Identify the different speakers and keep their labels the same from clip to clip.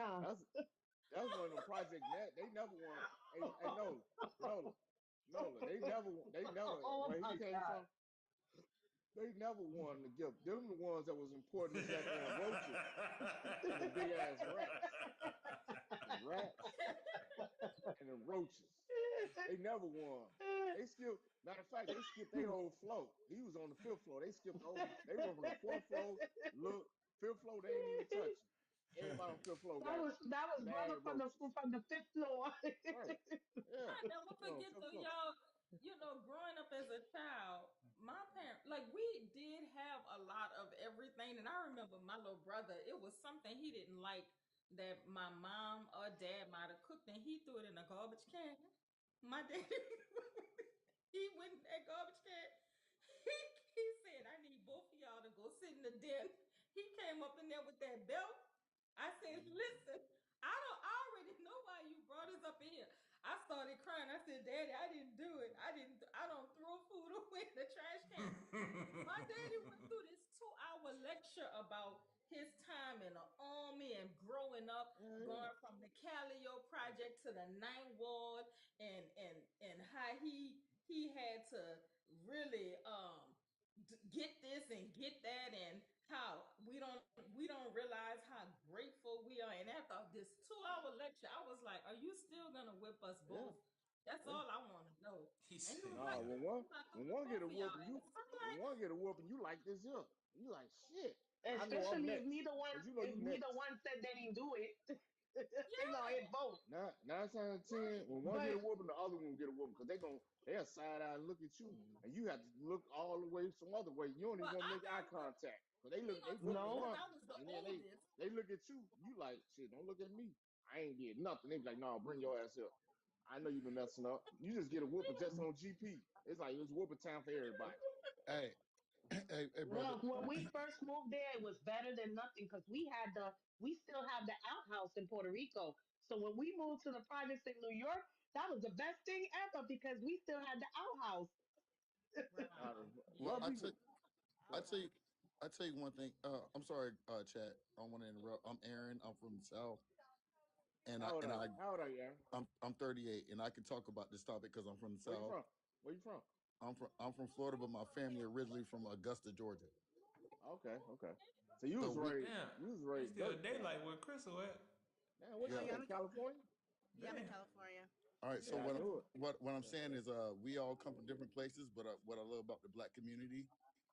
Speaker 1: Nah.
Speaker 2: That's one of them Project Net. They never won. Hey, Nola. They never
Speaker 1: Oh
Speaker 2: where he
Speaker 1: my
Speaker 2: came
Speaker 1: God.
Speaker 2: from. They never won the gift. Them the ones that was important is that damn roaches and the big ass rats. The rats and the roaches. They never won. They skipped. Matter of fact, they skipped their whole floor. He was on the fifth floor. They skipped the whole. They were from the fourth floor. Look, fifth floor. They ain't even touch it. Everybody on fifth floor got
Speaker 1: That was brother
Speaker 2: mad roaches.
Speaker 1: from the fifth floor.
Speaker 2: Right. Yeah.
Speaker 3: I never
Speaker 2: They on
Speaker 3: forget
Speaker 2: fifth
Speaker 3: though,
Speaker 2: floor.
Speaker 3: y'all. Growing up as a child, my parents, like, we did have a lot of everything. And I remember my little brother, it was something he didn't like that my mom or dad might have cooked, and he threw it in a garbage can. My dad, he went in that garbage can. He, he said, I need both of y'all to go sit in the den. He came up in there with that belt. I said, listen, I already know why you brought us up in here. I started crying. I said, Daddy, I didn't do it. I don't throw food away in the trash can. My daddy went through this 2 hour lecture about his time in the army and growing up,
Speaker 2: Yeah.
Speaker 3: going from the Calio project to the Ninth Ward, and how he had to really get this and get that, and how we don't realize how grateful we are. And after this 2 hour lecture, I was like, are you still gonna whip us
Speaker 2: Yeah.
Speaker 3: both? That's
Speaker 2: Yeah.
Speaker 3: all I want to know.
Speaker 4: He
Speaker 3: And he was
Speaker 4: said,
Speaker 3: like,
Speaker 2: No,
Speaker 4: "Yeah."
Speaker 3: I'm not gonna
Speaker 2: when
Speaker 3: whip
Speaker 2: one get
Speaker 3: both
Speaker 2: a
Speaker 3: of y'all
Speaker 2: whooping,
Speaker 3: ass. I'm
Speaker 2: when
Speaker 3: like,
Speaker 2: one get a whooping, you like this here. You like shit. I know I'm
Speaker 1: Especially
Speaker 2: next. Cause you know
Speaker 1: if
Speaker 2: you
Speaker 1: neither
Speaker 2: next.
Speaker 1: one said they didn't do it. They gonna
Speaker 3: yeah,
Speaker 1: hit both.
Speaker 2: Nine times out of ten, when one get a
Speaker 1: But
Speaker 2: whooping, the other one get a whooping. Cause they'll side eye and look at you, and you have to look all the way some other way. You don't even
Speaker 3: but
Speaker 2: want to
Speaker 3: I
Speaker 2: make eye
Speaker 3: got whooped.
Speaker 2: contact. Cause
Speaker 3: He
Speaker 2: they
Speaker 3: gonna tell
Speaker 2: whooping
Speaker 3: me because
Speaker 1: no,
Speaker 2: one,
Speaker 3: I was the
Speaker 2: and then
Speaker 3: oldest.
Speaker 2: they look at you. You like shit. Don't look at me. I ain't did nothing. They be like, no, bring your ass up. I know you been messing up. You just get a whooping just on GP. It's like it's whooping time for everybody.
Speaker 5: Hey, hey, brother.
Speaker 1: well, when we first moved there, it was better than nothing because we still have the outhouse in Puerto Rico. So when we moved to the projects in New York, that was the best thing ever because we still had the outhouse.
Speaker 2: Now,
Speaker 3: Wow.
Speaker 5: Well,
Speaker 2: some
Speaker 3: Yeah.
Speaker 2: people,
Speaker 5: I
Speaker 2: yeah.
Speaker 5: tell you, I tell you one thing. I'm sorry, chat. I don't want to interrupt. I'm Aaron. I'm from the South, and
Speaker 2: How
Speaker 5: I
Speaker 2: old
Speaker 5: and
Speaker 2: are
Speaker 5: I
Speaker 2: you? How old are you, Aaron?
Speaker 5: I'm 38, and I can talk about this topic because I'm from the
Speaker 2: Where you
Speaker 5: South.
Speaker 2: from? Where you from?
Speaker 5: I'm from Florida, but my family originally from Augusta, Georgia.
Speaker 2: Okay, okay. So
Speaker 5: So we,
Speaker 4: Damn,
Speaker 2: you was
Speaker 4: it's
Speaker 2: raised
Speaker 4: still
Speaker 2: dirt then.
Speaker 4: daylight where Crystal at.
Speaker 2: Man, what
Speaker 6: Oh
Speaker 2: you
Speaker 5: yeah.
Speaker 6: yeah,
Speaker 2: in California?
Speaker 6: Yeah, I'm in
Speaker 4: Damn.
Speaker 6: California.
Speaker 5: All right. So
Speaker 2: Yeah, I knew it.
Speaker 5: what I'm
Speaker 2: Yeah,
Speaker 5: saying is, we all come from different places, but what I love about the Black community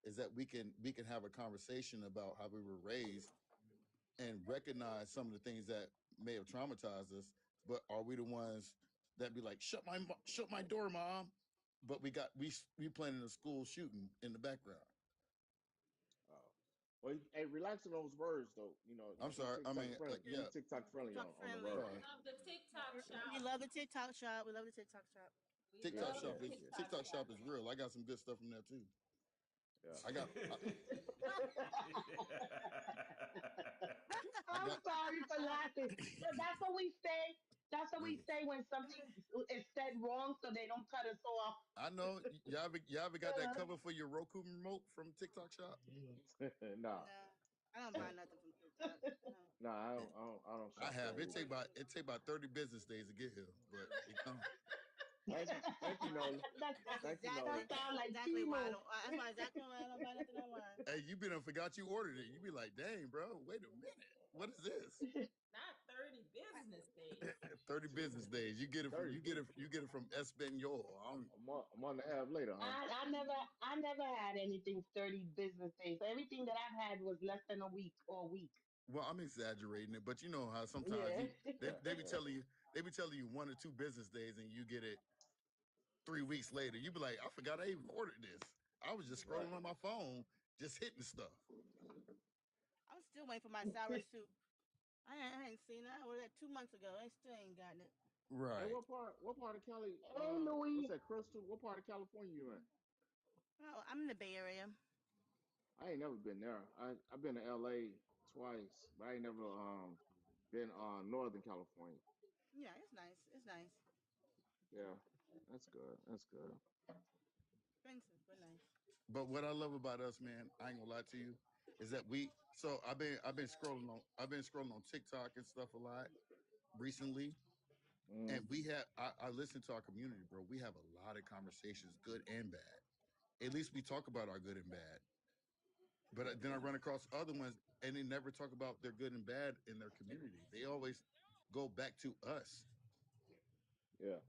Speaker 5: is that we can have a conversation about how we were raised and recognize some of the things that may have traumatized us. But are we the ones that be like, shut my door, mom? But we planning a school shooting in the background.
Speaker 2: Oh. Well, hey, relax on those words though.
Speaker 5: I'm
Speaker 2: Be
Speaker 5: sorry. I
Speaker 2: TikTok
Speaker 5: mean,
Speaker 2: friendly. Be
Speaker 5: yeah.
Speaker 2: TikTok friendly
Speaker 6: TikTok
Speaker 2: on the
Speaker 6: friendly.
Speaker 3: We
Speaker 2: words.
Speaker 5: Sorry.
Speaker 3: love the TikTok
Speaker 6: We
Speaker 3: shop.
Speaker 6: love the TikTok shop. We love the TikTok shop.
Speaker 3: We
Speaker 5: TikTok
Speaker 2: Yeah,
Speaker 3: love the
Speaker 2: yeah,
Speaker 5: shop is
Speaker 2: yeah,
Speaker 3: TikTok
Speaker 5: TikTok shop
Speaker 3: shop.
Speaker 5: is real. I got some good stuff from there too.
Speaker 2: yeah.
Speaker 5: I got I, I
Speaker 1: I'm
Speaker 5: got
Speaker 1: sorry for laughing, but that's what we say. That's what we say when something is said wrong, so they don't cut us off.
Speaker 5: I know y'all ever got that
Speaker 1: Uh,
Speaker 5: cover for your Roku remote from TikTok shop?
Speaker 2: Nah,
Speaker 6: No, I don't buy nothing from TikTok. No.
Speaker 2: nah. I don't
Speaker 5: I
Speaker 2: shop there
Speaker 5: have. It take
Speaker 2: anyway.
Speaker 5: about it take about 30 business days to get here, but it comes.
Speaker 2: Thank you, Nola.
Speaker 6: That's
Speaker 2: Thank you,
Speaker 1: that
Speaker 2: Nola.
Speaker 1: sound like
Speaker 6: exactly why I
Speaker 1: Timu.
Speaker 6: don't. That's why exactly why I don't buy nothing online.
Speaker 5: Hey, you been and forgot you ordered it. You be like, dang, bro, wait a minute. What is this?
Speaker 3: Not 30 business days.
Speaker 5: 30 business days. You get it from
Speaker 2: 30,
Speaker 5: you get it from Espanol.
Speaker 2: a month and a half later, huh?
Speaker 1: I never had anything 30 business days. So everything that I've had was less than a week or a week.
Speaker 5: Well, I'm exaggerating it, but you know how sometimes
Speaker 1: Yeah.
Speaker 5: you they,
Speaker 2: Yeah,
Speaker 5: they be
Speaker 2: yeah.
Speaker 5: telling you they be telling you 1 or 2 business days and you get it 3 weeks later. You be like, I forgot I even ordered this. I was just
Speaker 2: Right.
Speaker 5: scrolling on my phone, just hitting stuff.
Speaker 6: I'm still waiting for my sour soup. I ain't seen that. I ordered that 2 months ago. I still ain't gotten it.
Speaker 2: Hey,
Speaker 5: Right.
Speaker 2: what part of Cali?
Speaker 1: Hey,
Speaker 2: What's
Speaker 1: Louis.
Speaker 2: that, Crystal? What part of California you in?
Speaker 6: Oh, I'm in the Bay Area.
Speaker 2: I ain't never been there. I've been to LA twice, but I ain't never been Northern California.
Speaker 6: Yeah, it's nice. It's nice.
Speaker 2: Yeah, that's good. That's good.
Speaker 6: Expensive, but nice.
Speaker 5: But what I love about us, man, I ain't gonna lie to you. is that I've been scrolling on TikTok and stuff a lot recently. And
Speaker 2: Mm,
Speaker 5: I listen to our community, bro. We have a lot of conversations, good and bad. At least we talk about our good and bad. But then I run across other ones and they never talk about their good and bad in their community. They always go back to us.
Speaker 2: yeah.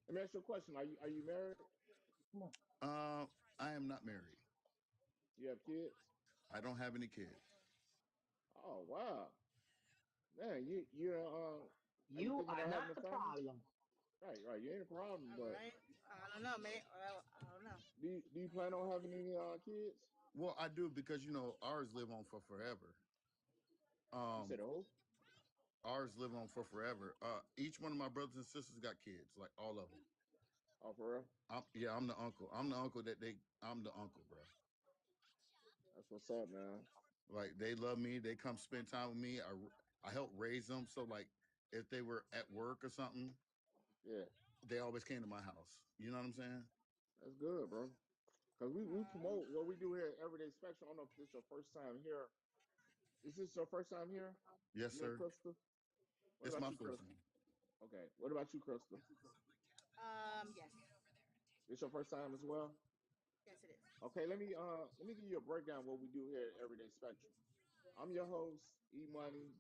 Speaker 2: Let me ask you a question. Are you married?
Speaker 1: Come on.
Speaker 5: I am not married.
Speaker 2: You have kids?
Speaker 5: I don't have any kids.
Speaker 2: Oh wow, man. You're are you
Speaker 1: You
Speaker 2: thinking
Speaker 1: are
Speaker 2: about having
Speaker 1: not
Speaker 2: a
Speaker 1: the
Speaker 2: family?
Speaker 1: problem.
Speaker 2: Right, right. You ain't a problem,
Speaker 6: All
Speaker 2: but
Speaker 6: right. I don't know, man. Well, I don't know.
Speaker 2: do you plan on having any kids?
Speaker 5: Well, I do because ours live on for forever.
Speaker 2: You
Speaker 5: Um,
Speaker 2: said who?
Speaker 5: ours live on for forever. Each one of my brothers and sisters got kids, like all of them.
Speaker 2: Oh, for real?
Speaker 5: Yeah, I'm the uncle. I'm the uncle that they. I'm the uncle, bro.
Speaker 2: That's what's up, man.
Speaker 5: Like they love me. They come spend time with me. I help raise them. So like, if they were at work or something,
Speaker 2: Yeah,
Speaker 5: they always came to my house. You know what I'm saying?
Speaker 2: that's good, bro. Cause we
Speaker 6: Aw.
Speaker 2: promote what we do here at Everyday Spectrum. I don't know if this is your first time here. Is this your first time here?
Speaker 5: Yes,
Speaker 2: You and
Speaker 5: sir.
Speaker 2: Crystal? What
Speaker 5: It's
Speaker 2: about
Speaker 5: my
Speaker 2: you,
Speaker 5: first
Speaker 2: Crystal?
Speaker 5: name.
Speaker 2: Okay. What about you, Crystal?
Speaker 6: Yes.
Speaker 2: This your first time as well?
Speaker 6: Yes, it is.
Speaker 2: Okay, let me give you a breakdown of what we do here at Everyday Spectrum. I'm your host, E Money,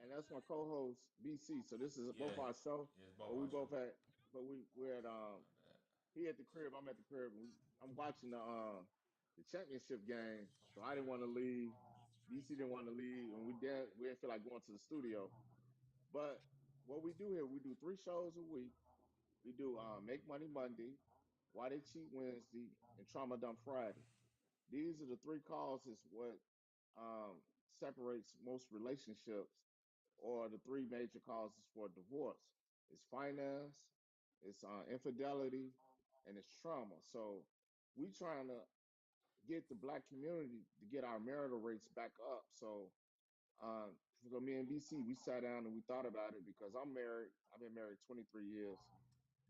Speaker 2: and that's my co-host, B.SEE. So this is both
Speaker 4: Yeah.
Speaker 2: our show,
Speaker 4: Yeah, it's both
Speaker 2: but we
Speaker 4: our show.
Speaker 2: both at but we're at
Speaker 4: My bad.
Speaker 2: he at the crib, I'm at the crib. I'm watching the championship game, so I didn't want to leave. BC didn't want to leave, and we didn't feel like going to the studio. But what we do here, we do 3 shows a week. We do Make Money Monday, Why They Cheat Wednesday, and Trauma Dump Friday. These are the 3 causes what separates most relationships, or the 3 major causes for divorce. It's finance, it's infidelity, and it's trauma. So we trying to get the black community to get our marital rates back up. So for me and BC, we sat down and we thought about it because I'm married. I've been married 23 years.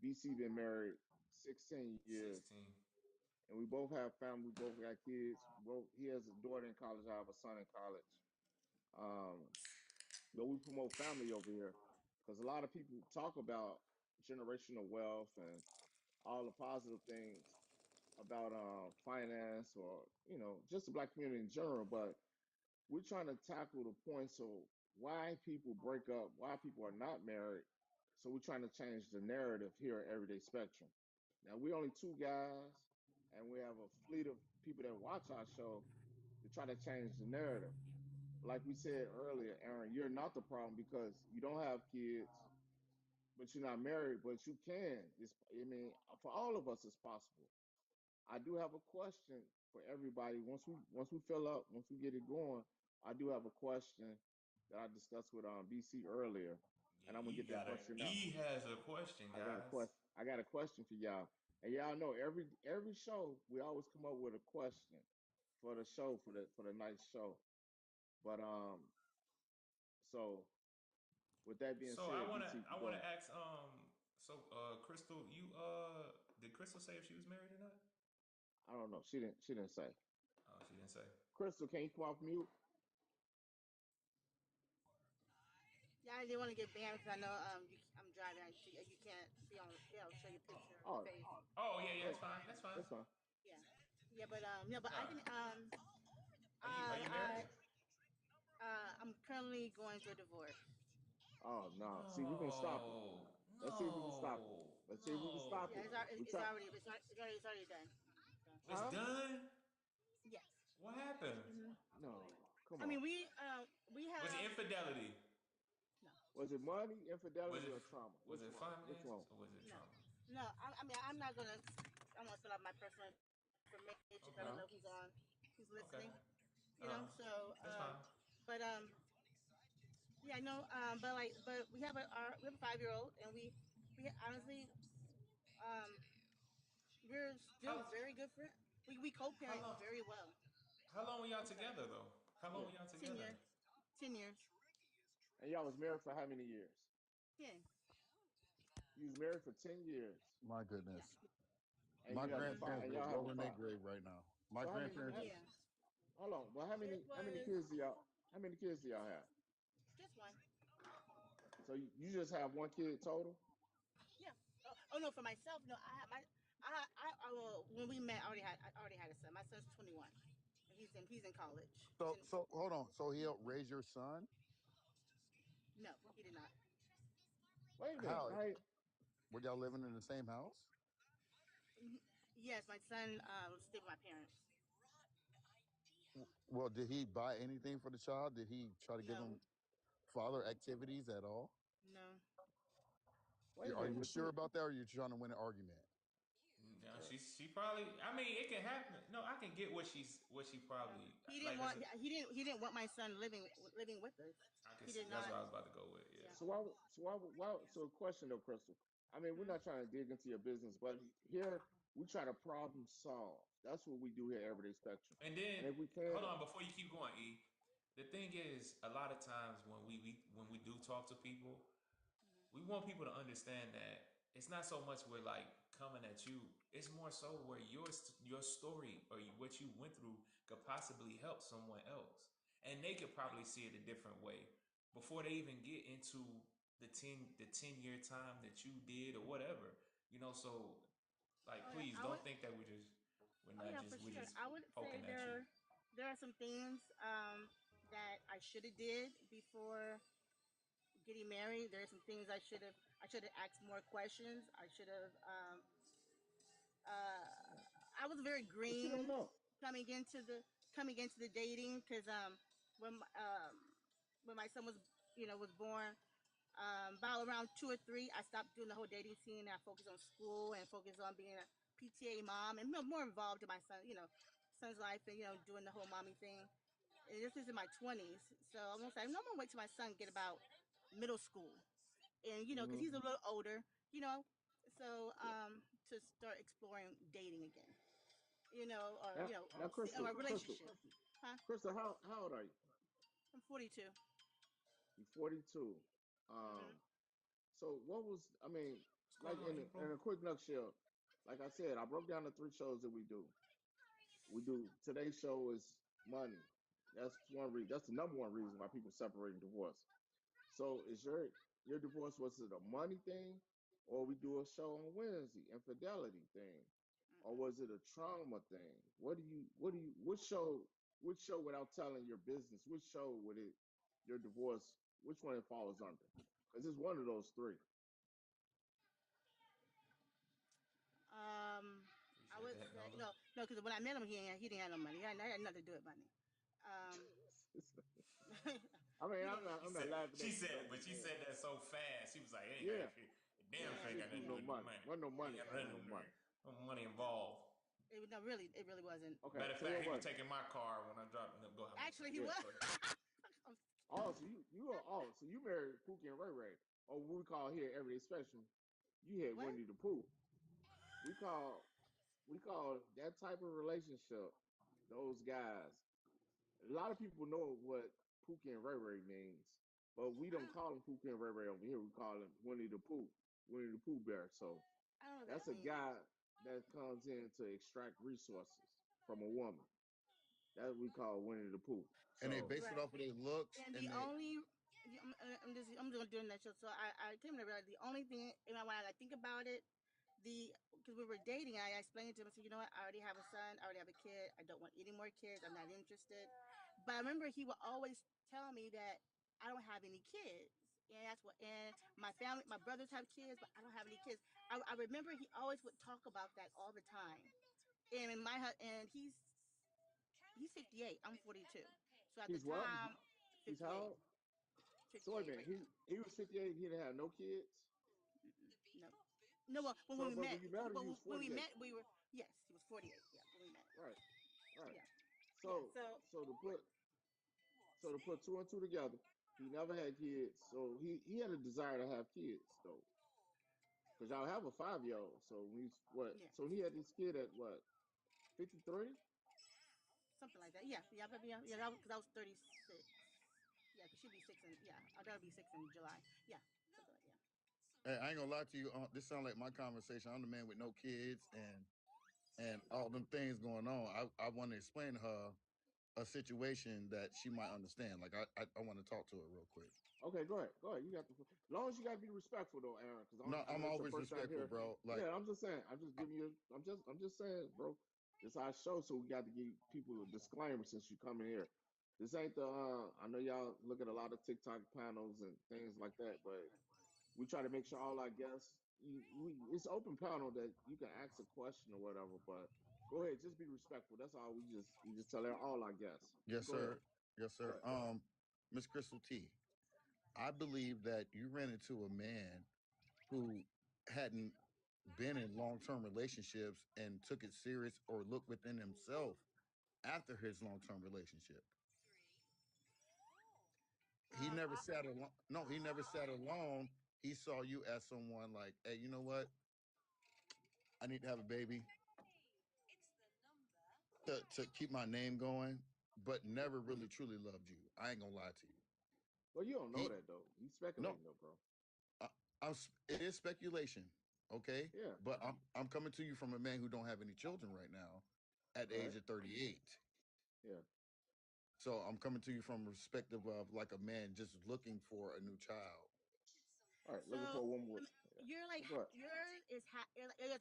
Speaker 2: BC been married 16 years,
Speaker 4: 16.
Speaker 2: and we both have family. We both got kids. Both he has a daughter in college. I have a son in college. Um, but we promote family over here because a lot of people talk about generational wealth and all the positive things about finance, or just the black community in general. But we're trying to tackle the points of why people break up, why people are not married. So we're trying to change the narrative here at Everyday Spectrum. Now we're only 2 guys, and we have a fleet of people that watch our show to try to change the narrative. Like we said earlier, Aaron, you're not the problem because you don't have kids, but you're not married, but you can. I mean, for all of us, it's possible. I do have a question for everybody. Once we fill up, once we get it going, I do have a question that I discussed with BC earlier,
Speaker 4: Yeah,
Speaker 2: and I'm gonna get that question out.
Speaker 4: E has a question,
Speaker 2: I got a
Speaker 4: guys.
Speaker 2: question. I got a question for y'all, and y'all know every show we always come up with a question for the show, for the night show. But so with that being
Speaker 4: So I
Speaker 2: said,
Speaker 4: wanna
Speaker 2: BC,
Speaker 4: I
Speaker 2: go
Speaker 4: wanna
Speaker 2: ahead.
Speaker 4: ask Crystal, you did Crystal say if she was married or not?
Speaker 2: I don't know. She didn't say.
Speaker 4: Oh, she didn't say.
Speaker 2: Crystal, can you come off mute?
Speaker 6: Yeah, I didn't want to get banned because I know I'm driving. You can't be on. Yeah, I'll show your picture or
Speaker 2: Oh,
Speaker 6: face.
Speaker 4: Oh yeah, yeah,
Speaker 2: yeah,
Speaker 4: that's fine. That's fine.
Speaker 2: that's fine.
Speaker 6: Yeah, yeah, but yeah, but I
Speaker 4: Nah.
Speaker 6: can
Speaker 4: Are you married?
Speaker 6: I'm currently going through a divorce.
Speaker 2: Oh no. See, we're gonna stop it.
Speaker 4: No.
Speaker 2: Let's see if we can stop it.
Speaker 4: No.
Speaker 2: Let's see if we can stop
Speaker 6: Yeah,
Speaker 2: it.
Speaker 4: No.
Speaker 2: We try.
Speaker 6: it's already done. So,
Speaker 4: It's
Speaker 2: Huh?
Speaker 4: done?
Speaker 6: yes.
Speaker 4: What happened?
Speaker 6: hmm
Speaker 2: No. Come
Speaker 6: I mean,
Speaker 2: on.
Speaker 6: we
Speaker 4: Was it
Speaker 6: have
Speaker 4: infidelity?
Speaker 6: no,
Speaker 2: Was it money,
Speaker 4: Was
Speaker 2: infidelity,
Speaker 4: it
Speaker 2: or trauma?
Speaker 4: was
Speaker 2: Which
Speaker 4: it
Speaker 2: one? Which one?
Speaker 4: finances or was it
Speaker 6: no,
Speaker 4: trauma?
Speaker 6: no. I mean, I'm not fill out my personal information. 'Cause I don't know
Speaker 4: Okay.
Speaker 2: Huh?
Speaker 6: who's listening.
Speaker 4: Okay.
Speaker 6: You know, so
Speaker 4: That's fine.
Speaker 6: but yeah, no, but we have a 5-year-old, and we honestly um we're still
Speaker 4: How
Speaker 6: very good friends. We
Speaker 4: how
Speaker 6: co-parent
Speaker 4: long
Speaker 6: very well.
Speaker 4: how long were y'all
Speaker 6: I'm sorry,
Speaker 4: together though? How long
Speaker 2: Yeah.
Speaker 4: were y'all
Speaker 6: 10
Speaker 4: together?
Speaker 6: years, 10 years,
Speaker 2: And y'all was married for how many years?
Speaker 6: 10.
Speaker 2: You was married for 10 years,
Speaker 5: My
Speaker 6: Yeah.
Speaker 5: goodness.
Speaker 2: and
Speaker 5: My
Speaker 2: you have a
Speaker 6: hmm
Speaker 2: five,
Speaker 5: grandparents
Speaker 2: and
Speaker 5: would
Speaker 2: y'all have a
Speaker 5: roll in their
Speaker 2: five.
Speaker 5: grave right now. My
Speaker 2: So how many?
Speaker 5: grandparents,
Speaker 6: Yeah.
Speaker 2: Hold on. Well,
Speaker 6: It
Speaker 2: how many
Speaker 6: was
Speaker 2: kids do y'all how many kids do y'all have?
Speaker 6: just one.
Speaker 2: So you just have one kid total?
Speaker 6: Yeah. Oh no, for myself, no. I had my. Well, when we met, I already had a son. My son's 21. And he's in college. He's in
Speaker 5: So hold on. So he'll raise your son?
Speaker 6: No, he did not.
Speaker 2: Wait a minute.
Speaker 5: How?
Speaker 2: Right?
Speaker 5: Were y'all living in the same house?
Speaker 6: Yes, my son stayed with my parents.
Speaker 5: Well, did he buy anything for the child? Did he try to give
Speaker 6: No,
Speaker 5: him father activities at all?
Speaker 6: no.
Speaker 2: Wait a
Speaker 5: Are
Speaker 2: minute.
Speaker 5: you
Speaker 2: But
Speaker 5: sure
Speaker 2: you
Speaker 5: about that, or are you trying to win an argument?
Speaker 4: No,
Speaker 2: okay.
Speaker 4: she probably. I mean, it can happen. No, I can get what she
Speaker 6: No,
Speaker 4: probably
Speaker 6: he didn't
Speaker 4: like. As
Speaker 6: want.
Speaker 4: a,
Speaker 6: He didn't want my son living with us.
Speaker 4: I can
Speaker 6: He
Speaker 4: see.
Speaker 6: did
Speaker 4: That's
Speaker 6: not.
Speaker 4: what I was about to go with. Yeah.
Speaker 6: Yeah.
Speaker 2: So question though, Crystal. I mean, we're
Speaker 6: Hmm.
Speaker 2: not trying to dig into your business, but here we try to problem solve. That's what we do here at Everyday Spectrum.
Speaker 4: And
Speaker 2: And
Speaker 4: then
Speaker 2: if we
Speaker 4: hold
Speaker 2: can,
Speaker 4: on before you keep going, E. The thing is, a lot of times when we do talk to people, we want people to understand that it's not so much we're like coming at you. It's more so where your story or what you went through could possibly help someone else, and they could probably see it a different way before they even get into the 10 year time that you did or whatever. So like,
Speaker 6: Oh yeah,
Speaker 4: please
Speaker 6: I would.
Speaker 4: don't think that
Speaker 6: Oh yeah, for
Speaker 4: we're
Speaker 6: sure.
Speaker 4: just
Speaker 6: I would say
Speaker 4: poking at you.
Speaker 6: there are some things that I should have did before getting married. There are some things I should have asked more questions. I should have uh, I was very
Speaker 2: but you don't
Speaker 6: green
Speaker 2: know.
Speaker 6: coming into the dating because when my- um, when my son was was born, about around 2 or 3, I stopped doing the whole dating scene. And I focused on school and focused on being a PTA mom and more involved in my son's life and doing the whole mommy thing. And this is in my 20s, so I'm gonna say I'm gonna wait till my son get about middle school, and because
Speaker 2: Hmm.
Speaker 6: he's a little older, you know, so
Speaker 2: Yeah.
Speaker 6: to start exploring dating again, or
Speaker 2: Now,
Speaker 6: or a
Speaker 2: Crystal,
Speaker 6: relationship, huh?
Speaker 2: Crystal, how old are you?
Speaker 6: I'm 42.
Speaker 2: You're 42.
Speaker 6: Hmm.
Speaker 2: So what was I mean,
Speaker 4: What's going
Speaker 2: like
Speaker 4: on,
Speaker 2: in
Speaker 4: April?
Speaker 2: a quick nutshell, like I said, I broke down the 3 shows that we do. We do today's show is money. That's one reason. That's the number one reason why people separate and divorce. So is your divorce was it a money thing, or we do a show on Wednesday infidelity thing, or was it a trauma thing? Which show without telling your business? Which show would it your divorce? Which one it falls under? Because it's one of those three.
Speaker 6: Um, I
Speaker 4: Appreciate
Speaker 6: would
Speaker 4: that,
Speaker 6: say
Speaker 4: Nova.
Speaker 6: no, because when I met him, he didn't have no money. He had nothing to do with money. Um,
Speaker 2: I mean,
Speaker 6: he didn't.
Speaker 2: I'm not laughing at you, but I'm
Speaker 4: But
Speaker 2: just
Speaker 4: she
Speaker 2: saying.
Speaker 4: said that so fast. She was like, it ain't got
Speaker 2: Yeah,
Speaker 4: damn
Speaker 2: yeah,
Speaker 4: sure ain't got
Speaker 2: shit, do
Speaker 4: nothing to do
Speaker 2: no
Speaker 4: with no
Speaker 2: money.
Speaker 4: money.
Speaker 2: Wasn't no
Speaker 4: Ain't
Speaker 2: money.
Speaker 4: got
Speaker 2: Wasn't
Speaker 4: nothing
Speaker 2: no money.
Speaker 4: no money involved.
Speaker 6: No, really, it really wasn't.
Speaker 2: Okay,
Speaker 4: Matter of
Speaker 2: so what
Speaker 4: fact, he was
Speaker 2: was it?
Speaker 4: taking my car when I dropped. No, go ahead. I'm sorry.
Speaker 6: Actually, he
Speaker 2: Yeah.
Speaker 6: was.
Speaker 4: Go ahead.
Speaker 2: Oh, so so you married Pookie and Ray Ray, or what we call here everyday special. You had
Speaker 6: What?
Speaker 2: Winnie the Pooh. We call we call that type of relationship those guys. A lot of people know what Pookie and Ray Ray means, but we don't
Speaker 6: I
Speaker 2: call them Pookie and Ray Ray over here. We call them Winnie the Pooh, Winnie the Pooh Bear. So
Speaker 6: I don't know what
Speaker 2: that's
Speaker 6: that
Speaker 2: a
Speaker 6: means.
Speaker 2: guy that comes in to extract resources from a woman. That's what we call Winnie the Pooh.
Speaker 5: And they
Speaker 2: So
Speaker 5: base it
Speaker 6: Right.
Speaker 5: off of their looks,
Speaker 6: And
Speaker 5: and
Speaker 6: the
Speaker 5: they
Speaker 6: only, I'm just doing that show. So I came to realize the only thing, when I think about it, because we were dating, I explained it to him. I said, you know what? I already have a son. I already have a kid. I don't want any more kids. I'm not interested. But I remember he would always tell me that I don't have any kids. And that's what, and my family, my brothers have kids, but I don't have any kids. I remember he always would talk about that all the time. And and he's 58. I'm 42. So at the
Speaker 2: he's what?
Speaker 6: time,
Speaker 2: He's
Speaker 6: 58,
Speaker 2: how? So wait a
Speaker 6: 58
Speaker 2: minute.
Speaker 6: right now.
Speaker 2: He was 58. He didn't have no kids.
Speaker 6: No, no. Well, when
Speaker 2: So,
Speaker 6: we
Speaker 2: but
Speaker 6: met,
Speaker 2: when you met him, he was
Speaker 6: when we
Speaker 2: 48.
Speaker 6: met, we were yes, he was 48. Yeah, when we met.
Speaker 2: Right. Right.
Speaker 6: Yeah, yeah.
Speaker 2: So
Speaker 6: So
Speaker 2: so to put so to put two and two together, he never had kids. So he had a desire to have kids though, because y'all have a 5 year old. So when he's what?
Speaker 6: yeah,
Speaker 2: So he had this kid at what? 53.
Speaker 6: something like that. Yeah, yeah, yeah. Because I was 36. Yeah, because she'd be six in I'll be 6 in July. Yeah, something like
Speaker 5: Hey, I ain't gonna lie to you. This sounds like my conversation. I'm the man with no kids and all them things going on. I want to explain to her. a situation that she might understand. Like I want to talk to her real quick.
Speaker 2: Okay, go ahead. Go ahead. You got the. As long as you got to be respectful though, Aaron, because
Speaker 5: No,
Speaker 2: I
Speaker 5: I'm
Speaker 2: know it's your
Speaker 5: always
Speaker 2: first time
Speaker 5: respectful,
Speaker 2: here.
Speaker 5: bro. Like,
Speaker 2: Yeah, I'm just saying. I'm just giving you. I'm just saying, bro. This our show, so we got to give people a disclaimer since you come in here. This ain't the. I know y'all look at a lot of TikTok panels and things like that, but we try to make sure all our guests. It's open panel that you can ask a question or whatever, but go ahead. Just be respectful. That's all. We just tell all our guests.
Speaker 5: yes,
Speaker 2: Go ahead.
Speaker 5: sir. Yes,
Speaker 2: Go
Speaker 5: sir.
Speaker 2: ahead.
Speaker 5: Miss Crystal T, I believe that you ran into a man who hadn't been in long-term relationships and took it serious or looked within himself after his long-term relationship. He never
Speaker 6: I,
Speaker 5: sat alone. No, he never sat alone. He saw you as someone like, hey, you know what? I need to have a baby to keep my name going, but never really truly loved you. I ain't gonna lie to you.
Speaker 2: Well, you don't know
Speaker 5: He
Speaker 2: that though. You
Speaker 5: no,
Speaker 2: speculating though, bro.
Speaker 5: I, it is speculation, okay?
Speaker 2: Yeah.
Speaker 5: But I'm coming to you from a man who don't have any children right now, at the age
Speaker 2: Right.
Speaker 5: of 38.
Speaker 2: Yeah.
Speaker 5: So I'm coming to you from a perspective of like a man just looking for a new child.
Speaker 2: All right. Looking
Speaker 6: so
Speaker 2: for one more. Yeah.
Speaker 6: you're like
Speaker 2: Go ahead.
Speaker 6: yours is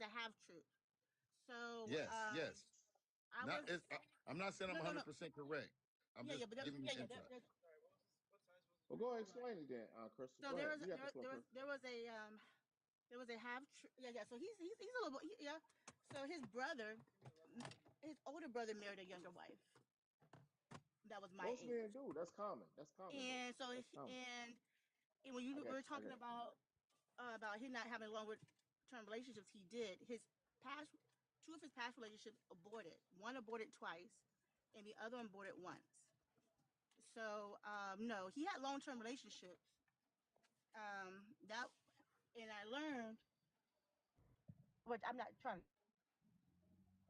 Speaker 6: a half truth. So
Speaker 5: Yes, yes.
Speaker 6: I
Speaker 5: Not
Speaker 6: was
Speaker 5: I'm not saying I'm
Speaker 6: no, no, no.
Speaker 5: 100% correct. I'm
Speaker 6: Yeah,
Speaker 5: just
Speaker 6: yeah, but
Speaker 5: giving you
Speaker 6: yeah, yeah.
Speaker 5: insight.
Speaker 2: Well, go ahead. Explain it then, Crystal.
Speaker 6: So
Speaker 2: Go ahead. You got the floor, Crystal.
Speaker 6: there was a half yeah, yeah. So he's a little yeah. So his older brother married a younger wife that was my
Speaker 2: Most men
Speaker 6: age,
Speaker 2: do. That's common. That's common though.
Speaker 6: and so
Speaker 2: That's common.
Speaker 6: and when
Speaker 2: I
Speaker 6: you were
Speaker 2: got you. I
Speaker 6: talking
Speaker 2: got you.
Speaker 6: about him not having longer term relationships, he did his past two of his past relationships aborted. One aborted twice, and the other one aborted once. So no, he had long term relationships. That and I learned, but I'm not trying to,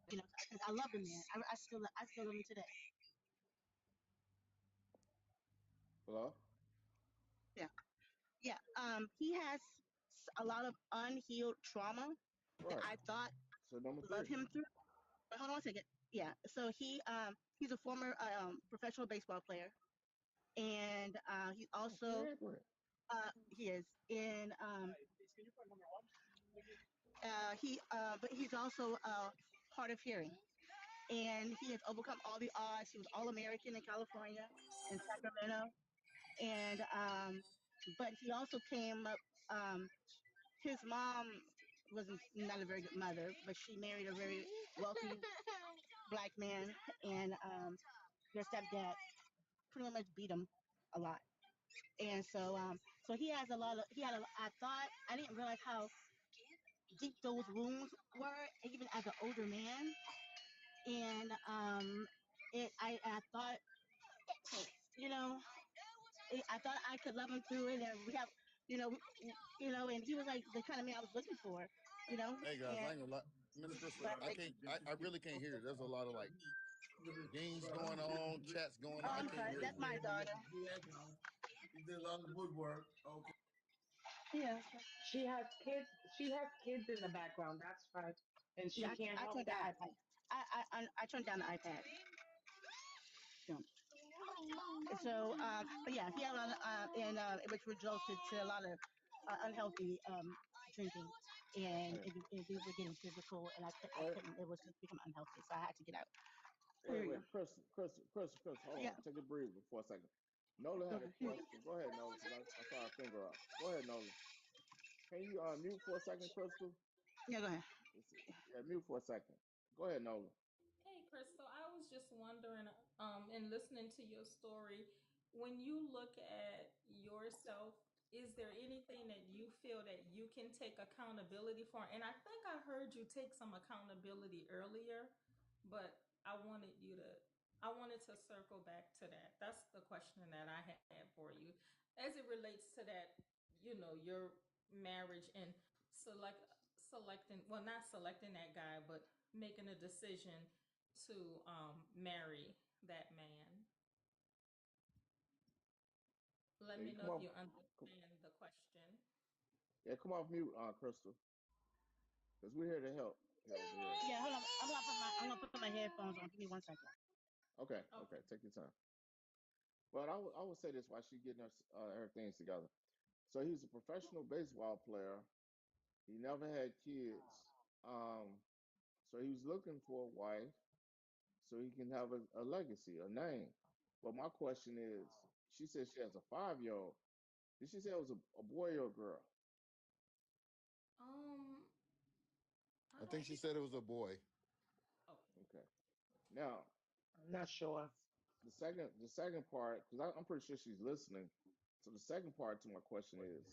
Speaker 6: because I love the man. I still love him today.
Speaker 2: Hello.
Speaker 6: Yeah, yeah. He has a lot of unhealed trauma that
Speaker 2: Right.
Speaker 6: I thought
Speaker 2: So number
Speaker 6: love
Speaker 2: three.
Speaker 6: him through. But hold on a second. Yeah. So he's a former professional baseball player, and he's
Speaker 2: Oh,
Speaker 6: also
Speaker 2: flagrant.
Speaker 6: he is in he but he's also hard of hearing, and he has overcome all the odds. He was All American in California, in Sacramento, and but he also came up. His mom was not a very good mother, but she married a very wealthy black man, and their stepdad pretty much beat him a lot. And so he has a lot of he had a I thought I didn't realize how deep those wounds were even as an older man. And I thought, you know, I thought I could love him through it, and we have, you know, and he was like the kind of man I was looking for, you know,
Speaker 5: Hey guys, I
Speaker 6: and
Speaker 5: ain't gonna lie. Miss Crystal,
Speaker 6: but like,
Speaker 5: I really can't hear you. There's a lot of like dings going on, chats going
Speaker 6: oh,
Speaker 5: on. I
Speaker 6: I'm
Speaker 5: can't
Speaker 6: sorry,
Speaker 5: hear
Speaker 6: that's
Speaker 5: you.
Speaker 6: my daughter. Yeah,
Speaker 1: She has kids in the background. That's right, and she
Speaker 6: yeah,
Speaker 1: can't
Speaker 6: I
Speaker 1: help
Speaker 6: turned down the
Speaker 1: that.
Speaker 6: iPad. I turned down the iPad. Yeah. So, but yeah, he had a lot of, which resulted to a lot of unhealthy drinking, and
Speaker 2: Hey,
Speaker 6: we were getting physical, and I
Speaker 2: wait,
Speaker 6: couldn't. It was just becoming unhealthy, so I had to get out.
Speaker 2: wait,
Speaker 6: Here you go.
Speaker 2: wait, Crystal. Hold
Speaker 6: Yeah.
Speaker 2: on. Take a breather for a second. Nola had a
Speaker 6: Okay. Here you
Speaker 2: question. Go ahead, Nola, because I saw her finger up. Go ahead, Nola. Can you mute for a second, Crystal?
Speaker 6: go. Yeah, go ahead.
Speaker 2: Yeah, mute for a second. Go ahead, Nola.
Speaker 3: Hey, Crystal, I was just wondering, in listening to your story, when you look at yourself, is there anything that you feel that you can take accountability for? And I think I heard you take some accountability earlier, but I wanted to circle back to that. That's the question that I had for you as it relates to that, your marriage and selecting, well, not selecting that guy, but making a decision to marry that man. Let
Speaker 2: Yeah,
Speaker 3: me
Speaker 2: you
Speaker 3: know
Speaker 2: come
Speaker 3: if you
Speaker 2: off. Come,
Speaker 3: understand the question.
Speaker 2: yeah, come off mute, Crystal, because we're here to help here over here.
Speaker 6: Yeah, hold on. I'm gonna put my headphones on. Give me 1 second.
Speaker 2: Okay,
Speaker 3: Okay.
Speaker 2: okay, take your time. But I would say this while she getting her things together. So he's a professional baseball player. He never had kids. So he was looking for a wife so he can have a legacy, a name. But my question is, she said she has a 5-year-old. Did she say it was a boy or a girl?
Speaker 3: Um, I
Speaker 5: I think
Speaker 3: don't.
Speaker 5: she said it was a boy.
Speaker 3: Oh,
Speaker 2: Okay. Now
Speaker 1: I'm not sure.
Speaker 2: the second part, because I'm pretty sure she's listening. So the second part to my question is,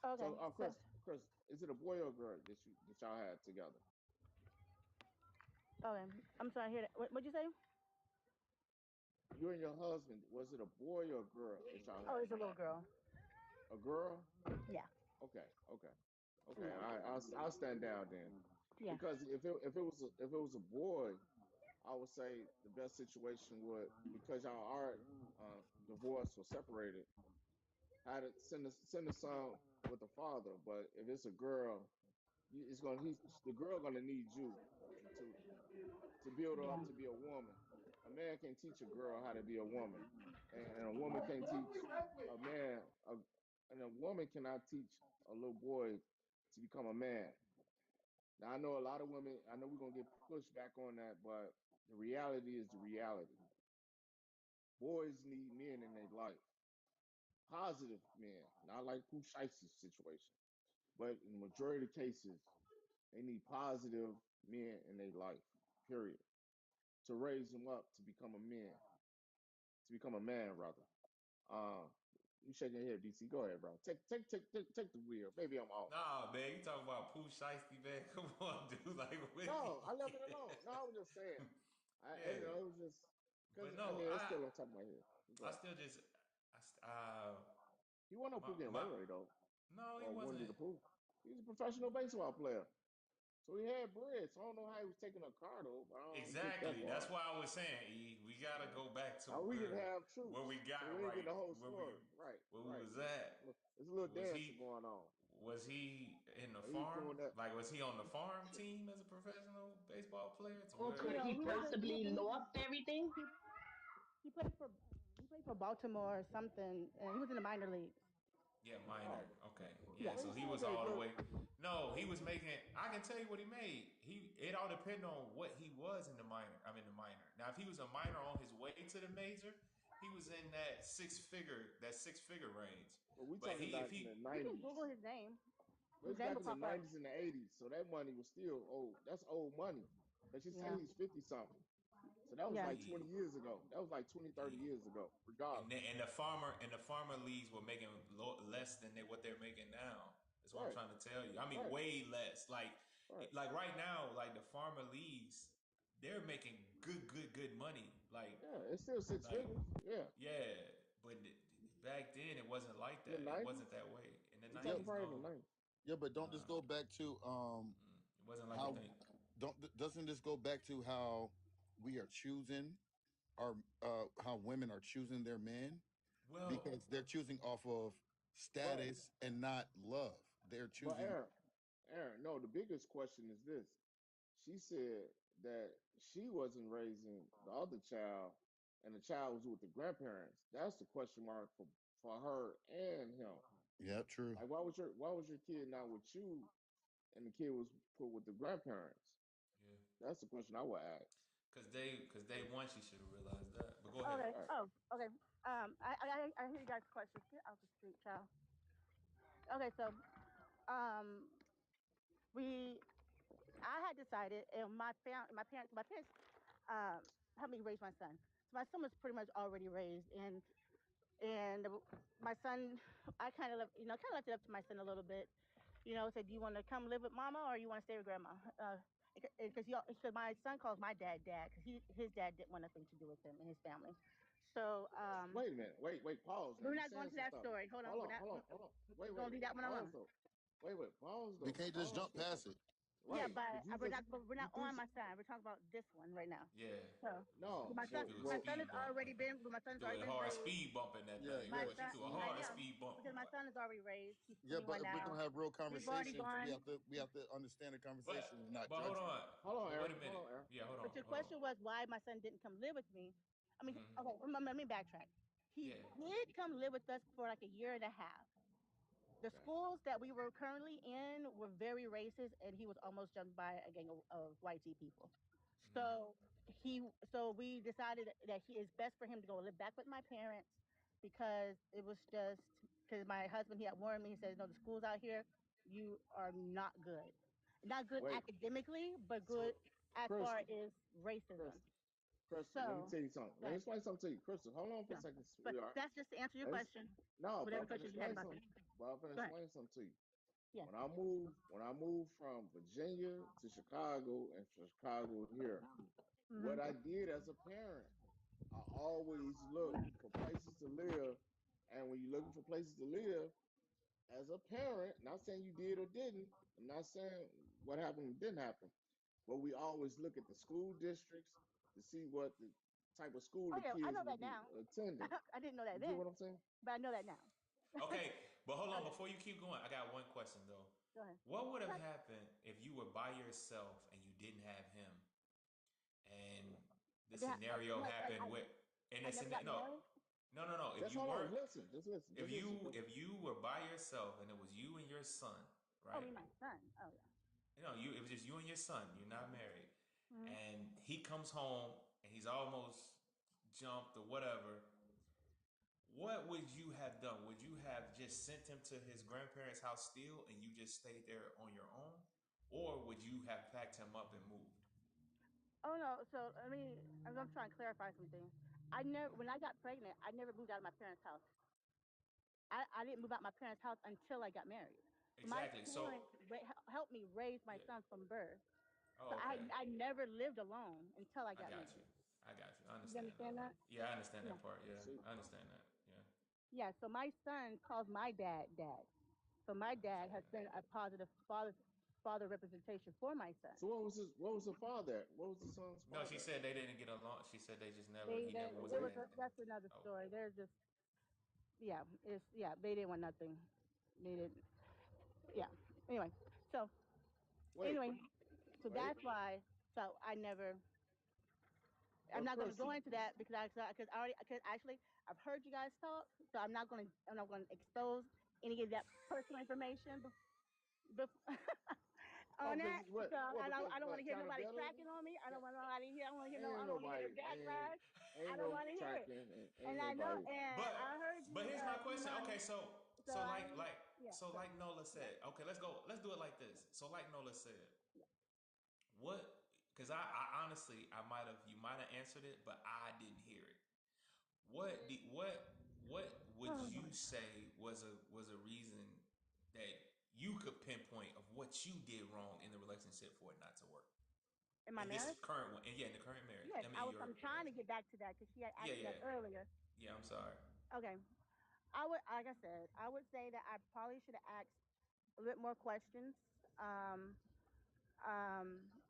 Speaker 6: Okay.
Speaker 2: so
Speaker 6: So
Speaker 2: Chris, is it a boy or a girl that y'all had together?
Speaker 6: okay. I'm sorry. I hear that. What'd you say?
Speaker 2: You and your husband, was it a boy or a girl that y'all
Speaker 6: Oh,
Speaker 2: had?
Speaker 6: it's a little girl.
Speaker 2: A girl?
Speaker 6: Yeah.
Speaker 2: Okay, okay, okay.
Speaker 6: Yeah.
Speaker 2: I'll stand down then,
Speaker 6: Yeah.
Speaker 2: because if it was a boy, I would say the best situation would, because y'all are divorced or separated, had to send the son with the father. But if it's a girl, the girl gonna need you to build her up to be a woman. A man can teach a girl how to be a woman, and a woman can't teach a man. And a woman cannot teach a little boy to become a man. Now I know a lot of women. I know we're gonna get pushed back on that, but the reality is the reality. Boys need men in their life, positive men, not like Pooh Shicey's situation, but in the majority of cases, they need positive men in their life. Period. To raise them up to become a man rather. Um, you shaking your head, DC. Go ahead, bro. Take the wheel. Maybe I'm off.
Speaker 4: Nah, man, you talking about Pooh Shiesty, man? Come on, dude. Like,
Speaker 2: No, I left it alone. No, I was just saying.
Speaker 4: yeah.
Speaker 2: It was just because
Speaker 4: But
Speaker 2: I
Speaker 4: no,
Speaker 2: mean it's still on top of my head. Go
Speaker 4: I
Speaker 2: ahead.
Speaker 4: still just,
Speaker 2: He wasn't no Pooh getting Ray
Speaker 4: my,
Speaker 2: Ray though,
Speaker 4: no, he
Speaker 2: or Winnie
Speaker 4: wasn't
Speaker 2: the Pooh. He was a professional baseball player, so he had bread. So I don't know how he was taking a car though. But I don't get that
Speaker 4: exactly. That's
Speaker 2: part.
Speaker 4: why I was saying, we gotta go back to
Speaker 2: Now we can have
Speaker 4: where we
Speaker 2: truths, so
Speaker 4: got
Speaker 2: we ain't getting the
Speaker 4: right,
Speaker 2: whole story. Right,
Speaker 4: where we
Speaker 2: right.
Speaker 4: was at.
Speaker 2: There's a little
Speaker 4: Was
Speaker 2: dancing
Speaker 4: he
Speaker 2: going on.
Speaker 4: was he in the
Speaker 2: He's doing
Speaker 4: farm?
Speaker 2: that.
Speaker 4: Like, was he on the farm team as a professional baseball player to
Speaker 1: Or
Speaker 6: You
Speaker 1: could
Speaker 4: where?
Speaker 6: know,
Speaker 1: he
Speaker 6: he wasn't.
Speaker 1: possibly lost everything?
Speaker 6: He played for Baltimore or something, and he was in the minor leagues.
Speaker 4: Yeah, minor.
Speaker 2: Oh,
Speaker 4: Okay. Yeah,
Speaker 6: Yeah.
Speaker 2: well, he
Speaker 4: so he
Speaker 2: still
Speaker 4: was
Speaker 2: made
Speaker 4: all the
Speaker 2: good.
Speaker 4: way. No, he was making. I can tell you what he made. It all depended on what he was in the minor. I mean the minor. Now, if he was a minor on his way to the major, he was in that six figure range.
Speaker 2: But we
Speaker 4: But
Speaker 2: talking
Speaker 4: he if
Speaker 2: about in the
Speaker 4: he
Speaker 6: You can Google
Speaker 2: 90s.
Speaker 6: his name. His
Speaker 2: It's
Speaker 6: name
Speaker 2: back
Speaker 6: will
Speaker 2: in the
Speaker 6: pop up.
Speaker 2: 90s and the 80s, so that money was still old. That's old money. But you say
Speaker 6: Yeah.
Speaker 2: he's 50 something. So that was
Speaker 6: Yeah.
Speaker 2: like 20
Speaker 4: he
Speaker 2: years ago. That was like 20, 30
Speaker 4: he
Speaker 2: years ago,
Speaker 4: and
Speaker 2: regardless.
Speaker 4: the farmer leagues were making less than what they're making now. That's what I'm
Speaker 2: Right,
Speaker 4: trying to tell you. I mean,
Speaker 2: right,
Speaker 4: way less.
Speaker 2: right.
Speaker 4: Like right now, like the farmer leagues, they're making good money.
Speaker 2: Yeah, it's still six
Speaker 4: Like
Speaker 2: figures. Yeah.
Speaker 4: yeah, but back then it wasn't like
Speaker 2: In the
Speaker 4: that. It wasn't
Speaker 2: 90s?
Speaker 4: that way. In the
Speaker 2: We talking
Speaker 5: Yep.
Speaker 4: '90s,
Speaker 2: probably in the
Speaker 4: no,
Speaker 2: 90s.
Speaker 5: Yeah, but don't this go back to
Speaker 4: it wasn't like you
Speaker 5: how
Speaker 4: think.
Speaker 5: don't doesn't this go back to how we are choosing our how women are choosing their men, because
Speaker 4: Well,
Speaker 5: they're choosing off of
Speaker 2: But
Speaker 5: status and not love. They're
Speaker 2: but
Speaker 5: choosing.
Speaker 2: Aaron, no, the biggest question is this. She said that she wasn't raising the other child and the child was with the grandparents. That's the question mark for her and him.
Speaker 5: Yeah, true.
Speaker 2: Like why was your kid not with you and the kid was put with the grandparents?
Speaker 4: yeah,
Speaker 2: That's the question I would ask.
Speaker 4: cause day one she should have realized that. But go
Speaker 6: Okay.
Speaker 4: ahead.
Speaker 2: Right.
Speaker 6: Oh, okay. I hear you guys' questions. Get out the street, child. Okay, so um, we I had decided, and my parents helped me raise my son. So my son was pretty much already raised, and my son, I kind of left it up to my son a little bit. Said, "Do you want to come live with mama, or you want to stay with grandma?" Because my son calls my dad, because his dad didn't want nothing to do with him and his family. So
Speaker 2: Wait a minute. Wait, pause now.
Speaker 6: we're
Speaker 2: You
Speaker 6: not
Speaker 2: saying
Speaker 6: going to
Speaker 2: some
Speaker 6: that
Speaker 2: stuff.
Speaker 6: story. Hold on,
Speaker 2: Hold on, hold on, hold on.
Speaker 6: we're
Speaker 2: Wait,
Speaker 6: gonna
Speaker 2: wait.
Speaker 6: leave that one
Speaker 2: Pause
Speaker 6: alone.
Speaker 2: though. Wait, pause
Speaker 5: We
Speaker 2: though.
Speaker 5: can't just
Speaker 2: Pause
Speaker 5: jump
Speaker 2: though.
Speaker 5: past it.
Speaker 6: Yeah,
Speaker 2: Right.
Speaker 6: but
Speaker 2: But you
Speaker 6: we're
Speaker 2: just
Speaker 6: not. But we're
Speaker 2: you
Speaker 6: not on
Speaker 2: just
Speaker 6: my son. We're talking about this one right now.
Speaker 4: Yeah.
Speaker 6: So
Speaker 2: no.
Speaker 6: my son,
Speaker 2: Well,
Speaker 4: She threw a
Speaker 6: my
Speaker 2: well,
Speaker 6: son has
Speaker 4: speed bump.
Speaker 6: already been. My
Speaker 4: She
Speaker 6: son's
Speaker 4: threw
Speaker 6: already
Speaker 4: a
Speaker 6: been
Speaker 4: hard
Speaker 6: raised.
Speaker 4: speed bump in that
Speaker 5: Yeah,
Speaker 4: thing,
Speaker 6: My
Speaker 5: yeah,
Speaker 4: boy. She
Speaker 6: son,
Speaker 4: threw a
Speaker 2: see,
Speaker 6: I
Speaker 4: hard
Speaker 6: know,
Speaker 4: speed bump.
Speaker 6: because my son is already raised. He's
Speaker 5: yeah.
Speaker 6: 21
Speaker 5: But if we're
Speaker 6: now.
Speaker 5: gonna have real
Speaker 6: We've already
Speaker 5: conversations,
Speaker 6: gone.
Speaker 5: we have to understand the conversation and not
Speaker 4: But hold
Speaker 5: judge it.
Speaker 4: on.
Speaker 2: hold on,
Speaker 4: But wait a
Speaker 2: Aaron. Hold
Speaker 4: minute.
Speaker 2: on, Aaron.
Speaker 4: Yeah, hold
Speaker 6: But
Speaker 4: on.
Speaker 6: your
Speaker 4: Hold on.
Speaker 6: question was why my son didn't come live with me. I mean,
Speaker 4: Hmm.
Speaker 6: okay, let me backtrack. He
Speaker 4: Yeah.
Speaker 6: did come live with us for like a year and a half. The
Speaker 2: Okay.
Speaker 6: schools that we were currently in were very racist, and he was almost jumped by a gang of white tea people.
Speaker 4: Hmm.
Speaker 6: So so we decided that he is best for him to go live back with my parents because it was just because my husband he had warned me. He says, "No, the schools out here, you are not good, not good
Speaker 2: Wait,
Speaker 6: academically, but good
Speaker 2: so
Speaker 6: as far
Speaker 2: Crystal,
Speaker 6: as racism."
Speaker 2: Crystal, Crystal. Let me
Speaker 6: So,
Speaker 2: tell you something. Let me
Speaker 6: but,
Speaker 2: explain something to you, Crystal. Hold on for a
Speaker 6: so,
Speaker 2: second,
Speaker 6: but
Speaker 2: sweetheart.
Speaker 6: that's just to answer your
Speaker 2: Let me,
Speaker 6: question.
Speaker 2: no, but
Speaker 6: Whatever
Speaker 2: I'm gonna
Speaker 6: questions you had
Speaker 2: explain
Speaker 6: about that.
Speaker 2: something. But I'm gonna
Speaker 6: Go ahead.
Speaker 2: explain something to you.
Speaker 6: Yeah.
Speaker 2: When I moved from Virginia to Chicago and from Chicago here, what I
Speaker 6: Hmm.
Speaker 2: did as a parent, I always look for places to live. And when you're looking for places to live, as a parent, not saying you did or didn't, I'm not saying what happened and didn't happen, but we always look at the school districts to see what the type of school
Speaker 6: Oh
Speaker 2: the
Speaker 6: yeah, I
Speaker 2: kids
Speaker 6: know
Speaker 2: would
Speaker 6: that
Speaker 2: be
Speaker 6: now.
Speaker 2: attending.
Speaker 6: I didn't know that
Speaker 2: You get
Speaker 6: then,
Speaker 2: what I'm saying?
Speaker 6: but I know that now.
Speaker 4: Okay, but hold on.
Speaker 6: Okay,
Speaker 4: Before you keep going, I got one question though.
Speaker 6: go ahead.
Speaker 4: What would have
Speaker 6: Okay.
Speaker 4: happened if you were by yourself and you didn't have him, and the
Speaker 6: Then
Speaker 4: scenario
Speaker 6: what?
Speaker 4: happened with, and
Speaker 6: I
Speaker 4: the
Speaker 6: never got
Speaker 4: scenario, no,
Speaker 6: married.
Speaker 4: no. If
Speaker 2: Just
Speaker 4: you
Speaker 2: hold on,
Speaker 4: weren't,
Speaker 2: listen, just listen, Chris.
Speaker 4: if you were by yourself and it was you and your son,
Speaker 6: Oh,
Speaker 4: right?
Speaker 6: me, my son. Oh yeah.
Speaker 4: You it was just you and your son. You're not married,
Speaker 6: Hmm.
Speaker 4: and he comes home and he's almost jumped or whatever. What would you have done? Would you have just sent him to his grandparents' house still, and you just stayed there on your own, or would you have packed him up and moved?
Speaker 6: Oh no. So I'm gonna try and clarify some things. I never, when I got pregnant, I never moved out of my parents' house. I didn't move out my parents' house until I got married. So my
Speaker 4: Exactly.
Speaker 6: parents
Speaker 4: So
Speaker 6: helped me raise my
Speaker 4: yeah.
Speaker 6: son from birth. So
Speaker 4: Oh, okay.
Speaker 6: I never lived alone until I
Speaker 4: I
Speaker 6: got
Speaker 4: got you.
Speaker 6: married.
Speaker 4: I got you. I
Speaker 6: You
Speaker 4: understand
Speaker 6: understand
Speaker 4: though.
Speaker 6: that?
Speaker 4: Yeah, I understand
Speaker 6: Yeah.
Speaker 4: that part. Yeah,
Speaker 2: See,
Speaker 4: I understand that. Yeah,
Speaker 6: Yeah. So my son calls my dad dad. So my
Speaker 4: I
Speaker 6: dad has
Speaker 4: understand that.
Speaker 6: been a positive father representation for my son.
Speaker 2: so what was the father at? What was the son's
Speaker 4: No, she
Speaker 2: father at?
Speaker 4: said they didn't get along. She said they just never.
Speaker 6: They
Speaker 4: He
Speaker 6: they
Speaker 4: never was
Speaker 6: it
Speaker 4: in
Speaker 6: was
Speaker 4: that.
Speaker 6: that's another
Speaker 4: Oh,
Speaker 6: story. They're just yeah, it's yeah, they didn't want nothing. They didn't yeah. Anyway, so
Speaker 2: Wait,
Speaker 6: anyway, so
Speaker 2: wait.
Speaker 6: that's why so I never I'm
Speaker 2: But
Speaker 6: not going to go
Speaker 2: Crystal,
Speaker 6: into that because I already because actually I've heard you guys talk, so I'm not going to expose any of that personal information
Speaker 2: oh,
Speaker 6: on
Speaker 2: because
Speaker 6: that. So
Speaker 2: because
Speaker 6: I don't want to hear nobody
Speaker 2: accountability?
Speaker 6: cracking on me. I don't
Speaker 2: Ca-
Speaker 6: want nobody here. I don't want to hear no. I
Speaker 2: Ain't
Speaker 6: don't want to hear
Speaker 2: nobody,
Speaker 6: no backlash. I
Speaker 2: ain't
Speaker 6: don't
Speaker 2: no
Speaker 6: want to hear it.
Speaker 2: tracking, and ain't
Speaker 6: And I know,
Speaker 2: nobody.
Speaker 6: and I heard
Speaker 4: but
Speaker 6: you
Speaker 4: here's my question. Okay,
Speaker 6: email. So I yeah.
Speaker 4: so
Speaker 6: So
Speaker 4: like Nola
Speaker 6: yeah.
Speaker 4: said. Okay, let's go. Let's do it like this. So like Nola said,
Speaker 6: Yeah.
Speaker 4: what? Because I honestly I might have you might have answered it, but I didn't hear it. What would
Speaker 6: Oh
Speaker 4: you
Speaker 6: Lord.
Speaker 4: say was a reason that you could pinpoint of what you did wrong in the relationship for it not to work
Speaker 6: In my
Speaker 4: in this
Speaker 6: marriage.
Speaker 4: current one? And yeah, in the current marriage.
Speaker 6: Yes,
Speaker 4: I mean
Speaker 6: I'm
Speaker 4: your
Speaker 6: trying to get back to that because she had
Speaker 4: yeah
Speaker 6: asked me that
Speaker 4: yeah
Speaker 6: earlier.
Speaker 4: yeah. I'm sorry.
Speaker 6: Okay. I would, like I said, I would say that I probably should have asked a bit more questions.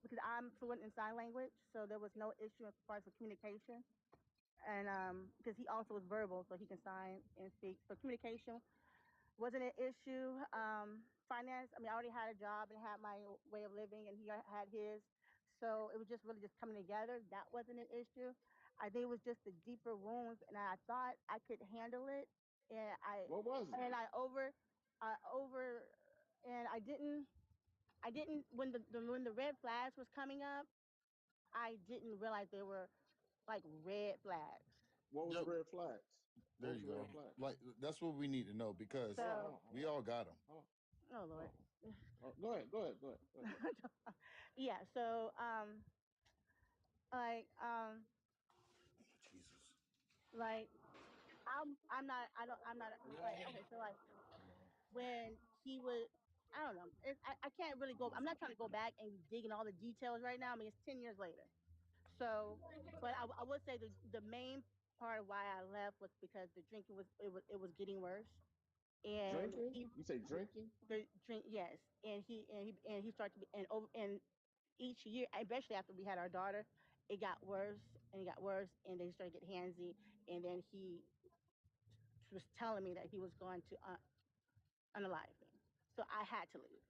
Speaker 6: Because I'm fluent in sign language, so there was no issue as far as for communication. And because he also was verbal, so he can sign and speak. So communication wasn't an issue. Finance, I mean, I already had a job and had my way of living, and he had his. So it was just really just coming together. That wasn't an issue. I think it was just the deeper wounds, and I thought I could handle it, and
Speaker 2: What was it?
Speaker 6: I over, and I didn't when the red flags was coming up. I didn't realize they were like red flags.
Speaker 2: What was the
Speaker 5: Yep,
Speaker 2: red flags? What
Speaker 5: there
Speaker 2: was
Speaker 5: you
Speaker 2: the red
Speaker 5: go.
Speaker 2: flags?
Speaker 5: Like that's what we need to know because
Speaker 2: Hold
Speaker 6: So,
Speaker 2: on, hold
Speaker 5: we
Speaker 2: on,
Speaker 5: all got them.
Speaker 2: hold on,
Speaker 6: oh
Speaker 2: hold
Speaker 6: Lord.
Speaker 2: on. Go ahead, go ahead, go ahead, go ahead.
Speaker 6: Yeah. So, like,
Speaker 5: Jesus.
Speaker 6: like I'm not. I don't. I'm not like okay. So like when he was. I don't know. I can't really go. I'm not trying to go back and dig in all the details right now. I mean, it's 10 years later. So, but I would say the main part of why I left was because the drinking was it was getting worse. and
Speaker 2: Drinking?
Speaker 6: he
Speaker 2: You say drinking?
Speaker 6: the drink, yes, and he started to be, and each year, especially after we had our daughter, it got worse and it got worse, and then he started to get handsy, and then he was telling me that he was going to unalive me. So I had to leave.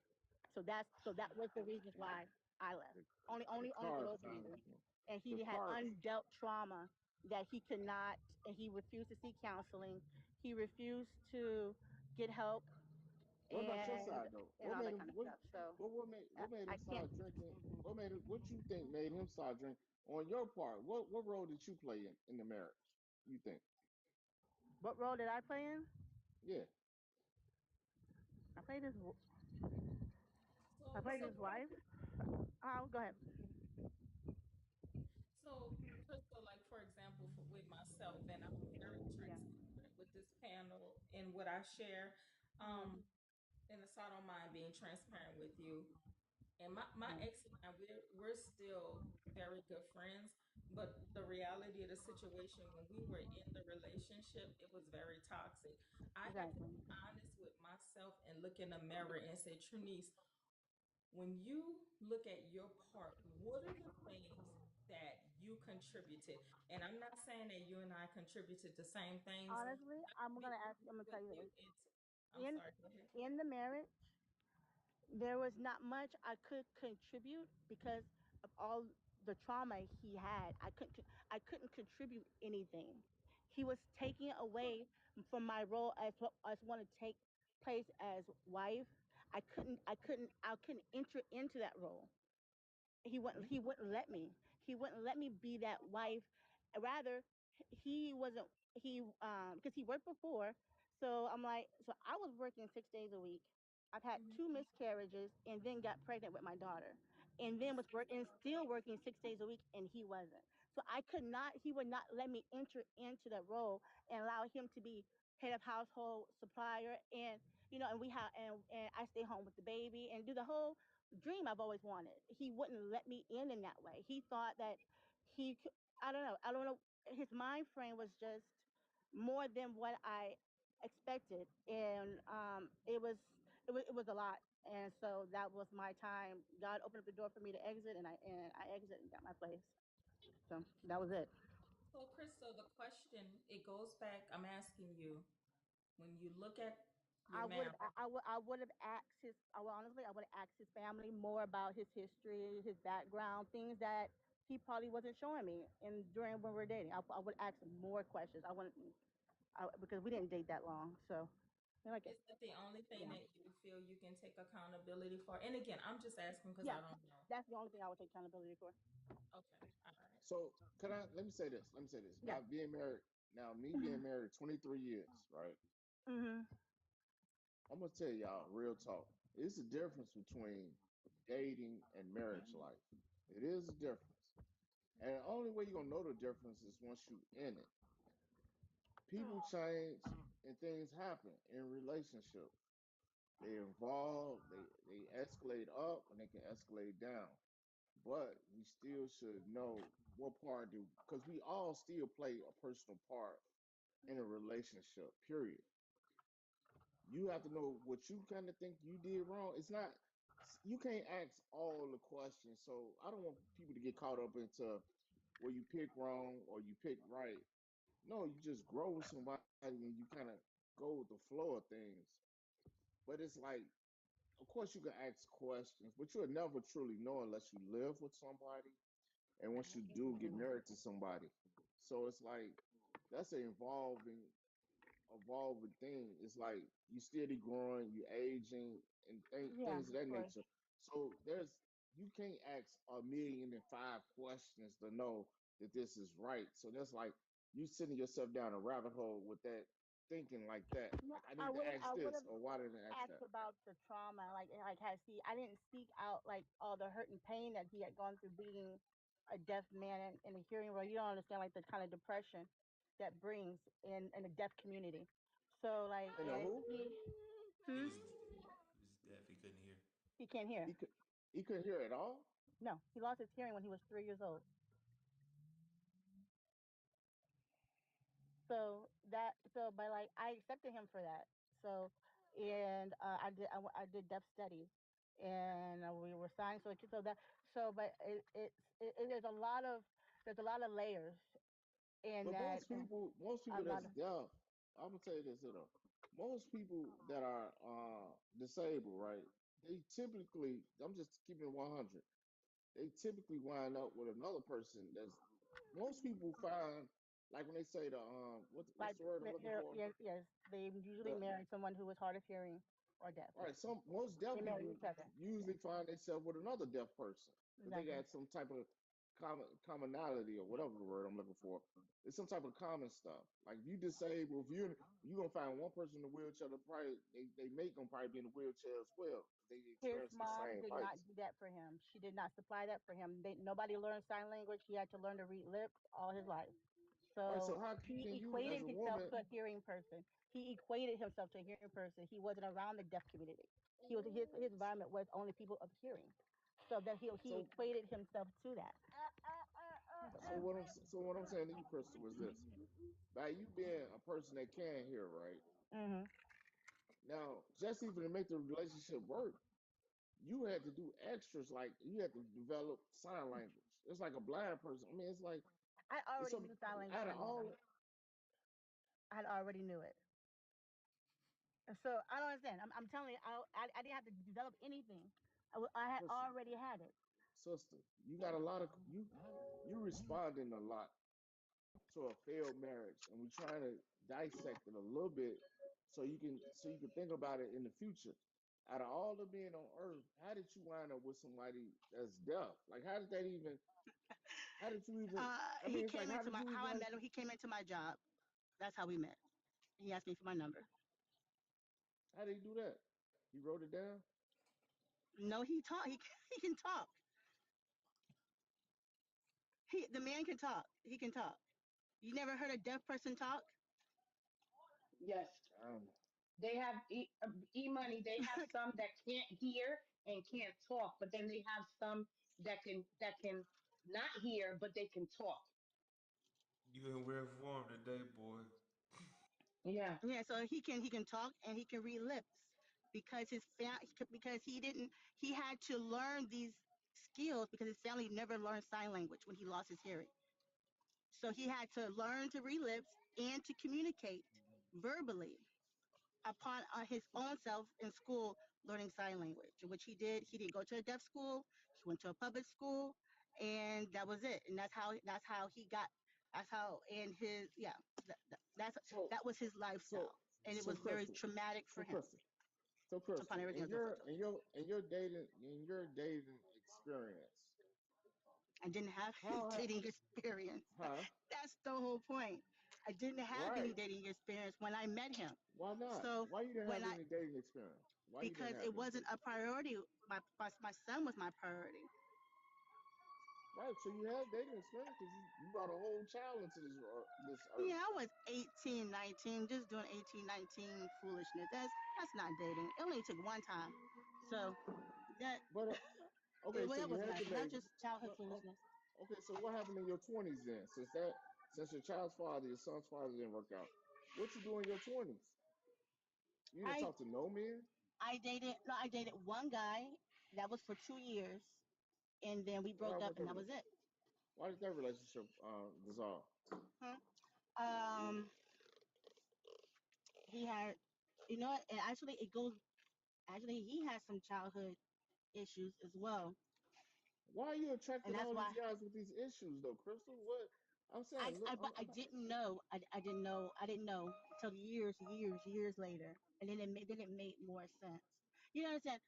Speaker 6: So that was the reasons why I left.
Speaker 2: The,
Speaker 6: Only for
Speaker 2: card
Speaker 6: those
Speaker 2: thing.
Speaker 6: reasons. And
Speaker 2: The
Speaker 6: he had
Speaker 2: card.
Speaker 6: undealt trauma that he could not, and he refused to seek counseling. He refused to get help
Speaker 2: What about your
Speaker 6: and
Speaker 2: side though?
Speaker 6: and all that kind of stuff. So
Speaker 2: What made
Speaker 6: I
Speaker 2: him
Speaker 6: can't.
Speaker 2: start drinking? What you think made him start drinking? On your part, what role did you play in the marriage? You think?
Speaker 6: What role did I play in?
Speaker 2: Yeah.
Speaker 6: I played his. I
Speaker 3: So,
Speaker 6: played
Speaker 3: so,
Speaker 6: his wife. Oh, go ahead.
Speaker 3: so, Crystal, like for example, with myself, and I'm very
Speaker 6: Yeah.
Speaker 3: transparent with this panel and what I share.
Speaker 6: Mm,
Speaker 3: And so I don't mind being transparent with you. And my
Speaker 6: yeah.
Speaker 3: ex and I, we're still very good friends. But the reality of the situation, when we were in the relationship, it was very toxic. I had to
Speaker 6: Exactly.
Speaker 3: be honest with myself and look in the mirror and say, Trinice, when you look at your part, what are the things that you contributed? And I'm not saying that you and I contributed the same things.
Speaker 6: Honestly, I'm
Speaker 3: Be
Speaker 6: gonna ask. I'm
Speaker 3: honest
Speaker 6: gonna tell
Speaker 3: with
Speaker 6: you
Speaker 3: you,
Speaker 6: this.
Speaker 3: it's, I'm
Speaker 6: In
Speaker 3: sorry, go ahead.
Speaker 6: in the marriage, there was not much I could contribute because of all the trauma he had. I couldn't contribute anything. He was taking away from my role as want to take place as wife. I couldn't enter into that role. He wouldn't let me. He wouldn't let me be that wife. Rather, he wasn't he because he worked before. So I'm like, so I was working 6 days a week. I've had
Speaker 3: Mhm.
Speaker 6: two miscarriages and then got pregnant with my daughter. And then was working still working 6 days a week and he wasn't. So I could not he would not let me enter into that role and allow him to be head of household supplier and and we have and I stay home with the baby and do the whole dream I've always wanted. He wouldn't let me in that way. He thought that he could, I don't know. I don't know. His mind frame was just more than what I expected, and it was a lot. And so that was my time. God opened up the door for me to exit, and I exited and got my place. So that was it.
Speaker 3: So, Crystal, the question, it goes back, I'm asking you, when you look at your
Speaker 6: I would have
Speaker 3: marriage,
Speaker 6: I would have asked his I would honestly I would have asked his family more about his history, his background, things that he probably wasn't showing me and during when we were dating. I would ask him more questions. I wouldn't because we didn't date that long. So like
Speaker 3: is that the only thing
Speaker 6: yeah.
Speaker 3: that you feel you can take accountability for? And again, I'm just asking because
Speaker 6: Yeah.
Speaker 3: I don't know.
Speaker 6: That's the only thing I would take accountability for.
Speaker 3: Okay, all right.
Speaker 2: So can I let me say this? Let me say this.
Speaker 6: Yeah.
Speaker 2: Me being married 23 years, right?
Speaker 6: Mhm.
Speaker 2: I'm gonna tell y'all real talk. It's a difference between dating and marriage life. It is a difference. And the only way you're gonna know the difference is once you in it. People change and things happen in relationships. They evolve, they escalate up and they can escalate down. But we still should know what part do because we all still play a personal part in a relationship, period. You have to know what you kind of think you did wrong. It's not you can't ask all the questions. So I don't want people to get caught up into where you pick wrong or you pick right. No, you just grow with somebody and you kind of go with the flow of things. But it's like, of course, you can ask questions, but you'll never truly know unless you live with somebody and once you do get married to somebody. So it's like that's an evolving thing. It's like you steady growing, you aging, and
Speaker 6: Yeah,
Speaker 2: things of
Speaker 6: of
Speaker 2: that
Speaker 6: course.
Speaker 2: nature. So you can't ask 1,000,005 questions to know that this is right. So that's like you sending yourself down a rabbit hole with that thinking like that.
Speaker 6: No,
Speaker 2: Like I
Speaker 6: I
Speaker 2: need to
Speaker 6: would have.
Speaker 2: ask
Speaker 6: I would
Speaker 2: this
Speaker 6: have
Speaker 2: or why didn't I ask
Speaker 6: asked
Speaker 2: that?
Speaker 6: about the trauma, like I didn't speak out like all the hurt and pain that he had gone through being a deaf man in a hearing role. You don't understand like the kind of depression that brings in the deaf community. So like,
Speaker 2: You know
Speaker 6: and
Speaker 2: who?
Speaker 4: He
Speaker 6: hmm,
Speaker 4: was deaf. He couldn't hear.
Speaker 6: he can't hear.
Speaker 2: He could he couldn't hear at all.
Speaker 6: No, he lost his hearing when he was 3 years old. So but like I accepted him for that. So, and I did deaf studies, and we were signed. But there's a lot of layers in
Speaker 2: But
Speaker 6: that, and
Speaker 2: most
Speaker 6: a
Speaker 2: people
Speaker 6: lot
Speaker 2: that's
Speaker 6: of
Speaker 2: deaf, I'm gonna tell you this, you know, most people that are disabled, right? They typically, I'm just keeping it 100. They typically wind up with another person that's. Most people find, like when they say the what's
Speaker 6: like
Speaker 2: the word I'm looking for?
Speaker 6: yes, yes, they usually
Speaker 2: The
Speaker 6: marry someone who is hard of hearing or deaf.
Speaker 2: All right,
Speaker 6: Yes,
Speaker 2: some most
Speaker 6: they
Speaker 2: deaf
Speaker 6: marry
Speaker 2: people
Speaker 6: each other.
Speaker 2: usually find themselves with another deaf person because they
Speaker 6: Exactly.
Speaker 2: got some type of commonality or whatever the word I'm looking for. It's some type of common stuff. Like if you disabled, if you gonna find one person in the wheelchair that probably they mate gonna probably be in the wheelchair as well. They
Speaker 6: His
Speaker 2: experience the
Speaker 6: mom
Speaker 2: same
Speaker 6: did not
Speaker 2: fights.
Speaker 6: do that for him. She did not supply that for him. Nobody learned sign language. He had to learn to read lips all his life.
Speaker 2: All right, so
Speaker 6: So
Speaker 2: how
Speaker 6: he
Speaker 2: can you as
Speaker 6: equated
Speaker 2: a
Speaker 6: himself
Speaker 2: woman?
Speaker 6: to a hearing person. He equated himself to a hearing person. He wasn't around the deaf community. His environment was only people of hearing. So that he
Speaker 2: So
Speaker 6: equated himself to that.
Speaker 2: so what I'm saying to you, Crystal, is this: by you being a person that can hear, right?
Speaker 6: Hmm.
Speaker 2: Now, just even to make the relationship work, you had to do extras, like you had to develop sign language. It's like a blind person. I mean, it's like
Speaker 6: I
Speaker 2: it's
Speaker 6: already
Speaker 2: some
Speaker 6: knew sign language
Speaker 2: out
Speaker 6: when
Speaker 2: of
Speaker 6: I met him.
Speaker 2: all.
Speaker 6: I already knew it. So I don't understand. I'm telling you, I didn't have to develop anything. I had
Speaker 2: Sister,
Speaker 6: already had it.
Speaker 2: sister, you got a lot of you responding a lot to a failed marriage, and we're trying to dissect it a little bit so you can think about it in the future. Out of all the being on earth, how did you wind up with somebody that's deaf? Like, how did that even? How did you even? I
Speaker 6: He
Speaker 2: mean, it's like,
Speaker 6: came
Speaker 2: how
Speaker 6: into
Speaker 2: did
Speaker 6: my
Speaker 2: you
Speaker 6: how I
Speaker 2: even?
Speaker 6: met him. He came into my job. That's how we met. He asked me for my number.
Speaker 2: How did he do that? He wrote it down.
Speaker 6: No, he talk. He can talk. The man can talk. He can talk. You never heard a deaf person talk?
Speaker 1: Yes.
Speaker 2: Um,
Speaker 1: They have money. They have some that can't hear and can't talk, but then they have some that can not hear but they can talk.
Speaker 4: You in rare form today, boy.
Speaker 1: Yeah.
Speaker 6: Yeah, so he can talk and he can read lips because because he had to learn these skills because his family never learned sign language when he lost his hearing. So he had to learn to read lips and to communicate verbally upon his own self in school learning sign language, which he did. He didn't go to a deaf school. He went to a public school, and that was it. And that's how he got. That's how in his yeah.
Speaker 2: so
Speaker 6: That was his lifestyle, and it
Speaker 2: so
Speaker 6: was very
Speaker 2: Crystal,
Speaker 6: traumatic for
Speaker 2: so
Speaker 6: him
Speaker 2: Crystal, so
Speaker 6: upon
Speaker 2: Crystal,
Speaker 6: everything else that's I told you.
Speaker 2: in your dating experience,
Speaker 6: I didn't have any
Speaker 2: how
Speaker 6: dating experience.
Speaker 2: huh?
Speaker 6: That's the whole point. I didn't have any
Speaker 2: Right?
Speaker 6: dating experience when I met him.
Speaker 2: Why not?
Speaker 6: So
Speaker 2: Why you didn't
Speaker 6: when
Speaker 2: have
Speaker 6: I
Speaker 2: any dating experience? Why you didn't
Speaker 6: because
Speaker 2: have
Speaker 6: it
Speaker 2: any
Speaker 6: wasn't
Speaker 2: dating?
Speaker 6: a priority. My son was my priority.
Speaker 2: Right. So you had dating experience because you brought a whole child into this earth.
Speaker 6: Yeah, I was 18, 19, just doing 18, 19 foolishness. That's not dating. It only took one time. So that
Speaker 2: But okay, so
Speaker 6: that
Speaker 2: you
Speaker 6: wasn't
Speaker 2: had the
Speaker 6: nothing. That was
Speaker 2: baby.
Speaker 6: just childhood
Speaker 2: But
Speaker 6: foolishness.
Speaker 2: okay, so what happened in your 20s then? Since your child's father, your son's father didn't work out, what you do in your 20s? You didn't
Speaker 6: I
Speaker 2: talk to no men.
Speaker 6: I dated one guy that was for 2 years and then we
Speaker 2: What
Speaker 6: broke
Speaker 2: happened
Speaker 6: up
Speaker 2: with that
Speaker 6: and that was
Speaker 2: relationship?
Speaker 6: it.
Speaker 2: Why did that relationship dissolve?
Speaker 6: Hmm. Um he had you know what, and actually it goes actually he has some childhood issues as well.
Speaker 2: Why are you
Speaker 6: And
Speaker 2: attracting
Speaker 6: that's
Speaker 2: all these
Speaker 6: why
Speaker 2: guys with these issues though, Crystal? What I'm saying, look,
Speaker 6: But I didn't know. I didn't know. I didn't know until years later, and then it made more sense. You know what I'm saying?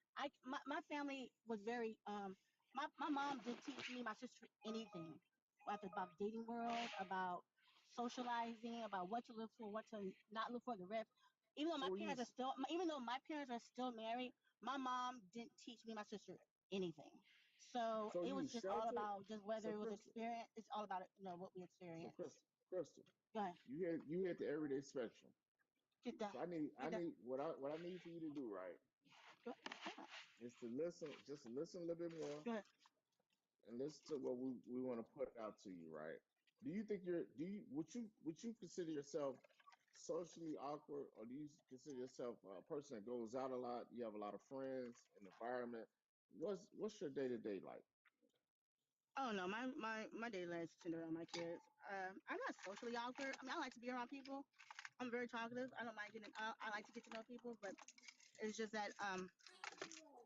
Speaker 6: My family was very my mom didn't teach me my sister anything about dating world, about socializing, about what to look for, what to not look for. The rest.
Speaker 2: so when you
Speaker 6: Even though my parents are still married, my mom didn't teach me my sister anything. So
Speaker 2: so
Speaker 6: it
Speaker 2: you
Speaker 6: was
Speaker 2: was
Speaker 6: just all
Speaker 2: sheltered.
Speaker 6: about just whether
Speaker 2: So
Speaker 6: it was
Speaker 2: Crystal,
Speaker 6: experience. It's all about what we
Speaker 2: so
Speaker 6: experience.
Speaker 2: Crystal,
Speaker 6: Go ahead.
Speaker 2: you hit the everyday spectrum.
Speaker 6: Get the
Speaker 2: So I
Speaker 6: get the
Speaker 2: need what I need for you to do, right,
Speaker 6: go,
Speaker 2: is to listen, just to listen a little bit more
Speaker 6: go ahead.
Speaker 2: and listen to what we want to put out to you, right? Do you think you're do you would you consider yourself socially awkward, or do you consider yourself a person that goes out a lot? You have a lot of friends and environment. What's your day to day like?
Speaker 6: Oh no, my daily life is centered around my kids. I'm not socially awkward. I mean, I like to be around people. I'm very talkative. I don't mind getting. I like to get to know people, but it's just that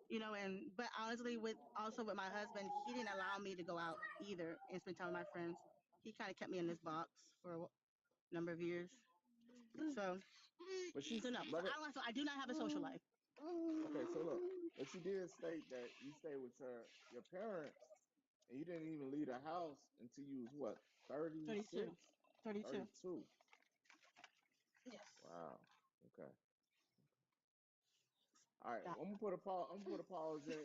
Speaker 6: and but honestly, with also with my husband, he didn't allow me to go out either and spend time with my friends. He kind of kept me in this box for a number of years. So,
Speaker 2: But
Speaker 6: so
Speaker 2: she's
Speaker 6: no, so
Speaker 2: but it,
Speaker 6: I do not have a social life.
Speaker 2: okay. So look, but you did state that you stayed with your parents, and you didn't even leave the house until you was what
Speaker 6: 32,
Speaker 2: 36,
Speaker 6: 32.
Speaker 2: 32.
Speaker 6: Yes.
Speaker 2: Wow. Okay. All right.
Speaker 6: Yeah.
Speaker 2: Well, I'm gonna put a pause in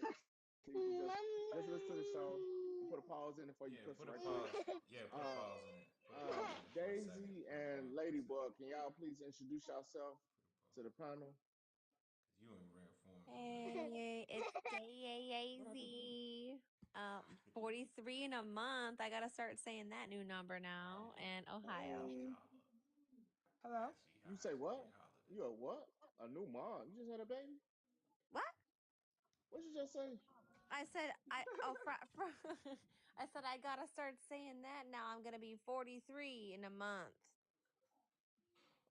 Speaker 2: so you can just listen to the show. I'm gonna put a pause in it for you,
Speaker 4: Yeah,
Speaker 2: Chris,
Speaker 4: put a
Speaker 2: right quick.
Speaker 4: pause. Yeah, put a
Speaker 2: Uh,
Speaker 4: pause in it. Put a pause in it for a second.
Speaker 2: Daisy
Speaker 4: Put a
Speaker 2: and
Speaker 4: pause.
Speaker 2: Ladybug, can y'all please introduce yourself
Speaker 4: Put a
Speaker 2: to the
Speaker 4: pause.
Speaker 2: panel?
Speaker 4: Cause you in rare form tonight.
Speaker 7: Hey, it's
Speaker 2: What happened?
Speaker 7: Daisy. 43 in a month. I gotta start saying that new number now. And
Speaker 4: Yeah,
Speaker 7: Ohio.
Speaker 4: she holler.
Speaker 6: Hello.
Speaker 4: Yeah, she
Speaker 2: You say
Speaker 4: she
Speaker 2: what?
Speaker 4: hollered
Speaker 2: You
Speaker 4: at
Speaker 2: a
Speaker 4: you.
Speaker 2: what? A new mom? You just had a baby?
Speaker 7: What?
Speaker 2: What you just say?
Speaker 7: I said I said I gotta start saying that now. I'm gonna be 43 in a month.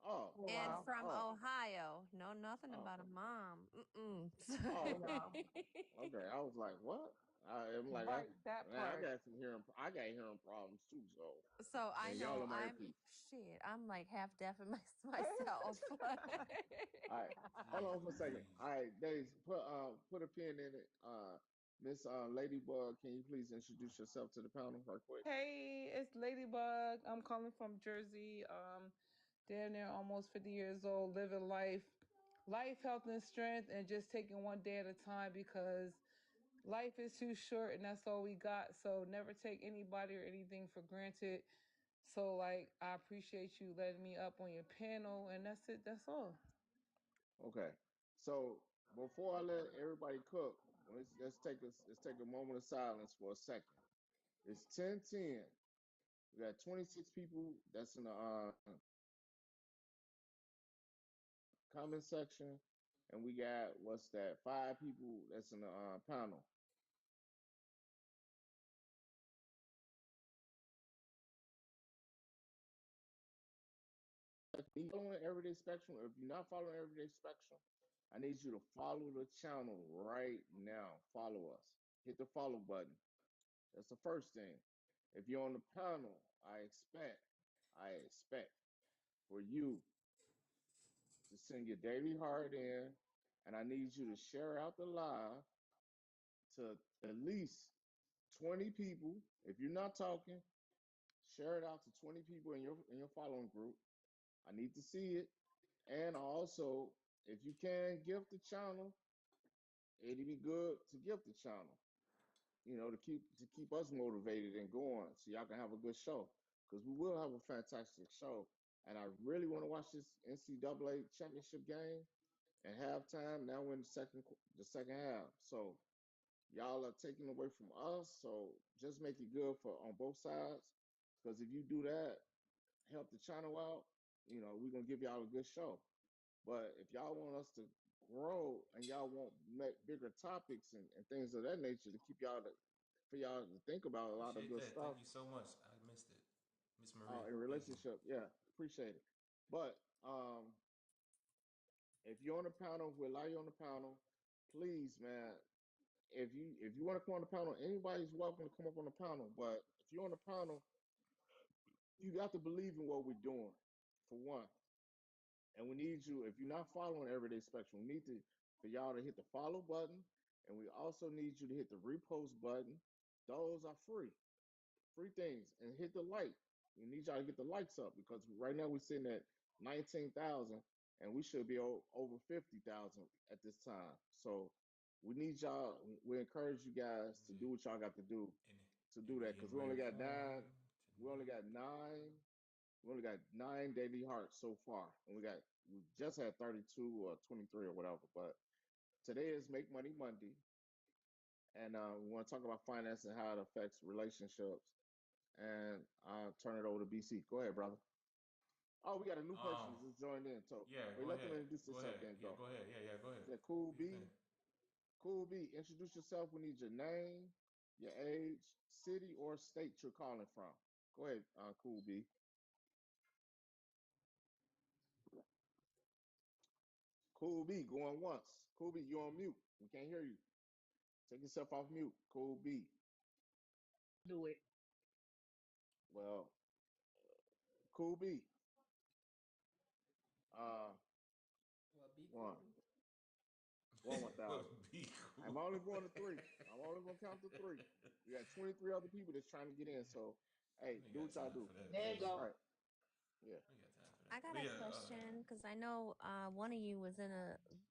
Speaker 2: Oh,
Speaker 6: Oh
Speaker 7: And
Speaker 6: wow.
Speaker 2: oh,
Speaker 7: from
Speaker 2: oh,
Speaker 7: Ohio. No, nothing
Speaker 2: oh,
Speaker 7: about a mom.
Speaker 6: Oh
Speaker 2: oh.
Speaker 7: Mm-mm.
Speaker 2: Okay,
Speaker 6: wow.
Speaker 2: okay. I was like, what? I'm like,
Speaker 6: Right, that
Speaker 2: man,
Speaker 6: part.
Speaker 2: I got hearing problems too. So,
Speaker 7: So I
Speaker 2: and y'all
Speaker 7: know
Speaker 2: on my
Speaker 7: I'm
Speaker 2: earpiece.
Speaker 7: shit. I'm like half deaf in myself.
Speaker 2: All right, hold on for a
Speaker 4: Jeez
Speaker 2: second.
Speaker 4: Louise.
Speaker 2: All right, Daisy, put a pin in it. Miss Ladybug, can you please introduce yourself to the panel right quick?
Speaker 8: Hey, it's Ladybug. I'm calling from Jersey. Damn near almost 50 years old, living life, health, and strength, and just taking one day at a time because life is too short and that's all we got. So never take anybody or anything for granted. So like, I appreciate you letting me up on your panel, and that's it. That's all.
Speaker 2: Okay. So before I let everybody cook, let's take a moment of silence for a second. It's 10:10. We got 26 people that's in the comment section, and we got what's that? 5 people that's in the panel. If you're following Everyday Spectrum, or if you're not following Everyday Spectrum, I need you to follow the channel right now. Follow us. Hit the follow button. That's the first thing. If you're on the panel, I expect for you to send your daily heart in, and I need you to share out the live to at least 20 people. If you're not talking, share it out to 20 people in your following group. I need to see it. And also, if you can gift the channel, it'd be good to gift the channel. To keep us motivated and going, so y'all can have a good show. Because we will have a fantastic show, and I really want to watch this NCAA championship game and halftime. Now we're in the second half, so y'all are taking away from us. So just make it good for on both sides. Because if you do that, help the channel out. We're gonna give y'all a good show. But if y'all want us to grow and y'all want make bigger topics and things of that nature to keep for y'all to think about a lot of
Speaker 4: Appreciate
Speaker 2: good
Speaker 4: that. Thank
Speaker 2: stuff
Speaker 4: you so much. I missed it. Miss Marie,
Speaker 2: in
Speaker 4: thank you.
Speaker 2: relationship, yeah, appreciate it. But if you're on the panel, we allow you on the panel. Please, man, if you want to come on the panel, anybody's welcome to come up on the panel. But if you're on the panel, you got to believe in what we're doing, for one. And we need you, if you're not following Everyday Spectrum, we need for y'all to hit the follow button. And we also need you to hit the repost button. Those are free things. And hit the like. We need y'all to get the likes up because right now we're sitting at 19,000 and we should be over 50,000 at this time. So we need y'all, we encourage you guys to
Speaker 4: Yeah.
Speaker 2: do what y'all got to do
Speaker 4: And
Speaker 2: to do
Speaker 4: and
Speaker 2: that
Speaker 4: we
Speaker 2: because
Speaker 4: in rare form
Speaker 2: we only
Speaker 4: tonight.
Speaker 2: got nine daily hearts so far, and we just had 32 or 23 or whatever. But today is Make Money Monday, and we want to talk about finance and how it affects relationships. And I'll turn it over to BC. Go ahead, brother. Oh, we got a new person
Speaker 4: Um,
Speaker 2: just joined in. So
Speaker 4: yeah,
Speaker 2: wait,
Speaker 4: go
Speaker 2: let them
Speaker 4: ahead.
Speaker 2: introduce
Speaker 4: Go
Speaker 2: themselves,
Speaker 4: ahead.
Speaker 2: then
Speaker 4: Yeah,
Speaker 2: go.
Speaker 4: go ahead. Yeah, go
Speaker 2: Is
Speaker 4: ahead.
Speaker 2: that Cool
Speaker 4: Do your
Speaker 2: B?
Speaker 4: thing.
Speaker 2: Cool B, introduce yourself. We need your name, your age, city or state you're calling from. Go ahead, Cool B. Cool B, going once. Cool B, you on mute. We can't hear you. Take yourself off mute. Cool B.
Speaker 1: Do it.
Speaker 2: Well, Cool B. Uh,
Speaker 3: Well, be
Speaker 2: one,
Speaker 3: cool.
Speaker 2: 1,000.
Speaker 4: Be
Speaker 2: I'm
Speaker 4: cool.
Speaker 2: only going to three. I'm only going to count to three. We got 23 other people that's trying to get in. So, hey,
Speaker 4: We ain't
Speaker 2: do
Speaker 4: got
Speaker 2: what y'all
Speaker 4: time
Speaker 2: do.
Speaker 4: for that,
Speaker 1: There you
Speaker 4: man.
Speaker 2: All
Speaker 1: go.
Speaker 2: right. Yeah.
Speaker 4: We ain't got time for
Speaker 7: I
Speaker 4: that.
Speaker 7: got
Speaker 4: But
Speaker 7: a
Speaker 4: yeah,
Speaker 7: question because I know one of you was in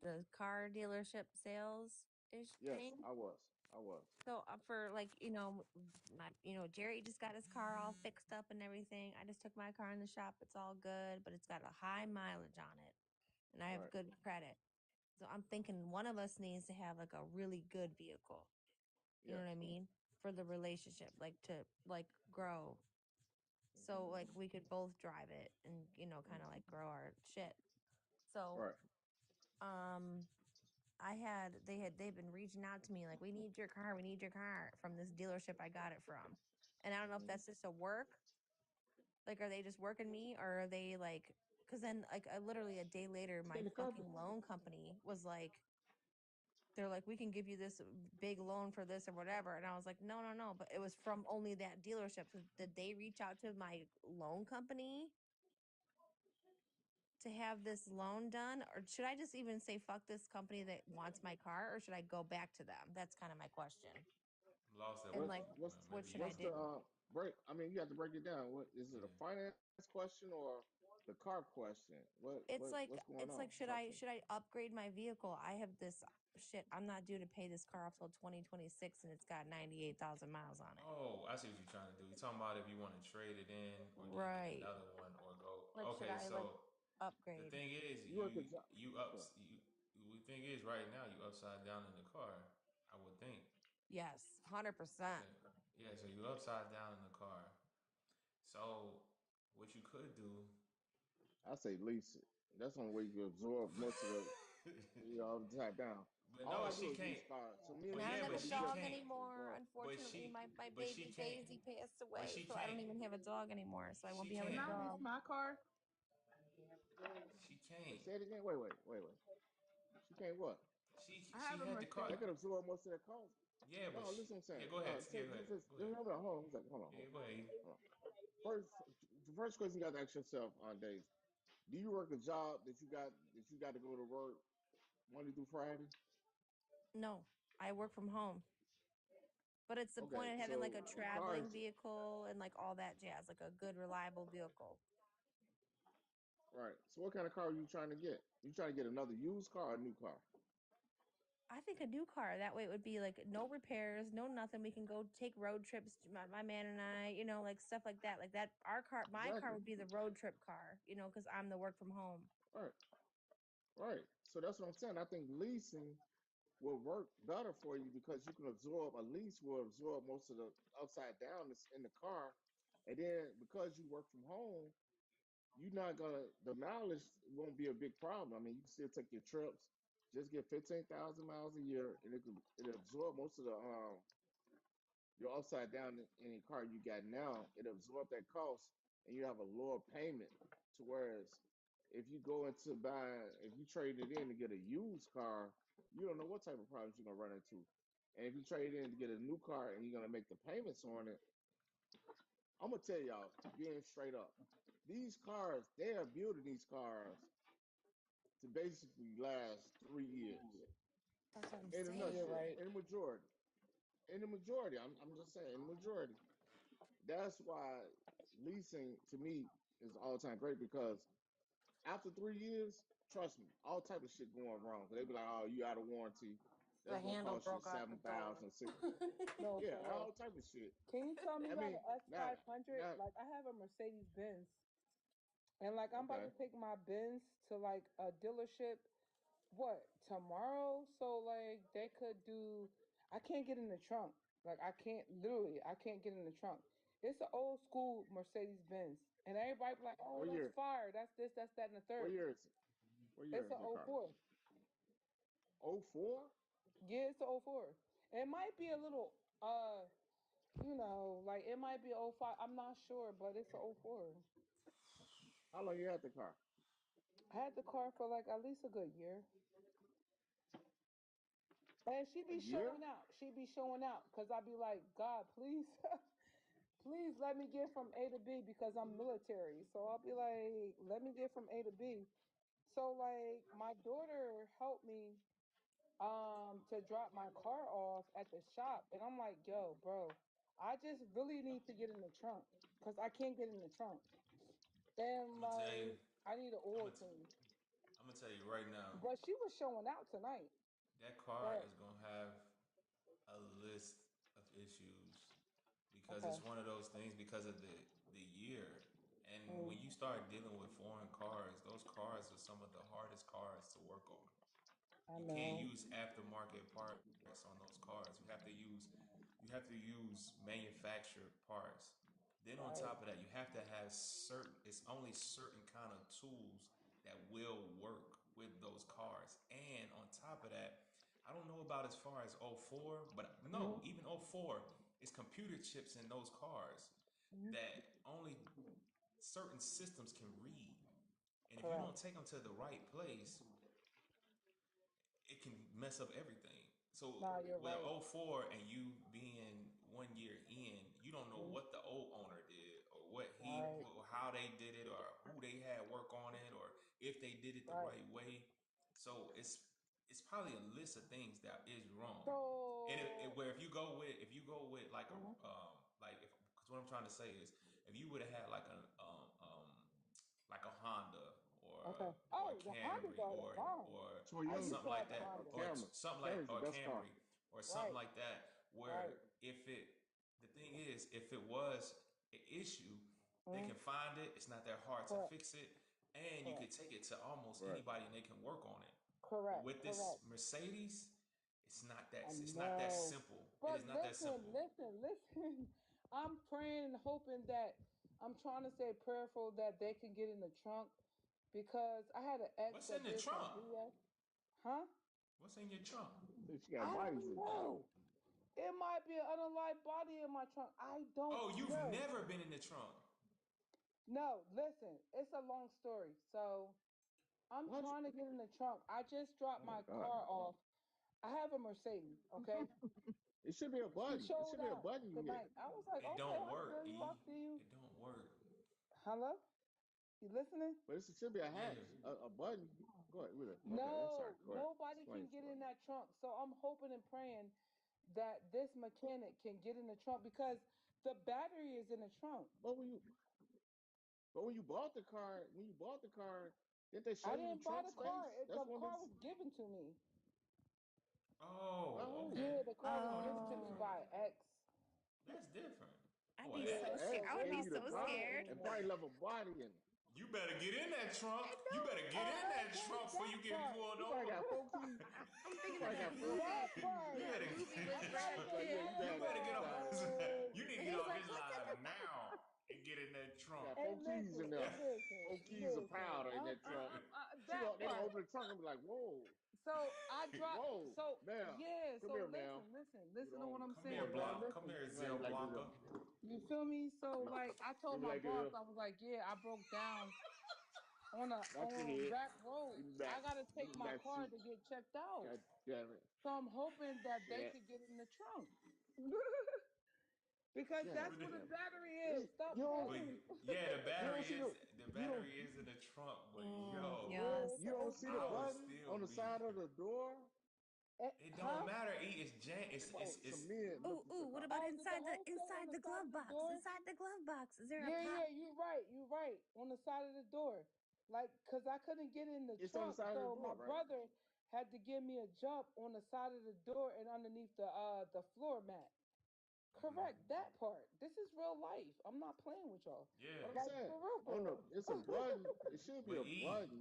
Speaker 7: the car dealership sales ish
Speaker 2: Yes,
Speaker 7: thing.
Speaker 2: I was. I was.
Speaker 7: So for like Jerry just got his car all fixed up and everything. I just took my car in the shop. It's all good, but it's got a high mileage on it, and I have
Speaker 2: Right.
Speaker 7: good credit. So I'm thinking one of us needs to have like a really good vehicle. You know what I
Speaker 2: Yes.
Speaker 7: mean? For the relationship, like to like grow. So
Speaker 2: Hmm.
Speaker 7: like we could both drive it and kind
Speaker 2: Hmm.
Speaker 7: of like grow our shit. So
Speaker 2: Right.
Speaker 7: um they've been reaching out to me like we need your car from this dealership I got it from. And I don't know if
Speaker 2: Hmm.
Speaker 7: that's just a work, like are they just working me or are they like because then like I literally a day later
Speaker 2: Stay
Speaker 7: my
Speaker 2: in the
Speaker 7: fucking
Speaker 2: cupboard.
Speaker 7: loan company was like they're like we can give you this big loan for this or whatever and I was like no no no but it was from only that dealership. So did they reach out to my loan company to have this loan done or should I just even say fuck this company that wants my car or should I go back to them? That's kind of my question.
Speaker 4: I'm lost at
Speaker 7: And
Speaker 4: what
Speaker 2: What's
Speaker 7: like
Speaker 4: part.
Speaker 2: what's
Speaker 7: what
Speaker 4: Maybe
Speaker 7: should I
Speaker 2: what's the
Speaker 7: do?
Speaker 2: break? I mean, you have to break it down. What is it? A
Speaker 4: yeah.
Speaker 2: finance question or the car question? What's going
Speaker 7: It's
Speaker 2: on?
Speaker 7: like
Speaker 2: Talk to me.
Speaker 7: should I upgrade my vehicle? I have this shit. I'm not due to pay this car off till 2026 and it's got 98,000 miles on it.
Speaker 4: Oh, I see what you're trying to do. You're talking about if you want to trade it in or do you get
Speaker 7: Right.
Speaker 4: another one or go.
Speaker 7: Like should
Speaker 4: Okay,
Speaker 7: I like
Speaker 4: so the
Speaker 7: upgrade?
Speaker 4: thing is,
Speaker 2: You work a job.
Speaker 4: you
Speaker 2: Okay.
Speaker 4: ups you. The thing is, right now you upside down in the car. I would think.
Speaker 7: Yes, 100%.
Speaker 4: Okay. Yeah. So you upside down in the car. So what you could do.
Speaker 2: I say lease it. That's the only way you can absorb most of the upside down.
Speaker 4: But
Speaker 2: All
Speaker 4: no,
Speaker 2: I
Speaker 4: she
Speaker 2: do is lease
Speaker 4: can't.
Speaker 2: cars. So me and
Speaker 7: And
Speaker 4: But
Speaker 7: I
Speaker 2: lease
Speaker 7: don't
Speaker 4: yeah,
Speaker 7: have
Speaker 2: gonna
Speaker 4: but
Speaker 7: a
Speaker 2: be
Speaker 4: she
Speaker 7: dog
Speaker 2: different.
Speaker 4: can't.
Speaker 7: anymore.
Speaker 2: Bro.
Speaker 4: But
Speaker 7: Unfortunately, my
Speaker 4: but she
Speaker 7: baby
Speaker 4: can't.
Speaker 7: Daisy passed
Speaker 4: But
Speaker 7: away,
Speaker 4: she
Speaker 7: so I don't
Speaker 4: can't.
Speaker 7: even have a dog anymore. So I won't
Speaker 4: She
Speaker 7: be having
Speaker 8: Can
Speaker 7: a
Speaker 8: I
Speaker 4: can't.
Speaker 8: lease
Speaker 7: dog.
Speaker 8: my car?
Speaker 4: She
Speaker 2: Wait,
Speaker 4: can't.
Speaker 2: say it again. Wait. She can't what?
Speaker 8: I
Speaker 4: She
Speaker 8: have a
Speaker 4: had the
Speaker 2: They
Speaker 4: car.
Speaker 2: could
Speaker 8: Mercedes.
Speaker 2: absorb most of that cost.
Speaker 4: Yeah, but
Speaker 2: No, listen
Speaker 4: she.
Speaker 2: what I'm
Speaker 4: Yeah,
Speaker 2: saying.
Speaker 4: go ahead.
Speaker 2: No,
Speaker 4: Yeah,
Speaker 2: say
Speaker 4: go ahead.
Speaker 2: just
Speaker 4: Go ahead.
Speaker 2: hold on, hold on a second.
Speaker 4: Yeah, go ahead.
Speaker 2: Hold on. First, the first question you got to ask yourself on days: do you work a job that you got to go to work Monday through Friday?
Speaker 7: No, I work from home. But it's the point
Speaker 2: Okay,
Speaker 7: of having like a
Speaker 2: so
Speaker 7: traveling
Speaker 2: cars,
Speaker 7: vehicle and like all that jazz, like a good, reliable vehicle.
Speaker 2: right? So what kind of car are you trying to get? You trying to get another used car or a new car?
Speaker 7: I think a new car. That way it would be like no repairs, no nothing. We can go take road trips, my man and I, like stuff like that. Like that, my car
Speaker 2: Exactly.
Speaker 7: would be the road trip car, because I'm the work from home.
Speaker 2: Right, right. So that's what I'm saying. I think leasing will work better for you because you can absorb a lease will absorb most of the upside down that's in the car, and then because you work from home, you're not gonna the mileage won't be a big problem. I mean, you can still take your trips, just get 15,000 miles a year, and it'll absorb most of the your upside down in the car you got now. It absorb that cost, and you have a lower payment. To whereas if you trade it in to get a used car, you don't know what type of problems you're gonna run into. And if you trade in to get a new car and you're gonna make the payments on it, I'm gonna tell y'all, being straight up, these cars, they are building these cars to basically last 3 years.
Speaker 7: That's what I'm
Speaker 2: In a
Speaker 8: You're
Speaker 7: saying.
Speaker 2: nutshell,
Speaker 8: right.
Speaker 2: in the majority. In the majority, I'm just saying, in the majority. That's why leasing to me is all time great because after 3 years, trust me, all type of shit going wrong. They be like, "Oh, you out of warranty.
Speaker 7: The
Speaker 2: That's gonna
Speaker 7: handle
Speaker 2: cost you
Speaker 7: broke off the
Speaker 2: seven
Speaker 7: door.
Speaker 2: thousand six.
Speaker 8: No,
Speaker 2: Yeah,
Speaker 8: for
Speaker 2: all
Speaker 8: real.
Speaker 2: type of shit.
Speaker 8: Can you tell me
Speaker 2: I
Speaker 8: about
Speaker 2: mean,
Speaker 8: the
Speaker 2: not
Speaker 8: S500?
Speaker 2: not
Speaker 8: Like, I have a Mercedes Benz, and like, I'm about to
Speaker 2: okay.
Speaker 8: take my Benz to like a dealership. What, tomorrow? So like, they could do. I can't get in the trunk. Like, I can't get in the trunk. It's an old school Mercedes Benz, and everybody be like, "Oh,
Speaker 2: What
Speaker 8: that's
Speaker 2: year?
Speaker 8: fire! That's this, that's that, and the
Speaker 2: What
Speaker 8: third."
Speaker 2: year is it? What year
Speaker 8: It's
Speaker 2: is
Speaker 8: a
Speaker 2: your car?
Speaker 8: '04.
Speaker 2: Oh four?
Speaker 8: Yeah, it's a '04. It might be a little, like it might be '05. I'm not sure, but it's a '04.
Speaker 2: How long you had the car?
Speaker 8: I had the car for like at least a good year. And she
Speaker 2: A
Speaker 8: be
Speaker 2: year?
Speaker 8: showing out. She be showing out because I be like, God, please, please let me get from A to B because I'm military. So I'll be like, let me get from A to B. So like my daughter helped me to drop my car off at the shop, and I'm like, yo, bro, I just really need to get in the trunk because I can't get in the trunk. And
Speaker 4: I'm gonna tell you.
Speaker 8: like I need an
Speaker 4: I'm
Speaker 8: oil
Speaker 4: gonna.
Speaker 8: change.
Speaker 4: I'm gonna tell you right now.
Speaker 8: But she was showing out tonight.
Speaker 4: That car
Speaker 8: But
Speaker 4: is gonna have a list of issues because
Speaker 8: okay.
Speaker 4: it's one of those things because of the year. And when
Speaker 8: Mm,
Speaker 4: you start dealing with foreign cars, those cars are some of the hardest cars to work on.
Speaker 8: I
Speaker 4: You can't
Speaker 8: know.
Speaker 4: use aftermarket parts on those cars. You have to use manufactured parts. Then on
Speaker 8: Right.
Speaker 4: top of that, you have to have certain it's only certain kind of tools that will work with those cars. And on top of that, I don't know about as far as '04, but no,
Speaker 8: Mm-hmm.
Speaker 4: even '04 is computer chips in those cars
Speaker 8: Mm-hmm.
Speaker 4: that only certain systems can read. And if you don't
Speaker 8: Correct.
Speaker 4: take them to the right place, it can mess up everything.
Speaker 8: No,
Speaker 4: So
Speaker 8: you're
Speaker 4: with
Speaker 8: right.
Speaker 4: '04 and you being 1 year in, you don't know
Speaker 8: Mm-hmm.
Speaker 4: what the old owner did or what he
Speaker 8: Right.
Speaker 4: or how they did it or who they had work on it or if they did it the
Speaker 8: Right.
Speaker 4: right way. So it's probably a list of things that is wrong. And
Speaker 8: So.
Speaker 4: where if you go with like a
Speaker 8: Mhm.
Speaker 4: like if because what I'm trying to say is if you would have had like a Honda
Speaker 8: Okay.
Speaker 4: or a
Speaker 8: Oh, the Hondas
Speaker 4: Camry
Speaker 8: are the bomb. I
Speaker 4: or
Speaker 8: used
Speaker 2: Toyota,
Speaker 4: something
Speaker 8: to have
Speaker 4: like
Speaker 8: the
Speaker 4: that,
Speaker 8: Honda.
Speaker 4: or
Speaker 2: Camry.
Speaker 4: something like
Speaker 2: Camry's the
Speaker 4: or
Speaker 2: best car.
Speaker 4: Camry, or something
Speaker 8: Right.
Speaker 4: like that,
Speaker 8: Right.
Speaker 4: where if it, the thing is, if it was an issue, they can
Speaker 8: Mm-hmm.
Speaker 4: find it. It's not that hard to
Speaker 8: Correct.
Speaker 4: fix it, and you could
Speaker 8: Correct.
Speaker 4: take it to almost
Speaker 2: Right.
Speaker 4: anybody, and they can work on it. But
Speaker 8: Correct.
Speaker 4: with
Speaker 8: Correct.
Speaker 4: this Mercedes, it's not that.
Speaker 8: I
Speaker 4: It's not that
Speaker 8: know.
Speaker 4: simple. It
Speaker 8: But
Speaker 4: is not that
Speaker 8: listen,
Speaker 4: simple.
Speaker 8: listen, listen. I'm praying and hoping that I'm trying to say prayerful that they can get in the trunk because I had an ex
Speaker 4: What's in
Speaker 8: that
Speaker 4: the
Speaker 8: did some
Speaker 4: trunk?
Speaker 8: BS. Huh?
Speaker 4: What's in your trunk?
Speaker 2: So she got
Speaker 8: I
Speaker 2: bodies
Speaker 8: don't
Speaker 2: in it.
Speaker 8: know. It might be an unalive body in my trunk. I don't
Speaker 4: Oh, you've
Speaker 8: know.
Speaker 4: never been in the trunk.
Speaker 8: No, listen, it's a long story. So I'm
Speaker 2: What?
Speaker 8: trying to get in the trunk. I just dropped
Speaker 2: Oh my
Speaker 8: my
Speaker 2: God.
Speaker 8: car off. I have a Mercedes, okay?
Speaker 2: It should be a
Speaker 8: She
Speaker 2: button. It
Speaker 8: showed
Speaker 2: should be a
Speaker 8: out
Speaker 2: button you hit.
Speaker 8: tonight. I was like,
Speaker 4: It
Speaker 8: okay,
Speaker 4: don't
Speaker 8: I
Speaker 4: work,
Speaker 8: feel you. I
Speaker 4: E.
Speaker 8: feel you.
Speaker 4: It don't work.
Speaker 8: Hello? You listening?
Speaker 2: But it should be a
Speaker 4: Yeah.
Speaker 2: hatch, a button. Go ahead. Okay, I'm sorry.
Speaker 8: No,
Speaker 2: Go ahead.
Speaker 8: nobody
Speaker 2: Explain
Speaker 8: can
Speaker 2: it
Speaker 8: get
Speaker 2: to her.
Speaker 8: in that trunk. So I'm hoping and praying that this mechanic can get in the trunk because the battery is in the trunk.
Speaker 2: But when you bought the car, didn't they show
Speaker 8: I
Speaker 2: you the
Speaker 8: didn't buy
Speaker 2: trunk
Speaker 8: the car.
Speaker 2: space? That's
Speaker 8: The
Speaker 2: one of
Speaker 8: car
Speaker 2: the
Speaker 8: was given to me.
Speaker 2: by
Speaker 4: Oh,
Speaker 2: who?
Speaker 8: Yeah,
Speaker 4: okay.
Speaker 8: the car was
Speaker 4: Oh, that's
Speaker 8: given to me
Speaker 7: Oh,
Speaker 4: different.
Speaker 8: by an ex.
Speaker 4: That's different.
Speaker 7: I'd
Speaker 4: Oh,
Speaker 7: be
Speaker 4: an
Speaker 8: Yeah,
Speaker 7: so
Speaker 2: The
Speaker 7: scared.
Speaker 4: ex.
Speaker 2: ex
Speaker 7: I would
Speaker 8: so
Speaker 2: gave
Speaker 7: be
Speaker 8: it's
Speaker 2: you the
Speaker 7: so
Speaker 8: not
Speaker 2: car
Speaker 7: scared.
Speaker 2: and
Speaker 8: anymore.
Speaker 2: probably left a body in it.
Speaker 4: You better get in that trunk.
Speaker 8: And
Speaker 4: You better
Speaker 8: no,
Speaker 4: get in that
Speaker 8: okay,
Speaker 4: trunk before
Speaker 8: that
Speaker 4: you get
Speaker 8: part.
Speaker 4: pulled
Speaker 2: You probably
Speaker 4: over.
Speaker 2: got four keys.
Speaker 7: I'm
Speaker 2: You
Speaker 7: thinking of
Speaker 2: probably
Speaker 7: that
Speaker 2: got four
Speaker 8: That
Speaker 7: movie.
Speaker 2: keys in
Speaker 4: You
Speaker 2: it.
Speaker 8: part.
Speaker 7: That
Speaker 4: better
Speaker 7: movie
Speaker 8: I'm
Speaker 7: with
Speaker 8: trying to
Speaker 7: Brad
Speaker 2: So
Speaker 8: say
Speaker 2: yeah,
Speaker 7: Pitt.
Speaker 2: you
Speaker 8: that
Speaker 4: you
Speaker 2: better
Speaker 4: better get
Speaker 2: got
Speaker 4: off
Speaker 8: part.
Speaker 4: you need to
Speaker 7: And
Speaker 4: get
Speaker 7: he's
Speaker 4: off
Speaker 7: like,
Speaker 4: this
Speaker 7: "What's in
Speaker 4: line
Speaker 7: the?"
Speaker 4: now and get in that trunk.
Speaker 2: got
Speaker 8: Hey,
Speaker 2: four keys in
Speaker 8: listen,
Speaker 2: there.
Speaker 8: listen,
Speaker 2: 4 keys of
Speaker 8: listen.
Speaker 2: powder in that trunk.
Speaker 8: That
Speaker 2: They gonna
Speaker 8: part.
Speaker 2: open the trunk and be like, whoa,
Speaker 8: So I dropped.
Speaker 2: whoa,
Speaker 8: So
Speaker 2: ma'am,
Speaker 8: yeah.
Speaker 2: come
Speaker 8: So
Speaker 2: here, ma'am.
Speaker 8: listen
Speaker 2: Put
Speaker 8: to what
Speaker 2: on,
Speaker 8: I'm
Speaker 4: Come
Speaker 2: come
Speaker 4: here,
Speaker 2: here,
Speaker 8: saying, bro.
Speaker 2: ma'am.
Speaker 4: block. Come
Speaker 8: Listen.
Speaker 4: here,
Speaker 2: You know how you
Speaker 4: Zell
Speaker 2: like to
Speaker 4: Blocker.
Speaker 2: do.
Speaker 8: You feel me? So
Speaker 2: You,
Speaker 8: like, I
Speaker 2: you
Speaker 8: told
Speaker 2: be
Speaker 8: my
Speaker 2: like
Speaker 8: boss,
Speaker 2: this.
Speaker 8: I was like, yeah, I broke down on a
Speaker 2: Watch your
Speaker 8: on
Speaker 2: head.
Speaker 8: back road.
Speaker 2: Give me
Speaker 8: I
Speaker 2: back.
Speaker 8: gotta
Speaker 2: Give
Speaker 8: take
Speaker 2: me
Speaker 8: my
Speaker 2: back
Speaker 8: car
Speaker 2: seat.
Speaker 8: to get checked out.
Speaker 2: God damn it.
Speaker 8: So I'm hoping that they
Speaker 2: Yeah,
Speaker 8: could get in the trunk. Because
Speaker 2: God
Speaker 8: that's
Speaker 4: But
Speaker 8: what the
Speaker 2: damn
Speaker 8: battery
Speaker 2: it.
Speaker 8: is. Stop
Speaker 2: You don't,
Speaker 4: but
Speaker 8: playing.
Speaker 4: yeah,
Speaker 2: you don't see
Speaker 4: the
Speaker 2: you don't,
Speaker 4: battery is in the trunk. But yo,
Speaker 8: Yeah,
Speaker 7: Yes.
Speaker 8: it's
Speaker 2: you
Speaker 8: an
Speaker 2: don't see the
Speaker 4: I would
Speaker 8: '04.
Speaker 2: button on
Speaker 4: still
Speaker 2: the side of
Speaker 4: be.
Speaker 2: the door.
Speaker 4: It don't
Speaker 8: Huh?
Speaker 4: matter. It's jam.
Speaker 2: Bro, some
Speaker 4: It's
Speaker 2: men
Speaker 7: Ooh,
Speaker 2: looking for
Speaker 7: ooh.
Speaker 2: the
Speaker 7: What
Speaker 2: car.
Speaker 7: about
Speaker 8: Oh, did the
Speaker 7: inside the
Speaker 8: hole stay on
Speaker 7: inside
Speaker 8: the
Speaker 7: the
Speaker 8: side
Speaker 7: glove
Speaker 8: of the
Speaker 7: box?
Speaker 8: door?
Speaker 7: Inside the glove box, is there a
Speaker 8: Yeah,
Speaker 7: pop?
Speaker 8: yeah, you're right. You're right. On the side of the door. Like, cause I couldn't get in the
Speaker 2: It's on the
Speaker 8: trunk.
Speaker 2: side of the
Speaker 8: So my
Speaker 2: door, right?
Speaker 8: brother had to give me a jump on the side of the door and underneath the floor mat. Correct that part. This is real life. I'm not playing with y'all.
Speaker 2: What
Speaker 4: yeah.
Speaker 2: I'm
Speaker 8: Like
Speaker 2: saying.
Speaker 8: for real,
Speaker 2: On
Speaker 8: for
Speaker 2: the,
Speaker 8: real.
Speaker 2: it's a button. It should be
Speaker 4: But
Speaker 2: a
Speaker 4: E,
Speaker 2: button.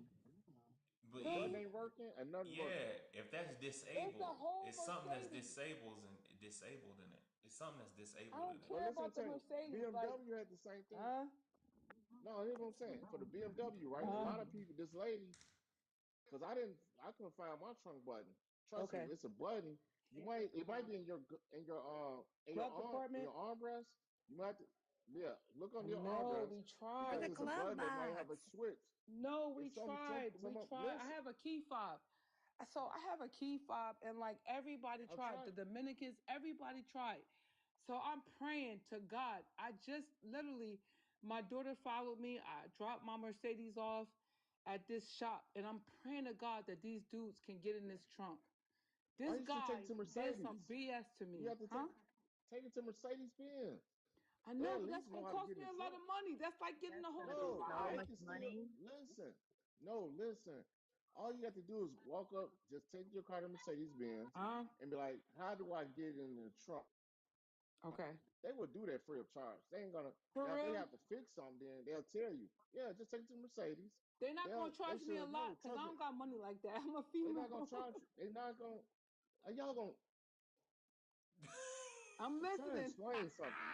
Speaker 4: but
Speaker 2: The button
Speaker 4: E,
Speaker 2: ain't working and nothing working.
Speaker 4: yeah. If that's
Speaker 8: It's a
Speaker 4: disabled,
Speaker 8: whole
Speaker 4: it's something that's
Speaker 8: Mercedes.
Speaker 4: disabled and disabled in it. It's something that's
Speaker 8: I
Speaker 4: disabled
Speaker 8: don't
Speaker 4: in it.
Speaker 2: Well,
Speaker 8: care
Speaker 2: listen,
Speaker 8: about the
Speaker 2: tell you,
Speaker 8: Mercedes. Like,
Speaker 2: BMW had the same thing.
Speaker 8: huh?
Speaker 2: No, here's what I'm saying. For the BMW, right? A lot of people, this lady, because I couldn't find my trunk button. Trust me,
Speaker 8: Okay.
Speaker 2: it's a button. It might be
Speaker 8: Glove
Speaker 2: in your
Speaker 8: compartment?
Speaker 2: armrest. You might have to, yeah, look on your
Speaker 8: No,
Speaker 2: armrest
Speaker 8: we
Speaker 7: In
Speaker 2: because
Speaker 7: the
Speaker 8: tried.
Speaker 2: it's a
Speaker 7: glove
Speaker 2: button that might have a
Speaker 7: box.
Speaker 2: switch.
Speaker 8: No, we
Speaker 2: It's
Speaker 8: tried. We tried. I
Speaker 2: listen.
Speaker 8: have a key fob. So I have a key fob, and like everybody
Speaker 2: I've
Speaker 8: tried. The
Speaker 2: tried.
Speaker 8: Dominicans, everybody tried. So I'm praying to God. I just literally, my daughter followed me. I dropped my Mercedes off at this shop, and I'm praying to God that these dudes can get in this trunk.
Speaker 2: Why
Speaker 8: This
Speaker 2: you should take it
Speaker 8: guy
Speaker 2: to
Speaker 8: did some
Speaker 2: Mercedes?
Speaker 8: BS to
Speaker 2: You
Speaker 8: me,
Speaker 2: have to
Speaker 8: huh?
Speaker 2: take it to Mercedes Benz.
Speaker 8: I
Speaker 2: They
Speaker 8: know,
Speaker 2: at
Speaker 8: but that's
Speaker 2: least know
Speaker 8: gonna
Speaker 2: how to
Speaker 8: cost
Speaker 2: get
Speaker 8: me
Speaker 2: in
Speaker 8: a
Speaker 2: the
Speaker 8: lot
Speaker 2: trunk.
Speaker 8: of money. That's like getting
Speaker 7: That's
Speaker 8: a
Speaker 7: gonna
Speaker 8: whole
Speaker 7: be
Speaker 8: new
Speaker 2: No,
Speaker 7: so
Speaker 2: they
Speaker 8: ride.
Speaker 7: much
Speaker 2: can still
Speaker 7: money.
Speaker 2: listen. No, listen. All you have to do is walk up, just take your car to Mercedes Benz, and be like, "How do I get in the trunk?"
Speaker 8: Okay.
Speaker 2: They will do that free of charge. They ain't gonna.
Speaker 8: For
Speaker 2: Now, if they
Speaker 8: real?
Speaker 2: have to fix something, then they'll tell you. Yeah, just take it to Mercedes.
Speaker 8: They're not gonna
Speaker 2: They
Speaker 8: charge me a
Speaker 2: should know.
Speaker 8: lot because I
Speaker 2: Trust
Speaker 8: don't
Speaker 2: me.
Speaker 8: got money like that. I'm a
Speaker 2: They're not gonna
Speaker 8: female.
Speaker 2: charge you. They're not gonna. Y'all gonna.
Speaker 8: I'm
Speaker 2: I'm trying to
Speaker 8: listening.
Speaker 2: explain something.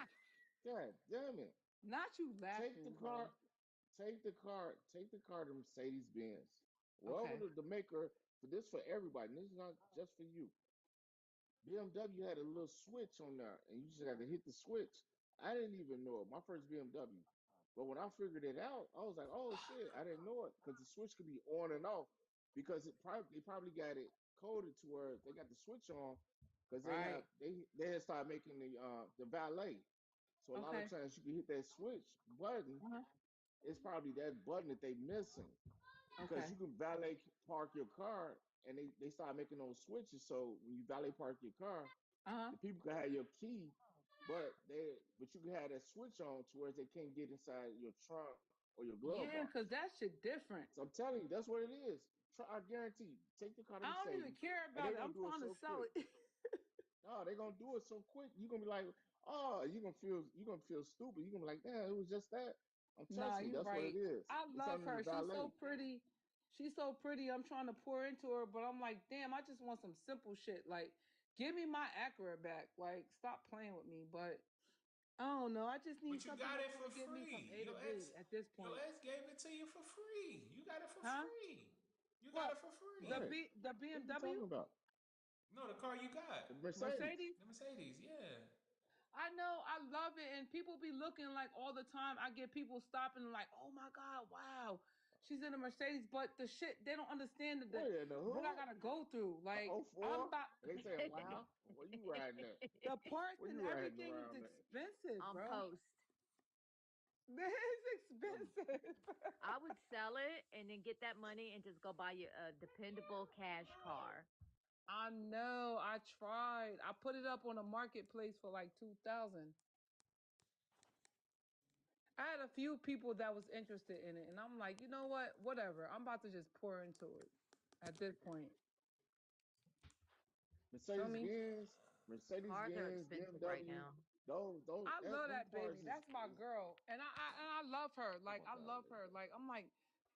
Speaker 2: God damn it.
Speaker 8: Not you
Speaker 2: Take the
Speaker 8: laughing, bro.
Speaker 2: car. Take the car to Mercedes Benz. Wherever
Speaker 8: Okay.
Speaker 2: the maker for this for everybody. This is not just for you. BMW had a little switch on there, and you just had to hit the switch. I didn't even know it. My first BMW. But when I figured it out, I was like, "Oh shit!" I didn't know it because the switch could be on and off because they probably got it coded to where they got the switch on because
Speaker 8: Right.
Speaker 2: they had started making the valet. So a lot of
Speaker 8: Okay.
Speaker 2: times you can hit that switch button.
Speaker 8: Uh-huh.
Speaker 2: It's probably that button that they missing because
Speaker 8: Okay.
Speaker 2: you can valet park your car and they start making those switches. So when you valet park your car,
Speaker 8: Uh-huh.
Speaker 2: the people can have your key, but you can have that switch on to where they can't get inside your trunk or your glove
Speaker 8: Yeah, because
Speaker 2: box.
Speaker 8: that shit different.
Speaker 2: So I'm telling you, that's what it is. I guarantee you, take the car to
Speaker 8: I don't even
Speaker 2: Mercedes,
Speaker 8: care
Speaker 2: and they're
Speaker 8: about it.
Speaker 2: gonna
Speaker 8: I'm
Speaker 2: do it
Speaker 8: trying to
Speaker 2: so
Speaker 8: sell
Speaker 2: quick.
Speaker 8: it.
Speaker 2: No, they're gonna do it so quick. You're gonna be like, oh, you're gonna feel stupid. You're gonna be like, damn, it was just that.
Speaker 8: Nah,
Speaker 2: Trust me,
Speaker 8: you
Speaker 2: that's what it
Speaker 8: right.
Speaker 2: is.
Speaker 8: I
Speaker 2: It's
Speaker 8: love
Speaker 2: under the
Speaker 8: her. She's so
Speaker 2: valet.
Speaker 8: pretty. She's so pretty. I'm trying to pour into her, but I'm like, damn, I just want some simple shit. Like, give me my Acura back. Like, stop playing with me. But I don't know. I just need
Speaker 4: But you
Speaker 8: something
Speaker 4: got
Speaker 8: that's
Speaker 4: it
Speaker 8: gonna
Speaker 4: for
Speaker 8: get me
Speaker 4: free.
Speaker 8: from A to B at this
Speaker 4: Your
Speaker 8: point.
Speaker 4: ex gave it to you for free. You got it for
Speaker 8: Huh?
Speaker 4: free. You got it
Speaker 8: What?
Speaker 4: for free.
Speaker 2: Right.
Speaker 8: The
Speaker 2: What are you talking
Speaker 8: BMW?
Speaker 2: about?
Speaker 4: No, the car you
Speaker 2: The
Speaker 4: got.
Speaker 2: Mercedes.
Speaker 8: Mercedes?
Speaker 4: The Mercedes, yeah.
Speaker 8: I know, I love it, and people be looking like all the time. I get people stopping and like, "Oh my god, wow, she's in a Mercedes," but the shit they don't understand
Speaker 2: What in the
Speaker 8: what I
Speaker 2: hood?
Speaker 8: gotta go through.
Speaker 2: A
Speaker 8: Like
Speaker 2: oh
Speaker 8: I'm
Speaker 2: 04?
Speaker 8: about
Speaker 2: And they saying, wow, where you riding at?
Speaker 8: the parts
Speaker 2: Where
Speaker 8: and
Speaker 2: you riding
Speaker 8: everything is
Speaker 2: around at?
Speaker 8: expensive,
Speaker 7: On
Speaker 8: bro.
Speaker 7: post.
Speaker 8: It's
Speaker 2: Um,
Speaker 8: expensive.
Speaker 7: I would sell it and then get that money and just go buy you a dependable cash car.
Speaker 8: I know. I tried. I put it up on a marketplace for like 2,000. I had a few people that was interested in it, and I'm like, you know what? Whatever. I'm about to just pour into it at this point. Feel
Speaker 2: Mercedes
Speaker 8: me?
Speaker 2: Benz, Mercedes
Speaker 7: Cars are
Speaker 2: Benz,
Speaker 7: expensive right
Speaker 2: BMW,
Speaker 7: now.
Speaker 8: I love
Speaker 2: them
Speaker 8: that baby.
Speaker 2: cars
Speaker 8: That's my
Speaker 2: is
Speaker 8: girl, and I love her.
Speaker 2: oh
Speaker 8: Like
Speaker 2: my
Speaker 8: I
Speaker 2: god,
Speaker 8: love
Speaker 2: there you
Speaker 8: her.
Speaker 2: go.
Speaker 8: Like I'm like,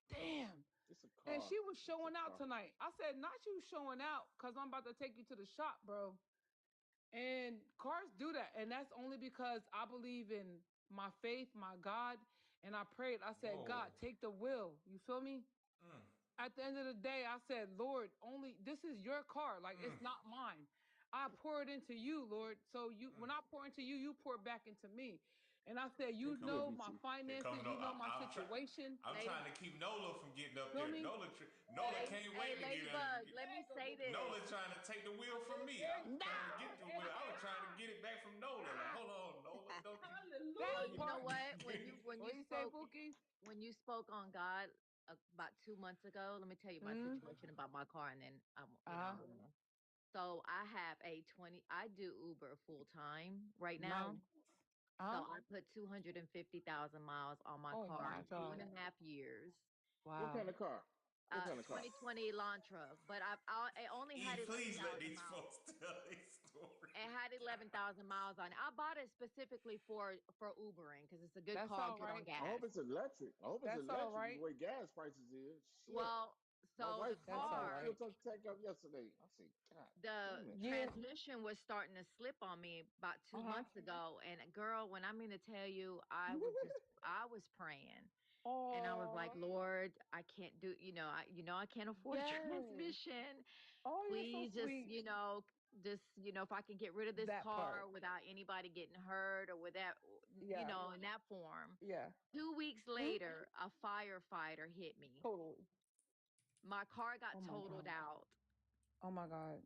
Speaker 8: damn.
Speaker 2: It's a
Speaker 8: And she
Speaker 2: car.
Speaker 8: was
Speaker 2: It's a
Speaker 8: showing out
Speaker 2: car.
Speaker 8: tonight. I said, not you showing out, cause I'm about to take you to the shop, bro. And cars do that, and that's only because I believe in my faith, my God, and I prayed. I said, God,
Speaker 4: Whoa.
Speaker 8: take the wheel. You feel me?
Speaker 4: Mm,
Speaker 8: At the end of the day, I said, Lord, only this is your car. Like it's
Speaker 4: mm,
Speaker 8: not mine. I pour it into you, Lord. So you when
Speaker 4: mm.
Speaker 8: I pour into you, you pour back into me. And I said,
Speaker 4: Here
Speaker 8: you
Speaker 2: Yeah,
Speaker 4: come
Speaker 8: know my
Speaker 2: BT.
Speaker 4: here
Speaker 8: finances,
Speaker 4: come no
Speaker 8: you know my
Speaker 4: I'm trying
Speaker 8: situation.
Speaker 4: I'm
Speaker 7: Lady
Speaker 4: trying to keep Nola from getting up
Speaker 8: Feel
Speaker 4: there.
Speaker 8: me?
Speaker 4: Nola
Speaker 7: Lady,
Speaker 4: can't
Speaker 7: hey
Speaker 4: wait to get
Speaker 7: Ladybug,
Speaker 4: under.
Speaker 7: let me say
Speaker 4: Nola
Speaker 7: this.
Speaker 4: trying to take the wheel from me.
Speaker 8: There
Speaker 4: I'm
Speaker 8: you
Speaker 4: trying to
Speaker 8: go.
Speaker 4: get the wheel. I was trying to get it back from Nola. Like, hold on, Nola, don't you
Speaker 7: So
Speaker 8: That
Speaker 7: you
Speaker 4: don't
Speaker 7: know
Speaker 8: part.
Speaker 7: what?
Speaker 8: What do you say, Pookie?
Speaker 7: When you spoke on God about 2 months ago, let me tell you my
Speaker 8: Mm?
Speaker 7: situation about my car, and then
Speaker 8: Uh-huh.
Speaker 7: So I have a 20. I do Uber full time right
Speaker 8: Nice.
Speaker 7: now. So
Speaker 8: Huh?
Speaker 7: I put 250,000 miles on my
Speaker 8: Oh
Speaker 7: car
Speaker 8: my
Speaker 7: in two and
Speaker 8: God.
Speaker 7: a half years.
Speaker 2: What kind
Speaker 8: Wow.
Speaker 2: of car? What kind of car?
Speaker 7: 2020 Elantra, but I only had
Speaker 4: E, please let
Speaker 7: 11,000
Speaker 4: these
Speaker 7: miles.
Speaker 4: folks tell their story.
Speaker 7: It had 11,000 miles on it. I bought it specifically for Ubering because it's a good
Speaker 8: That's
Speaker 7: car,
Speaker 8: all
Speaker 7: good on
Speaker 8: right.
Speaker 2: I hope
Speaker 7: gas.
Speaker 2: it's electric. I hope it's
Speaker 8: That's all
Speaker 2: electric the
Speaker 8: right.
Speaker 2: way gas prices is. Shit.
Speaker 7: Well,
Speaker 2: My
Speaker 9: So the
Speaker 2: wife,
Speaker 8: That's
Speaker 2: my
Speaker 8: all
Speaker 2: wife
Speaker 9: car,
Speaker 8: right.
Speaker 2: filled up the tank up yesterday. I said, God
Speaker 9: the
Speaker 2: damn it.
Speaker 8: Yeah.
Speaker 9: transmission was starting to slip on me about two
Speaker 8: Uh-huh.
Speaker 9: months ago. And girl, when I mean to tell you, I was praying. And I was like,
Speaker 8: Oh,
Speaker 9: Lord, I can't do, I can't afford a
Speaker 8: yes.
Speaker 9: transmission.
Speaker 8: Oh, you're so
Speaker 9: Please just,
Speaker 8: sweet.
Speaker 9: if I can get rid of this
Speaker 8: That part.
Speaker 9: car without anybody getting hurt or without,
Speaker 8: Yeah.
Speaker 9: in that form.
Speaker 8: Yeah.
Speaker 9: 2 weeks later, a firefighter hit me.
Speaker 8: Totally.
Speaker 9: My car
Speaker 8: Oh
Speaker 9: got
Speaker 8: my
Speaker 9: totaled
Speaker 8: God.
Speaker 9: out.
Speaker 8: Oh my God.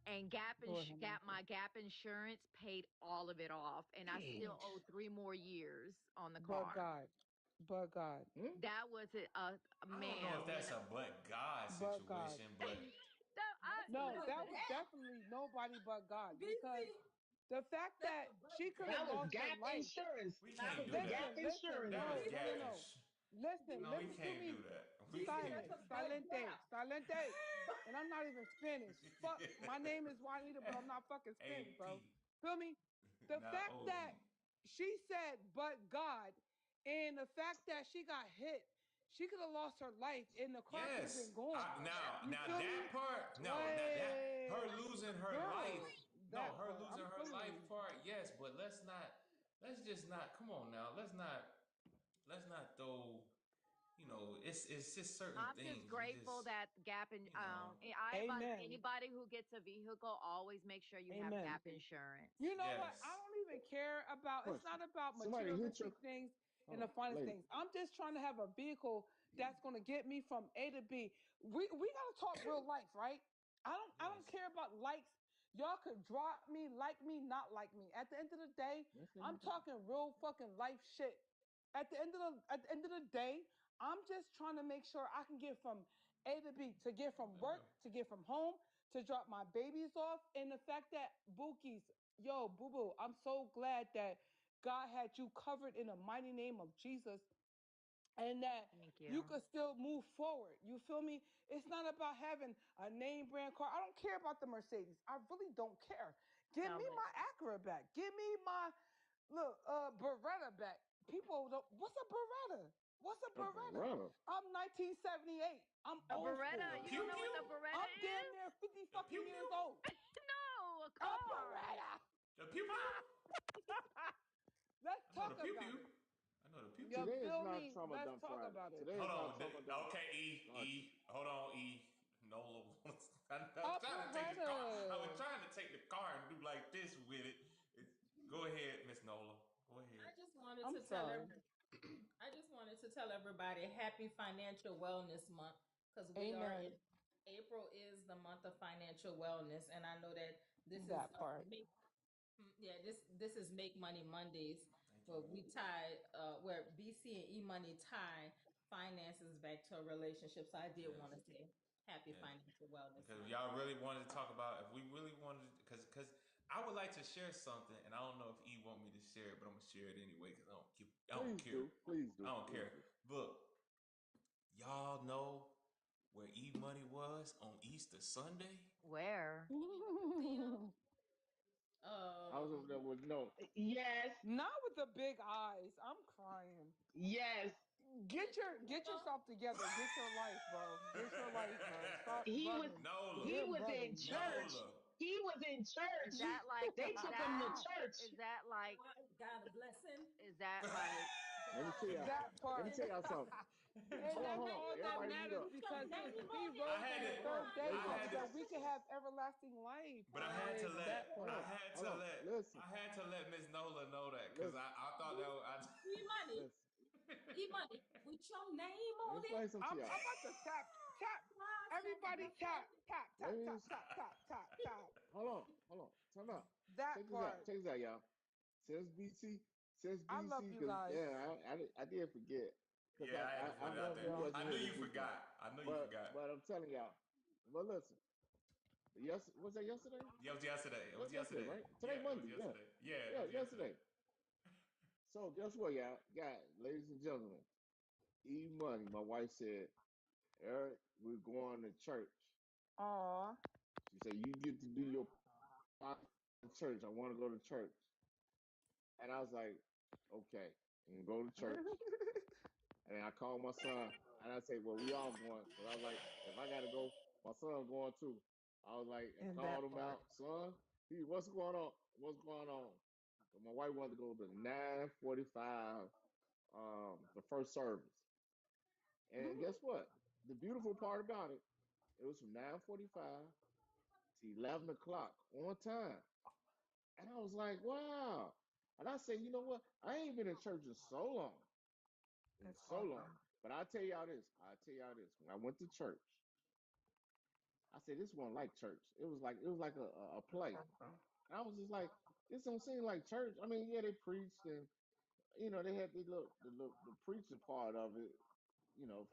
Speaker 9: And
Speaker 8: Lord have
Speaker 9: My
Speaker 8: mercy.
Speaker 9: Gap insurance paid all of it off, and I still
Speaker 2: Damn.
Speaker 9: owe 3 more years on the
Speaker 8: But
Speaker 9: car.
Speaker 8: God. But God.
Speaker 2: Hmm?
Speaker 9: That was a
Speaker 4: I don't know if
Speaker 9: man
Speaker 4: that's
Speaker 9: when
Speaker 4: a but God
Speaker 8: But God.
Speaker 4: situation, but
Speaker 3: That's a
Speaker 8: No,
Speaker 3: but
Speaker 8: that was
Speaker 3: gap.
Speaker 8: definitely nobody but God because
Speaker 3: BC.
Speaker 8: the fact
Speaker 3: That's
Speaker 8: that
Speaker 3: a
Speaker 8: she
Speaker 3: but
Speaker 8: could have
Speaker 1: That
Speaker 3: gap.
Speaker 1: was
Speaker 8: lost her
Speaker 1: Gap
Speaker 8: life.
Speaker 1: Insurance.
Speaker 4: we
Speaker 1: That
Speaker 4: can't
Speaker 1: was
Speaker 4: do
Speaker 1: the
Speaker 4: that.
Speaker 1: Gap
Speaker 8: Listen.
Speaker 1: Insurance.
Speaker 4: That was
Speaker 8: No,
Speaker 3: BC.
Speaker 8: no, no,
Speaker 4: Gap
Speaker 8: no. Listen,
Speaker 4: No, we
Speaker 8: listen to
Speaker 4: can't do
Speaker 8: me.
Speaker 4: that. We
Speaker 3: BC,
Speaker 4: can't.
Speaker 3: that's
Speaker 8: Silent,
Speaker 3: a but
Speaker 8: silente,
Speaker 3: gap.
Speaker 8: silente. And I'm not even Spanish. Fuck, my name is Juanita, but I'm not fucking Spanish, bro.
Speaker 4: AP,
Speaker 8: Feel me? The
Speaker 4: not
Speaker 8: fact that
Speaker 4: OG.
Speaker 8: she said, but God, and the fact that she got hit, she could have lost her life and the car could have been
Speaker 4: Yes.
Speaker 8: gone. You
Speaker 4: Now
Speaker 8: feel
Speaker 4: that
Speaker 8: me?
Speaker 4: part, no, not that her
Speaker 8: Wait,
Speaker 4: losing her
Speaker 8: girl,
Speaker 4: life. No,
Speaker 8: that
Speaker 4: her
Speaker 8: part.
Speaker 4: losing
Speaker 8: I'm
Speaker 4: her
Speaker 8: feeling
Speaker 4: life
Speaker 8: you.
Speaker 4: part, yes, but let's just not come on now. Let's not throw, it's just certain
Speaker 9: I'm just
Speaker 4: things. You
Speaker 9: grateful
Speaker 4: just,
Speaker 9: that Gap and
Speaker 4: you know,
Speaker 9: I advise
Speaker 8: Amen.
Speaker 9: anybody who gets a vehicle, always make sure you have
Speaker 8: Amen.
Speaker 9: Gap insurance.
Speaker 8: You know what? I
Speaker 4: yes.
Speaker 8: don't even care about. It's not
Speaker 2: Question.
Speaker 8: about
Speaker 2: Somebody hit your,
Speaker 8: materialistic things
Speaker 2: hold
Speaker 8: and the
Speaker 2: on,
Speaker 8: finest
Speaker 2: lady.
Speaker 8: things. I'm just trying to have a vehicle that's going to get me from A to B. We got to talk real life, right? I don't
Speaker 4: Yes.
Speaker 8: care about likes. Y'all could drop me, like me, not like me. At the end of the day, I'm talking real fucking life shit. At the end of the day, I'm just trying to make sure I can get from A to B, to get from
Speaker 4: There we go.
Speaker 8: work, to get from home, to drop my babies off, and the fact that Bookie's, yo, boo boo, I'm so glad that God had you covered in the mighty name of Jesus and that
Speaker 9: Thank
Speaker 8: you
Speaker 9: you.
Speaker 8: could still move forward. You feel me? It's not about having a name brand car. I don't care about the Mercedes. I really don't care. Give me
Speaker 9: Tell it.
Speaker 8: my Acura back. Give me my Beretta back. People don't, what's a Beretta? What's a
Speaker 2: A
Speaker 8: Beretta?
Speaker 2: Beretta.
Speaker 8: I'm 1978. I'm
Speaker 9: A
Speaker 8: old
Speaker 4: The
Speaker 9: Beretta,
Speaker 8: school.
Speaker 9: you don't
Speaker 4: pew
Speaker 9: know what the
Speaker 4: pew?
Speaker 9: Beretta
Speaker 8: I'm damn
Speaker 9: is?
Speaker 8: near 50
Speaker 4: The
Speaker 8: fucking
Speaker 4: pew
Speaker 8: years
Speaker 4: pew?
Speaker 8: old.
Speaker 9: No, a
Speaker 8: A
Speaker 9: car.
Speaker 8: Beretta.
Speaker 4: The pew pew?
Speaker 8: Let's
Speaker 4: I know the
Speaker 8: talk
Speaker 4: pew
Speaker 8: about it.
Speaker 4: pew. I know the pew
Speaker 8: You
Speaker 4: pew.
Speaker 2: Today is
Speaker 8: feel
Speaker 2: not
Speaker 8: me?
Speaker 2: trauma
Speaker 8: Let's
Speaker 2: dump
Speaker 8: talk
Speaker 2: Friday.
Speaker 8: about it.
Speaker 2: Today
Speaker 4: Hold
Speaker 2: is not
Speaker 4: on.
Speaker 2: trauma dump.
Speaker 4: Okay,
Speaker 2: God,
Speaker 4: Hold on, E. Nola wants. I'm
Speaker 8: A
Speaker 4: trying to take the car. I was
Speaker 8: Beretta.
Speaker 4: trying to take the car and do like this with it. Go ahead, Miss Nola. Go
Speaker 3: I
Speaker 4: ahead.
Speaker 3: just wanted
Speaker 8: I'm
Speaker 3: to tell
Speaker 8: sorry.
Speaker 3: every, I just wanted to tell everybody happy financial wellness month because we are
Speaker 8: Amen.
Speaker 3: in April is the month of financial wellness, and I know that this is
Speaker 8: That part.
Speaker 3: yeah, this is Make Money Mondays
Speaker 4: Thank
Speaker 3: where
Speaker 4: you.
Speaker 3: we tie where BC and E Money tie finances back to a relationship. So I did want to
Speaker 4: Yes.
Speaker 3: say happy
Speaker 4: Yes.
Speaker 3: financial wellness
Speaker 4: Because if
Speaker 3: month.
Speaker 4: y'all really wanted to talk about, if we really wanted, because I would like to share something, and I don't know if E want me to share it, but I'm gonna share it anyway because I don't
Speaker 2: please
Speaker 4: care.
Speaker 2: do, please
Speaker 4: I
Speaker 2: do,
Speaker 4: don't
Speaker 2: please
Speaker 4: care.
Speaker 2: do.
Speaker 4: Look, y'all know where E Money was on Easter Sunday?
Speaker 9: Where?
Speaker 8: Not
Speaker 2: I was over there with no.
Speaker 1: Yes,
Speaker 8: with the big eyes. I'm crying.
Speaker 1: yes.
Speaker 8: Get yourself together. Get your life, bro. Get your life, bro. Stop
Speaker 1: He was
Speaker 8: bugging.
Speaker 1: he
Speaker 8: You're
Speaker 4: Nola,
Speaker 1: was in
Speaker 8: bugging, bro.
Speaker 1: church.
Speaker 4: Nola.
Speaker 1: He was in
Speaker 9: Is
Speaker 1: church.
Speaker 9: that like
Speaker 1: They
Speaker 9: is
Speaker 1: took him to
Speaker 9: that
Speaker 1: church.
Speaker 9: is that like
Speaker 3: God blessing,
Speaker 9: is that like
Speaker 2: Let me tell
Speaker 3: God
Speaker 2: y'all.
Speaker 8: That
Speaker 3: blessing.
Speaker 2: Let me
Speaker 8: part.
Speaker 2: tell y'all something.
Speaker 8: And
Speaker 2: Hold on,
Speaker 8: that's
Speaker 2: hold on.
Speaker 8: all that
Speaker 2: Everybody mute
Speaker 8: matters
Speaker 2: up.
Speaker 3: Put your
Speaker 8: because
Speaker 3: name
Speaker 8: he
Speaker 3: on
Speaker 4: I
Speaker 8: rose
Speaker 4: had
Speaker 8: on the
Speaker 2: Hold
Speaker 8: third
Speaker 2: on,
Speaker 4: to,
Speaker 8: day
Speaker 2: ladies
Speaker 4: I
Speaker 2: and
Speaker 8: so
Speaker 4: had
Speaker 8: that
Speaker 4: to,
Speaker 8: we can have everlasting life.
Speaker 4: but I had to
Speaker 8: Like that
Speaker 4: let,
Speaker 2: hold
Speaker 4: I
Speaker 2: on,
Speaker 8: part.
Speaker 4: had
Speaker 2: hold
Speaker 4: to
Speaker 2: on.
Speaker 4: let,
Speaker 2: Listen,
Speaker 4: I had to let Miss Nola know that because
Speaker 2: listen,
Speaker 4: I thought that was,
Speaker 3: E Money,
Speaker 2: listen.
Speaker 3: E Money. Put your name
Speaker 2: Let me
Speaker 3: on
Speaker 2: explain
Speaker 3: it.
Speaker 2: something to y'all.
Speaker 8: I'm about to tap.
Speaker 3: Process
Speaker 8: Everybody tap,
Speaker 3: blessing.
Speaker 8: tap, tap, tap,
Speaker 2: Ladies,
Speaker 8: tap, tap, tap, tap.
Speaker 2: hold on. Time out.
Speaker 8: That part.
Speaker 2: Check this out, y'all. Since BC, since
Speaker 8: I love
Speaker 2: BC,
Speaker 8: you
Speaker 2: because
Speaker 8: guys.
Speaker 2: yeah, I did forget because
Speaker 4: yeah, I had to
Speaker 2: I
Speaker 4: put it out
Speaker 8: Love
Speaker 2: we
Speaker 4: there.
Speaker 8: y'all.
Speaker 2: wasn't
Speaker 4: I
Speaker 2: here
Speaker 4: knew
Speaker 2: this
Speaker 4: you
Speaker 2: weekend,
Speaker 4: forgot. I know you
Speaker 2: but
Speaker 4: forgot.
Speaker 2: I'm telling y'all. But listen, yes, was that yesterday?
Speaker 4: Yeah, it was yesterday. It
Speaker 2: That
Speaker 4: was
Speaker 2: was yesterday,
Speaker 4: yesterday.
Speaker 2: right? Today
Speaker 4: Yeah, it was
Speaker 2: Monday, yeah,
Speaker 4: yesterday. Yeah, it
Speaker 2: yeah,
Speaker 4: was yesterday.
Speaker 2: yesterday. So guess what, y'all? Got ladies and gentlemen, E Money. My wife said, Eric, we're going to church.
Speaker 8: Aw.
Speaker 2: She said, you get to do your part in church. I want to go to church. And I was like, okay, I'm gonna go to church. And then I called my son. And I say, well, we all going. Cause I was like, if I gotta go, my son going too. I was like, and
Speaker 8: In
Speaker 2: called
Speaker 8: that
Speaker 2: him
Speaker 8: part.
Speaker 2: out, son. What's going on? What's going on? 'Cause my wife wanted to go to 9:45, the first service. And guess what? The beautiful part about it, it was from 9:45 to 11 o'clock on time. And I was like, wow. And I said, you know what? I ain't been in church in so long, in
Speaker 8: It's
Speaker 2: so long.
Speaker 8: awesome.
Speaker 2: But I'll tell y'all this. I'll tell y'all this. When I went to church, I said this wasn't like church. It was like a
Speaker 8: It's
Speaker 2: play.
Speaker 8: awesome.
Speaker 2: And I was just like, this don't seem like church. I mean, yeah, they preached and they had the preaching part of it.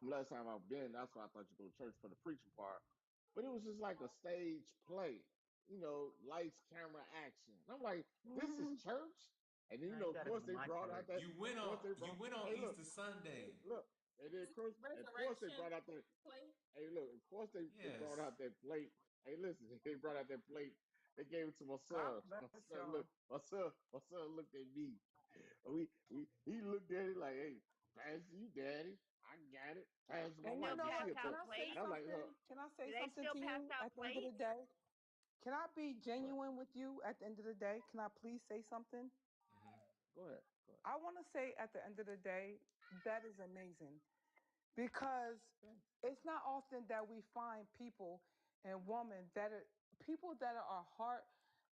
Speaker 2: From last time I've been, that's why I thought you go to church for the preaching part. But it was just like a stage play. Lights, camera, action. And I'm like, this is church. And then
Speaker 8: Now you
Speaker 2: of
Speaker 8: gotta
Speaker 2: course
Speaker 8: be
Speaker 2: they
Speaker 8: my
Speaker 2: brought out
Speaker 8: church.
Speaker 2: that. Of course they
Speaker 4: You
Speaker 2: brought.
Speaker 4: went on
Speaker 2: Hey,
Speaker 4: Easter
Speaker 2: look. Hey,
Speaker 4: Sunday.
Speaker 2: look. And then, of course they
Speaker 3: Resurrection
Speaker 2: brought out that.
Speaker 3: play.
Speaker 2: Hey, look, of course they brought
Speaker 4: Yes.
Speaker 2: out that plate. Hey, listen, they brought out that plate. They gave it to my
Speaker 8: God
Speaker 2: son. My
Speaker 8: bless
Speaker 2: son look,
Speaker 8: y'all.
Speaker 2: my son looked at me. He looked at it like, hey, pass you, daddy. I got it. Pass my
Speaker 9: They
Speaker 8: And you
Speaker 9: still
Speaker 2: wife.
Speaker 8: know
Speaker 2: Is she
Speaker 9: pass
Speaker 8: what?
Speaker 2: a
Speaker 8: Can
Speaker 9: out
Speaker 2: plate?
Speaker 8: I say
Speaker 2: And I'm
Speaker 9: plates.
Speaker 2: like,
Speaker 8: something? Can I say
Speaker 9: Do they
Speaker 8: something
Speaker 9: still
Speaker 8: to
Speaker 9: pass
Speaker 8: you
Speaker 9: out
Speaker 8: at the end of the
Speaker 9: plates?
Speaker 8: day? Can I be
Speaker 2: what?
Speaker 8: genuine with you at the end of the day? Can I please say something?
Speaker 4: Hmm.
Speaker 2: Go ahead. Go ahead.
Speaker 8: I want to say at the end of the day, that is amazing because
Speaker 2: Okay.
Speaker 8: it's not often that we find people and women that are people that are our heart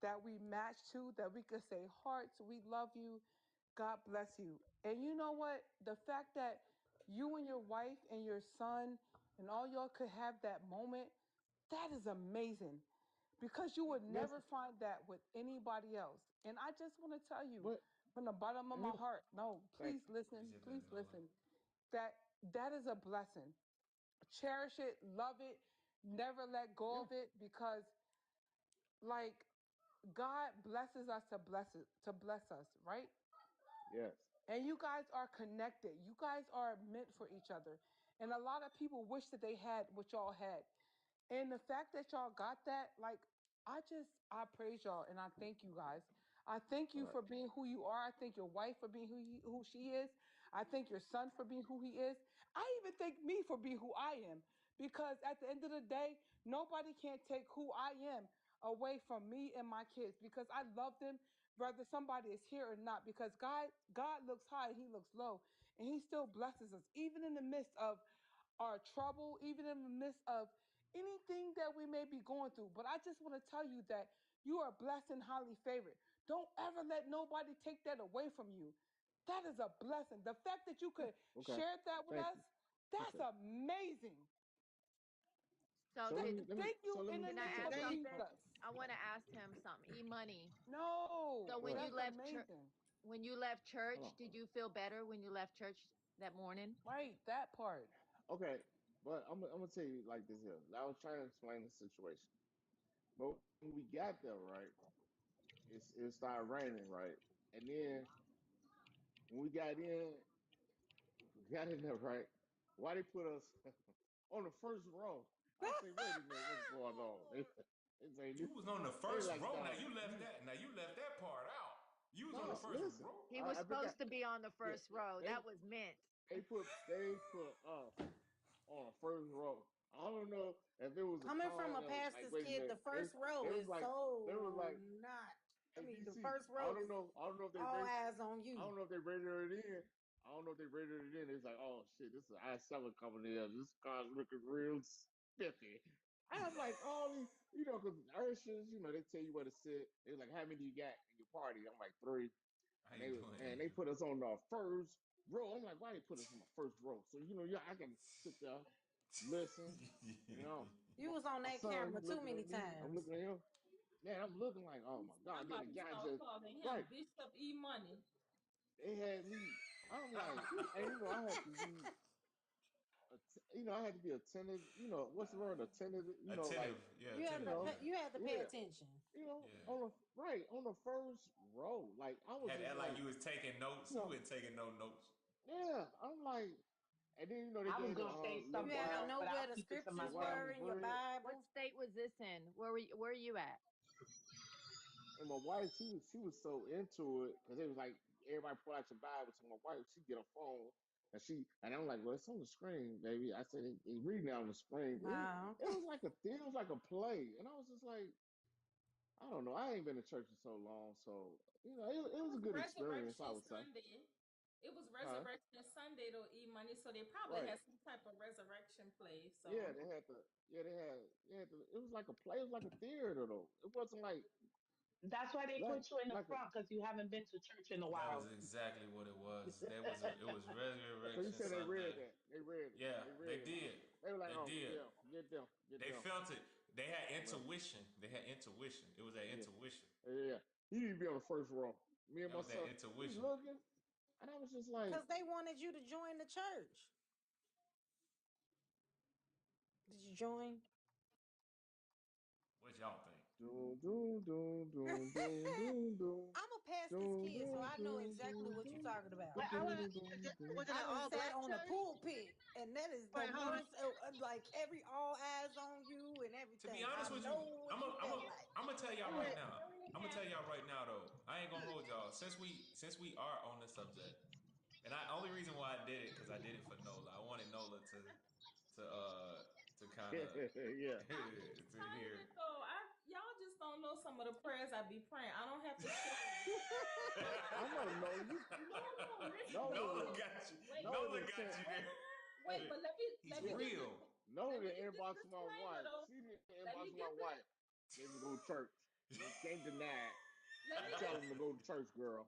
Speaker 8: that we match to, that we could say, hearts, we love you, God bless you. And you know what? The fact that you and your wife and your son and all y'all could have that moment, that is amazing because you would
Speaker 2: That's
Speaker 8: never find that with anybody else. And I just want to tell you
Speaker 2: but
Speaker 8: from the bottom of my
Speaker 2: hey,
Speaker 8: heart, no,
Speaker 2: thank
Speaker 8: please
Speaker 2: you.
Speaker 8: listen,
Speaker 4: Appreciate that,
Speaker 8: please
Speaker 4: Noah.
Speaker 8: listen, that that is a blessing. Cherish it, love it, never let go
Speaker 2: Yeah.
Speaker 8: of it because like God blesses us to bless us, right?
Speaker 2: Yes.
Speaker 8: And you guys are connected. You guys are meant for each other. And a lot of people wish that they had what y'all had. And the fact that y'all got that, like, I praise y'all and I thank you guys. I thank
Speaker 2: All
Speaker 8: you
Speaker 2: right.
Speaker 8: for being who you are. I thank your wife for being who she is. I thank your son for being who he is. I even thank me for being who I am. Because at the end of the day, nobody can take who I am away from me and my kids because I love them whether somebody is here or not because God looks high and he looks low and he still blesses us even in the midst of our trouble, even in the midst of anything that we may be going through. But I just want to tell you that you are blessed and highly favored. Don't ever let nobody take that away from you. That is a blessing. The fact that you
Speaker 2: Yeah.
Speaker 8: could
Speaker 2: Okay.
Speaker 8: share that with
Speaker 2: Thank
Speaker 8: us,
Speaker 2: you.
Speaker 8: that's
Speaker 2: Appreciate it.
Speaker 8: amazing.
Speaker 9: So
Speaker 2: So let me let me
Speaker 8: Thank
Speaker 2: so
Speaker 8: you
Speaker 2: let
Speaker 8: in
Speaker 2: me
Speaker 8: the
Speaker 9: can I
Speaker 8: name
Speaker 2: so
Speaker 9: ask
Speaker 8: of
Speaker 2: so
Speaker 9: something?
Speaker 8: Jesus.
Speaker 9: I want to ask him something. E money.
Speaker 8: No,
Speaker 9: So
Speaker 2: go
Speaker 9: when
Speaker 2: ahead.
Speaker 9: you
Speaker 8: that's
Speaker 9: left church,
Speaker 8: amazing.
Speaker 9: when you left
Speaker 2: Hold
Speaker 9: church,
Speaker 2: on.
Speaker 9: did you feel better when you left church that morning?
Speaker 8: Right, that part.
Speaker 2: Okay. But I'm gonna tell you like this here. I was trying to explain the situation. But when we got there, right, it started raining, right? And then when we got in there, right? Why they put us on the first row? I say, wait a minute, what's going on? They say
Speaker 4: You was on the
Speaker 2: they
Speaker 4: first
Speaker 2: like,
Speaker 4: row.
Speaker 2: nah, you
Speaker 4: Now you left that part out. You was on the
Speaker 2: no,
Speaker 4: first
Speaker 2: listen.
Speaker 4: row.
Speaker 9: He was
Speaker 2: I
Speaker 9: supposed
Speaker 2: forgot.
Speaker 9: to be on the
Speaker 2: Yeah,
Speaker 9: first row. That
Speaker 2: they
Speaker 9: was meant.
Speaker 2: they put us on the first row. I don't know if it was a
Speaker 1: Coming from
Speaker 2: call
Speaker 1: a
Speaker 2: that was like,
Speaker 1: pastor's
Speaker 2: wait a
Speaker 1: kid, the
Speaker 2: minute. They
Speaker 1: first row
Speaker 2: they was
Speaker 1: is
Speaker 2: like they was
Speaker 1: so
Speaker 2: like,
Speaker 1: not. I
Speaker 2: hey
Speaker 1: mean, the
Speaker 2: BC,
Speaker 1: first row is
Speaker 2: I don't know if they
Speaker 1: all
Speaker 2: rate
Speaker 1: eyes on
Speaker 2: I
Speaker 1: you.
Speaker 2: don't know if they rated it in. I don't know if they rated it in. It's like, oh shit, this is I-7 coming in. This car's looking real spiffy. I'm like, all these, because Urshas, they tell you where to sit. They're like, how many you got in your party? I'm like, three.
Speaker 4: How
Speaker 2: And
Speaker 4: you
Speaker 2: they
Speaker 4: doing,
Speaker 2: man, they
Speaker 4: Andrew?
Speaker 2: put us on the first row. I'm like, why they put us on the first row? So yeah, I can sit there, listen.
Speaker 1: You
Speaker 2: My,
Speaker 1: was on
Speaker 2: my
Speaker 1: that
Speaker 2: son, he
Speaker 1: camera too
Speaker 2: looking
Speaker 1: many
Speaker 2: at me. I'm
Speaker 1: times.
Speaker 2: looking at him. Man, I'm looking like, oh my God. Then the
Speaker 3: Somebody
Speaker 2: guy
Speaker 3: start
Speaker 2: just
Speaker 3: calling him
Speaker 2: right.
Speaker 3: Bishop E Money.
Speaker 2: They had me. I'm like, and I had to be, I had to be attentive. What's the word? Attentive. Like,
Speaker 4: Attentive. Yeah,
Speaker 1: You had
Speaker 4: attentive.
Speaker 1: to
Speaker 4: Yeah.
Speaker 1: you had to pay
Speaker 2: yeah,
Speaker 1: attention.
Speaker 4: Yeah.
Speaker 2: on the first row. Like I was
Speaker 4: Had to
Speaker 2: just
Speaker 4: act like
Speaker 2: like,
Speaker 4: you was taking
Speaker 2: you
Speaker 4: notes. You
Speaker 2: know,
Speaker 4: weren't taking no notes.
Speaker 2: yeah. I'm like, and then they
Speaker 1: I was
Speaker 2: gave the
Speaker 1: gonna say
Speaker 2: little
Speaker 1: something You had to
Speaker 2: wild,
Speaker 1: know but where I'll the keep it to
Speaker 2: the
Speaker 1: myself. scriptures
Speaker 2: wild
Speaker 1: were in your
Speaker 2: bread.
Speaker 9: What
Speaker 1: Bible.
Speaker 9: state was this in? Where are you at?
Speaker 2: And my wife, she was so into it because it was like everybody pull out your Bible. So my wife, she get a phone. And I'm like, well, it's on the screen, baby. I said, it's reading on the screen.
Speaker 10: Wow.
Speaker 2: It was like it was like a play, and I was just like, I don't know. I ain't been to church in so long, so it
Speaker 3: It
Speaker 2: was a
Speaker 3: was
Speaker 2: good experience, I
Speaker 3: Resurrection
Speaker 2: would say.
Speaker 3: Sunday. It was
Speaker 2: Huh?
Speaker 3: Resurrection Sunday to eat money, so they probably
Speaker 2: Right.
Speaker 3: had some type of resurrection play.
Speaker 2: Yeah,
Speaker 3: So
Speaker 2: it was like a play. It was like a theater, though. It wasn't
Speaker 1: That's why they
Speaker 2: like
Speaker 1: put you in the
Speaker 2: like a.
Speaker 1: front because you haven't been to church in a
Speaker 4: That was
Speaker 1: while.
Speaker 4: exactly what it was. It was
Speaker 2: So you
Speaker 4: Resurrection
Speaker 2: said they read
Speaker 4: Sunday.
Speaker 2: that. They read it. They
Speaker 4: Yeah, they
Speaker 2: read it.
Speaker 4: did.
Speaker 2: They were like,
Speaker 4: They
Speaker 2: oh
Speaker 4: did.
Speaker 2: yeah, get
Speaker 4: They
Speaker 2: them.
Speaker 4: felt it. They had
Speaker 2: Well,
Speaker 4: intuition. They had intuition. It was that
Speaker 2: yeah,
Speaker 4: intuition.
Speaker 2: yeah. He need to be on the first row. Me and
Speaker 4: That
Speaker 2: my
Speaker 4: was that
Speaker 2: son, we
Speaker 4: intuition.
Speaker 2: looking, and I was just like,
Speaker 10: Because they wanted you to join the church. Did you join?
Speaker 4: What y'all think?
Speaker 2: doom, doom, doom, doom, doom, doom, doom,
Speaker 10: I'm a pastor's
Speaker 2: doom,
Speaker 10: kid, so
Speaker 2: doom,
Speaker 10: I know
Speaker 2: doom,
Speaker 10: exactly
Speaker 2: doom,
Speaker 10: what you're
Speaker 2: doom,
Speaker 10: talking about.
Speaker 6: But I want
Speaker 2: doom,
Speaker 6: to.
Speaker 2: doom, doom.
Speaker 6: Was it
Speaker 10: I
Speaker 6: an
Speaker 10: done
Speaker 6: all
Speaker 10: sat
Speaker 6: black
Speaker 10: on the
Speaker 6: church?
Speaker 10: pulpit, and that is
Speaker 6: Wait,
Speaker 10: the
Speaker 6: hold on.
Speaker 10: most, like every all eyes on you and
Speaker 4: To be
Speaker 10: everything. I
Speaker 4: honest with you,
Speaker 10: know what you felt like.
Speaker 4: I'm gonna tell y'all
Speaker 6: Wait,
Speaker 4: right
Speaker 6: wait.
Speaker 4: now.
Speaker 3: really
Speaker 4: I'm gonna tell
Speaker 3: have
Speaker 4: y'all right now though. I ain't gonna hold y'all. Since we are on the subject, and I only reason why I did it because I did it for Nola. I wanted Nola to kind of
Speaker 2: Yeah.
Speaker 3: I'll be
Speaker 4: to
Speaker 3: private
Speaker 4: hear.
Speaker 3: though. Y'all just don't know some of the prayers I be praying. I don't have to share it. But
Speaker 2: I know, no,
Speaker 3: no, listen,
Speaker 2: Nola
Speaker 3: wait,
Speaker 4: Nola
Speaker 2: did,
Speaker 3: wait,
Speaker 4: got you.
Speaker 3: wait,
Speaker 2: Nola
Speaker 4: Nola
Speaker 2: did
Speaker 4: got
Speaker 2: sent,
Speaker 4: you
Speaker 3: wait,
Speaker 4: there.
Speaker 3: wait. But
Speaker 4: He's
Speaker 3: let me
Speaker 2: yeah,
Speaker 3: give this
Speaker 4: real.
Speaker 2: Nola
Speaker 3: let me
Speaker 2: did
Speaker 3: give this
Speaker 2: inbox my
Speaker 3: disclaimer
Speaker 2: wife.
Speaker 3: though.
Speaker 2: She did
Speaker 3: Let
Speaker 2: inbox
Speaker 3: me
Speaker 2: my
Speaker 3: give this.
Speaker 2: wife. They would go to church. You can't deny it.
Speaker 3: Let me
Speaker 2: You tell
Speaker 3: give.
Speaker 2: them to go to church, girl.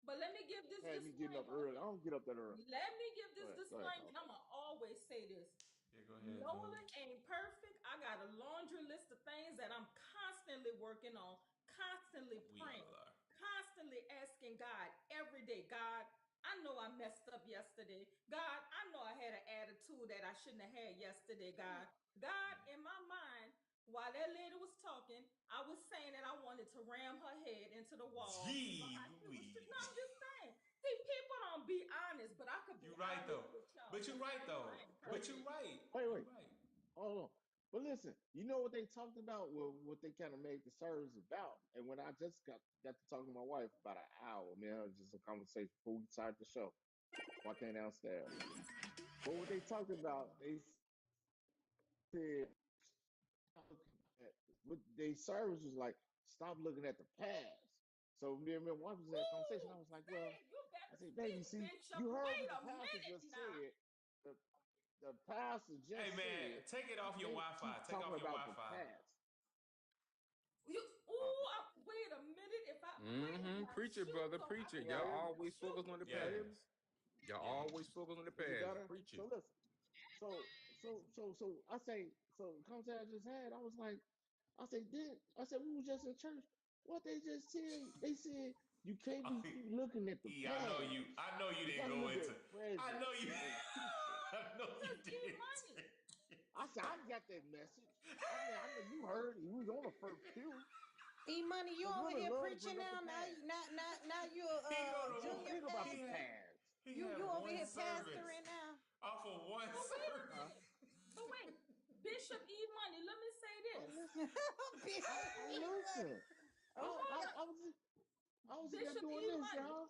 Speaker 3: But let me give this
Speaker 2: Had me getting up
Speaker 3: disclaimer.
Speaker 2: early. I don't get up that early.
Speaker 3: Let me give this
Speaker 2: Go ahead,
Speaker 3: disclaimer,
Speaker 2: dog.
Speaker 3: and I'm gonna always say this.
Speaker 4: Yeah, go ahead,
Speaker 3: Nola
Speaker 4: Nola.
Speaker 3: ain't perfect. I got a laundry list of things that I'm constantly working on, constantly
Speaker 4: We
Speaker 3: praying,
Speaker 4: all are.
Speaker 3: constantly asking God every day, God, I know I messed up yesterday. God, I know I had an attitude that I shouldn't have had yesterday, God. God, in my mind, while that lady was talking, I was saying that I wanted to ram her head into the wall. But
Speaker 4: Gee
Speaker 3: I knew it should. No, I'm
Speaker 4: Louise.
Speaker 3: just saying. See, people don't be honest, but I could be
Speaker 4: You right
Speaker 3: honest
Speaker 4: though.
Speaker 3: with y'all
Speaker 4: But you
Speaker 3: because
Speaker 4: right
Speaker 3: I
Speaker 4: though.
Speaker 3: ain't
Speaker 2: Wait,
Speaker 4: But you
Speaker 3: perfect.
Speaker 4: right. You
Speaker 2: wait.
Speaker 4: right.
Speaker 2: Hold on. But listen, you know what they talked about? Well, what they kind of made the service about. And when I just got to talk to my wife about an hour, man, it was just a conversation before we started the show. Before I came downstairs. But what they talked about, they said what they service was like, stop looking at the past. So me and my wife was in that conversation. I
Speaker 3: Ooh,
Speaker 2: was like, well,
Speaker 3: say you
Speaker 2: I
Speaker 3: better
Speaker 2: said, baby,
Speaker 3: speak,
Speaker 2: see,
Speaker 3: Bishop.
Speaker 2: you heard what
Speaker 3: Wait
Speaker 2: the
Speaker 3: a
Speaker 2: pastor
Speaker 3: minute
Speaker 2: just
Speaker 3: now.
Speaker 2: said. The the pastor
Speaker 4: Hey
Speaker 2: just said
Speaker 4: man, take it
Speaker 2: you
Speaker 4: off your
Speaker 2: can't
Speaker 4: Wi-Fi.
Speaker 2: keep
Speaker 4: Take
Speaker 2: talking
Speaker 4: off your
Speaker 2: about the
Speaker 4: Wi-Fi.
Speaker 2: past. Uh,
Speaker 3: Wait a minute. If I wait
Speaker 11: Mm-hmm.
Speaker 3: my
Speaker 11: Preach it,
Speaker 3: shoes
Speaker 11: brother.
Speaker 3: on, I
Speaker 11: Preach it.
Speaker 2: can
Speaker 3: can
Speaker 11: Y'all
Speaker 2: y'all
Speaker 3: put
Speaker 2: hear me?
Speaker 3: my
Speaker 11: always focus on the
Speaker 3: shoes.
Speaker 2: Can y'all hear me?
Speaker 11: past.
Speaker 4: Yes.
Speaker 11: Y'all always
Speaker 4: Yes.
Speaker 11: focus on the
Speaker 2: Is it
Speaker 11: past.
Speaker 2: better?
Speaker 11: Preach
Speaker 2: So
Speaker 11: it.
Speaker 2: listen. So I say, so the conversation I just had, I was like, I said we were just in church. What they just said, they said you can't be keep looking at the
Speaker 4: I know you.
Speaker 2: past.
Speaker 4: I know you
Speaker 2: You
Speaker 4: didn't
Speaker 2: gotta
Speaker 4: go
Speaker 2: look
Speaker 4: into.
Speaker 2: at
Speaker 4: I
Speaker 2: present
Speaker 4: know you.
Speaker 2: and future.
Speaker 4: I know you
Speaker 3: Just eat
Speaker 4: didn't.
Speaker 3: money.
Speaker 2: I said, I got that message. I know you heard it. You was on the first pew.
Speaker 10: E Money, you
Speaker 2: Because
Speaker 10: over
Speaker 2: women
Speaker 10: here
Speaker 2: love to
Speaker 10: preaching
Speaker 2: bring up the
Speaker 10: now.
Speaker 2: past.
Speaker 10: Now you're
Speaker 4: He
Speaker 10: a
Speaker 4: go to.
Speaker 2: Don't
Speaker 10: junior
Speaker 2: think about the
Speaker 10: pastor.
Speaker 2: past.
Speaker 4: He
Speaker 10: You
Speaker 4: had
Speaker 10: over
Speaker 4: one
Speaker 10: here
Speaker 4: service
Speaker 10: pastoring now.
Speaker 4: off of one
Speaker 3: But wait a
Speaker 2: Huh?
Speaker 4: service.
Speaker 3: minute. But wait, Bishop E Money. Let me say
Speaker 2: I
Speaker 3: this.
Speaker 2: listen. I
Speaker 10: Bishop E Money.
Speaker 2: listen.
Speaker 10: Okay.
Speaker 2: I was in there
Speaker 3: Bishop
Speaker 2: doing
Speaker 3: E
Speaker 2: this,
Speaker 3: Money.
Speaker 2: y'all.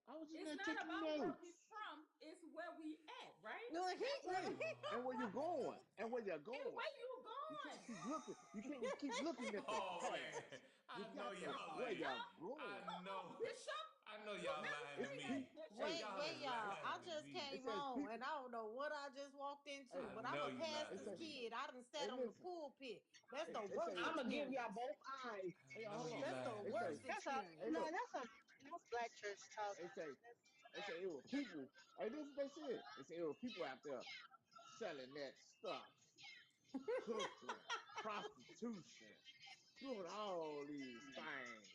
Speaker 2: I was in
Speaker 3: It's
Speaker 2: there
Speaker 3: not
Speaker 2: taking
Speaker 3: about where we
Speaker 2: notes.
Speaker 3: from. It's where we at, right?
Speaker 10: No,
Speaker 3: That's where we
Speaker 2: Right. And where you're going. And where you're
Speaker 3: and
Speaker 2: going.
Speaker 3: where you
Speaker 2: You can't
Speaker 3: going?
Speaker 2: keep looking. You can't keep looking at the
Speaker 4: Oh man,
Speaker 2: past. You
Speaker 4: I know
Speaker 2: got to
Speaker 4: y'all
Speaker 2: where
Speaker 4: lying.
Speaker 2: you're
Speaker 3: Now,
Speaker 2: going.
Speaker 4: I
Speaker 3: come on,
Speaker 4: know.
Speaker 3: Bishop.
Speaker 4: I know
Speaker 3: You
Speaker 4: y'all
Speaker 3: better
Speaker 4: lying to
Speaker 2: It's
Speaker 3: say that,
Speaker 2: people.
Speaker 4: me.
Speaker 3: Bishop.
Speaker 10: wait,
Speaker 4: Y'all
Speaker 10: wait,
Speaker 4: is
Speaker 10: y'all. I
Speaker 4: lying to
Speaker 10: just
Speaker 2: It
Speaker 4: me.
Speaker 10: came
Speaker 2: says
Speaker 10: on and
Speaker 2: people.
Speaker 10: I don't know what I just walked into,
Speaker 2: Hey,
Speaker 10: but
Speaker 4: I
Speaker 10: I'm
Speaker 4: know
Speaker 10: a
Speaker 4: you
Speaker 2: it
Speaker 4: lying
Speaker 10: pastor's
Speaker 4: to
Speaker 2: say,
Speaker 4: me.
Speaker 10: kid. I done
Speaker 2: hey,
Speaker 10: sat on the
Speaker 2: listen.
Speaker 10: pulpit. That's the
Speaker 2: It
Speaker 10: worst
Speaker 2: say,
Speaker 1: I'm gonna give y'all
Speaker 10: experience.
Speaker 1: both eyes.
Speaker 4: I
Speaker 2: hey,
Speaker 4: know
Speaker 2: hold
Speaker 4: you
Speaker 2: on.
Speaker 10: That's the
Speaker 4: lying
Speaker 2: It
Speaker 4: to
Speaker 2: say,
Speaker 10: worst
Speaker 4: me.
Speaker 6: That's a
Speaker 2: hey,
Speaker 10: experience.
Speaker 6: no.
Speaker 2: look.
Speaker 6: That's black church talk.
Speaker 2: They say,
Speaker 6: That's,
Speaker 2: they say it was people. Hey, this is what they said. They say it was people out there selling that stuff, cooking, prostitution, doing all these things.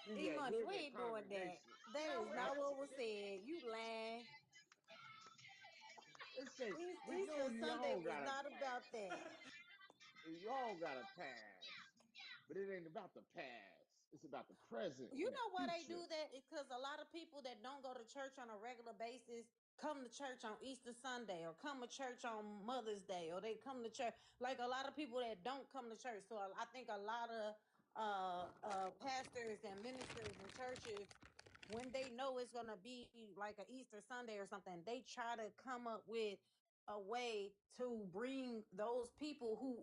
Speaker 10: E Money,
Speaker 2: We're
Speaker 10: we
Speaker 2: that
Speaker 10: ain't doing that.
Speaker 2: congregation.
Speaker 10: That
Speaker 3: Now
Speaker 10: is
Speaker 3: wait
Speaker 2: Huh?
Speaker 10: not
Speaker 3: a
Speaker 10: what was
Speaker 3: minute.
Speaker 10: said. You lying.
Speaker 2: It say we know
Speaker 10: Easter Sunday
Speaker 2: y'all
Speaker 10: was
Speaker 2: got a
Speaker 10: not about
Speaker 2: past.
Speaker 10: that.
Speaker 2: Y'all got a past, but it ain't about the past. It's about the present
Speaker 10: You
Speaker 2: and the
Speaker 10: know why they
Speaker 2: future.
Speaker 10: do that? Because a lot of people that don't go to church on a regular basis come to church on Easter Sunday or come to church on Mother's Day or they come to church. Like a lot of people that don't come to church. So I think a lot of pastors and ministers and churches when they know it's gonna be like a Easter Sunday or something, they try to come up with a way to bring those people who,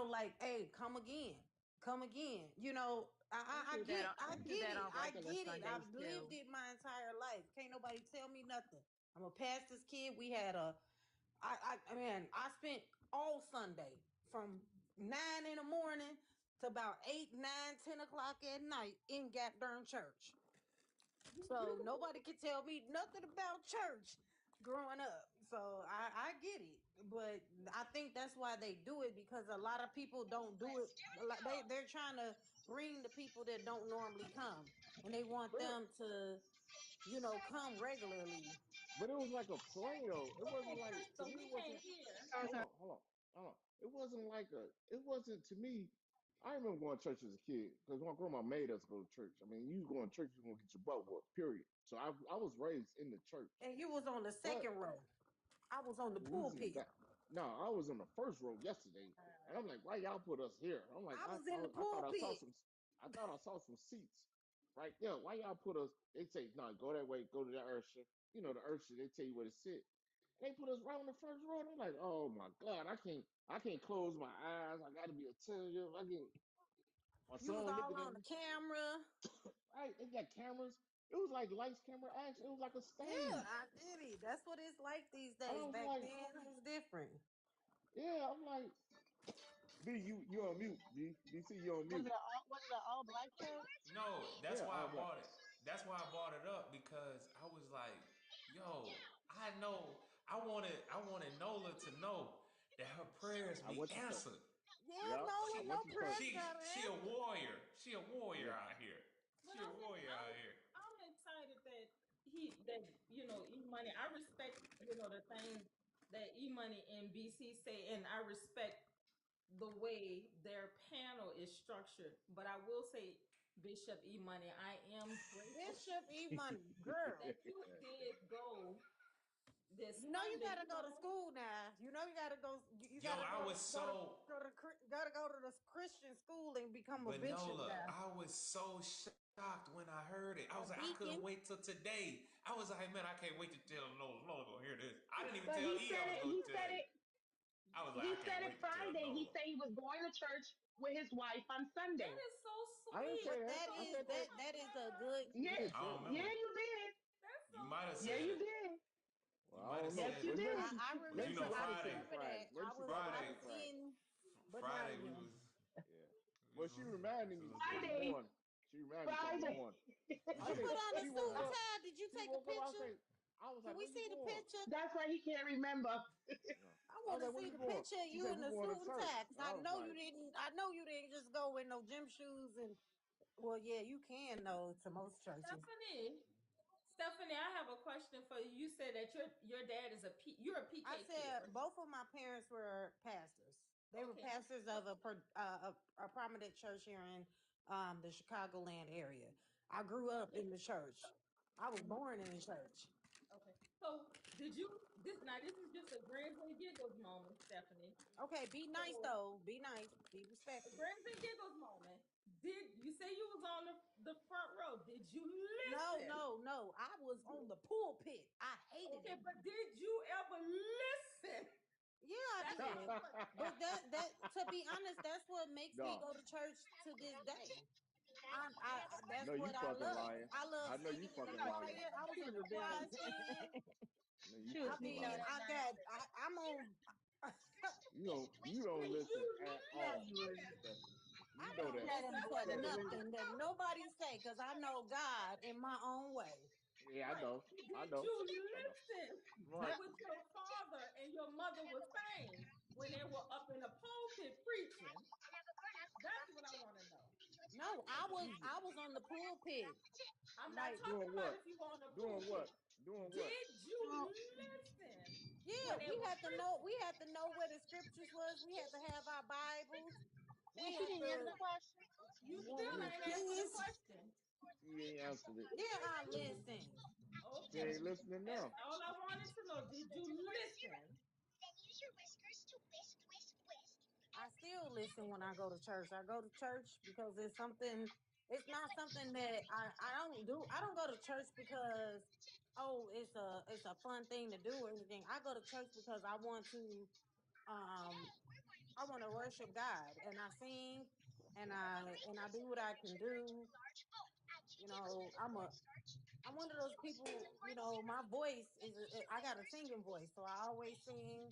Speaker 10: like, hey, come again, come again.
Speaker 9: We
Speaker 10: I
Speaker 9: do that.
Speaker 10: get, I
Speaker 9: We do
Speaker 10: get
Speaker 9: that
Speaker 10: it,
Speaker 9: on
Speaker 10: I
Speaker 9: regular
Speaker 10: get it.
Speaker 9: Sundays
Speaker 10: I've lived
Speaker 9: too.
Speaker 10: it my entire life. Can't nobody tell me nothing. I'm a pastor's kid. We had a I mean, I spent all Sunday from 9 in the morning to about 8, 9, 10 o'clock at night in goddamn church. So nobody could tell me nothing about church growing up. So I get it. But I think that's why they do it, because a lot of people don't do it. They're trying to bring the people that don't normally come. And they want
Speaker 2: But
Speaker 10: them to, come regularly.
Speaker 2: but it was like a play though. It wasn't like, to
Speaker 3: So
Speaker 2: me. It
Speaker 3: we can't
Speaker 2: wasn't.
Speaker 3: hear.
Speaker 2: Hold on, hold on, hold on. It wasn't like a. It wasn't to me. I remember going to church as a kid because my grandma made us go to church. I mean, you going to church, you gonna get your butt whooped. Period. So I was raised in the church,
Speaker 10: And you was on the second
Speaker 2: but
Speaker 10: row. I was on the
Speaker 2: who's
Speaker 10: pulpit.
Speaker 2: that? No, I was on the first row yesterday, and I'm like, why y'all put us here? I'm like,
Speaker 10: I was in the
Speaker 2: I thought I saw
Speaker 10: pulpit.
Speaker 2: some. I thought I saw some seats right there. Why y'all put us? They say, no, go that way, go to the usher. The usher, they tell you where to sit. They put us right on the first row. And I'm like, oh my God, I can't close my eyes. I gotta be attentive. I can my
Speaker 10: You was
Speaker 2: son
Speaker 10: all
Speaker 2: looking at
Speaker 10: on the
Speaker 2: me.
Speaker 10: camera.
Speaker 2: Right, they got cameras. It was like lights, camera, action. It was like a
Speaker 10: Yeah,
Speaker 2: stage.
Speaker 10: I did it. That's what it's like these
Speaker 2: And I
Speaker 10: days.
Speaker 2: was
Speaker 10: Back
Speaker 2: like,
Speaker 10: then, it was different.
Speaker 2: yeah, I'm like, B, you on mute, B. BC, you on mute.
Speaker 6: Was it an all black church?
Speaker 4: No, that's
Speaker 2: Yeah,
Speaker 4: why
Speaker 2: all
Speaker 4: I
Speaker 2: black.
Speaker 4: bought it. That's why I bought it up because I was like, yo, I know I wanted Nola to know that her prayers
Speaker 2: I
Speaker 4: be
Speaker 2: went to church.
Speaker 4: answered.
Speaker 10: Yeah,
Speaker 2: Yeah, I
Speaker 10: no,
Speaker 2: went
Speaker 10: no
Speaker 2: to church.
Speaker 10: prayers got
Speaker 4: She a
Speaker 10: answered.
Speaker 4: warrior. She a warrior
Speaker 2: Yeah.
Speaker 4: out here.
Speaker 3: But
Speaker 4: She a warrior out here.
Speaker 3: I'm excited that E Money. I respect the things that E Money and BC say, and I respect the way their panel is structured. But I will say, Bishop E Money, I am grateful
Speaker 10: Bishop E. Money, girl.
Speaker 3: that you did go this
Speaker 10: You
Speaker 3: Sunday.
Speaker 10: gotta go to school now. You gotta go. You
Speaker 4: Yo,
Speaker 10: gotta
Speaker 4: I
Speaker 10: go
Speaker 4: was
Speaker 10: to go to
Speaker 4: so
Speaker 10: gotta go to the Christian school and become a
Speaker 4: but
Speaker 10: bishop
Speaker 4: Nola,
Speaker 10: now.
Speaker 4: I was so shocked when I heard it. I
Speaker 10: A
Speaker 4: was like, I couldn't
Speaker 10: deacon.
Speaker 4: wait till today. I was like, man, I can't wait to tell Nola gonna hear this. I didn't even
Speaker 1: But
Speaker 4: tell
Speaker 1: he
Speaker 4: E I
Speaker 1: said
Speaker 4: was
Speaker 1: it.
Speaker 4: gonna
Speaker 1: He
Speaker 4: tell
Speaker 1: said
Speaker 4: you.
Speaker 1: it.
Speaker 4: I was like, I
Speaker 1: He
Speaker 4: can't
Speaker 1: said
Speaker 4: wait
Speaker 1: it
Speaker 4: to tell
Speaker 1: Friday. He
Speaker 4: Nola.
Speaker 1: said he was going to church with his wife on
Speaker 3: That
Speaker 1: Sunday.
Speaker 3: is so
Speaker 2: I didn't
Speaker 3: sweet.
Speaker 2: say
Speaker 10: But
Speaker 2: that.
Speaker 10: that
Speaker 3: So
Speaker 2: I
Speaker 10: is
Speaker 2: said
Speaker 3: oh
Speaker 2: that.
Speaker 10: that is a
Speaker 3: my God.
Speaker 10: good.
Speaker 2: You
Speaker 1: Yeah,
Speaker 2: just
Speaker 4: I
Speaker 2: said
Speaker 4: don't
Speaker 2: it.
Speaker 1: yeah,
Speaker 4: remember.
Speaker 1: you did.
Speaker 3: That's
Speaker 4: You
Speaker 3: so
Speaker 4: might have
Speaker 1: Yeah,
Speaker 4: said
Speaker 1: you
Speaker 3: sweet.
Speaker 4: it.
Speaker 1: did.
Speaker 2: Well,
Speaker 4: You
Speaker 2: I
Speaker 4: might have
Speaker 2: don't know.
Speaker 1: Yes,
Speaker 4: said
Speaker 1: you
Speaker 2: Well,
Speaker 4: it.
Speaker 2: maybe
Speaker 1: did.
Speaker 2: she.
Speaker 10: I
Speaker 4: Cause you
Speaker 2: Maybe
Speaker 10: remember.
Speaker 2: she
Speaker 4: know
Speaker 10: I
Speaker 2: forgot to take it
Speaker 10: remember
Speaker 4: Friday,
Speaker 2: Friday.
Speaker 10: that.
Speaker 2: Maybe she
Speaker 10: I
Speaker 2: forgot to take
Speaker 10: was
Speaker 2: it
Speaker 4: Friday,
Speaker 2: Friday.
Speaker 10: in, but now
Speaker 4: Friday
Speaker 10: you
Speaker 4: we
Speaker 10: know.
Speaker 4: was
Speaker 2: Yeah.
Speaker 4: we
Speaker 2: Well,
Speaker 4: was,
Speaker 2: she
Speaker 4: we
Speaker 2: reminded
Speaker 4: was a
Speaker 2: me
Speaker 4: little
Speaker 2: something this
Speaker 4: different.
Speaker 1: Friday.
Speaker 2: morning. She reminded me something this
Speaker 1: Friday.
Speaker 2: morning.
Speaker 10: Did
Speaker 2: I
Speaker 10: you put
Speaker 2: say
Speaker 10: on a
Speaker 2: she
Speaker 10: suit
Speaker 2: woke
Speaker 10: and
Speaker 4: Huh?
Speaker 2: up.
Speaker 10: tie? Did you
Speaker 2: She
Speaker 10: take a
Speaker 2: woke up.
Speaker 10: picture?
Speaker 2: I was
Speaker 10: Can
Speaker 2: like,
Speaker 10: we
Speaker 2: where you
Speaker 10: see the
Speaker 2: going?
Speaker 10: picture?
Speaker 1: That's why he can't remember.
Speaker 2: No.
Speaker 10: I
Speaker 2: I
Speaker 10: want
Speaker 2: was
Speaker 10: to
Speaker 2: like, where
Speaker 10: see
Speaker 2: you
Speaker 10: the
Speaker 2: going?
Speaker 10: picture of
Speaker 2: She
Speaker 10: you
Speaker 2: said,
Speaker 10: in
Speaker 2: we
Speaker 10: a
Speaker 2: going to
Speaker 10: suit and
Speaker 2: church.
Speaker 10: tie. 'Cause
Speaker 2: And I
Speaker 10: I
Speaker 2: was
Speaker 10: know you
Speaker 2: like,
Speaker 10: didn't. I know you didn't just go in no gym shoes and. Well, yeah, you can though to most churches.
Speaker 3: Stephanie, I have a question for you. You said that your dad is you're a
Speaker 10: I
Speaker 3: PK kid.
Speaker 10: said both of my parents were pastors. They were
Speaker 3: Okay.
Speaker 10: pastors of a prominent church here in the Chicagoland area. I grew up in the church. I was born in the church.
Speaker 3: Okay. So did you this is just a grins and giggles moment, Stephanie.
Speaker 10: Okay, be nice
Speaker 3: So
Speaker 10: though. Be nice. Be
Speaker 3: a
Speaker 10: respectful.
Speaker 3: grins and giggles moment. Did you say you was on the front row? Did you
Speaker 10: No,
Speaker 3: listen?
Speaker 10: no, no. I was on the pulpit. I hated
Speaker 3: Okay,
Speaker 10: it.
Speaker 3: but did you ever listen?
Speaker 10: Yeah, I
Speaker 3: That's my
Speaker 10: did.
Speaker 3: question.
Speaker 10: But that to be honest, that's what makes me
Speaker 2: no,
Speaker 10: go to church to this day. That's
Speaker 2: no, you
Speaker 10: what I
Speaker 2: fucking
Speaker 10: love.
Speaker 2: lying.
Speaker 10: I love
Speaker 2: I know you
Speaker 10: singing in the
Speaker 2: fucking lying.
Speaker 10: choir. I was
Speaker 6: She
Speaker 10: in
Speaker 6: was
Speaker 10: the choir
Speaker 6: rebelling.
Speaker 10: singing.
Speaker 2: I know you
Speaker 6: She was
Speaker 10: I
Speaker 2: fucking
Speaker 6: sneaking out
Speaker 10: mean,
Speaker 2: lying.
Speaker 6: at night.
Speaker 10: I'm on.
Speaker 2: You don't
Speaker 3: Did
Speaker 2: listen
Speaker 3: you
Speaker 2: at
Speaker 6: Yeah,
Speaker 2: all,
Speaker 6: you was.
Speaker 3: listen?
Speaker 2: Stephanie. You
Speaker 10: I
Speaker 2: know
Speaker 10: don't
Speaker 6: You
Speaker 2: that.
Speaker 6: had them
Speaker 10: listen to
Speaker 2: You
Speaker 6: bootleg
Speaker 2: don't
Speaker 6: movies.
Speaker 2: listen.
Speaker 10: nothing that nobody say because I know God in my own way.
Speaker 2: Yeah, I
Speaker 3: Right.
Speaker 2: know. I
Speaker 3: Did
Speaker 2: know.
Speaker 3: you
Speaker 2: I know.
Speaker 3: listen to
Speaker 2: Right.
Speaker 3: what your father and your mother were saying when they were up in the pulpit preaching? That's what I want to know.
Speaker 10: No, I was on the pulpit.
Speaker 3: I'm not
Speaker 10: Like,
Speaker 3: talking
Speaker 2: Doing
Speaker 3: about if
Speaker 2: what?
Speaker 3: you were on the
Speaker 2: Doing
Speaker 3: pulpit.
Speaker 2: what? Doing what?
Speaker 3: Did you listen
Speaker 10: yeah,
Speaker 3: when they were preaching?
Speaker 10: we had to know where the scriptures was. We had to have our Bibles.
Speaker 6: And
Speaker 10: We
Speaker 6: she
Speaker 10: had
Speaker 6: didn't answer the
Speaker 10: to
Speaker 6: question.
Speaker 3: You
Speaker 10: one
Speaker 3: still
Speaker 10: of the
Speaker 3: ain't answered the
Speaker 10: kids.
Speaker 3: question.
Speaker 2: She ain't answered it.
Speaker 10: Yeah,
Speaker 3: Did
Speaker 10: I
Speaker 3: you?
Speaker 10: listen.
Speaker 2: She
Speaker 3: Okay.
Speaker 2: ain't listening
Speaker 3: That's
Speaker 2: now.
Speaker 3: all I wanted to know. Did you listen?
Speaker 10: I still listen when I go to church. I go to church because it's something. it's not something that I don't do. I don't go to church because it's a fun thing to do or anything. I go to church because um I want to worship God, and I sing and I do what I can do. You know, I'm one of those people, you know, my voice is, I got a singing voice. So I always sing.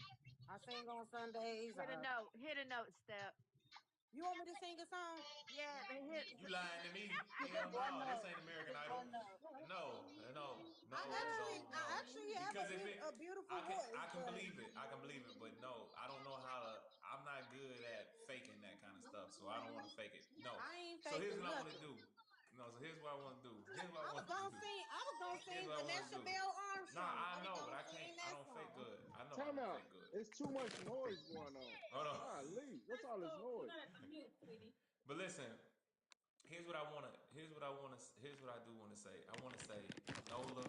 Speaker 10: I sing on Sundays.
Speaker 9: Hit a note, Step.
Speaker 10: You want me to sing a song?
Speaker 9: Yeah, they hit.
Speaker 4: You lying to me?
Speaker 1: Just
Speaker 4: Hell
Speaker 1: one
Speaker 4: no, this
Speaker 1: note.
Speaker 4: ain't American
Speaker 1: Just
Speaker 4: Idol.
Speaker 1: one note.
Speaker 4: No, no, no,
Speaker 10: I
Speaker 4: no, no.
Speaker 10: actually have
Speaker 4: Because if
Speaker 10: a
Speaker 4: it,
Speaker 10: beautiful voice,
Speaker 4: I can
Speaker 10: but
Speaker 4: believe it. I can believe it. But no, I don't know how to. I'm not good at faking that kind of stuff. So I don't want to fake it. No.
Speaker 10: I ain't
Speaker 4: So here's
Speaker 10: faking
Speaker 4: what I want to
Speaker 10: nothing.
Speaker 4: do. No. So here's what I want to do. Here's what I want to do.
Speaker 10: I was gonna
Speaker 4: Here's
Speaker 10: sing
Speaker 4: what I want to
Speaker 10: Vanessa
Speaker 4: do.
Speaker 10: Bell
Speaker 4: Nah,
Speaker 10: Armstrong. I
Speaker 4: I
Speaker 10: was
Speaker 4: know, but
Speaker 10: gonna
Speaker 4: I
Speaker 10: sing
Speaker 4: can't. I
Speaker 10: that
Speaker 4: don't fake
Speaker 10: song.
Speaker 4: good. I know I
Speaker 2: Time
Speaker 4: don't
Speaker 2: out.
Speaker 4: fake good.
Speaker 2: It's too much noise going on.
Speaker 4: Hold on.
Speaker 2: Golly, what's all this
Speaker 3: Crystal, you're
Speaker 2: noise?
Speaker 3: gonna have to mute, sweetie.
Speaker 4: But listen, here's what I wanna. Here's what I do want to say. I want to say, Nola.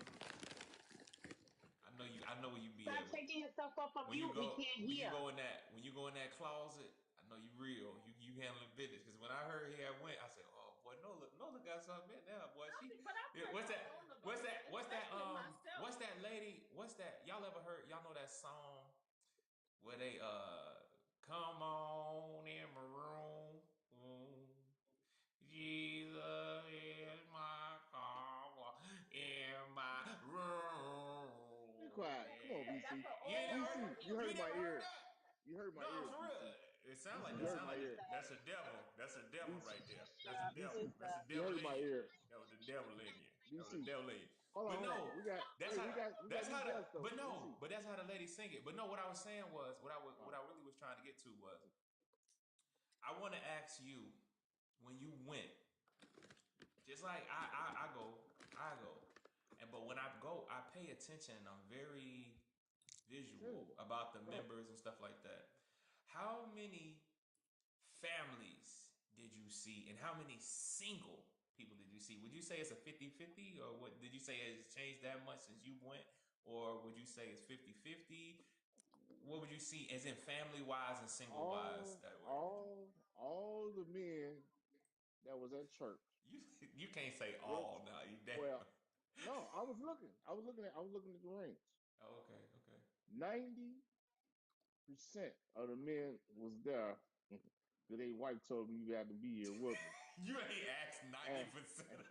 Speaker 4: I know you. I know where you be
Speaker 1: Stop
Speaker 4: at.
Speaker 1: taking yourself off of
Speaker 4: When you
Speaker 1: mute. We
Speaker 4: go,
Speaker 1: can't
Speaker 4: when you
Speaker 1: hear.
Speaker 4: go in that, when you go in that closet. I know you real. You handling business. Because when I heard here I went, I said, "Oh boy, Nola got something in there, boy."
Speaker 3: But I
Speaker 4: Yeah,
Speaker 3: pray
Speaker 4: what's
Speaker 3: for
Speaker 4: that?
Speaker 3: all of us, especially
Speaker 4: What's
Speaker 3: myself.
Speaker 4: that lady? What's that? Y'all ever heard? Y'all know that song where they come on in my room. Jesus is my car in my
Speaker 2: Be
Speaker 4: room.
Speaker 2: quiet. Come on,
Speaker 3: That's
Speaker 2: BC.
Speaker 3: an
Speaker 4: You ain't never
Speaker 3: old
Speaker 2: BC,
Speaker 4: heard?
Speaker 2: you
Speaker 3: hymn.
Speaker 4: You
Speaker 2: hurt
Speaker 4: ain't
Speaker 2: my
Speaker 4: never heard
Speaker 2: ears.
Speaker 4: that?
Speaker 2: You hurt my
Speaker 4: No,
Speaker 2: ears,
Speaker 4: for real.
Speaker 2: BC.
Speaker 4: It sound
Speaker 2: BC,
Speaker 4: like
Speaker 2: you
Speaker 4: it
Speaker 2: hurt
Speaker 4: sound
Speaker 2: my
Speaker 4: like
Speaker 2: ears.
Speaker 4: that's a devil. That's a devil
Speaker 2: BC,
Speaker 4: right there. That's a
Speaker 1: Stop.
Speaker 4: devil.
Speaker 2: BC,
Speaker 4: That's a
Speaker 1: Stop.
Speaker 2: you
Speaker 4: devil
Speaker 2: hurt
Speaker 4: in
Speaker 2: my
Speaker 4: you.
Speaker 2: ears.
Speaker 4: That was the devil in you. That was the
Speaker 2: BC,
Speaker 4: devil in you.
Speaker 2: hold on,
Speaker 4: But
Speaker 2: hold on.
Speaker 4: no, that's how.
Speaker 2: We got
Speaker 4: That's
Speaker 2: new
Speaker 4: how the.
Speaker 2: guests though.
Speaker 4: But no,
Speaker 2: BC.
Speaker 4: but that's how the lady sing it. But no, what I was saying was what
Speaker 2: Oh,
Speaker 4: I really was trying to get to was I want to ask you when you went, just like I go, and but when I go, I pay attention. I'm very visual
Speaker 2: attentive.
Speaker 4: about the
Speaker 2: Right.
Speaker 4: members and stuff like that. How many families did you see, and how many single people did you see? Would you say it's a 50-50, or what did you say it's changed that much since you went, or would you say it's 50-50? What would you see as in family wise and single wise
Speaker 2: All,
Speaker 4: that way?
Speaker 2: all, all the men that was at church
Speaker 4: You you can't say
Speaker 2: with a,
Speaker 4: all now. You damn.
Speaker 2: well, no, I was looking. I was looking at the range.
Speaker 4: Oh, okay, okay.
Speaker 2: 90% of the men was there. They wife told me you had to be here with me.
Speaker 4: You ain't asked
Speaker 2: And
Speaker 4: 90% of it.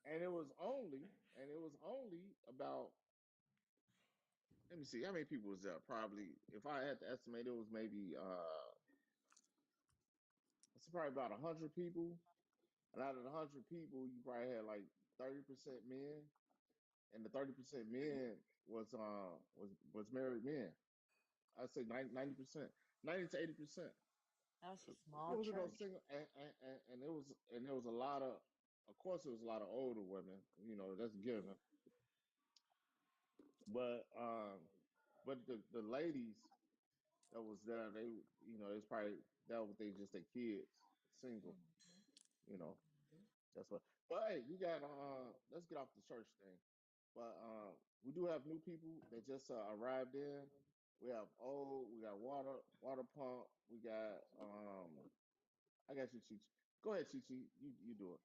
Speaker 2: and it was only about, let me see, how many people was there? Probably, if I had to estimate, it was maybe it's probably about 100 people. And out of the 100 people, you probably had like 30% men, and the 30% men was married men. I'd say 90%, 90 to 80%.
Speaker 9: That was a
Speaker 2: It
Speaker 9: small
Speaker 2: was no
Speaker 9: church.
Speaker 2: single, and there was a lot of course, there was a lot of older women. You know, that's a given. But the ladies that was there, they, you know, it's probably that was they just their kids single. You know, that's what. But hey, we got let's get off the church thing. But we do have new people that just arrived in. We have old, we got water pump, we got I got you, Chichi. Go ahead, Chichi. You do it.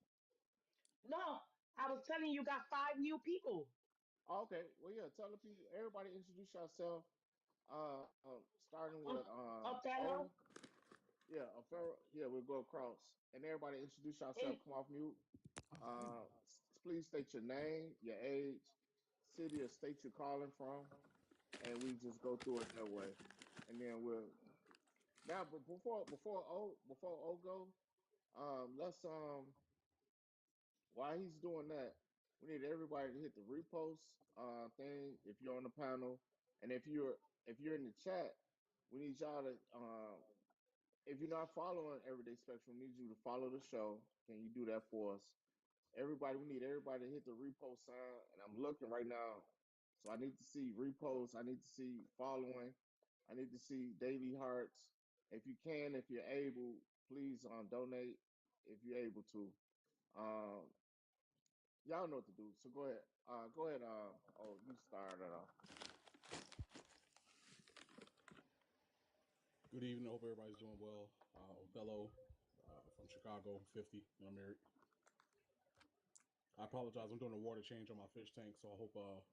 Speaker 1: No, I was telling you, got 5 new people.
Speaker 2: Oh, okay. Well, yeah. Tell the people. Everybody, introduce yourself. Starting with
Speaker 1: Up,
Speaker 2: O.
Speaker 1: Othello.
Speaker 2: Yeah, a Pharaoh. Yeah, we'll go across, and everybody introduce yourself.
Speaker 1: In,
Speaker 2: Come off mute. Please state your name, your age, city or state you're calling from, and we just go through it that way. And then we'll now. But before O go, let's while he's doing that, we need everybody to hit the repost thing if you're on the panel, and if you're in the chat, we need y'all to if you're not following Everyday Spectrum, we need you to follow the show. Can you do that for us? Everybody, we need everybody to hit the repost sign, and I'm looking right now, so I need to see reposts. I need to see following. I need to see daily hearts. If you can, if you're able, please donate if you're able to. Um, Y'all know what to do. So go ahead. Go ahead. Oh, you started off.
Speaker 11: Good evening. I hope everybody's doing well. Othello from Chicago, 50, and I'm married. I apologize. I'm doing a water change on my fish tank, so I hope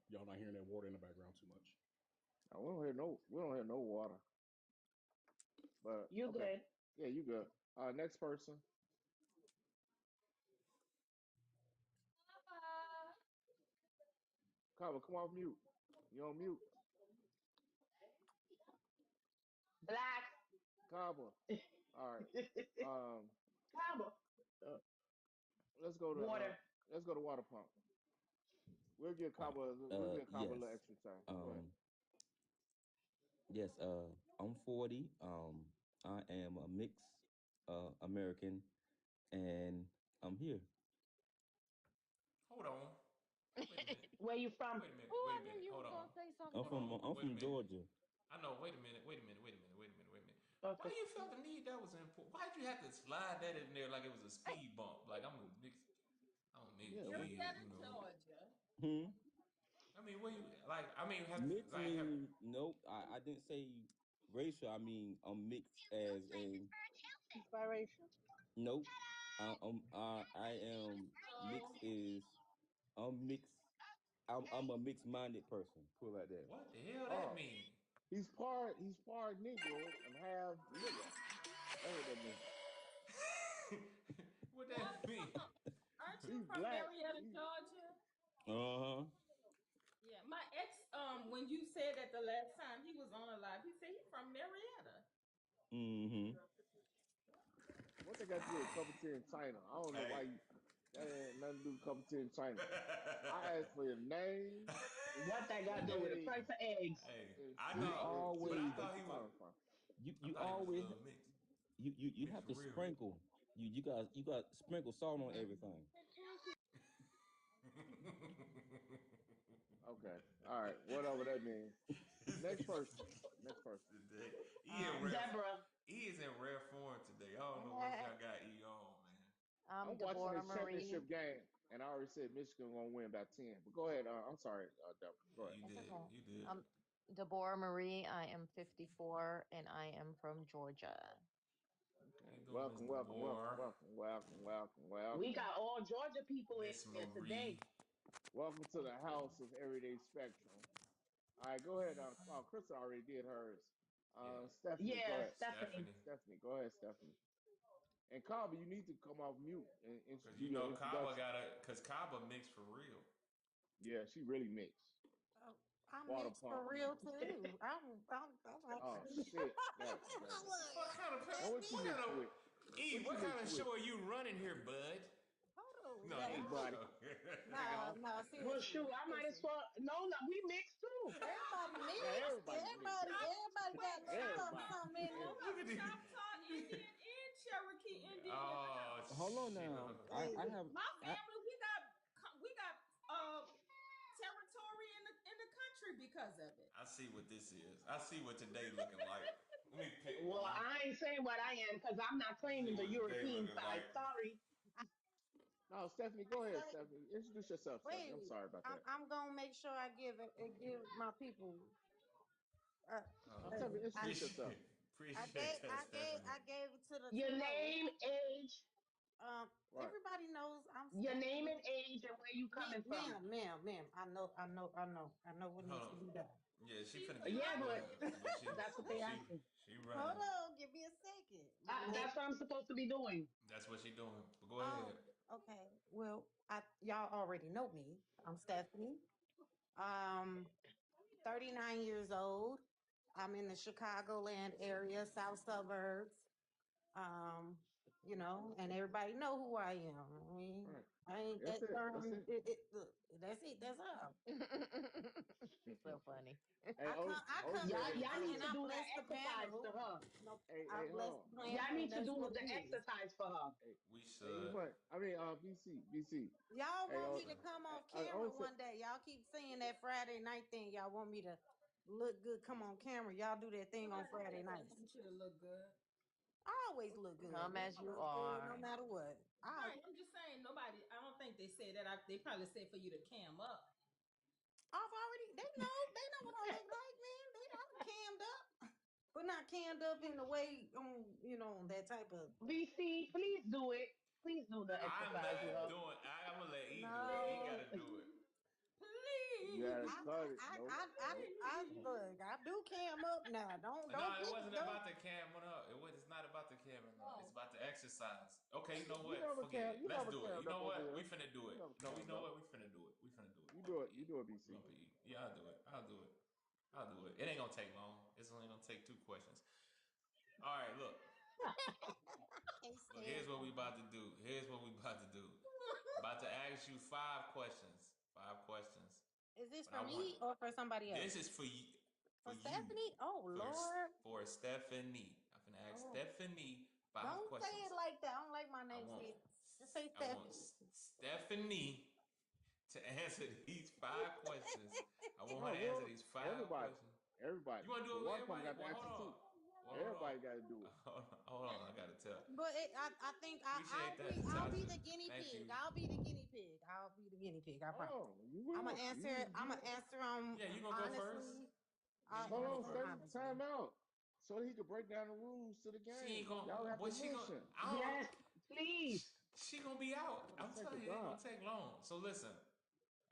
Speaker 11: y'all not hearing that water in the background too much.
Speaker 2: No, we don't hear no water. But
Speaker 1: You
Speaker 2: okay,
Speaker 1: good?
Speaker 2: yeah, you good. Next person, Kava, come off mute. You on mute,
Speaker 1: Black.
Speaker 2: Kava. All right. Um,
Speaker 1: Cabo.
Speaker 2: uh, let's go to
Speaker 1: Water.
Speaker 2: water pump.
Speaker 12: Uh,
Speaker 2: We'll give Kava a little
Speaker 12: yes.
Speaker 2: extra time. Go ahead.
Speaker 12: Um, yes. I'm 40. I am a mixed American, and I'm here.
Speaker 4: Hold on. Wait a minute.
Speaker 1: Where you from?
Speaker 4: Wait a minute.
Speaker 9: Ooh,
Speaker 4: Wait
Speaker 9: I
Speaker 4: a
Speaker 9: knew
Speaker 4: minute.
Speaker 9: you
Speaker 4: Hold
Speaker 9: was gonna
Speaker 4: on.
Speaker 9: say
Speaker 12: I'm
Speaker 9: something
Speaker 4: Hold
Speaker 12: from
Speaker 9: else.
Speaker 4: on.
Speaker 12: I'm
Speaker 4: Wait a
Speaker 12: from
Speaker 4: minute.
Speaker 12: Georgia.
Speaker 4: I know. Wait a minute. Wait a minute. Wait a minute. Wait a minute. Wait a minute.
Speaker 1: Okay.
Speaker 4: Why you felt the need that was important? Why'd you have to slide that in there like it was a speed bump? Like I'm a mix. I'm a mixed
Speaker 2: Yeah,
Speaker 3: Marietta,
Speaker 4: kid. You know.
Speaker 3: Georgia.
Speaker 12: Hmm.
Speaker 4: I mean, where you like? I mean,
Speaker 12: Mixed
Speaker 4: have.
Speaker 12: mean nope. I didn't say racial. I mean I'm mixed as a
Speaker 6: Biracial.
Speaker 12: nope. I am mixed
Speaker 3: No.
Speaker 12: is I'm mixed. I'm a mixed minded person. Put it like that.
Speaker 4: What the hell that
Speaker 2: Oh,
Speaker 4: mean?
Speaker 2: he's part Negro and half nigga. That's what that means.
Speaker 4: What that mean?
Speaker 3: Aren't you
Speaker 2: He's
Speaker 3: from
Speaker 2: black.
Speaker 3: Marietta, Georgia?
Speaker 12: Uh huh.
Speaker 3: Yeah, my ex, when you said that the last time he was on a live, he said he from Marietta.
Speaker 12: Mm-hmm.
Speaker 2: What they got to do with cup of tea in China? I don't know why
Speaker 4: Hey.
Speaker 2: you. That ain't nothing to do with cup of tea in China. I asked for your name,
Speaker 1: What that got
Speaker 2: your
Speaker 1: to do with the
Speaker 2: age,
Speaker 1: price of eggs?
Speaker 4: Hey,
Speaker 2: and
Speaker 4: I
Speaker 12: You
Speaker 2: city, and
Speaker 4: thought, but
Speaker 2: city
Speaker 4: I
Speaker 12: always
Speaker 2: that
Speaker 4: thought
Speaker 2: you
Speaker 4: he was.
Speaker 2: calling from.
Speaker 4: I
Speaker 12: you
Speaker 4: thought he was a
Speaker 12: always
Speaker 4: little mixed,
Speaker 12: you
Speaker 4: mixed
Speaker 12: have
Speaker 4: for
Speaker 12: to
Speaker 4: real.
Speaker 12: sprinkle. You got sprinkle salt on everything.
Speaker 2: Okay, all right, whatever that means. Next person. Next person.
Speaker 4: Today, he in
Speaker 9: Um,
Speaker 4: rare.
Speaker 1: Deborah.
Speaker 4: He is in rare form today. I don't know what
Speaker 9: eh,
Speaker 4: y'all got E on, man.
Speaker 9: I'm
Speaker 2: I'm watching
Speaker 9: Deborah
Speaker 2: this
Speaker 9: Marie.
Speaker 2: championship game, and I already said Michigan gonna win by 10. But go ahead. I'm sorry, Deborah. Go
Speaker 4: Yeah,
Speaker 2: ahead.
Speaker 4: you
Speaker 9: That's
Speaker 4: did.
Speaker 9: okay.
Speaker 4: You did.
Speaker 9: I'm Deborah Marie. I am 54 and I am from Georgia.
Speaker 4: How
Speaker 2: Okay.
Speaker 4: you doing, Miss
Speaker 2: Welcome, welcome, welcome,
Speaker 4: DeBoer?
Speaker 2: welcome, welcome, welcome,
Speaker 1: We
Speaker 2: welcome.
Speaker 1: got all Georgia people in
Speaker 4: Miss
Speaker 1: here
Speaker 4: Marie.
Speaker 1: today.
Speaker 2: Welcome to the house of Everyday Spectrum. All right, go ahead. Krista already did hers.
Speaker 4: Yeah,
Speaker 2: Stephanie, go
Speaker 1: Yeah,
Speaker 2: ahead.
Speaker 1: Stephanie.
Speaker 4: Stephanie.
Speaker 2: Stephanie, go ahead, Stephanie. And Carver, you need to come off mute and
Speaker 4: Cause
Speaker 2: do
Speaker 4: you
Speaker 2: your
Speaker 4: know Kaba
Speaker 2: introduction.
Speaker 4: gotta, cause Kaba mixed for real.
Speaker 2: Yeah, she really mixed.
Speaker 10: Oh, I'm
Speaker 2: Water
Speaker 10: mixed for
Speaker 2: pump.
Speaker 10: real too. I'm
Speaker 2: Oh
Speaker 10: actually.
Speaker 2: shit. God damn.
Speaker 4: What kind of,
Speaker 2: And what you
Speaker 4: what kind
Speaker 2: mixed with?
Speaker 4: of, E?
Speaker 2: What you
Speaker 4: What kind
Speaker 2: mixed
Speaker 4: of
Speaker 2: with?
Speaker 4: show are you running here, bud?
Speaker 10: Hold on
Speaker 4: No, I'm
Speaker 10: now.
Speaker 2: Hey,
Speaker 4: just
Speaker 2: buddy.
Speaker 10: No,
Speaker 4: joking.
Speaker 10: no,
Speaker 1: Well,
Speaker 10: seriously,
Speaker 1: shoot, I might as
Speaker 10: seriously.
Speaker 1: well. No, no, we mixed too.
Speaker 10: Everybody
Speaker 2: Yeah,
Speaker 10: mixed.
Speaker 2: everybody mixed.
Speaker 10: Everybody got
Speaker 3: Wait,
Speaker 10: a little something,
Speaker 2: Everybody.
Speaker 10: something in them.
Speaker 4: Look
Speaker 2: Everybody.
Speaker 4: at
Speaker 3: Choctaw
Speaker 4: this.
Speaker 3: Indian and Cherokee Indian in the
Speaker 4: Oh
Speaker 3: house.
Speaker 12: Hold on
Speaker 4: shit!
Speaker 12: now. I
Speaker 10: Hey,
Speaker 12: have
Speaker 3: My
Speaker 12: I
Speaker 3: family, we got territory in the country because of it.
Speaker 4: I see what this is. I see what today looking like. Let me pick
Speaker 1: Well,
Speaker 4: one.
Speaker 1: I ain't saying what I am because I'm not
Speaker 4: Let's see
Speaker 1: claiming the
Speaker 4: what today
Speaker 1: European
Speaker 4: looking
Speaker 1: side.
Speaker 4: like.
Speaker 1: Sorry.
Speaker 2: No, Stephanie, go ahead, Stephanie. Introduce yourself, Stephanie. I'm
Speaker 10: wait,
Speaker 2: sorry about that.
Speaker 10: I'm gonna make sure I give my people. Uh,
Speaker 2: Now,
Speaker 10: uh,
Speaker 2: Stephanie,
Speaker 10: I
Speaker 2: introduce yourself.
Speaker 4: Appreciate that, Stephanie.
Speaker 10: I gave it to the
Speaker 1: Your
Speaker 10: two hoes.
Speaker 1: name, age,
Speaker 2: Right.
Speaker 10: Everybody knows I'm
Speaker 1: your name
Speaker 10: Stephanie.
Speaker 1: and age, and where you coming from.
Speaker 10: Ma'am. I know what needs to
Speaker 4: Hold
Speaker 10: be
Speaker 4: on.
Speaker 10: done.
Speaker 4: Yeah, she
Speaker 3: She
Speaker 4: finna
Speaker 3: she
Speaker 4: get
Speaker 1: Yeah,
Speaker 4: that. Go
Speaker 3: running
Speaker 1: but
Speaker 4: ahead. Yeah,
Speaker 3: it.
Speaker 1: that's what they asking.
Speaker 4: she
Speaker 10: Hold
Speaker 4: running.
Speaker 10: on, give me a second. My name.
Speaker 1: That's what I'm supposed to be doing.
Speaker 4: That's what she doing. But go
Speaker 10: Oh,
Speaker 4: ahead.
Speaker 10: okay. Well, y'all already know me. I'm Stephanie. Um, 39 years old. I'm in the Chicagoland area, south suburbs. Um, and everybody know who I am. I mean,
Speaker 2: Right.
Speaker 10: I ain't
Speaker 2: That's
Speaker 10: that
Speaker 2: it. That's it.
Speaker 10: look, that's it. That's all.
Speaker 9: So funny.
Speaker 2: Hey,
Speaker 10: I come in
Speaker 2: OJ,
Speaker 10: here
Speaker 1: Y'all need
Speaker 10: and
Speaker 1: to
Speaker 10: I
Speaker 1: do
Speaker 10: bless
Speaker 1: that
Speaker 10: the
Speaker 1: exercise to
Speaker 10: panel.
Speaker 1: her.
Speaker 10: No, I
Speaker 2: hey,
Speaker 10: bless
Speaker 2: hold
Speaker 10: the
Speaker 2: on.
Speaker 1: Y'all
Speaker 10: panel,
Speaker 1: need
Speaker 10: and
Speaker 1: to
Speaker 10: that's
Speaker 1: do
Speaker 10: what
Speaker 1: the
Speaker 10: it is.
Speaker 1: exercise for her.
Speaker 2: Hey,
Speaker 4: We
Speaker 2: hey,
Speaker 4: should.
Speaker 2: what? I mean, BC.
Speaker 10: Y'all
Speaker 2: Hey,
Speaker 10: want
Speaker 4: We
Speaker 10: me
Speaker 2: oh,
Speaker 10: to
Speaker 4: should.
Speaker 10: come off
Speaker 2: I only
Speaker 10: camera
Speaker 2: said,
Speaker 10: one day. Y'all keep saying that Friday night thing. Y'all want me to look good, come on camera. Y'all do that thing on
Speaker 3: Nobody
Speaker 10: Friday
Speaker 3: said they
Speaker 10: nights.
Speaker 3: want you to look good.
Speaker 10: I always look good.
Speaker 9: Come
Speaker 10: I
Speaker 9: as you
Speaker 10: look good no
Speaker 9: are.
Speaker 10: matter what.
Speaker 3: Right. I'm just saying nobody I don't think they said that. They probably said for you to cam up.
Speaker 10: I've already, they know what I look like, man. I'm cammed up, but not cammed up in the way, that type of.
Speaker 1: VC, please do it. Please do the exercise, yo.
Speaker 4: I'm gonna let E do it. E
Speaker 10: No,
Speaker 4: gotta do it.
Speaker 2: You had
Speaker 10: please.
Speaker 2: to cut it. Nope, nope.
Speaker 10: I look. I do cam up now. Don't
Speaker 4: No, it
Speaker 10: get
Speaker 4: wasn't
Speaker 10: don't.
Speaker 4: about the camera up. It's not about the camera up. It's about the exercise. Okay, you know
Speaker 2: You
Speaker 4: what?
Speaker 2: never
Speaker 4: Forget
Speaker 2: cam.
Speaker 4: it.
Speaker 2: You
Speaker 4: Let's
Speaker 2: never
Speaker 4: do it. You
Speaker 2: cammed up
Speaker 4: know
Speaker 2: over
Speaker 4: what? We
Speaker 2: here.
Speaker 4: finna do
Speaker 2: You
Speaker 4: it.
Speaker 2: never
Speaker 4: No, we
Speaker 2: cammed
Speaker 4: know
Speaker 2: up.
Speaker 4: what? We finna do it. We finna do it.
Speaker 2: You
Speaker 4: We're gonna
Speaker 2: do it.
Speaker 4: put
Speaker 2: You
Speaker 4: E.
Speaker 2: do it,
Speaker 4: We're
Speaker 2: BC.
Speaker 4: gonna put E. Yeah, I'll do it. I'll do it. I'll do it. It ain't gonna take long. It's only gonna take 2 questions. All right, look.
Speaker 10: I can't
Speaker 4: Look,
Speaker 10: stand
Speaker 4: here's what we
Speaker 10: that.
Speaker 4: about to do. Here's what we about to do. About to ask you 5 questions. 5 questions.
Speaker 10: Is this
Speaker 4: But
Speaker 10: for
Speaker 4: I want
Speaker 10: me or for somebody
Speaker 4: this
Speaker 10: else?
Speaker 4: is for you. For
Speaker 10: For
Speaker 4: you.
Speaker 10: Stephanie? Oh Lord.
Speaker 4: For Stephanie. I'm gonna ask
Speaker 10: Oh,
Speaker 4: Stephanie 5
Speaker 10: don't say it
Speaker 4: questions.
Speaker 10: like that. I don't like my
Speaker 4: I
Speaker 10: name.
Speaker 4: want
Speaker 10: Just say
Speaker 4: I want
Speaker 10: Stephanie.
Speaker 4: Stephanie to answer these 5 questions. I want her
Speaker 2: No,
Speaker 4: to answer
Speaker 2: well,
Speaker 4: these 5
Speaker 2: everybody,
Speaker 4: questions.
Speaker 2: everybody.
Speaker 4: You want to
Speaker 2: The
Speaker 4: do it with
Speaker 2: water pump
Speaker 4: everybody?
Speaker 2: got the
Speaker 4: Well, hold
Speaker 2: answer too.
Speaker 4: on. Well, hold on.
Speaker 2: Everybody got to do it.
Speaker 4: Hold on. I gotta tell.
Speaker 10: But I think
Speaker 4: Appreciate that,
Speaker 10: I'll be
Speaker 4: Natasha.
Speaker 10: the guinea
Speaker 4: Thank
Speaker 10: pig.
Speaker 4: you.
Speaker 10: I'll be the guinea pig. I'll be the guinea pig. I promise.
Speaker 2: Oh, you will.
Speaker 10: I'm gonna answer them
Speaker 4: Yeah, you gonna go first.
Speaker 10: honestly.
Speaker 4: Yeah,
Speaker 10: I'll
Speaker 4: you gonna
Speaker 2: Hold
Speaker 4: go
Speaker 2: on,
Speaker 10: answer them
Speaker 4: first.
Speaker 2: stay time
Speaker 10: honestly.
Speaker 2: out. So he could break down the rules to the
Speaker 4: She ain't
Speaker 2: game. Y'all
Speaker 4: gonna.
Speaker 2: have
Speaker 4: What she gonna?
Speaker 2: permission.
Speaker 4: I don't.
Speaker 1: Yes, please.
Speaker 4: She gonna be out.
Speaker 2: For the
Speaker 4: I'm
Speaker 2: sake
Speaker 4: telling
Speaker 2: of
Speaker 4: you, it ain't gonna
Speaker 2: God.
Speaker 4: take long. So listen,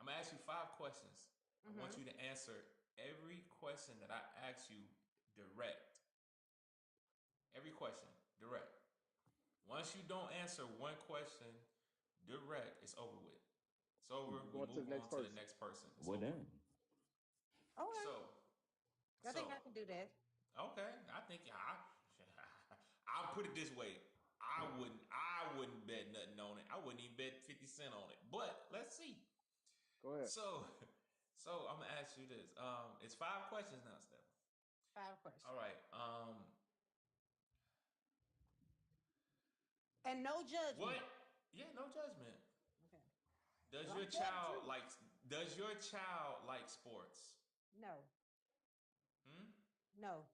Speaker 4: I'm gonna ask you 5 questions. I want
Speaker 10: Mm-hmm.
Speaker 4: you to answer every question that I ask you direct. Every question direct. Once you don't answer one question direct, it's over with. It's over.
Speaker 2: You're
Speaker 4: We
Speaker 2: going to the
Speaker 4: move
Speaker 2: next
Speaker 4: on to the
Speaker 2: person.
Speaker 4: next person. It's
Speaker 12: Well
Speaker 4: over.
Speaker 12: done.
Speaker 10: Okay.
Speaker 4: So,
Speaker 10: I think I
Speaker 4: so
Speaker 10: can do that.
Speaker 4: okay. I think I'll put it this way. I wouldn't bet nothing on it. I wouldn't even bet 50 cents on it. But let's see.
Speaker 2: Go ahead.
Speaker 4: So, I'm gonna ask you this. It's 5 questions now, Steph.
Speaker 10: 5
Speaker 4: All
Speaker 10: questions.
Speaker 4: right.
Speaker 10: And no
Speaker 4: What?
Speaker 10: judgment.
Speaker 4: Yeah, no judgment.
Speaker 10: Okay.
Speaker 4: Does
Speaker 10: Well, I'm
Speaker 4: your
Speaker 10: telling the
Speaker 4: child
Speaker 10: truth.
Speaker 4: like does your child like sports?
Speaker 10: No.
Speaker 4: Hmm?
Speaker 10: No.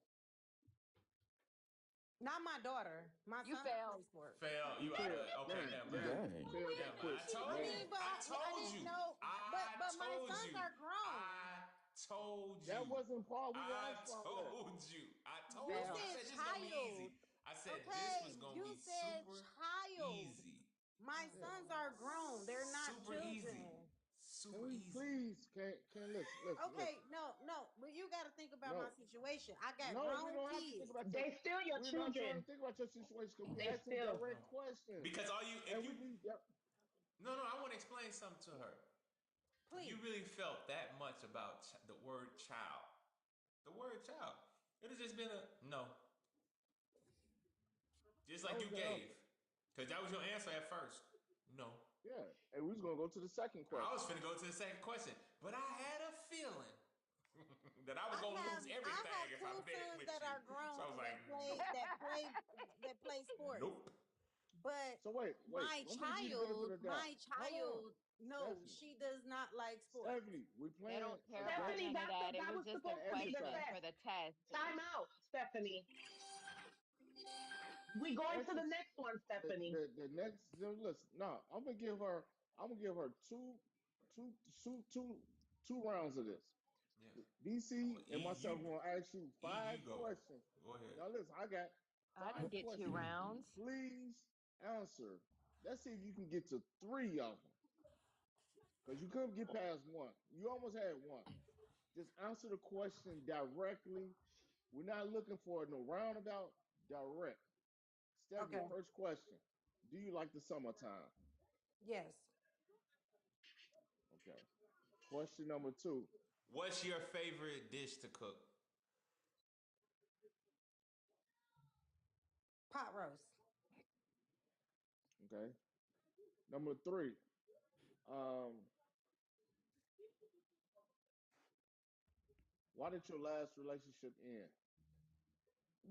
Speaker 10: Not my daughter. My
Speaker 9: You
Speaker 10: son
Speaker 9: failed.
Speaker 10: plays sports.
Speaker 4: Fail.
Speaker 2: You
Speaker 4: You out of
Speaker 2: failed.
Speaker 4: it. Okay,
Speaker 2: Dang,
Speaker 4: never mind.
Speaker 2: dang.
Speaker 12: Dang.
Speaker 2: Failed
Speaker 4: Never mind.
Speaker 2: quick.
Speaker 10: I
Speaker 2: Man,
Speaker 10: mean, but
Speaker 4: I
Speaker 10: I
Speaker 4: told
Speaker 10: didn't
Speaker 4: you.
Speaker 10: know.
Speaker 4: I
Speaker 10: But my
Speaker 4: told
Speaker 10: sons
Speaker 4: you.
Speaker 10: are grown.
Speaker 4: I told
Speaker 2: that
Speaker 4: you.
Speaker 2: wasn't part. We
Speaker 4: I
Speaker 2: asked for all that.
Speaker 4: told you. I told
Speaker 10: You
Speaker 4: you. I
Speaker 9: Failed.
Speaker 10: said
Speaker 4: said this is gonna be
Speaker 10: child.
Speaker 4: easy. I said this was
Speaker 10: Okay,
Speaker 4: gonna
Speaker 10: you
Speaker 4: be
Speaker 10: said
Speaker 4: super
Speaker 10: child.
Speaker 4: easy.
Speaker 10: My
Speaker 2: Yeah.
Speaker 10: sons are grown. They're not
Speaker 4: Super easy.
Speaker 10: children.
Speaker 2: Can
Speaker 4: Super
Speaker 2: we
Speaker 4: easy.
Speaker 2: please? Can listen.
Speaker 10: Okay, no. But you got to think about my
Speaker 2: No,
Speaker 10: situation. I got
Speaker 2: no, we
Speaker 10: grown
Speaker 2: don't have to think
Speaker 10: kids.
Speaker 2: about your.
Speaker 1: They still your
Speaker 2: We're not trying to
Speaker 1: children.
Speaker 2: think about your situation because we
Speaker 1: They
Speaker 2: asking
Speaker 1: still.
Speaker 2: direct
Speaker 4: No.
Speaker 2: questions,
Speaker 4: Because all you if
Speaker 2: and
Speaker 4: you
Speaker 2: we yep.
Speaker 4: no, I want to explain something to her. If you
Speaker 10: Please.
Speaker 4: really felt that much about the word child, it has just been a no. Just
Speaker 2: That
Speaker 4: like
Speaker 2: was
Speaker 4: you
Speaker 2: the answer.
Speaker 4: gave. Because that was your answer at first. No.
Speaker 2: Yeah, and we was gonna go to the second
Speaker 4: I was
Speaker 2: question.
Speaker 4: finna go to the second question. But I had a feeling that I was gonna lose
Speaker 10: I
Speaker 4: everything
Speaker 10: have
Speaker 4: if I
Speaker 10: two
Speaker 4: bet it
Speaker 10: sons
Speaker 4: with
Speaker 10: that
Speaker 4: you.
Speaker 10: are
Speaker 4: So I was
Speaker 10: grown
Speaker 4: like, nope.
Speaker 10: that play sports.
Speaker 4: Nope.
Speaker 10: But
Speaker 2: So wait. I'm gonna give you the benefit of the doubt.
Speaker 10: my
Speaker 2: Hold on,
Speaker 10: child, no,
Speaker 2: Stephanie.
Speaker 10: she does not like sports.
Speaker 2: Stephanie, we
Speaker 9: They
Speaker 2: playing
Speaker 9: don't care about
Speaker 2: adult
Speaker 1: Stephanie,
Speaker 9: none of that. It
Speaker 1: that
Speaker 9: was
Speaker 1: was
Speaker 9: just a
Speaker 1: supposed to be the
Speaker 9: question
Speaker 2: exercise.
Speaker 9: for
Speaker 1: test.
Speaker 9: the test.
Speaker 1: Time out, Stephanie. We going to the
Speaker 2: Exercise.
Speaker 1: next one, Stephanie.
Speaker 2: The next. Listen, no, I'm gonna give her. I'm gonna give her two rounds of this.
Speaker 4: Yeah. Well,
Speaker 2: BC
Speaker 4: E,
Speaker 2: and myself
Speaker 4: you
Speaker 2: are gonna ask you
Speaker 4: you
Speaker 2: five
Speaker 4: go.
Speaker 2: questions.
Speaker 4: Go ahead.
Speaker 2: Now listen, I got
Speaker 9: I didn't
Speaker 2: 5
Speaker 9: get 2
Speaker 2: questions.
Speaker 9: rounds.
Speaker 2: Please answer. Let's see if you can get to 3 of them. Because you couldn't get past one. You almost had one. Just answer the question directly. We're not looking for no roundabout. Direct. Stephanie,
Speaker 10: Okay.
Speaker 2: first question. Do you like the summertime?
Speaker 10: Yes.
Speaker 2: Okay. Question number 2.
Speaker 4: What's your favorite dish to cook?
Speaker 10: Pot roast.
Speaker 2: Okay. Number 3. Um, why did your last relationship end?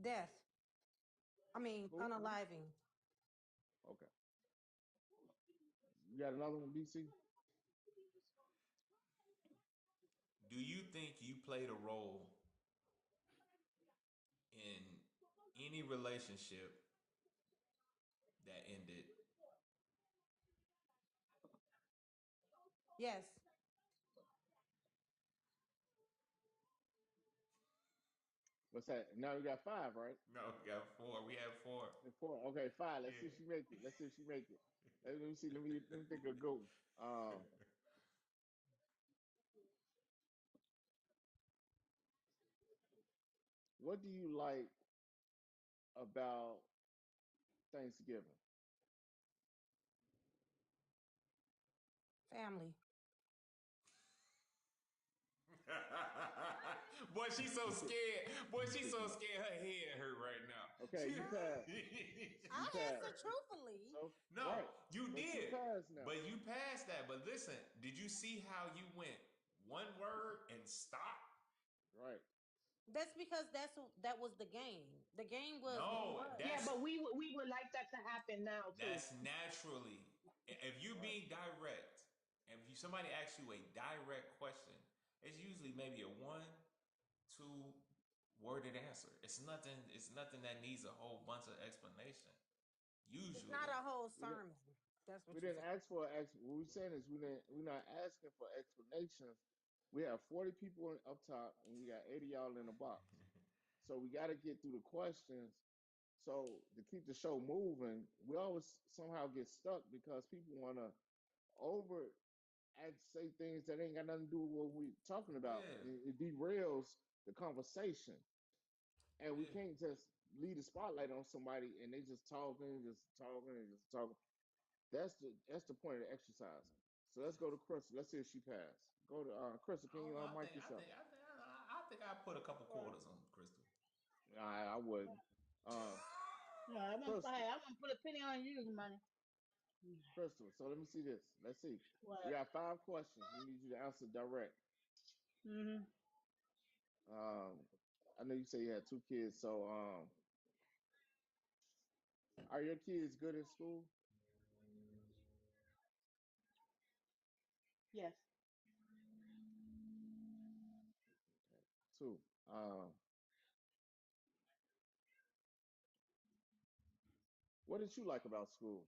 Speaker 10: Death. I mean,
Speaker 2: Who?
Speaker 10: unaliving.
Speaker 2: Okay. You got another one, BC?
Speaker 4: Do you think you played a role in any relationship that ended?
Speaker 10: Yes.
Speaker 2: But What's that? Now we got five, right?
Speaker 4: No, we got four. We have four.
Speaker 2: And four. Okay, five. Let's see if
Speaker 4: Yeah.
Speaker 2: she make it. Let's see if she make it. Let me see. Let me think of a good one. What do you like about Thanksgiving?
Speaker 10: Family.
Speaker 4: Boy, she's so scared. Boy, she's so scared. Her head hurt right now.
Speaker 2: Okay, you passed. You
Speaker 10: I answered
Speaker 2: passed.
Speaker 10: truthfully.
Speaker 2: So right,
Speaker 4: No, you
Speaker 2: but you
Speaker 4: did.
Speaker 2: passed now.
Speaker 4: But you passed that. But listen, did you see how you went one word and stop?
Speaker 2: Right.
Speaker 10: That's because that was the game. The game was what it
Speaker 4: No,
Speaker 10: was.
Speaker 1: Yeah, but we would like that to happen now too.
Speaker 4: that's naturally. If you're
Speaker 2: Right.
Speaker 4: being direct, if you somebody asks you a direct question, it's usually maybe a one, two worded answer. It's nothing. It's nothing that needs a whole bunch of explanation.
Speaker 10: It's not
Speaker 4: Usually,
Speaker 10: a whole
Speaker 2: We didn't.
Speaker 10: sermon. That's
Speaker 2: We
Speaker 10: what you
Speaker 2: didn't
Speaker 10: said.
Speaker 2: ask for what we're saying is we didn't. We're not asking for explanations. We have 40 people up top, and we got 80 y'all in the box. So we got to get through the questions. So to keep the show moving, we always somehow get stuck because people want to over act, say things that ain't got nothing to do with what we're talking about.
Speaker 4: yeah,
Speaker 2: It derails the conversation, and we
Speaker 4: yeah.
Speaker 2: can't just leave the spotlight on somebody and they just talking, and just talking. That's the point of the exercise. So let's go to Crystal. Let's see if she passed. Go to Crystal.
Speaker 4: I
Speaker 2: Can
Speaker 4: don't
Speaker 2: you
Speaker 4: know.
Speaker 2: unmic yourself?
Speaker 4: I think I put a couple
Speaker 1: Well,
Speaker 4: quarters on Crystal.
Speaker 2: I wouldn't. Uh,
Speaker 1: no, I want to.
Speaker 2: Crystal.
Speaker 1: I want to put a penny on you, money.
Speaker 2: Crystal. So let me see this. Let's see. We
Speaker 1: What?
Speaker 2: got five questions. We need you to answer direct.
Speaker 1: Mm-hmm.
Speaker 2: Um, I know you say you had two kids. So are your kids good in school?
Speaker 1: Yes.
Speaker 2: Okay. Two. What did you like about school?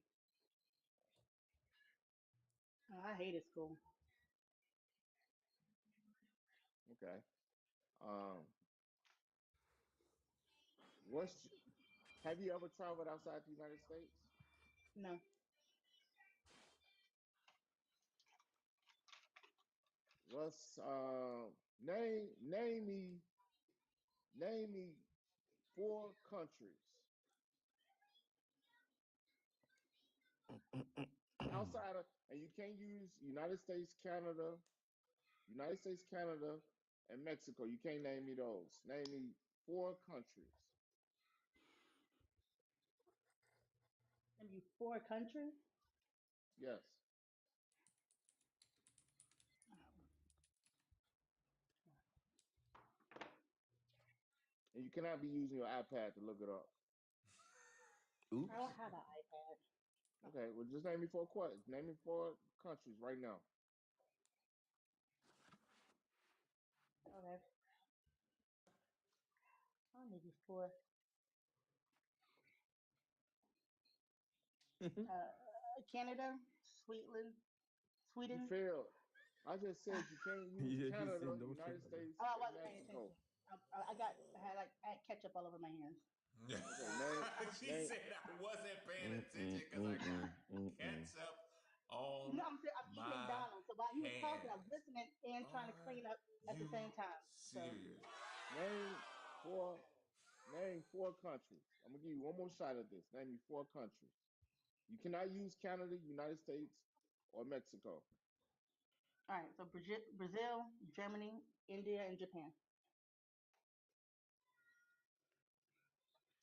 Speaker 1: Oh, I hated school.
Speaker 2: Okay. Um, what's have you ever traveled outside the United States?
Speaker 1: No.
Speaker 2: What's name me four countries outside of, and you can't use United States, Canada, and Mexico. You can't name me those. Name me four countries.
Speaker 1: Maybe four countries.
Speaker 2: Yes, and you cannot be using your iPad to look it up.
Speaker 1: I don't
Speaker 12: Oops.
Speaker 1: have an iPad.
Speaker 2: Okay, well, just name me four questions. Name me four countries right now.
Speaker 1: Okay. I'll maybe four. Uh, Canada,
Speaker 2: You
Speaker 1: Sweden.
Speaker 2: failed. I just said you can't use
Speaker 12: Yeah, he said
Speaker 2: Canada,
Speaker 12: no
Speaker 2: United
Speaker 12: Canada.
Speaker 2: States,
Speaker 1: Oh, I
Speaker 2: and
Speaker 1: wasn't paying attention.
Speaker 2: Mexico.
Speaker 1: I had ketchup all over my hands.
Speaker 2: Okay, name
Speaker 4: She
Speaker 2: name.
Speaker 4: said I wasn't paying attention
Speaker 12: Mm-mm,
Speaker 4: because I got
Speaker 12: mm-mm, mm-mm.
Speaker 4: ketchup
Speaker 1: No,
Speaker 4: on
Speaker 1: I'm eating
Speaker 4: my
Speaker 1: McDonald's. So while he was talking, I was
Speaker 4: hands.
Speaker 1: listening and trying to
Speaker 4: Are
Speaker 1: clean up at the same
Speaker 4: you
Speaker 1: time. So,
Speaker 4: serious?
Speaker 2: Name four name four countries. I'm gonna give you one more shot at this. Name me four countries. You cannot use Canada, United States, or Mexico.
Speaker 1: all right. So Brazil, Germany, India, and Japan.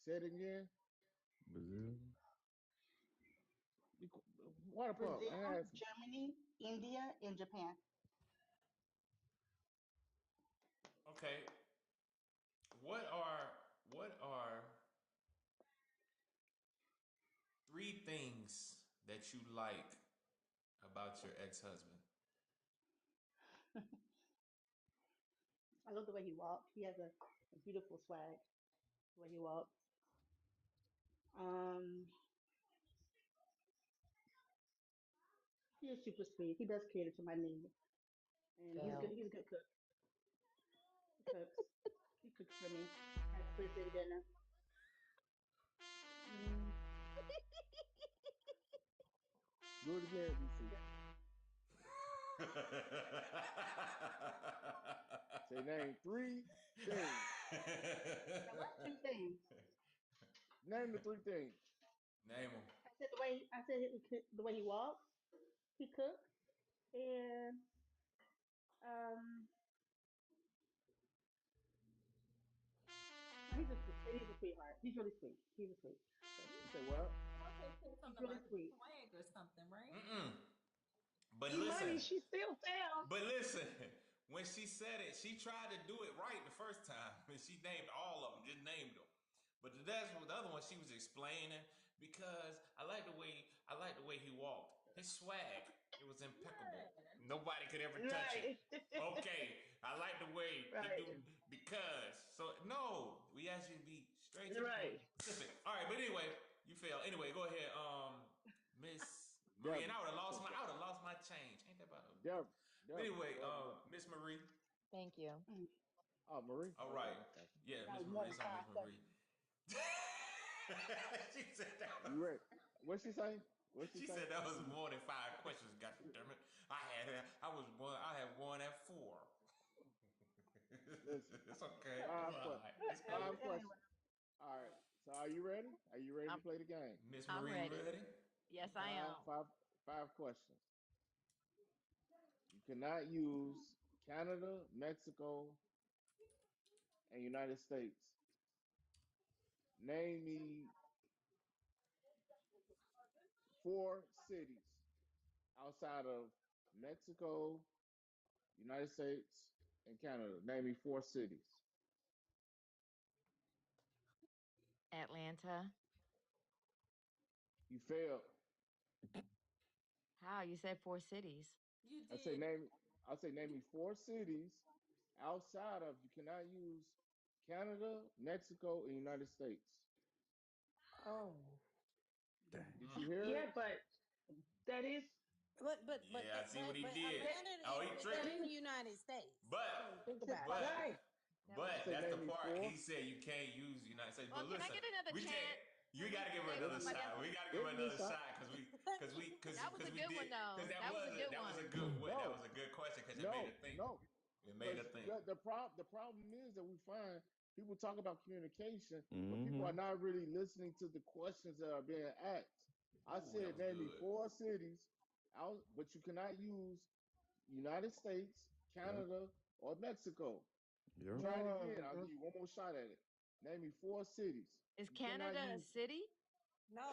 Speaker 2: Say it again.
Speaker 12: Brazil.
Speaker 2: Water pump.
Speaker 1: Brazil,
Speaker 2: I asked.
Speaker 1: Germany, India, and Japan.
Speaker 4: Okay. What are three things that you like about your ex-husband?
Speaker 1: I love the way he walks. He has a beautiful swag. The way he walks. Um, he is super sweet. He does cater to my needs, and he's good.
Speaker 10: Gal.
Speaker 1: He's a good cook. He cooks. He cooks for me at
Speaker 6: Thanksgiving dinner. Mm,
Speaker 2: Do it again, BC. Say name three things.
Speaker 6: there was two things.
Speaker 2: Name the three things.
Speaker 4: Name them.
Speaker 6: I said the way he walks, he cooks, and um, no, he's a sweetheart. He's really sweet. He's a sweet. So
Speaker 2: You say what?
Speaker 3: Okay, said
Speaker 6: he's
Speaker 3: something
Speaker 6: really
Speaker 3: about his
Speaker 6: sweet.
Speaker 3: swag or something, right?
Speaker 4: But
Speaker 1: Imani,
Speaker 4: listen,
Speaker 1: she still failed.
Speaker 4: but listen. When she said it, she tried to do it right the first time, and she named all of them. Just named them. But that's what the other one she was explaining because I like the way he walked. His swag, it was impeccable.
Speaker 3: Yeah.
Speaker 4: Nobody could ever touch it.
Speaker 1: Right.
Speaker 4: Okay, I like the way he
Speaker 1: Right.
Speaker 4: do because so no, we asked you to be straight to the point,
Speaker 1: Right.
Speaker 4: specific. All right, but anyway, you fail. Anyway, go ahead, Miss Marie, and
Speaker 2: Deborah. Say
Speaker 4: I would have lost my change. Ain't that about a bitch?
Speaker 2: Deborah.
Speaker 4: But
Speaker 2: Deborah.
Speaker 4: anyway,
Speaker 2: Go ahead, Deborah.
Speaker 4: Miss Marie.
Speaker 9: Thank you.
Speaker 6: Mm.
Speaker 2: Oh, Marie.
Speaker 4: All
Speaker 2: Okay,
Speaker 4: right.
Speaker 2: gotcha.
Speaker 4: Yeah,
Speaker 6: That
Speaker 4: Miss
Speaker 6: was more
Speaker 4: Marie.
Speaker 6: than
Speaker 4: It's on Miss
Speaker 6: 5 seconds.
Speaker 4: Marie. She said that
Speaker 2: You
Speaker 4: was.
Speaker 2: ready? What she say? What she
Speaker 4: She
Speaker 2: say?
Speaker 4: said that was more than 5 questions. God damn it! I had one at 4.
Speaker 2: Listen,
Speaker 4: It's okay. It's
Speaker 2: five
Speaker 4: all
Speaker 2: que-
Speaker 4: right. It's
Speaker 6: Whatever.
Speaker 2: five
Speaker 4: cool.
Speaker 6: Anyway,
Speaker 2: questions. All right. So are you ready? Are you ready to
Speaker 9: I'm
Speaker 2: play the game?
Speaker 4: Miss
Speaker 9: I'm
Speaker 4: Marie, you
Speaker 9: ready.
Speaker 4: ready?
Speaker 9: Yes, I
Speaker 2: Five,
Speaker 9: am.
Speaker 2: five, five questions. You cannot use Canada, Mexico, and United States. Name me four cities outside of Mexico, United States, and Canada. Name me four cities.
Speaker 9: Atlanta.
Speaker 2: You failed.
Speaker 9: How? You said four cities.
Speaker 3: You
Speaker 2: I say
Speaker 3: did.
Speaker 2: name. I say name me four cities outside of. You cannot use Canada, Mexico, and United States.
Speaker 10: Oh.
Speaker 2: Did you hear
Speaker 1: Yeah,
Speaker 2: it?
Speaker 1: but that is
Speaker 4: Yeah, I see what he
Speaker 10: But
Speaker 4: did.
Speaker 1: that,
Speaker 10: Atlanta
Speaker 4: Oh, he
Speaker 10: is
Speaker 1: that
Speaker 10: in the
Speaker 4: tricked.
Speaker 1: is
Speaker 10: United States. So
Speaker 4: But,
Speaker 10: think about it.
Speaker 1: right.
Speaker 4: but,
Speaker 9: That was
Speaker 2: I
Speaker 4: but
Speaker 2: say
Speaker 4: that's
Speaker 2: name
Speaker 4: the
Speaker 2: me
Speaker 4: part he
Speaker 2: four.
Speaker 4: said you can't use the United States. But
Speaker 9: Well, can I
Speaker 4: listen,
Speaker 9: get another
Speaker 4: we take.
Speaker 9: chance?
Speaker 4: You
Speaker 9: Can
Speaker 4: got
Speaker 9: we
Speaker 4: to give her
Speaker 9: give
Speaker 2: Give
Speaker 4: another
Speaker 2: me,
Speaker 9: somebody else?
Speaker 4: shot. We got to give
Speaker 2: give
Speaker 4: her
Speaker 2: me a
Speaker 4: another
Speaker 2: shot.
Speaker 4: shot
Speaker 9: That was a
Speaker 4: because we
Speaker 9: good one,
Speaker 4: did because
Speaker 9: though. That was a good
Speaker 4: that was a
Speaker 9: one.
Speaker 4: good that was
Speaker 2: No,
Speaker 4: a good question because it made her
Speaker 2: no,
Speaker 4: think.
Speaker 2: no.
Speaker 4: It made her
Speaker 2: Because
Speaker 4: think.
Speaker 2: the problem is that we find people talk about communication, but people are
Speaker 12: Mm-hmm.
Speaker 2: not really listening to the questions that are being asked. I
Speaker 4: Ooh, that
Speaker 2: said
Speaker 4: was
Speaker 2: name me
Speaker 4: good.
Speaker 2: four cities out, but you cannot use United States,
Speaker 12: Yep.
Speaker 2: Canada, or Mexico.
Speaker 12: Yep.
Speaker 2: Try it again. I'll
Speaker 1: Mm.
Speaker 2: give you one more shot at it. Name me four cities.
Speaker 9: Is
Speaker 2: You cannot
Speaker 9: Canada a
Speaker 2: use.
Speaker 9: city?
Speaker 10: No,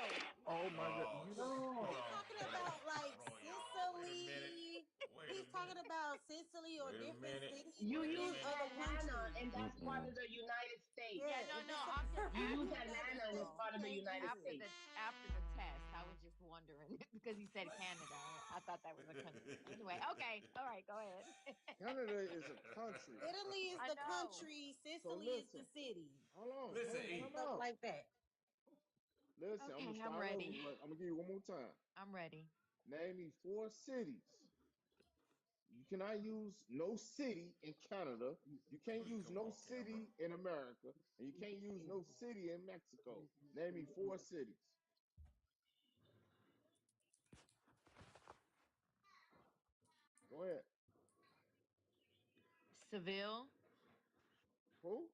Speaker 2: Oh my God!
Speaker 4: Oh,
Speaker 2: You don't.
Speaker 4: hold
Speaker 10: he's
Speaker 1: No.
Speaker 4: on,
Speaker 10: talking
Speaker 4: hold on,
Speaker 10: about like
Speaker 4: hold on, y'all. Wait a minute.
Speaker 10: Sicily.
Speaker 4: Wait a
Speaker 10: He's talking
Speaker 4: minute.
Speaker 10: about Sicily or
Speaker 4: Wait a
Speaker 10: different
Speaker 4: minute.
Speaker 10: cities
Speaker 1: You
Speaker 4: Wait a
Speaker 1: use
Speaker 10: within
Speaker 4: minute.
Speaker 10: other
Speaker 1: Atlanta,
Speaker 10: countries.
Speaker 1: and that's part
Speaker 12: Mm-mm.
Speaker 1: of the United
Speaker 9: Yeah,
Speaker 10: Yeah,
Speaker 1: States.
Speaker 9: no,
Speaker 10: if
Speaker 9: no.
Speaker 10: it's
Speaker 9: I'm
Speaker 1: You
Speaker 10: if
Speaker 1: use
Speaker 10: the
Speaker 9: after
Speaker 10: United
Speaker 1: Atlanta, and it's
Speaker 10: States,
Speaker 9: no.
Speaker 10: you
Speaker 1: part of the
Speaker 10: can't
Speaker 1: United
Speaker 10: use it.
Speaker 1: States.
Speaker 9: The test. I was just wondering because he said Canada. I thought that was a country. Anyway, okay. All right, go ahead.
Speaker 2: Canada is a country.
Speaker 10: Italy is
Speaker 9: I
Speaker 10: the
Speaker 9: know.
Speaker 10: country.
Speaker 2: So
Speaker 10: Sicily is the
Speaker 2: listen.
Speaker 10: city.
Speaker 2: Hold on.
Speaker 4: Listen,
Speaker 2: Hold on.
Speaker 10: And
Speaker 2: Time
Speaker 4: E.
Speaker 10: stuff
Speaker 2: out.
Speaker 10: like that.
Speaker 2: Listen. I'm gonna
Speaker 9: Okay, I'm
Speaker 2: start over.
Speaker 9: ready.
Speaker 2: But I'm gonna give you one more time.
Speaker 9: I'm ready.
Speaker 2: Name me four cities. You cannot use no city in Canada. You can't
Speaker 4: We
Speaker 2: use
Speaker 4: come
Speaker 2: no
Speaker 4: on camera.
Speaker 2: city in America, and you can't use no city in Mexico. Name me four cities. Go ahead.
Speaker 9: Seville.
Speaker 2: Who?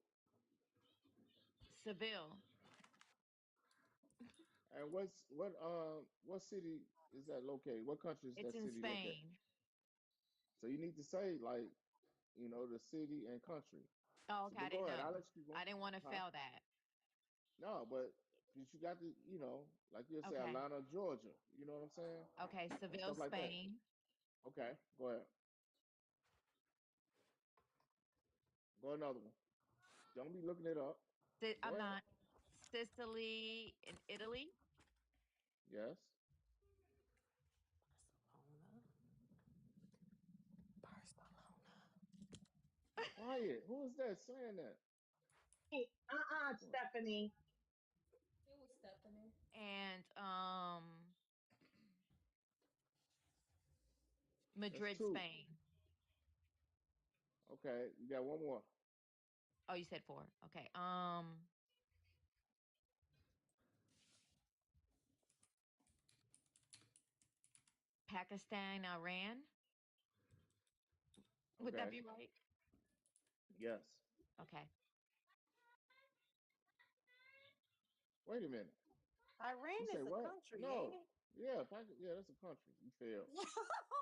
Speaker 9: Seville.
Speaker 2: And what city is that located? What country is
Speaker 9: It's
Speaker 2: that
Speaker 9: in
Speaker 2: city located?
Speaker 9: Spain.
Speaker 2: So you need to say like the city and country.
Speaker 9: Oh,
Speaker 2: So,
Speaker 9: okay. I
Speaker 2: but
Speaker 9: didn't
Speaker 2: go ahead. I'll
Speaker 9: know.
Speaker 2: let you keep
Speaker 9: I
Speaker 2: going.
Speaker 9: didn't want to
Speaker 2: Huh?
Speaker 9: fail that.
Speaker 2: No, but you got to like you'll say
Speaker 9: Okay.
Speaker 2: Atlanta, Georgia. You know what I'm saying?
Speaker 9: Okay.
Speaker 2: And
Speaker 9: Seville,
Speaker 2: stuff like that.
Speaker 9: Spain.
Speaker 2: Okay, go ahead. Go another one. Don't be looking it up. Go
Speaker 9: I'm
Speaker 2: ahead.
Speaker 9: not. Sicily in Italy.
Speaker 2: Yes.
Speaker 10: Barcelona. Barcelona.
Speaker 2: Quiet. Who is that saying that?
Speaker 1: Hey,
Speaker 2: What?
Speaker 1: Stephanie.
Speaker 3: It was Stephanie.
Speaker 9: And
Speaker 2: That's
Speaker 9: Madrid,
Speaker 2: two.
Speaker 9: Spain.
Speaker 2: Okay, you got one more.
Speaker 9: Oh, you said 4. Okay. Pakistan, Iran. Would that
Speaker 2: Okay.
Speaker 9: be right?
Speaker 2: Yes.
Speaker 9: Okay.
Speaker 2: Wait a minute.
Speaker 10: Iran
Speaker 2: You say
Speaker 10: is a
Speaker 2: what?
Speaker 10: country, ain't
Speaker 2: No.
Speaker 10: it?
Speaker 2: Yeah, yeah, that's a country. You failed.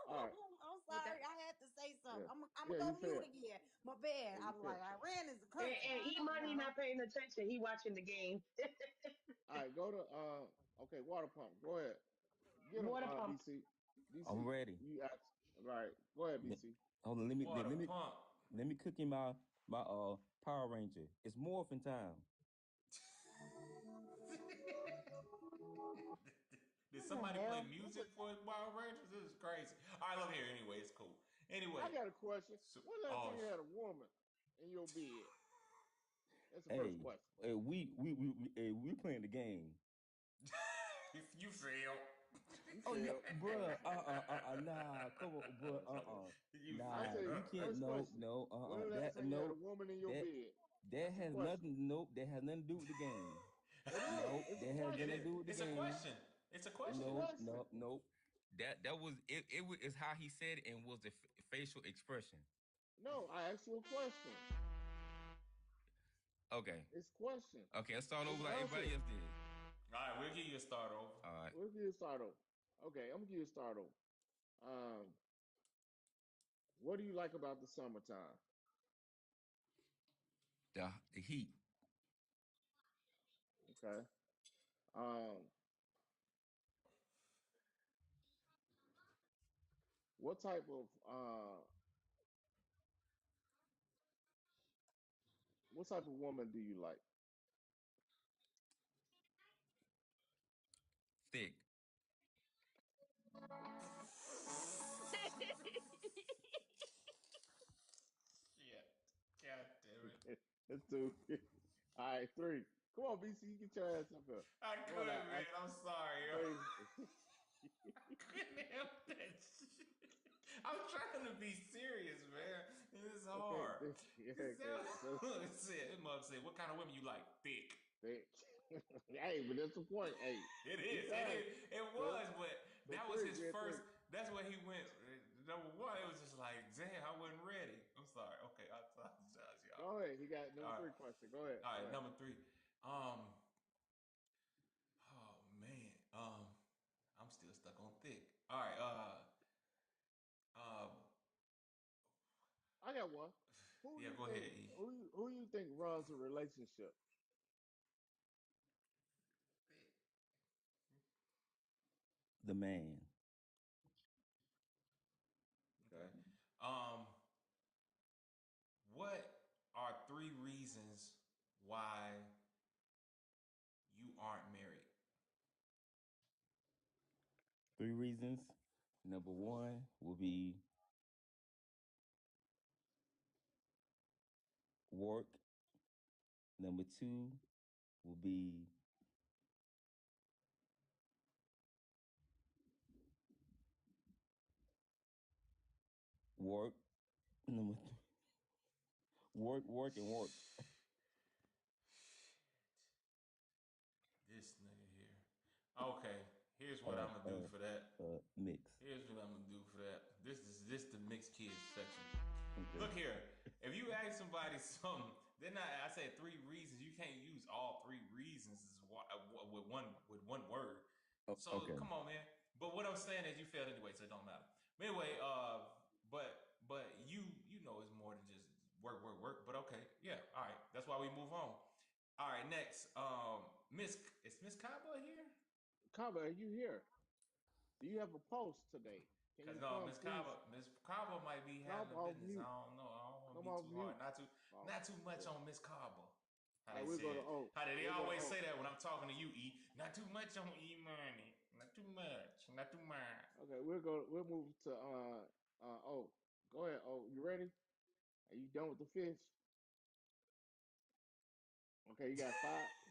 Speaker 2: All right.
Speaker 10: I'm
Speaker 9: Would
Speaker 10: sorry,
Speaker 9: that
Speaker 10: I had to say something.
Speaker 2: Yeah.
Speaker 10: I'm
Speaker 2: Yeah,
Speaker 10: gonna
Speaker 2: you
Speaker 10: go mute
Speaker 2: failed.
Speaker 10: again. My bad.
Speaker 2: Yeah, you
Speaker 10: I'm like,
Speaker 2: failed.
Speaker 10: Iran is a
Speaker 1: And,
Speaker 10: country.
Speaker 1: and E Money
Speaker 10: Uh-huh.
Speaker 1: not paying attention. He watching the game.
Speaker 2: All right, go to okay, water pump. Go ahead. Get him,
Speaker 1: Water pump.
Speaker 2: BC.
Speaker 12: I'm
Speaker 2: BC,
Speaker 12: ready.
Speaker 2: you ask. Right. Go ahead,
Speaker 12: Le-
Speaker 2: BC.
Speaker 12: Hold on, let me let,
Speaker 4: Water
Speaker 12: let me
Speaker 4: pump.
Speaker 12: let me cook in my Power Ranger. It's morphin' time.
Speaker 4: Did
Speaker 10: What the
Speaker 4: somebody play
Speaker 10: hell?
Speaker 4: music for Power Rangers? This is crazy. All right, look here. Anyway, it's cool. Anyway,
Speaker 2: I got a question.
Speaker 4: so,
Speaker 2: When last time
Speaker 4: oh,
Speaker 2: you had a woman in your bed? That's the first
Speaker 12: Hey,
Speaker 2: question.
Speaker 12: we playing the game.
Speaker 4: if you fail,
Speaker 2: You
Speaker 12: Oh no,
Speaker 2: failed.
Speaker 12: bruh. Nah. Come on, bruh.
Speaker 4: you
Speaker 2: I
Speaker 12: Nah.
Speaker 2: tell you,
Speaker 12: We
Speaker 4: fail.
Speaker 12: can't.
Speaker 2: first
Speaker 12: No.
Speaker 2: question.
Speaker 12: No.
Speaker 2: When the last
Speaker 12: That
Speaker 2: time you had a
Speaker 12: no.
Speaker 2: woman in your
Speaker 12: That
Speaker 2: bed?
Speaker 12: that
Speaker 2: That's the
Speaker 12: has
Speaker 2: question.
Speaker 12: nothing. Nope. That has nothing to do with the game.
Speaker 2: It is.
Speaker 12: Nope.
Speaker 2: It's a
Speaker 12: That has
Speaker 4: It
Speaker 12: nothing to
Speaker 2: question.
Speaker 4: is.
Speaker 12: do with the
Speaker 4: It's a
Speaker 12: game.
Speaker 4: question. It's a
Speaker 2: It's a
Speaker 4: question.
Speaker 12: Nope.
Speaker 2: question.
Speaker 12: Nope. Nope. That was it. Is how he said it and was the facial expression.
Speaker 2: No, I asked you a question.
Speaker 12: Okay.
Speaker 2: It's question.
Speaker 12: Okay. Let's start
Speaker 2: Just
Speaker 12: over like
Speaker 2: answer
Speaker 12: everybody
Speaker 2: it.
Speaker 12: else did.
Speaker 4: All right, we'll give you a start over.
Speaker 12: All right.
Speaker 2: We'll give you a start over. Okay, I'm gonna give you a start over. Um, what do you like about the summertime?
Speaker 12: The heat.
Speaker 2: Okay. Um, what type of woman do you like?
Speaker 12: Thick.
Speaker 4: Shit. God damn it.
Speaker 2: It's two. All right, three. Come on, BC, you get your ass up here.
Speaker 4: I
Speaker 2: Come on now,
Speaker 4: couldn't, man.
Speaker 2: ask
Speaker 4: I'm sorry, yo.
Speaker 2: three.
Speaker 4: I couldn't help that shit. I'm trying to be serious, man. It's
Speaker 2: Okay,
Speaker 4: hard. Cause
Speaker 2: okay. So
Speaker 4: it must say, what kind of women you like? Thick.
Speaker 2: they, hey, but that's the point. Hey,
Speaker 4: It
Speaker 2: you
Speaker 4: is. It
Speaker 2: got it.
Speaker 4: is. It
Speaker 2: So
Speaker 4: was, but
Speaker 2: so
Speaker 4: that was
Speaker 2: three.
Speaker 4: his
Speaker 2: We had
Speaker 4: first.
Speaker 2: three.
Speaker 4: That's where he went. Number one, it was just like, damn, I wasn't ready. I'm sorry. Okay, I apologize, y'all.
Speaker 2: Go ahead. He got number
Speaker 4: All right.
Speaker 2: three question. Go ahead.
Speaker 4: All
Speaker 2: Go
Speaker 4: right.
Speaker 2: ahead.
Speaker 4: Number three. Oh man. I'm still stuck on thick. All right. Um.
Speaker 2: I got one.
Speaker 4: Yeah. Go ahead. E.
Speaker 2: Who you think runs a relationship?
Speaker 12: The man.
Speaker 4: Okay.
Speaker 2: Okay.
Speaker 4: Um. What are 3 reasons why you aren't married?
Speaker 12: 3 reasons. Number one will be work. Number two will be work. Number work, and work.
Speaker 4: This nigga here. Okay. Here's what I'm gonna do for that.
Speaker 12: Mix.
Speaker 4: Here's what I'm gonna do for that. This the mixed kids section.
Speaker 12: Okay.
Speaker 4: Look here. If you ask somebody something, then I said 3 reasons. You can't use all 3 reasons with one word. So
Speaker 12: Okay.
Speaker 4: come on, man. But what I'm saying is you failed anyway, so it don't matter. But anyway, but you know it's more than just work. But okay, yeah, all right. That's why we move on. All right, next. Is Miss Kaba here?
Speaker 2: Kaba, are you here? Do you have a post today? Can
Speaker 4: Cause
Speaker 2: you
Speaker 4: no,
Speaker 2: come, please?
Speaker 4: Miss Kaba might be
Speaker 2: Come
Speaker 4: handling
Speaker 2: off
Speaker 4: business. I
Speaker 2: mute.
Speaker 4: don't know. I don't want
Speaker 2: Come
Speaker 4: to be
Speaker 2: off
Speaker 4: too hard.
Speaker 2: mute.
Speaker 4: Not
Speaker 2: Oh,
Speaker 4: too much
Speaker 2: okay.
Speaker 4: on Miss Kaba. How
Speaker 2: All right,
Speaker 4: they
Speaker 2: we'll go to
Speaker 4: said.
Speaker 2: O.
Speaker 4: How they
Speaker 2: We'll go to
Speaker 4: always
Speaker 2: O.
Speaker 4: say that when I'm talking to you, E. Not too much on E money. Not too much. Not too much.
Speaker 2: Okay, we'll go. We'll move to O. Go ahead, O. You ready? Are you done with the fish? Okay, you got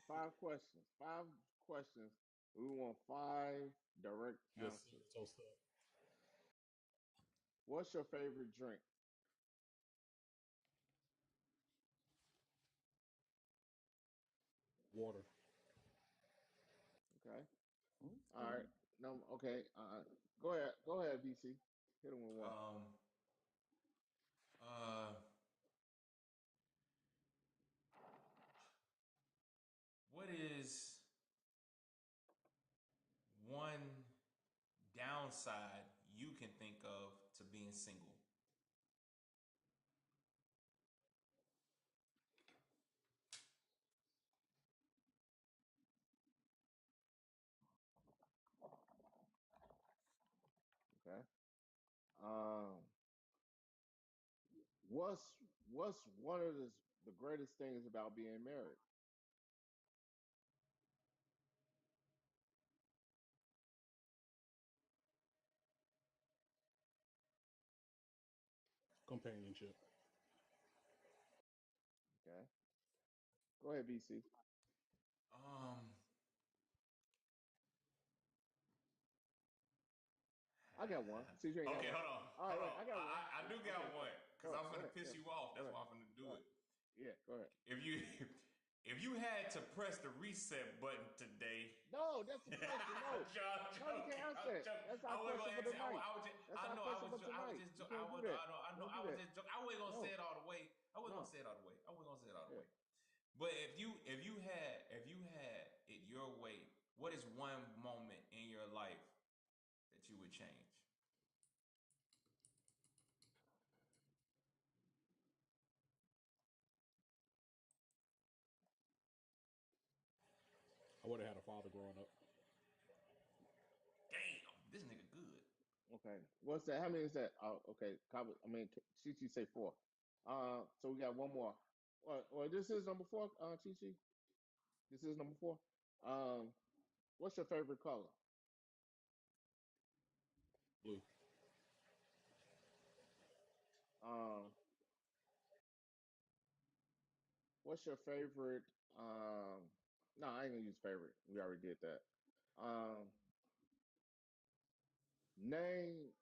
Speaker 2: five questions. 5 questions. We want 5 direct
Speaker 11: Yes, sir.
Speaker 2: answers.
Speaker 11: So, sir.
Speaker 2: What's your favorite drink?
Speaker 11: Water.
Speaker 2: Okay. All
Speaker 12: Okay.
Speaker 2: right. No. Okay. Go ahead. Go ahead, BC. Hit him with one.
Speaker 4: Uh, what is one downside you can think of to being single?
Speaker 2: Okay. Um, what's what's one of the greatest things about being married?
Speaker 11: Companionship.
Speaker 2: Okay. Go ahead, BC.
Speaker 4: Um,
Speaker 2: I got one. Since you ain't got
Speaker 4: okay,
Speaker 2: one.
Speaker 4: hold on,
Speaker 2: All right.
Speaker 4: hold
Speaker 2: Wait.
Speaker 4: on.
Speaker 2: I got one.
Speaker 4: I do
Speaker 2: Okay.
Speaker 4: got one
Speaker 2: Go
Speaker 4: because
Speaker 2: ahead.
Speaker 4: I'm
Speaker 2: Go
Speaker 4: gonna
Speaker 2: ahead.
Speaker 4: piss
Speaker 2: Yeah.
Speaker 4: you off.
Speaker 2: Go
Speaker 4: That's
Speaker 2: ahead.
Speaker 4: why I'm gonna
Speaker 2: Go
Speaker 4: do
Speaker 2: ahead.
Speaker 4: it.
Speaker 2: Yeah. Go ahead.
Speaker 4: If you if you had to press the reset button today,
Speaker 2: No, that's the question. No. No, you can't
Speaker 4: I'm
Speaker 2: answer that.
Speaker 4: joking.
Speaker 2: That's our
Speaker 4: I wasn't
Speaker 2: question
Speaker 4: gonna
Speaker 2: for
Speaker 4: answer.
Speaker 2: tonight.
Speaker 4: I was just,
Speaker 2: That's
Speaker 4: I
Speaker 2: our
Speaker 4: know,
Speaker 2: question for
Speaker 4: I was
Speaker 2: tonight.
Speaker 4: just,
Speaker 2: You can't do that. Don't do
Speaker 4: I was
Speaker 2: that.
Speaker 4: just joking. I wasn't gonna say
Speaker 2: No.
Speaker 4: it all the way. I wasn't gonna
Speaker 2: No.
Speaker 4: say it all the way. I wasn't gonna say it all the
Speaker 2: Yeah.
Speaker 4: way. But if you had it your way, what is one moment in your life that you would change?
Speaker 11: I would have had a father growing up.
Speaker 4: Damn, this nigga good.
Speaker 2: Okay. What's that? How many is that? Oh, okay. I mean, Chi say four. So we got one more. Well, this is number four. Chi. This is number four. Um, what's your favorite color?
Speaker 11: Blue.
Speaker 2: Um, what's your favorite? No, I ain't gonna use favorite. We already did that. Um, name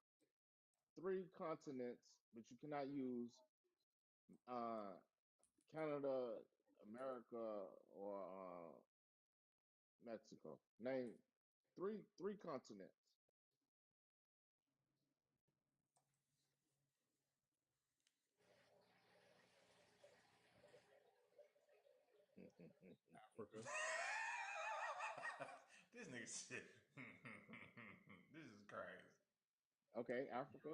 Speaker 2: three continents, but you cannot use uh Canada, America, or Mexico. Name three continents.
Speaker 11: Africa.
Speaker 4: This nigga shit. This is crazy.
Speaker 2: Okay, Africa.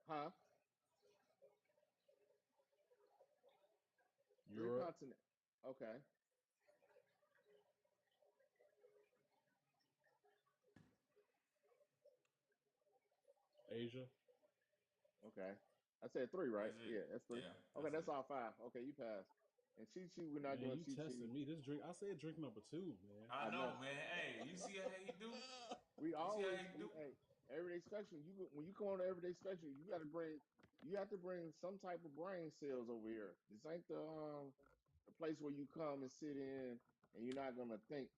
Speaker 2: Huh? Three
Speaker 11: Europe.
Speaker 2: continents. Okay.
Speaker 11: Asia.
Speaker 2: Okay. I said three, right?
Speaker 4: Is it?
Speaker 2: Yeah, that's three.
Speaker 4: Yeah,
Speaker 2: Okay,
Speaker 4: that's
Speaker 2: that's
Speaker 4: it.
Speaker 2: all five. Okay, you passed. And Chi, we're not
Speaker 11: Man,
Speaker 2: doing
Speaker 11: you
Speaker 2: Chi.
Speaker 11: testing me. This drink. I said drink number two, man.
Speaker 4: I
Speaker 2: I
Speaker 4: know,
Speaker 2: know.
Speaker 4: man. Hey, you see how he do?
Speaker 2: We
Speaker 4: You see how
Speaker 2: always
Speaker 4: he
Speaker 2: we
Speaker 4: do?
Speaker 2: hey, everyday special. When you come on to everyday special, you have to bring some type of brain cells over here. This ain't the place where you come and sit in and you're not gonna think.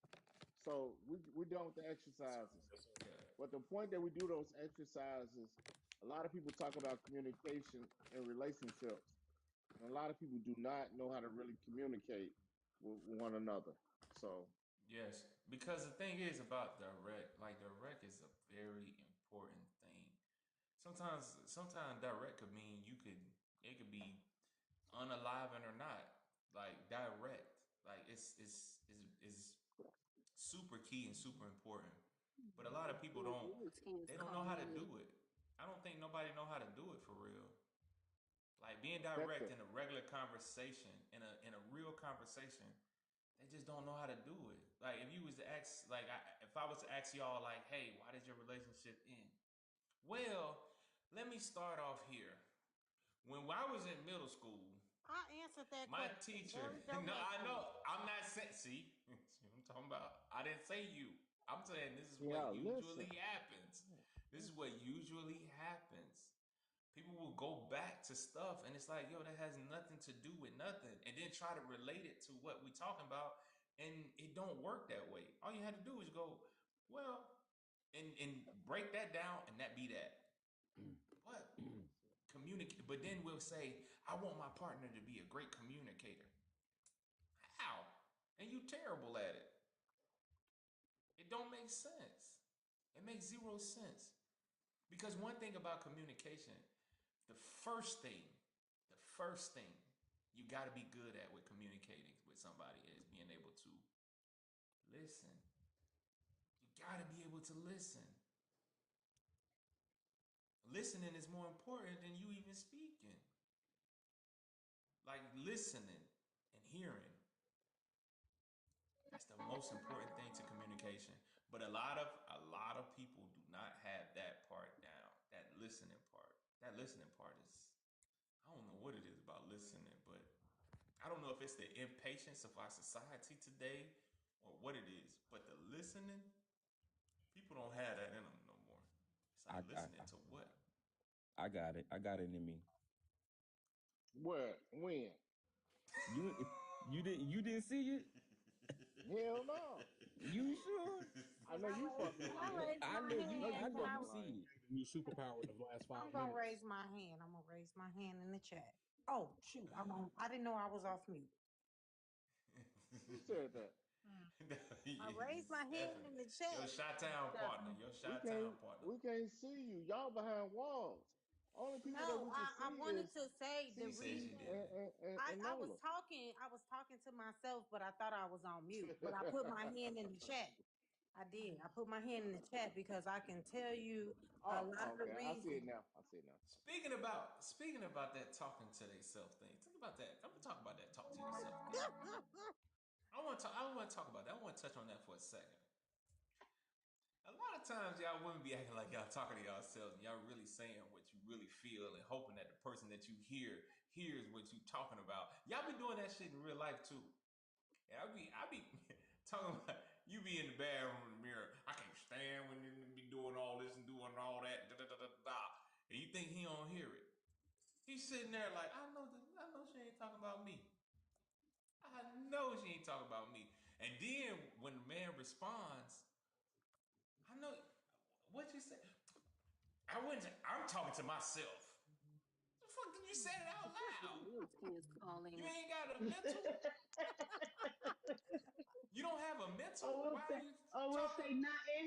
Speaker 2: So we're done with the exercises.
Speaker 4: Yeah.
Speaker 2: But the point that we do those exercises, a lot of people talk about communication in relationships, and a lot of people do not know how to really communicate with one another. So
Speaker 4: Yes, because the thing is about direct, like direct is a very important thing. Sometimes direct could mean it could be unaliving or not. Like direct, like is super key and super important. But a lot of people they don't know how to do it. I don't think nobody know how to do it for real. Like being direct
Speaker 2: Vector,
Speaker 4: in a regular conversation, in a real conversation, they just don't know how to do it. Like if you was to ask, like if I was to ask y'all, like, hey, why did your relationship end? Well, let me start off here. When I was in middle school,
Speaker 10: I answered that
Speaker 4: my
Speaker 10: question
Speaker 4: teacher,
Speaker 10: very
Speaker 4: no, I
Speaker 10: directly.
Speaker 4: know, I'm not saying, see, I'm talking about, I didn't say you. I'm saying this is
Speaker 2: yeah,
Speaker 4: what
Speaker 2: listen.
Speaker 4: usually happens. This is what usually happens. People will go back to stuff and it's like, yo, that has nothing to do with nothing. And then try to relate it to what we talking about. And it don't work that way. All you had to do is go, well, and break that down and that be that. What? Communicate. But then we'll say, I want my partner to be a great communicator. How? and you terrible at it. It don't make sense. It makes zero sense. Because one thing about communication, the first thing, the first thing you got to be good at with communicating with somebody is being able to listen. You got to be able to listen. Listening is more important than you even speaking. Like listening and hearing. That's the most important thing to communication. But a lot of people do not have that part down. That listening part. That listening part is, I don't know what it is about listening, but I don't know if it's the impatience of our society today or what it is. But the listening, people don't have that in them no more. It's like
Speaker 12: I, I
Speaker 4: listening to what?
Speaker 12: I got it. I got it in me.
Speaker 2: What? When?
Speaker 12: You you didn't see it?
Speaker 2: Hell no.
Speaker 12: You sure?
Speaker 2: I know you fucking
Speaker 10: Can I
Speaker 2: lying.
Speaker 10: raise my
Speaker 2: No,
Speaker 10: hand?
Speaker 2: you
Speaker 12: I know you
Speaker 2: fucking
Speaker 12: see
Speaker 2: lying.
Speaker 12: it.
Speaker 11: The new superpower in the last
Speaker 10: I'm
Speaker 11: 5 minutes.
Speaker 10: gonna raise my hand. I'm gonna raise my hand in the chat. Oh shoot, I didn't know I was off mute.
Speaker 2: Who said that?
Speaker 10: I raised my hand in the
Speaker 4: Your
Speaker 10: chat.
Speaker 4: Chi-Town partner. Your
Speaker 2: We
Speaker 4: Chi-Town
Speaker 2: can't
Speaker 4: partner.
Speaker 2: we can't see you. Y'all behind walls. Only people that
Speaker 10: No,
Speaker 2: we can
Speaker 10: I
Speaker 2: see
Speaker 10: wanted
Speaker 2: is
Speaker 10: to say the
Speaker 4: She said
Speaker 2: CC
Speaker 4: she
Speaker 10: reason
Speaker 4: didn't.
Speaker 2: and
Speaker 10: I was
Speaker 2: Nola.
Speaker 10: talking to myself, but I thought I was on mute. But I put my hand in the chat. I did. I put my hand in the chat because I can tell you a
Speaker 2: Oh,
Speaker 10: lot of the
Speaker 2: okay. I see it
Speaker 10: reasons.
Speaker 2: now. I see it now.
Speaker 4: Speaking about that talking to themselves thing. Think about that. I'm gonna talk about that talk to yourself thing. I want to talk about that. I want to touch on that for a second. A lot of times y'all women be acting like y'all talking to yourselves and y'all really saying what you really feel and hoping that the person that you hears what you talking about. Y'all be doing that shit in real life too. And I be talking about you be in the bathroom in the mirror. I can't stand when you be doing all this and doing all that. Da, da, da, da, da. And you think he don't hear it. He's sitting there like, I know she ain't talking about me. I know she ain't talking about me. And then when the man responds, I know what you say. I'm talking to myself. The fuck did you say it out loud? You ain't got a mental. You don't have a
Speaker 1: I
Speaker 4: mental.
Speaker 1: will
Speaker 4: Why
Speaker 1: say,
Speaker 4: are you
Speaker 1: I will
Speaker 4: talking?
Speaker 1: say nothing.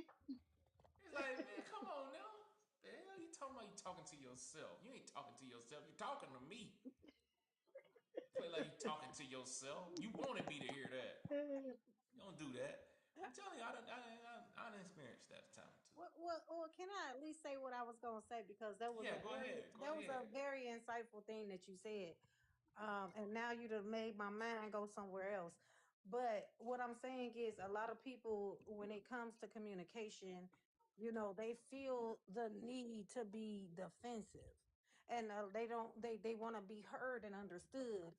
Speaker 4: It's like, man, come on now. The hell you talking about? You talking to yourself. You ain't talking to yourself. You're talking to me. Play like you talking to yourself. You wanted me to hear that. You don't do that. I'm telling you, I done experienced that a time or two.
Speaker 10: Well, can I at least say what I was gonna say because
Speaker 4: Yeah, go ahead. Go
Speaker 10: that was a
Speaker 4: ahead.
Speaker 10: very insightful thing that you said. And now you'd have made my mind go somewhere else. But what I'm saying is, a lot of people, when it comes to communication, they feel the need to be defensive, and they want to be heard and understood,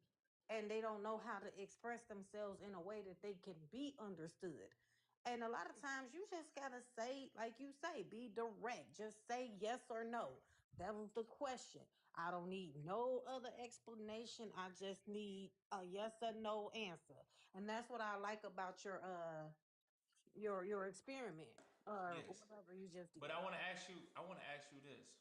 Speaker 10: and they don't know how to express themselves in a way that they can be understood. And a lot of times, you just gotta say, like you say, be direct. Just say yes or no. That was the question. I don't need no other explanation. I just need a yes or no answer. And that's what I like about your experiment or
Speaker 4: Yes.
Speaker 10: whatever you just
Speaker 4: But
Speaker 10: did.
Speaker 4: I want to ask you. I want to ask you this.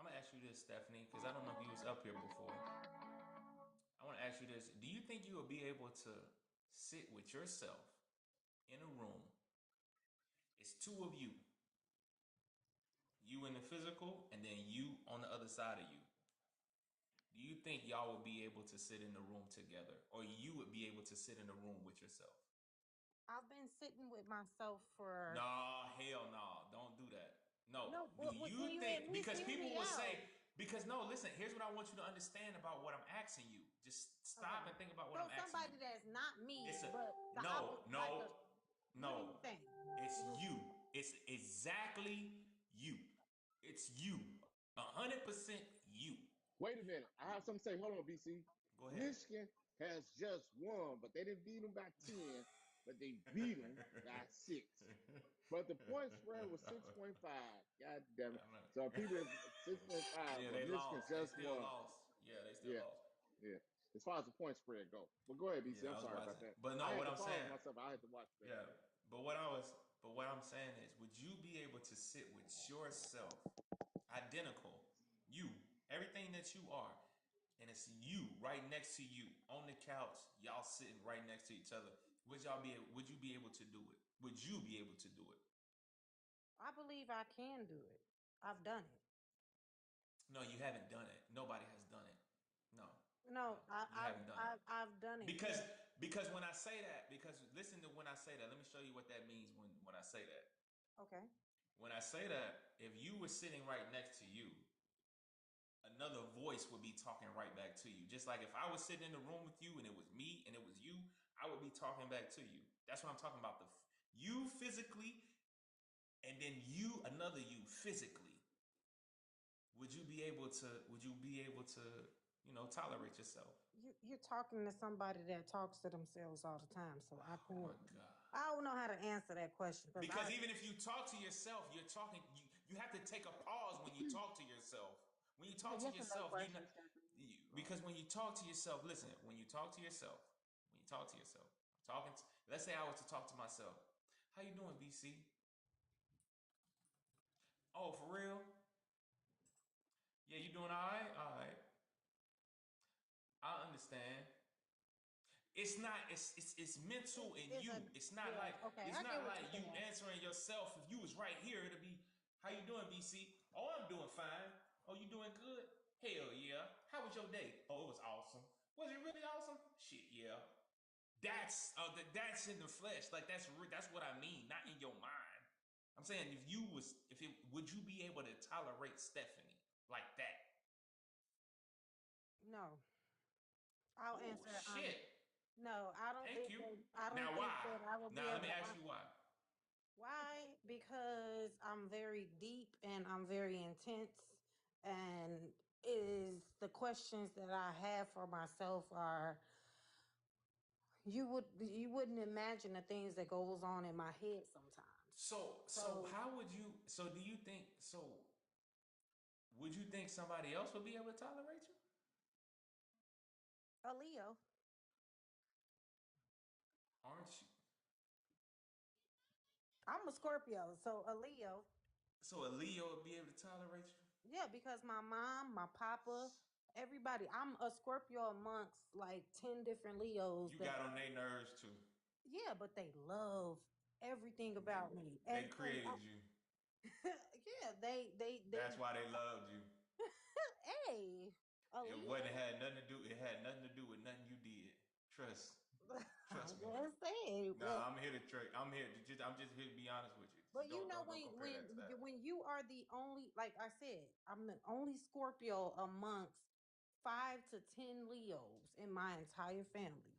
Speaker 4: I'm gonna ask you this, Stephanie, because I don't know if you was up here before. I want to ask you this. Do you think you will be able to sit with yourself in a room? It's two of you in the physical, and then you on the other side of you. Do you think y'all would be able to sit in the room together, or you would be able to sit in the room with yourself?
Speaker 10: I've been sitting with myself for
Speaker 4: Nah, hell nah. Don't do that. No.
Speaker 10: no.
Speaker 4: Do
Speaker 10: Can
Speaker 4: you
Speaker 10: you at
Speaker 4: think,
Speaker 10: least
Speaker 4: because
Speaker 10: hear
Speaker 4: people
Speaker 10: me
Speaker 4: will
Speaker 10: out?
Speaker 4: say, because no, listen, here's what I want you to understand about what I'm asking you. Just
Speaker 10: Okay.
Speaker 4: stop and think about what
Speaker 10: So
Speaker 4: I'm asking you.
Speaker 10: somebody that's not me,
Speaker 4: It's a
Speaker 10: but the
Speaker 4: no,
Speaker 10: opposite, like
Speaker 4: no,
Speaker 10: a. What are
Speaker 4: no.
Speaker 10: you saying?
Speaker 4: It's
Speaker 10: What are you
Speaker 4: you.
Speaker 10: saying?
Speaker 4: It's exactly you. It's you. 100% you.
Speaker 2: Wait a minute. I have something to say. Hold on, BC.
Speaker 4: Go ahead.
Speaker 2: Michigan has just won, but they didn't beat them by 10, but they beat them by 6. But the point spread was 6.5. God damn it.
Speaker 4: I know.
Speaker 2: So people is 6.5,
Speaker 4: Yeah,
Speaker 2: but
Speaker 4: they
Speaker 2: Michigan
Speaker 4: lost. They
Speaker 2: just
Speaker 4: still
Speaker 2: won.
Speaker 4: lost. Yeah, they still
Speaker 2: Yeah,
Speaker 4: lost.
Speaker 2: yeah. As far as the point spread go. But go ahead, BC.
Speaker 4: Yeah,
Speaker 2: I'm
Speaker 4: I was
Speaker 2: sorry about
Speaker 4: watching.
Speaker 2: that.
Speaker 4: But
Speaker 2: I
Speaker 4: no,
Speaker 2: had
Speaker 4: what
Speaker 2: to
Speaker 4: I'm
Speaker 2: pause
Speaker 4: saying,
Speaker 2: myself. I had to watch that.
Speaker 4: yeah. But what I'm saying is, would you be able to sit with yourself, identical, you, everything that you are, and it's you right next to you on the couch, y'all sitting right next to each other, Would you be able to do it? Would you be able to do it?
Speaker 10: I believe I can do it. I've done it.
Speaker 4: No, you haven't done it. Nobody has done it. No, no,
Speaker 10: No,
Speaker 4: you haven't done it.
Speaker 10: I've done it.
Speaker 4: Because when I say that, because listen to when I say that. Let me show you what that means when I say that.
Speaker 10: Okay.
Speaker 4: When I say that, if you were sitting right next to you, another voice would be talking right back to you. Just like if I was sitting in the room with you and it was me and it was you, I would be talking back to you. That's what I'm talking about. You physically, and then you, another you physically. Would you be able to? Tolerate yourself?
Speaker 10: You're talking to somebody that talks to themselves all the time, so I
Speaker 4: Oh
Speaker 10: can't.
Speaker 4: my God.
Speaker 10: I don't know how to answer that question
Speaker 4: Because even if you talk to yourself, you're talking. You have to take a pause when you talk to yourself. When you talk to
Speaker 1: Yes or no
Speaker 4: yourself,
Speaker 1: question, Stephanie.
Speaker 4: because when you talk to yourself, listen. When you talk to yourself, I'm talking. Let's say I was to talk to myself. How you doing, B.SEE? Oh, for real? Yeah, you doing all right? All right. I understand. It's not. It's mental in
Speaker 10: it's
Speaker 4: you.
Speaker 10: a
Speaker 4: It's not
Speaker 10: yeah.
Speaker 4: like
Speaker 10: Okay, I get what you're
Speaker 4: you
Speaker 10: saying.
Speaker 4: answering yourself. If you was right here, it'd be, "How you doing, B.SEE? Oh, I'm doing fine. Oh, you doing good? Hell yeah. How was your day? Oh, it was awesome. Was it really awesome? Shit, yeah. That's in the flesh. Like that's what I mean, not in your mind. I'm saying would you be able to tolerate Stephanie like that?
Speaker 10: No, I'll
Speaker 4: Oh
Speaker 10: answer it
Speaker 4: shit.
Speaker 10: honestly. No, I don't
Speaker 4: Thank
Speaker 10: think
Speaker 4: you.
Speaker 10: that I don't
Speaker 4: Now
Speaker 10: think
Speaker 4: why?
Speaker 10: that I will be
Speaker 4: Now let
Speaker 10: able
Speaker 4: me
Speaker 10: to.
Speaker 4: ask you why.
Speaker 10: Why? Because I'm very deep and I'm very intense, and is the questions that I have for myself are you wouldn't imagine the things that goes on in my head sometimes.
Speaker 4: So
Speaker 10: So
Speaker 4: how would you? So do you think? So would you think somebody else would be able to tolerate you?
Speaker 10: a Leo,
Speaker 4: Aren't you?
Speaker 10: I'm a Scorpio, so a Leo.
Speaker 4: So a Leo would be able to tolerate you?
Speaker 10: Yeah, because my mom, my papa, everybody. I'm a Scorpio amongst like 10 different Leos
Speaker 4: You
Speaker 10: that
Speaker 4: got on their nerves too.
Speaker 10: yeah, but they love everything about me.
Speaker 4: They
Speaker 10: And
Speaker 4: created you.
Speaker 10: yeah, they
Speaker 4: That's why they loved you.
Speaker 10: hey, a
Speaker 4: It
Speaker 10: Leo.
Speaker 4: wasn't had nothing to do. It had nothing to do with nothing you did. Trust
Speaker 10: I'm
Speaker 4: me.
Speaker 10: just saying,
Speaker 4: No, I'm here to trick. I'm just here to be honest with you.
Speaker 10: but you know
Speaker 4: Don't compare that to that.
Speaker 10: when you are the only, like I said, I'm the only Scorpio amongst 5 to 10 Leos in my entire family.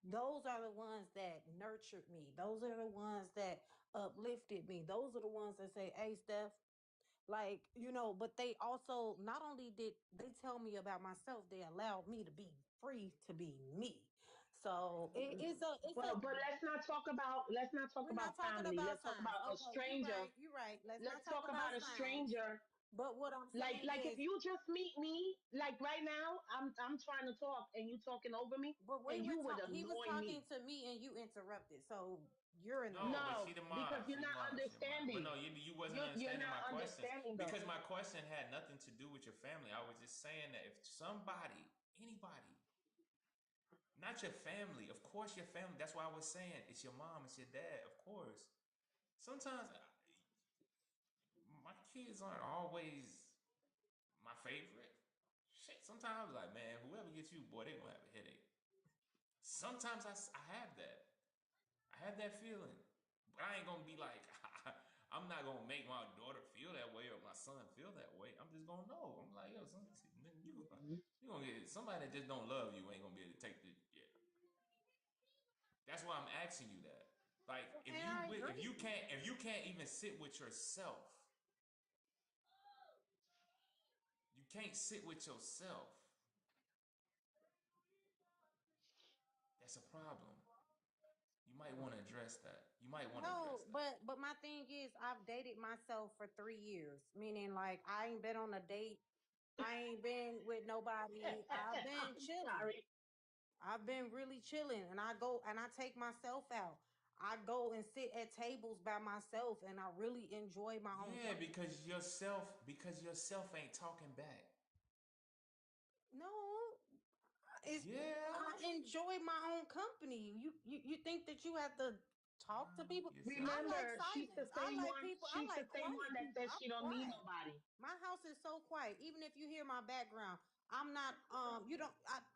Speaker 10: Those are the ones that nurtured me. Those are the ones that uplifted me. Those are the ones that say, "Hey, Steph," like but they also not only did they tell me about myself, they allowed me to be free to be me. So it's a
Speaker 1: Well, but let's not talk
Speaker 10: we're not
Speaker 1: about
Speaker 10: talking
Speaker 1: family.
Speaker 10: about
Speaker 1: Let's talk
Speaker 10: signs.
Speaker 1: about a
Speaker 10: Okay, you're
Speaker 1: stranger.
Speaker 10: right. You're right. Let's not
Speaker 1: Let's
Speaker 10: talk
Speaker 1: talk
Speaker 10: about
Speaker 1: about a
Speaker 10: signs.
Speaker 1: stranger.
Speaker 10: But what I'm
Speaker 1: Like
Speaker 10: saying
Speaker 1: if
Speaker 10: is,
Speaker 1: you just meet me, like right now, I'm trying to talk and you talking over me,
Speaker 10: but we
Speaker 1: and
Speaker 10: were
Speaker 1: you would
Speaker 10: he was
Speaker 1: annoy
Speaker 10: talking
Speaker 1: me.
Speaker 10: to me and you interrupted. So you're in the
Speaker 4: No,
Speaker 10: wrong.
Speaker 4: but
Speaker 1: No,
Speaker 4: she the
Speaker 1: because
Speaker 4: mod.
Speaker 1: you're not
Speaker 4: She the mod. But
Speaker 1: understanding.
Speaker 4: no, you wasn't
Speaker 1: You're
Speaker 4: understanding
Speaker 1: not
Speaker 4: my questions
Speaker 1: understanding though.
Speaker 4: because my question had nothing to do with your family. I was just saying that if somebody, anybody, not your family, of course your family. That's why I was saying it's your mom, it's your dad, of course. Sometimes my kids aren't always my favorite. Shit, sometimes I was like, man, whoever gets you, boy, they gonna have a headache. Sometimes I have that. I have that feeling. But I ain't gonna be like, I'm not gonna make my daughter feel that way or my son feel that way. I'm just gonna know. I'm like, yo, son, you gonna get somebody that just don't love you ain't gonna be able to take the yeah. That's why I'm asking you that. Like,
Speaker 10: And I agree.
Speaker 4: if you can't even sit with yourself, you can't sit with yourself. That's a problem. You might want to address that. You might want to address
Speaker 10: No,
Speaker 4: that.
Speaker 10: but my thing is I've dated myself for 3 years, meaning like I ain't been on a date. I ain't been with nobody. I've been
Speaker 1: I'm
Speaker 10: chilling.
Speaker 1: sorry.
Speaker 10: I've been really chilling, and I go and I take myself out. I go and sit at tables by myself and I really enjoy my own
Speaker 4: Yeah,
Speaker 10: company.
Speaker 4: because yourself ain't talking back.
Speaker 10: No, It's
Speaker 4: Yeah.
Speaker 10: I enjoy my own company. You think that you have to talk to people?
Speaker 4: You see?
Speaker 10: I like
Speaker 1: Remember, she's the
Speaker 10: silence. I
Speaker 1: same
Speaker 10: like
Speaker 1: one.
Speaker 10: people. I
Speaker 1: She's the
Speaker 10: like
Speaker 1: same one
Speaker 10: quiet
Speaker 1: that
Speaker 10: people.
Speaker 1: says
Speaker 10: I'm
Speaker 1: she don't need
Speaker 10: quiet.
Speaker 1: nobody.
Speaker 10: My house is so quiet. Even if you hear my background, I'm not. You don't.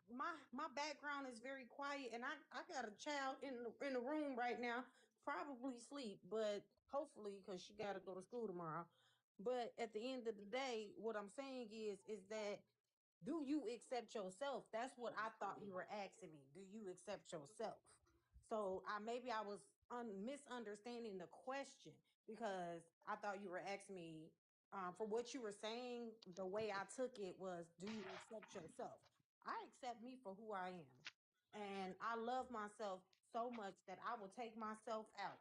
Speaker 10: My background is very quiet, and I got a child in the room right now, probably sleep, but hopefully because she got to go to school tomorrow. But at the end of the day, what I'm saying is that do you accept yourself? That's what I thought you were asking me. Do you accept yourself? So maybe I was misunderstanding the question because I thought you were asking me for what you were saying. The way I took it was, do you accept yourself? I accept me for who I am, and I love myself so much that I will take myself out.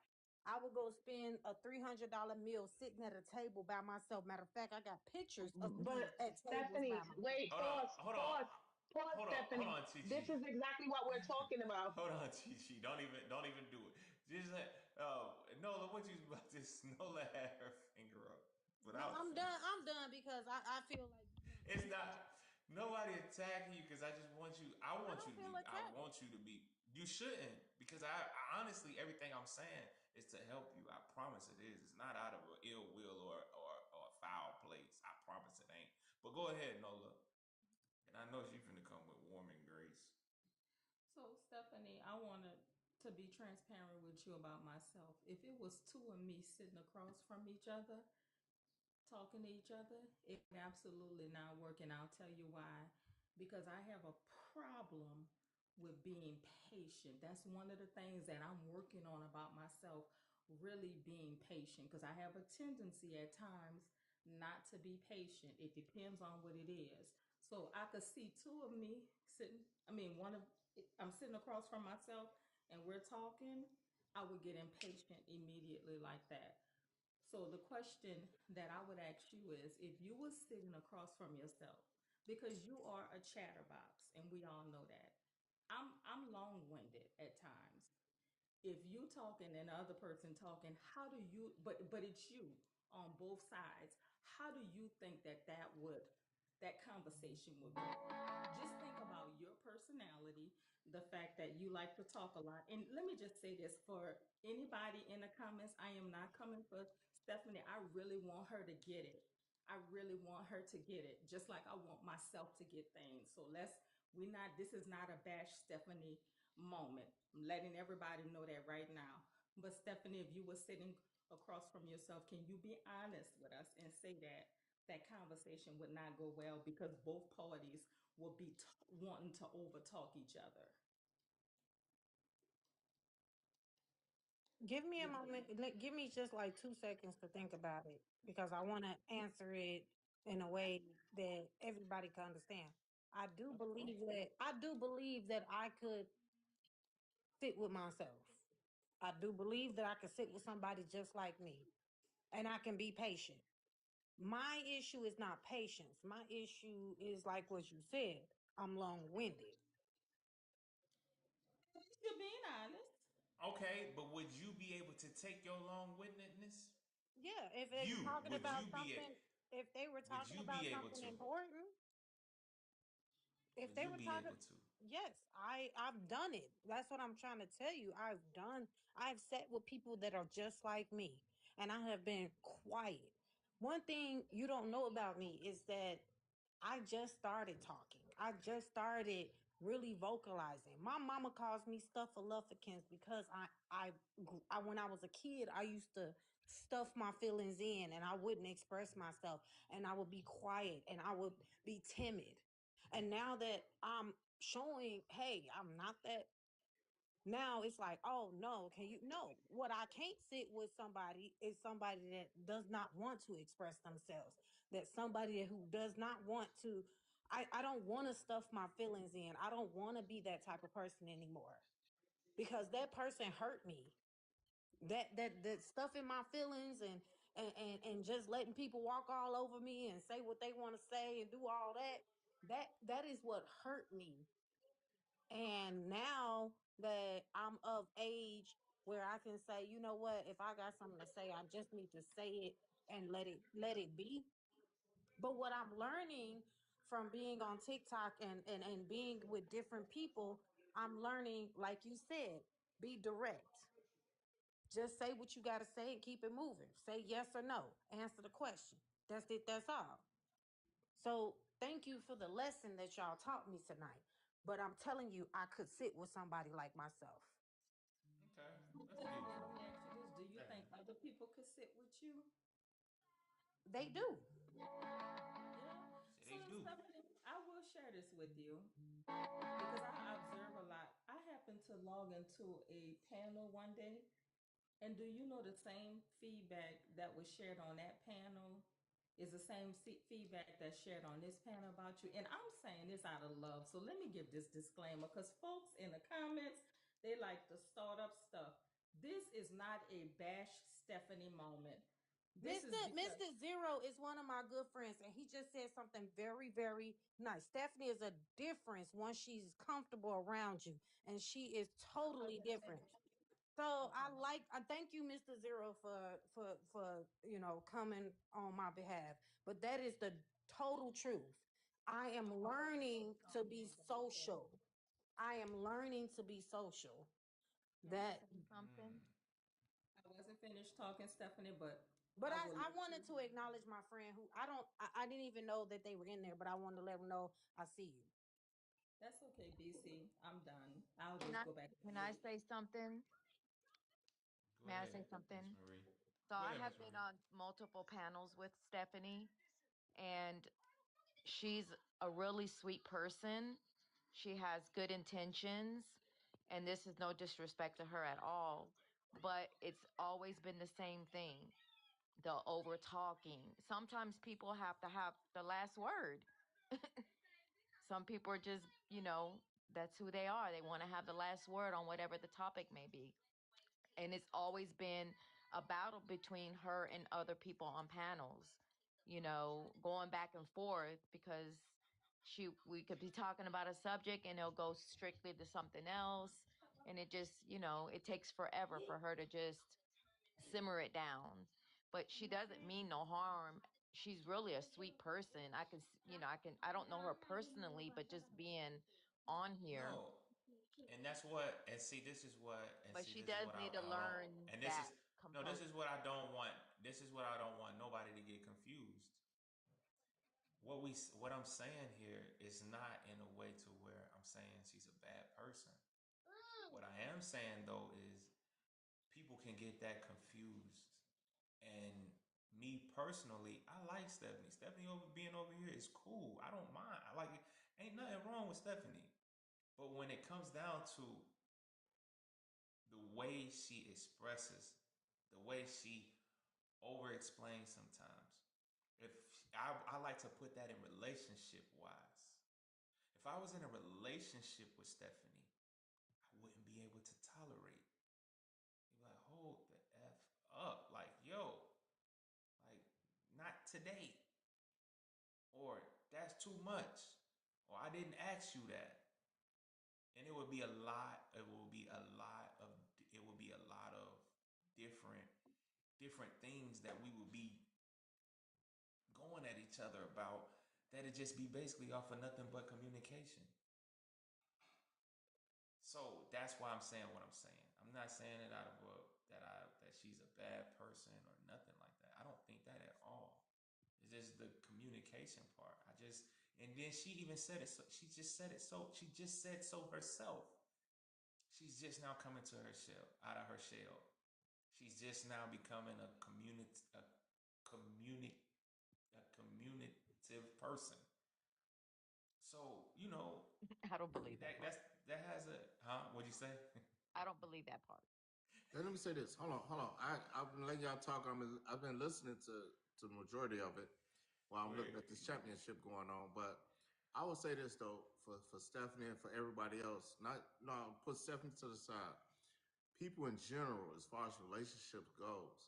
Speaker 10: I would go spend a $300 meal sitting at a table by myself. Matter of fact, I got pictures of me
Speaker 1: But
Speaker 10: at tables by
Speaker 1: Stephanie,
Speaker 10: myself.
Speaker 1: wait,
Speaker 4: Hold on,
Speaker 1: pause,
Speaker 4: hold on,
Speaker 1: pause, pause,
Speaker 4: hold
Speaker 1: Stephanie.
Speaker 4: on, Chi
Speaker 1: This is
Speaker 4: Chi.
Speaker 1: exactly what we're talking about.
Speaker 4: Hold on, Chi Chi. Don't even do it. Just let, Nola, what you about this? Nola had her finger up
Speaker 10: No,
Speaker 4: without
Speaker 10: I'm done.
Speaker 4: finishing.
Speaker 10: I'm done because I feel like you're not
Speaker 4: It's
Speaker 10: answering.
Speaker 4: not nobody attacking you because I just want you. I
Speaker 10: I
Speaker 4: want you
Speaker 10: don't
Speaker 4: to
Speaker 10: feel
Speaker 4: be. I
Speaker 10: attacked.
Speaker 4: want you to be. You shouldn't because I honestly everything I'm saying is to help you. I promise it is. It's not out of an ill will or a foul place. I promise it ain't. But go ahead, Nola. And I know she's finna come with warming grace.
Speaker 3: So, Stephanie, I wanted to be transparent with you about myself. If it was two of me sitting across from each other, talking to each other, it would absolutely not work. And I'll tell you why. Because I have a problem with being patient. That's one of the things that I'm working on about myself, really being patient. Because I have a tendency at times not to be patient. It depends on what it is. So I could see two of me sitting, I mean, I'm sitting across from myself and we're talking, I would get impatient immediately like that. So the question that I would ask you is if you were sitting across from yourself, because you are a chatterbox and we all know that. I'm long-winded at times. If you talking and the other person talking, how do you but it's you on both sides. How do you think that conversation would go? Just think about your personality, the fact that you like to talk a lot. And let me just say this for anybody in the comments, I am not coming for Stephanie. I really want her to get it. I really want her to get it, just like I want myself to get things. So this is not a bash Stephanie moment. I'm letting everybody know that right now. But Stephanie, if you were sitting across from yourself, can you be honest with us and say that conversation would not go well because both parties will be wanting to overtalk each other?
Speaker 10: Give me a moment. Give me just like 2 seconds to think about it because I want to answer it in a way that everybody can understand. I do believe that I could sit with myself. I do believe that I could sit with somebody just like me and I can be patient. My issue is not patience. My issue is like what you said. I'm long winded.
Speaker 3: You're being honest.
Speaker 4: Okay, but would you be able to take your long-windedness?
Speaker 10: Yeah, if they were
Speaker 4: You
Speaker 10: talking
Speaker 4: would
Speaker 10: about
Speaker 4: you be a-
Speaker 10: something, if they were
Speaker 4: would
Speaker 10: talking
Speaker 4: you be
Speaker 10: about
Speaker 4: able
Speaker 10: something
Speaker 4: to?
Speaker 10: important, if
Speaker 4: Would
Speaker 10: they
Speaker 4: you
Speaker 10: were
Speaker 4: be able
Speaker 10: talking,
Speaker 4: to?
Speaker 10: yes, I've done it. That's what I'm trying to tell you. I've sat with people that are just like me, and I have been quiet. One thing you don't know about me is that I just started talking. I just started really vocalizing. My mama calls me Stuffaluffikins because when I was a kid, I used to stuff my feelings in and I wouldn't express myself and I would be quiet and I would be timid. And now that I'm showing, hey, I'm not that. Now it's like, oh no, can you? No, what I can't sit with somebody is somebody that does not want to express themselves. That somebody who does not want to. I don't want to stuff my feelings in. I don't want to be that type of person anymore because that person hurt me. That stuff in my feelings and just letting people walk all over me and say what they want to say and do all that. That is what hurt me. And now that I'm of age where I can say, you know what, if I got something to say, I just need to say it and let it be. But what I'm learning from being on TikTok and being with different people, I'm learning, like you said, be direct. Just say what you got to say and keep it moving. Say yes or no. Answer the question. That's it. That's all. So thank you for the lesson that y'all taught me tonight. But I'm telling you, I could sit with somebody like myself.
Speaker 4: Okay, that's
Speaker 3: So
Speaker 4: beautiful.
Speaker 3: let me ask you this: do you
Speaker 4: Yeah.
Speaker 3: think other people could sit with you?
Speaker 10: They do.
Speaker 3: Yeah.
Speaker 4: See,
Speaker 3: So
Speaker 4: they do.
Speaker 3: Stephanie, I will share this with you because I observe a lot. I happened to log into a panel one day, and do you know the same feedback that was shared on that panel is the same feedback that's shared on this panel about you? And I'm saying this out of love. So let me give this disclaimer because folks in the comments, they like to start up stuff. This is not a bash Stephanie moment. This is because
Speaker 10: Mr. Zero is one of my good friends, and he just said something very, very nice. Stephanie is a difference once she's comfortable around you, and she is totally different. So
Speaker 3: okay.
Speaker 10: I thank you, Mr. Zero, for coming on my behalf. But that is the total truth. I am learning to be social. I am learning to be social.
Speaker 9: Can I
Speaker 10: That
Speaker 9: say something?
Speaker 4: Mm.
Speaker 3: I wasn't finished talking, Stephanie, but
Speaker 10: But
Speaker 3: I will
Speaker 10: I
Speaker 3: let you.
Speaker 10: wanted to acknowledge my friend who I didn't even know that they were in there, but I wanted to let them know I see you.
Speaker 3: That's okay, BC. I'm done. I'll
Speaker 9: Can
Speaker 3: just
Speaker 9: I
Speaker 3: go back
Speaker 9: can
Speaker 3: on
Speaker 9: I
Speaker 3: mute.
Speaker 9: say something?
Speaker 4: Go
Speaker 9: May I
Speaker 4: ahead,
Speaker 9: say
Speaker 4: Miss
Speaker 9: something?
Speaker 4: Marie.
Speaker 9: So
Speaker 4: Go
Speaker 9: I
Speaker 4: ahead,
Speaker 9: have
Speaker 4: Miss
Speaker 9: been
Speaker 4: Marie.
Speaker 9: on multiple panels with Stephanie, and she's a really sweet person. She has good intentions, and this is no disrespect to her at all, but it's always been the same thing. The over talking. Sometimes people have to have the last word. Some people are just, that's who they are. They want to have the last word on whatever the topic may be. And it's always been a battle between her and other people on panels, going back and forth because we could be talking about a subject and it'll go strictly to something else. And it just, it takes forever for her to just simmer it down. But she doesn't mean no harm. She's really a sweet person. I don't know her personally, but just being on here.
Speaker 4: No, and that's what. And see, this is what. And
Speaker 9: But
Speaker 4: see,
Speaker 9: she
Speaker 4: this is
Speaker 9: does
Speaker 4: what
Speaker 9: need to
Speaker 4: I don't.
Speaker 9: learn
Speaker 4: And this is
Speaker 9: that
Speaker 4: no. This is
Speaker 9: composure.
Speaker 4: what I don't want. This is what I don't want nobody to get confused. What I'm saying here is not in a way to where I'm saying she's a bad person. What I am saying though is people can get that confused. And me personally, I like Stephanie. Stephanie being over here is cool. I don't mind. I like it. Ain't nothing wrong with Stephanie. But when it comes down to the way she expresses, the way she over explains sometimes, if I like to put that in relationship wise. If I was in a relationship with Stephanie, I wouldn't be able to tolerate. You're like, hold the F up. Like, yo, like, not today. Or that's too much. Or I didn't ask you that. And it would be a lot, it would be a lot of different different things that we would be going at each other about that'd just be basically off of nothing but communication. So that's why I'm saying what I'm saying. I'm not saying it out of that she's a bad person or nothing like that. I don't think that at all. It's just the communication part. And then she even said it. So she just said it. So she just said so herself. She's just now coming to her shell, out of her shell. She's just now becoming communi, a communicative person. So
Speaker 9: I don't believe that
Speaker 4: that
Speaker 9: part.
Speaker 4: that's that has a huh? What'd you say?
Speaker 9: I don't believe that part.
Speaker 2: And let me say this. Hold on, hold on. I've been letting y'all talk. I've been listening to the majority of it while
Speaker 4: Go
Speaker 2: I'm
Speaker 4: ahead.
Speaker 2: looking at this championship going on. But I will say this though, for Stephanie and for everybody else, not no, I'll put Stephanie to the side. People in general, as far as relationships goes,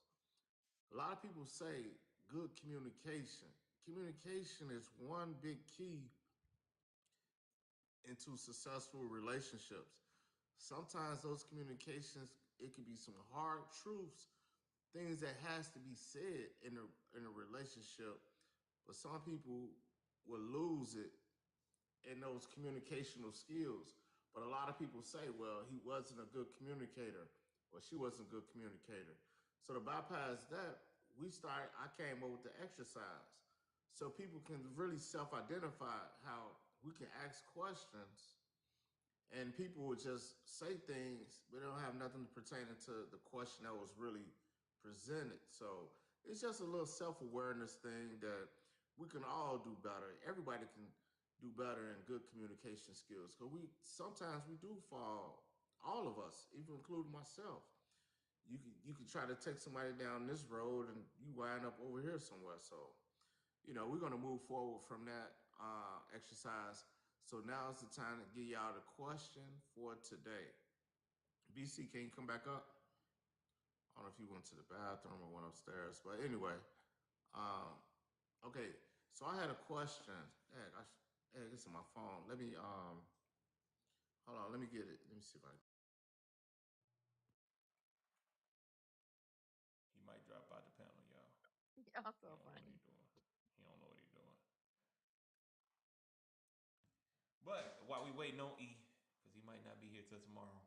Speaker 2: a lot of people say good communication. Communication is one big key into successful relationships. Sometimes those communications, it can be some hard truths, things that has to be said in a relationship. But some people will lose it in those communicational skills. But a lot of people say, well, he wasn't a good communicator or she wasn't a good communicator. So to bypass that, I came up with the exercise so people can really self-identify how we can ask questions and people would just say things, but they don't have nothing pertaining to the question that was really presented. So it's just a little self-awareness thing that we can all do better. Everybody can do better in good communication skills because sometimes we do fall. All of us, even including myself. You can try to take somebody down this road and you wind up over here somewhere. So we're going to move forward from that exercise. So now is the time to give y'all the question for today. B.SEE, can you come back up? I don't know if you went to the bathroom or went upstairs, but anyway, um, okay. So I had a question. This is my phone. Let me hold on. Let me get it. Let me see if I.
Speaker 4: He might drop out the panel, y'all.
Speaker 9: Y'all
Speaker 4: He
Speaker 9: so
Speaker 4: don't know what
Speaker 9: funny.
Speaker 4: he doing. He don't know what he doing. But while we waiting on E, because he might not be here till tomorrow.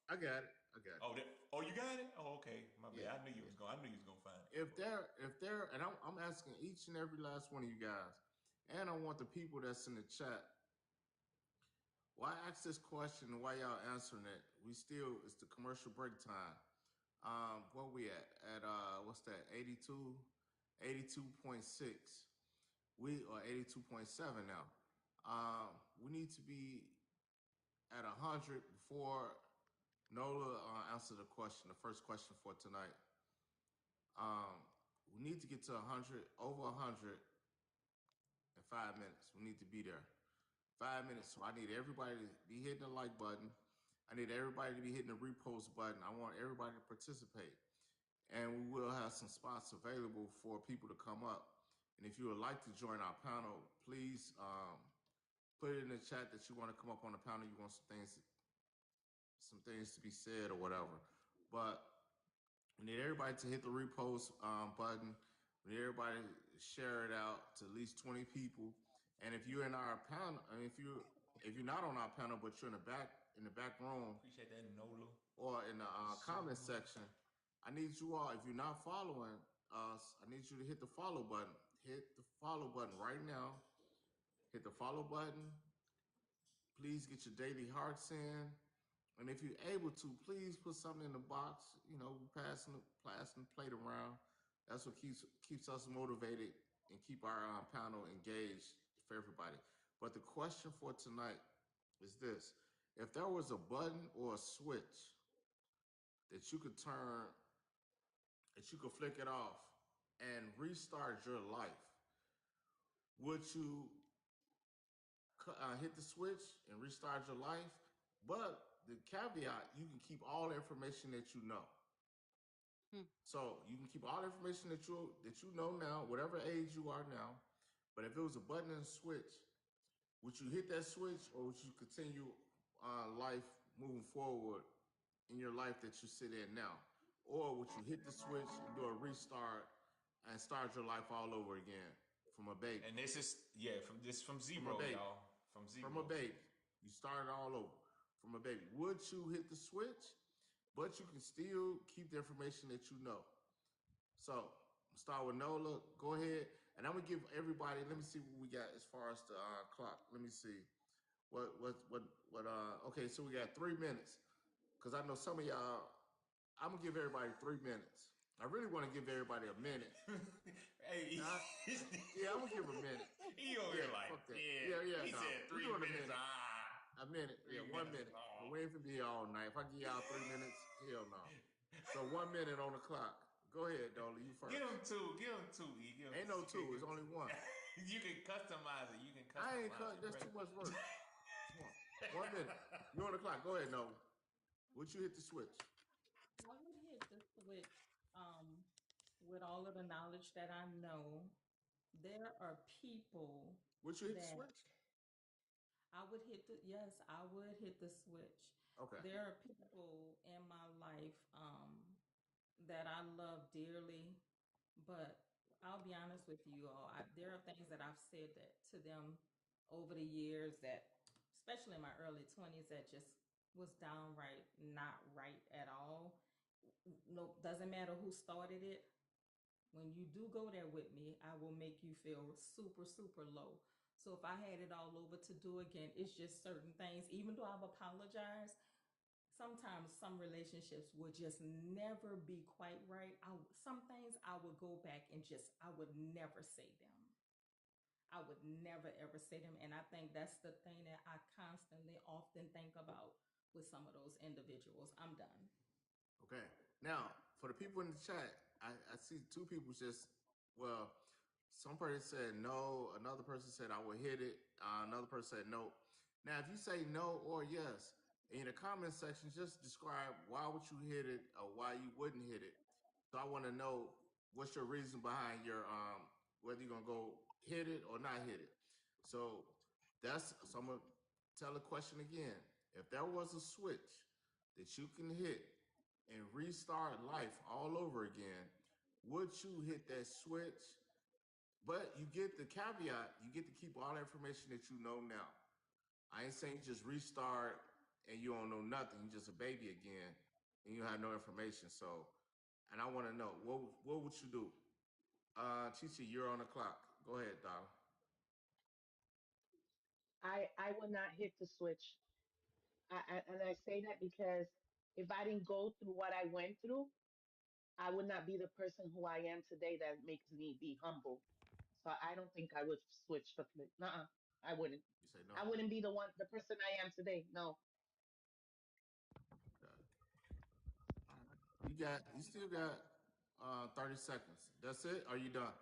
Speaker 2: I got it. I got it.
Speaker 4: Oh, you got it? Oh, okay. My
Speaker 2: Yeah,
Speaker 4: bad. I knew you
Speaker 2: yeah.
Speaker 4: was going. I knew you was gonna find it.
Speaker 2: And I'm asking each and every last one of you guys, and I want the people that's in the chat. Why ask this question and why y'all answering it? It's the commercial break time. Where we at? At what's that? 82, 82.6. We are 82.7 now. We need to be at 100 before Nola answer the question, the first question for tonight. We need to get to 100, over 100 in 5 minutes. We need to be there. 5 minutes. So I need everybody to be hitting the like button. I need everybody to be hitting the repost button. I want everybody to participate. And we will have some spots available for people to come up. And if you would like to join our panel, please put it in the chat that you want to come up on the panel. You want some things to be said or whatever. But we need everybody to hit the repost button. We need everybody to share it out to at least 20 people. And if you're in our panel, I mean, if you're not on our panel, but you're in the back room,
Speaker 4: Appreciate that, Nola.
Speaker 2: or in the comment section, I need you all. If you're not following us, I need you to hit the follow button. Hit the follow button right now. Hit the follow button. Please get your daily hearts in. And if you're able to, please put something in the box. Passing the plate around. That's what keeps us motivated and keep our panel engaged for everybody. But the question for tonight is this: if there was a button or a switch that you could turn, that you could flick it off and restart your life, would you hit the switch and restart your life? But the caveat, you can keep all the information that you know. So you can keep all the information that you know now, whatever age you are now. But if it was a button and a switch, would you hit that switch or would you continue life moving forward in your life that you sit in now? Or would you hit the switch and do a restart and start your life all over again from a baby?
Speaker 4: And this is from
Speaker 2: From a
Speaker 4: zero,
Speaker 2: baby.
Speaker 4: y'all. From zero.
Speaker 2: From a baby. You start all over from a baby. Would you hit the switch, but you can still keep the information that you know? So, start with Nola. Go ahead. And I'm going to give everybody, let me see what we got as far as the clock. Let me see. Okay, so we got 3 minutes. Because I know some of y'all, I'm going to give everybody 3 minutes. I really want to give everybody a minute.
Speaker 4: Hey,
Speaker 2: yeah, I'm going to give a minute.
Speaker 4: He over here like,
Speaker 2: fuck that.
Speaker 4: yeah. He said 3 minutes.
Speaker 2: A minute. 1 minute. But we ain't going to be here all night. If I give y'all 3 minutes, hell no. So 1 minute on the clock. Go ahead, Dolly. You first.
Speaker 4: Give him two. E.
Speaker 2: Ain't no two. It's only one.
Speaker 4: You can customize it.
Speaker 2: I ain't cut. That's too much work. Come on. 1 minute. You on the clock. Go ahead, Nola. Would you hit the switch?
Speaker 3: I would hit the switch with all of the knowledge that I know. There are people
Speaker 2: Would you hit the
Speaker 3: that
Speaker 2: switch?
Speaker 3: I would hit the yes, I would hit the switch.
Speaker 2: Okay.
Speaker 3: There are people in my life that I love dearly, but I'll be honest with you all. There are things that I've said that to them over the years that, especially in my early 20s, that just was downright not right at all. No, doesn't matter who started it. When you do go there with me, I will make you feel super, super low. So if I had it all over to do again, it's just certain things. Even though I've apologized, sometimes some relationships would just never be quite right. Some things I would go back and just I would never say them. I would never ever say them, and I think that's the thing that I constantly often think about with some of those individuals. I'm done.
Speaker 2: Okay. Now, for the people in the chat, I see two people just, well, some person said no, another person said I will hit it, another person said no. Now, if you say no or yes, in the comment section, just describe why would you hit it or why you wouldn't hit it. So I want to know what's your reason behind your whether you're gonna go hit it or not hit it. So so I'm gonna tell the question again. If there was a switch that you can hit and restart life all over again, would you hit that switch? But you get the caveat, you get to keep all the information that you know now. I ain't saying just restart and you don't know nothing, you're just a baby again and you have no information. So, and I want to know, what would you do? Chichi, you're on the clock. Go ahead, Donna.
Speaker 1: I would not hit the switch. And I say that because if I didn't go through what I went through, I would not be the person who I am today that makes me be humble. So I don't think I would switch the flip. Nuh-uh, I wouldn't.
Speaker 2: You say no.
Speaker 1: I wouldn't be the person I am today. No.
Speaker 2: Okay. All right. You still got 30 seconds. That's it? Are you done?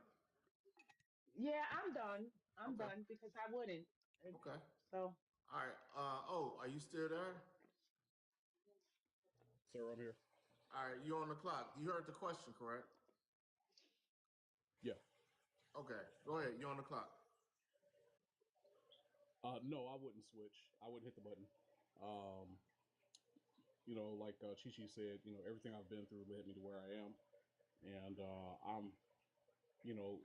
Speaker 1: Yeah, I'm done. I'm
Speaker 2: Okay.
Speaker 1: done because I wouldn't.
Speaker 2: Okay.
Speaker 1: So
Speaker 2: All right. Are you still there?
Speaker 11: Sir, I'm here.
Speaker 2: All right, you on the clock. You heard the question, correct?
Speaker 11: Yeah.
Speaker 2: Okay, go ahead. You on the clock.
Speaker 11: No, I wouldn't switch. I wouldn't hit the button. Um, like Chi Chi said, everything I've been through led me to where I am, and you know,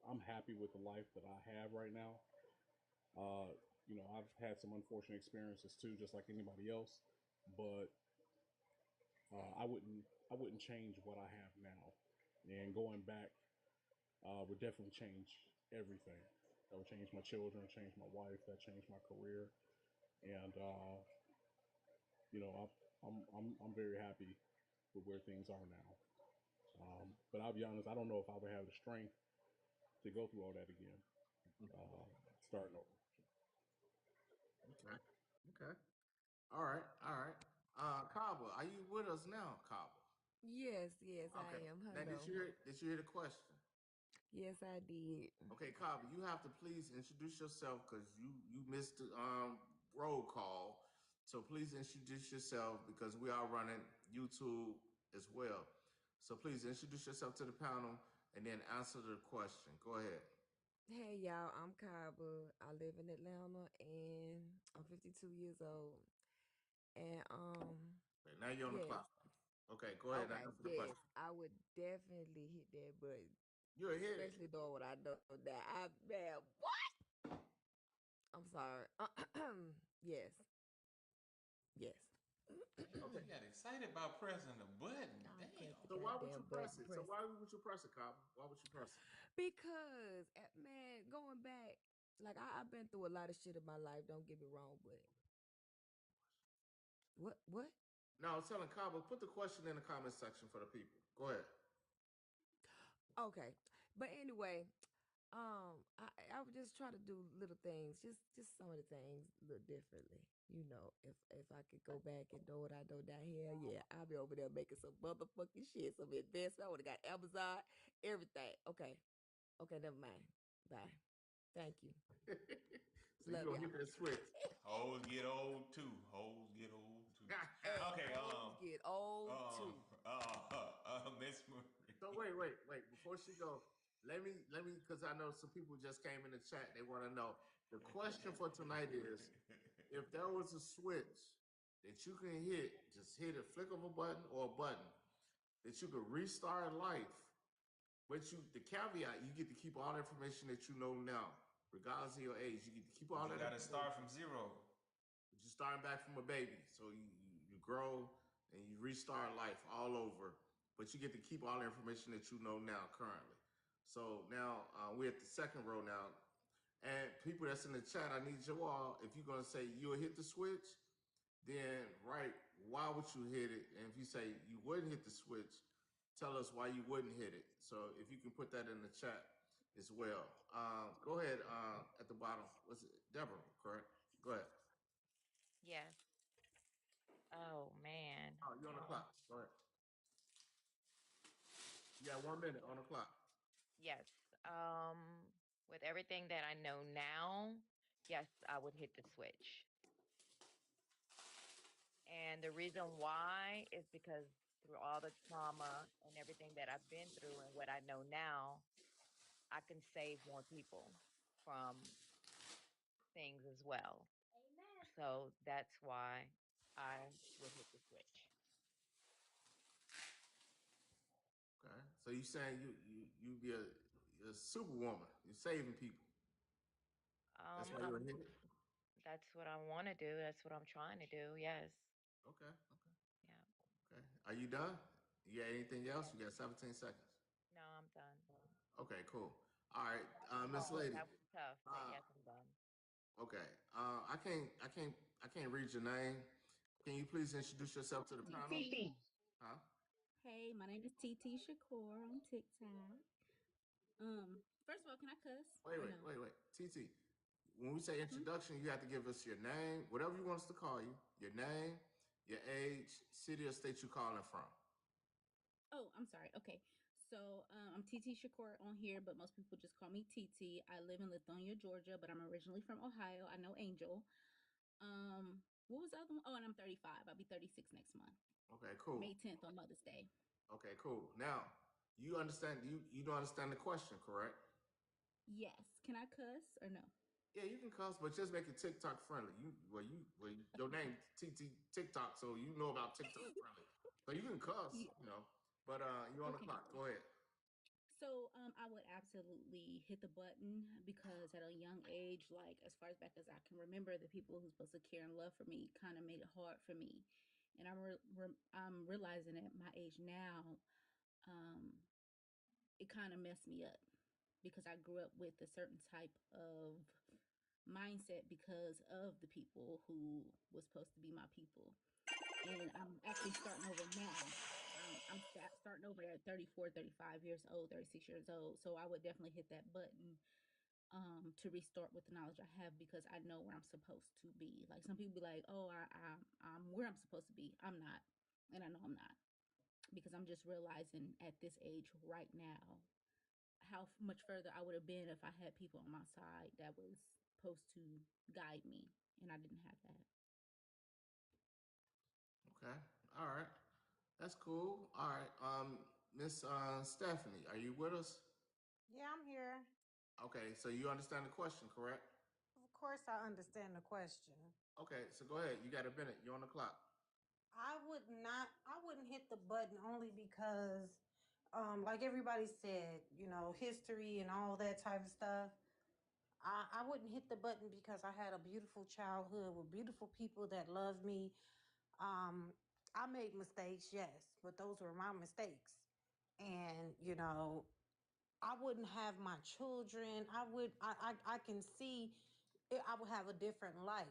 Speaker 11: I'm happy with the life that I have right now. Uh, I've had some unfortunate experiences too, just like anybody else, but I wouldn't change what I have now. And going back would definitely change everything. That would change my children, change my wife, that changed my career, and I'm very happy with where things are now. But I'll be honest, I don't know if I would have the strength to go through all that again, uh, starting over.
Speaker 2: Okay. Okay. All right. All right. Kaba, are you with us now, Kaba?
Speaker 13: Yes, yes, I
Speaker 2: Okay.
Speaker 13: am.
Speaker 2: Now,
Speaker 13: Hello.
Speaker 2: did you hear the question?
Speaker 13: Yes, I did.
Speaker 2: Okay, Kaba, you have to please introduce yourself because you missed the roll call. So please introduce yourself because we are running YouTube as well. So please introduce yourself to the panel and then answer the question. Go ahead.
Speaker 13: Hey, y'all, I'm Kaba. I live in Atlanta and I'm 52 years old. And,
Speaker 2: Okay, now you're on the
Speaker 13: yes,
Speaker 2: clock. Okay, go ahead and
Speaker 13: okay,
Speaker 2: answer the
Speaker 13: yes,
Speaker 2: question.
Speaker 13: I would definitely hit that button,
Speaker 2: You're a hit it.
Speaker 13: especially though what I know that man, what? I'm sorry. Yes, yes.
Speaker 4: Dang,
Speaker 2: Okay.
Speaker 4: she got excited about pressing the button.
Speaker 13: I
Speaker 4: Damn.
Speaker 13: press the
Speaker 2: So why would
Speaker 13: goddamn
Speaker 2: you press
Speaker 13: button,
Speaker 2: it? So
Speaker 13: press
Speaker 2: why would you press it, Kaba? Why would you press it?
Speaker 13: because man, going back, like I've been through a lot of shit in my life. Don't get me wrong, but what?
Speaker 2: No, I was telling Kaba, put the question in the comment section for the people. Go ahead.
Speaker 13: Okay, but anyway, I would just try to do little things, just some of the things a little differently. If I could go back and know what I know down here, yeah, I'll be over there making some motherfucking shit, some investment. I would have got Amazon, everything. Okay, okay, never mind. Bye. Thank you.
Speaker 2: So you
Speaker 13: Love
Speaker 2: gonna hit
Speaker 13: y'all.
Speaker 2: that switch.
Speaker 4: Hoes get old too. Hoes get old too.
Speaker 13: And
Speaker 4: Okay.
Speaker 13: hoes get old
Speaker 4: Um.
Speaker 13: too.
Speaker 4: Miss Marie.
Speaker 2: So wait. Before she go, let me, because I know some people just came in the chat. They want to know. The question for tonight is, if there was a switch that you can hit, just hit a flick of a button or a button that you could restart life. But the caveat, you get to keep all the information that you know now, regardless of your age. You get to keep all
Speaker 4: You
Speaker 2: that
Speaker 4: gotta start
Speaker 2: information.
Speaker 4: from zero.
Speaker 2: You're starting back from a baby, so you grow and you restart life all over. But you get to keep all the information that you know now currently. So now we're at the second row now, and people that's in the chat, I need you all. If you're gonna say you'll hit the switch, then write why would you hit it, and if you say you wouldn't hit the switch, tell us why you wouldn't hit it. So if you can put that in the chat as well. Go ahead at the bottom. Was it Deborah? Correct. Go ahead.
Speaker 9: Yes. Oh man.
Speaker 2: Oh, you're on the clock. Go ahead. You got 1 minute on the clock.
Speaker 9: Yes. With everything that I know now, yes, I would hit the switch. And the reason why is because through all the trauma and everything that I've been through and what I know now, I can save more people from things as well. So that's why I would hit the switch.
Speaker 2: Okay. So you saying you be a superwoman. You're saving people. That's why you're hit it.
Speaker 9: That's what I want to do. That's what I'm trying to do. Yes.
Speaker 2: Okay. Okay.
Speaker 9: Yeah.
Speaker 2: Okay. Are you done? You got anything else? You got 17 seconds.
Speaker 9: No, I'm done.
Speaker 2: Okay. Cool. All right, Miss
Speaker 9: Oh,
Speaker 2: Lady.
Speaker 9: that was tough, but
Speaker 2: Uh,
Speaker 9: yes, I'm done.
Speaker 2: okay. I can't read your name. Can you please introduce yourself to the panel?
Speaker 1: TT.
Speaker 2: Huh?
Speaker 14: Hey, my name is TT Shakur on TikTok. First of all, can I cuss
Speaker 2: Wait,
Speaker 14: or
Speaker 2: wait,
Speaker 14: no?
Speaker 2: wait, wait. TT. When we say
Speaker 14: Hmm?
Speaker 2: introduction, you have to give us your name, whatever you want us to call you, your name, your age, city or state you're calling from.
Speaker 14: Oh, I'm sorry. Okay. So I'm TT Shakur on here, but most people just call me TT. I live in Lithonia, Georgia, but I'm originally from Ohio. I know Angel. What was the other one? Oh, and I'm 35. I'll be 36 next month.
Speaker 2: Okay, cool.
Speaker 14: May 10th on Mother's Day.
Speaker 2: Okay, cool. Now, you understand you don't understand the question, correct?
Speaker 14: Yes. Can I cuss or no?
Speaker 2: Yeah, you can cuss, but just make it TikTok friendly. Your name TT TikTok, so you know about TikTok friendly. So you can cuss,
Speaker 14: Yeah.
Speaker 2: but you're on the
Speaker 14: Okay.
Speaker 2: clock. Go ahead.
Speaker 14: So I would absolutely hit the button because at a young age, like as far as back as I can remember, the people who's supposed to care and love for me kind of made it hard for me, and I'm realizing at my age now, um, it kind of messed me up because I grew up with a certain type of mindset because of the people who was supposed to be my people, and I'm actually starting over now. I'm starting over at 34, 35 years old, 36 years old. So I would definitely hit that button to restart with the knowledge I have because I know where I'm supposed to be. Like some people be like, oh, I'm where I'm supposed to be. I'm not. And I know I'm not because I'm just realizing at this age right now how much further I would have been if I had people on my side that was supposed to guide me. And I didn't have that.
Speaker 2: Okay. All right. That's cool. All right. Miss Stephanie, are you with us?
Speaker 10: Yeah, I'm here.
Speaker 2: Okay, so you understand the question, correct?
Speaker 10: Of course, I understand the question.
Speaker 2: Okay, so go ahead. You got a minute. You're on the clock.
Speaker 10: I wouldn't hit the button only because, like everybody said, history and all that type of stuff. I wouldn't hit the button because I had a beautiful childhood with beautiful people that loved me. Um, I made mistakes, yes, but those were my mistakes. And, I wouldn't have my children. I can see I would have a different life,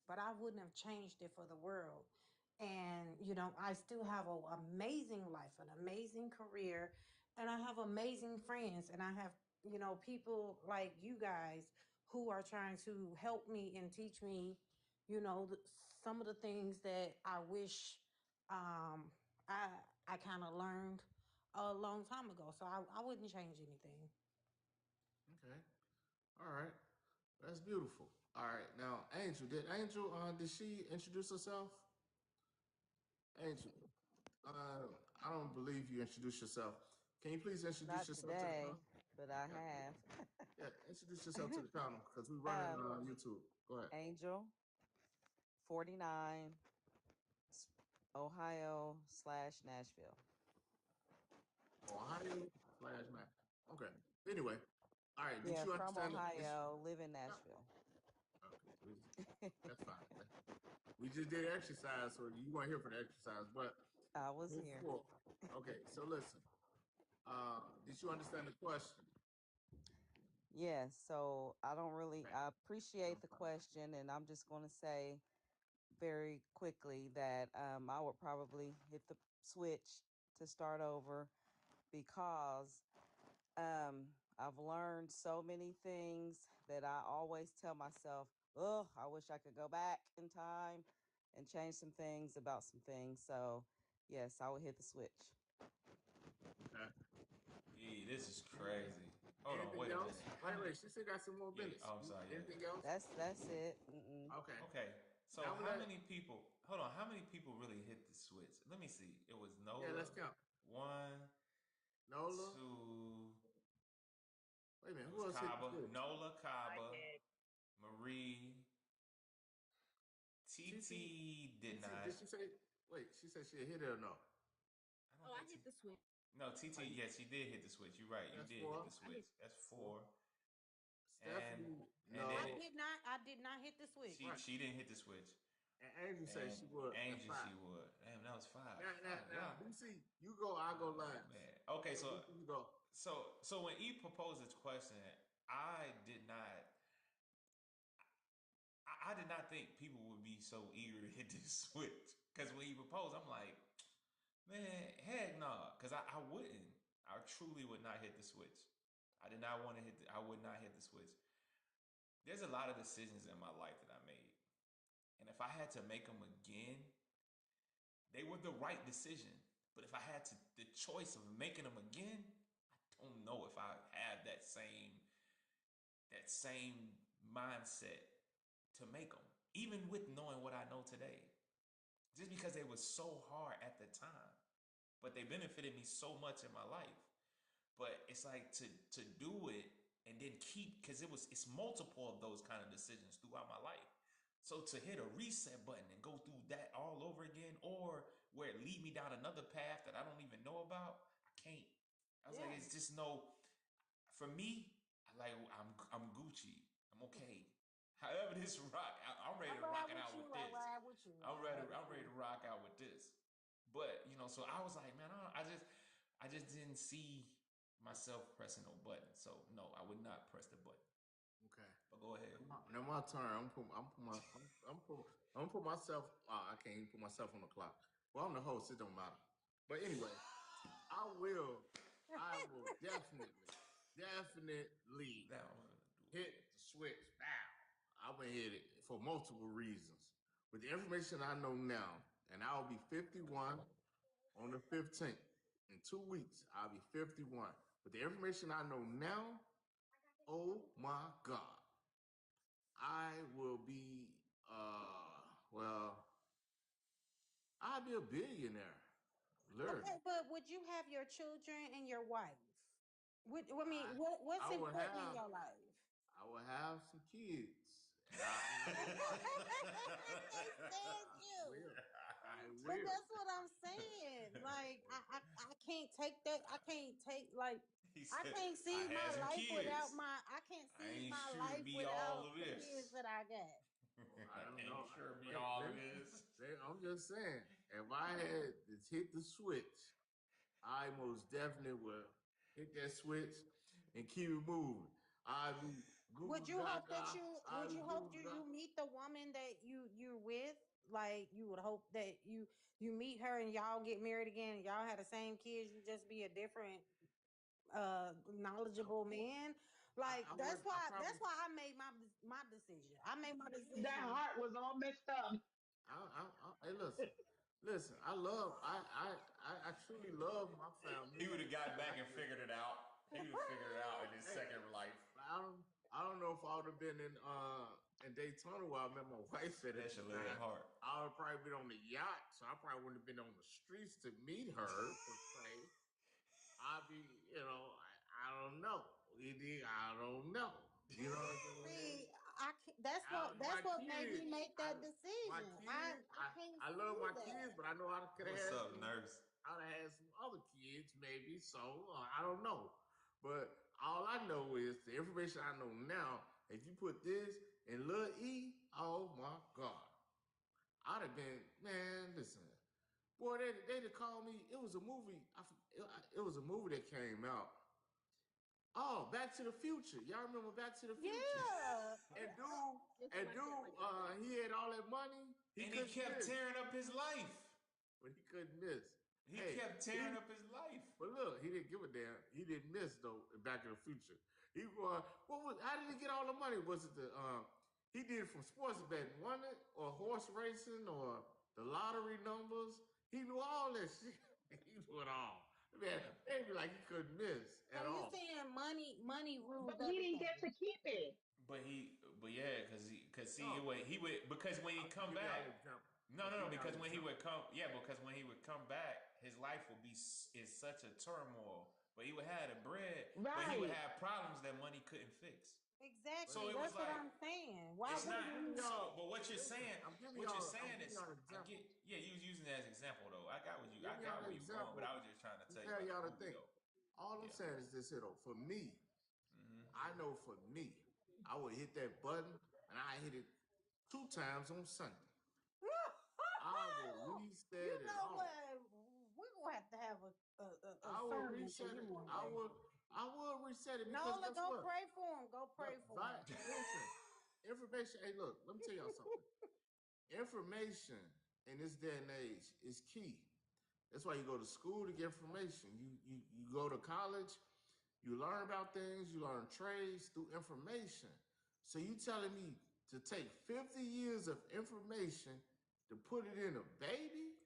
Speaker 10: but I wouldn't have changed it for the world. And, I still have an amazing life, an amazing career, and I have amazing friends. And I have, people like you guys who are trying to help me and teach me, you know, some of the things that I wish um, I, I kind of learned a long time ago. So I wouldn't change anything.
Speaker 2: Okay. All right. That's beautiful. All right. Now, Angel, did she introduce herself? Angel, I don't believe you introduced yourself. Can you please introduce
Speaker 15: Not
Speaker 2: yourself to the
Speaker 15: today,
Speaker 2: panel?
Speaker 15: but I
Speaker 2: Yeah.
Speaker 15: have.
Speaker 2: Yeah. Introduce yourself to the panel because we're running on YouTube. Go ahead.
Speaker 15: Angel, 49, Ohio / Nashville.
Speaker 2: Ohio. Flash Mac. Okay. Anyway, all right. Did
Speaker 15: Yeah,
Speaker 2: you
Speaker 15: from
Speaker 2: understand it?
Speaker 15: Ohio, live in Nashville.
Speaker 2: Okay, that's fine. We just did exercise, so you weren't here for the exercise, but
Speaker 15: I was here.
Speaker 2: okay. So listen. Did you understand the question?
Speaker 15: Yes, so I don't really,
Speaker 2: Okay.
Speaker 15: I appreciate the question, and I'm just going to say very quickly that I would probably hit the switch to start over because I've learned so many things that I always tell myself, oh, I wish I could go back in time and change some things about some things. So, yes, I would hit the switch.
Speaker 2: Okay.
Speaker 4: This is crazy. Hold on,
Speaker 2: Anything
Speaker 4: wait a
Speaker 2: else?
Speaker 4: minute. How many?
Speaker 2: Wait. She still got some more
Speaker 4: Yeah,
Speaker 2: minutes.
Speaker 4: oh, I'm sorry. Yeah,
Speaker 2: Anything
Speaker 4: yeah.
Speaker 2: else?
Speaker 15: That's it. Mm-mm.
Speaker 2: Okay.
Speaker 4: Okay. So
Speaker 2: Now I'm
Speaker 4: how
Speaker 2: gonna.
Speaker 4: many people? Hold on. How many people really hit the switch? Let me see. It was
Speaker 2: Yeah,
Speaker 4: Nola.
Speaker 2: let's count.
Speaker 4: One,
Speaker 2: Nola.
Speaker 4: two.
Speaker 2: Wait a minute.
Speaker 4: It
Speaker 2: Who
Speaker 4: was
Speaker 2: else hit the
Speaker 4: Kaba.
Speaker 2: switch?
Speaker 4: Nola,
Speaker 1: I
Speaker 4: Kaba,
Speaker 1: did.
Speaker 4: Marie.
Speaker 2: TT.
Speaker 4: TT did
Speaker 2: TT.
Speaker 4: not.
Speaker 2: Did she say? Wait. She said she hit it or no?
Speaker 4: I don't
Speaker 14: Oh, I
Speaker 4: think.
Speaker 14: hit the switch.
Speaker 4: No, TT.
Speaker 2: Like,
Speaker 4: Yes, she did hit the switch. You're right. You
Speaker 2: that's
Speaker 4: did hit
Speaker 2: four.
Speaker 4: the
Speaker 14: I hit.
Speaker 4: switch. That's
Speaker 2: Four.
Speaker 4: four. And
Speaker 2: Stephanie.
Speaker 4: and then
Speaker 10: I
Speaker 2: No.
Speaker 4: it.
Speaker 10: did not. I did not hit the switch.
Speaker 4: She
Speaker 2: Right.
Speaker 4: she didn't hit the switch.
Speaker 2: And Angel said
Speaker 4: And
Speaker 2: she would at
Speaker 4: Angel, she
Speaker 2: five.
Speaker 4: would. Damn, that was five. Fuck,
Speaker 2: Now,
Speaker 4: y'all.
Speaker 2: BC, you go. I go
Speaker 4: Oh
Speaker 2: last.
Speaker 4: man. Okay,
Speaker 2: So BC, you go.
Speaker 4: so when E proposed this question, I did not. I did not think people would be so eager to hit this switch. Because when he proposed, I'm like, man, heck no. Nah. Because I wouldn't. I truly would not hit the switch. I did not want to hit. I would not hit the switch. There's a lot of decisions in my life that I made, and if I had to make them again, they were the right decision. But if I had to the choice of making them again, I don't know if I have that same mindset to make them, even with knowing what I know today. Just because they were so hard at the time, but they benefited me so much in my life. But it's like to do it and then keep, because it's multiple of those kind of decisions throughout my life. So to hit a reset button and go through that all over again, or where it lead me down another path that I don't even know about, I can't. I was like,
Speaker 10: Yeah.
Speaker 4: it's just no. For me, I'm Gucci. I'm okay. However, this rock, I'm
Speaker 10: I
Speaker 4: ready to rock
Speaker 10: ride
Speaker 4: it
Speaker 10: with
Speaker 4: out
Speaker 10: you.
Speaker 4: with
Speaker 10: I
Speaker 4: this.
Speaker 10: ride with you.
Speaker 4: I'm ready. I'm ready to rock out with this. But so I was like, man, I just didn't see myself pressing no button. So no, I would not press the button.
Speaker 2: Okay.
Speaker 4: But go ahead.
Speaker 2: Now my turn. I'm put myself. I can't even put myself on the clock. Well, I'm the host. It don't matter. But anyway, I will. I will definitely
Speaker 4: Now I'm gonna do
Speaker 2: hit
Speaker 4: it.
Speaker 2: the switch now. I will hit it for multiple reasons. With the information I know now, and I'll be 51 on the 15th. In 2 weeks, I'll be 51. With the information I know now, oh my God, I will be, well, I'll be a billionaire. Literally.
Speaker 10: Okay, but would you have your children and your wife? I mean,
Speaker 2: I,
Speaker 10: what's
Speaker 2: I will
Speaker 10: important in
Speaker 2: have,
Speaker 10: your life?
Speaker 2: I will have some kids, and I will.
Speaker 10: I can't stand
Speaker 2: I
Speaker 10: you.
Speaker 2: will. I
Speaker 10: But
Speaker 2: will.
Speaker 10: that's what I'm saying. Like I can't take that. I can't take like
Speaker 4: He
Speaker 10: I
Speaker 4: said,
Speaker 10: can't
Speaker 4: I
Speaker 10: see
Speaker 4: had
Speaker 10: my
Speaker 4: some
Speaker 10: life without
Speaker 4: kids.
Speaker 10: I can't
Speaker 4: I
Speaker 10: see
Speaker 4: ain't
Speaker 10: my
Speaker 4: sure to
Speaker 10: life
Speaker 4: be all
Speaker 10: without
Speaker 4: of
Speaker 10: the
Speaker 4: this.
Speaker 10: kids that I got.
Speaker 2: I
Speaker 4: I
Speaker 2: don't know.
Speaker 4: ain't sure to be
Speaker 2: Wait,
Speaker 4: all of this.
Speaker 2: I'm just saying, if I had to hit the switch, I most definitely will hit that switch and keep it moving. I be
Speaker 10: Would
Speaker 2: Google
Speaker 10: you hope that
Speaker 2: Gaga. I
Speaker 10: would
Speaker 2: be
Speaker 10: you hope
Speaker 2: Google
Speaker 10: you
Speaker 2: Gaga.
Speaker 10: meet the woman that you're with? Like you would hope that you meet her and y'all get married again and y'all have the same kids, you just be a different
Speaker 2: I,
Speaker 10: knowledgeable man. Like
Speaker 2: I would. I probably.
Speaker 10: that's why I made my decision. I made my
Speaker 1: That
Speaker 10: decision.
Speaker 1: heart was all mixed up.
Speaker 2: Hey, listen. I truly love my
Speaker 4: He
Speaker 2: family,
Speaker 4: would have got
Speaker 2: and
Speaker 4: back and figured it out. He would have figured it out in his
Speaker 2: hey,
Speaker 4: second life.
Speaker 2: I don't know if I would have been in Daytona where I met my wife at the
Speaker 4: Bless your little
Speaker 2: time.
Speaker 4: heart.
Speaker 2: I would have probably been on the yacht, so I probably wouldn't have been on the streets to meet her per se. I'd be, I don't know. I don't know. You know what I'm saying?
Speaker 10: See, I can't, that's
Speaker 2: My
Speaker 10: what made me
Speaker 2: kids,
Speaker 10: make that
Speaker 2: my
Speaker 10: decision.
Speaker 2: kids,
Speaker 10: I can't
Speaker 2: I love
Speaker 10: see
Speaker 2: my
Speaker 10: that.
Speaker 2: kids, but I know I could have
Speaker 4: What's
Speaker 2: had
Speaker 4: up,
Speaker 2: some.
Speaker 4: nurse?
Speaker 2: I'd have had some other kids kids, maybe so. I don't know. But all I know is the information I know now. If you put this in Lil E, oh my God, I'd have been, man. Listen, boy, they'd have called me. It was a movie. It was a movie that came out. Oh, Back to the Future. Y'all remember Back to the Future?
Speaker 10: Yeah.
Speaker 2: And he had all that money.
Speaker 4: And he kept
Speaker 2: Miss.
Speaker 4: tearing up his life.
Speaker 2: But he couldn't miss.
Speaker 4: He kept tearing up his life.
Speaker 2: But look, he didn't give a damn. He didn't miss though in Back to the Future. He how did he get all the money? Was it he did it from sports betting, wasn't it? Or horse racing or the lottery numbers? He knew all that shit. He knew it all. Man, they'd be like he couldn't miss
Speaker 10: So
Speaker 2: at
Speaker 10: you
Speaker 2: all.
Speaker 10: saying money rules
Speaker 1: But he didn't
Speaker 10: everything?
Speaker 1: get to keep it.
Speaker 4: But yeah, because see,
Speaker 2: No.
Speaker 4: he would because when he
Speaker 2: I'm
Speaker 4: come
Speaker 2: giving y'all
Speaker 4: back,
Speaker 2: an example.
Speaker 4: no, because when he would come, yeah, because when he would come back, his life would be in such a turmoil. But he would have the bread, but he would
Speaker 1: Right.
Speaker 4: have problems that money couldn't fix. So
Speaker 10: Exactly.
Speaker 4: it was
Speaker 10: That's what
Speaker 4: like
Speaker 10: I'm saying. Why
Speaker 4: it's
Speaker 10: would
Speaker 4: not.
Speaker 2: I'm giving
Speaker 10: you?
Speaker 2: y'all.
Speaker 4: So, but what you're
Speaker 2: Listen,
Speaker 4: saying,
Speaker 2: I'm giving
Speaker 4: is,
Speaker 2: y'all an
Speaker 4: I
Speaker 2: example.
Speaker 4: get, yeah, you was using that as an example though. I got what you, I
Speaker 2: Giving
Speaker 4: got
Speaker 2: y'all
Speaker 4: where
Speaker 2: an
Speaker 4: you going, but
Speaker 2: example
Speaker 4: I was just trying to
Speaker 2: to
Speaker 4: tell you
Speaker 2: tell
Speaker 4: about the
Speaker 2: y'all to
Speaker 4: movie
Speaker 2: think.
Speaker 4: though.
Speaker 2: All I'm
Speaker 4: Yeah.
Speaker 2: saying is this here though. For me,
Speaker 4: Mm-hmm.
Speaker 2: I know for me, I would hit that button and I hit it 2 times on Sunday. I will
Speaker 10: You
Speaker 2: reset it
Speaker 10: know
Speaker 2: all.
Speaker 10: what? We're gonna have to have a
Speaker 2: I will
Speaker 10: sermon for
Speaker 2: reset
Speaker 10: you
Speaker 2: it.
Speaker 10: one day.
Speaker 2: I will reset it because
Speaker 10: Nola,
Speaker 2: guess
Speaker 10: go
Speaker 2: what?
Speaker 10: pray for him. Go pray for him.
Speaker 2: Listen, information. Hey, look, let me tell y'all something. Information in this day and age is key. That's why you go to school to get information. You go to college, you learn about things, you learn trades through information. So you telling me to take 50 years of information to put it in a baby?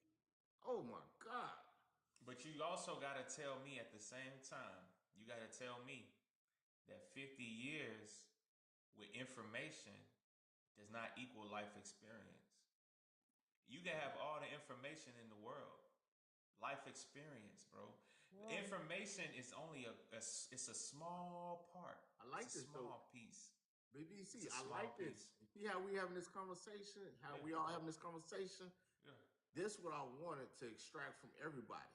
Speaker 2: Oh my God.
Speaker 4: But you also got to tell me at the same time, you got to tell me that 50 years with information does not equal life experience. You can have all the information in the world. Life experience, bro.
Speaker 10: Right.
Speaker 4: Information is only it's a small part.
Speaker 2: I like
Speaker 4: It's a
Speaker 2: this though.
Speaker 4: small piece. It's
Speaker 2: BBC,
Speaker 4: a
Speaker 2: I like
Speaker 4: small
Speaker 2: this.
Speaker 4: piece.
Speaker 2: See how we having this conversation? How
Speaker 4: Yeah.
Speaker 2: we all having this conversation?
Speaker 4: Yeah.
Speaker 2: This what I wanted to extract from everybody.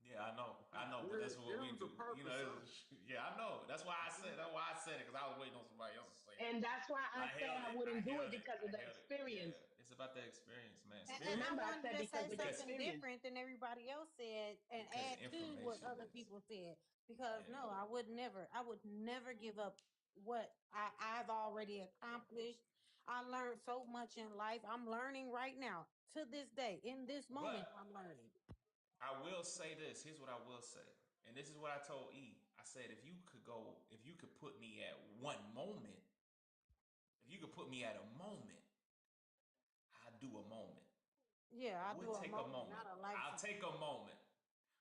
Speaker 4: Yeah, I know, but that's what
Speaker 2: There
Speaker 4: we
Speaker 2: was
Speaker 4: do.
Speaker 2: a purpose of it.
Speaker 4: Yeah, I know. That's why I said it because I was waiting on somebody else to say it.
Speaker 1: And that's why
Speaker 4: I
Speaker 1: I said
Speaker 4: held
Speaker 1: I
Speaker 4: it.
Speaker 1: wouldn't do it
Speaker 4: I
Speaker 1: because of the
Speaker 4: held it.
Speaker 1: experience.
Speaker 4: Yeah, it's about the experience, man.
Speaker 10: And I
Speaker 1: Remember, I
Speaker 10: wanted
Speaker 1: said
Speaker 10: to
Speaker 1: because
Speaker 10: say
Speaker 1: of the
Speaker 4: Because
Speaker 10: something
Speaker 1: experience.
Speaker 10: different than everybody else said and
Speaker 4: because
Speaker 10: add to what
Speaker 4: information
Speaker 10: other
Speaker 4: is
Speaker 10: people said. Because
Speaker 4: yeah.
Speaker 10: no, I would never give up what I've already accomplished. I learned so much in life. I'm learning right now. To this day, in this moment,
Speaker 4: But
Speaker 10: I'm learning.
Speaker 4: I will say this. Here's what I will say, and this is what I told E. I said if you could put me at one moment, if you could put me at a moment, I'd do a moment.
Speaker 10: Yeah,
Speaker 4: I
Speaker 10: I do
Speaker 4: would
Speaker 10: a
Speaker 4: take a
Speaker 10: moment,
Speaker 4: moment.
Speaker 10: not a
Speaker 4: I'll
Speaker 10: lifetime.
Speaker 4: take a moment.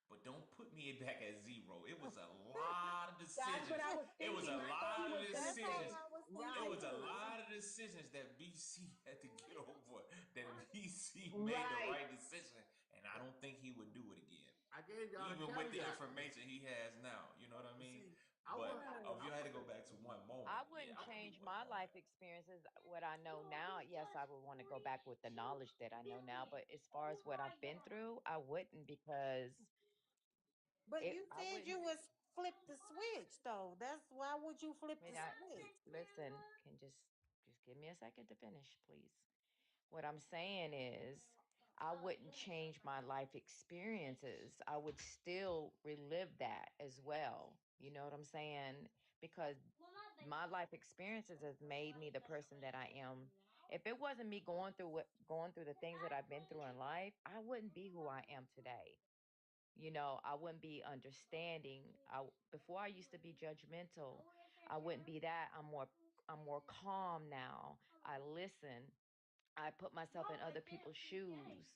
Speaker 4: But don't put me back at zero. It was a lot of
Speaker 1: That's what
Speaker 4: decisions.
Speaker 1: I was
Speaker 4: It was
Speaker 1: thinking.
Speaker 4: a
Speaker 1: I thought
Speaker 4: lot
Speaker 1: he
Speaker 4: of
Speaker 1: was gonna
Speaker 10: That's how
Speaker 1: say
Speaker 4: decisions.
Speaker 10: I was
Speaker 4: It
Speaker 10: thinking
Speaker 1: right,
Speaker 4: was a
Speaker 10: too.
Speaker 4: lot of decisions that BC had to get over. That BC made the
Speaker 1: right.
Speaker 4: right decision, and I don't think he would do it again,
Speaker 2: I gave y'all a
Speaker 4: even with the
Speaker 2: caveat.
Speaker 4: information he has now. You know what I
Speaker 2: You
Speaker 4: mean?
Speaker 2: see, I
Speaker 4: But
Speaker 2: want
Speaker 10: Right.
Speaker 4: if you had to go back to one moment,
Speaker 9: I
Speaker 4: yeah,
Speaker 9: wouldn't
Speaker 4: I would do
Speaker 9: change
Speaker 4: one
Speaker 9: my
Speaker 4: moment.
Speaker 9: life experiences. What I know now, yes, I would want to go back with the knowledge that I know now. But as far as what I've been through, I wouldn't because
Speaker 10: But you
Speaker 9: I
Speaker 10: said
Speaker 9: wouldn't.
Speaker 10: you was flip the switch though. That's why would you flip
Speaker 9: I
Speaker 10: the
Speaker 9: mean,
Speaker 10: switch?
Speaker 9: listen. Can just give me a second to finish, please. What I'm saying is, I wouldn't change my life experiences. I would still relive that as well. You know what I'm saying? Because my life experiences has made me the person that I am. If it wasn't me going through the things that I've been through in life, I wouldn't be who I am today. I wouldn't be understanding. Before I used to be judgmental. I wouldn't be that. I'm more calm now. I listen. I put myself in other people's shoes.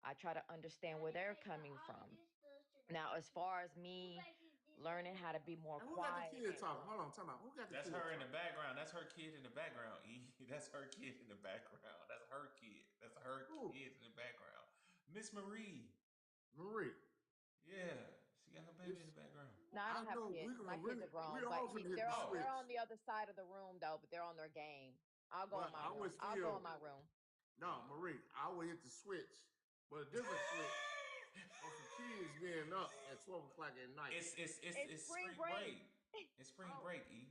Speaker 9: I try to understand where they're coming from. Now, as far as me learning how to be more
Speaker 2: and who got the
Speaker 9: quiet,
Speaker 2: kid talking? Hold on, time out. Who got the
Speaker 4: That's
Speaker 2: kid
Speaker 4: her in the
Speaker 2: talking?
Speaker 4: background. That's her kid in the background. E. That's her kid in the background. That's her kid. That's her
Speaker 2: Who?
Speaker 4: kid in the background. Miss Marie.
Speaker 2: Marie.
Speaker 4: Yeah, she got her baby
Speaker 2: It's,
Speaker 4: in the background.
Speaker 9: no, I
Speaker 2: I
Speaker 9: don't have
Speaker 2: know
Speaker 9: kids.
Speaker 2: we're
Speaker 9: My
Speaker 2: gonna
Speaker 9: kids are
Speaker 2: we
Speaker 9: grown, but
Speaker 2: all finna hit
Speaker 9: they're
Speaker 2: the
Speaker 9: on
Speaker 4: Oh,
Speaker 2: switch.
Speaker 9: they're on the other side of the room though, but they're on their game. I'll go in
Speaker 2: But
Speaker 9: my
Speaker 2: I
Speaker 9: room.
Speaker 2: would
Speaker 9: I'll go
Speaker 2: still
Speaker 9: in my room.
Speaker 2: no, Marie, I would hit the switch. But a different switch on some kids being up at 12 o'clock at night.
Speaker 9: It's
Speaker 4: It's
Speaker 9: spring
Speaker 4: spring break.
Speaker 9: break.
Speaker 4: It's spring
Speaker 10: Oh,
Speaker 4: break, E.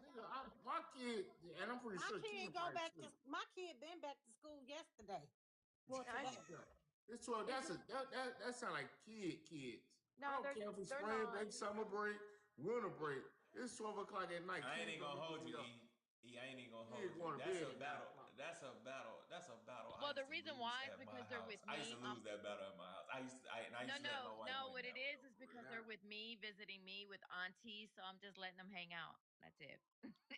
Speaker 2: Nigga, my kid, and I'm pretty
Speaker 10: my
Speaker 2: sure Tina
Speaker 10: kid go
Speaker 2: probably
Speaker 10: back to
Speaker 2: sleep.
Speaker 10: my kid been back to school yesterday. Well, today.
Speaker 2: It's 12. That sound like kids. I
Speaker 9: No,
Speaker 2: don't care if it's
Speaker 9: they're
Speaker 2: spring
Speaker 9: not.
Speaker 2: break, summer break, winter break. It's 12 o'clock at night.
Speaker 4: I ain't
Speaker 2: Kids
Speaker 4: even
Speaker 2: don't
Speaker 4: gonna
Speaker 2: need to
Speaker 4: hold
Speaker 2: be
Speaker 4: you,
Speaker 2: up.
Speaker 4: E. I ain't even gonna hold
Speaker 2: Kids
Speaker 4: you.
Speaker 2: going to
Speaker 4: That's
Speaker 2: bed
Speaker 4: a
Speaker 2: at 9
Speaker 4: battle.
Speaker 2: o'clock.
Speaker 4: That's a battle. That's a battle I
Speaker 9: Well,
Speaker 4: used
Speaker 9: the
Speaker 4: to
Speaker 9: reason
Speaker 4: lose
Speaker 9: why is
Speaker 4: at my
Speaker 9: because they're
Speaker 4: house.
Speaker 9: with
Speaker 4: I used to
Speaker 9: me.
Speaker 4: lose that battle at my house. I
Speaker 9: No,
Speaker 4: used to let my
Speaker 9: no,
Speaker 4: wife
Speaker 9: no.
Speaker 4: win
Speaker 9: What
Speaker 4: that
Speaker 9: it
Speaker 4: one
Speaker 9: is
Speaker 4: though.
Speaker 9: because they're with me, visiting me with auntie. So I'm just letting them hang out. That's it.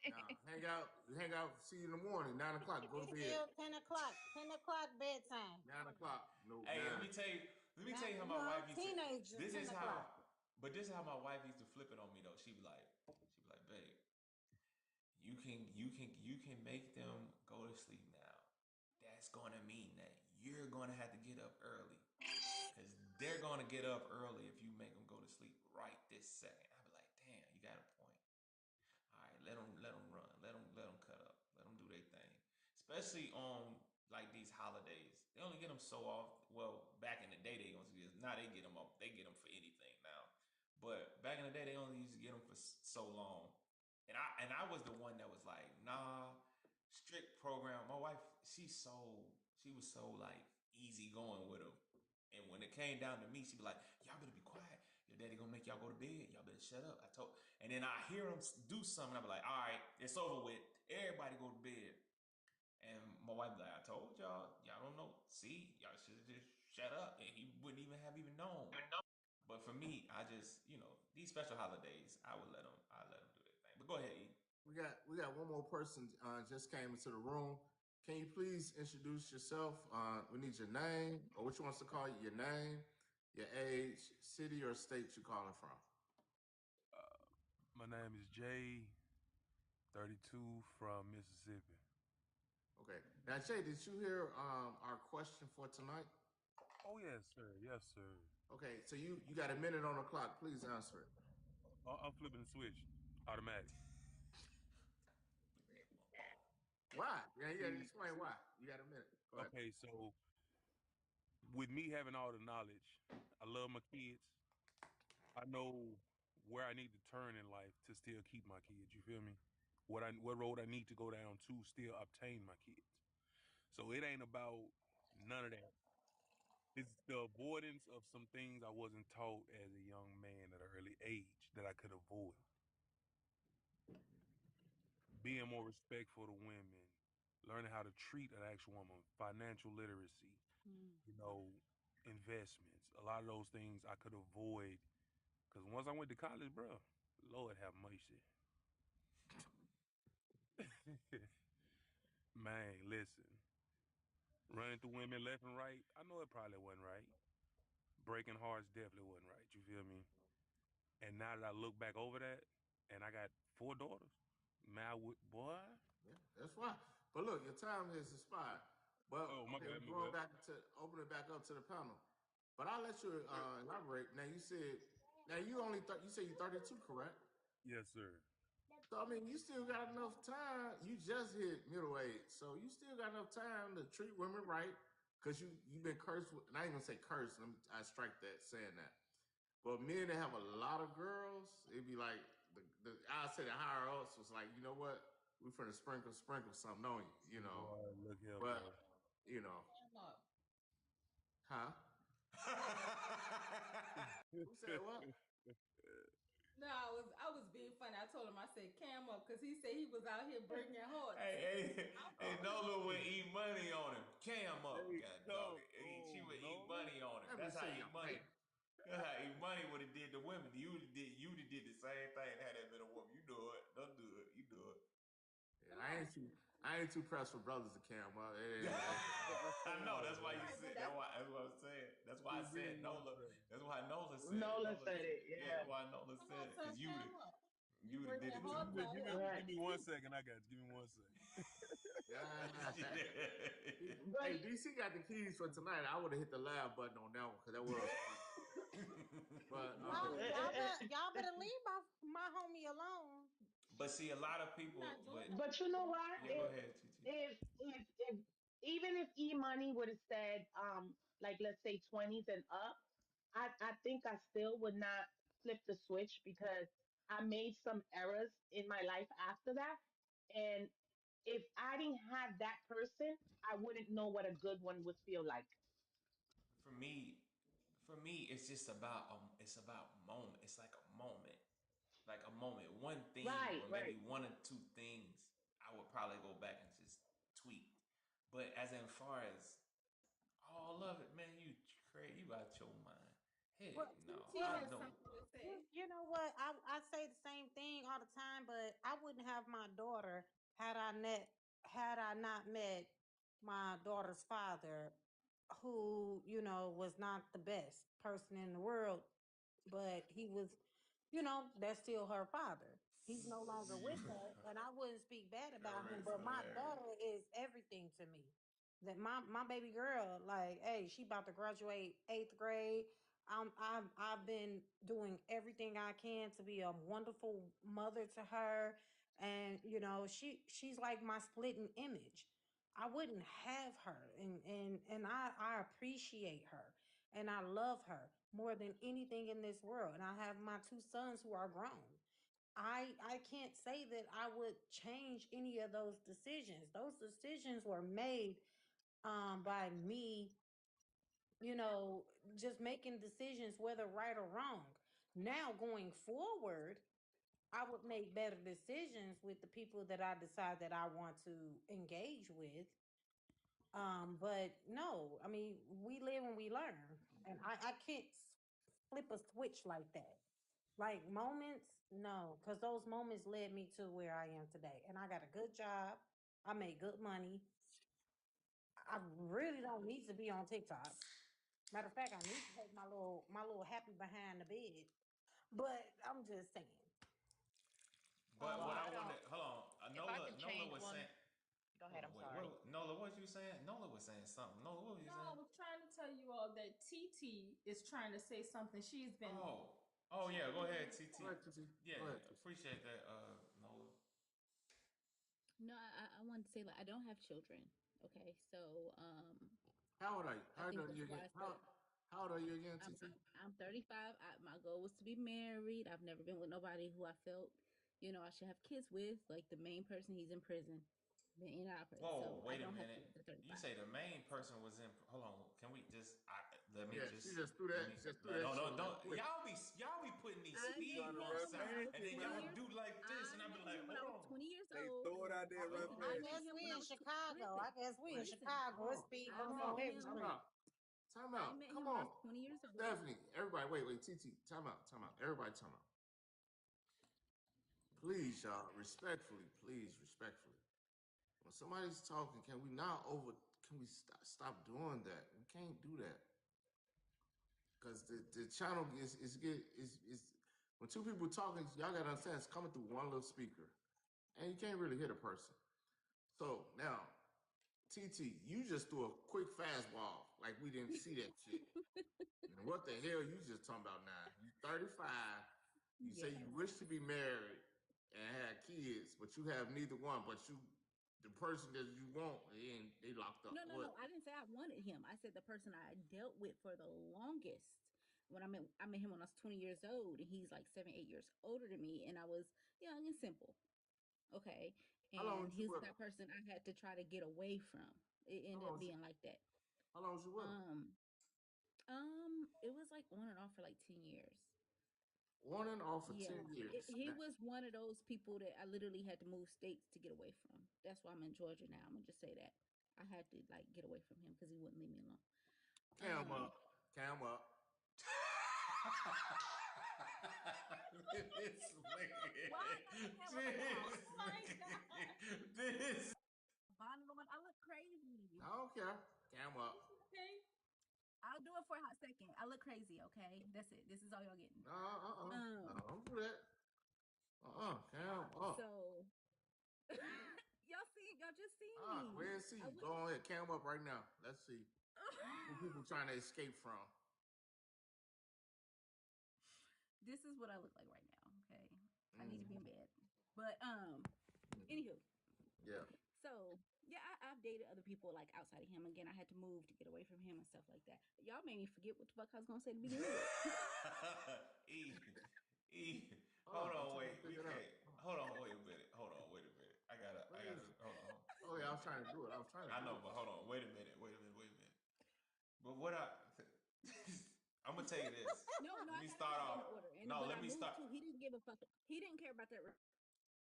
Speaker 2: Nah, hang out, see you in the morning, 9 o'clock, go to
Speaker 10: It's
Speaker 2: bed.
Speaker 10: still 10 o'clock. 10 o'clock bedtime.
Speaker 2: 9 o'clock. No,
Speaker 4: Hey, let
Speaker 2: 9.
Speaker 4: me tell you. Let me
Speaker 10: Not
Speaker 4: tell you how my
Speaker 10: no
Speaker 4: wife used to.
Speaker 10: teenagers.
Speaker 4: This is
Speaker 10: 10 o'clock.
Speaker 4: how. But this is how my wife used to flip it on me though. She'd be like, babe, you can make them go to sleep now. That's gonna mean that you're gonna have to get up early. Cause they're gonna get up early if you make them go to sleep right this second. I'd be like, damn, you got a point. All right, let them run. Let them cut up. Let them do their thing. Especially on like these holidays, they only get them so off. Well, back in the day they only get now they get them up. They get them for anything now. But back in the day they only used to get them for so long. And I was the one that was like, nah, strict program. My wife, she was so like easy going with them. And when it came down to me, she'd be like, y'all better be quiet. Your daddy gonna make y'all go to bed. Y'all better shut up. And then I hear him do something. I be like, all right, it's over with. Everybody go to bed. And my wife be like, I told y'all don't know. See, y'all should have just shut up. And he wouldn't even have even known. But for me, I just, these special holidays, I let them do their thing. But go ahead, E.
Speaker 2: We got one more person just came into the room. Can you please introduce yourself? We need your name, or what you wants to call you, your name, your age, city or state you're calling from.
Speaker 16: My name is Jay, 32 from Mississippi.
Speaker 2: Okay. Now, Jay, did you hear our question for tonight?
Speaker 16: Oh yes, sir. Yes, sir.
Speaker 2: Okay, so you got a minute on the clock. Please answer it.
Speaker 16: I'm flipping the switch, automatic.
Speaker 2: Why? Yeah, you got to
Speaker 16: See,
Speaker 2: explain why. You got a minute. Go ahead.
Speaker 16: okay, so with me having all the knowledge, I love my kids. I know where I need to turn in life to still keep my kids. You feel me? What road I need to go down to still obtain my kids. So it ain't about none of that. It's the avoidance of some things I wasn't taught as a young man at an early age that I could avoid. Being more respectful to women, learning how to treat an actual woman, financial literacy, you know, investments. A lot of those things I could avoid because once I went to college, bro, Lord have mercy. Man, listen, running through women left and right, I know it probably wasn't right. Breaking hearts definitely wasn't right. You feel me? And now that I look back over that, and I got 4 daughters, man, boy.
Speaker 2: Yeah, that's why. But look, your time has expired. But
Speaker 16: Oh, my
Speaker 2: okay,
Speaker 16: bad,
Speaker 2: we're
Speaker 16: my
Speaker 2: going
Speaker 16: bad.
Speaker 2: back to open it back up to the panel. But I'll let you elaborate. Now you said, now you say you're 32, correct?
Speaker 16: Yes, sir.
Speaker 2: So I mean, you still got enough time. You just hit middle age, so you still got enough time to treat women right. Cause you've been cursed with, and I ain't gonna say cursed. I strike that saying that. But men that have a lot of girls, it'd be like I say the higher ups was like, you know what, we finna sprinkle something on you,
Speaker 16: Boy, look here,
Speaker 2: But
Speaker 16: bro.
Speaker 2: you know,
Speaker 3: Cam up.
Speaker 2: huh? Who said what?
Speaker 3: No, I was being funny. I told him I said Cam up because he said he was out here breaking hearts.
Speaker 4: Hey, Nola would eat money on him. Cam up,
Speaker 16: Hey,
Speaker 4: god dog
Speaker 16: no,
Speaker 4: it. She
Speaker 16: oh,
Speaker 4: would eat
Speaker 16: no.
Speaker 4: money on him.
Speaker 2: Let me
Speaker 4: That's how
Speaker 2: see
Speaker 4: eat
Speaker 2: your
Speaker 4: money.
Speaker 2: paper.
Speaker 4: That's how eat money would have did to women. You did the same thing had that been a woman. You do it. Don't do it. You do it.
Speaker 2: Yeah, I ain't too pressed for brothers to cam up.
Speaker 4: I know. That's why you
Speaker 3: Right, but
Speaker 4: said. That's what I'm saying. That's why I
Speaker 16: Just give
Speaker 4: said
Speaker 16: me one
Speaker 4: Nola.
Speaker 16: second.
Speaker 4: That's why Nola said it.
Speaker 1: Nola
Speaker 4: Nola
Speaker 1: said
Speaker 4: said
Speaker 1: it.
Speaker 4: it. Yeah,
Speaker 1: Yeah.
Speaker 4: why Nola
Speaker 3: come
Speaker 4: said
Speaker 3: on,
Speaker 4: it
Speaker 3: son,
Speaker 4: because
Speaker 3: Cam up. You
Speaker 4: you'd have did
Speaker 3: breaking
Speaker 4: it
Speaker 16: Give
Speaker 4: too.
Speaker 3: hearts
Speaker 16: me,
Speaker 3: out
Speaker 16: give me,
Speaker 3: here.
Speaker 1: Right.
Speaker 16: give me 1 second. I got you. Give me 1 second.
Speaker 1: But
Speaker 2: Hey, DC got the keys for tonight. I would have hit the live button on that one because that was funny. But
Speaker 10: Y'all better leave my homie alone.
Speaker 4: But see, a lot of
Speaker 3: He's not
Speaker 4: people.
Speaker 3: doing
Speaker 1: but you know what?
Speaker 4: Yeah, go ahead, TT.
Speaker 1: If even if E Money would have said like let's say 20s and up, I think I still would not flip the switch because I made some errors in my life after that. And if I didn't have that person, I wouldn't know what a good one would feel like.
Speaker 4: For me, it's just about it's about moment. It's like a moment, one thing
Speaker 1: Right,
Speaker 4: or maybe
Speaker 1: right.
Speaker 4: one or two things. I would probably go back and just tweak. But as in far as all of it, man, you crazy, you out your mind.
Speaker 10: Well,
Speaker 4: Heck no,
Speaker 3: TT
Speaker 10: well,
Speaker 4: I
Speaker 3: has
Speaker 4: know.
Speaker 3: something to
Speaker 10: you,
Speaker 3: say.
Speaker 10: you know what? I say the same thing all the time, but I wouldn't have my daughter had I not met my daughter's father, who, was not the best person in the world, but he was, that's still her father. He's no longer with her, and I wouldn't speak bad about him,
Speaker 4: Corey's
Speaker 10: but my
Speaker 4: hilarious.
Speaker 10: daughter is everything to me. That my baby girl, like, hey, she about to graduate 8th grade. I've been doing everything I can to be a wonderful mother to her, and she's like my splitting image. I wouldn't have her, and I appreciate her, and I love her more than anything in this world. And I have my two sons who are grown. I can't say that I would change any of those decisions. Those decisions were made by me, just making decisions, whether right or wrong. Now, going forward, I would make better decisions with the people that I decide that I want to engage with. But no, I mean, we live and we learn. And I can't flip a switch like that. Like moments, no, because those moments led me to where I am today. And I got a good job. I made good money. I really don't need to be on TikTok. Matter of fact, I need to take my little happy behind the bed. But I'm just saying.
Speaker 4: But
Speaker 9: Well,
Speaker 4: what
Speaker 9: I
Speaker 4: I
Speaker 9: don't.
Speaker 4: wanted, hold on,
Speaker 9: If I could
Speaker 4: Nola
Speaker 9: change
Speaker 4: was saying,
Speaker 9: one, go
Speaker 4: hold
Speaker 9: ahead.
Speaker 4: on,
Speaker 9: I'm
Speaker 4: wait,
Speaker 9: sorry.
Speaker 4: what, Nola, what you saying? Nola was saying something. Nola, what were you
Speaker 3: No, I
Speaker 4: saying?
Speaker 3: was trying to tell you all that TT is trying to say something.
Speaker 4: Oh yeah, go ahead,
Speaker 2: Go
Speaker 4: TT.
Speaker 2: ahead, TT. Go
Speaker 4: Yeah,
Speaker 2: ahead, TT.
Speaker 4: appreciate that, Nola.
Speaker 14: No, I wanted to say like I don't have children. Okay, so
Speaker 2: How old are you?
Speaker 14: I
Speaker 2: How old
Speaker 14: think
Speaker 2: are you
Speaker 14: that's why
Speaker 2: again?
Speaker 14: I said
Speaker 2: How old are you again,
Speaker 14: I'm
Speaker 2: TT?
Speaker 14: I'm 35. My goal was to be married. I've never been with nobody who I felt, I should have kids with. Like the main person, he's in prison, been in and out of prison.
Speaker 4: Whoa,
Speaker 14: So I
Speaker 4: wait a
Speaker 14: don't have
Speaker 4: minute.
Speaker 14: kids at
Speaker 4: You
Speaker 14: 35.
Speaker 4: say the main
Speaker 14: So
Speaker 4: person was in. Hold on. Can we just? Let me
Speaker 2: Yeah, she
Speaker 4: just.
Speaker 2: just threw
Speaker 4: Let
Speaker 2: that.
Speaker 4: me.
Speaker 2: Just threw
Speaker 4: No,
Speaker 2: that
Speaker 4: no,
Speaker 2: shit
Speaker 4: no,
Speaker 2: right
Speaker 4: don't.
Speaker 2: quick.
Speaker 4: Y'all be putting these
Speaker 14: I
Speaker 2: She
Speaker 14: met
Speaker 2: trying
Speaker 4: speed
Speaker 2: to
Speaker 14: him
Speaker 2: run
Speaker 4: bumps
Speaker 14: when
Speaker 4: out,
Speaker 14: I was
Speaker 4: and then
Speaker 14: 20
Speaker 4: y'all
Speaker 14: years.
Speaker 4: do like this, and
Speaker 14: I
Speaker 4: I be
Speaker 14: met him
Speaker 4: like,
Speaker 14: when
Speaker 4: hold
Speaker 14: I was
Speaker 4: on.
Speaker 14: 20 years
Speaker 12: They
Speaker 14: old.
Speaker 12: throw it out there, run
Speaker 10: I
Speaker 14: I
Speaker 12: past
Speaker 14: met
Speaker 12: you.
Speaker 10: guess
Speaker 14: him
Speaker 10: we
Speaker 14: when I
Speaker 10: in
Speaker 14: was
Speaker 10: Chicago. I
Speaker 14: listen,
Speaker 10: guess we in
Speaker 14: listen.
Speaker 10: Chicago. It's
Speaker 2: Hold
Speaker 10: speed
Speaker 14: I
Speaker 2: on.
Speaker 10: bumps
Speaker 14: met
Speaker 10: on
Speaker 2: Hold on.
Speaker 10: every
Speaker 14: him.
Speaker 2: Time
Speaker 10: street.
Speaker 2: out. Time
Speaker 14: I
Speaker 2: out.
Speaker 14: met
Speaker 2: Come
Speaker 14: him when I was
Speaker 2: on.
Speaker 14: 20 years old.
Speaker 2: Stephanie, everybody, wait, TT. Time out. Time out. Everybody, time out. Please, y'all, respectfully, please, respectfully. When somebody's talking, can we stop doing that? We can't do that. Because the channel is when two people talking, y'all gotta understand it's coming through one little speaker. And you can't really hit a person. So now, TT, you just threw a quick fastball like we didn't see that shit. And what the hell you just talking about now? You 35, you say you
Speaker 14: Yes.
Speaker 2: wish to be married and have kids, but you have neither one, but the person that you want, they locked
Speaker 14: No,
Speaker 2: up.
Speaker 14: no, no.
Speaker 2: What?
Speaker 14: I didn't say I wanted him. I said the person I dealt with for the longest. When I met him when I was 20 years old, and he's like 7, 8 years older than me, and I was young and simple. Okay.
Speaker 2: How long
Speaker 14: And
Speaker 2: was you
Speaker 14: he was
Speaker 2: with
Speaker 14: that
Speaker 2: him?
Speaker 14: person I had to try to get away from. It
Speaker 2: How
Speaker 14: ended
Speaker 2: long
Speaker 14: up
Speaker 2: was you
Speaker 14: being like that.
Speaker 2: how long was you with him?
Speaker 14: Um, it was like on and off for like 10 years.
Speaker 2: On and off for
Speaker 14: Yeah.
Speaker 2: 10 years.
Speaker 14: He was one of those people that I literally had to move states to get away from. That's why I'm in Georgia now. I'm gonna just say that. I had to like get away from him because he wouldn't leave me alone.
Speaker 2: Cam
Speaker 14: Um,
Speaker 2: up. Cam up.
Speaker 4: This
Speaker 14: why I gotta
Speaker 4: nigga.
Speaker 14: have a
Speaker 3: Oh
Speaker 4: This.
Speaker 3: my god.
Speaker 4: This.
Speaker 14: bonnet on? I look crazy.
Speaker 2: I don't care. Cam
Speaker 3: It's
Speaker 2: up.
Speaker 3: okay.
Speaker 14: I'll do it for a hot second. I look crazy, okay? That's it. This is all y'all getting.
Speaker 2: No, No,
Speaker 14: Um,
Speaker 2: don't do that. Cam up.
Speaker 14: so y'all just seen
Speaker 2: We
Speaker 14: me.
Speaker 2: didn't see
Speaker 14: I
Speaker 2: you.
Speaker 14: would
Speaker 2: Go ahead, cam up right now. Let's see who people trying to escape from.
Speaker 14: this is what I look like right now, okay? I need to be in
Speaker 2: Mm,
Speaker 14: bed. But
Speaker 2: mm,
Speaker 14: anywho,
Speaker 2: yeah.
Speaker 14: so Yeah, I've dated other people like outside of him. Again, I had to move to get away from him and stuff like that. Y'all made me forget what the fuck I was gonna say to begin with.
Speaker 4: E, E,
Speaker 2: Hold
Speaker 4: hold
Speaker 2: on, I'm
Speaker 4: on,
Speaker 2: trying to
Speaker 4: wait. We
Speaker 2: figure it out.
Speaker 4: can't. Hold on, wait a minute. Hold on, wait a minute.
Speaker 2: What
Speaker 4: I gotta.
Speaker 2: is it?
Speaker 4: Hold on.
Speaker 2: Oh
Speaker 4: Wait
Speaker 2: yeah, I
Speaker 4: a
Speaker 2: was trying
Speaker 4: minute.
Speaker 2: to do it. I was trying to
Speaker 4: I
Speaker 2: do
Speaker 4: know,
Speaker 2: it.
Speaker 4: but hold on. Wait a minute. Wait a minute. Wait a minute. But what I, I'm gonna tell you this.
Speaker 14: No, no,
Speaker 4: Let
Speaker 14: I
Speaker 4: me
Speaker 14: got
Speaker 4: start
Speaker 14: everything in
Speaker 4: off.
Speaker 14: order. And
Speaker 4: No,
Speaker 14: but
Speaker 4: let
Speaker 14: I
Speaker 4: me
Speaker 14: moved
Speaker 4: start.
Speaker 14: too. He didn't give a fuck. He didn't care about that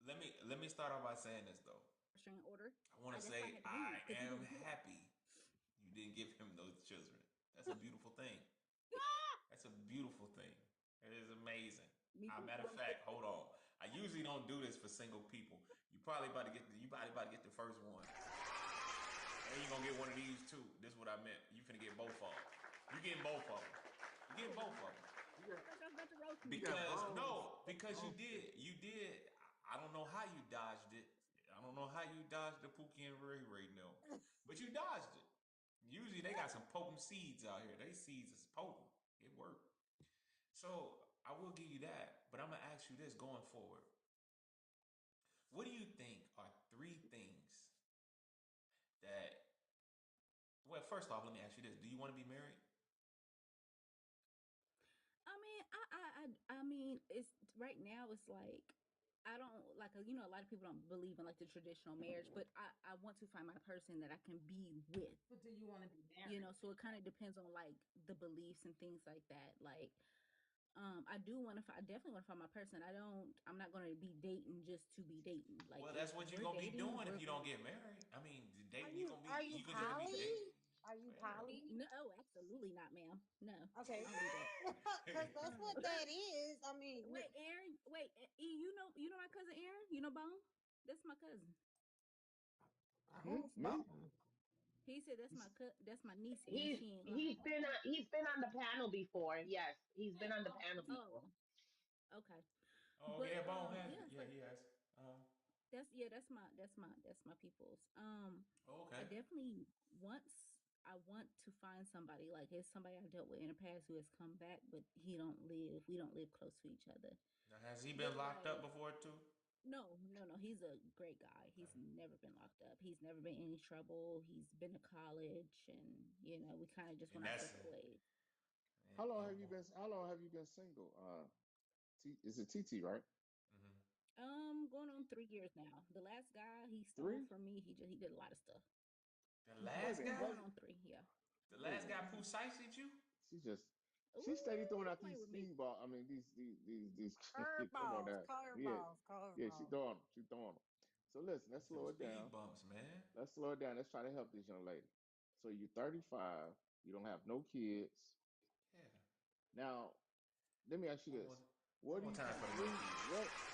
Speaker 4: Let me start off by saying this though.
Speaker 14: restraining order.
Speaker 4: I want to
Speaker 14: That's why I
Speaker 4: say
Speaker 14: had to
Speaker 4: I
Speaker 14: move because he
Speaker 4: am
Speaker 14: didn't care.
Speaker 4: happy you didn't give him those children. That's a beautiful thing. That's a beautiful thing. It is amazing.
Speaker 14: Me too.
Speaker 4: Matter of fact, hold on. I usually don't do this for single people. You probably about to get the first one. And you're gonna get one of these too. This is what I meant. You finna get both of them. You getting both of them. You getting both of them.
Speaker 2: You got
Speaker 14: I was about to roast me.
Speaker 2: you got
Speaker 4: Because
Speaker 2: bones.
Speaker 4: no, because
Speaker 2: Bones.
Speaker 4: you did. I don't know how you dodged it. I don't know how you dodged the Pookie and Ray right now, but you dodged it. Usually they got some potent seeds out here. They seeds is potent. It worked. So I will give you that, but I'm gonna ask you this going forward. What do you think are three things that? Well, first off, let me ask you this: do you want to be married?
Speaker 14: I mean, it's right now. It's like I don't like a lot of people don't believe in like the traditional marriage, but I want to find my person that I can be with.
Speaker 3: But do you want to be married?
Speaker 14: So it kind of depends on like the beliefs and things like that. Like I definitely want to find my person. I'm not going to be dating just to be dating. Like
Speaker 4: Well,
Speaker 14: if
Speaker 4: that's what you're
Speaker 14: we're
Speaker 4: gonna be
Speaker 14: dating,
Speaker 4: doing if
Speaker 14: we're
Speaker 4: you
Speaker 14: going
Speaker 4: don't
Speaker 14: to
Speaker 4: get married. I mean,
Speaker 10: Are
Speaker 4: dating you
Speaker 10: you
Speaker 4: gonna
Speaker 10: are
Speaker 4: be
Speaker 10: you
Speaker 4: you can just be
Speaker 10: poly?
Speaker 4: dating.
Speaker 10: Are you
Speaker 4: Yeah.
Speaker 10: poly?
Speaker 14: no, absolutely not, ma'am. No,
Speaker 10: Okay,
Speaker 14: I don't do that.
Speaker 10: because that's what that is. I mean,
Speaker 14: Wait, Aaron. Wait, you know my cousin Aaron. You know Bone. That's my cousin.
Speaker 2: Hmm?
Speaker 10: who's
Speaker 2: Me?
Speaker 10: bone?
Speaker 14: He said
Speaker 2: He's-
Speaker 14: that's my niece, and she ain't
Speaker 1: He's
Speaker 14: lying.
Speaker 1: been he's been on the panel before. Yes, he's been on the panel before.
Speaker 14: Oh, okay.
Speaker 4: Oh
Speaker 14: But
Speaker 4: yeah, Bone has.
Speaker 14: yeah.
Speaker 4: Yeah,
Speaker 14: So
Speaker 4: he has.
Speaker 14: that's my people's. I
Speaker 4: Okay.
Speaker 14: definitely I want to find somebody like it's somebody I dealt with in the past who has come back, but we don't live close to each other.
Speaker 4: Now, has he been
Speaker 14: But
Speaker 4: locked up
Speaker 14: like
Speaker 4: before too?
Speaker 14: no, no, no. He's a great guy.
Speaker 4: Okay.
Speaker 14: He's never been locked up. He's never been in any trouble. He's been to college, and we kind of just
Speaker 4: And
Speaker 14: went our
Speaker 4: that's
Speaker 14: separate ways.
Speaker 2: How long have you been single? Is it TT, right?
Speaker 4: mm-hmm.
Speaker 14: Going on 3 years now. The last guy he stole
Speaker 2: 3?
Speaker 14: from me. He did a lot of stuff.
Speaker 4: The
Speaker 2: Wait a
Speaker 4: last
Speaker 2: minute.
Speaker 4: guy,
Speaker 14: Going
Speaker 2: What?
Speaker 14: on three, yeah.
Speaker 4: the
Speaker 2: Wait a
Speaker 4: last
Speaker 2: minute.
Speaker 4: guy Pooh Siced you.
Speaker 2: She just she steady
Speaker 14: Ooh,
Speaker 2: throwing
Speaker 14: don't
Speaker 2: out
Speaker 14: play
Speaker 2: these
Speaker 14: with me.
Speaker 2: speedball. I mean these come on
Speaker 10: Curveballs,
Speaker 2: now. Yeah,
Speaker 10: curveballs,
Speaker 2: yeah, she
Speaker 10: curveballs.
Speaker 2: throwing them. She throwing them. So listen, let's
Speaker 4: Them
Speaker 2: slow it
Speaker 4: speed
Speaker 2: down.
Speaker 4: bumps, man.
Speaker 2: Let's slow it down. Let's try to help this young lady. So you're 35, you don't have no kids.
Speaker 4: Yeah.
Speaker 2: Now, let me ask you
Speaker 4: One more,
Speaker 2: this.
Speaker 4: one
Speaker 2: What do
Speaker 4: more
Speaker 2: you
Speaker 4: time for the no
Speaker 2: what
Speaker 4: kids.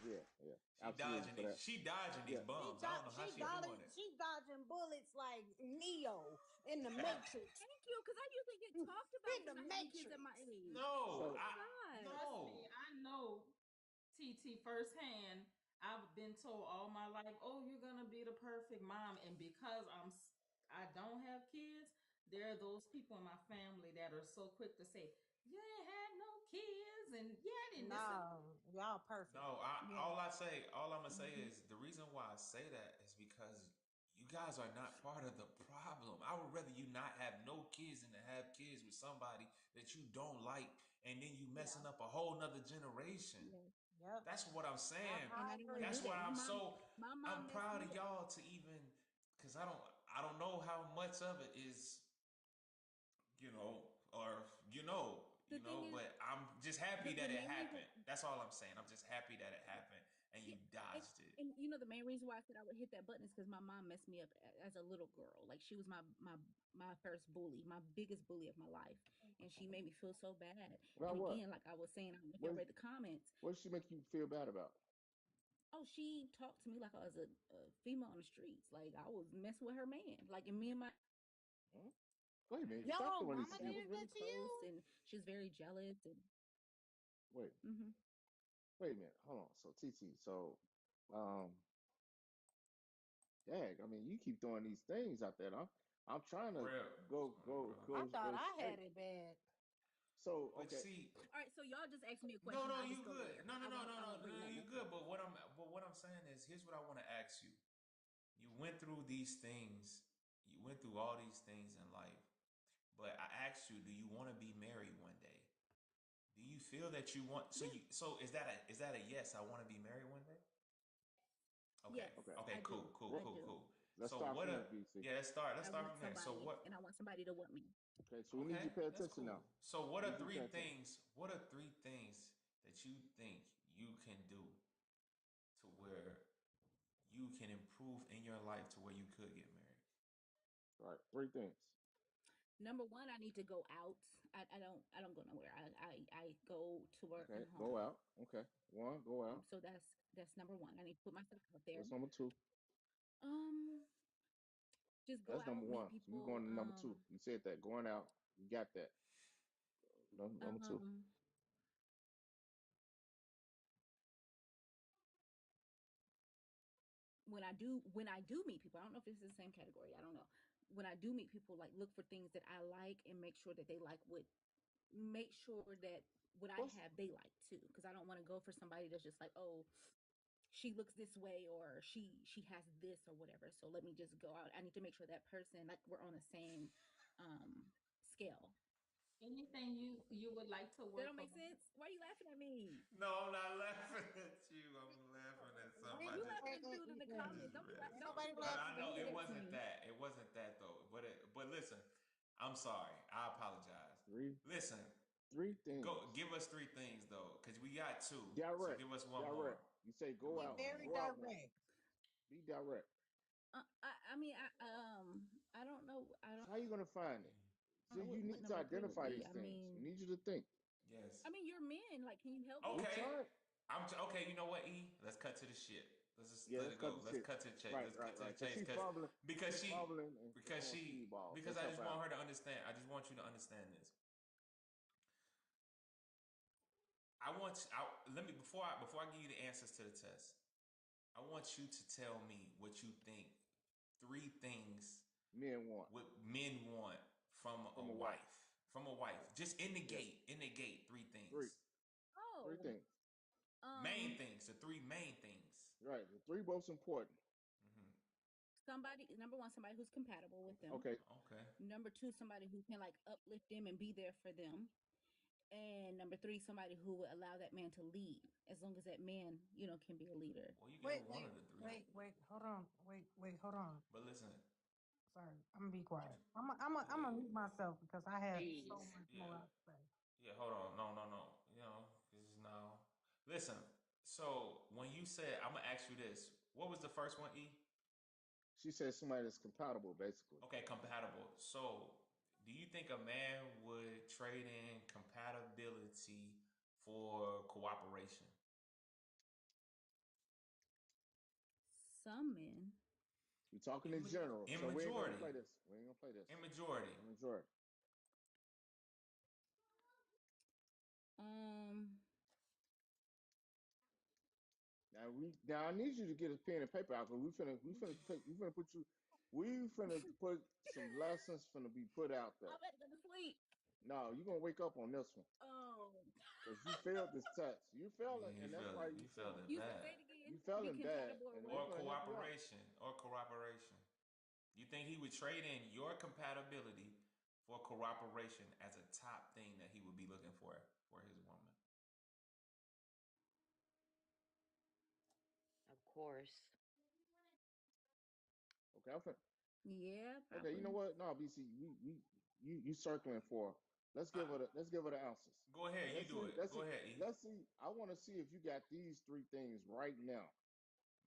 Speaker 2: yeah, yeah, absolutely for that.
Speaker 4: She dodging these
Speaker 2: Yeah.
Speaker 4: bums. I don't know how she doing it.
Speaker 10: She dodging bullets like Neo in the Matrix.
Speaker 14: Thank you, because I usually get talked about
Speaker 10: In
Speaker 14: for
Speaker 10: the
Speaker 14: not having kids at my
Speaker 10: Matrix.
Speaker 14: age.
Speaker 4: No,
Speaker 14: Oh
Speaker 2: So
Speaker 14: my
Speaker 4: I
Speaker 14: god.
Speaker 3: Trust me,
Speaker 4: no.
Speaker 3: I know TT firsthand. I've been told all my life, "Oh, you're gonna be the perfect mom," and because I don't have kids, there are those people in my family that are so quick to say, "You ain't had no kids," and yet, and this and
Speaker 10: No, y'all perfect.
Speaker 4: No,
Speaker 14: Yeah.
Speaker 4: all I'm gonna say
Speaker 14: Hmm.
Speaker 4: is the reason why I say that is because you guys are not part of the problem. I would rather you not have no kids than to have kids with somebody that you don't like, and then you
Speaker 14: Yeah.
Speaker 4: messing up a whole nother generation.
Speaker 14: Yeah.
Speaker 10: Yep,
Speaker 4: That's what I'm saying.
Speaker 14: And
Speaker 10: I
Speaker 14: I didn't want to do
Speaker 4: That's
Speaker 10: agree.
Speaker 4: why
Speaker 14: that. My
Speaker 4: I'm
Speaker 14: mom messed
Speaker 4: proud
Speaker 14: me
Speaker 4: of
Speaker 14: up.
Speaker 4: y'all to even because I don't know how much of it is or
Speaker 14: The thing is,
Speaker 4: but I'm just happy
Speaker 14: the
Speaker 4: that it
Speaker 14: main reason
Speaker 4: happened. That's all I'm saying. I'm just happy that it happened and
Speaker 14: yeah,
Speaker 4: you
Speaker 14: and,
Speaker 4: dodged it.
Speaker 14: and the main reason why I said I would hit that button is because my mom messed me up as a little girl. Like she was my first bully, my biggest bully of my life, and she made me feel so bad.
Speaker 2: about
Speaker 14: And
Speaker 2: what?
Speaker 14: again, like I was saying, I don't know if y'all
Speaker 2: What
Speaker 14: read the comments.
Speaker 2: what does she make you feel bad about?
Speaker 14: Oh, she talked to me like I was a female on the streets. Like I was messing with her man. Like and me and my
Speaker 2: Hmm? Wait a minute, stop
Speaker 10: Yo,
Speaker 2: doing
Speaker 10: mama
Speaker 2: this.
Speaker 14: that was
Speaker 10: did
Speaker 14: really
Speaker 10: that to
Speaker 14: close,
Speaker 10: you?
Speaker 14: and she was very jealous. And
Speaker 2: Wait,
Speaker 14: hmm
Speaker 2: wait a minute, hold on. So TT, um Dag, I mean, you keep throwing these things out there. I'm trying to
Speaker 4: Real.
Speaker 2: go
Speaker 4: What's going on,
Speaker 2: go
Speaker 4: brother?
Speaker 10: I
Speaker 2: go
Speaker 10: thought
Speaker 2: go
Speaker 10: I had
Speaker 2: straight.
Speaker 10: it bad.
Speaker 2: So
Speaker 4: But
Speaker 2: okay,
Speaker 4: see,
Speaker 14: all right, so y'all just asked me a
Speaker 4: no,
Speaker 14: question.
Speaker 4: no,
Speaker 14: I'll
Speaker 4: you
Speaker 14: just go
Speaker 4: good.
Speaker 14: there.
Speaker 4: No, no, no, no,
Speaker 14: I
Speaker 4: no,
Speaker 14: won't bring
Speaker 4: no,
Speaker 14: nothing
Speaker 4: you
Speaker 14: else
Speaker 4: good.
Speaker 14: up.
Speaker 4: But what I'm saying is, here's what I want to ask you. You went through these things. You went through all these things in life. But I asked you, do you want to be married one day? Do you feel that you want?
Speaker 14: Yeah.
Speaker 4: So is that a yes? I want to be married one day. Okay.
Speaker 14: Yes,
Speaker 2: Okay.
Speaker 4: Okay.
Speaker 14: I
Speaker 4: Cool.
Speaker 14: do.
Speaker 4: Cool.
Speaker 2: Well,
Speaker 14: I
Speaker 4: Cool.
Speaker 14: do.
Speaker 4: Cool.
Speaker 2: let's
Speaker 4: So
Speaker 2: start
Speaker 4: what
Speaker 2: from
Speaker 4: a
Speaker 2: there, BC.
Speaker 4: yeah. Let's start. Let's
Speaker 14: I
Speaker 4: start
Speaker 14: want
Speaker 4: from there. So
Speaker 14: somebody,
Speaker 4: what?
Speaker 14: and I want somebody to want me.
Speaker 2: Okay, so we need
Speaker 4: Okay,
Speaker 2: you to pay
Speaker 4: that's
Speaker 2: attention
Speaker 4: cool.
Speaker 2: now.
Speaker 4: So what
Speaker 2: We
Speaker 4: are
Speaker 2: need you to pay
Speaker 4: three
Speaker 2: attention.
Speaker 4: things? What are three things that you think you can do to where you can improve in your life to where you could get married?
Speaker 2: All right, three things.
Speaker 14: Number one, I need to go out. I don't go nowhere. I go to work
Speaker 2: Okay,
Speaker 14: and
Speaker 2: go
Speaker 14: home.
Speaker 2: out. Okay, one, go out.
Speaker 14: So that's number one. I need to put myself out there.
Speaker 2: What's number two?
Speaker 14: Um, just go
Speaker 2: That's number
Speaker 14: out, meet
Speaker 2: one. So we're
Speaker 14: people.
Speaker 2: going to number two. You said that going out. You got that. Number two.
Speaker 14: Um, when I do meet people, I don't know if this is the same category. I don't know. When I do meet people, like look for things that I like and make sure that they like make sure that what I
Speaker 2: What's
Speaker 14: have they like too. Because I don't want to go for somebody that's just like, oh, she looks this way or she has this or whatever. So let me just go out. I need to make sure that person, like, we're on the same um scale.
Speaker 3: Anything you would like to
Speaker 14: That
Speaker 3: work
Speaker 14: don't make
Speaker 3: on?
Speaker 14: sense. Why are you laughing at me?
Speaker 4: No, I'm not laughing at you. I'm laughing at something.
Speaker 14: You laughing at the dude in the comments. Don't be
Speaker 2: ain't
Speaker 14: don't
Speaker 10: nobody
Speaker 4: I
Speaker 10: laughing but
Speaker 4: know
Speaker 14: do
Speaker 4: it
Speaker 10: you.
Speaker 14: that to
Speaker 4: wasn't
Speaker 14: me.
Speaker 4: that. It wasn't that though. But listen, I'm sorry. I apologize.
Speaker 2: three
Speaker 4: Listen,
Speaker 2: three
Speaker 4: go
Speaker 2: things.
Speaker 4: give us three things though, because we got two. So
Speaker 2: Direct,
Speaker 4: give us one more.
Speaker 2: direct. You say
Speaker 4: Give
Speaker 2: go
Speaker 4: us
Speaker 10: Be
Speaker 2: out.
Speaker 4: one
Speaker 10: very
Speaker 4: more.
Speaker 2: Go out now.
Speaker 10: direct.
Speaker 2: Be direct.
Speaker 14: I mean I don't know.
Speaker 2: So how you gonna find it?
Speaker 14: I
Speaker 2: So
Speaker 14: don't know
Speaker 2: you
Speaker 14: what
Speaker 2: need to
Speaker 14: number three would
Speaker 2: identify
Speaker 14: be.
Speaker 2: these
Speaker 14: I
Speaker 2: things. We
Speaker 14: mean,
Speaker 2: need you to think.
Speaker 4: Yes.
Speaker 14: you're men. Like, can you help me?
Speaker 2: We
Speaker 4: Okay.
Speaker 2: trying.
Speaker 4: Okay. You know what, E? Let's cut to the shit. Let's just
Speaker 2: Yeah,
Speaker 4: let
Speaker 2: let's
Speaker 4: it
Speaker 2: cut
Speaker 4: go.
Speaker 2: the
Speaker 4: Let's
Speaker 2: shit.
Speaker 4: cut to the chase.
Speaker 2: Right,
Speaker 4: Let's
Speaker 2: right,
Speaker 4: cut to
Speaker 2: right.
Speaker 4: the
Speaker 2: Cause
Speaker 4: chase.
Speaker 2: she fumbling,
Speaker 4: Because
Speaker 2: she fumbling and
Speaker 4: because
Speaker 2: throwing
Speaker 4: she
Speaker 2: speedballs.
Speaker 4: because
Speaker 2: Let's
Speaker 4: I
Speaker 2: help
Speaker 4: just
Speaker 2: out.
Speaker 4: want her to understand. I just want you to understand this. Let me before I give you the answers to the test. I want you to tell me what you think. Three things
Speaker 2: Men want
Speaker 4: what men want from a
Speaker 2: from a wife.
Speaker 4: wife. From a wife. Just in the
Speaker 2: Yes,
Speaker 4: gate. In the gate. Three
Speaker 2: three,
Speaker 4: things.
Speaker 2: three
Speaker 14: Oh,
Speaker 2: things.
Speaker 4: Main
Speaker 14: um,
Speaker 4: things. The three main things.
Speaker 2: Right, the three most important.
Speaker 4: Hmm.
Speaker 14: somebody, number one, somebody who's compatible with them.
Speaker 2: Okay,
Speaker 4: Okay.
Speaker 14: Number two, somebody who can like uplift them and be there for them. And number three, somebody who will allow that man to lead, as long as that man, can be a leader.
Speaker 4: Well, you gave
Speaker 10: Wait,
Speaker 4: her one
Speaker 10: wait,
Speaker 4: of the three.
Speaker 10: wait. Hold on. Wait. Hold on.
Speaker 4: But listen.
Speaker 10: Sorry, I'm gonna be quiet. I'm gonna
Speaker 4: Yeah.
Speaker 10: mute myself because I have so
Speaker 14: Please.
Speaker 10: much more
Speaker 4: Yeah.
Speaker 10: I say.
Speaker 4: Yeah. Hold on. No. No. No. This is now. Listen. So when you said, I'm gonna ask you this. What was the first one, E?
Speaker 2: she said somebody that's compatible, basically.
Speaker 4: Okay, compatible. So, do you think a man would trade in compatibility for cooperation?
Speaker 14: Some men.
Speaker 2: We're talking in general,
Speaker 4: In
Speaker 2: so we ain't gonna
Speaker 4: majority.
Speaker 2: play this. We ain't gonna play this.
Speaker 4: In majority.
Speaker 2: In majority.
Speaker 14: Um,
Speaker 2: Now I need you to get a pen and paper out because we finna put some lessons finna be put out
Speaker 14: I'm
Speaker 2: there.
Speaker 14: about to go to sleep.
Speaker 2: No, you're gonna wake up on this one
Speaker 14: Oh,
Speaker 2: because you failed this test. You failed it,
Speaker 4: Yeah,
Speaker 2: and that's why
Speaker 4: you
Speaker 2: you
Speaker 4: felt
Speaker 2: saying
Speaker 4: it
Speaker 14: you
Speaker 4: bad.
Speaker 14: say it again.
Speaker 2: you
Speaker 14: Be
Speaker 2: failing bad,
Speaker 14: compatible or
Speaker 2: and
Speaker 14: what?
Speaker 2: we're
Speaker 4: Or
Speaker 2: gonna help you out.
Speaker 4: cooperation. Or cooperation. You think he would trade in your compatibility for cooperation as a top thing that he would be looking for his woman?
Speaker 9: Of course.
Speaker 2: Okay,
Speaker 14: Yeah,
Speaker 2: okay. You know
Speaker 14: probably.
Speaker 2: what? No, BC, you circling for.
Speaker 4: I,
Speaker 2: Let's give her the answers.
Speaker 4: go ahead, you
Speaker 2: Let's
Speaker 4: do
Speaker 2: see.
Speaker 4: it.
Speaker 2: Let's
Speaker 4: Go
Speaker 2: see.
Speaker 4: ahead, E.
Speaker 2: Let's see. I want to see if you got these three things right now.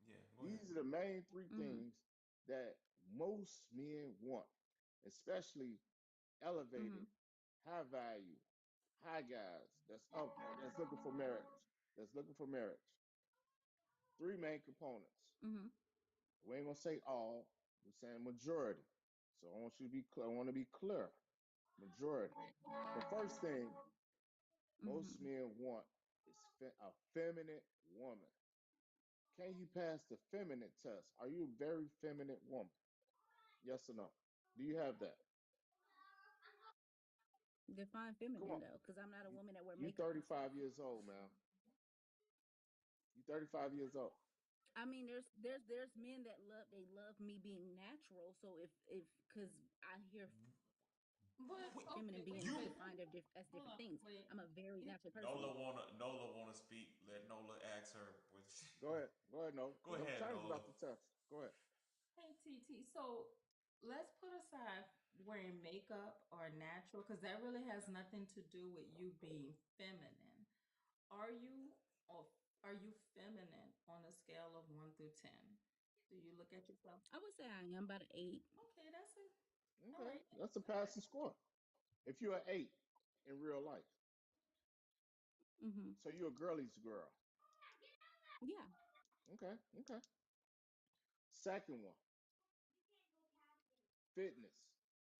Speaker 4: Yeah, go ahead.
Speaker 2: These are the main three
Speaker 14: Mm-hmm.
Speaker 2: things that most men want, especially elevated,
Speaker 14: Mm-hmm.
Speaker 2: high value, high guys that's looking for marriage. That's looking for marriage. Three main components.
Speaker 14: Mm-hmm.
Speaker 2: We ain't gonna say all. We're saying majority. So I want you to be clear. I want to be clear. Majority. The first thing most
Speaker 14: Mm-hmm.
Speaker 2: men want is a feminine woman. Can you pass the feminine test? Are you a very feminine woman? Yes or no? Do you have that?
Speaker 14: Define
Speaker 2: Come
Speaker 14: feminine
Speaker 2: on.
Speaker 14: though, because I'm not a
Speaker 2: You,
Speaker 14: woman that wear
Speaker 2: you
Speaker 14: makeup and stuff.
Speaker 2: 35 years old, man. You 35 years old.
Speaker 14: I mean, there's men that love me being natural. So if because I hear
Speaker 3: But
Speaker 14: feminine
Speaker 3: okay, wait,
Speaker 14: being
Speaker 4: You
Speaker 3: wait,
Speaker 14: defined as
Speaker 3: hold
Speaker 14: different
Speaker 3: on,
Speaker 14: things.
Speaker 3: wait.
Speaker 14: I'm a very
Speaker 3: It,
Speaker 14: natural person.
Speaker 4: Nola wanna speak. Let Nola ask her.
Speaker 2: Go ahead. Go ahead, no.
Speaker 4: Go
Speaker 2: Because I'm
Speaker 4: ahead,
Speaker 2: excited
Speaker 4: Nola.
Speaker 2: about the test. Go ahead.
Speaker 3: hey, TT. So let's put aside wearing makeup or natural, because that really has nothing to do with you being feminine. Are you or are you feminine on a scale of 1 through 10? Do you look at yourself?
Speaker 14: I would say I am about an 8.
Speaker 3: Okay, that's it. All
Speaker 2: Okay.
Speaker 3: right.
Speaker 2: That's a passing score. If you're an 8 in real life.
Speaker 14: Mm-hmm.
Speaker 2: So you're a girly's girl.
Speaker 14: Yeah.
Speaker 2: Okay. Okay. Second one, fitness.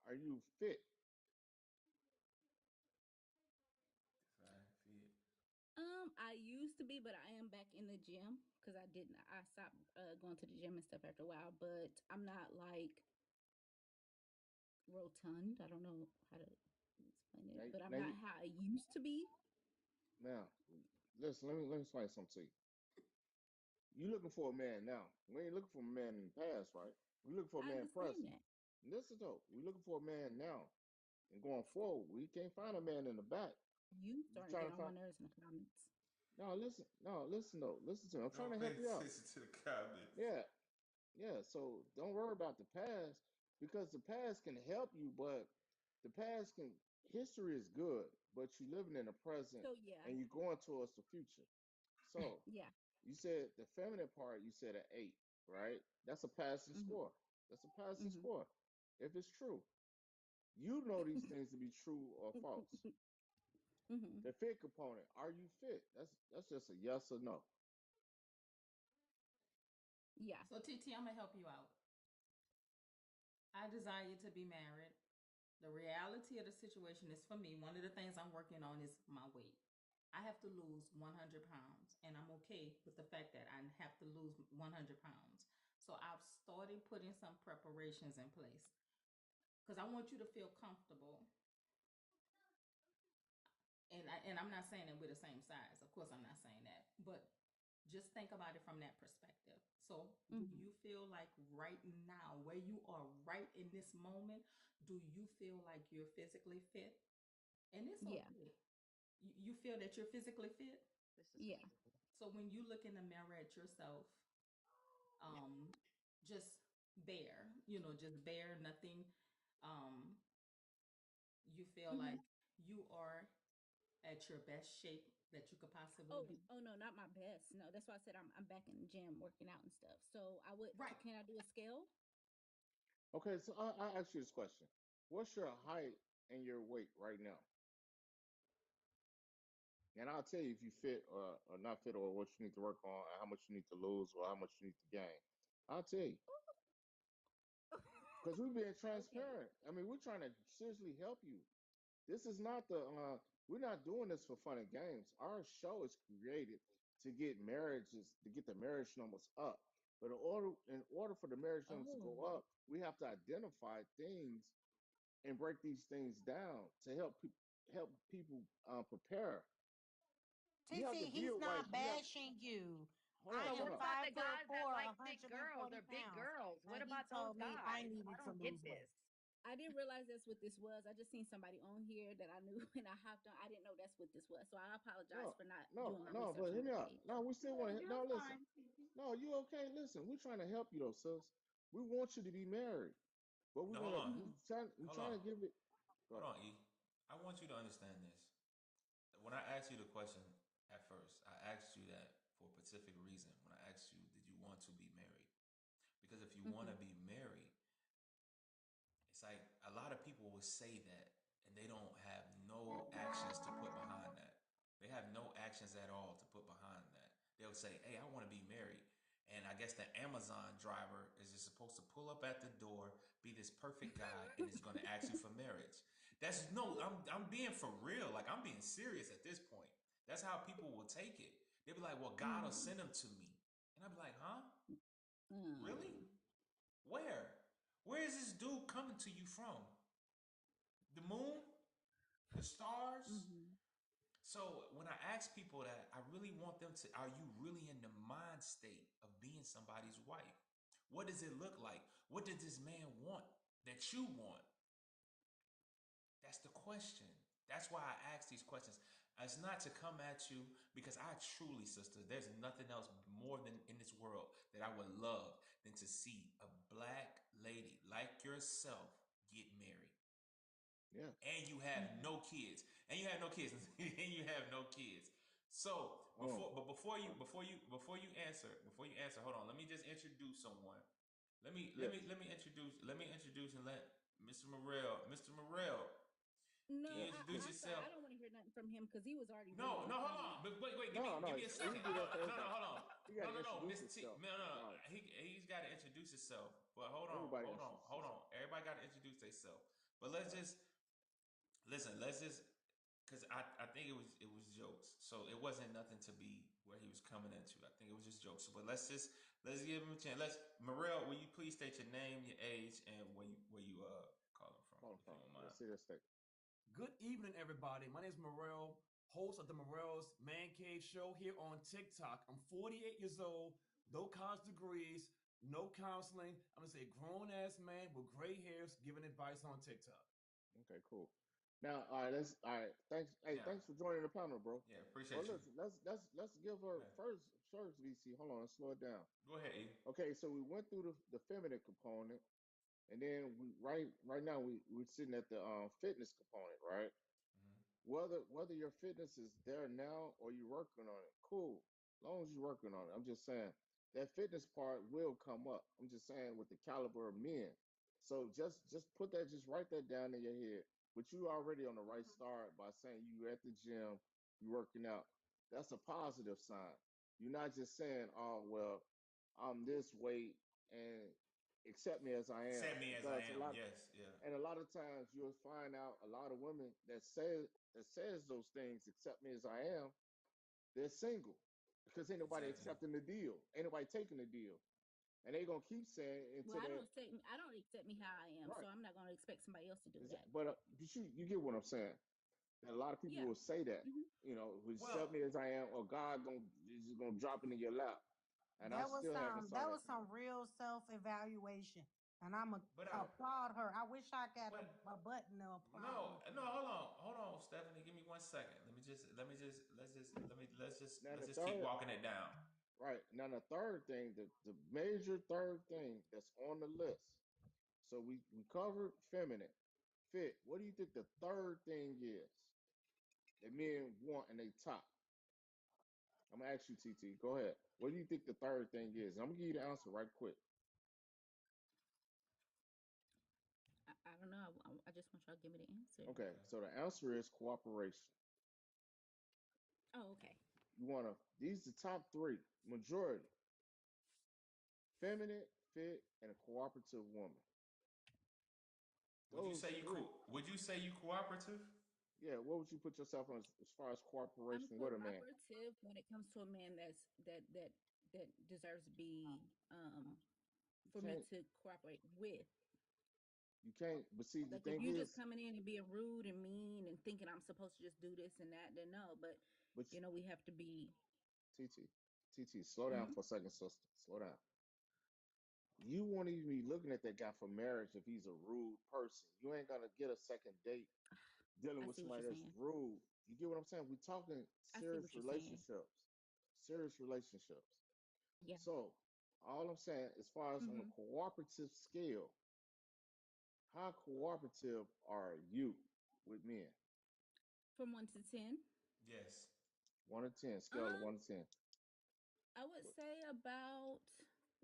Speaker 2: Are you fit?
Speaker 4: Fine, fit.
Speaker 14: I used to be, but I am back in the gym because I stopped going to the gym and stuff after a while. But I'm not like rotund. I don't know how to explain it,
Speaker 2: Now,
Speaker 14: but I'm
Speaker 2: now,
Speaker 14: not
Speaker 2: you,
Speaker 14: how I used to be.
Speaker 2: now listen, let me explain something to you. You looking for a man now. We ain't looking for a man in the past, right? We looking for a
Speaker 14: I
Speaker 2: man
Speaker 14: understand
Speaker 2: present.
Speaker 14: that.
Speaker 2: Listen though, we looking for a man now and going forward. We can't find a man in the back.
Speaker 14: You
Speaker 2: You
Speaker 14: starting to
Speaker 2: trying
Speaker 14: get
Speaker 2: to
Speaker 14: on my
Speaker 2: find?
Speaker 14: nerves in the comments.
Speaker 2: No, listen. No, listen though. Listen to me. I'm trying
Speaker 4: Don't
Speaker 2: to
Speaker 4: pay
Speaker 2: help you out.
Speaker 4: attention to the comments.
Speaker 2: Yeah, yeah. So don't worry about the past because the past can help you, but the past can history is good, but you living in the present
Speaker 14: So yeah,
Speaker 2: and you're going towards the future. So
Speaker 14: yeah.
Speaker 2: you said the feminine part, you said an 8, right? That's a passing
Speaker 14: Mhm.
Speaker 2: score. That's a passing
Speaker 14: Mhm.
Speaker 2: score. If it's true, you know these things to be true or false.
Speaker 14: Mhm.
Speaker 2: The fit component, are you fit? That's just a yes or no.
Speaker 14: Yeah.
Speaker 3: So TT, I'm gonna help you out. I desire you to be married. The reality of the situation is for me, one of the things I'm working on is my weight. I have to lose 100 pounds, and I'm okay with the fact that I have to lose 100 pounds. So I've started putting some preparations in place because I want you to feel comfortable. And I'm not saying that we're the same size. Of course, I'm not saying that. But just think about it from that perspective. So, do
Speaker 14: Mhm.
Speaker 3: you feel like right now, where you are right in this moment, do you feel like you're physically fit? And it's
Speaker 14: Yeah.
Speaker 3: okay. You feel that you're physically fit?
Speaker 9: This is
Speaker 14: Yeah.
Speaker 9: comfortable.
Speaker 3: So when you look in the mirror at yourself, um, just bare, just bare, nothing, um, you feel like
Speaker 14: Mhm.
Speaker 3: you are at your best shape that you could possibly
Speaker 14: Oh,
Speaker 3: be.
Speaker 14: oh no, not my best. No, that's why I said I'm back in the gym working out and stuff. So I would
Speaker 3: Right.
Speaker 14: can I do a scale?
Speaker 2: Okay, so I ask you this question. What's your height and your weight right now? And I'll tell you if you fit or not fit or what you need to work on, how much you need to lose or how much you need to gain. I'll tell you. Because we're being
Speaker 14: Okay.
Speaker 2: transparent. I mean, we're trying to seriously help you. This is not we're not doing this for fun and games. Our show is created to get marriages, to get the marriage numbers up. But in order for the marriage numbers to go
Speaker 14: Oh.
Speaker 2: up, we have to identify things and break these things down to help people prepare. You have to
Speaker 10: TT, he's
Speaker 2: build like
Speaker 10: not
Speaker 2: you have.
Speaker 10: bashing you.
Speaker 2: Hold
Speaker 10: I
Speaker 2: on,
Speaker 9: But
Speaker 2: time
Speaker 10: am
Speaker 9: what
Speaker 2: out.
Speaker 9: about
Speaker 10: five
Speaker 9: the
Speaker 10: foot
Speaker 9: guys that
Speaker 10: four,
Speaker 9: like thick girls
Speaker 10: 140
Speaker 9: or big
Speaker 10: pounds.
Speaker 9: girls? What
Speaker 10: And he
Speaker 9: about those
Speaker 10: told me I
Speaker 9: guys? I
Speaker 10: needed to
Speaker 9: don't get
Speaker 10: lose weight.
Speaker 9: this.
Speaker 14: I didn't realize that's what this was. I just seen somebody on here that I knew and I hopped on. I didn't know that's what this was. So I apologize
Speaker 2: No,
Speaker 14: for not
Speaker 2: no,
Speaker 14: doing my
Speaker 2: no,
Speaker 14: research
Speaker 2: but
Speaker 14: on
Speaker 2: hear
Speaker 14: your
Speaker 2: me out.
Speaker 14: page.
Speaker 2: No, we still
Speaker 3: No,
Speaker 2: want to.
Speaker 3: you're
Speaker 2: No, listen.
Speaker 3: fine, TT.
Speaker 2: No, you okay? Listen, we're trying to help you though, sis. We want you to be married, but we
Speaker 4: No,
Speaker 2: want
Speaker 4: hold
Speaker 2: to.
Speaker 4: on.
Speaker 14: Mm-hmm.
Speaker 2: We're
Speaker 4: Hold
Speaker 2: trying
Speaker 4: on.
Speaker 2: to give it. Go
Speaker 4: Hold
Speaker 2: ahead.
Speaker 4: on, E. I want you to understand this. When I asked you the question at first, I asked you that for a specific reason. When I asked you, did you want to be married? Because if you want
Speaker 14: Mm-hmm.
Speaker 4: to be married, it's like a lot of people will say that and they don't have no actions to put behind that. They have no actions at all to put behind that. They'll say, "Hey, I want to be married." And I guess the Amazon driver is just supposed to pull up at the door, be this perfect guy, and is going to ask you for marriage. That's no, I'm being for real. Like I'm being serious at this point. That's how people will take it. They'll be like, "Well, God will
Speaker 14: Mm-hmm.
Speaker 4: send him to me," and I'll be like, "Huh? Really?
Speaker 14: Mm.
Speaker 4: Where? Where is this dude coming to you from? The moon? The stars?"
Speaker 14: Mm-hmm.
Speaker 4: So when I ask people that, I really want them to, are you really in the mind state of being somebody's wife? What does it look like? What does this man want that you want? That's the question. That's why I ask these questions. It's not to come at you because I truly, sister, there's nothing else more than in this world that I would love than to see a black lady like yourself get married.
Speaker 2: Yeah.
Speaker 4: And you have no kids. And you have no kids. And you have no kids. So
Speaker 2: Okay.
Speaker 4: before you answer, hold on. Let me just introduce someone.
Speaker 2: Yes.
Speaker 4: Let me introduce and let Mr. Morrell, can
Speaker 14: No,
Speaker 4: you
Speaker 2: Yes.
Speaker 4: introduce
Speaker 2: Please.
Speaker 14: I
Speaker 4: yourself?
Speaker 14: don't want to hear nothing from him because he was already
Speaker 4: No,
Speaker 14: ready to
Speaker 4: no, hold
Speaker 14: come.
Speaker 4: on. But wait,
Speaker 2: No, no.
Speaker 4: give me a
Speaker 2: We
Speaker 4: second.
Speaker 2: do that for
Speaker 4: No,
Speaker 2: everybody.
Speaker 4: hold on.
Speaker 2: You got to
Speaker 4: No.
Speaker 2: introduce
Speaker 4: Miss T,
Speaker 2: yourself,
Speaker 4: no,
Speaker 2: regardless.
Speaker 4: he's got to introduce himself. But
Speaker 2: Everybody introduces
Speaker 4: hold on.
Speaker 2: themselves.
Speaker 4: Everybody got to introduce themselves. But
Speaker 2: All
Speaker 4: let's
Speaker 2: right.
Speaker 4: just listen. Let's just because I think it was jokes. So it wasn't nothing to be where he was coming into. I think it was just jokes. But let's give him a chance. Morel, will you please state your name, your age, and where you calling from,
Speaker 2: Call
Speaker 4: if you
Speaker 2: from.
Speaker 4: don't
Speaker 2: Let's
Speaker 4: mind.
Speaker 2: see this thing.
Speaker 17: Good evening, everybody. My name is Morel, host of the Morel's Man Cave Show here on TikTok. I'm 48 years old, no college degrees, no counseling. I'm gonna say grown ass man with gray hairs giving advice on TikTok.
Speaker 2: Okay, cool. Now, all right, all right. Thanks. Hey,
Speaker 4: Yeah,
Speaker 2: thanks for joining the panel, bro.
Speaker 4: yeah,
Speaker 2: Well,
Speaker 4: appreciate you.
Speaker 2: listen, let's give her
Speaker 4: Yeah.
Speaker 2: first, BC. Hold on, let's slow it down.
Speaker 4: Go ahead, E.
Speaker 2: Okay, so we went through the feminine component, and then we right now we're sitting at the fitness component, right?
Speaker 4: Mm-hmm.
Speaker 2: Whether your fitness is there now or you're working on it, cool. As long as you're working on it. I'm just saying that fitness part will come up. I'm just saying with the caliber of men. So just put that, just write that down in your head. But you already on the right start by saying you at the gym, you working out. That's a positive sign. You're not just saying, oh well, I'm this weight and accept me as I am.
Speaker 4: Accept me as I
Speaker 2: Because a
Speaker 4: am.
Speaker 2: lot
Speaker 4: Yes, yeah.
Speaker 2: and a lot of times you'll find out a lot of women that says those things, accept me as I am, they're single because ain't nobody
Speaker 4: Exactly.
Speaker 2: accepting the deal, ain't nobody taking the deal, and they gonna keep saying
Speaker 14: Well,
Speaker 2: until that
Speaker 14: I don't accept me how I am, so
Speaker 2: right.
Speaker 14: I'm not going to expect somebody else to do that.
Speaker 2: But you get what I'm saying. And a lot of people
Speaker 14: Yeah.
Speaker 2: will say that,
Speaker 14: Hmm.
Speaker 2: who
Speaker 4: Well,
Speaker 2: accept me as I am, or God gonna is just gonna drop it in your lap, and I
Speaker 10: That was
Speaker 2: still haven't saw
Speaker 10: that
Speaker 2: that.
Speaker 10: was some real self evaluation, and I'm a
Speaker 4: but I,
Speaker 10: applaud her. I wish I got
Speaker 4: but
Speaker 10: a button to applaud her
Speaker 4: no,
Speaker 10: for
Speaker 4: no.
Speaker 10: that.
Speaker 4: Hold on, Stephanie. Give me 1 second.
Speaker 2: Now
Speaker 4: let's
Speaker 2: the
Speaker 4: just keep
Speaker 2: third
Speaker 4: walking it down.
Speaker 2: right now the third thing, the major third thing that's on the list. So we covered feminine, fit. What do you think the third thing is that men want in a top? I'm gonna ask you, TT. Go ahead. What do you think the third thing is? I'm gonna give you the answer right quick.
Speaker 14: I don't know. I just want y'all to give me the answer.
Speaker 2: Okay,
Speaker 4: Okay.
Speaker 2: so the answer is cooperation.
Speaker 14: Oh, okay.
Speaker 2: You wanna these the top three. Majority. Feminine, fit, and a cooperative woman.
Speaker 4: Would you
Speaker 2: Those
Speaker 4: say you
Speaker 2: three.
Speaker 4: Would you say you cooperative?
Speaker 2: Yeah, what would you put yourself on as far as
Speaker 14: I'm
Speaker 2: cooperation with a man?
Speaker 14: cooperative when it comes to a man that deserves to be
Speaker 2: You
Speaker 14: for me
Speaker 2: can't
Speaker 14: to cooperate with.
Speaker 2: you can't but see the
Speaker 14: Like if
Speaker 2: thing
Speaker 14: you
Speaker 2: is,
Speaker 14: just coming in and being rude and mean and thinking I'm supposed to just do this and that, then no. But
Speaker 2: but
Speaker 14: we have to be.
Speaker 2: TT, TT, slow down
Speaker 14: Hmm.
Speaker 2: for a second, sister. Slow down. You won't even be looking at that guy for marriage if he's a rude person. You ain't gonna get a second date dealing
Speaker 14: I
Speaker 2: with
Speaker 14: see what
Speaker 2: somebody
Speaker 14: you're
Speaker 2: that's
Speaker 14: saying.
Speaker 2: rude. You get what I'm saying? We're talking
Speaker 14: I see
Speaker 2: serious
Speaker 14: what you're saying.
Speaker 2: relationships. Serious relationships.
Speaker 14: Yeah.
Speaker 2: So all I'm saying, as far as on a
Speaker 14: Hmm.
Speaker 2: cooperative scale, how cooperative are you with men?
Speaker 14: From 1 to 10.
Speaker 4: Yes.
Speaker 2: 1 to 10, scale of
Speaker 14: Um,
Speaker 2: 1 to 10.
Speaker 14: I would say about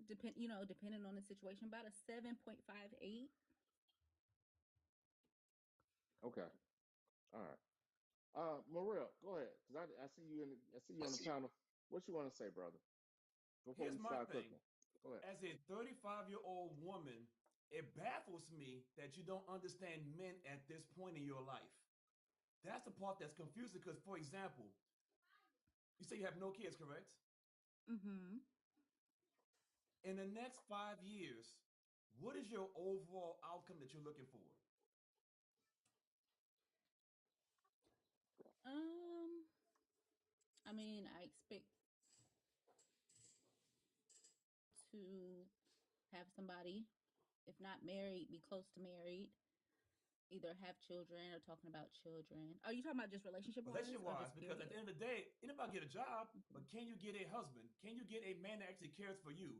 Speaker 14: depending on the situation, about a 7.58.
Speaker 2: Okay. All right. Maria, go ahead. Cause I see you I see you on the panel. What you want to say, brother? Before
Speaker 17: Here's
Speaker 2: we
Speaker 17: my
Speaker 2: start
Speaker 17: thing.
Speaker 2: cooking. Go ahead.
Speaker 17: As a 35-year-old woman, it baffles me that you don't understand men at this point in your life. That's the part that's confusing because, for example, you say you have no kids, correct?
Speaker 14: Mm-hmm.
Speaker 17: In the next 5 years, what is your overall outcome that you're looking for?
Speaker 14: I mean, I expect to have somebody, if not married, be close to married, either have children or talking about children. Are you talking about just relationship wise
Speaker 17: Relationship
Speaker 14: or
Speaker 17: wise,
Speaker 14: just
Speaker 17: because at the
Speaker 14: period?
Speaker 17: end of the day, anybody get a job,
Speaker 14: Okay.
Speaker 17: but can you get a husband? Can you get a man that actually cares for you?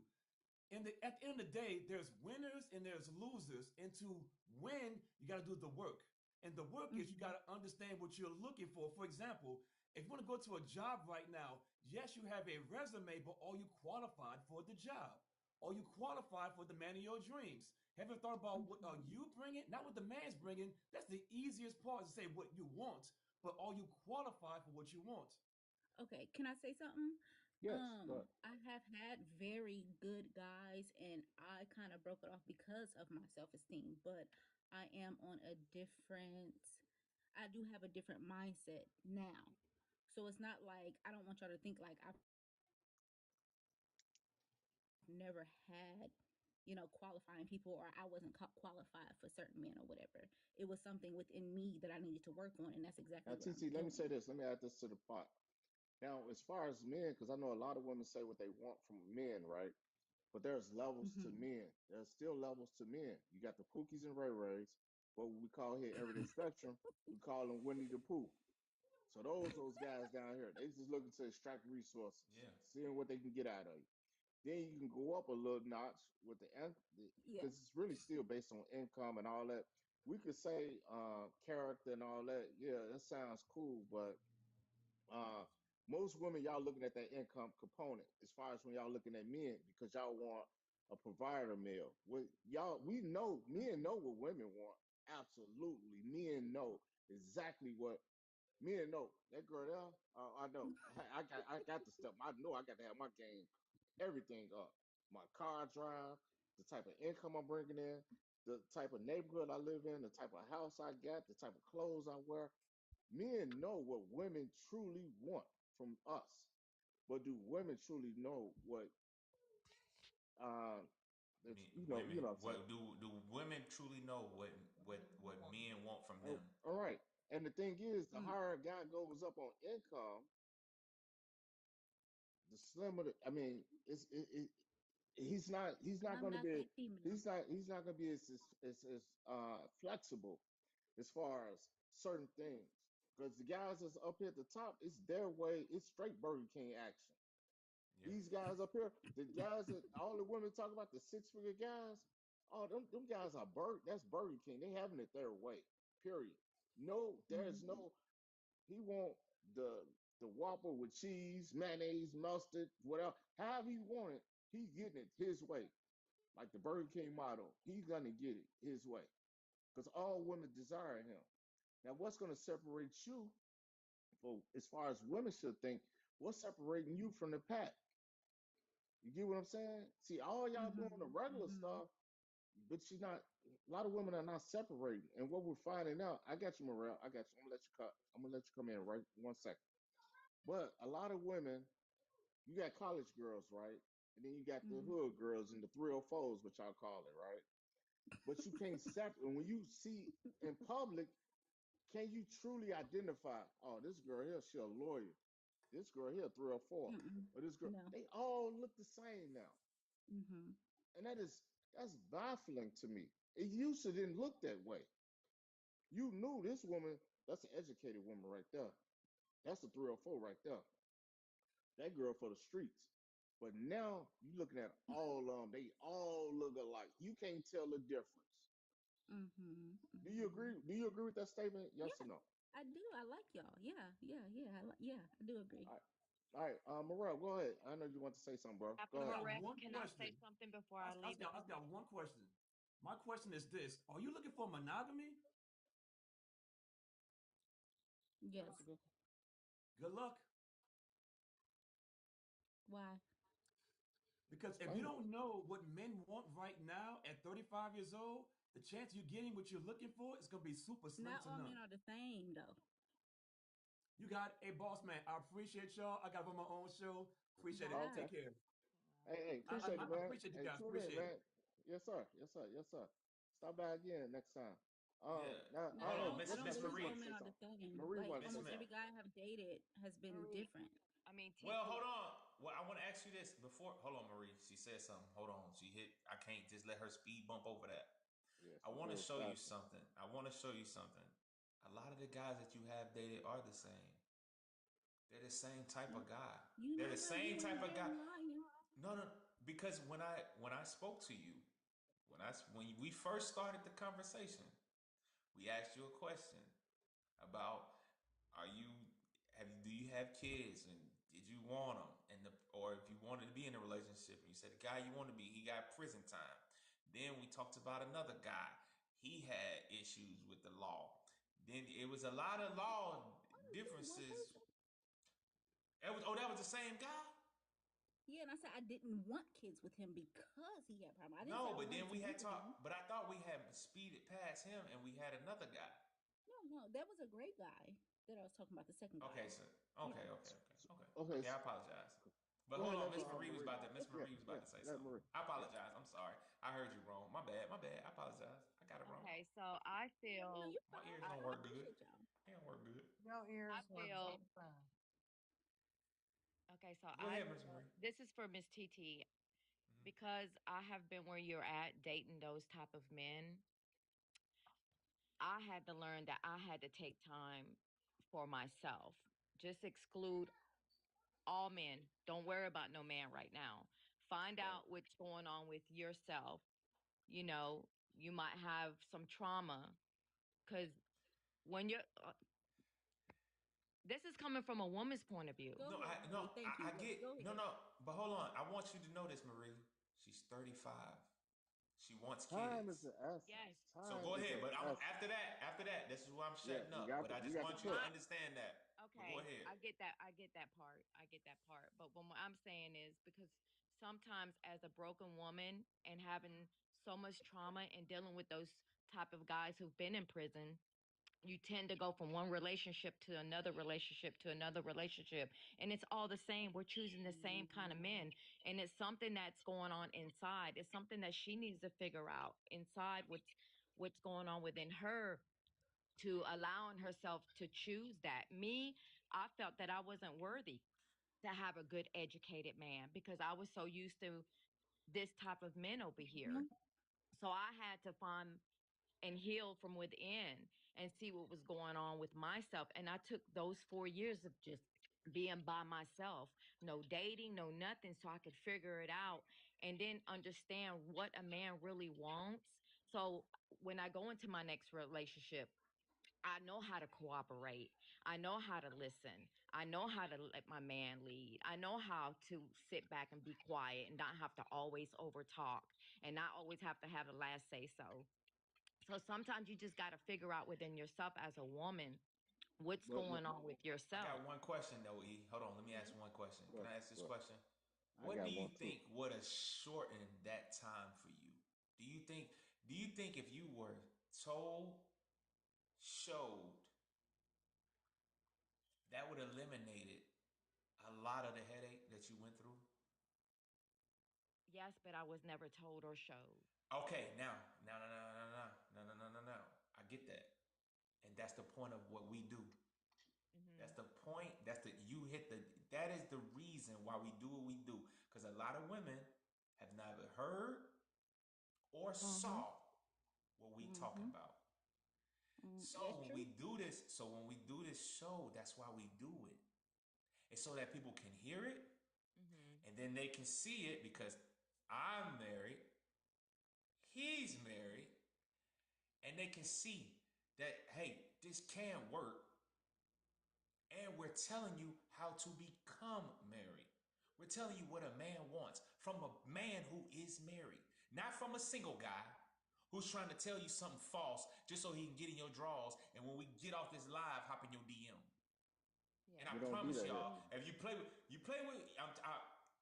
Speaker 17: At the end of the day, there's winners and there's losers. And to win, you got to do the work. And the work is you
Speaker 14: Mm-hmm.
Speaker 17: got to understand what you're looking for. For example, if you want to go to a job right now, yes, you have a resume, but are you qualified for the job? Are you qualified for the man of your dreams? Have you thought about what are
Speaker 14: Mm-hmm.
Speaker 17: you bringing? Not what the man's bringing. That's the easiest part to say what you want, but are you qualified for what you want?
Speaker 14: Okay, can I say something?
Speaker 2: Yes, but
Speaker 14: I have had very good guys and I kind of broke it off because of my self-esteem, but I am on a different I do have a different mindset now. So it's not like I don't want y'all to think like I've never had, qualifying people or I wasn't qualified for certain men or whatever. It was something within me that I needed to work on, and that's
Speaker 2: now,
Speaker 14: exactly what I'm
Speaker 2: TT, let me say
Speaker 14: doing.
Speaker 2: this. Let me add this to the pot. Now, as far as men, because I know a lot of women say what they want from men, right? But there's levels to
Speaker 14: Hmm.
Speaker 2: men. There's still levels to men. You got the Pookies and Ray Rays, what we call here Everyday Spectrum. We call them Winnie the Pooh. So those guys down here, they just looking to extract resources,
Speaker 4: Yeah.
Speaker 2: seeing what they can get out of you. Then you can go up a little notch with
Speaker 14: Yeah.
Speaker 2: because it's really still based on income and all that. We could say character and all that. Yeah, that sounds cool, but uh, most women, y'all looking at that income component as far as when y'all looking at men because y'all want a provider male. What y'all, we know, men know what women want. Absolutely. Men know exactly what men know. That girl there, I know. I got the stuff. I know I got to have my game, everything up. My car I drive, the type of income I'm bringing in, the type of neighborhood I live in, the type of house I got, the type of clothes I wear. Men know what women truly want from us, but do women truly know what uh
Speaker 4: I
Speaker 2: that's
Speaker 4: mean,
Speaker 2: you
Speaker 4: women.
Speaker 2: know what I'm saying?
Speaker 4: What do women truly know what men want from them?
Speaker 2: All right. And the thing is, the
Speaker 14: Mm.
Speaker 2: higher a guy goes up on income, the slimmer the, I mean, he's not
Speaker 14: I'm
Speaker 2: going to
Speaker 14: not
Speaker 2: be
Speaker 14: that female.
Speaker 2: he's not going to be as flexible as far as certain things because the guys that's up here at the top, it's their way, it's straight Burger King action.
Speaker 4: Yeah.
Speaker 2: These guys up here, the guys that all the women talk about, the 6-figure guys, oh, them guys are that's Burger King. They having it their way. Period. No, there's
Speaker 14: Hmm.
Speaker 2: no. He want the the Whopper with cheese, mayonnaise, mustard, whatever. However he want it, he getting it his way. Like the Burger King motto, he's gonna get it his way. Because all women desire him. Now, what's gonna separate you, for as far as women should think, what's separating you from the pack? You get what I'm saying? See, all y'all doing the
Speaker 14: Hmm.
Speaker 2: regular
Speaker 14: Hmm.
Speaker 2: stuff, but she's not. A lot of women are not separating, and what we're finding out. I got you, Morel. I got you. I'm gonna let you cut. I'm gonna let you come in right 1 second. But a lot of women, you got college girls, right? And then you got the
Speaker 14: Hmm.
Speaker 2: hood girls and the 304s, which y'all call it, right? But you can't separate. And when you see in public, can you truly identify? Oh, this girl here, she a lawyer. This girl here, 304.
Speaker 14: Mm-mm.
Speaker 2: Or this girl,
Speaker 14: No.
Speaker 2: they all look the same now.
Speaker 14: Hmm.
Speaker 2: And that's baffling to me. It used to didn't look that way. You knew this woman, that's an educated woman right there. That's a 304 right there. That girl for the streets. But now you looking at all of them, they all look alike. You can't tell the difference.
Speaker 14: Hmm.
Speaker 2: Do you
Speaker 14: Hmm.
Speaker 2: agree? Do you agree with that statement? Yes or
Speaker 14: Yeah,
Speaker 2: no?
Speaker 14: I do. I like y'all. Yeah, yeah, yeah. Yeah, I do agree.
Speaker 2: All right. All right. Morel, go ahead. I know you want to say something, bro.
Speaker 9: Captain
Speaker 2: Go
Speaker 17: I
Speaker 2: ahead.
Speaker 17: got
Speaker 9: Correct.
Speaker 17: one
Speaker 9: Can I
Speaker 17: question.
Speaker 9: say something before I leave
Speaker 17: I
Speaker 9: again?
Speaker 17: just got one question. My question is this: are you looking for monogamy?
Speaker 14: Yes.
Speaker 2: That's a good.
Speaker 17: Good luck.
Speaker 14: Why?
Speaker 17: Because if you
Speaker 2: Explain it.
Speaker 17: don't know what men want right now at 35 years old, the chance of you getting what you're looking for is going to be super slim
Speaker 14: Not
Speaker 17: to
Speaker 14: all
Speaker 17: none.
Speaker 14: men are the same, though.
Speaker 17: You got a boss man. I appreciate y'all. I got on my own show. Appreciate it.
Speaker 14: Bye.
Speaker 2: Okay.
Speaker 17: Take care.
Speaker 2: Hey, appreciate it,
Speaker 17: I
Speaker 2: man.
Speaker 17: appreciate you
Speaker 2: Hey,
Speaker 17: guys.
Speaker 2: tune in,
Speaker 17: Appreciate it.
Speaker 2: man. Yes, sir. Yes, sir. Yes, sir. Stop by again next time.
Speaker 4: Yeah.
Speaker 2: Now
Speaker 14: No,
Speaker 2: I don't know.
Speaker 14: I
Speaker 4: Miss
Speaker 2: What's
Speaker 14: don't
Speaker 4: Miss
Speaker 14: believe
Speaker 2: Marie
Speaker 14: all
Speaker 4: Marie.
Speaker 2: want to
Speaker 14: men
Speaker 2: say
Speaker 14: are the
Speaker 2: something?
Speaker 14: same.
Speaker 2: Marie
Speaker 14: Like
Speaker 2: want to
Speaker 4: Miss
Speaker 2: say
Speaker 14: almost
Speaker 4: Ma-
Speaker 14: every
Speaker 2: something.
Speaker 14: guy I've dated has been
Speaker 2: Marie.
Speaker 14: different.
Speaker 9: I mean,
Speaker 4: Well, hold on. Well, I want to ask you this before. Hold on, Marie. She said something. Hold on. She hit. I can't just let her speed bump over that.
Speaker 2: Yeah,
Speaker 4: I
Speaker 2: she
Speaker 4: want to
Speaker 2: drove
Speaker 4: show you
Speaker 2: faster.
Speaker 4: something. I want to show you something. A lot of the guys that you have dated are the same. They're the same type of guy.
Speaker 14: You
Speaker 4: They're
Speaker 14: know
Speaker 4: the
Speaker 14: how you
Speaker 4: same
Speaker 14: want to
Speaker 4: type of
Speaker 14: date
Speaker 4: guy.
Speaker 14: a lion.
Speaker 4: No, no, because when I spoke to you, when we first started the conversation, we asked you a question about are you do you have kids and did you want them or if you wanted to be in a relationship and you said the guy you want to be he got prison time. Then we talked about another guy. He had issues with the law. Then it was a lot of law
Speaker 14: One
Speaker 4: differences.
Speaker 14: person.
Speaker 4: That was the same guy.
Speaker 14: Yeah, and I said I didn't want kids with him because he had problem. I didn't say
Speaker 4: No,
Speaker 14: I
Speaker 4: but then
Speaker 14: wanted to
Speaker 4: we
Speaker 14: be
Speaker 4: had
Speaker 14: with him.
Speaker 4: talked. But I thought we had speeded past him, and we had another guy.
Speaker 14: No, no, that was a great guy that I was talking about. The second
Speaker 4: Okay,
Speaker 14: guy.
Speaker 4: so
Speaker 14: Yeah.
Speaker 2: Okay,
Speaker 4: okay. I apologize. But
Speaker 2: go
Speaker 4: hold
Speaker 2: ahead,
Speaker 4: on,
Speaker 2: let
Speaker 4: Miss
Speaker 2: Marie.
Speaker 4: Marie was
Speaker 2: Marie.
Speaker 4: about to. Miss
Speaker 2: Yeah,
Speaker 4: Marie was
Speaker 2: yeah,
Speaker 4: about to say
Speaker 2: let
Speaker 4: something.
Speaker 2: Marie.
Speaker 4: I
Speaker 2: Yeah.
Speaker 4: apologize. I'm sorry. I heard you wrong. My bad. My bad. I apologize. I got it wrong.
Speaker 9: okay, so I
Speaker 14: No,
Speaker 9: feel,
Speaker 14: you're
Speaker 4: My
Speaker 14: fine.
Speaker 4: ears
Speaker 9: I,
Speaker 4: don't
Speaker 14: I
Speaker 4: work good.
Speaker 14: appreciate y'all.
Speaker 4: They don't work good.
Speaker 10: Your
Speaker 9: I
Speaker 10: ears were
Speaker 9: feel,
Speaker 10: just fine.
Speaker 9: okay, so
Speaker 4: Go
Speaker 9: I
Speaker 4: ahead, Miss
Speaker 9: feel,
Speaker 4: Marie.
Speaker 9: this is for Miss TT
Speaker 4: Mhm.
Speaker 9: because I have been where you're at dating those type of men. I had to learn that I had to take time for myself. Just exclude all men. Don't worry about no man right now. Find
Speaker 2: Right.
Speaker 9: out what's going on with yourself. You know, you might have some trauma because when you're, this is coming from a woman's point of view.
Speaker 14: Go
Speaker 4: No,
Speaker 14: ahead,
Speaker 4: no,
Speaker 14: Marie. Thank you.
Speaker 4: I get
Speaker 14: Go
Speaker 4: no,
Speaker 14: ahead.
Speaker 4: no. But hold on. I want you to know this, Marie. She's 35. She wants
Speaker 2: Time is
Speaker 4: kids.
Speaker 2: the
Speaker 9: Yes.
Speaker 2: essence.
Speaker 4: So
Speaker 2: Time
Speaker 4: go
Speaker 2: is
Speaker 4: ahead.
Speaker 2: the
Speaker 4: But
Speaker 2: essence.
Speaker 4: after that, this is where I'm
Speaker 2: Yeah,
Speaker 4: shutting up. But I
Speaker 2: you
Speaker 4: just
Speaker 2: got the
Speaker 4: want you to
Speaker 2: clip.
Speaker 9: My
Speaker 4: understand that. But go
Speaker 9: okay,
Speaker 4: ahead.
Speaker 9: I get that. I get that part. I get that part. But what I'm saying is because sometimes as a broken woman and having so much trauma and dealing with those type of guys who've been in prison, you tend to go from one relationship to another relationship to another relationship, and it's all the same. We're choosing the same kind of men, and it's something that's going on inside. It's something that she needs to figure out inside what's going on within her to allowing herself to choose that. Me, I felt that I wasn't worthy to have a good educated man because I was so used to this type of men over here.
Speaker 14: Mhm.
Speaker 9: So I had to find and heal from within and see what was going on with myself. And I took those 4 years of just being by myself, no dating, no nothing, so I could figure it out and then understand what a man really wants. So when I go into my next relationship, I know how to cooperate. I know how to listen. I know how to let my man lead. I know how to sit back and be quiet and not have to always overtalk and not always have to have the last say so. So sometimes you just got to figure out within yourself as a woman what's
Speaker 2: But
Speaker 9: going on with
Speaker 4: I
Speaker 9: yourself.
Speaker 4: got one question though, E. Hold on, let me ask
Speaker 14: Mhm.
Speaker 4: one question. Can I ask this
Speaker 2: what?
Speaker 4: question?
Speaker 2: I
Speaker 4: What do
Speaker 2: got
Speaker 4: you
Speaker 2: one too.
Speaker 4: think would have shortened that time for you? Do you think if you were told, showed, that would have eliminated a lot of the headache that you went through?
Speaker 9: Yes, but I was never told or showed.
Speaker 4: Okay, now. I get that. And that's the point of what we do. That's
Speaker 9: Hmm.
Speaker 4: the point. That is the reason why we do what we do. Because a lot of women have neither heard or
Speaker 14: Mhm.
Speaker 4: saw what we talking
Speaker 14: Mhm.
Speaker 4: about.
Speaker 14: That's true.
Speaker 4: So when we do this show, that's why we do it. It's so that people can hear it
Speaker 9: Hmm.
Speaker 4: and then they can see it because I'm married, he's married, and they can see that, hey, this can work. And we're telling you how to become married. We're telling you what a man wants from a man who is married, not from a single guy who's trying to tell you something false just so he can get in your drawers. And when we get off this live, hop in your DM. And I
Speaker 2: We
Speaker 9: Yeah.
Speaker 2: don't do
Speaker 4: promise
Speaker 2: that here.
Speaker 4: y'all, if you play with,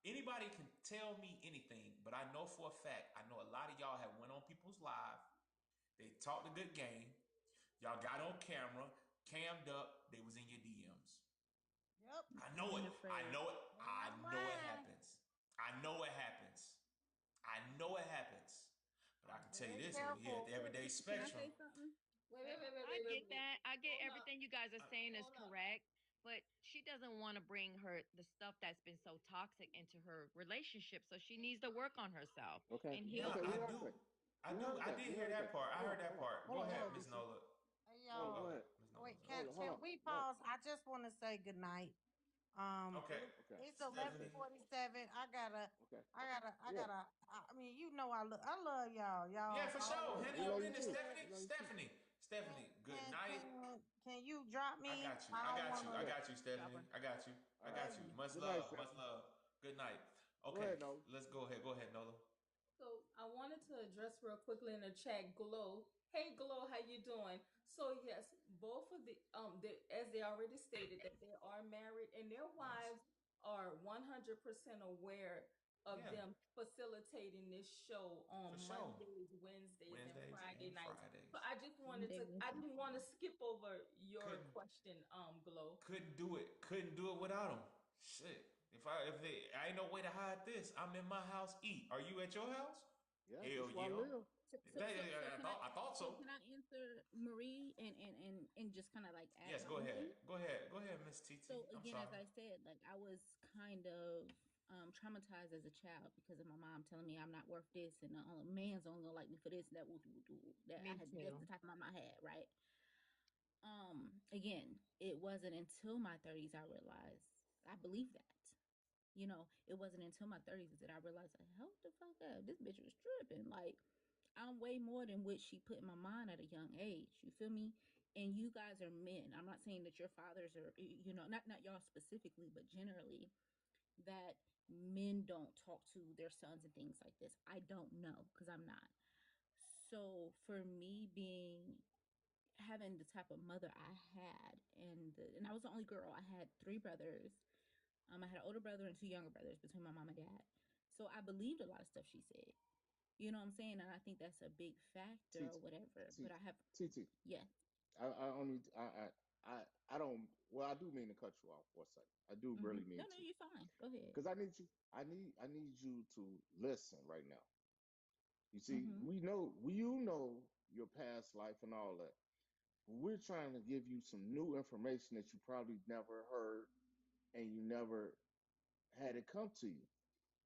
Speaker 4: anybody can tell me anything, but I know for a fact, I know a lot of y'all have went on people's live. They talked a good game. Y'all got on camera, cammed up. They was in your DMs.
Speaker 10: Yep.
Speaker 4: I know it.
Speaker 14: And afraid.
Speaker 4: I
Speaker 10: That's
Speaker 4: know it
Speaker 10: right.
Speaker 4: happens. I know it happens. I know it happens. But I can tell you
Speaker 10: Very
Speaker 4: this: over here at
Speaker 10: careful.
Speaker 4: the Everyday
Speaker 14: Can I
Speaker 4: Spectrum,
Speaker 14: say something?
Speaker 10: Wait, wait, wait, wait,
Speaker 9: I
Speaker 10: wait, wait,
Speaker 9: get
Speaker 10: wait.
Speaker 9: that. I get
Speaker 10: Hold up.
Speaker 9: everything you guys are saying is
Speaker 10: Hold up.
Speaker 9: correct. but she doesn't want to bring her the stuff that's been so toxic into her relationship. So she needs to work on herself
Speaker 2: Okay.
Speaker 9: and
Speaker 4: Yeah,
Speaker 2: Okay.
Speaker 9: heal.
Speaker 2: We
Speaker 4: I
Speaker 2: heard
Speaker 4: do.
Speaker 2: that.
Speaker 4: I
Speaker 2: We
Speaker 4: do.
Speaker 2: heard
Speaker 4: I
Speaker 2: that.
Speaker 4: did
Speaker 2: We
Speaker 4: hear
Speaker 2: heard
Speaker 4: that
Speaker 2: that.
Speaker 4: part. I
Speaker 2: Hold
Speaker 4: heard
Speaker 2: on.
Speaker 4: that
Speaker 2: Hold on.
Speaker 4: part.
Speaker 2: Hold
Speaker 4: Go
Speaker 2: on. Hold
Speaker 4: ahead,
Speaker 2: on,
Speaker 4: Miss
Speaker 2: BC.
Speaker 4: Nola.
Speaker 10: Hey,
Speaker 2: Hold on.
Speaker 4: Go
Speaker 2: Go
Speaker 10: y'all.
Speaker 4: ahead,
Speaker 2: ahead.
Speaker 4: Miss Nola.
Speaker 10: Wait,
Speaker 2: Hold on. Hold
Speaker 10: can
Speaker 2: on.
Speaker 10: we
Speaker 2: No.
Speaker 10: pause? I just want to say good night.
Speaker 4: Okay,
Speaker 2: Okay.
Speaker 10: It's
Speaker 4: Stephanie.
Speaker 10: 11:47.
Speaker 2: Okay.
Speaker 10: I
Speaker 2: Yeah.
Speaker 10: gotta. I mean, you know, I love y'all.
Speaker 4: Yeah,
Speaker 10: Y'all
Speaker 4: for sure.
Speaker 10: always
Speaker 2: Yeah. We
Speaker 4: Handle your
Speaker 2: love you
Speaker 10: so
Speaker 4: business,
Speaker 2: too.
Speaker 10: good.
Speaker 4: Stephanie.
Speaker 2: We love you too.
Speaker 4: Stephanie. Stephanie. Good night.
Speaker 10: Can you drop
Speaker 4: I
Speaker 10: me?
Speaker 4: got you.
Speaker 10: I
Speaker 4: I
Speaker 10: don't
Speaker 4: got you. I
Speaker 10: wanna.
Speaker 2: Yeah.
Speaker 4: got you,
Speaker 9: Drop
Speaker 4: Stephanie.
Speaker 9: her.
Speaker 4: I got you. I
Speaker 2: All right.
Speaker 4: got
Speaker 10: Thank
Speaker 4: you.
Speaker 10: you.
Speaker 4: Much
Speaker 2: Good night,
Speaker 4: love.
Speaker 2: Steph.
Speaker 4: Much love. Good night.
Speaker 2: Go
Speaker 4: Okay,
Speaker 2: ahead, Nola.
Speaker 4: let's go ahead. Go ahead, Nola.
Speaker 3: So I wanted to address real quickly in the chat, Glow. Hey, Glow, how you doing? So yes, both of as they already stated, that they are married and their
Speaker 4: Yes.
Speaker 3: wives are 100% aware of
Speaker 4: Yeah,
Speaker 3: them facilitating this show
Speaker 4: for
Speaker 3: on
Speaker 4: sure.
Speaker 3: Mondays, Wednesdays, and
Speaker 4: Wednesdays
Speaker 3: Friday
Speaker 4: and
Speaker 3: nights. So
Speaker 4: Fridays.
Speaker 3: I just wanted
Speaker 14: Monday,
Speaker 3: to, I
Speaker 14: Wednesday,
Speaker 3: didn't want to
Speaker 14: Friday.
Speaker 3: skip over your
Speaker 4: Couldn't
Speaker 3: question, Glow.
Speaker 4: couldn't do it. Couldn't do it without them. Shit. I ain't no way to hide this. I'm in my house. Eat. Are you at your house?
Speaker 2: Yeah.
Speaker 4: Hell
Speaker 2: That's where I
Speaker 4: yeah.
Speaker 2: live.
Speaker 14: So
Speaker 4: I
Speaker 14: can
Speaker 4: thought. I thought
Speaker 14: so can
Speaker 4: so.
Speaker 14: I answer Marie and just kind of like add
Speaker 4: Yes. Go
Speaker 14: on to
Speaker 4: ahead.
Speaker 14: it?
Speaker 4: Go ahead. Go ahead, Miss
Speaker 14: So
Speaker 4: TT. I'm
Speaker 14: again, as
Speaker 4: sorry.
Speaker 14: I said, like I was kind of traumatized as a child because of my mom telling me I'm not worth this and a man's only gonna like me for this and that. That I
Speaker 7: Me
Speaker 14: had that's the
Speaker 7: too.
Speaker 14: type of mom I had, right? Again, it wasn't until my 30s I realized I believe that. You know, it wasn't until my 30s that I realized, like, hold the fuck up, this bitch was tripping. Like, I'm way more than what she put in my mind at a young age. You feel me? And you guys are men. I'm not saying that your fathers are, you know, not y'all specifically, but generally that men don't talk to their sons and things like this. I don't know because I'm not. So for me being having the type of mother I had, and I was the only girl. I had three brothers. I had an older brother and two younger brothers between my mom and dad. So I believed a lot of stuff she said. You know what I'm saying? And I think that's a big factor or
Speaker 2: TT.
Speaker 14: whatever. But
Speaker 2: TT.
Speaker 14: I have,
Speaker 2: TT.
Speaker 14: yeah.
Speaker 2: I only. I don't. Well, I do mean to cut you off for a second. I do really
Speaker 14: No,
Speaker 2: mean
Speaker 14: no,
Speaker 2: to.
Speaker 14: you're fine. Go ahead.
Speaker 2: Because I need you. I need you to listen right now. You see,
Speaker 14: Mm-hmm.
Speaker 2: you know your past life and all that. We're trying to give you some new information that you probably never heard and you never had it come to you.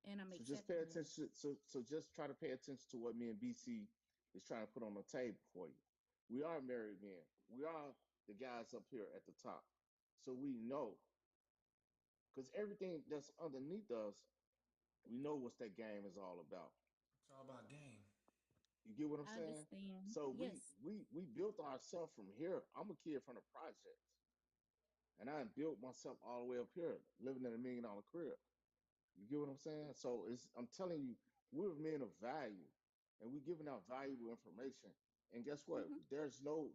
Speaker 14: And I'm
Speaker 2: So just pay
Speaker 14: accepting it.
Speaker 2: attention. So just try to pay attention to what me and BC is trying to put on the table for you. We are married men. We are the guys up here at the top. So we know because everything that's underneath us, we know what that game is all about.
Speaker 4: It's all about game.
Speaker 2: You get what I'm
Speaker 14: I
Speaker 2: saying?
Speaker 14: understand.
Speaker 2: So we
Speaker 14: Yes.
Speaker 2: we we built ourselves from here. I'm a kid from the projects, and I built myself all the way up here, living in $1 million crib. You get what I'm saying? So I'm telling you, we're men of value, and we're giving out valuable information. And guess what?
Speaker 14: Mm-hmm.
Speaker 2: There's no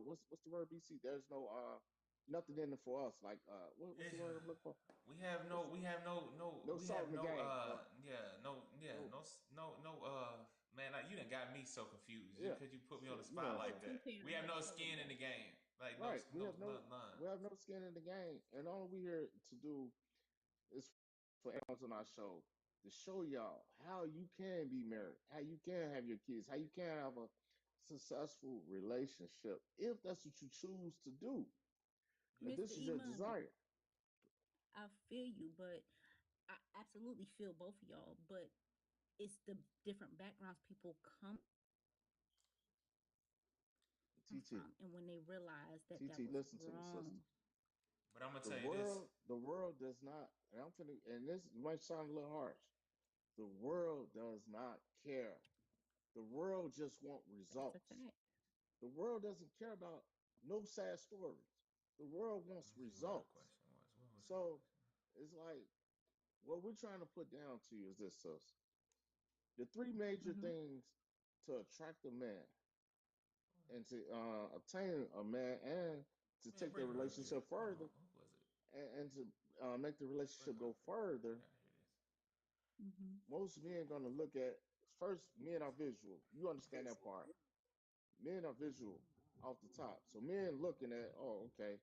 Speaker 2: what's the word, BC? There's no nothing in it for us. Like what's
Speaker 4: Eh,
Speaker 2: the word I'm looking for?
Speaker 4: We have no,
Speaker 2: What's
Speaker 4: we have no, no,
Speaker 2: no
Speaker 4: we
Speaker 2: salt
Speaker 4: have
Speaker 2: in the
Speaker 4: no,
Speaker 2: game?
Speaker 4: yeah,
Speaker 2: No,
Speaker 4: man, like, you done got me so confused
Speaker 2: yeah.
Speaker 4: because you put me on
Speaker 2: So
Speaker 4: the
Speaker 2: you know what
Speaker 4: spot
Speaker 2: I'm
Speaker 14: Oh,
Speaker 4: like
Speaker 2: saying?
Speaker 14: two
Speaker 4: that. We
Speaker 14: parent
Speaker 4: have no
Speaker 14: household.
Speaker 4: skin in the game, like no,
Speaker 2: Right.
Speaker 4: no, none.
Speaker 2: We have no skin in the game. And all we here to do is for animals on our show to show y'all how you can be married, how you can have your kids, how you can have a successful relationship if that's what you choose to do. If
Speaker 14: Mr.
Speaker 2: this is your
Speaker 14: Iman,
Speaker 2: desire.
Speaker 14: I feel you, but I absolutely feel both of y'all. But it's the different backgrounds people come
Speaker 2: TT,
Speaker 14: from. And when they realize that that
Speaker 2: TT,
Speaker 14: was
Speaker 2: listen to me, sister.
Speaker 14: wrong.
Speaker 4: But I'm gonna
Speaker 2: The
Speaker 4: tell you this.
Speaker 2: world, the world does not, and I'm finna, and this might sound a little harsh. The world does not care. The world just want
Speaker 14: That's a
Speaker 2: results.
Speaker 14: fact.
Speaker 2: The world doesn't care about no sad stories. The world
Speaker 4: Let
Speaker 2: wants
Speaker 4: me see what her
Speaker 2: results.
Speaker 4: question was. What was her
Speaker 2: So
Speaker 4: question?
Speaker 2: it's like what we're trying to put down to you is this, sis. The three major
Speaker 14: Mm-hmm.
Speaker 2: things to attract a man and to obtain a man and to
Speaker 4: Man,
Speaker 2: take the
Speaker 4: bring her up here.
Speaker 2: relationship
Speaker 4: Hold on.
Speaker 2: further
Speaker 4: Who was it?
Speaker 2: and to make the
Speaker 4: Bring
Speaker 2: relationship
Speaker 4: her
Speaker 2: go
Speaker 4: up here. I
Speaker 2: further.
Speaker 4: gotta hear this.
Speaker 14: Mm-hmm.
Speaker 2: Most men going to look at first, men are visual. You understand that part. Men are visual off the top. So men looking at, oh, okay,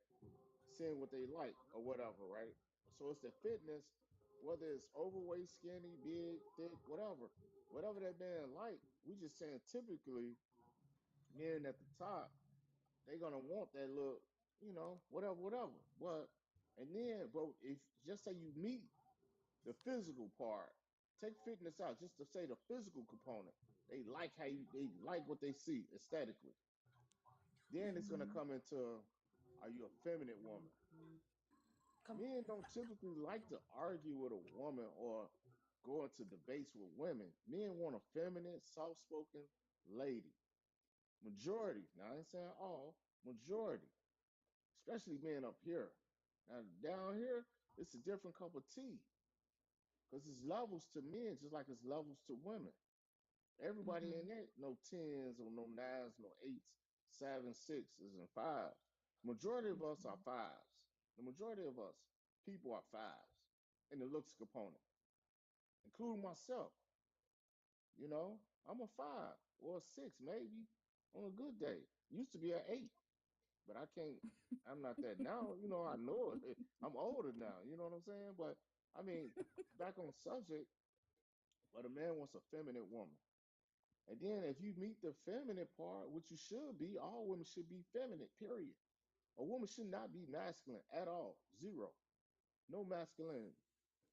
Speaker 2: seeing what they like or whatever, right? So it's the fitness, whether it's overweight, skinny, big, thick, whatever. Whatever that man like, we just saying typically men at the top, they're gonna want that look. whatever, whatever. But if just say you meet the physical part, take fitness out, just to say the physical component. They like they like what they see aesthetically. Then it's gonna come into, are you a feminine woman? Men don't typically like to argue with a woman or go into debates with women. Men want a feminine, soft-spoken lady. Majority. Now I ain't saying all, majority. Especially men up here. Now down here, it's a different cup of tea. Because it's levels to men just like it's levels to women. Everybody in there, no tens or no nines, no eights, sevens, sixes, and fives. Majority of us are fives. The majority of us people are fives in the looks component, including myself. I'm a five or a six, maybe on a good day. Used to be an eight, but I can't. I'm not that now. I know it. I'm older now. You know what I'm saying? But I mean, back on subject, but a man wants a feminine woman. And then if you meet the feminine part, which you should be, all women should be feminine, period. A woman should not be masculine at all. Zero. No masculinity.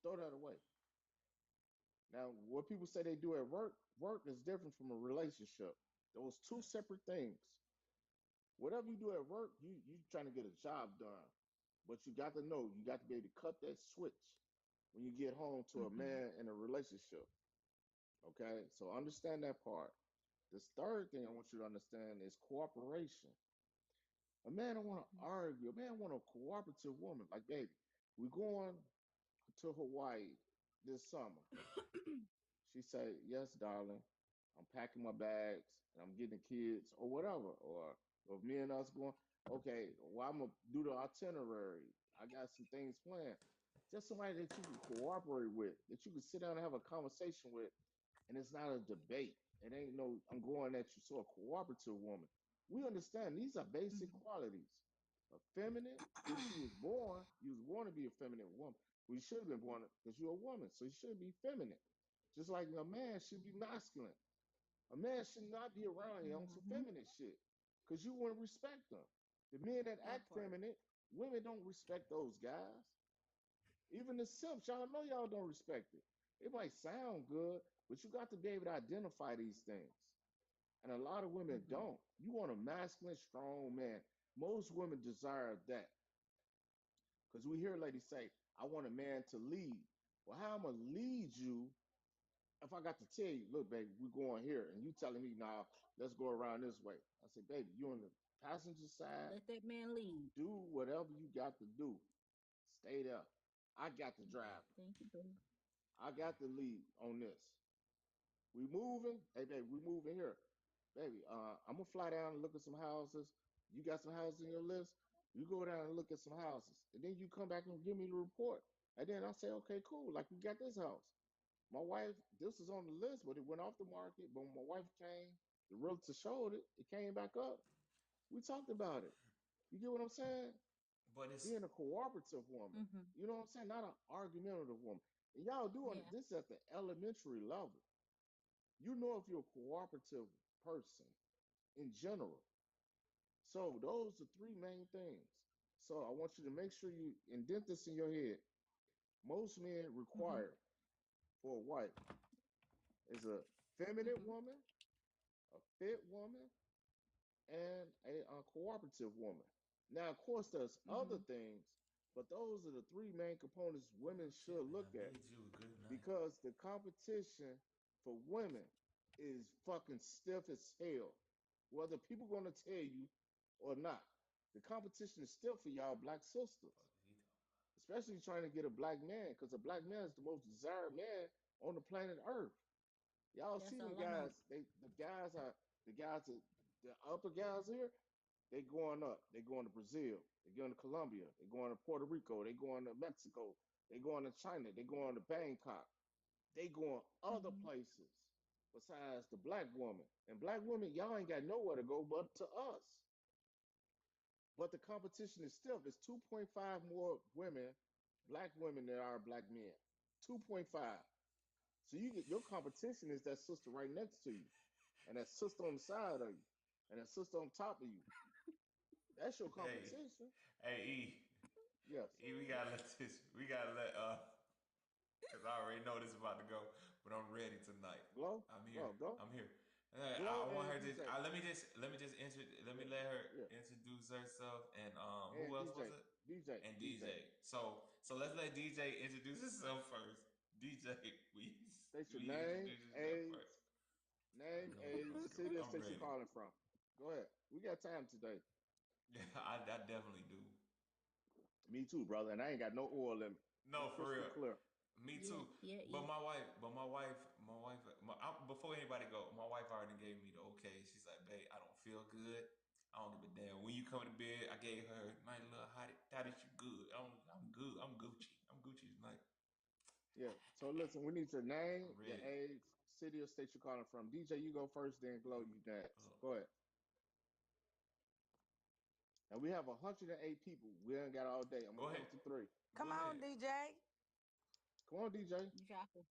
Speaker 2: Throw that away. Now, what people say they do at work is different from a relationship. Those two separate things. Whatever you do at work, you trying to get a job done. But you got to know, you got to be able to cut that switch when you get home to a man in a relationship. Okay? So understand that part. This third thing I want you to understand is cooperation. A man don't want to argue. A man want a cooperative woman. Like, baby, we're going to Hawaii this summer. She say, yes, darling. I'm packing my bags and I'm getting the kids or whatever. Or if me and us going, okay, well, I'm gonna do the itinerary. I got some things planned. Just somebody that you can cooperate with, that you can sit down and have a conversation with, and it's not a debate. It ain't no, I'm going at you. So a cooperative woman. We understand these are basic qualities. A feminine, which you was born to be a feminine woman. We should have been born because you're a woman, so you should be feminine. Just like a man should be masculine. A man should not be around you on some feminine shit because you want to respect them. The men that
Speaker 6: That
Speaker 2: act
Speaker 6: part.
Speaker 2: feminine, women don't respect those guys. Even the simps, y'all know y'all don't respect it. It might sound good, but you got to be able to identify these things. And a lot of women don't. You want a masculine, strong man. Most women desire that. Because we hear ladies say, I want a man to lead. Well, how am I gonna lead you if I got to tell you, look, baby, we're going here, and you telling me, now let's go around this way. I said, baby, you on the passenger side,
Speaker 14: Let that man lead.
Speaker 2: do whatever you got to do. Stay there. I got to drive.
Speaker 14: Thank you, boo.
Speaker 2: I got the lead on this. We moving? Hey, baby, we moving here. Baby, I'm gonna fly down and look at some houses. You got some houses in your list? You go down and look at some houses. And then you come back and give me the report. And then I say, okay, cool. Like we got this house. My wife, this was on the list, but it went off the market. But when my wife came, the realtor showed it. It came back up. We talked about it. You get what I'm saying?
Speaker 4: But
Speaker 2: Being
Speaker 4: it's
Speaker 2: a cooperative woman. You know what I'm saying? Not an argumentative woman. And y'all doing
Speaker 14: Yeah,
Speaker 2: this at the elementary level. You know if you're a cooperative person in general. So those are three main things. So I want you to make sure you indent this in your head. Most men require for a wife is a feminine woman, a fit woman, and a cooperative woman. Now, of course, there's other things, but those are the three main components women should
Speaker 4: chilling. I
Speaker 2: look at
Speaker 4: made you a good night.
Speaker 2: because the competition for women is fucking stiff as hell, whether people gonna tell you or not. The competition is still for y'all black sisters,
Speaker 4: Fuck is he talking
Speaker 2: especially trying to get a black man, because a black man is the most desired man on the planet Earth. Y'all
Speaker 14: that's
Speaker 2: see them
Speaker 14: all I know.
Speaker 2: guys? The upper guys here. They going up. They going to Brazil. They going to Colombia. They going to Puerto Rico. They going to Mexico. They going to China. They going to Bangkok. They going other places besides the black woman. And black women, y'all ain't got nowhere to go but to us. But the competition is stiff. It's 2.5 more women, black women than are black men. 2.5. So you get your competition is that sister right next to you, and that sister on the side of you, and that sister on top of you. That's your
Speaker 4: Hey,
Speaker 2: competition.
Speaker 4: hey, E,
Speaker 2: Yes.
Speaker 4: E, we gotta let, cause I already know this is about to go, but I'm ready tonight.
Speaker 2: Glow,
Speaker 4: I'm here.
Speaker 2: glow, go.
Speaker 4: I'm here.
Speaker 2: Glow
Speaker 4: I want
Speaker 2: and
Speaker 4: her to.
Speaker 2: DJ.
Speaker 4: Let me just let me
Speaker 2: Yeah,
Speaker 4: let her
Speaker 2: yeah.
Speaker 4: introduce herself and who
Speaker 2: And
Speaker 4: else was
Speaker 2: DJ.
Speaker 4: it?
Speaker 2: DJ.
Speaker 4: And
Speaker 2: DJ.
Speaker 4: DJ. So let's let DJ introduce himself first. DJ,
Speaker 2: State your
Speaker 4: will you
Speaker 2: name,
Speaker 4: introduce yourself
Speaker 2: age,
Speaker 4: first?
Speaker 2: name, age, city or
Speaker 4: I'm
Speaker 2: state you're
Speaker 4: ready.
Speaker 2: calling from. Go ahead. We got time today.
Speaker 4: Yeah, I definitely do.
Speaker 2: Me too, brother. And I ain't got no oil in me. I'm
Speaker 4: No, for
Speaker 2: crystal
Speaker 4: real.
Speaker 2: clear.
Speaker 4: Me
Speaker 14: Yeah,
Speaker 4: too.
Speaker 14: yeah,
Speaker 4: But
Speaker 14: yeah.
Speaker 4: before anybody go, my wife already gave me the okay. She's like, babe, I don't feel good. I don't give a damn. When you come to bed, I gave her a nice little hottie, you good. I'm good. I'm Gucci. I'm Gucci tonight.
Speaker 2: Yeah. So listen, we need your name,
Speaker 4: I'm
Speaker 2: your
Speaker 4: ready.
Speaker 2: age, city or state you're calling from. DJ, you go first, then Glow, you next. Go ahead. And we have 108 people. We ain't got all day. I'm
Speaker 4: Go
Speaker 2: gonna
Speaker 4: ahead.
Speaker 2: count to three.
Speaker 15: Come
Speaker 4: Go ahead.
Speaker 15: on, DJ.
Speaker 2: Come on, DJ.
Speaker 14: You chocolate.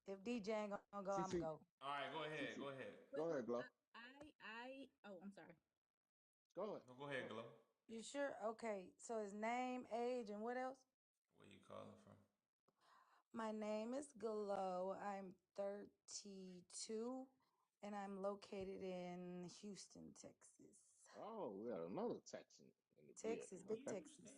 Speaker 15: If DJ ain't gonna go, I'm gonna
Speaker 2: TT.
Speaker 15: go.
Speaker 4: All right, go ahead.
Speaker 2: TT.
Speaker 4: Go ahead.
Speaker 14: But
Speaker 2: Go ahead, Glow.
Speaker 14: oh, I'm sorry.
Speaker 2: Go ahead.
Speaker 4: No, go
Speaker 2: Go
Speaker 4: ahead,
Speaker 2: ahead.
Speaker 4: Glow.
Speaker 15: You sure? Okay. So his name, age, and what else?
Speaker 4: Where you calling from?
Speaker 15: My name is Glow. I'm 32 and I'm located in Houston, Texas.
Speaker 2: Oh, we got another Texan in the building.
Speaker 15: Texas, big
Speaker 2: Okay.
Speaker 15: Texas.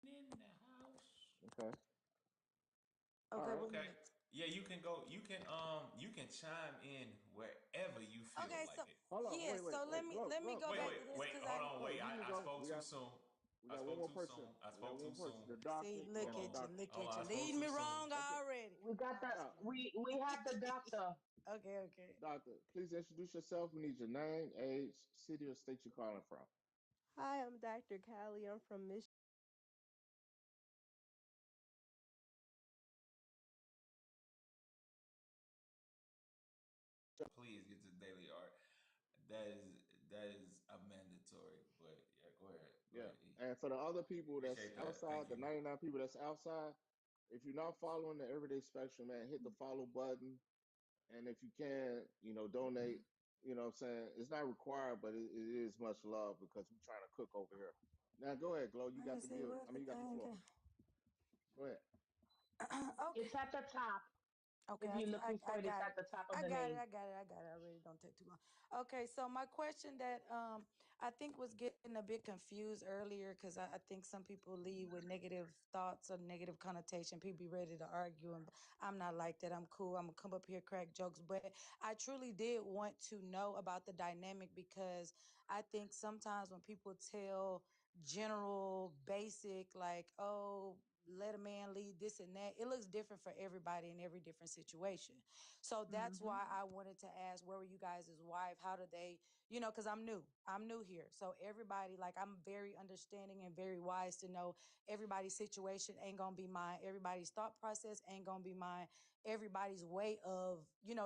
Speaker 4: In the house.
Speaker 2: Okay. All
Speaker 15: Okay,
Speaker 2: right.
Speaker 15: what
Speaker 4: Okay.
Speaker 15: next?
Speaker 4: Yeah, you can go. You can chime in wherever you feel
Speaker 15: Okay,
Speaker 4: like
Speaker 15: so
Speaker 4: it.
Speaker 2: Hold on.
Speaker 15: yeah, so let me
Speaker 2: Glow,
Speaker 15: let me
Speaker 2: glow,
Speaker 15: go
Speaker 4: Wait,
Speaker 2: glow,
Speaker 15: back
Speaker 4: wait,
Speaker 15: to this
Speaker 4: wait.
Speaker 15: because
Speaker 4: Hold
Speaker 15: I
Speaker 4: on.
Speaker 2: glow.
Speaker 4: Wait.
Speaker 2: You can
Speaker 4: I
Speaker 2: go.
Speaker 4: spoke too soon.
Speaker 2: We
Speaker 4: I
Speaker 2: got one
Speaker 4: spoke
Speaker 2: more
Speaker 4: too
Speaker 2: person.
Speaker 4: soon. I
Speaker 2: We got
Speaker 4: spoke
Speaker 2: one
Speaker 4: too
Speaker 2: more person.
Speaker 4: soon.
Speaker 2: The
Speaker 15: see,
Speaker 2: doctor. We
Speaker 15: look
Speaker 2: got the
Speaker 15: at you,
Speaker 2: doctor.
Speaker 15: look
Speaker 4: Hold
Speaker 15: at
Speaker 4: on.
Speaker 15: you,
Speaker 4: I spoke
Speaker 15: leading
Speaker 4: too
Speaker 15: me
Speaker 4: soon.
Speaker 15: wrong
Speaker 2: Okay.
Speaker 15: already.
Speaker 1: We got the
Speaker 2: Doc,
Speaker 1: we have the doctor.
Speaker 15: Okay, okay.
Speaker 2: doctor, please introduce yourself. We need your name, age, city or state you're calling from.
Speaker 18: Hi, I'm Dr. Callie. I'm from Michigan.
Speaker 4: Please get to daily art. That is a mandatory. But yeah, go ahead. Go
Speaker 2: Yeah.
Speaker 4: ahead. E.
Speaker 2: And for the other people that's
Speaker 4: Appreciate that.
Speaker 2: outside,
Speaker 4: Thank
Speaker 2: the
Speaker 4: you.
Speaker 2: 99 people that's outside, if you're not following the Everyday Spectrum, man, hit the follow button. And if you can, donate. You know what I'm saying? It's not required, but it is much love because we're trying to cook over here. Now go ahead, Glow. You
Speaker 15: Let me
Speaker 2: got the
Speaker 15: see
Speaker 2: build.
Speaker 15: what
Speaker 2: I
Speaker 15: the
Speaker 2: mean, you got the floor.
Speaker 15: thing.
Speaker 2: Go ahead.
Speaker 15: Okay.
Speaker 1: It's at the top.
Speaker 15: Okay,
Speaker 1: If you're looking
Speaker 15: I
Speaker 1: for it, it's
Speaker 15: got
Speaker 1: at
Speaker 15: it.
Speaker 1: the top of
Speaker 15: I
Speaker 1: the
Speaker 15: got it.
Speaker 1: name.
Speaker 15: I got it. I got it. I really don't take too long. Okay, so my question that I think was getting a bit confused earlier because I think some people leave with negative thoughts or negative connotation. People be ready to argue, and I'm not like that. I'm cool. I'm gonna come up here crack jokes, but I truly did want to know about the dynamic because I think sometimes when people tell general basic like, oh, let a man lead this and that, it looks different for everybody in every different situation. So that's
Speaker 3: Mm-hmm.
Speaker 15: why I wanted to ask, where were you guys as wife? How do they, because I'm new here. So everybody, like, I'm very understanding and very wise to know everybody's situation ain't gonna be mine. Everybody's thought process ain't gonna be mine. Everybody's way of,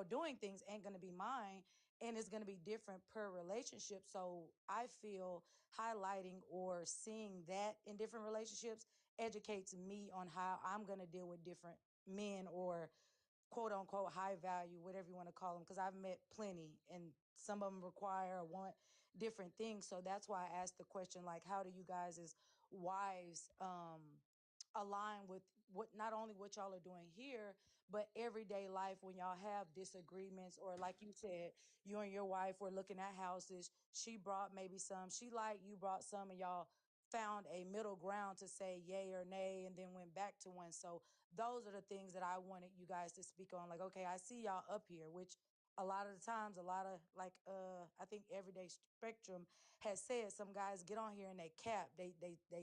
Speaker 15: doing things ain't gonna be mine. And it's gonna be different per relationship. So I feel highlighting or seeing that in different relationships educates me on how I'm going to deal with different men or quote unquote high value, whatever you want to call them, because I've met plenty and some of them require or want different things. So that's why I asked the question, like, how do you guys as wives align with what not only what y'all are doing here, but everyday life when y'all have disagreements, or like you said, you and your wife were looking at houses. She brought maybe some she liked, you brought some, and y'all found a middle ground to say yay or nay and then went back to one. So those are the things that I wanted you guys to speak on. Like, okay, I see y'all up here, which a lot of the times, a lot of like I think Everyday Spectrum has said some guys get on here and they cap. They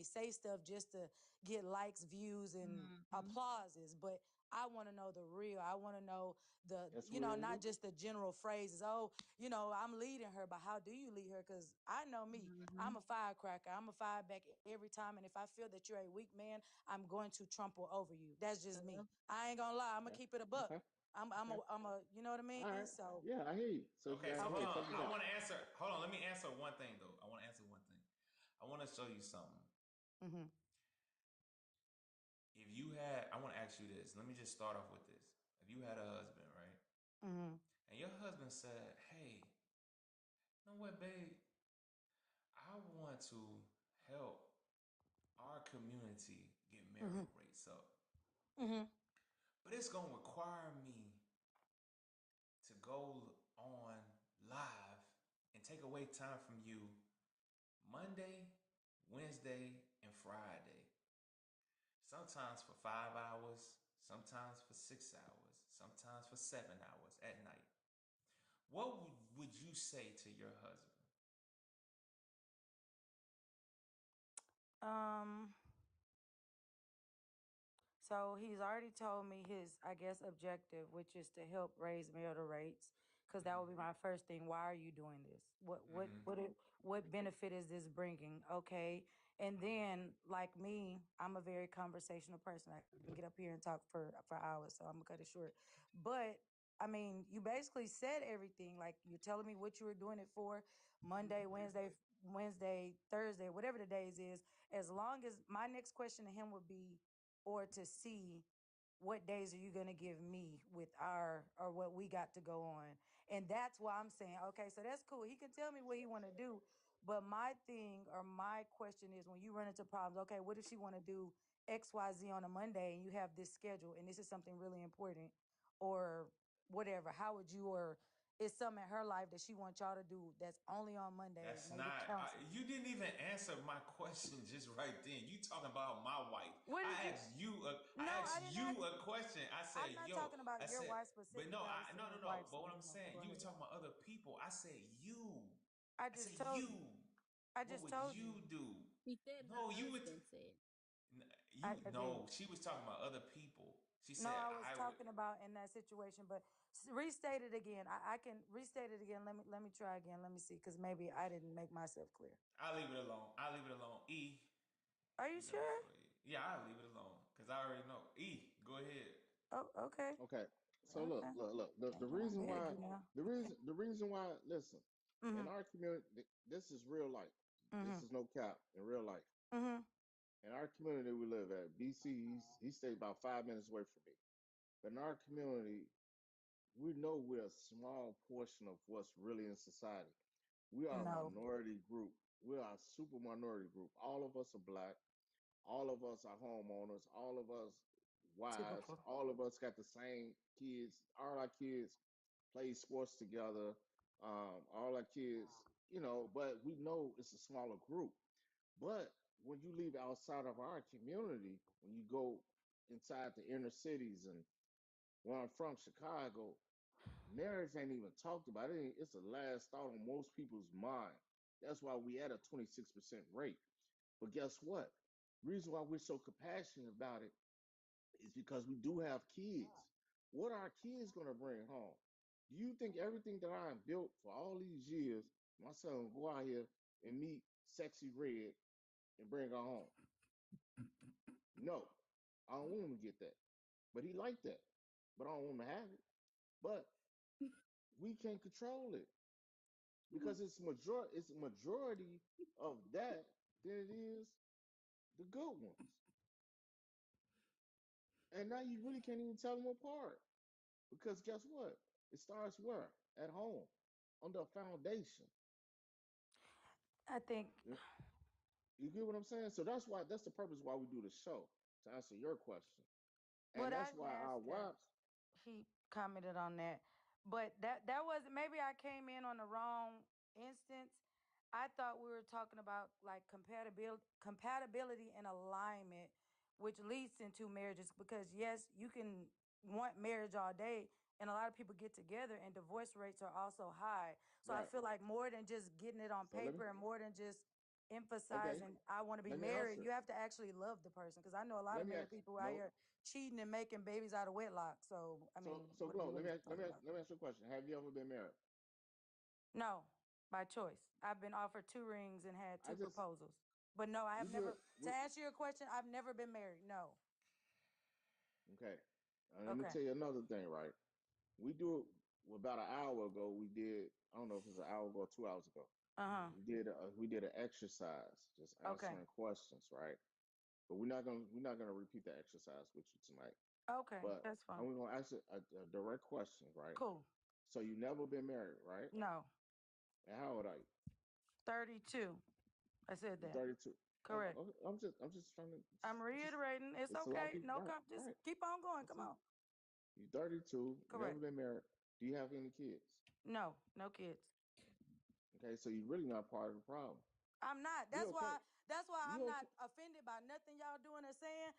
Speaker 15: say stuff just to get likes, views, and
Speaker 3: Mm-hmm.
Speaker 15: applauses. But
Speaker 19: I want to know the real. I want to know the,
Speaker 2: That's
Speaker 19: you know,
Speaker 2: real.
Speaker 19: not just the general phrases. Oh, you know, I'm leading her, but how do you lead her? Because I know me. I'm a firecracker. I'm a fire back every time. And if I feel that you're a weak man, I'm going to trample over you. That's just me. I ain't gonna lie. I'm gonna
Speaker 2: Okay.
Speaker 19: keep it a buck.
Speaker 2: Okay.
Speaker 19: I'm
Speaker 2: Okay.
Speaker 19: a, you know what I
Speaker 2: All
Speaker 19: mean?
Speaker 2: right.
Speaker 19: So,
Speaker 2: Yeah, I hear you. So
Speaker 4: Okay, so
Speaker 2: now,
Speaker 4: hold
Speaker 2: hey,
Speaker 19: okay,
Speaker 4: on.
Speaker 2: check this
Speaker 4: I
Speaker 2: out.
Speaker 4: want to answer. Hold on. Let me answer one thing though. I want to answer one thing. I want to show you something.
Speaker 19: hmm
Speaker 4: If you had, I want to ask you this. Let me just start off with this. If you had a husband, right,
Speaker 19: hmm
Speaker 4: and your husband said, "Hey, you know what, babe? I want to help our community get
Speaker 19: hmm
Speaker 4: marital rates up,
Speaker 19: hmm
Speaker 4: but it's gonna require me to go on live and take away time from you Monday, Wednesday, and Friday. Sometimes for 5 hours, sometimes for 6 hours, sometimes for 7 hours at night. What would you say to your husband?
Speaker 19: um. So he's already told me his, I guess, objective, which is to help raise marital rates, because that would be my first thing. Why are you doing this? What benefit is this bringing? Okay, and then like me, I'm a very conversational person. I can get up here and talk for hours, so I'm gonna cut it short. But I mean, you basically said everything. Like you're telling me what you were doing it for, Monday, Wednesday, Thursday, whatever the days is. As long as my next question to him would be, or to see what days are you going to give me with our or what we got to go on. And that's why I'm saying, okay, so that's cool, he can tell me what he want to do, but my thing or my question is, when you run into problems, okay, what if she want to do XYZ on a Monday and you have this schedule and this is something really important or whatever, how would you, or is something in her life that she wants y'all to do that's only on Mondays,
Speaker 4: That's
Speaker 19: maybe
Speaker 4: not.
Speaker 19: counseling?
Speaker 4: You didn't even answer my question just right then. You talking about my wife?
Speaker 19: What did
Speaker 4: I
Speaker 19: you?
Speaker 4: asked you. I
Speaker 19: No, I
Speaker 4: asked
Speaker 19: didn't ask.
Speaker 4: you a question. I
Speaker 19: I'm
Speaker 4: said,
Speaker 19: not
Speaker 4: "Yo."
Speaker 19: talking about
Speaker 4: I
Speaker 19: your
Speaker 4: said,
Speaker 19: wife
Speaker 4: but no,
Speaker 19: specifically. I was saying his
Speaker 4: no.
Speaker 19: wife's
Speaker 4: But what
Speaker 19: in
Speaker 4: I'm
Speaker 19: general. But
Speaker 4: saying,
Speaker 19: go
Speaker 4: you were
Speaker 19: ahead.
Speaker 4: talking about other people. I said you.
Speaker 19: I
Speaker 4: I said
Speaker 19: just told you.
Speaker 4: you.
Speaker 19: I
Speaker 4: What
Speaker 19: just
Speaker 4: would
Speaker 19: told you.
Speaker 4: you do?
Speaker 14: He said her
Speaker 4: No, you would.
Speaker 14: husband said.
Speaker 4: You
Speaker 19: I did.
Speaker 4: no. She was talking about other people. She
Speaker 19: No,
Speaker 4: said
Speaker 19: I was
Speaker 4: I would.
Speaker 19: talking about in that situation. But restate it again. I can restate it again. Let me try again. Let me see, because maybe I didn't make myself clear.
Speaker 4: I'll leave it alone. I'll leave it alone. E.
Speaker 19: Are you
Speaker 4: You got the
Speaker 19: sure?
Speaker 4: floor. E. Yeah, I'll leave it alone because I already know. E. Go ahead.
Speaker 19: Oh, okay.
Speaker 2: Okay. So
Speaker 19: Okay.
Speaker 2: look. The
Speaker 19: Can't get on
Speaker 2: reason
Speaker 19: bed
Speaker 2: why,
Speaker 19: you now.
Speaker 2: the reason why, listen, in
Speaker 19: Mm-hmm.
Speaker 2: our community, this is real life. This
Speaker 19: Mm-hmm.
Speaker 2: is no cap in real life.
Speaker 19: Mm-hmm.
Speaker 2: In our community we live at, B.SEE, he stayed about 5 minutes away from me. But in our community, we know we're a small portion of what's really in society. We are a
Speaker 19: No.
Speaker 2: minority group. We are a super minority group. All of us are black. All of us are homeowners. All of us wives.
Speaker 19: Typical.
Speaker 2: All of us got the same kids. All our kids play sports together. All our kids, but we know it's a smaller group. But when you leave outside of our community, when you go inside the inner cities, and where I'm from, Chicago, marriage ain't even talked about. It's the last thought on most people's mind. That's why we at a 26% rate. But guess what? Reason why we're so compassionate about it is because we do have kids. What are our kids gonna bring home? Do you think everything that I have built for all these years, my son will go out here and meet sexy red and bring her home? No, I don't want him to get that. But he liked that. But I don't want him to have it. But we can't control it because it's a majority of that than it is the good ones. And now you really can't even tell them apart. Because guess what? It starts where? At home, under a foundation.
Speaker 19: I think
Speaker 2: You you get what I'm saying? So that's the purpose why we do the show, to answer your question. And
Speaker 19: what I
Speaker 2: that's
Speaker 19: didn't
Speaker 2: why our
Speaker 19: ask that.
Speaker 2: wives,
Speaker 19: He commented on that, but that was, maybe I came in on the wrong instance. I thought we were talking about like compatibility and alignment, which leads into marriages, because yes, you can want marriage all day, and a lot of people get together and divorce rates are also high. So I
Speaker 2: right.
Speaker 19: feel like more than just getting it on
Speaker 2: So let me
Speaker 19: paper and more than just
Speaker 2: Okay,
Speaker 19: emphasizing I want to be
Speaker 2: let me
Speaker 19: married.
Speaker 2: answer.
Speaker 19: You have to actually love the person, because I know a lot
Speaker 2: Let
Speaker 19: of
Speaker 2: me
Speaker 19: married
Speaker 2: ask.
Speaker 19: people out
Speaker 2: No.
Speaker 19: here cheating and making babies out of wedlock. So I mean,
Speaker 2: So
Speaker 19: what are
Speaker 2: Glow,
Speaker 19: you really talking about?
Speaker 2: let me ask you a question. Have you ever been married?
Speaker 19: No, by choice. I've been offered 2 rings and had
Speaker 2: I
Speaker 19: 2
Speaker 2: just
Speaker 19: proposals. But no, I
Speaker 2: we
Speaker 19: have
Speaker 2: do
Speaker 19: never.
Speaker 2: it.
Speaker 19: To answer your question, I've never been married. No.
Speaker 2: Okay. Let me
Speaker 19: Okay.
Speaker 2: tell you another thing, right? We do it about an hour ago. We did. I don't know if it's an hour ago or 2 hours ago.
Speaker 19: Uh-huh.
Speaker 2: We did an exercise, just
Speaker 19: Okay.
Speaker 2: answering questions, right? But we're not gonna repeat the exercise with you tonight.
Speaker 19: Okay.
Speaker 2: But
Speaker 19: That's fine.
Speaker 2: I'm gonna ask you a direct question, right?
Speaker 19: Cool.
Speaker 2: So you never been married, right?
Speaker 19: No.
Speaker 2: And how old are you?
Speaker 19: 32. I said
Speaker 2: You're
Speaker 19: that.
Speaker 2: 32. Oh,
Speaker 19: Correct.
Speaker 2: okay. I'm just trying to.
Speaker 19: I'm
Speaker 2: Just
Speaker 19: reiterating. It's
Speaker 2: it's a lot of
Speaker 19: okay.
Speaker 2: people.
Speaker 19: No,
Speaker 2: Right,
Speaker 19: just
Speaker 2: right.
Speaker 19: keep on going.
Speaker 2: That's
Speaker 19: Come
Speaker 2: it.
Speaker 19: on.
Speaker 2: You're 32. Never
Speaker 19: Correct.
Speaker 2: been married. Do you have any kids?
Speaker 19: No, no kids.
Speaker 2: Okay, so you're really not part of the problem.
Speaker 19: I'm not.
Speaker 2: You
Speaker 19: That's why.
Speaker 2: okay?
Speaker 19: That's why I'm
Speaker 2: You
Speaker 19: not
Speaker 2: okay?
Speaker 19: offended by nothing y'all doing or saying.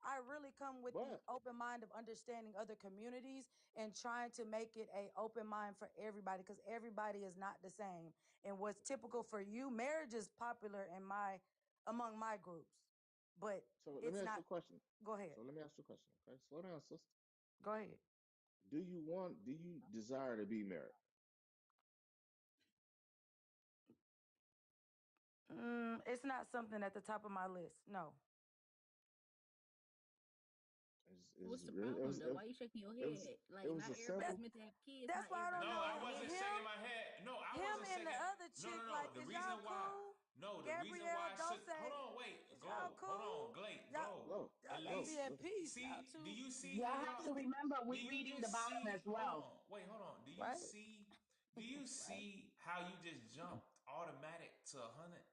Speaker 19: I really come with the
Speaker 2: But
Speaker 19: open mind of understanding other communities and trying to make it a open mind for everybody, because everybody is not the same. And what's typical for you, marriage is popular in among my groups, but
Speaker 2: so let me
Speaker 19: it's
Speaker 2: ask you
Speaker 19: not.
Speaker 2: a question.
Speaker 19: Go ahead.
Speaker 2: So let me ask you a question. Okay, slow down, sister.
Speaker 19: Go ahead.
Speaker 2: Do you desire to be married?
Speaker 19: It's not something at the top of my list. No.
Speaker 14: What's the
Speaker 2: It
Speaker 14: problem
Speaker 2: was
Speaker 14: though? Why you shaking your
Speaker 2: it was
Speaker 14: head?
Speaker 2: it
Speaker 14: Like,
Speaker 2: was
Speaker 14: not
Speaker 2: a
Speaker 14: everybody's
Speaker 19: That
Speaker 2: simple.
Speaker 14: meant to have kids.
Speaker 19: that's
Speaker 14: Not
Speaker 19: why I don't
Speaker 14: everybody
Speaker 4: No,
Speaker 19: know
Speaker 14: meant to
Speaker 4: I
Speaker 14: have
Speaker 4: wasn't
Speaker 14: marriage.
Speaker 4: shaking
Speaker 19: him.
Speaker 4: my head. No, I
Speaker 19: Him
Speaker 4: wasn't
Speaker 19: and the
Speaker 4: shaking.
Speaker 19: other
Speaker 4: No,
Speaker 19: chick,
Speaker 4: no, no.
Speaker 19: like,
Speaker 4: The
Speaker 19: is y'all
Speaker 4: reason why.
Speaker 19: cool?
Speaker 4: No, the reason why
Speaker 19: Gabrielle,
Speaker 4: I
Speaker 19: don't
Speaker 4: should. Hold
Speaker 19: say,
Speaker 4: on, wait.
Speaker 19: is y'all
Speaker 4: Glow. Hold on,
Speaker 19: cool? Y'all,
Speaker 4: Glow.
Speaker 2: Glow,
Speaker 19: let's be
Speaker 2: glow.
Speaker 19: at
Speaker 4: Elise,
Speaker 19: peace now
Speaker 4: see? Do
Speaker 19: too.
Speaker 4: you see how
Speaker 1: Y'all have
Speaker 4: y'all?
Speaker 1: to remember
Speaker 4: Do
Speaker 1: we
Speaker 4: you
Speaker 1: reading the
Speaker 4: just
Speaker 1: bottom as
Speaker 4: see? Hold
Speaker 1: well.
Speaker 4: on. Wait, hold on. Do you
Speaker 19: Right?
Speaker 4: see? Do you
Speaker 19: Right.
Speaker 4: see how you just jumped automatic to 100?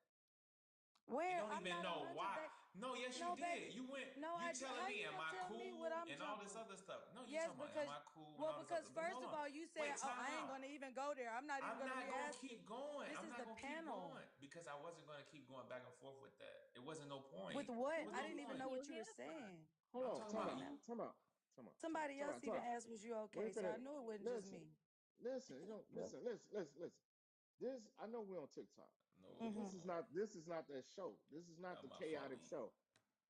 Speaker 4: You
Speaker 19: Where?
Speaker 4: don't
Speaker 19: I'm
Speaker 4: even
Speaker 19: not
Speaker 4: know
Speaker 19: 100,
Speaker 4: why.
Speaker 19: babe.
Speaker 4: No, yes, you
Speaker 19: No,
Speaker 4: did.
Speaker 19: baby.
Speaker 4: You went,
Speaker 19: No,
Speaker 4: you telling
Speaker 19: how
Speaker 4: me,
Speaker 19: you
Speaker 4: am
Speaker 19: gonna
Speaker 4: I
Speaker 19: tell me what
Speaker 4: cool?
Speaker 19: I'm
Speaker 4: And all this
Speaker 19: jumping?
Speaker 4: other stuff. No, you
Speaker 19: Yes,
Speaker 4: talking about, am
Speaker 19: because
Speaker 4: I cool? And
Speaker 19: well,
Speaker 4: all this
Speaker 19: because
Speaker 4: other. But
Speaker 19: first
Speaker 4: hold
Speaker 19: of
Speaker 4: on.
Speaker 19: all, you said,
Speaker 4: Wait,
Speaker 19: "Oh,
Speaker 4: time
Speaker 19: I ain't
Speaker 4: out.
Speaker 19: gonna even go there. I'm not even
Speaker 4: I'm
Speaker 19: gonna
Speaker 4: not going to
Speaker 19: re-ask it."
Speaker 4: keep going.
Speaker 19: This
Speaker 4: I'm
Speaker 19: is
Speaker 4: not
Speaker 19: the
Speaker 4: going to keep
Speaker 19: panel.
Speaker 4: going because I wasn't going to keep going back and forth with that. It wasn't no
Speaker 19: With
Speaker 4: point. It
Speaker 19: what?
Speaker 4: was
Speaker 19: I
Speaker 4: no
Speaker 19: didn't even
Speaker 4: point.
Speaker 19: know
Speaker 14: You're
Speaker 19: what you
Speaker 14: here
Speaker 19: were
Speaker 14: for.
Speaker 19: saying.
Speaker 2: Hold
Speaker 4: I'm
Speaker 2: on,
Speaker 4: talking
Speaker 19: Come on
Speaker 4: about,
Speaker 19: now. Somebody
Speaker 2: time out,
Speaker 19: else
Speaker 2: time
Speaker 19: even
Speaker 2: out.
Speaker 19: asked, "Was you
Speaker 2: We
Speaker 19: okay?"
Speaker 2: ain't
Speaker 19: So I
Speaker 2: finna
Speaker 19: knew it wasn't just
Speaker 2: listen,
Speaker 19: me.
Speaker 2: listen, you don't listen. This I know we're on TikTok,
Speaker 4: no,
Speaker 2: but
Speaker 19: Mm-hmm.
Speaker 2: this is not that show. This is not
Speaker 4: not
Speaker 2: the
Speaker 4: my fault
Speaker 2: chaotic
Speaker 4: either.
Speaker 2: show.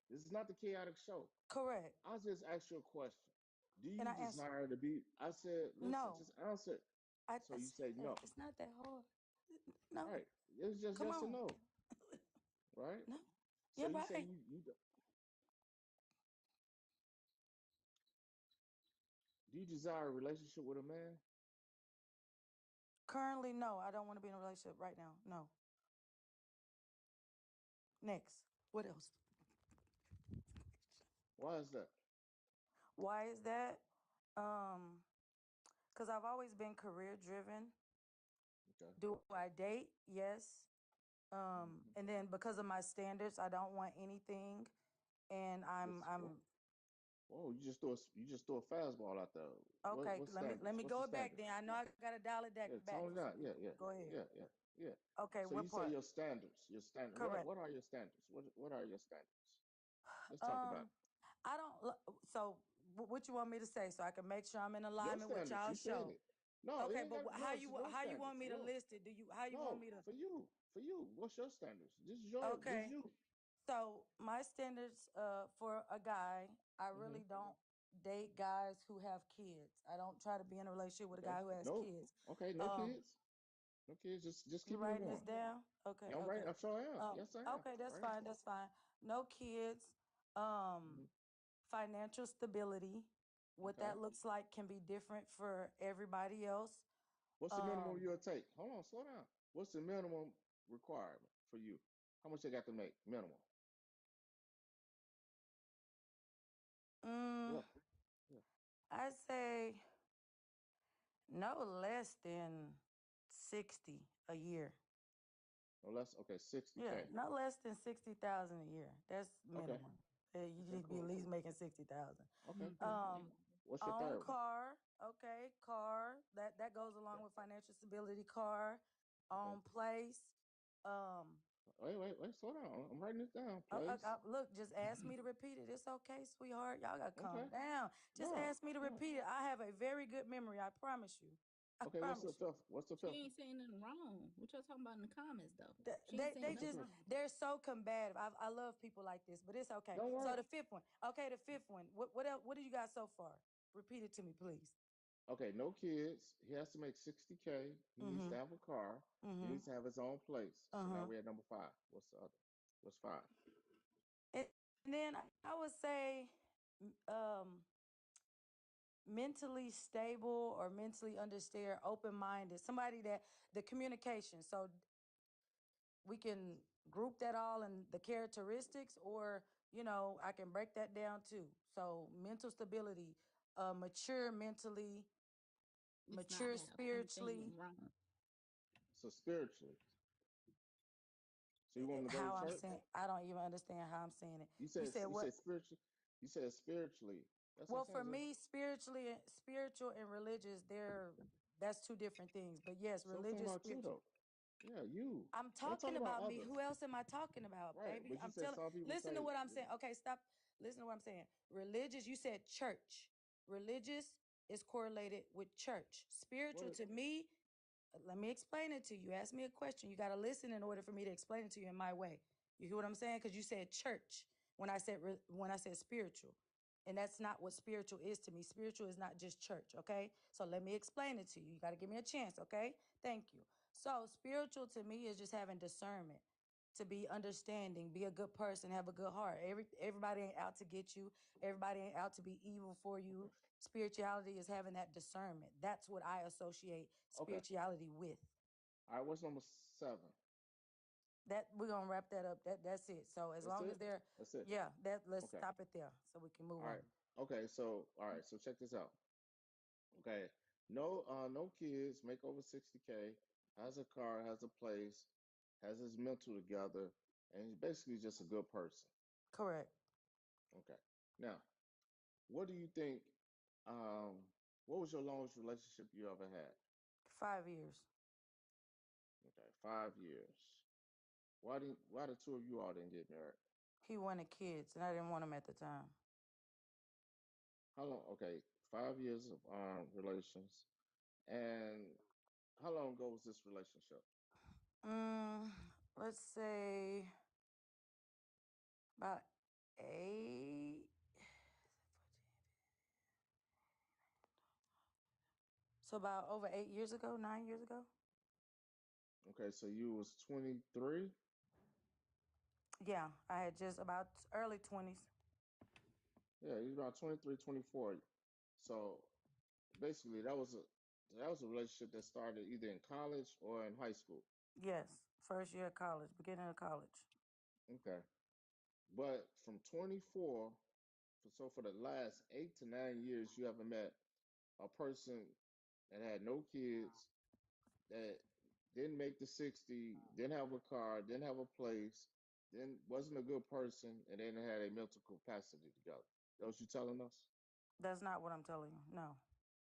Speaker 2: This is not the chaotic show.
Speaker 19: Correct.
Speaker 2: I just asked you a question. Do
Speaker 19: And
Speaker 2: you
Speaker 19: I answered,
Speaker 2: desire to be? I said, listen,
Speaker 19: no.
Speaker 2: just answer. It.
Speaker 19: I
Speaker 2: So you say
Speaker 19: said
Speaker 2: no.
Speaker 19: it's not that hard. No.
Speaker 2: Right. It's just
Speaker 19: Come
Speaker 2: yes or
Speaker 19: on.
Speaker 2: no. Right.
Speaker 19: No.
Speaker 2: So
Speaker 19: Yeah,
Speaker 2: you say
Speaker 19: right.
Speaker 2: do you desire a relationship with a man?
Speaker 19: Currently, no. I don't want to be in a relationship right now. No. Next. What else?
Speaker 2: Why is that?
Speaker 19: Why is that? Because I've always been career driven.
Speaker 2: Okay.
Speaker 19: Do I date? Yes.
Speaker 2: Mhm.
Speaker 19: And then because of my standards, I don't want anything. And
Speaker 2: Just
Speaker 19: I'm
Speaker 2: whoa, you just throw a fastball out there.
Speaker 19: okay.
Speaker 2: What
Speaker 19: Let
Speaker 2: standards?
Speaker 19: me
Speaker 2: What's the
Speaker 19: go back then.
Speaker 2: standards?
Speaker 19: I know I gotta dial it
Speaker 2: Yeah,
Speaker 19: back
Speaker 2: tone it
Speaker 19: for
Speaker 2: down.
Speaker 19: you. Go ahead.
Speaker 2: Yeah.
Speaker 19: Okay,
Speaker 2: So you
Speaker 19: what
Speaker 2: say
Speaker 19: part?
Speaker 2: your standards. Your standard.
Speaker 19: Correct.
Speaker 2: What are your standards? What are your standards? Let's talk about
Speaker 19: Um, I don't. So, what you want me to say so I can make sure I'm in
Speaker 2: your
Speaker 19: alignment with
Speaker 2: standards.
Speaker 19: y'all
Speaker 2: You said
Speaker 19: show?
Speaker 2: it. No, it
Speaker 19: Okay,
Speaker 2: ain't
Speaker 19: but
Speaker 2: got
Speaker 19: how
Speaker 2: no. It's
Speaker 19: you
Speaker 2: your
Speaker 19: how you want
Speaker 2: standards.
Speaker 19: me to
Speaker 2: No,
Speaker 19: list it? How you want
Speaker 2: no.
Speaker 19: me to?
Speaker 2: For you. For you. What's your standards? Just
Speaker 19: Okay,
Speaker 2: you.
Speaker 19: so my standards for a guy, I
Speaker 2: Hmm.
Speaker 19: really don't date guys who have kids. I don't try to be in a relationship with a
Speaker 2: Okay.
Speaker 19: guy who has
Speaker 2: No.
Speaker 19: kids.
Speaker 2: Okay. No
Speaker 19: Um,
Speaker 2: kids. No kids. Just
Speaker 19: you
Speaker 2: keep it
Speaker 19: writing this
Speaker 2: moving.
Speaker 19: down? Okay,
Speaker 2: Yeah, I'm right.
Speaker 19: okay.
Speaker 2: I'm sure I am. Yes, I am.
Speaker 19: Okay, that's
Speaker 2: Right.
Speaker 19: fine. That's fine. No kids. Um,
Speaker 2: Hmm.
Speaker 19: Financial stability. What
Speaker 2: Okay.
Speaker 19: that looks like can be different for everybody else.
Speaker 2: What's the minimum
Speaker 19: Um,
Speaker 2: you'll take? Hold on. Slow down. What's the minimum requirement for you? How much they got to make? Minimum.
Speaker 19: mm,
Speaker 2: Yeah. Yeah.
Speaker 19: I say no less than 60 a year.
Speaker 2: No less. Okay.
Speaker 19: Yeah,
Speaker 2: 60K.
Speaker 19: no less than 60,000 a year. That's
Speaker 2: Okay.
Speaker 19: minimum. You
Speaker 2: Okay.
Speaker 19: need to be at
Speaker 2: Cool.
Speaker 19: least making 60,000.
Speaker 2: Okay. Cool.
Speaker 19: Um,
Speaker 2: What's your
Speaker 19: Own
Speaker 2: third one?
Speaker 19: car. Okay, car. That goes along
Speaker 2: Okay.
Speaker 19: with financial stability. Car,
Speaker 2: Okay.
Speaker 19: own place. Um,
Speaker 2: Wait. Slow down. I'm writing this down, please.
Speaker 19: Look, just ask me to repeat it. It's okay, sweetheart. Y'all gotta calm
Speaker 2: Okay.
Speaker 19: down. Just
Speaker 2: No.
Speaker 19: ask me to
Speaker 2: No.
Speaker 19: repeat it. I have a very good memory. I promise you. I
Speaker 2: Okay, what's the
Speaker 19: promise you.
Speaker 2: fifth? What's the
Speaker 14: She
Speaker 2: fifth one?
Speaker 14: ain't saying nothing wrong. What y'all talking about in the comments though? She ain't
Speaker 19: They
Speaker 14: saying
Speaker 2: What's the
Speaker 14: nothing
Speaker 19: just
Speaker 2: fifth?
Speaker 14: wrong.
Speaker 19: they're so combative. I love people like this, but it's okay.
Speaker 2: Don't
Speaker 19: So
Speaker 2: worry.
Speaker 19: the fifth one. Okay, the fifth one. What else? What do you got so far? Repeat it to me, please.
Speaker 2: Okay, no kids. He has to make 60K. He needs to
Speaker 19: Mm-hmm.
Speaker 2: have a car. He
Speaker 19: Mm-hmm.
Speaker 2: needs to have his own place. So now
Speaker 19: Uh-huh.
Speaker 2: we're at number five. What's the other? What's five?
Speaker 19: And then I would say um mentally stable or mentally understand, open-minded, somebody that the communication. So we can group that all in the characteristics, or I can break that down too. So mental stability, mature mentally,
Speaker 14: It's not
Speaker 19: mature
Speaker 14: have anything
Speaker 19: spiritually.
Speaker 14: wrong.
Speaker 2: So spiritually. So you want him to go to
Speaker 19: How I'm
Speaker 2: church?
Speaker 19: saying, I don't even understand how I'm saying it.
Speaker 2: You
Speaker 19: You
Speaker 2: said
Speaker 19: said
Speaker 2: you
Speaker 19: what?
Speaker 2: said spiritually. You said spiritually. That's what I'm
Speaker 19: Well,
Speaker 2: saying,
Speaker 19: for
Speaker 2: Jay.
Speaker 19: me, spiritual and religious, that's two different things. But yes,
Speaker 2: So I'm talking
Speaker 19: religious,
Speaker 2: about you
Speaker 19: spiritual.
Speaker 2: though. Yeah, you.
Speaker 19: I'm
Speaker 2: I'm not
Speaker 19: talking
Speaker 2: talking about
Speaker 19: about me.
Speaker 2: others.
Speaker 19: Who else am I talking about,
Speaker 2: Right.
Speaker 19: baby?
Speaker 2: But you said some people
Speaker 19: Listen to
Speaker 2: say
Speaker 19: what I'm saying. Okay, stop. Listen to what I'm saying. Religious, you said church. Religious is correlated with church. Spiritual
Speaker 2: what
Speaker 19: to me, let me explain it to you. You ask me a question. You got to listen in order for me to explain it to you in my way. You hear what I'm saying? Because you said church when I said spiritual. And that's not what spiritual is to me. Spiritual is not just church, okay? So let me explain it to you. You got to give me a chance, okay? Thank you. So spiritual to me is just having discernment, to be understanding, be a good person, have a good heart. Everybody ain't out to get you. Everybody ain't out to be evil for you. Spirituality is having that discernment. That's what I associate
Speaker 2: okay.
Speaker 19: spirituality with.
Speaker 2: All right, what's number seven?
Speaker 19: That we're gonna wrap that up. That's it. So as
Speaker 2: That's
Speaker 19: long as
Speaker 2: it?
Speaker 19: they're,
Speaker 2: That's it.
Speaker 19: yeah, that let's
Speaker 2: Okay.
Speaker 19: stop it there so we can move
Speaker 2: All right.
Speaker 19: on.
Speaker 2: Okay, so all right, so check this out. Okay. No kids, make over 60K, has a car, has a place, has his mental together, and he's basically just a good person.
Speaker 19: Correct.
Speaker 2: Okay. Now, what do you think what was your longest relationship you ever had?
Speaker 19: 5 years.
Speaker 2: Okay, 5 years. Why the two of you all didn't get married?
Speaker 19: He wanted kids, and I didn't want them at the time.
Speaker 2: How long? Okay, 5 years of relations. And how long ago was this relationship?
Speaker 19: Let's say about eight. So about over 8 years ago, 9 years ago.
Speaker 2: Okay, so you was 23.
Speaker 19: Yeah, I had just about early 20s.
Speaker 2: Yeah, you was about 23, 24. So basically that was a relationship that started either in college or in high school.
Speaker 19: Yes, first year of college, beginning of college.
Speaker 2: Okay. But from 24, so for the last 8 to 9 years, you haven't met a person that had no kids, that didn't make the 60, didn't have a car, didn't have a place, then wasn't a good person, and then had a mental capacity together. That what you telling us?
Speaker 19: That's not what I'm telling you. No,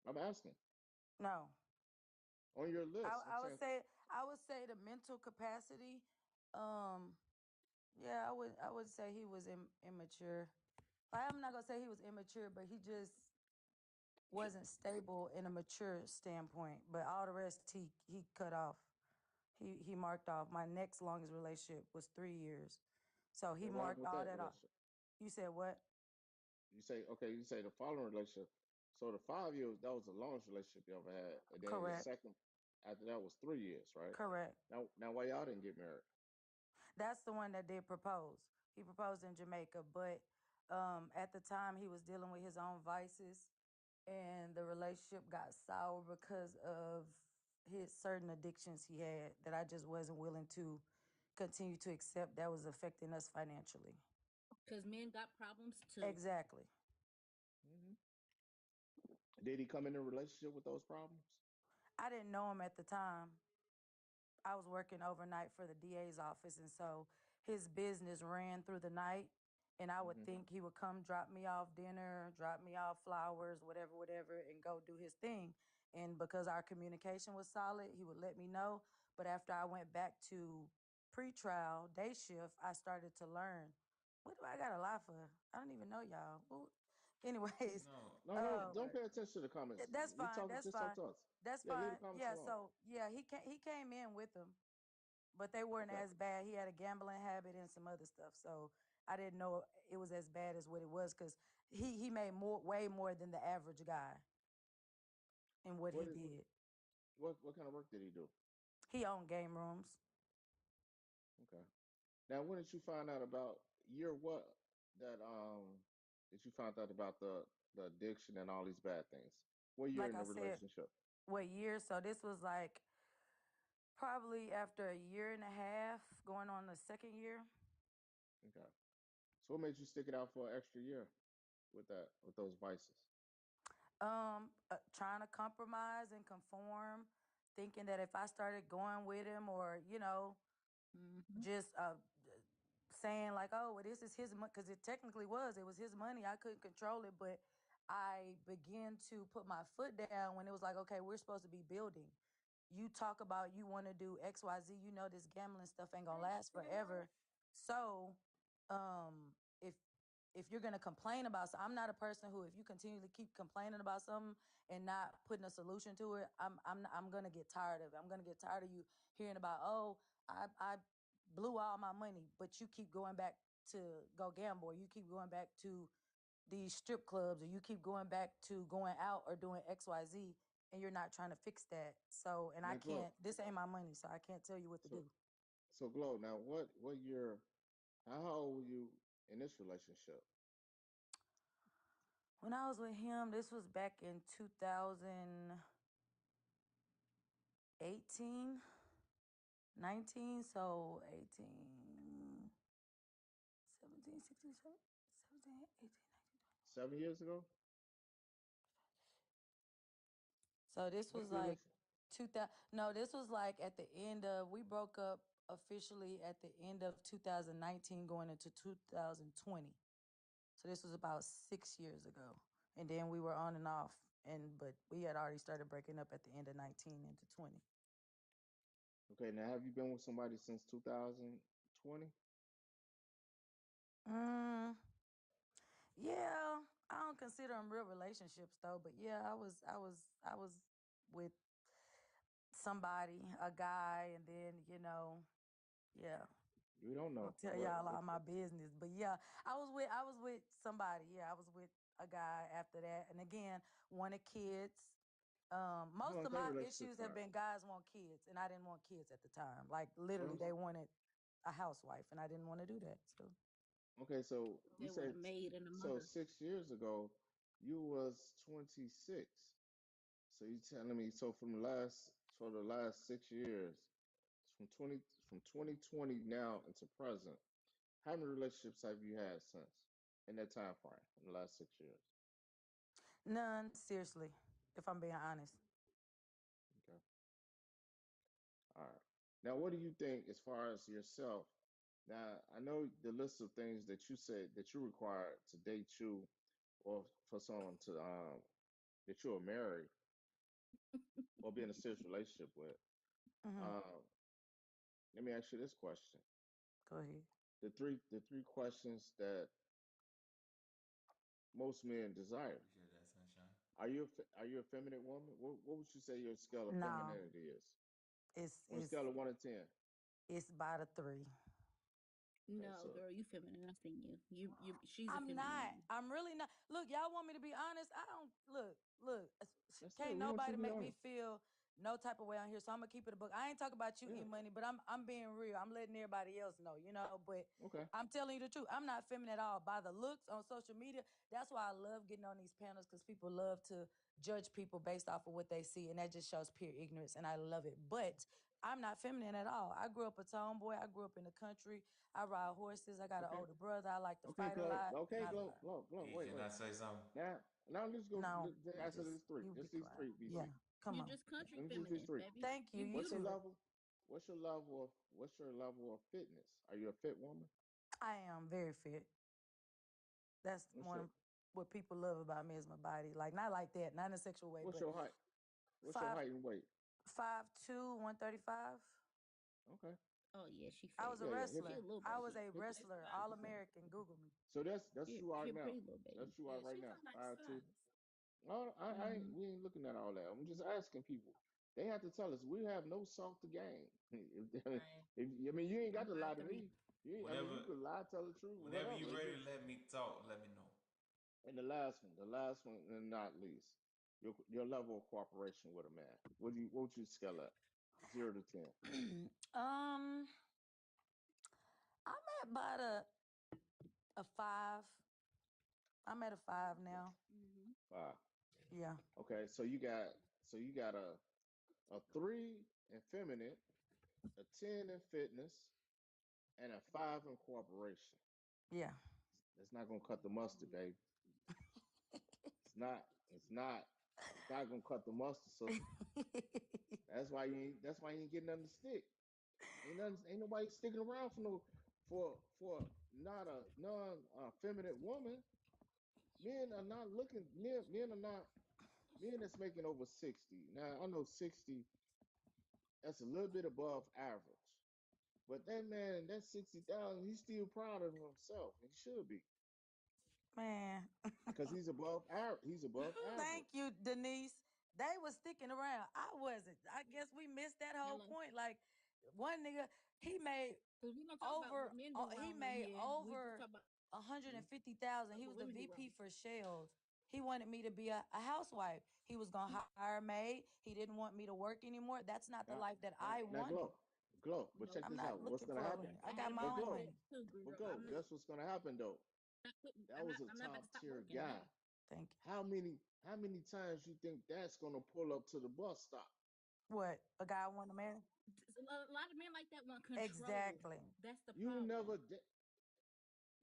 Speaker 2: I'm asking.
Speaker 19: no.
Speaker 2: On your list, I'm
Speaker 19: I would
Speaker 2: saying,
Speaker 19: say the mental capacity. Um, yeah, I would say he was immature. I'm not gonna say he was immature, but he just wasn't stable in a mature standpoint. But all the rest he cut off. He marked off. My next longest relationship was 3 years. So he
Speaker 2: okay, what happened
Speaker 19: marked
Speaker 2: with
Speaker 19: all
Speaker 2: that
Speaker 19: that off.
Speaker 2: relationship?
Speaker 19: You said what?
Speaker 2: You say the following relationship. So the 5 years, that was the longest relationship you ever had. And then the
Speaker 19: Correct.
Speaker 2: second after that was 3 years, right?
Speaker 19: Correct.
Speaker 2: Now why y'all didn't get married?
Speaker 19: That's the one that did propose. He proposed in Jamaica, but at the time he was dealing with his own vices, and the relationship got sour because of his certain addictions he had that I just wasn't willing to continue to accept, that was affecting us financially.
Speaker 14: Because men got problems too.
Speaker 19: Exactly.
Speaker 2: Hmm. Did he come in a relationship with those problems?
Speaker 19: I didn't know him at the time. I was working overnight for the DA's office, and so his business ran through the night. And I would
Speaker 2: Hmm.
Speaker 19: think he would come drop me off dinner, drop me off flowers, whatever, whatever, and go do his thing. And because our communication was solid, he would let me know. But after I went back to pre-trial day shift, I started to learn, what do I got to lie for? I don't even know y'all. Well, anyways,
Speaker 4: No,
Speaker 2: No, don't pay attention to the comments.
Speaker 19: that's
Speaker 2: We
Speaker 19: fine.
Speaker 2: talking,
Speaker 19: That's
Speaker 2: just talk
Speaker 19: fine.
Speaker 2: to us.
Speaker 19: That's
Speaker 2: Yeah, leave the
Speaker 19: fine.
Speaker 2: comments
Speaker 19: Yeah,
Speaker 2: alone.
Speaker 19: so yeah, he came in with them, but they weren't
Speaker 2: Okay.
Speaker 19: as bad. He had a gambling habit and some other stuff. So I didn't know it was as bad as what it was because he made way more than the average guy in what
Speaker 2: What
Speaker 19: he
Speaker 2: did
Speaker 19: did.
Speaker 2: what kind of work did he do?
Speaker 19: He owned game rooms.
Speaker 2: Okay. Now, when did you find out about year what that you found out about the addiction and all these bad things? What year
Speaker 19: Like
Speaker 2: in
Speaker 19: I
Speaker 2: the
Speaker 19: said,
Speaker 2: relationship?
Speaker 19: what year? So this was like probably after a year and a half, going on the second year.
Speaker 2: Okay. So what made you stick it out for an extra year with those vices?
Speaker 19: Trying to compromise and conform, thinking that if I started going with him or,
Speaker 14: Mm-hmm.
Speaker 19: just saying like, oh, well, this is his money, because it was his money. I couldn't control it, but I began to put my foot down when it was like, okay, we're supposed to be building. You talk about you want to do XYZ, this gambling stuff ain't gonna last forever. So, if you're gonna complain about something, I'm not a person who, if you continually keep complaining about something and not putting a solution to it, I'm gonna get tired of it. I'm gonna get tired of you hearing about, oh, I blew all my money, but you keep going back to go gamble, or you keep going back to these strip clubs, or you keep going back to going out or doing XYZ, and you're not trying to fix that. So, and I
Speaker 2: Now,
Speaker 19: can't,
Speaker 2: Glow.
Speaker 19: this ain't my money, so I can't tell you what to
Speaker 2: So
Speaker 19: do.
Speaker 2: Glow. Now, what year? How old were you in this relationship?
Speaker 19: When I was with him, this was back in 2018, 19, so 18, 17, 16, 17, 18, 19.
Speaker 2: 7 years ago.
Speaker 19: So this
Speaker 2: When
Speaker 19: was
Speaker 2: did the
Speaker 19: like
Speaker 2: relation?
Speaker 19: 2000. No, this was like at the end of, we broke up officially at the end of 2019, going into 2020. So this was about 6 years ago. And then we were on and off, but we had already started breaking up at the end of 19 into 20.
Speaker 2: Okay. Now, have you been with somebody since 2020?
Speaker 19: Mm, yeah, I don't consider them real relationships though, but yeah, I was with somebody, a guy, and then, yeah.
Speaker 2: We don't
Speaker 19: I'll
Speaker 2: know
Speaker 19: tell y'all all my business. But yeah, I was with somebody. Yeah, I was with a guy after that. And again, wanted kids.
Speaker 2: How
Speaker 19: Most
Speaker 2: long
Speaker 19: of
Speaker 2: did that
Speaker 19: my
Speaker 2: relationship
Speaker 19: issues have
Speaker 2: start?
Speaker 19: been guys want kids, and I didn't want kids at the time. Like
Speaker 2: What
Speaker 19: literally,
Speaker 2: I'm
Speaker 19: they wanted a housewife, and I didn't want to do that. So
Speaker 2: Okay, so you
Speaker 14: They want a
Speaker 2: said
Speaker 14: maid and a
Speaker 2: so
Speaker 14: mother.
Speaker 2: 6 years ago you was 26. So you telling me so for the last 6 years, from 2020 now into present, how many relationships have you had since in that time frame in the last 6 years?
Speaker 19: none, seriously, if I'm being honest.
Speaker 2: Okay. All right. Now what do you think as far as yourself? Now I know the list of things that you said that you require to date you or for someone to that you're married or be in a serious relationship with.
Speaker 19: Hmm.
Speaker 2: Um, let me ask you this question:
Speaker 19: Go ahead.
Speaker 2: the three questions that most men desire.
Speaker 4: Appreciate that, sunshine.
Speaker 2: Are you a feminine woman? What would you say your scale of
Speaker 19: No,
Speaker 2: femininity is?
Speaker 19: it's
Speaker 2: On a
Speaker 19: it's
Speaker 2: scale of 1 to 10.
Speaker 19: it's by the three.
Speaker 2: Okay,
Speaker 14: No,
Speaker 2: so
Speaker 14: girl, you feminine. I seen you. She's a
Speaker 19: I'm
Speaker 14: feminine
Speaker 19: not.
Speaker 14: woman.
Speaker 19: I'm really not. Look, y'all want me to be honest? I don't look.
Speaker 2: that's it.
Speaker 19: Can't
Speaker 2: We want you
Speaker 19: nobody
Speaker 2: to be
Speaker 19: make me
Speaker 2: honest.
Speaker 19: feel no type of way on here. So I'm gonna keep it a book. I ain't talking about you, E
Speaker 2: Yeah.
Speaker 19: Money, but I'm being real. I'm letting everybody else know, but
Speaker 2: Okay.
Speaker 19: I'm telling you the truth. I'm not feminine at all. By the looks on social media, that's why I love getting on these panels, because people love to judge people based off of what they see, and that just shows pure ignorance, and I love it. But I'm not feminine at all. I grew up a tomboy. I grew up in the country. I ride horses. I got an
Speaker 2: Okay.
Speaker 19: older brother. I like to
Speaker 2: Okay,
Speaker 19: fight a
Speaker 2: Glow.
Speaker 19: lot, and
Speaker 2: Okay,
Speaker 19: I
Speaker 2: Glow. Glow. Glow.
Speaker 4: E,
Speaker 2: Wait,
Speaker 4: can I
Speaker 2: wait.
Speaker 4: say something?
Speaker 2: Now let's go.
Speaker 19: no,
Speaker 2: Let's
Speaker 19: you
Speaker 2: answer these
Speaker 19: just
Speaker 2: three.
Speaker 19: you be
Speaker 2: Just these
Speaker 19: quiet.
Speaker 2: three,
Speaker 19: Yeah,
Speaker 2: BC.
Speaker 19: come
Speaker 14: You're
Speaker 19: on.
Speaker 14: just country
Speaker 2: Let me just these
Speaker 14: feminine,
Speaker 2: three.
Speaker 14: baby.
Speaker 19: Thank you.
Speaker 14: You
Speaker 19: You
Speaker 2: What's your
Speaker 19: too.
Speaker 14: beautiful.
Speaker 2: level? What's your level of fitness? Are you a fit woman?
Speaker 19: I am very fit. That's
Speaker 2: What's your
Speaker 19: what people love about me is my body. Like not like that, not in a sexual way,
Speaker 2: what's
Speaker 19: but
Speaker 2: your height? What's your
Speaker 19: five
Speaker 2: height and weight?
Speaker 19: 5'2", 135.
Speaker 2: Okay.
Speaker 14: Oh yeah, she
Speaker 19: I was
Speaker 14: fat.
Speaker 19: a
Speaker 2: Yeah, yeah.
Speaker 14: She a
Speaker 19: wrestler.
Speaker 14: little
Speaker 19: I was
Speaker 14: baby.
Speaker 19: a
Speaker 2: Hit
Speaker 19: wrestler,
Speaker 2: hit
Speaker 19: all
Speaker 2: the song.
Speaker 19: American. Google me.
Speaker 2: So that's
Speaker 14: She
Speaker 2: you are
Speaker 14: she a
Speaker 2: now.
Speaker 14: pretty little baby.
Speaker 2: That's you are
Speaker 3: Yeah,
Speaker 2: right
Speaker 3: she's
Speaker 2: now.
Speaker 3: a nice
Speaker 2: 5'2".
Speaker 3: size.
Speaker 14: Hmm.
Speaker 2: we ain't looking at all that. I'm just asking people. They have to tell us we have no salt to gain.
Speaker 3: Right.
Speaker 2: I mean, you ain't got
Speaker 14: I'm
Speaker 2: to lie
Speaker 14: not
Speaker 2: to
Speaker 14: gonna be.
Speaker 2: me. I mean, you
Speaker 4: Whenever
Speaker 2: could lie, tell the truth,
Speaker 4: whenever
Speaker 2: whatever.
Speaker 4: you
Speaker 2: It
Speaker 4: ready to
Speaker 2: just
Speaker 4: let me talk, let me know.
Speaker 2: and the last one, and not least, your level of cooperation with a man. What would you scale at? 0 to 10.
Speaker 19: um, I'm at about a 5. I'm at a 5 now.
Speaker 14: Hmm.
Speaker 2: Wow.
Speaker 19: Yeah.
Speaker 2: Okay, so you got a 3 in feminine, a 10 in fitness, and a 5 in cooperation.
Speaker 19: Yeah.
Speaker 2: It's not gonna cut the mustard, baby. It's not. It's not. It's not gonna cut the mustard, sister. That's why you ain't getting nothing to stick. Ain't nobody sticking around for no for not a non feminine woman. Men are not looking. Men are not men that's making over 60. Now I know 60. That's a little bit above average. But that man, that 60,000, he's still proud of himself. He should be
Speaker 19: Man.
Speaker 2: because he's above average. He's above
Speaker 19: Thank
Speaker 2: average.
Speaker 19: you, Denise. They was sticking around. I wasn't. I guess we missed that whole
Speaker 14: Hello.
Speaker 19: point. Like one nigga, he made
Speaker 14: Because we're gonna talk about what
Speaker 19: over
Speaker 14: men do
Speaker 19: he
Speaker 14: wrong in
Speaker 19: made
Speaker 14: here. We just
Speaker 19: over
Speaker 14: talk about
Speaker 19: 150,000. He was
Speaker 14: what
Speaker 19: the
Speaker 14: women do
Speaker 19: VP
Speaker 14: wrong.
Speaker 19: for Shells. He wanted me to be a housewife. He was gonna hire a maid. He didn't want me to work anymore. That's not the life that I
Speaker 2: Now
Speaker 19: wanted.
Speaker 2: glow. But
Speaker 14: No,
Speaker 2: check
Speaker 19: I'm
Speaker 2: this
Speaker 19: not
Speaker 2: out. What's
Speaker 19: looking
Speaker 2: gonna
Speaker 19: for a
Speaker 2: happen?
Speaker 19: ring. I
Speaker 14: I had
Speaker 19: got
Speaker 14: a
Speaker 19: my
Speaker 2: But
Speaker 14: man
Speaker 19: own
Speaker 14: like that
Speaker 2: glow,
Speaker 19: ring.
Speaker 14: too,
Speaker 2: but
Speaker 14: girl.
Speaker 2: glow. Guess what's gonna happen though? That was a
Speaker 14: I'm not about to
Speaker 2: top
Speaker 14: stop
Speaker 2: tier
Speaker 14: working. Hello.
Speaker 2: guy.
Speaker 19: Thank you.
Speaker 2: How many times you think that's gonna pull up to the bus stop?
Speaker 19: What? A guy want a man?
Speaker 14: A lot of men like that want control.
Speaker 19: Exactly.
Speaker 14: That's the
Speaker 2: You never.
Speaker 14: problem.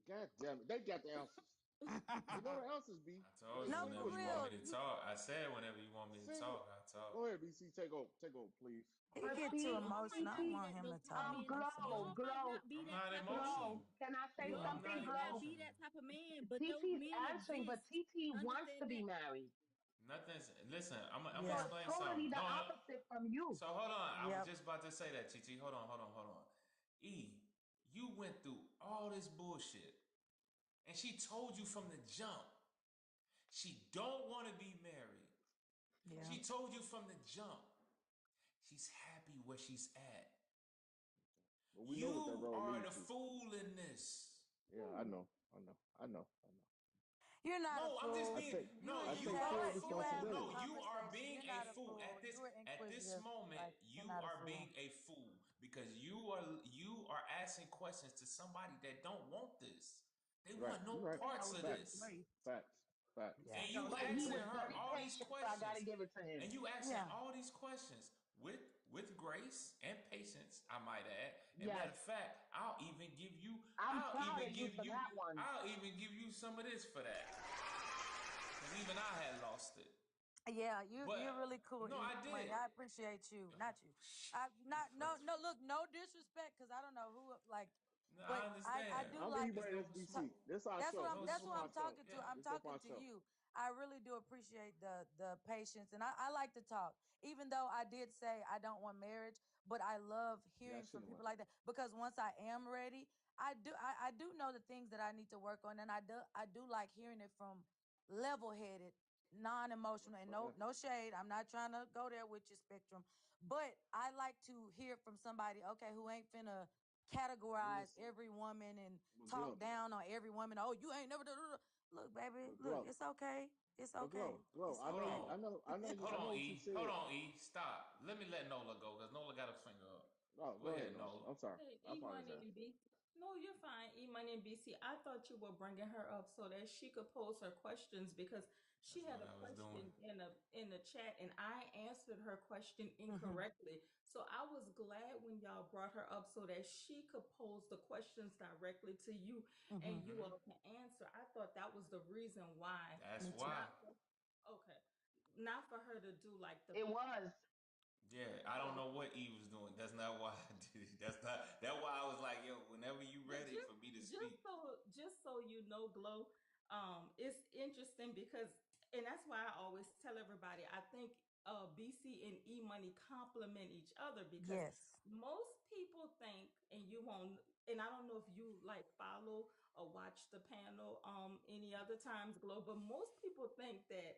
Speaker 2: God damn it! They got the answers. They know the answers. B.
Speaker 4: I
Speaker 2: Go
Speaker 4: told
Speaker 2: ahead.
Speaker 4: you
Speaker 19: No,
Speaker 2: Say
Speaker 19: for
Speaker 4: whenever
Speaker 2: what
Speaker 4: you
Speaker 2: you
Speaker 4: want
Speaker 2: got.
Speaker 4: me
Speaker 19: real.
Speaker 4: to talk. I said whenever you want me to
Speaker 2: Say it.
Speaker 4: talk, I
Speaker 2: Go
Speaker 4: talk.
Speaker 2: ahead, BC. Take over, please.
Speaker 19: He
Speaker 1: But
Speaker 19: get too
Speaker 1: see,
Speaker 14: Y'all might
Speaker 19: emotional. I
Speaker 14: not be
Speaker 19: want
Speaker 14: that
Speaker 19: him to
Speaker 14: those type of
Speaker 19: talk.
Speaker 14: men.
Speaker 19: I'm sorry.
Speaker 14: Y'all might not be
Speaker 4: I'm
Speaker 14: that
Speaker 4: not
Speaker 14: type of men.
Speaker 1: glow.
Speaker 4: emotional.
Speaker 1: Can I say
Speaker 4: I'm
Speaker 14: Y'all
Speaker 4: not
Speaker 1: something,
Speaker 14: might not
Speaker 1: glow?
Speaker 14: be
Speaker 4: emotional.
Speaker 14: that type of man, but those
Speaker 1: TT's
Speaker 14: men
Speaker 1: answering, but
Speaker 14: exist.
Speaker 1: TT wants to
Speaker 14: Understand
Speaker 1: be
Speaker 14: that?
Speaker 1: married.
Speaker 4: Nothing's. Listen, I'm gonna
Speaker 1: So
Speaker 19: Yeah.
Speaker 1: it's
Speaker 4: explain
Speaker 1: totally
Speaker 4: something.
Speaker 1: the
Speaker 4: No, no.
Speaker 1: opposite from you.
Speaker 4: So hold on. I was
Speaker 19: Yep.
Speaker 4: just about to say that, TT. Hold on. E, you went through all this bullshit, and she told you from the jump she don't want to be married.
Speaker 19: Yeah.
Speaker 4: She told you from the jump she's happy where she's at.
Speaker 2: But we know what that
Speaker 4: You
Speaker 2: road
Speaker 4: are
Speaker 2: leads
Speaker 4: the
Speaker 2: to.
Speaker 4: fool in this.
Speaker 2: Yeah, I know.
Speaker 19: You're not a
Speaker 4: No, I'm just
Speaker 2: I
Speaker 19: fool.
Speaker 4: being.
Speaker 2: take
Speaker 19: You
Speaker 4: No,
Speaker 2: I
Speaker 19: you
Speaker 4: you
Speaker 2: take
Speaker 19: have
Speaker 4: are
Speaker 2: full
Speaker 4: a
Speaker 19: a you have
Speaker 4: fool.
Speaker 19: good
Speaker 4: No,
Speaker 2: responsibility.
Speaker 4: you are
Speaker 19: conversation.
Speaker 4: being
Speaker 19: You're
Speaker 4: a
Speaker 19: not a
Speaker 4: fool
Speaker 19: fool.
Speaker 4: at this
Speaker 19: You're
Speaker 4: at this
Speaker 19: inquisitive.
Speaker 4: moment.
Speaker 19: Like you're
Speaker 4: You
Speaker 19: not a
Speaker 4: are
Speaker 19: fool.
Speaker 4: being a fool because you are asking questions to somebody that don't want this. They
Speaker 2: Right,
Speaker 4: want
Speaker 2: you're
Speaker 4: no
Speaker 2: right.
Speaker 14: Say I
Speaker 4: parts
Speaker 14: was
Speaker 4: of
Speaker 2: Facts,
Speaker 4: this.
Speaker 14: displaced.
Speaker 2: facts.
Speaker 19: Yeah.
Speaker 4: And you
Speaker 14: Y'all
Speaker 1: But
Speaker 14: say
Speaker 1: he
Speaker 14: that.
Speaker 4: asking
Speaker 1: was
Speaker 4: her
Speaker 1: very
Speaker 4: all these
Speaker 1: patient, so I got to
Speaker 4: questions.
Speaker 1: give it to
Speaker 4: And
Speaker 1: him.
Speaker 4: you asking
Speaker 19: Yeah.
Speaker 4: all these questions with grace and patience, I might add. And matter of
Speaker 1: Yes,
Speaker 4: fact,
Speaker 1: I'm proud of you for that one.
Speaker 4: I'll even give you some of this for that. Because even I had lost it.
Speaker 19: Yeah, you're
Speaker 4: But
Speaker 19: really cool,
Speaker 4: no,
Speaker 19: E
Speaker 4: I
Speaker 19: Money. I
Speaker 4: did.
Speaker 19: appreciate you. Not you. I not no
Speaker 4: First,
Speaker 19: no look, no disrespect, because I don't know who like,
Speaker 4: no, I
Speaker 19: but I
Speaker 4: understand.
Speaker 19: do
Speaker 2: I'm gonna
Speaker 19: like
Speaker 2: be
Speaker 4: It's
Speaker 2: bringing
Speaker 4: no
Speaker 2: SBC.
Speaker 4: smoke.
Speaker 2: This our
Speaker 19: that's what
Speaker 2: show.
Speaker 19: I'm
Speaker 4: No
Speaker 19: that's
Speaker 2: This
Speaker 19: what I'm
Speaker 2: my
Speaker 4: smoke.
Speaker 2: show.
Speaker 19: talking to.
Speaker 4: Yeah.
Speaker 19: I'm
Speaker 2: This up
Speaker 19: talking
Speaker 2: our
Speaker 19: to
Speaker 2: show.
Speaker 19: you. I really do appreciate the patience, and I like to talk. Even though I did say I don't want marriage, but I love
Speaker 2: Yeah, I
Speaker 19: hearing from
Speaker 2: shouldn't
Speaker 19: people
Speaker 2: have.
Speaker 19: like that, because once I am ready, I do know the things that I need to work on, and I do like hearing it from level-headed, non-emotional, and no shade. I'm not trying to go there with your spectrum, but I like to hear from somebody, okay, who ain't finna categorize
Speaker 2: Listen,
Speaker 19: every woman and
Speaker 2: but
Speaker 19: talk
Speaker 2: glow,
Speaker 19: down on every woman. Oh, you ain't never. Look, baby,
Speaker 2: but
Speaker 19: look,
Speaker 2: glow,
Speaker 19: it's okay. It's
Speaker 2: but
Speaker 19: okay.
Speaker 2: glow.
Speaker 19: It's
Speaker 2: I
Speaker 4: Hold
Speaker 2: know you.
Speaker 19: okay.
Speaker 2: I
Speaker 4: on.
Speaker 2: know. I know you.
Speaker 4: Hold
Speaker 2: I know
Speaker 4: on,
Speaker 2: what you
Speaker 4: E. Hold
Speaker 2: said.
Speaker 4: on, E. Stop. Let me let Nola go because Nola got a finger up.
Speaker 2: Oh,
Speaker 4: Go
Speaker 2: go ahead,
Speaker 4: ahead,
Speaker 2: no. I'm
Speaker 4: Nola.
Speaker 2: sorry.
Speaker 3: Hey,
Speaker 2: I
Speaker 3: E-Money
Speaker 2: apologize.
Speaker 3: and B. No, you're fine. E-Money and BC. I thought you were bringing her up so that she could pose her questions because she
Speaker 4: That's
Speaker 3: had
Speaker 4: what
Speaker 3: a
Speaker 4: I was doing.
Speaker 3: question in the chat and I answered her question
Speaker 19: Mhm.
Speaker 3: incorrectly. So I was glad when y'all brought her up so that she could pose the questions directly to you and
Speaker 19: Mhm.
Speaker 3: you all can answer. I thought that was the reason why.
Speaker 4: That's
Speaker 19: Me too.
Speaker 3: Not
Speaker 4: why.
Speaker 3: for, okay. Not for her to do like the
Speaker 1: It was.
Speaker 4: Yeah, I don't know what E was doing. That's not why I did it. That's why I was like, yo, whenever you
Speaker 3: But
Speaker 4: ready for me to speak.
Speaker 3: just so you know, Glow, it's interesting because and that's why I always tell everybody I think BC and E Money complement each other because
Speaker 19: Yes.
Speaker 3: most people think, and you won't, and I don't know if you like follow or watch the panel any other times, Glow, but most people think that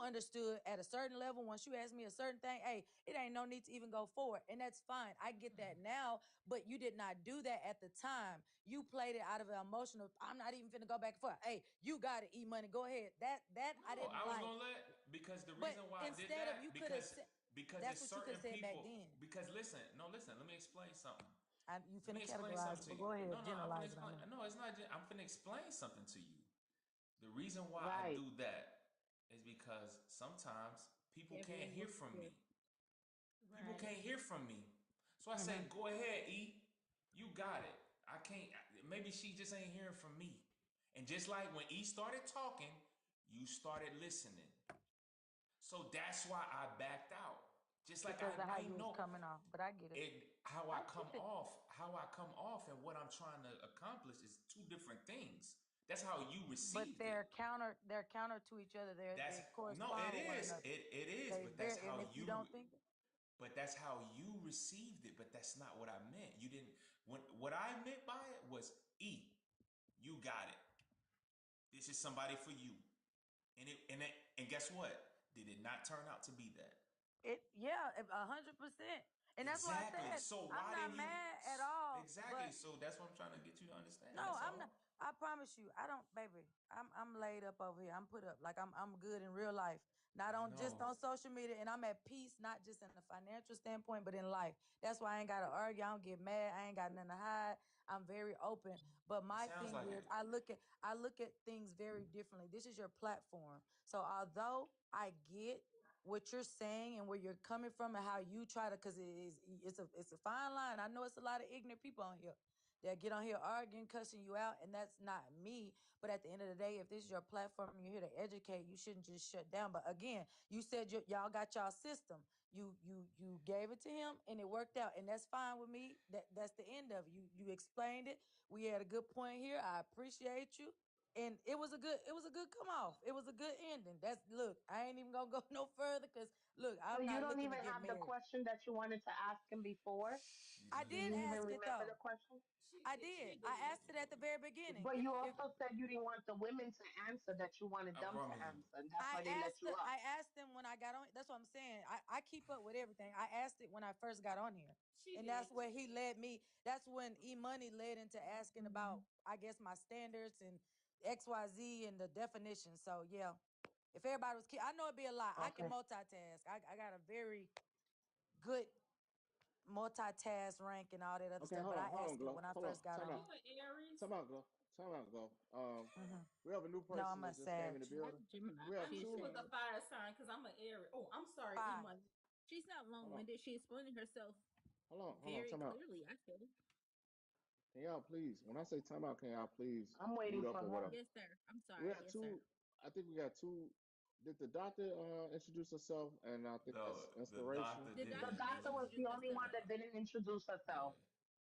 Speaker 19: understood at a certain level, once you asked me a certain thing, hey, it ain't no need to even go forward. And that's fine. I get that now, but you did not do that at the time. You played it out of an emotional, I'm not even finna go back and forth. Hey, you gotta eat money. Go ahead. That I
Speaker 4: No,
Speaker 19: didn't
Speaker 4: I was
Speaker 19: like.
Speaker 4: gonna let because the
Speaker 19: But
Speaker 4: reason why I did
Speaker 19: instead of you
Speaker 4: that,
Speaker 19: could have said,
Speaker 4: because
Speaker 19: that's
Speaker 4: it's
Speaker 19: what you could
Speaker 4: certain
Speaker 19: have said back
Speaker 4: people.
Speaker 19: then.
Speaker 4: Because listen, no, listen. Let me explain something.
Speaker 19: You
Speaker 4: Let
Speaker 19: finna
Speaker 4: me explain something
Speaker 19: categorize it,
Speaker 4: to
Speaker 19: but
Speaker 4: you.
Speaker 19: go ahead,
Speaker 4: No, no, I'm finna
Speaker 19: generalize it on
Speaker 4: explain.
Speaker 19: me.
Speaker 4: No, it's not. I'm finna explain something to you. The reason why I
Speaker 1: Right.
Speaker 4: do that is because sometimes people
Speaker 14: Yeah,
Speaker 4: can't
Speaker 14: very
Speaker 4: hear
Speaker 14: well
Speaker 4: from me.
Speaker 14: said.
Speaker 4: People
Speaker 19: Right.
Speaker 4: can't hear from me. So I
Speaker 19: Mm-hmm.
Speaker 4: say, go ahead, E. You got it. I can't. Maybe she just ain't hearing from me. And just like when E started talking, you started listening. So that's why I backed out. Just like
Speaker 19: Because of how
Speaker 4: I
Speaker 19: you was
Speaker 4: know
Speaker 19: coming off. But I get it.
Speaker 4: it,
Speaker 19: I get it.
Speaker 4: how I come off, and what I'm trying to accomplish is two different things. That's how you
Speaker 19: But
Speaker 4: received it.
Speaker 19: they're counter to each other.
Speaker 4: That's
Speaker 19: They
Speaker 4: no,
Speaker 19: correspond
Speaker 4: it
Speaker 19: with one
Speaker 4: is.
Speaker 19: another.
Speaker 4: It is.
Speaker 19: They
Speaker 4: But that's
Speaker 19: very,
Speaker 4: how
Speaker 19: and if you
Speaker 4: you.
Speaker 19: don't think it,
Speaker 4: But that's how you received it. But that's not what I meant. You didn't. What I meant by it was E. You got it. This is somebody for you. And guess what? Did it not turn out to be that?
Speaker 19: yeah, 100%. And that's why I
Speaker 4: Exactly.
Speaker 19: said
Speaker 4: So
Speaker 19: I'm
Speaker 4: why
Speaker 19: not
Speaker 4: didn't you?
Speaker 19: mad at all.
Speaker 4: Exactly.
Speaker 19: But
Speaker 4: So that's what I'm trying to get you to understand.
Speaker 19: no,
Speaker 4: That's
Speaker 19: I'm not.
Speaker 4: all.
Speaker 19: I promise you, I don't, baby. I'm laid up over here. I'm put up. Like I'm good in real life. Not
Speaker 4: I
Speaker 19: on just
Speaker 4: know.
Speaker 19: on social media, and I'm at peace, not just in the financial standpoint, but in life. That's why I ain't gotta argue. I don't get mad. I ain't got nothing to hide. I'm very open. But
Speaker 4: It
Speaker 19: my
Speaker 4: sounds
Speaker 19: thing
Speaker 4: like
Speaker 19: is,
Speaker 4: it.
Speaker 19: I look at things very differently. This is your platform. So although I get what you're saying and where you're coming from and how you try to, because it's a fine line. I know it's a lot of ignorant people on here that get on here arguing, cussing you out, and that's not me. But at the end of the day, if this is your platform and you're here to educate, you shouldn't just shut down. But again, you said y'all got y'all system. You gave it to him and it worked out, and that's fine with me. That's the end of it. You explained it. We had a good point here. I appreciate you. And it was a good come off. It was a good ending. That's look, I ain't even gonna go no further because look,
Speaker 1: So
Speaker 19: I'm
Speaker 1: you
Speaker 19: not
Speaker 1: don't
Speaker 19: looking to
Speaker 1: even
Speaker 19: get
Speaker 1: have the
Speaker 19: married.
Speaker 1: question that you wanted to ask him before?
Speaker 4: She's
Speaker 19: I
Speaker 1: Do
Speaker 19: did
Speaker 1: you
Speaker 4: listening.
Speaker 1: even
Speaker 19: ask it
Speaker 1: remember
Speaker 19: though.
Speaker 1: the question?
Speaker 19: I did. I asked it at the very beginning.
Speaker 1: But
Speaker 19: If
Speaker 1: you
Speaker 19: if
Speaker 1: also said you didn't want the women to answer, that you wanted
Speaker 4: I
Speaker 1: them to
Speaker 4: promise you.
Speaker 1: answer, and that's why they let you up.
Speaker 19: I asked them when I got on. That's what I'm saying. I keep up with everything. I asked it when I first got on here,
Speaker 3: She
Speaker 19: and
Speaker 3: did.
Speaker 19: that's where he led me. That's when E Money led into asking about, I guess, my standards and XYZ and the definition. So yeah, if everybody was, I know it'd be a lot. I can
Speaker 1: Okay.
Speaker 19: multitask. I got a very good multitask rank and all that other
Speaker 2: Okay,
Speaker 19: stuff. But I
Speaker 2: hold on,
Speaker 19: asked it
Speaker 2: Glow.
Speaker 19: when I
Speaker 2: Hold on.
Speaker 19: first got
Speaker 2: Time
Speaker 19: on.
Speaker 2: out.
Speaker 3: You an Aries?
Speaker 2: Time out, Glow. Time out, Glow.
Speaker 19: Hmm.
Speaker 2: We have a new
Speaker 19: No,
Speaker 2: person
Speaker 19: I'm a
Speaker 2: that just came
Speaker 19: Sag.
Speaker 2: in the
Speaker 14: I'm
Speaker 2: building.
Speaker 14: Gemini.
Speaker 2: We
Speaker 3: I
Speaker 2: have
Speaker 3: knew
Speaker 14: She's
Speaker 3: she
Speaker 2: two.
Speaker 3: was a
Speaker 14: Sag.
Speaker 3: fire sign because I'm an Aries. Oh, I'm sorry, E
Speaker 19: Five.
Speaker 3: Money.
Speaker 14: She's not
Speaker 2: Hold on.
Speaker 14: long-winded. She's explaining herself
Speaker 2: Hold on.
Speaker 14: very
Speaker 2: Time out.
Speaker 14: clearly, I feel.
Speaker 2: Can y'all please, when I say time out, can y'all please
Speaker 1: I'm
Speaker 2: mute
Speaker 1: waiting
Speaker 2: up
Speaker 1: for
Speaker 2: or
Speaker 1: her.
Speaker 2: whatever?
Speaker 14: Yes, sir. I'm
Speaker 2: We
Speaker 14: sorry.
Speaker 2: have
Speaker 14: Yes, sir.
Speaker 2: two. I think we got two. Did the doctor introduce herself? And I think
Speaker 4: No,
Speaker 2: that's
Speaker 4: the
Speaker 2: inspiration.
Speaker 4: doctor
Speaker 14: The
Speaker 4: didn't
Speaker 1: The
Speaker 14: doctor did
Speaker 1: doctor
Speaker 4: introduce
Speaker 1: was
Speaker 4: herself.
Speaker 1: the
Speaker 14: introduce
Speaker 1: only one
Speaker 14: herself.
Speaker 4: No.
Speaker 1: that didn't introduce herself.
Speaker 4: Yeah.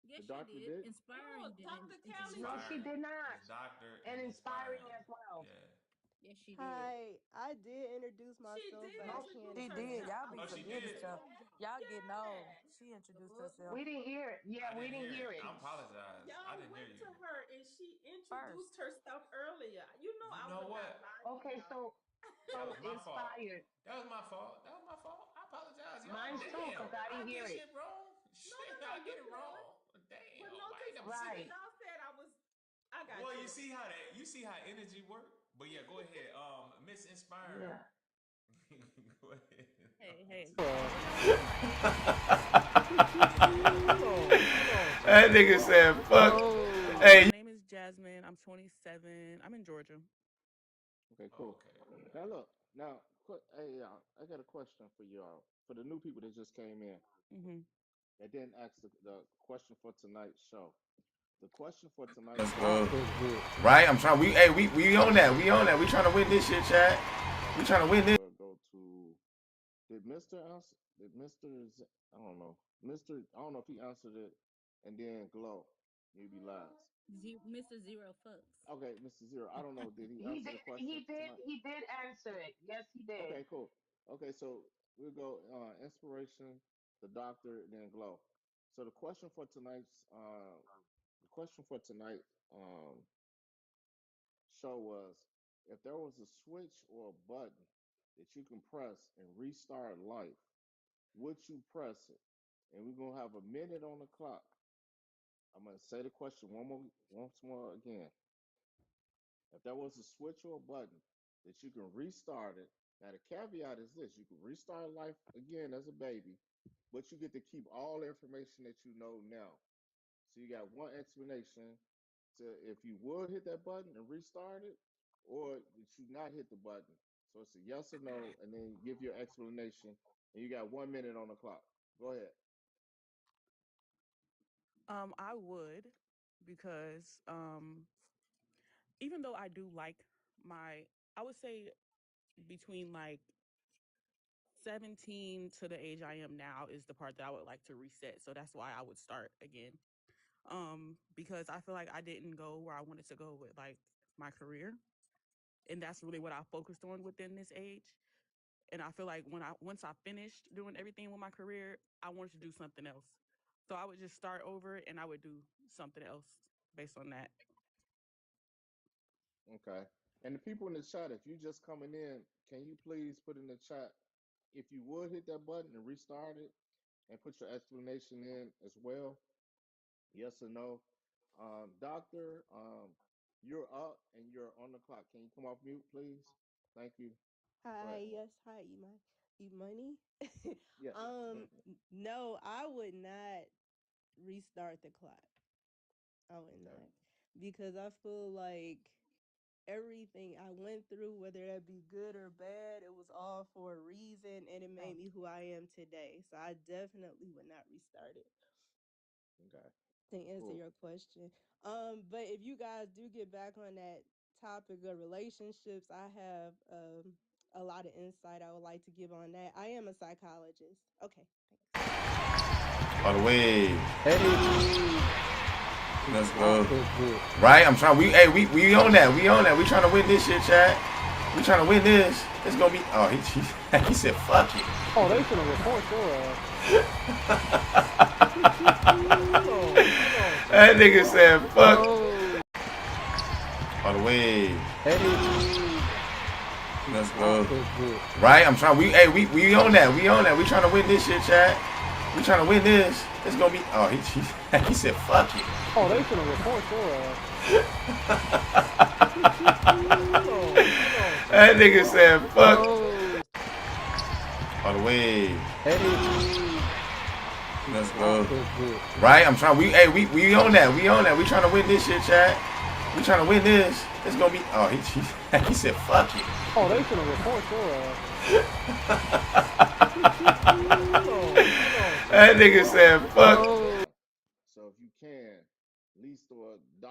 Speaker 2: The
Speaker 14: Yes, she
Speaker 2: doctor
Speaker 14: did.
Speaker 2: did.
Speaker 14: Inspiring
Speaker 3: No,
Speaker 14: didn't
Speaker 3: Dr.
Speaker 14: introduce
Speaker 3: Kelly.
Speaker 1: No, she
Speaker 14: herself.
Speaker 4: Inspiring.
Speaker 1: did not.
Speaker 4: It's doctor
Speaker 1: And
Speaker 4: and
Speaker 1: inspiring
Speaker 4: inspiring.
Speaker 1: as well.
Speaker 4: Yeah.
Speaker 14: Yes, she did.
Speaker 18: Hi, I did introduce
Speaker 3: She
Speaker 18: myself, but
Speaker 3: did
Speaker 18: I
Speaker 1: No,
Speaker 18: can't
Speaker 3: introduce
Speaker 19: She
Speaker 18: again.
Speaker 19: did.
Speaker 3: herself.
Speaker 19: Y'all
Speaker 3: I
Speaker 19: be
Speaker 4: Oh,
Speaker 3: was
Speaker 4: she
Speaker 19: forgetting
Speaker 4: did.
Speaker 19: stuff.
Speaker 3: listening.
Speaker 19: Y'all getting old.
Speaker 3: Yeah.
Speaker 19: She introduced
Speaker 14: Uh-huh.
Speaker 19: herself
Speaker 1: we didn't hear it.
Speaker 4: I
Speaker 1: Yeah, we
Speaker 4: didn't
Speaker 1: didn't
Speaker 4: hear
Speaker 1: hear
Speaker 4: it.
Speaker 1: it.
Speaker 4: I apologize. I
Speaker 3: Y'all
Speaker 4: didn't hear
Speaker 3: went
Speaker 4: you.
Speaker 3: to her and she introduced
Speaker 19: first.
Speaker 3: herself earlier. You know
Speaker 4: You
Speaker 3: I
Speaker 4: know
Speaker 3: would not
Speaker 4: what?
Speaker 3: lie to
Speaker 1: Okay,
Speaker 3: y'all.
Speaker 4: That
Speaker 1: so
Speaker 4: was my fault.
Speaker 1: inspired.
Speaker 4: That was my fault. That was my fault. I apologize, y'all.
Speaker 1: Mine's too,
Speaker 4: Damn.
Speaker 1: cause I
Speaker 4: I
Speaker 1: didn't
Speaker 4: get
Speaker 1: hear it.
Speaker 4: shit wrong.
Speaker 3: No,
Speaker 4: Shit,
Speaker 3: no, no,
Speaker 4: I get
Speaker 3: you're
Speaker 4: it
Speaker 3: good.
Speaker 4: wrong.
Speaker 3: But
Speaker 4: Damn.
Speaker 3: no,
Speaker 4: I ain't
Speaker 3: because
Speaker 4: never seen
Speaker 3: when
Speaker 4: it.
Speaker 1: Right.
Speaker 3: y'all said I got
Speaker 4: Well,
Speaker 3: you
Speaker 4: you
Speaker 3: though.
Speaker 4: see how energy work? But yeah, go ahead. Miss Inspiring.
Speaker 1: Yeah.
Speaker 4: Go ahead.
Speaker 14: Hey, hey.
Speaker 18: Hold
Speaker 14: What y'all talking about?
Speaker 18: on.
Speaker 4: That nigga said, "Fuck."
Speaker 18: My
Speaker 4: Hey.
Speaker 18: name is Jasmine. I'm 27. I'm in Georgia.
Speaker 2: Okay,
Speaker 4: Oh,
Speaker 2: cool.
Speaker 4: okay.
Speaker 2: Now look. Now, hey y'all. I got a question for y'all. For the new people that just came in,
Speaker 18: Hmm.
Speaker 2: that didn't ask the question for tonight's show. The question for tonight's
Speaker 4: Let's
Speaker 2: show
Speaker 4: go.
Speaker 2: is
Speaker 4: Right? I'm trying. We on that. We on that. We trying to win this shit, chat. We trying to win this.
Speaker 2: go to did Mr. answer did Mr. I don't know. I don't know if he answered it, and then Glow. You be last.
Speaker 14: Mr. Zero Fucks.
Speaker 2: Okay, Mr. Zero. I don't know. Did he
Speaker 1: He
Speaker 2: answer
Speaker 1: did.
Speaker 2: the question
Speaker 1: He did.
Speaker 2: tonight?
Speaker 1: He did answer it. Yes, he did.
Speaker 2: Okay, cool. Okay, so we'll go inspiration, the doctor, and then Glow. So the question for tonight um show was, if there was a switch or a button that you can press and restart life, would you press it? And we're gonna have a minute on the clock. I'm gonna say the question once more again. If there was a switch or a button that you can restart it Now the caveat is this: you can restart life again as a baby, but you get to keep all the information that you know now. So you got one explanation to if you would hit that button and restart it, or that you not hit the button. So it's a yes or no, and then give your explanation. And you got 1 minute on the clock. Go ahead.
Speaker 18: I would because even though I do like my, I would say between like 17 to the age I am now is the part that I would like to reset. So that's why I would start again. Because I feel like I didn't go where I wanted to go with like my career. And that's really what I focused on within this age. And I feel like once I finished doing everything with my career, I wanted to do something else. So I would just start over and I would do something else based on that.
Speaker 2: Okay. And the people in the chat, if you just coming in, can you please put in the chat if you would hit that button and restart it and put your explanation in as well? Yes or no? Doctor, you're up and you're on the clock. Can you come off mute, please? Thank you. Go
Speaker 20: Hi,
Speaker 2: ahead.
Speaker 20: yes, hi, Money.
Speaker 2: Yes.
Speaker 20: No, I would not restart the clock. I would
Speaker 2: Okay.
Speaker 20: not because I feel like everything I went through, whether that be good or bad, it was all for a reason, and it made me who I am today. So I definitely would not restart it.
Speaker 2: Okay.
Speaker 20: To answer
Speaker 2: Cool.
Speaker 20: your question. But if you guys do get back on that topic of relationships, I have a lot of insight I would like to give on that. I am a psychologist. Okay, thanks.
Speaker 4: By the way,
Speaker 12: Hey,
Speaker 4: let's
Speaker 12: I
Speaker 4: go.
Speaker 12: forget.
Speaker 4: Right? I'm trying. We on that. We on that. We trying to win this shit, chat. We trying to win this. It's gonna be. Oh, he said fuck it.
Speaker 11: Oh, they finna report your ass. You know,
Speaker 4: That nigga said fuck.
Speaker 12: Oh,
Speaker 4: By the way,
Speaker 12: hey,
Speaker 4: let's
Speaker 12: I
Speaker 4: go.
Speaker 12: forget.
Speaker 4: Right? I'm trying. We on that. We on that. We trying to win this shit, chat. We trying to win this. It's gonna be. Oh, he said fuck it.
Speaker 11: oh, they finna report your ass.
Speaker 4: That nigga said fuck.
Speaker 12: Oh,
Speaker 4: By the way,
Speaker 12: hey,
Speaker 4: let's
Speaker 12: I
Speaker 4: go.
Speaker 12: forget.
Speaker 4: Right? I'm trying. We on that. We on that. We trying to win this shit, chat. We trying to win this. It's gonna be. Oh, he said fuck it.
Speaker 11: Oh, they finna report your ass.
Speaker 4: That nigga said fuck.
Speaker 12: Oh,
Speaker 2: So if you can, at least throw $1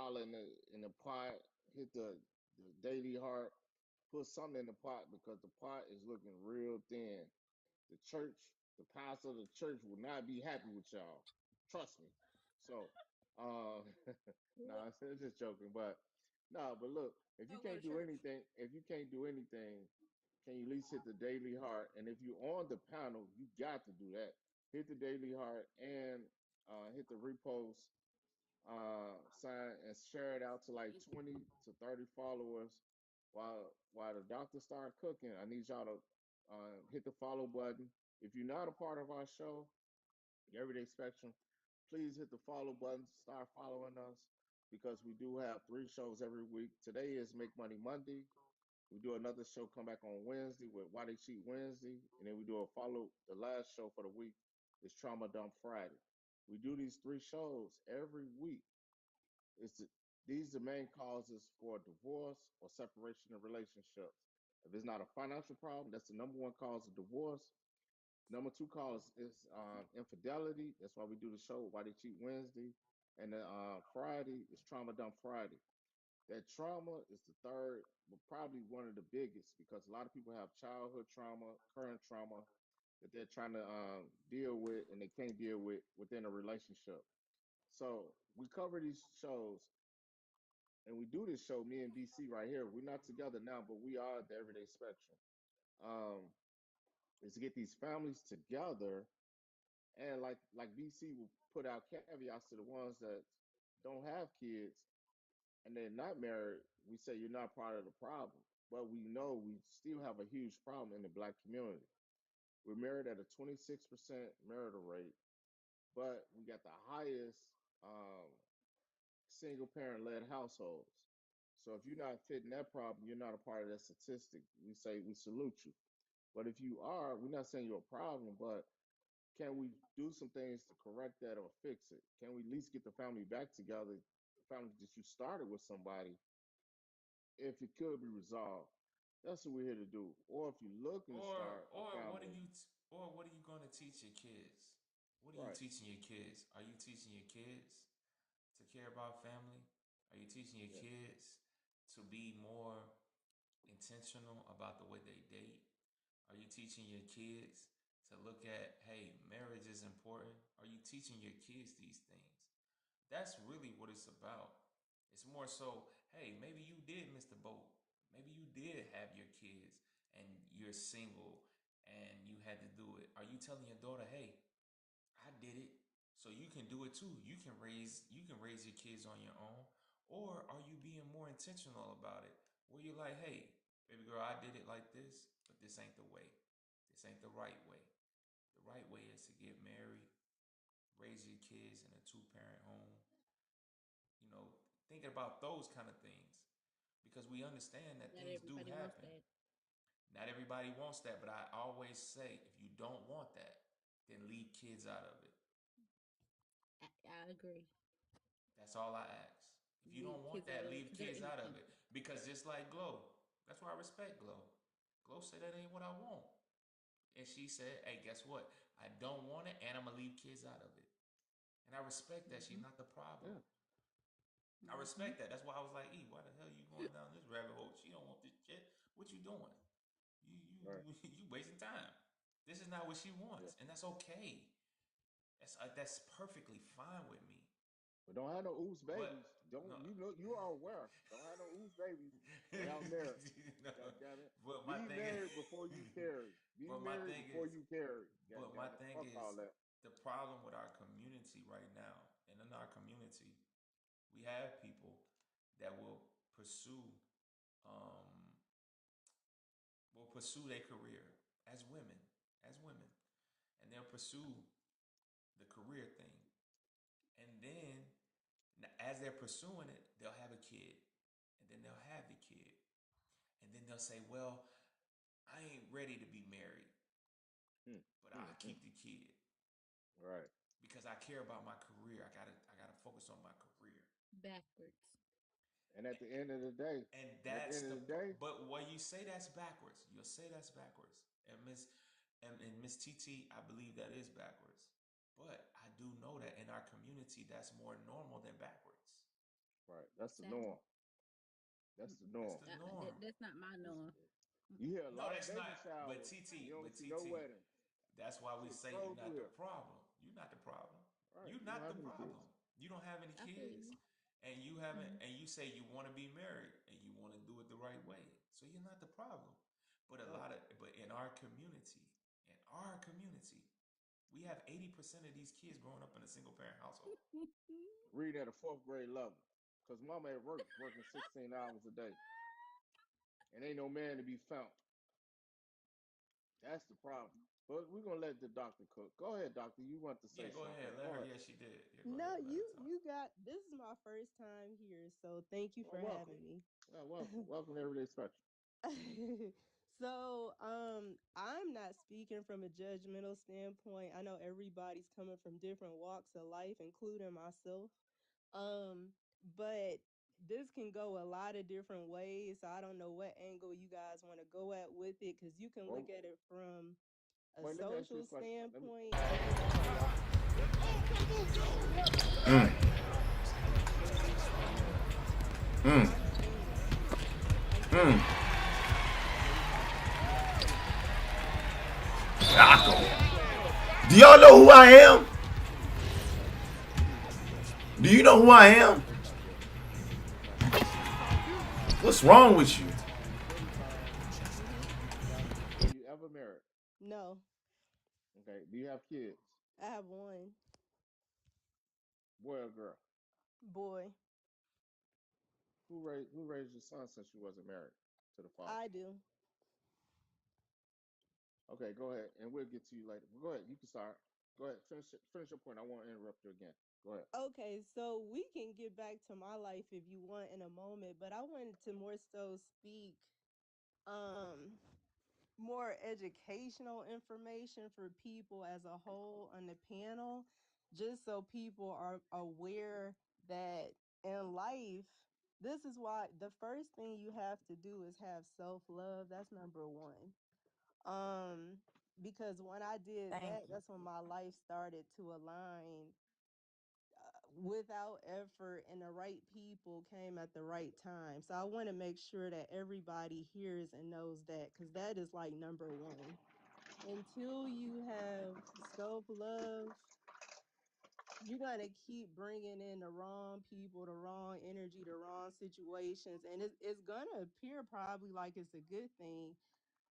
Speaker 2: in the pot, hit the daily heart, put something in the pot because the pot is looking real thin. The church, the pastor of the church will not be happy with y'all. Trust me. So, um, no, I'm just joking. But no, but look, if you
Speaker 6: Don't go to
Speaker 2: can't do
Speaker 6: church.
Speaker 2: anything, can you at least hit the daily heart? And if you're on the panel, you got to do that. Hit the daily heart and hit the repost sign and share it out to like 20 to 30 followers while the doctor start cooking. I need y'all to hit the follow button. If you're not a part of our show, the Everyday Spectrum, please hit the follow button. Start following us because we do have 3 shows every week. Today is Make Money Monday. We do another show come back on Wednesday with Why They Cheat Wednesday, and then we do a follow. The last show for the week is Trauma Dump Friday. We do these 3 shows every week. It's the, these are the main causes for divorce or separation of relationships. If it's not a financial problem, that's the number one cause of divorce. Number two cause is infidelity. That's why we do the show Why They Cheat Wednesday, and then Friday is Trauma Dump Friday. That trauma is the third, but probably one of the biggest because a lot of people have childhood trauma, current trauma that they're trying to deal with and they can't deal with within a relationship. So we cover these shows and we do this show, me and B.SEE right here. We're not together now, but we are the Everyday Spectrum. Um, is to get these families together, and like B.SEE will put out caveats to the ones that don't have kids and they're not married. We say you're not part of the problem, but we know we still have a huge problem in the black community. We're married at a 26% marital rate, but we got the highest um, single parent led households. So if you're not fitting that problem, you're not a part of that statistic. We say we salute you. But if you are, we're not saying you're a problem, but can we do some things to correct that or fix it? Can we at least get the family back together, the family that you started with somebody, if it could be resolved? That's what we're here to do. Or if you're looking to start a family,
Speaker 4: What are you going to teach your kids? What are you
Speaker 2: right?
Speaker 4: teaching your kids? Are you teaching your kids to care about family? Are you teaching your
Speaker 2: Yeah.
Speaker 4: kids to be more intentional about the way they date? Are you teaching your kids to look at, hey, marriage is important? Are you teaching your kids these things? That's really what it's about. It's more so, hey, maybe you did miss the boat. Maybe you did have your kids and you're single and you had to do it. Are you telling your daughter, hey, I did it, so you can do it too. You can raise your kids on your own. Or are you being more intentional about it? Where you're like, hey, baby girl, I did it like this, but this ain't the way. This ain't the right way. The right way is to get married, raise your kids in a two-parent home. You know, thinking about those kind of things. Because we understand that
Speaker 14: Not
Speaker 4: things do
Speaker 14: everybody wants
Speaker 4: happen.
Speaker 14: that.
Speaker 4: Not everybody wants that, but I always say if you don't want that, then leave kids out of it.
Speaker 14: I agree.
Speaker 4: That's all I ask. If you
Speaker 14: Leave
Speaker 4: don't want
Speaker 14: kids out
Speaker 4: that,
Speaker 14: of it
Speaker 4: leave
Speaker 14: because they're
Speaker 4: kids out of
Speaker 14: innocent.
Speaker 4: it. Because just like Glow, that's why I respect Glow. Glow said that ain't what I want. And she said, hey, guess what? I don't want it and I'm going to leave kids out of it. And I respect that. She's
Speaker 14: Hmm.
Speaker 4: not the problem.
Speaker 2: Yeah.
Speaker 4: I
Speaker 14: Hmm.
Speaker 4: respect that. That's why I was like, E, why the hell are you going down this rabbit hole? She don't want this shit. What you doing? You
Speaker 2: Right.
Speaker 4: you wasting time. This is not what she
Speaker 2: Yeah.
Speaker 4: wants, and that's okay. That's perfectly fine with me.
Speaker 2: But don't have no oops babies.
Speaker 4: But no,
Speaker 2: Don't, you know, you are aware. Don't have no oops babies without marriage.
Speaker 4: no.
Speaker 2: God damn it.
Speaker 4: But my
Speaker 2: Be
Speaker 4: thing is,
Speaker 2: married before you carry. Be
Speaker 4: but my
Speaker 2: married
Speaker 4: thing
Speaker 2: before
Speaker 4: is,
Speaker 2: you carry. God
Speaker 4: but my
Speaker 2: damn it.
Speaker 4: thing
Speaker 2: Fuck all
Speaker 4: is,
Speaker 2: that.
Speaker 4: the problem with our community right now, and in our community, we have people that um, will pursue their career as women, as women, and they'll pursue the career thing, and then as they're pursuing it, they'll have a kid, and then they'll have the kid, and then they'll say, "Well, I ain't ready to be married,
Speaker 2: Hmm.
Speaker 4: but
Speaker 2: Hmm.
Speaker 4: I
Speaker 2: Hmm.
Speaker 4: keep the kid
Speaker 2: Right.
Speaker 4: because I care about my career. I gotta focus on my career."
Speaker 14: Backwards.
Speaker 2: And at the end of the day,
Speaker 4: And
Speaker 2: at the
Speaker 4: that's
Speaker 2: end of
Speaker 4: the
Speaker 2: the day,
Speaker 4: but when you say that's backwards, you'll say that's backwards. And Miss TT, I believe that is backwards. But I do know that in our community, that's more normal than backwards.
Speaker 2: right, that's the norm.
Speaker 14: Sadly,
Speaker 2: That's the
Speaker 4: That's
Speaker 2: norm.
Speaker 4: the norm.
Speaker 14: that's not my norm.
Speaker 2: You hear a
Speaker 4: No,
Speaker 2: lot of
Speaker 4: that's not.
Speaker 2: baby
Speaker 4: But
Speaker 2: showers. You
Speaker 4: TT,
Speaker 2: don't
Speaker 4: but
Speaker 2: see no
Speaker 4: TT,
Speaker 2: weddings.
Speaker 4: that's why we
Speaker 2: Shit
Speaker 4: say you're
Speaker 2: scroll through
Speaker 4: not the
Speaker 2: here.
Speaker 4: problem. You're not the problem.
Speaker 2: Right.
Speaker 4: You're
Speaker 2: You don't
Speaker 4: not the
Speaker 2: have any kids.
Speaker 4: problem. You don't have any
Speaker 14: I feel
Speaker 4: kids,
Speaker 14: you.
Speaker 4: and you haven't,
Speaker 14: Mhm.
Speaker 4: and you say you want to be married and you want to do it the right way. So you're not the problem.
Speaker 2: Right.
Speaker 4: But in our community, we have 80% of these kids growing up in a single parent household.
Speaker 2: Reading at a fourth grade level. Because mama at work working 16 hours a day. And ain't no man to be found. That's the problem. But we're gonna let the doctor cook. Go ahead, doctor. You want to
Speaker 4: Yeah,
Speaker 2: say
Speaker 4: go
Speaker 2: something.
Speaker 4: ahead. Let
Speaker 2: Go
Speaker 4: her.
Speaker 2: ahead.
Speaker 4: Yeah, she did. Yeah, go
Speaker 20: No,
Speaker 4: ahead. Let her
Speaker 20: you
Speaker 4: talk.
Speaker 20: you got this is my first time here, so thank you
Speaker 2: Well,
Speaker 20: for
Speaker 2: welcome.
Speaker 20: having me.
Speaker 2: Well, welcome. Welcome to Everyday Spectrum.
Speaker 20: So, I'm not speaking from a judgmental standpoint. I know everybody's coming from different walks of life, including myself. Um, but this can go a lot of different ways. So I don't know what angle you guys want to go at with it, because you can look
Speaker 2: Well,
Speaker 20: at it from a
Speaker 2: wait, let me ask you a
Speaker 20: social
Speaker 2: question.
Speaker 20: standpoint,
Speaker 2: Let me
Speaker 20: and
Speaker 2: explain to y'all something.
Speaker 5: Mm,
Speaker 2: Let me see if y'all married.
Speaker 5: mm,
Speaker 20: I'm single. I'm
Speaker 5: mm.
Speaker 20: single.
Speaker 2: I know you're not married. Do you have kids?
Speaker 5: Do y'all know who I am?
Speaker 2: Okay. Please explain.
Speaker 5: Do you know who I am?
Speaker 2: Yes. Explain.
Speaker 5: What's wrong with you?
Speaker 2: You 35.
Speaker 20: Mhm.
Speaker 2: Were you ever married?
Speaker 20: No,
Speaker 2: Okay. Do you have kids?
Speaker 20: I have one
Speaker 2: Boy or girl?
Speaker 20: boy.
Speaker 2: Who raised your son since you wasn't married to the father?
Speaker 20: I do.
Speaker 2: Okay, go ahead, and we'll get to you later. Go ahead, you can start. Go ahead, finish your point. I won't interrupt you again. Go ahead.
Speaker 20: Okay, so we can get back to my life if you want in a moment, but I wanted to more so speak um more educational information for people as a whole on the panel, just so people are aware that in life, this is why the first thing you have to do is have self-love. That's number one. Um, because when I did
Speaker 19: Thank
Speaker 20: that,
Speaker 19: you.
Speaker 20: that's when my life started to align without effort, and the right people came at the right time. So I want to make sure that everybody hears and knows that, because that is like number one. Until you have self-love, you're going to keep bringing in the wrong people, the wrong energy, the wrong situations, and it's going to appear probably like it's a good thing,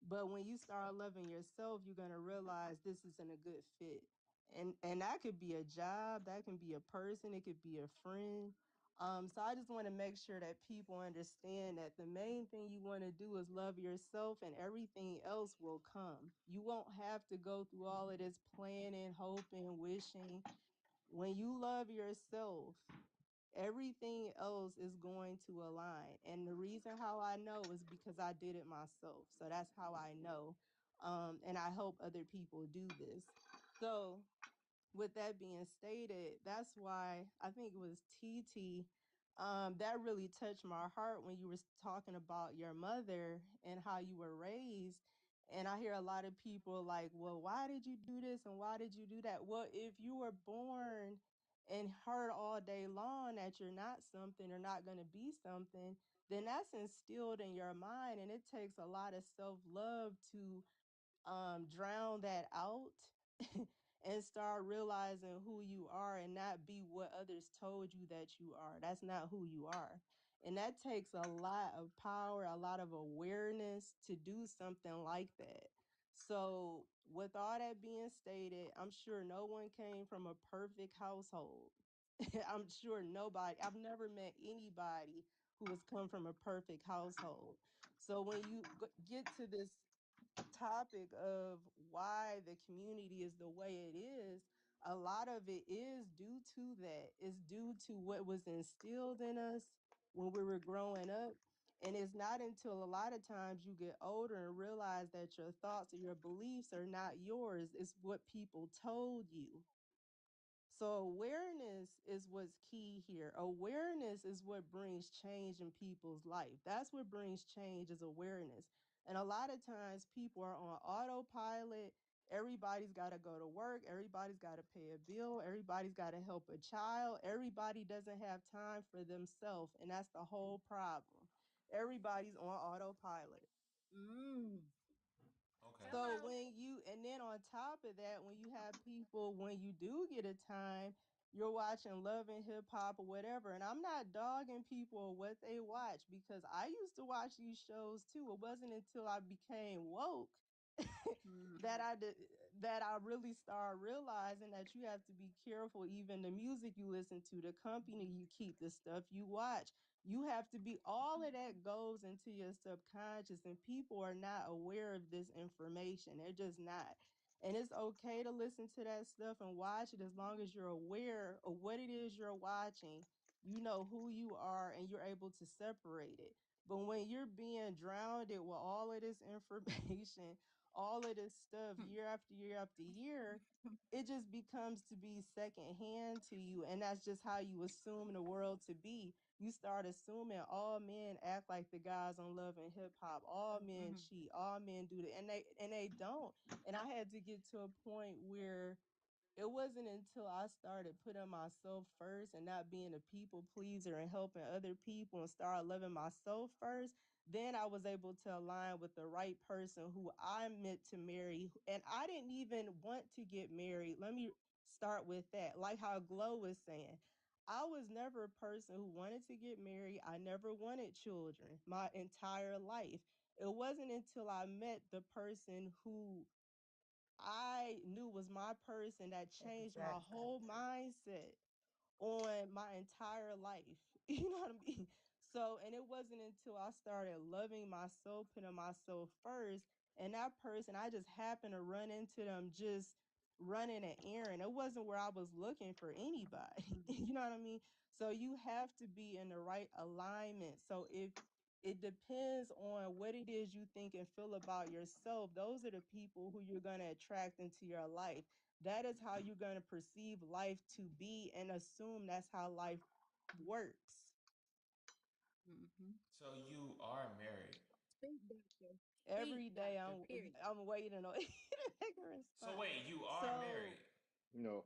Speaker 20: but when you start loving yourself, you're going to realize this isn't a good fit. And that could be a job, that can be a person, it could be a friend. So I just want to make sure that people understand that the main thing you want to do is love yourself, and everything else will come. You won't have to go through all of this planning, hoping, wishing. When you love yourself, everything else is going to align. And the reason how I know is because I did it myself. So that's how I know. And I help other people do this. So with that being stated, that's why I think it was TT, that really touched my heart when you were talking about your mother and how you were raised. And I hear a lot of people like, well, why did you do this and why did you do that? Well, if you were born and heard all day long that you're not something or not going to be something, then that's instilled in your mind. And it takes a lot of self-love to drown that out and start realizing who you are and not be what others told you that you are. That's not who you are. And that takes a lot of power, a lot of awareness to do something like that. So, with all that being stated, I'm sure no one came from a perfect household. I'm sure nobody, I've never met anybody who has come from a perfect household. So, when you get to this topic of why the community is the way it is, a lot of it is due to that. It's due to what was instilled in us when we were growing up. And it's not until a lot of times you get older and realize that your thoughts or your beliefs are not yours. It's what people told you. So awareness is what's key here. Awareness is what brings change in people's life. That's what brings change is awareness. And a lot of times people are on autopilot. Everybody's got to go to work. Everybody's got to pay a bill. Everybody's got to help a child. Everybody doesn't have time for themselves. And that's the whole problem. Everybody's on autopilot. Mm.
Speaker 4: Okay.
Speaker 20: So
Speaker 3: Hello.
Speaker 20: when you, and then on top of that, when you have people, when you do get a time, you're watching Love and Hip Hop or whatever. And I'm not dogging people or what they watch, because I used to watch these shows too. It wasn't until I became woke that I really started realizing that you have to be careful, even the music you listen to, the company you keep, the stuff you watch. You have to be, all of that goes into your subconscious, and people are not aware of this information. They're just not. And it's okay to listen to that stuff and watch it, as long as you're aware of what it is you're watching. You know who you are and you're able to separate it. But when you're being drowned with all of this information, all of this stuff year after year after year, it just becomes to be secondhand to you. And that's just how you assume the world to be. You start assuming all men act like the guys on Love and Hip Hop. All men cheat. All men do that. And they don't. And I had to get to a point where it wasn't until I started putting myself first and not being a people pleaser and helping other people and start loving myself first, then I was able to align with the right person who I meant to marry. And I didn't even want to get married. Let me start with that. Like how Glow was saying, I was never a person who wanted to get married. I never wanted children my entire life. It wasn't until I met the person who I knew was my person that changed my
Speaker 19: Exactly.
Speaker 20: whole mindset on my entire life. You know what I mean? So, and it wasn't until I started loving myself, putting myself first, and that person, I just happened to run into them just running an errand. It wasn't where I was looking for anybody. You know what I mean? So you have to be in the right alignment. So It depends on what it is you think and feel about yourself. Those are the people who you're going to attract into your life. That is how you're going to perceive life to be and assume that's how life works.
Speaker 14: Mm-hmm.
Speaker 4: So you are married.
Speaker 14: Speak, doctor.
Speaker 20: Every
Speaker 14: Speak,
Speaker 20: day
Speaker 14: doctor. Period.
Speaker 20: I'm waiting on you to make a
Speaker 4: So
Speaker 20: response.
Speaker 4: wait, you are
Speaker 20: So
Speaker 4: married.
Speaker 2: No,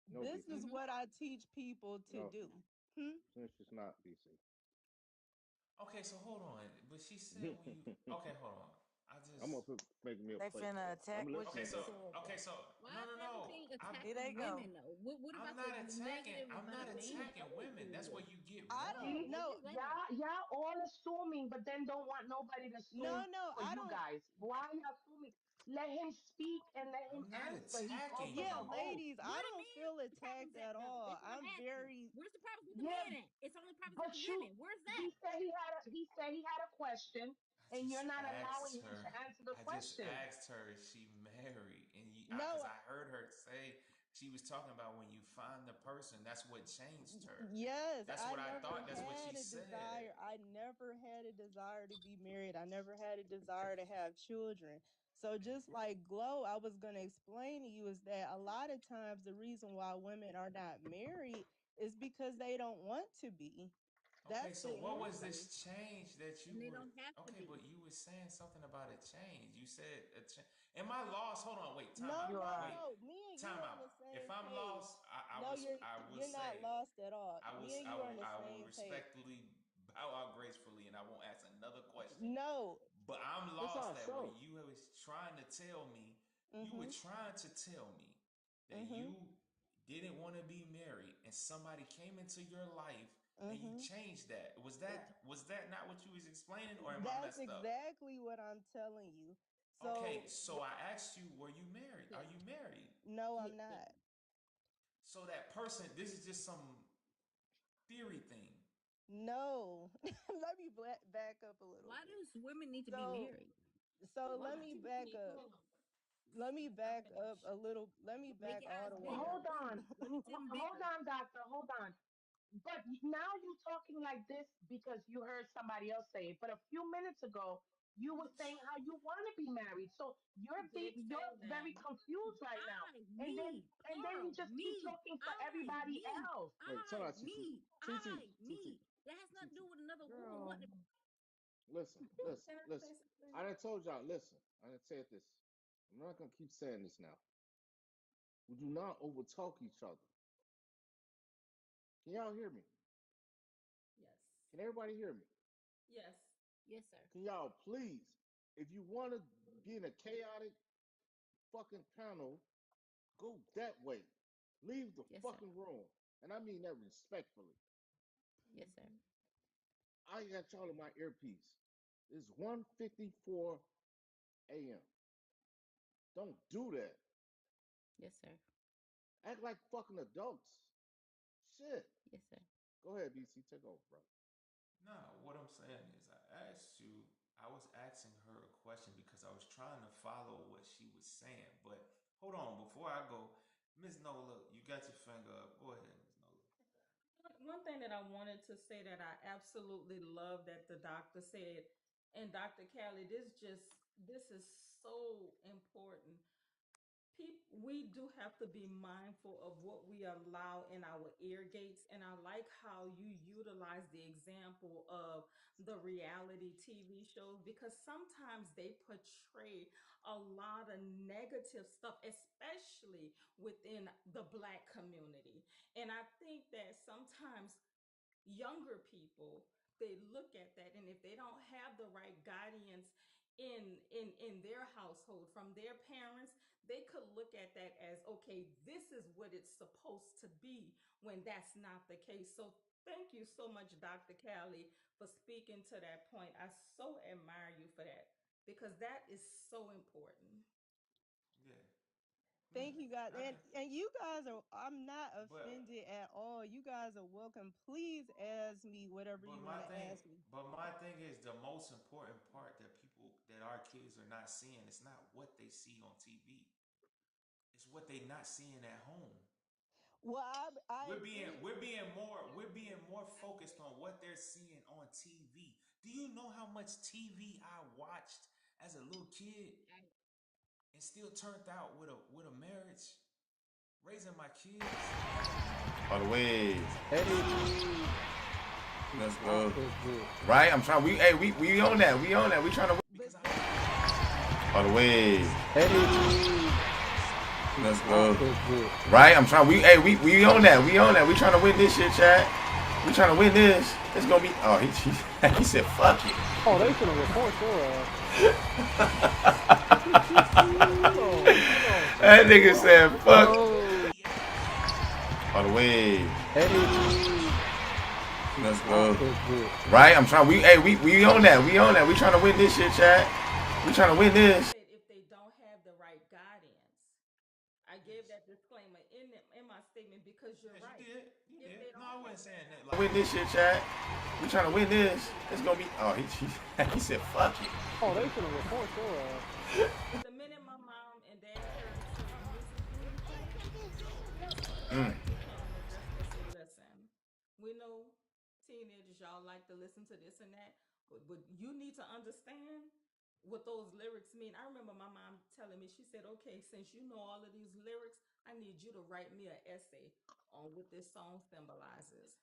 Speaker 2: no,
Speaker 20: this
Speaker 2: BC.
Speaker 20: is
Speaker 14: Mm-hmm.
Speaker 20: what I teach people to
Speaker 2: No,
Speaker 20: do. Hmm?
Speaker 2: since it's not BC.
Speaker 4: Okay, so hold on. But she said when you. Okay, hold on. I
Speaker 2: I'm
Speaker 4: just.
Speaker 2: gonna making me a
Speaker 19: They
Speaker 2: plate,
Speaker 19: finna
Speaker 2: so I'm
Speaker 19: attack what
Speaker 4: Okay,
Speaker 2: listening
Speaker 19: she
Speaker 4: so
Speaker 2: though.
Speaker 19: said
Speaker 4: okay,
Speaker 19: though.
Speaker 4: so
Speaker 14: Why
Speaker 4: no,
Speaker 14: is
Speaker 4: no, no.
Speaker 14: everything
Speaker 4: I'm
Speaker 19: Here
Speaker 14: attacking
Speaker 19: they go.
Speaker 14: women though? What
Speaker 4: I'm
Speaker 14: about the
Speaker 4: not attacking.
Speaker 14: negative
Speaker 4: I'm
Speaker 14: about
Speaker 4: not
Speaker 14: a man
Speaker 4: attacking
Speaker 14: going
Speaker 4: women. That's
Speaker 14: through
Speaker 4: where
Speaker 14: it?
Speaker 4: you get
Speaker 20: I don't
Speaker 4: wrong.
Speaker 1: See,
Speaker 14: What
Speaker 20: know.
Speaker 14: is that?
Speaker 1: y'all all assuming, but then don't want nobody to
Speaker 20: No,
Speaker 1: assume
Speaker 20: no,
Speaker 1: for
Speaker 20: I
Speaker 1: you
Speaker 20: don't.
Speaker 1: guys. Why are you assuming? Let him speak and let him
Speaker 4: I'm not
Speaker 1: answer. He's
Speaker 4: attacking
Speaker 1: also
Speaker 20: Yeah,
Speaker 1: the
Speaker 4: you.
Speaker 1: host.
Speaker 20: ladies,
Speaker 14: Where
Speaker 20: I
Speaker 14: the
Speaker 20: don't
Speaker 14: men?
Speaker 20: feel
Speaker 14: Where's the
Speaker 20: attacked
Speaker 14: problems at
Speaker 20: at
Speaker 14: though?
Speaker 20: all.
Speaker 14: That's what I'm
Speaker 20: I'm
Speaker 14: asking.
Speaker 20: very
Speaker 14: Where's the problems with the
Speaker 1: Yeah,
Speaker 14: men at? It's only problems with the
Speaker 1: but you,
Speaker 14: women. Where's that?
Speaker 1: he said he had a question,
Speaker 4: I
Speaker 1: and you're
Speaker 4: just
Speaker 1: not allowing
Speaker 4: asked
Speaker 1: him
Speaker 4: her.
Speaker 1: to answer the
Speaker 4: I just
Speaker 1: question.
Speaker 4: asked her is she married, and because
Speaker 20: no.
Speaker 4: I heard her say she was talking about when you find the person, that's what changed her.
Speaker 20: Yes,
Speaker 4: That's
Speaker 20: I
Speaker 4: what I
Speaker 20: never
Speaker 4: thought. That's what she
Speaker 20: had a
Speaker 4: said.
Speaker 20: desire. I never had a desire to be married. I never had a desire to have children. So just like Glow, I was going to explain to you is that a lot of times the reason why women are not married is because they don't want to be.
Speaker 4: Okay,
Speaker 20: That's
Speaker 4: so
Speaker 20: the
Speaker 4: what was
Speaker 20: answer.
Speaker 4: this change that you
Speaker 14: And they
Speaker 4: were?
Speaker 14: don't have to
Speaker 4: Okay,
Speaker 14: be.
Speaker 4: but you were saying something about a change. You said, "Am I lost?" Hold on, wait, time
Speaker 20: No,
Speaker 4: out,
Speaker 19: You
Speaker 20: no,
Speaker 4: wait,
Speaker 19: are.
Speaker 20: no. Me and you
Speaker 4: time
Speaker 20: are on
Speaker 4: out.
Speaker 20: the
Speaker 4: If
Speaker 20: same
Speaker 4: I'm
Speaker 20: page.
Speaker 4: lost,
Speaker 20: No,
Speaker 4: I would
Speaker 20: you're not
Speaker 4: say,
Speaker 20: lost at all. Me and you are on the
Speaker 4: I will
Speaker 20: same page.
Speaker 4: respectfully bow out gracefully, and I won't ask another question.
Speaker 20: No.
Speaker 4: But I'm
Speaker 2: It's our
Speaker 4: lost at where
Speaker 2: show.
Speaker 4: you was trying to tell me. You were
Speaker 20: Mhm.
Speaker 4: trying to tell me that
Speaker 20: Mhm.
Speaker 4: you didn't want to be married, and somebody came into your life and you
Speaker 20: Mhm.
Speaker 4: changed that. Was that not what you was explaining, or am I
Speaker 20: That's
Speaker 4: messed up?
Speaker 20: exactly what I'm telling you.
Speaker 4: Okay,
Speaker 20: So,
Speaker 4: so I asked you, were you married? Are
Speaker 14: Yes.
Speaker 4: you married?
Speaker 20: no,
Speaker 14: Yes,
Speaker 20: I'm
Speaker 14: sir.
Speaker 20: not.
Speaker 4: So that person, this is just some theory thing.
Speaker 20: No. Let me back up a little
Speaker 14: Why
Speaker 20: bit.
Speaker 14: does women need to be
Speaker 20: So,
Speaker 14: married?
Speaker 20: so
Speaker 14: Why
Speaker 20: let
Speaker 14: not
Speaker 20: me
Speaker 14: you
Speaker 20: back
Speaker 14: be
Speaker 20: up.
Speaker 14: hold on?
Speaker 20: Let me
Speaker 14: I'll
Speaker 20: back up
Speaker 14: finish.
Speaker 20: a little. Let me
Speaker 14: Make
Speaker 20: back
Speaker 14: your
Speaker 20: all
Speaker 14: eyes
Speaker 20: the way
Speaker 14: bigger.
Speaker 20: up.
Speaker 1: Hold on,
Speaker 14: Let me see them
Speaker 1: hold
Speaker 14: bigger.
Speaker 1: on, doctor. Hold on. But now you're talking like this because you heard somebody else say it. But a few minutes ago, you were saying how you want to be married. So
Speaker 14: I did
Speaker 1: you're
Speaker 14: say that.
Speaker 1: very confused right now. And then you
Speaker 14: Plural,
Speaker 1: just keep
Speaker 14: me,
Speaker 1: talking for everybody else.
Speaker 2: Wait, tell out, TT. TT, TT,
Speaker 14: That has nothing to
Speaker 2: TT.
Speaker 14: do with another woman
Speaker 1: Girl.
Speaker 14: wanting to.
Speaker 2: Listen, listen, listen. I done told y'all, listen. I done said this. I'm not gonna keep saying this now. We do not overtalk each other. Can y'all hear me?
Speaker 3: Yes.
Speaker 2: Can everybody hear me?
Speaker 3: Yes.
Speaker 14: Yes, sir.
Speaker 2: Can y'all please, if you want to be in a chaotic fucking panel, go that way. Leave the
Speaker 14: Yes, sir.
Speaker 2: fucking room. And I mean that respectfully.
Speaker 14: Yes, sir.
Speaker 3: Mhm.
Speaker 2: I got y'all in my earpiece. It's 1:54 a.m. Don't do that.
Speaker 14: Yes, sir.
Speaker 2: Act like fucking adults. Shit.
Speaker 14: Yes, sir.
Speaker 2: Go ahead, BC. Take over, bro.
Speaker 4: No, what I'm saying is, I asked you. I was asking her a question because I was trying to follow what she was saying. But hold on, before I go, Miss Nola, you got your finger up. Go ahead, Miss Nola.
Speaker 3: One thing that I wanted to say that I absolutely love that the doctor said, and Dr. Callie, this is so important. We do have to be mindful of what we allow in our ear gates. And I like how you utilize the example of the reality TV shows because sometimes they portray a lot of negative stuff, especially within the Black community. And I think that sometimes younger people, they look at that, and if they don't have the right guidance in their household from their parents, they could look at that as, okay, this is what it's supposed to be, when that's not the case. So thank you so much, Dr. Callie, for speaking to that point. I so admire you for that because that is so important.
Speaker 4: Yeah, yeah.
Speaker 20: Thank you guys.
Speaker 4: I can,
Speaker 20: And you guys are, I'm not
Speaker 4: but
Speaker 20: offended at all. You guys are welcome. Please ask me whatever
Speaker 4: but
Speaker 20: you
Speaker 4: my
Speaker 20: want to
Speaker 4: thing,
Speaker 20: ask me.
Speaker 4: is the most important part that our kids are not seeing. It's not what they see on TV. It's what they not seeing at home.
Speaker 20: Well, I agree.
Speaker 4: We're being more focused on what they're seeing on TV. Do you know how much TV I watched as a little kid and still turned out with a marriage, raising my kids, having people
Speaker 5: All the way.
Speaker 2: Hey,
Speaker 5: Let's
Speaker 2: ah,
Speaker 5: go.
Speaker 2: that's good.
Speaker 5: Right? I'm trying. We own that. We own that. We trying to
Speaker 4: because
Speaker 13: But
Speaker 4: I
Speaker 13: then
Speaker 4: love my son.
Speaker 5: all the way.
Speaker 2: Hey,
Speaker 5: Let's
Speaker 2: ah,
Speaker 5: go.
Speaker 2: that's good.
Speaker 5: Right? I'm trying. We own that. We own that. We trying to win this shit, Chad. We trying to win this. It's gonna be. Oh, he said fuck it.
Speaker 11: Oh, they finna report your ass. Hold on.
Speaker 5: That nigga said fuck
Speaker 2: Oh,
Speaker 4: NBA.
Speaker 5: all the way.
Speaker 2: hey,
Speaker 5: Let's
Speaker 2: ah,
Speaker 5: go.
Speaker 2: that's good.
Speaker 5: Right? I'm trying. We own that. We own that. We trying to win this shit, Chad. We trying to win this.
Speaker 3: Said if they don't have the right guidance. I gave
Speaker 4: Yes.
Speaker 3: that disclaimer in my statement because you're
Speaker 4: Yes, you
Speaker 3: right.
Speaker 4: did. You
Speaker 3: If
Speaker 4: did.
Speaker 3: they
Speaker 4: No,
Speaker 3: don't
Speaker 4: I
Speaker 3: have
Speaker 4: wasn't
Speaker 3: the
Speaker 4: saying that.
Speaker 5: Win
Speaker 3: guidance,
Speaker 5: this shit, Chad. We trying to win this. It's gonna be. Oh, he said fuck it.
Speaker 11: Oh, they finna report your ass.
Speaker 3: the minute my mom and dad heard certain music music, guess what?
Speaker 5: Mm.
Speaker 3: They came and addressed us and listen. We know teenagers y'all like to listen to this and that, but you need to understand what those lyrics mean. I remember my mom telling me, she said, "Okay, since you know all of these lyrics, I need you to write me an essay on what this song symbolizes."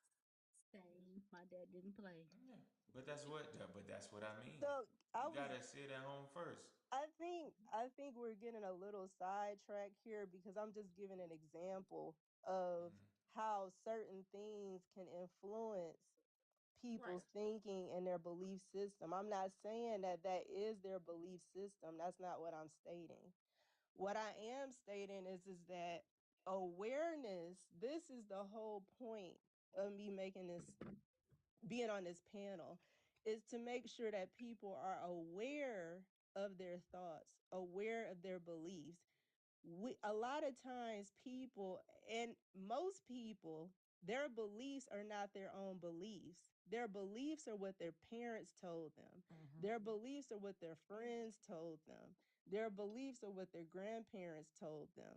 Speaker 14: Same. My dad didn't play.
Speaker 4: Yeah. But that's what I mean.
Speaker 20: So I
Speaker 4: You
Speaker 20: was
Speaker 4: gotta sit at home first.
Speaker 20: I think we're getting a little sidetracked here because I'm just giving an example of
Speaker 4: Mm-hmm.
Speaker 20: how certain things can influence
Speaker 3: Right.
Speaker 20: people's thinking and their belief system. I'm not saying that that is their belief system. That's not what I'm stating. What I am stating is that awareness, this is the whole point of me making this, being on this panel, is to make sure that people are aware of their thoughts, aware of their beliefs. A lot of times people, and most people, their beliefs are not their own beliefs. Their beliefs are what their parents told them.
Speaker 15: Mm-hmm.
Speaker 20: Their beliefs are what their friends told them. Their beliefs are what their grandparents told them.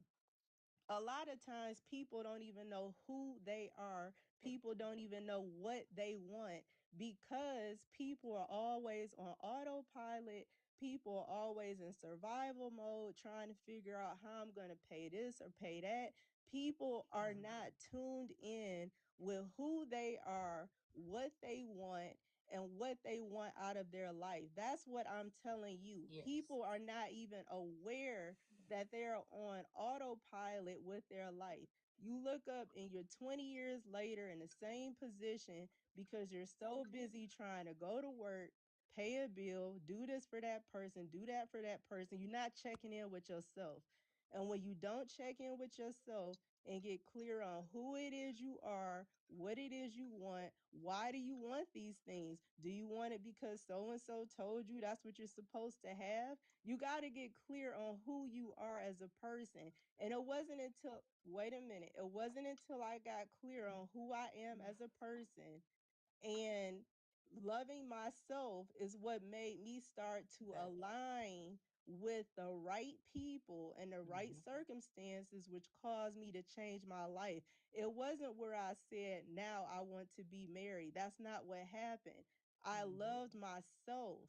Speaker 20: A lot of times people don't even know who they are. People don't even know what they want because people are always on autopilot. People are always in survival mode, trying to figure out how I'm going to pay this or pay that. People are not tuned in with who they are, what they want, and what they want out of their life. That's what I'm telling you.
Speaker 15: Yes.
Speaker 20: People are not even aware that they're on autopilot with their life. You look up and you're 20 years later in the same position because you're so busy trying to go to work, pay a bill, do this for that person, do that for that person. You're not checking in with yourself. And when you don't check in with yourself and get clear on who it is you are, what it is you want, why do you want these things? Do you want it because so and so told you that's what you're supposed to have? You got to get clear on who you are as a person. And it wasn't until, wait a minute, it wasn't until I got clear on who I am as a person and loving myself is what made me start to
Speaker 15: That.
Speaker 20: align with the right people and the right
Speaker 15: Mm-hmm.
Speaker 20: circumstances, which caused me to change my life. It wasn't where I said, now I want to be married. That's not what happened. I loved myself.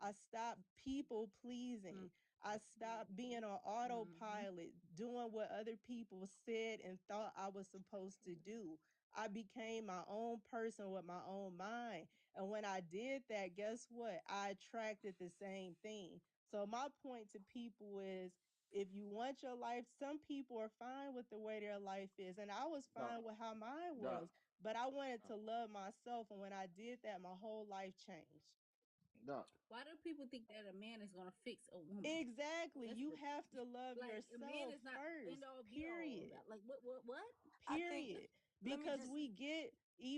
Speaker 20: I stopped people pleasing. I stopped being on
Speaker 14: Mm-hmm.
Speaker 20: autopilot, doing what other people said and thought I was supposed to do. I became my own person with my own mind. And when I did that, guess what? I attracted the same thing. So, my point to people is if you want your life, some people are fine with the way their life is. And I was
Speaker 2: Doc,
Speaker 20: fine with how mine
Speaker 2: Doc,
Speaker 20: was. But I wanted
Speaker 2: uh,
Speaker 20: to love myself. And when I did that, my whole life changed.
Speaker 2: Doc,
Speaker 14: Why do people think that a man is gonna fix a woman?
Speaker 20: Exactly.
Speaker 14: That's
Speaker 20: You
Speaker 14: the
Speaker 20: have to love
Speaker 14: like a man
Speaker 20: yourself
Speaker 14: is not end
Speaker 20: first,
Speaker 14: all be all.
Speaker 20: period.
Speaker 14: Like what?
Speaker 15: I think.
Speaker 20: Period.
Speaker 15: Let me
Speaker 20: Because
Speaker 15: just.
Speaker 20: we get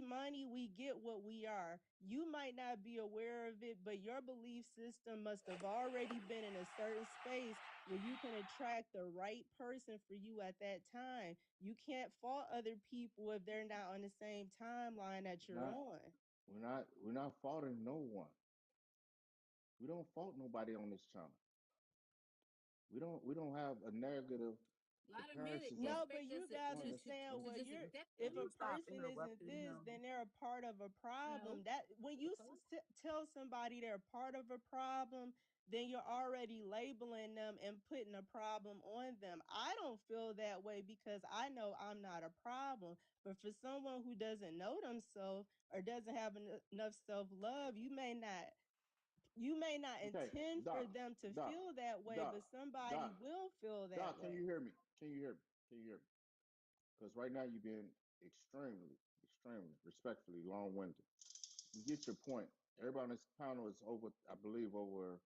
Speaker 20: money, we get what we are. You might not be aware of it, but your belief system must have already been in a certain space where you can attract the right person for you at that time. You can't fault other people if they're not on the same timeline that you're
Speaker 2: not
Speaker 20: on.
Speaker 2: we're not faulting no one. We don't fault nobody on this channel. We don't have a negative.
Speaker 14: A
Speaker 2: The
Speaker 14: lot of men
Speaker 2: parents is
Speaker 20: No,
Speaker 2: on
Speaker 20: but
Speaker 14: expect
Speaker 20: you
Speaker 14: us
Speaker 20: gotta
Speaker 2: on the
Speaker 20: understand
Speaker 2: on.
Speaker 14: to
Speaker 20: what
Speaker 14: just
Speaker 20: you're.
Speaker 14: accept
Speaker 20: If
Speaker 15: Will
Speaker 20: a
Speaker 15: you
Speaker 14: them.
Speaker 15: stop
Speaker 20: person isn't
Speaker 15: interrupting
Speaker 20: this,
Speaker 15: him?
Speaker 20: then they're a part of a problem.
Speaker 14: No.
Speaker 20: That when you tell somebody they're a part of a problem, then you're already labeling them and putting a problem on them. I don't feel that way because I know I'm not a problem. But for someone who doesn't know themselves or doesn't have enough self love, you may not
Speaker 2: Okay,
Speaker 20: intend for
Speaker 2: Doc,
Speaker 20: them to
Speaker 2: Doc,
Speaker 20: feel that way, but
Speaker 2: Doc,
Speaker 20: somebody
Speaker 2: Doc,
Speaker 20: will feel that
Speaker 2: Doc. Can you
Speaker 20: way.
Speaker 2: hear me? Can you hear me? Can you hear me? Because right now you're being extremely, respectfully long-winded. You get your point. Everybody on this panel is over, I believe, over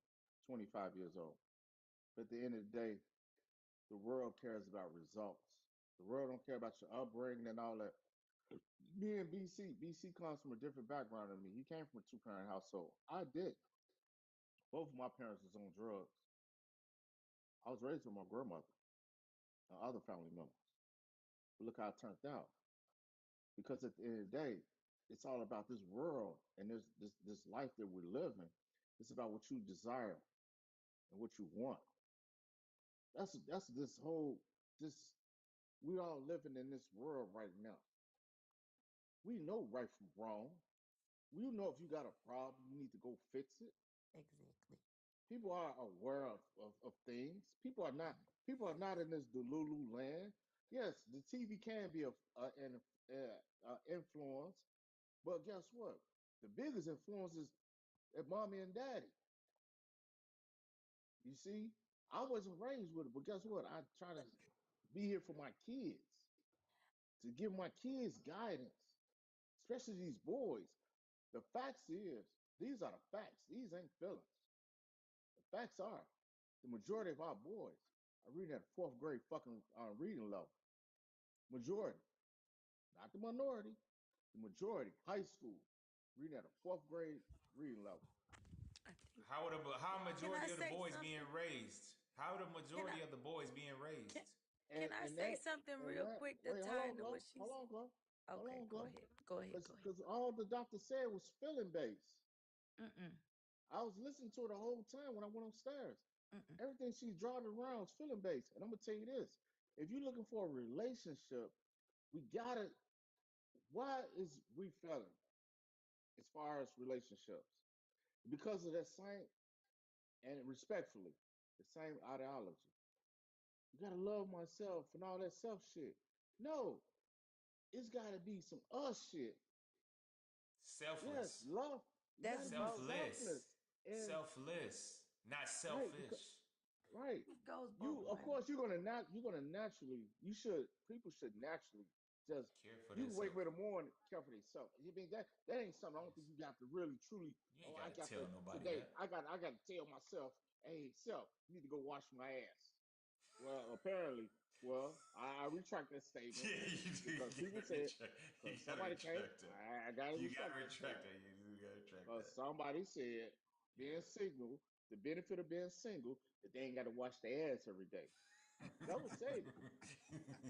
Speaker 2: 25 years old. But at the end of the day, the world cares about results. The world don't care about your upbringing and all that. Me and BC comes from a different background than me. He came from a two-parent household. I did. Both of my parents was on drugs. I was raised with my grandmother and other family members. But look how it turned out. Because at the end of the day, it's all about this world and this life that we're living. It's about what you desire and what you want. That's this whole this we all living in this world right now. We know right from wrong. We know if you got a problem, you need to go fix it.
Speaker 15: Exactly.
Speaker 2: People are aware of things. People are not in this Delulu land. Yes, the TV can be an influence, but guess what? The biggest influence is at mommy and daddy. You see, I wasn't raised with it, but guess what? I try to be here for my kids, to give my kids guidance, especially these boys. The facts is, these are the facts. These ain't feelings. The facts are, the majority of our boys are reading at fourth grade fucking reading level. Majority, not the minority, the majority, high school, reading at a fourth grade reading level.
Speaker 15: I think.
Speaker 4: How a
Speaker 15: Can I
Speaker 4: majority of the
Speaker 15: say
Speaker 4: boys
Speaker 15: something?
Speaker 4: being raised? How the
Speaker 15: Can I?
Speaker 4: majority of the boys being
Speaker 15: Can
Speaker 4: raised?
Speaker 15: Can
Speaker 2: And
Speaker 15: I
Speaker 2: and
Speaker 15: say
Speaker 2: that
Speaker 15: something
Speaker 2: and
Speaker 15: real
Speaker 2: that
Speaker 15: quick to
Speaker 2: wait,
Speaker 15: tie into what
Speaker 2: hold
Speaker 15: she's?
Speaker 2: on, Glo. Hold
Speaker 15: Okay,
Speaker 2: on,
Speaker 15: go
Speaker 2: Glo.
Speaker 15: ahead. Go ahead. Go ahead.
Speaker 2: Because all the doctor said was feeling based.
Speaker 15: Mm-mm.
Speaker 2: I was listening to her the whole time when I went upstairs.
Speaker 15: Mm-mm.
Speaker 2: Everything she's driving around is feeling based. And I'm gonna tell you this: if you're looking for a relationship, we gotta. Why is we failing as far as relationships? Because of that same and respectfully, the same ideology. You gotta love myself and all that self shit. No, it's gotta be some us shit. Yes,
Speaker 4: Selfless.
Speaker 2: love. You
Speaker 15: That's
Speaker 2: gotta be
Speaker 15: both.
Speaker 2: selfless
Speaker 4: Selfless.
Speaker 2: and
Speaker 4: Selfless. Not
Speaker 2: right because
Speaker 4: selfish.
Speaker 2: right.
Speaker 15: It goes both
Speaker 2: You of
Speaker 15: ways.
Speaker 2: course you're gonna naturally people should naturally just
Speaker 4: Care for
Speaker 2: you can wake up in
Speaker 4: themselves.
Speaker 2: the morning care for themselves. You mean that ain't something I don't think
Speaker 4: Yes.
Speaker 2: you got to really truly
Speaker 4: You ain't
Speaker 2: oh I
Speaker 4: gotta
Speaker 2: got
Speaker 4: tell
Speaker 2: to
Speaker 4: nobody
Speaker 2: today
Speaker 4: that.
Speaker 2: I got to tell myself, hey self, you need to go wash my ass. Well apparently I retract that statement
Speaker 4: Yeah, you do.
Speaker 2: because
Speaker 4: You
Speaker 2: people
Speaker 4: gotta
Speaker 2: said
Speaker 4: retract.
Speaker 2: because
Speaker 4: You gotta
Speaker 2: somebody came
Speaker 4: retract that.
Speaker 2: I gotta
Speaker 4: You gotta
Speaker 2: retract that
Speaker 4: retract
Speaker 2: statement.
Speaker 4: that. You do gotta retract
Speaker 2: Because
Speaker 4: that.
Speaker 2: somebody said being
Speaker 4: Yeah.
Speaker 2: single, the benefit of being single, that they ain't got to wash their ass every day. That was stated.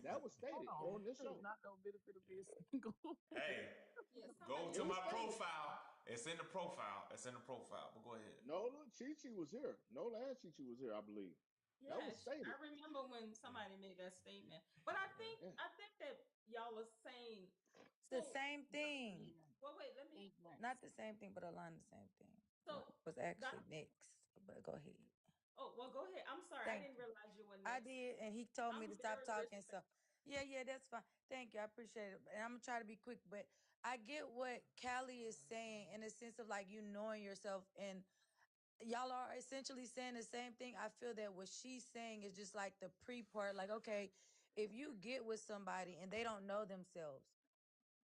Speaker 2: That was
Speaker 15: Hold
Speaker 2: stated
Speaker 15: on.
Speaker 2: on this
Speaker 15: This is
Speaker 2: show.
Speaker 15: not no benefit of being single.
Speaker 4: Hey,
Speaker 3: Yeah,
Speaker 4: go
Speaker 3: somebody
Speaker 2: It
Speaker 4: to
Speaker 3: did
Speaker 2: was
Speaker 4: my
Speaker 3: say
Speaker 2: stated.
Speaker 3: that.
Speaker 4: profile. It's in the profile. It's in the profile. But go ahead.
Speaker 2: No, look, Chi Chi was here. No, last Chi Chi was here, I believe. That was
Speaker 3: Yes,
Speaker 2: stated.
Speaker 3: I remember when
Speaker 4: Yeah.
Speaker 3: somebody made that statement. But I
Speaker 4: Yeah.
Speaker 3: think
Speaker 2: Yeah.
Speaker 3: I think that y'all are saying
Speaker 19: It's the
Speaker 3: so.
Speaker 19: same thing.
Speaker 3: Well, wait, let me.
Speaker 19: Not the same thing, but align the same thing.
Speaker 3: So,
Speaker 19: Was actually
Speaker 3: Doc.
Speaker 19: next, but go ahead.
Speaker 3: Oh, well, go ahead. I'm sorry, I
Speaker 19: Thank
Speaker 3: didn't
Speaker 19: you.
Speaker 3: realize you were
Speaker 19: I
Speaker 3: next.
Speaker 19: did, and he told me to
Speaker 3: I'm
Speaker 19: stop
Speaker 3: very
Speaker 19: talking. So,
Speaker 3: respectful.
Speaker 19: yeah, that's fine. Thank you. I appreciate it. And I'm gonna try to be quick, but I get what Callie is saying in the sense of like you knowing yourself, and y'all are essentially saying the same thing. I feel that what she's saying is just like the pre part. Like, okay, if you get with somebody and they don't know themselves,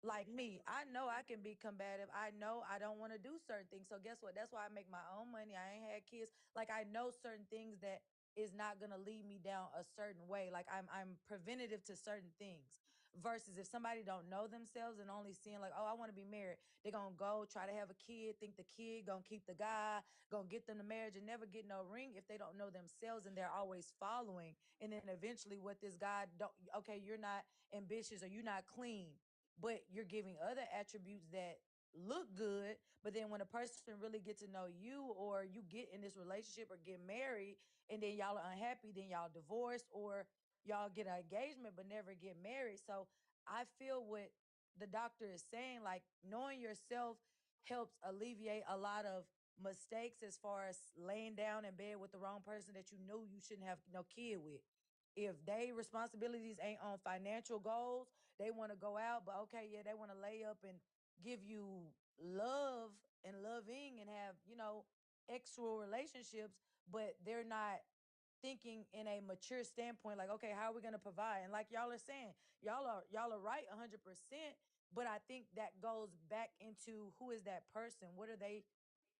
Speaker 19: like me, I know I can be combative. I know I don't want to do certain things. So guess what? That's why I make my own money. I ain't had kids. Like I know certain things that is not gonna lead me down a certain way. Like I'm preventative to certain things. Versus if somebody don't know themselves and only seeing like, oh, I want to be married, they're gonna go try to have a kid, think the kid gonna keep the guy, gonna get them to marriage and never get no ring if they don't know themselves and they're always following. And then eventually what this guy don't okay, you're not ambitious or you're not clean, but you're giving other attributes that look good, but then when a person really get to know you or you get in this relationship or get married and then y'all are unhappy, then y'all divorce or y'all get an engagement but never get married. So I feel what the doctor is saying, like knowing yourself helps alleviate a lot of mistakes as far as laying down in bed with the wrong person that you knew you shouldn't have no kid with. If they responsibilities ain't on financial goals, they want to go out, but okay, yeah, they want to lay up and give you love and loving and have, sexual relationships, but they're not thinking in a mature standpoint, like, okay, how are we going to provide? And like y'all are saying, y'all are right 100%. But I think that goes back into who is that person? What are they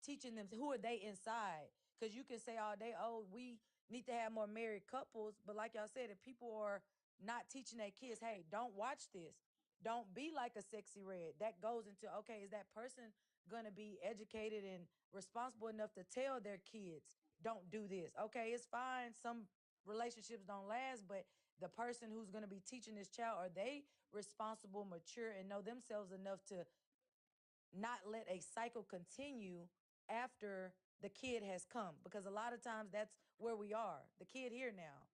Speaker 19: teaching them? Who are they inside? Because you can say all day, oh, we need to have more married couples. But like y'all said, if people are not teaching their kids, hey, don't watch this. Don't be like a sexy red. That goes into, okay, is that person going to be educated and responsible enough to tell their kids, don't do this? Okay, it's fine. Some relationships don't last, but the person who's going to be teaching this child, are they responsible, mature, and know themselves enough to not let a cycle continue after the kid has come? Because a lot of times that's where we are. The kid here now.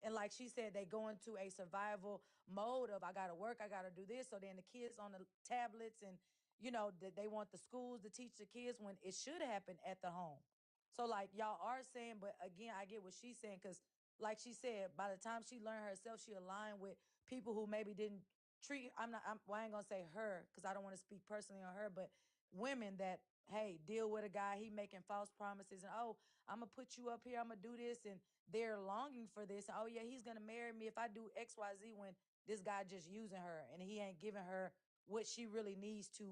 Speaker 19: And like she said, they go into a survival mode of, I got to work, I got to do this. So then the kids on the tablets and, they want the schools to teach the kids when it should happen at the home. So like y'all are saying, but again, I get what she's saying, because like she said, by the time she learned herself, she aligned with people who maybe didn't treat, well, I ain't gonna say her because I don't want to speak personally on her, but women that, hey, deal with a guy, he making false promises and, oh, I'm gonna put you up here, I'm gonna do this, and they're longing for this. Oh yeah, he's gonna marry me if I do XYZ, when this guy just using her and he ain't giving her what she really needs to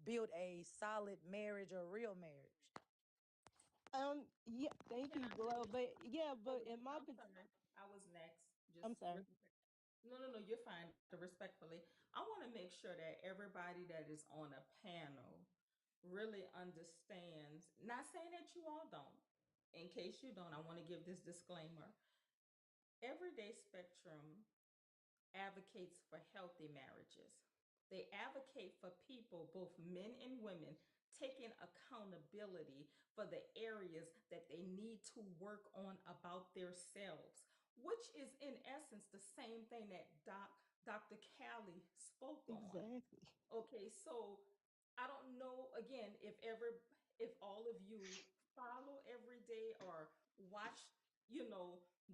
Speaker 19: build a solid marriage or real marriage.
Speaker 20: Yeah, thank
Speaker 3: Can
Speaker 20: you,
Speaker 3: I
Speaker 20: Glow.
Speaker 3: say,
Speaker 20: But yeah, but in my,
Speaker 3: I'm sorry, I was next.
Speaker 20: I'm
Speaker 3: Just
Speaker 20: sorry.
Speaker 3: no, no, no, you're fine. Respectfully, I want to make sure that everybody that is on a panel really understands. Not saying that you all don't. In case you don't, I want to give this disclaimer. Everyday Spectrum advocates for healthy marriages. They advocate for people, both men and women, taking accountability for the areas that they need to work on about themselves, which is in essence the same thing that Dr. Callie spoke on.
Speaker 20: Exactly.
Speaker 3: Okay, so I don't know again if all of you follow every day or watch,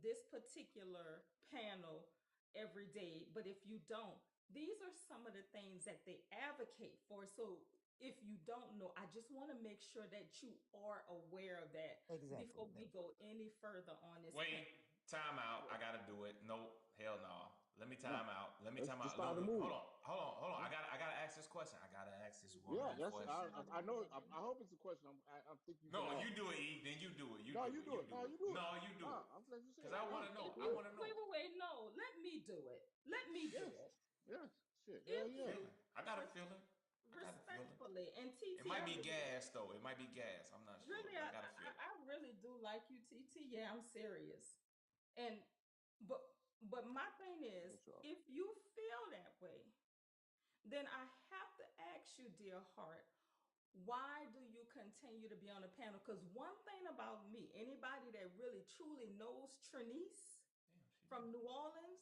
Speaker 3: this particular panel every day, but if you don't, these are some of the things that they advocate for. So if you don't know, I just want to make sure that you are aware of that before
Speaker 19: Exactly.
Speaker 3: we go any further on this panel.
Speaker 4: Wait, time out.
Speaker 2: Yeah.
Speaker 4: I gotta do it. Nope, hell no. Let me
Speaker 2: No.
Speaker 4: time out. Let me
Speaker 2: Let's
Speaker 4: time
Speaker 2: just
Speaker 4: out.
Speaker 2: start
Speaker 4: Look,
Speaker 2: the
Speaker 4: look, hold
Speaker 2: move.
Speaker 4: on, hold on, hold on.
Speaker 2: Yeah.
Speaker 4: I gotta ask this question. I gotta ask this
Speaker 2: Yeah.
Speaker 4: woman
Speaker 2: That's.
Speaker 4: question.
Speaker 2: I know. I hope it's a question. I think you can
Speaker 4: No, you
Speaker 2: ask.
Speaker 4: do it, E. Then you do it. You
Speaker 2: No,
Speaker 4: do
Speaker 2: you
Speaker 4: it.
Speaker 2: do
Speaker 4: You
Speaker 2: it. No,
Speaker 4: do it.
Speaker 2: you do it.
Speaker 4: No, you do it.
Speaker 2: No, I'm glad you
Speaker 4: Cause
Speaker 2: said.
Speaker 4: I
Speaker 2: No,
Speaker 4: wanna know.
Speaker 2: you
Speaker 4: I
Speaker 2: do it.
Speaker 4: wanna
Speaker 3: Wait,
Speaker 4: know.
Speaker 3: wait, wait, no, let me do it. Let me do
Speaker 2: Yes.
Speaker 3: it.
Speaker 2: Yes. Shit.
Speaker 4: I
Speaker 2: Hell
Speaker 4: got a
Speaker 3: If
Speaker 2: yeah.
Speaker 3: you
Speaker 4: feeling. I got a
Speaker 3: res-
Speaker 4: feeling. I got a feeling.
Speaker 3: respectfully, and
Speaker 4: It
Speaker 3: TT,
Speaker 4: might
Speaker 3: I
Speaker 4: be
Speaker 3: really,
Speaker 4: gas though. It might be gas. I'm not sure,
Speaker 3: really,
Speaker 4: but I got a feeling.
Speaker 3: I really do like you, TT. Yeah, I'm serious. And but my thing is,
Speaker 2: That's all.
Speaker 3: if you feel that way, then I have to ask you, dear heart, why do you continue to be on the panel? Because one thing about me, anybody that really truly knows Trinice
Speaker 4: Damn, she
Speaker 3: from
Speaker 4: left.
Speaker 3: New Orleans,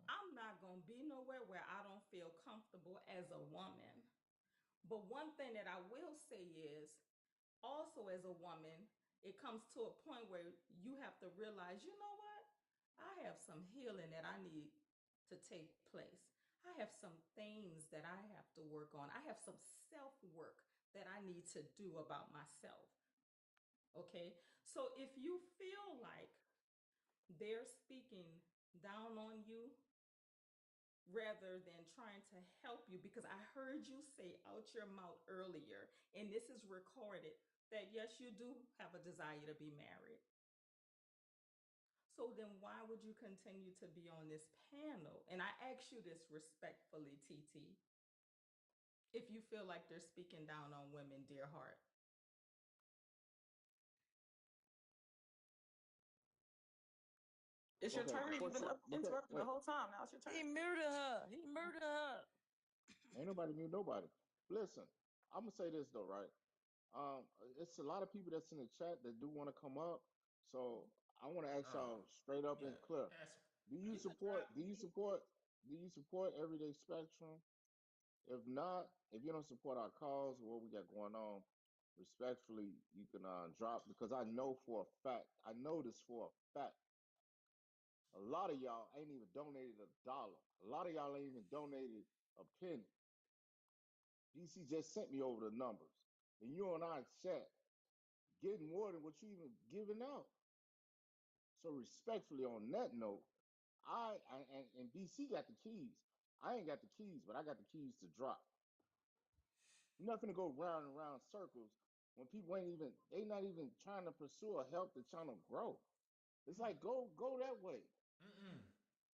Speaker 3: I'm not gonna be nowhere where I don't feel comfortable as a woman. But one thing that I will say is, also as a woman, it comes to a point where you have to realize, you know what? I have some healing that I need to take place. I have some things that I have to work on. I have some self work that I need to do about myself. Okay. So if you feel like they're speaking down on you rather than trying to help you, because I heard you say out your mouth earlier, and this is recorded, that yes, you do have a desire to be married. So then why would you continue to be on this panel? And I ask you this respectfully, TT, if you feel like they're speaking down on women, dear heart.
Speaker 18: It's your
Speaker 2: Okay.
Speaker 18: turn. You've been
Speaker 2: Question. Okay.
Speaker 18: interrupting the
Speaker 2: Wait.
Speaker 18: whole time. Now it's your
Speaker 19: He
Speaker 18: turn.
Speaker 19: murdered her. He murdered her.
Speaker 2: Ain't nobody knew nobody. Listen. I'm gonna say this though, right? It's a lot of people that's in the chat that do want to come up. So I want to ask
Speaker 4: Oh,
Speaker 2: y'all straight up
Speaker 4: yeah.
Speaker 2: and clear.
Speaker 4: Ask.
Speaker 2: Do you
Speaker 3: You could
Speaker 2: support?
Speaker 3: drop
Speaker 2: Do you
Speaker 3: me.
Speaker 2: support? Do you support Everyday Spectrum? If not, if you don't support our cause or what we got going on, respectfully, you can drop because I know for a fact, I know this for a fact. A lot of y'all ain't even donated a dollar. A lot of y'all ain't even donated a penny. DC just sent me over the numbers, and you and I chat getting more than what you even giving out. So respectfully, on that note, and BC got the keys. I ain't got the keys, but I got the keys to drop. You're not gonna go round and round circles when people ain't even they not even trying to pursue or help the channel grow. It's like go that way.
Speaker 4: Mm-mm.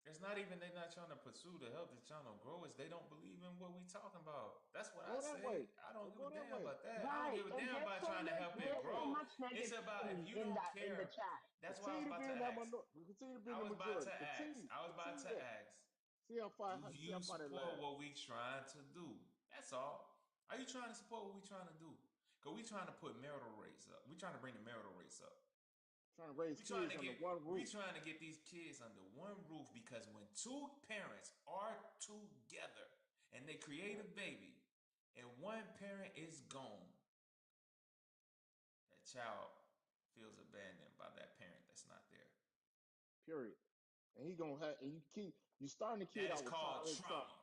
Speaker 4: It's not even they not trying to pursue to help the channel grow. It's they don't believe in what we talking about. That's what I
Speaker 2: Go that way.
Speaker 4: say. I don't give a
Speaker 2: Go that
Speaker 4: damn
Speaker 2: way.
Speaker 4: about that. I don't
Speaker 1: Right.
Speaker 4: give a
Speaker 1: And
Speaker 4: damn about trying to help
Speaker 2: Go
Speaker 4: it
Speaker 2: that
Speaker 1: there's so
Speaker 2: way.
Speaker 4: grow.
Speaker 1: much
Speaker 4: It's about if
Speaker 1: negativity
Speaker 4: you
Speaker 1: in
Speaker 4: don't
Speaker 1: the
Speaker 4: care.
Speaker 1: chat.
Speaker 4: That's why I
Speaker 2: Continue
Speaker 4: was
Speaker 2: to
Speaker 4: about
Speaker 2: be
Speaker 4: to
Speaker 2: in that
Speaker 4: ask.
Speaker 2: minority. Continue to be in
Speaker 4: I
Speaker 2: the
Speaker 4: was about to
Speaker 2: majority.
Speaker 4: ask. I was about
Speaker 2: Continue
Speaker 4: to
Speaker 2: that.
Speaker 4: ask. Do
Speaker 2: See how
Speaker 4: you
Speaker 2: far that
Speaker 4: support
Speaker 2: lasts.
Speaker 4: what we trying to do? That's all. Are you trying to support what we trying to do? Cause we trying to put marital rates up. We trying to bring the marital rates up.
Speaker 2: Trying to raise kids under one
Speaker 4: We
Speaker 2: roof.
Speaker 4: trying to get these kids under one roof because when two parents are together and they create a baby and one parent is gone, that child feels abandoned by that parent that's not there.
Speaker 2: Period. And he gonna have and you starting the kid
Speaker 4: That is
Speaker 2: out with
Speaker 4: called
Speaker 2: childhood trauma.
Speaker 4: trauma.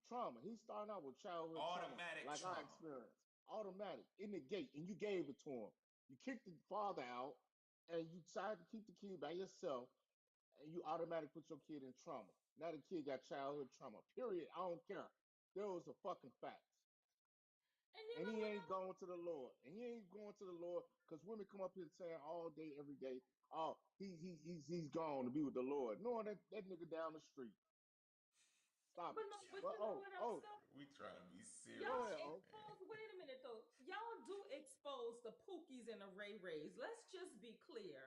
Speaker 2: Trauma. He's starting out with childhood trauma,
Speaker 4: Automatic
Speaker 2: like I
Speaker 4: trauma.
Speaker 2: experienced. Automatic in the gate, and you gave it to him. You kicked the father out, and you tried to keep the kid by yourself, and you automatically put your kid in trauma. Now the kid got childhood trauma. Period. I don't care. Those are fucking facts.
Speaker 3: And you
Speaker 2: And
Speaker 3: know
Speaker 2: he
Speaker 3: what
Speaker 2: ain't
Speaker 3: else?
Speaker 2: going to the Lord. And he ain't going to the Lord because women come up here saying all day, every day, oh, he's gone to be with the Lord. No, that nigga down the street. Stop
Speaker 3: But
Speaker 2: it.
Speaker 3: no, but
Speaker 2: But
Speaker 3: you know what else
Speaker 2: oh,
Speaker 3: though?
Speaker 4: We trying to be
Speaker 2: go
Speaker 3: Y'all
Speaker 2: ahead,
Speaker 4: serious,
Speaker 2: oh.
Speaker 4: man.
Speaker 3: expose. Wait a minute though. Y'all do expose the Pookies and the Ray Rays. Let's just be clear,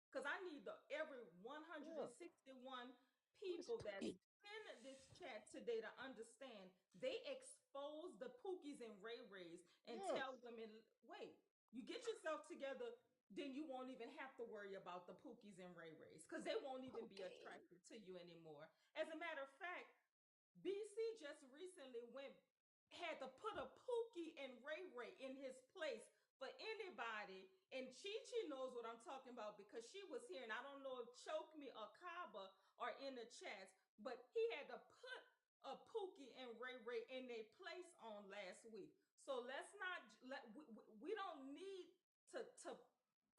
Speaker 3: because I need the every
Speaker 2: Yeah.
Speaker 3: 161
Speaker 19: Who is
Speaker 3: people that's
Speaker 19: Pookie?
Speaker 3: in this chat today to understand they expose the Pookies and Ray Rays and tell
Speaker 2: Yes.
Speaker 3: women, wait, you get yourself together, then you won't even have to worry about the Pookies and Ray Rays because they won't even be
Speaker 19: Pookie.
Speaker 3: attracted to you anymore. As a matter of fact, B.SEE just recently had to put a Pookie and Ray Ray in his place for anybody. And Chi Chi knows what I'm talking about because she was here. And I don't know if Choke Me or Kaba are in the chats, but he had to put a Pookie and Ray Ray in their place on last week. So let's not we don't need to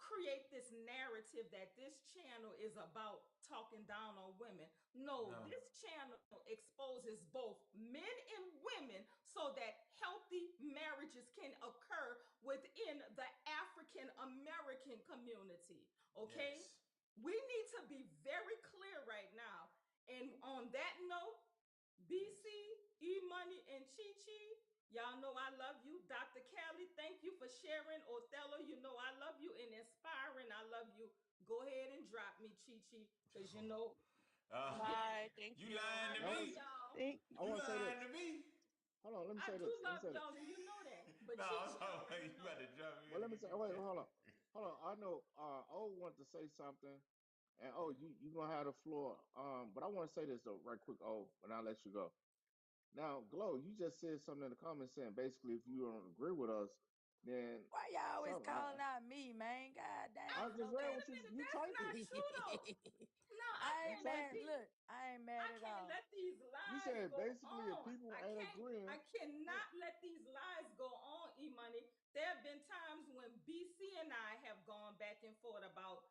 Speaker 3: create this narrative that this channel is about talking down on women. No,
Speaker 4: No.
Speaker 3: this channel exposes both men and women so that healthy marriages can occur within the African American community. Okay?
Speaker 4: Yes.
Speaker 3: We need to be very clear right now. And on that note,
Speaker 4: Yes.
Speaker 3: B.SEE, E Money, and Chi Chi, y'all know I love you. Dr. Kelly, thank you for sharing. Othello, you know I love you. And Inspiring, I love you. Go ahead and drop me, Chi Chi, because you know I'm getting.
Speaker 15: Bye. Thank
Speaker 4: You
Speaker 15: you.
Speaker 4: lying
Speaker 3: I
Speaker 4: to
Speaker 2: Now
Speaker 3: love
Speaker 2: let's
Speaker 4: me?
Speaker 3: y'all.
Speaker 20: Thank
Speaker 2: I
Speaker 4: You
Speaker 2: wanna say
Speaker 4: lying
Speaker 2: this.
Speaker 4: to me?
Speaker 2: Hold on, let me
Speaker 3: I
Speaker 2: say
Speaker 3: do
Speaker 2: this. Let me
Speaker 3: love
Speaker 2: say this.
Speaker 3: y'all, and you know that. But
Speaker 4: No,
Speaker 3: Chi
Speaker 4: I'm
Speaker 3: Chi
Speaker 4: talking about
Speaker 3: already
Speaker 4: you about
Speaker 3: know.
Speaker 4: to drop me
Speaker 2: Well,
Speaker 4: in
Speaker 2: let me
Speaker 4: the
Speaker 2: say,
Speaker 4: goo.
Speaker 2: wait, hold on. Hold on. I know O wanted to say something. And oh, you gonna have the floor. But I want to say this though, right quick, and I'll let you go. Now, Glow, you just said something in the comments saying basically if you don't agree with us, then
Speaker 19: Why y'all always
Speaker 2: some
Speaker 19: calling out me, man? God
Speaker 2: I
Speaker 19: dang.
Speaker 2: just read
Speaker 3: Wait
Speaker 19: Okay.
Speaker 2: what
Speaker 3: a minute,
Speaker 2: you
Speaker 3: that's
Speaker 2: typed
Speaker 3: not
Speaker 2: it.
Speaker 3: true though. No,
Speaker 2: You typed it.
Speaker 19: Look, I ain't mad
Speaker 3: I
Speaker 19: at
Speaker 3: can't
Speaker 19: all.
Speaker 3: let these
Speaker 2: You
Speaker 3: lies
Speaker 2: said
Speaker 3: go
Speaker 2: basically if
Speaker 3: on.
Speaker 2: people ain't
Speaker 3: I
Speaker 2: agreeing, hold on.
Speaker 3: cannot let these lies go on, E Money. There have been times when B.SEE and I have gone back and forth about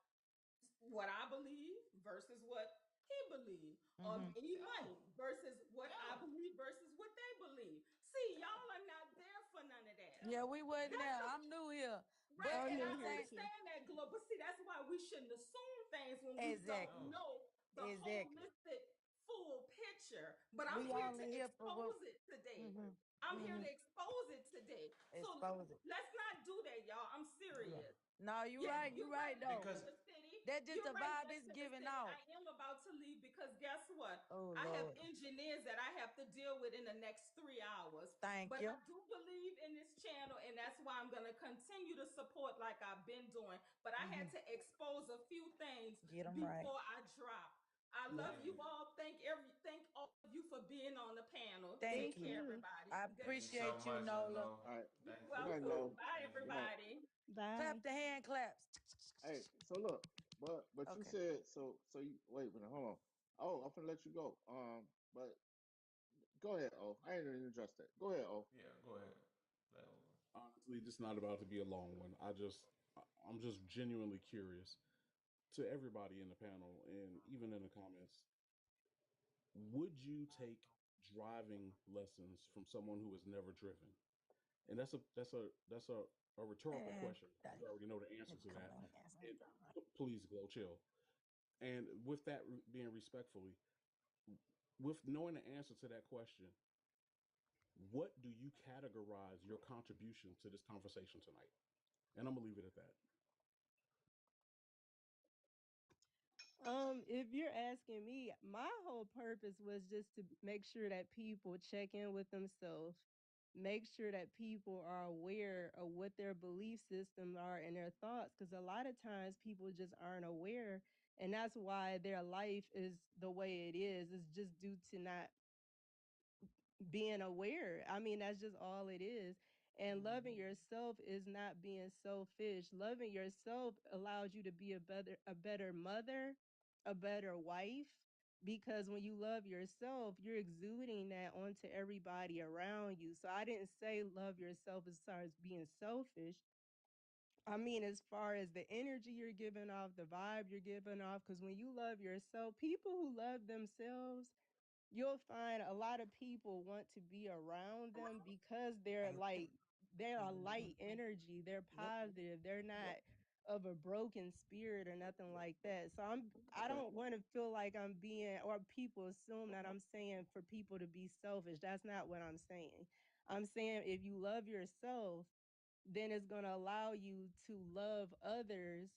Speaker 3: what I believe versus what he believed,
Speaker 19: Hmm.
Speaker 3: E
Speaker 4: Yeah.
Speaker 3: Money versus what I
Speaker 4: Yeah.
Speaker 3: believe versus what they believe. See, y'all are not there for none of that.
Speaker 19: Yeah, we wasn't
Speaker 3: That's
Speaker 19: there.
Speaker 3: the
Speaker 19: I'm new here.
Speaker 3: Right,
Speaker 19: But
Speaker 20: I'm
Speaker 3: and
Speaker 19: at
Speaker 20: new
Speaker 19: the
Speaker 3: I
Speaker 20: here
Speaker 19: same
Speaker 20: too.
Speaker 3: understand that, Glow. But see, that's why we shouldn't assume things when we don't
Speaker 19: exactly.
Speaker 4: No.
Speaker 3: know the
Speaker 19: Exactly.
Speaker 3: holistic full picture. But I'm
Speaker 19: We
Speaker 3: here to
Speaker 19: only here for what
Speaker 3: expose it today.
Speaker 19: hmm
Speaker 3: I'm here
Speaker 19: hmm
Speaker 3: to expose it today. So
Speaker 19: expose it.
Speaker 3: let's not do that, y'all. I'm
Speaker 19: Yeah.
Speaker 3: serious.
Speaker 19: No, you
Speaker 3: Yes,
Speaker 19: right,
Speaker 4: No.
Speaker 19: you
Speaker 3: you're right,
Speaker 19: right though.
Speaker 4: Because
Speaker 3: Lecture City.
Speaker 19: That's just
Speaker 3: You're
Speaker 19: the
Speaker 3: right,
Speaker 19: vibe it's
Speaker 3: Lecture
Speaker 19: giving
Speaker 3: City.
Speaker 19: off.
Speaker 3: I am about to leave because guess what?
Speaker 19: Oh
Speaker 3: I have
Speaker 19: Lord.
Speaker 3: engineers that I have to deal with in the next 3 hours.
Speaker 19: Thank
Speaker 3: But
Speaker 19: you.
Speaker 3: I do believe in this channel, and that's why I'm going to continue to support like I've been doing. But I
Speaker 19: Hmm.
Speaker 3: had to expose a few things
Speaker 19: Get them right.
Speaker 3: before I drop. I
Speaker 19: Yeah.
Speaker 3: love you all. Thank all of you for being on the panel.
Speaker 19: Thank
Speaker 3: Take
Speaker 1: Thank
Speaker 3: care,
Speaker 19: you.
Speaker 1: you.
Speaker 3: everybody.
Speaker 19: I
Speaker 3: Good
Speaker 4: Thank you so
Speaker 19: appreciate you,
Speaker 4: much,
Speaker 19: Nola.
Speaker 4: Uno.
Speaker 2: All right.
Speaker 3: You're
Speaker 4: Thank
Speaker 2: Good
Speaker 4: you.
Speaker 2: night,
Speaker 3: welcome.
Speaker 2: Noel.
Speaker 3: Bye,
Speaker 4: Thank
Speaker 2: Good
Speaker 4: you.
Speaker 2: night.
Speaker 3: everybody.
Speaker 19: Clap
Speaker 1: Bye.
Speaker 19: the hand claps.
Speaker 2: Hey, so look, but you
Speaker 19: Okay.
Speaker 2: said so you wait a minute, hold on. Oh, I'm gonna let you go. But go ahead, oh. I ain't even address that. Go ahead, oh.
Speaker 4: Yeah, go ahead.
Speaker 11: Honestly, this is not about to be a long one. I'm just genuinely curious to everybody in the panel and even in the comments. Would you take driving lessons from someone who has never driven? And that's a rhetorical question. You already know the answer to that. And please, Glow, chill. And with that being respectfully, with knowing the answer to that question, what do you categorize your contribution to this conversation tonight? And I'm gonna leave it at that.
Speaker 20: If you're asking me, my whole purpose was just to make sure that people check in with themselves, make sure that people are aware of what their belief systems are and their thoughts, because a lot of times people just aren't aware, and that's why their life is the way it is. It's just due to not being aware. I mean, that's just all it is. And loving yourself is not being selfish. Loving yourself allows you to be a better mother, a better wife, because when you love yourself, you're exuding that onto everybody around you. So I didn't say love yourself as far as being selfish. I mean, as far as the energy you're giving off, the vibe you're giving off, because when you love yourself, people who love themselves, you'll find a lot of people want to be around them because they're a light energy, they're
Speaker 2: Yep.
Speaker 20: positive, they're
Speaker 2: Yep.
Speaker 20: not of a broken spirit or nothing like that. So I
Speaker 2: Okay.
Speaker 20: don't want to feel like I'm being, or people assume that I'm saying for people to be selfish. That's not what I'm saying. I'm saying if you love yourself, then it's going to allow you to love others,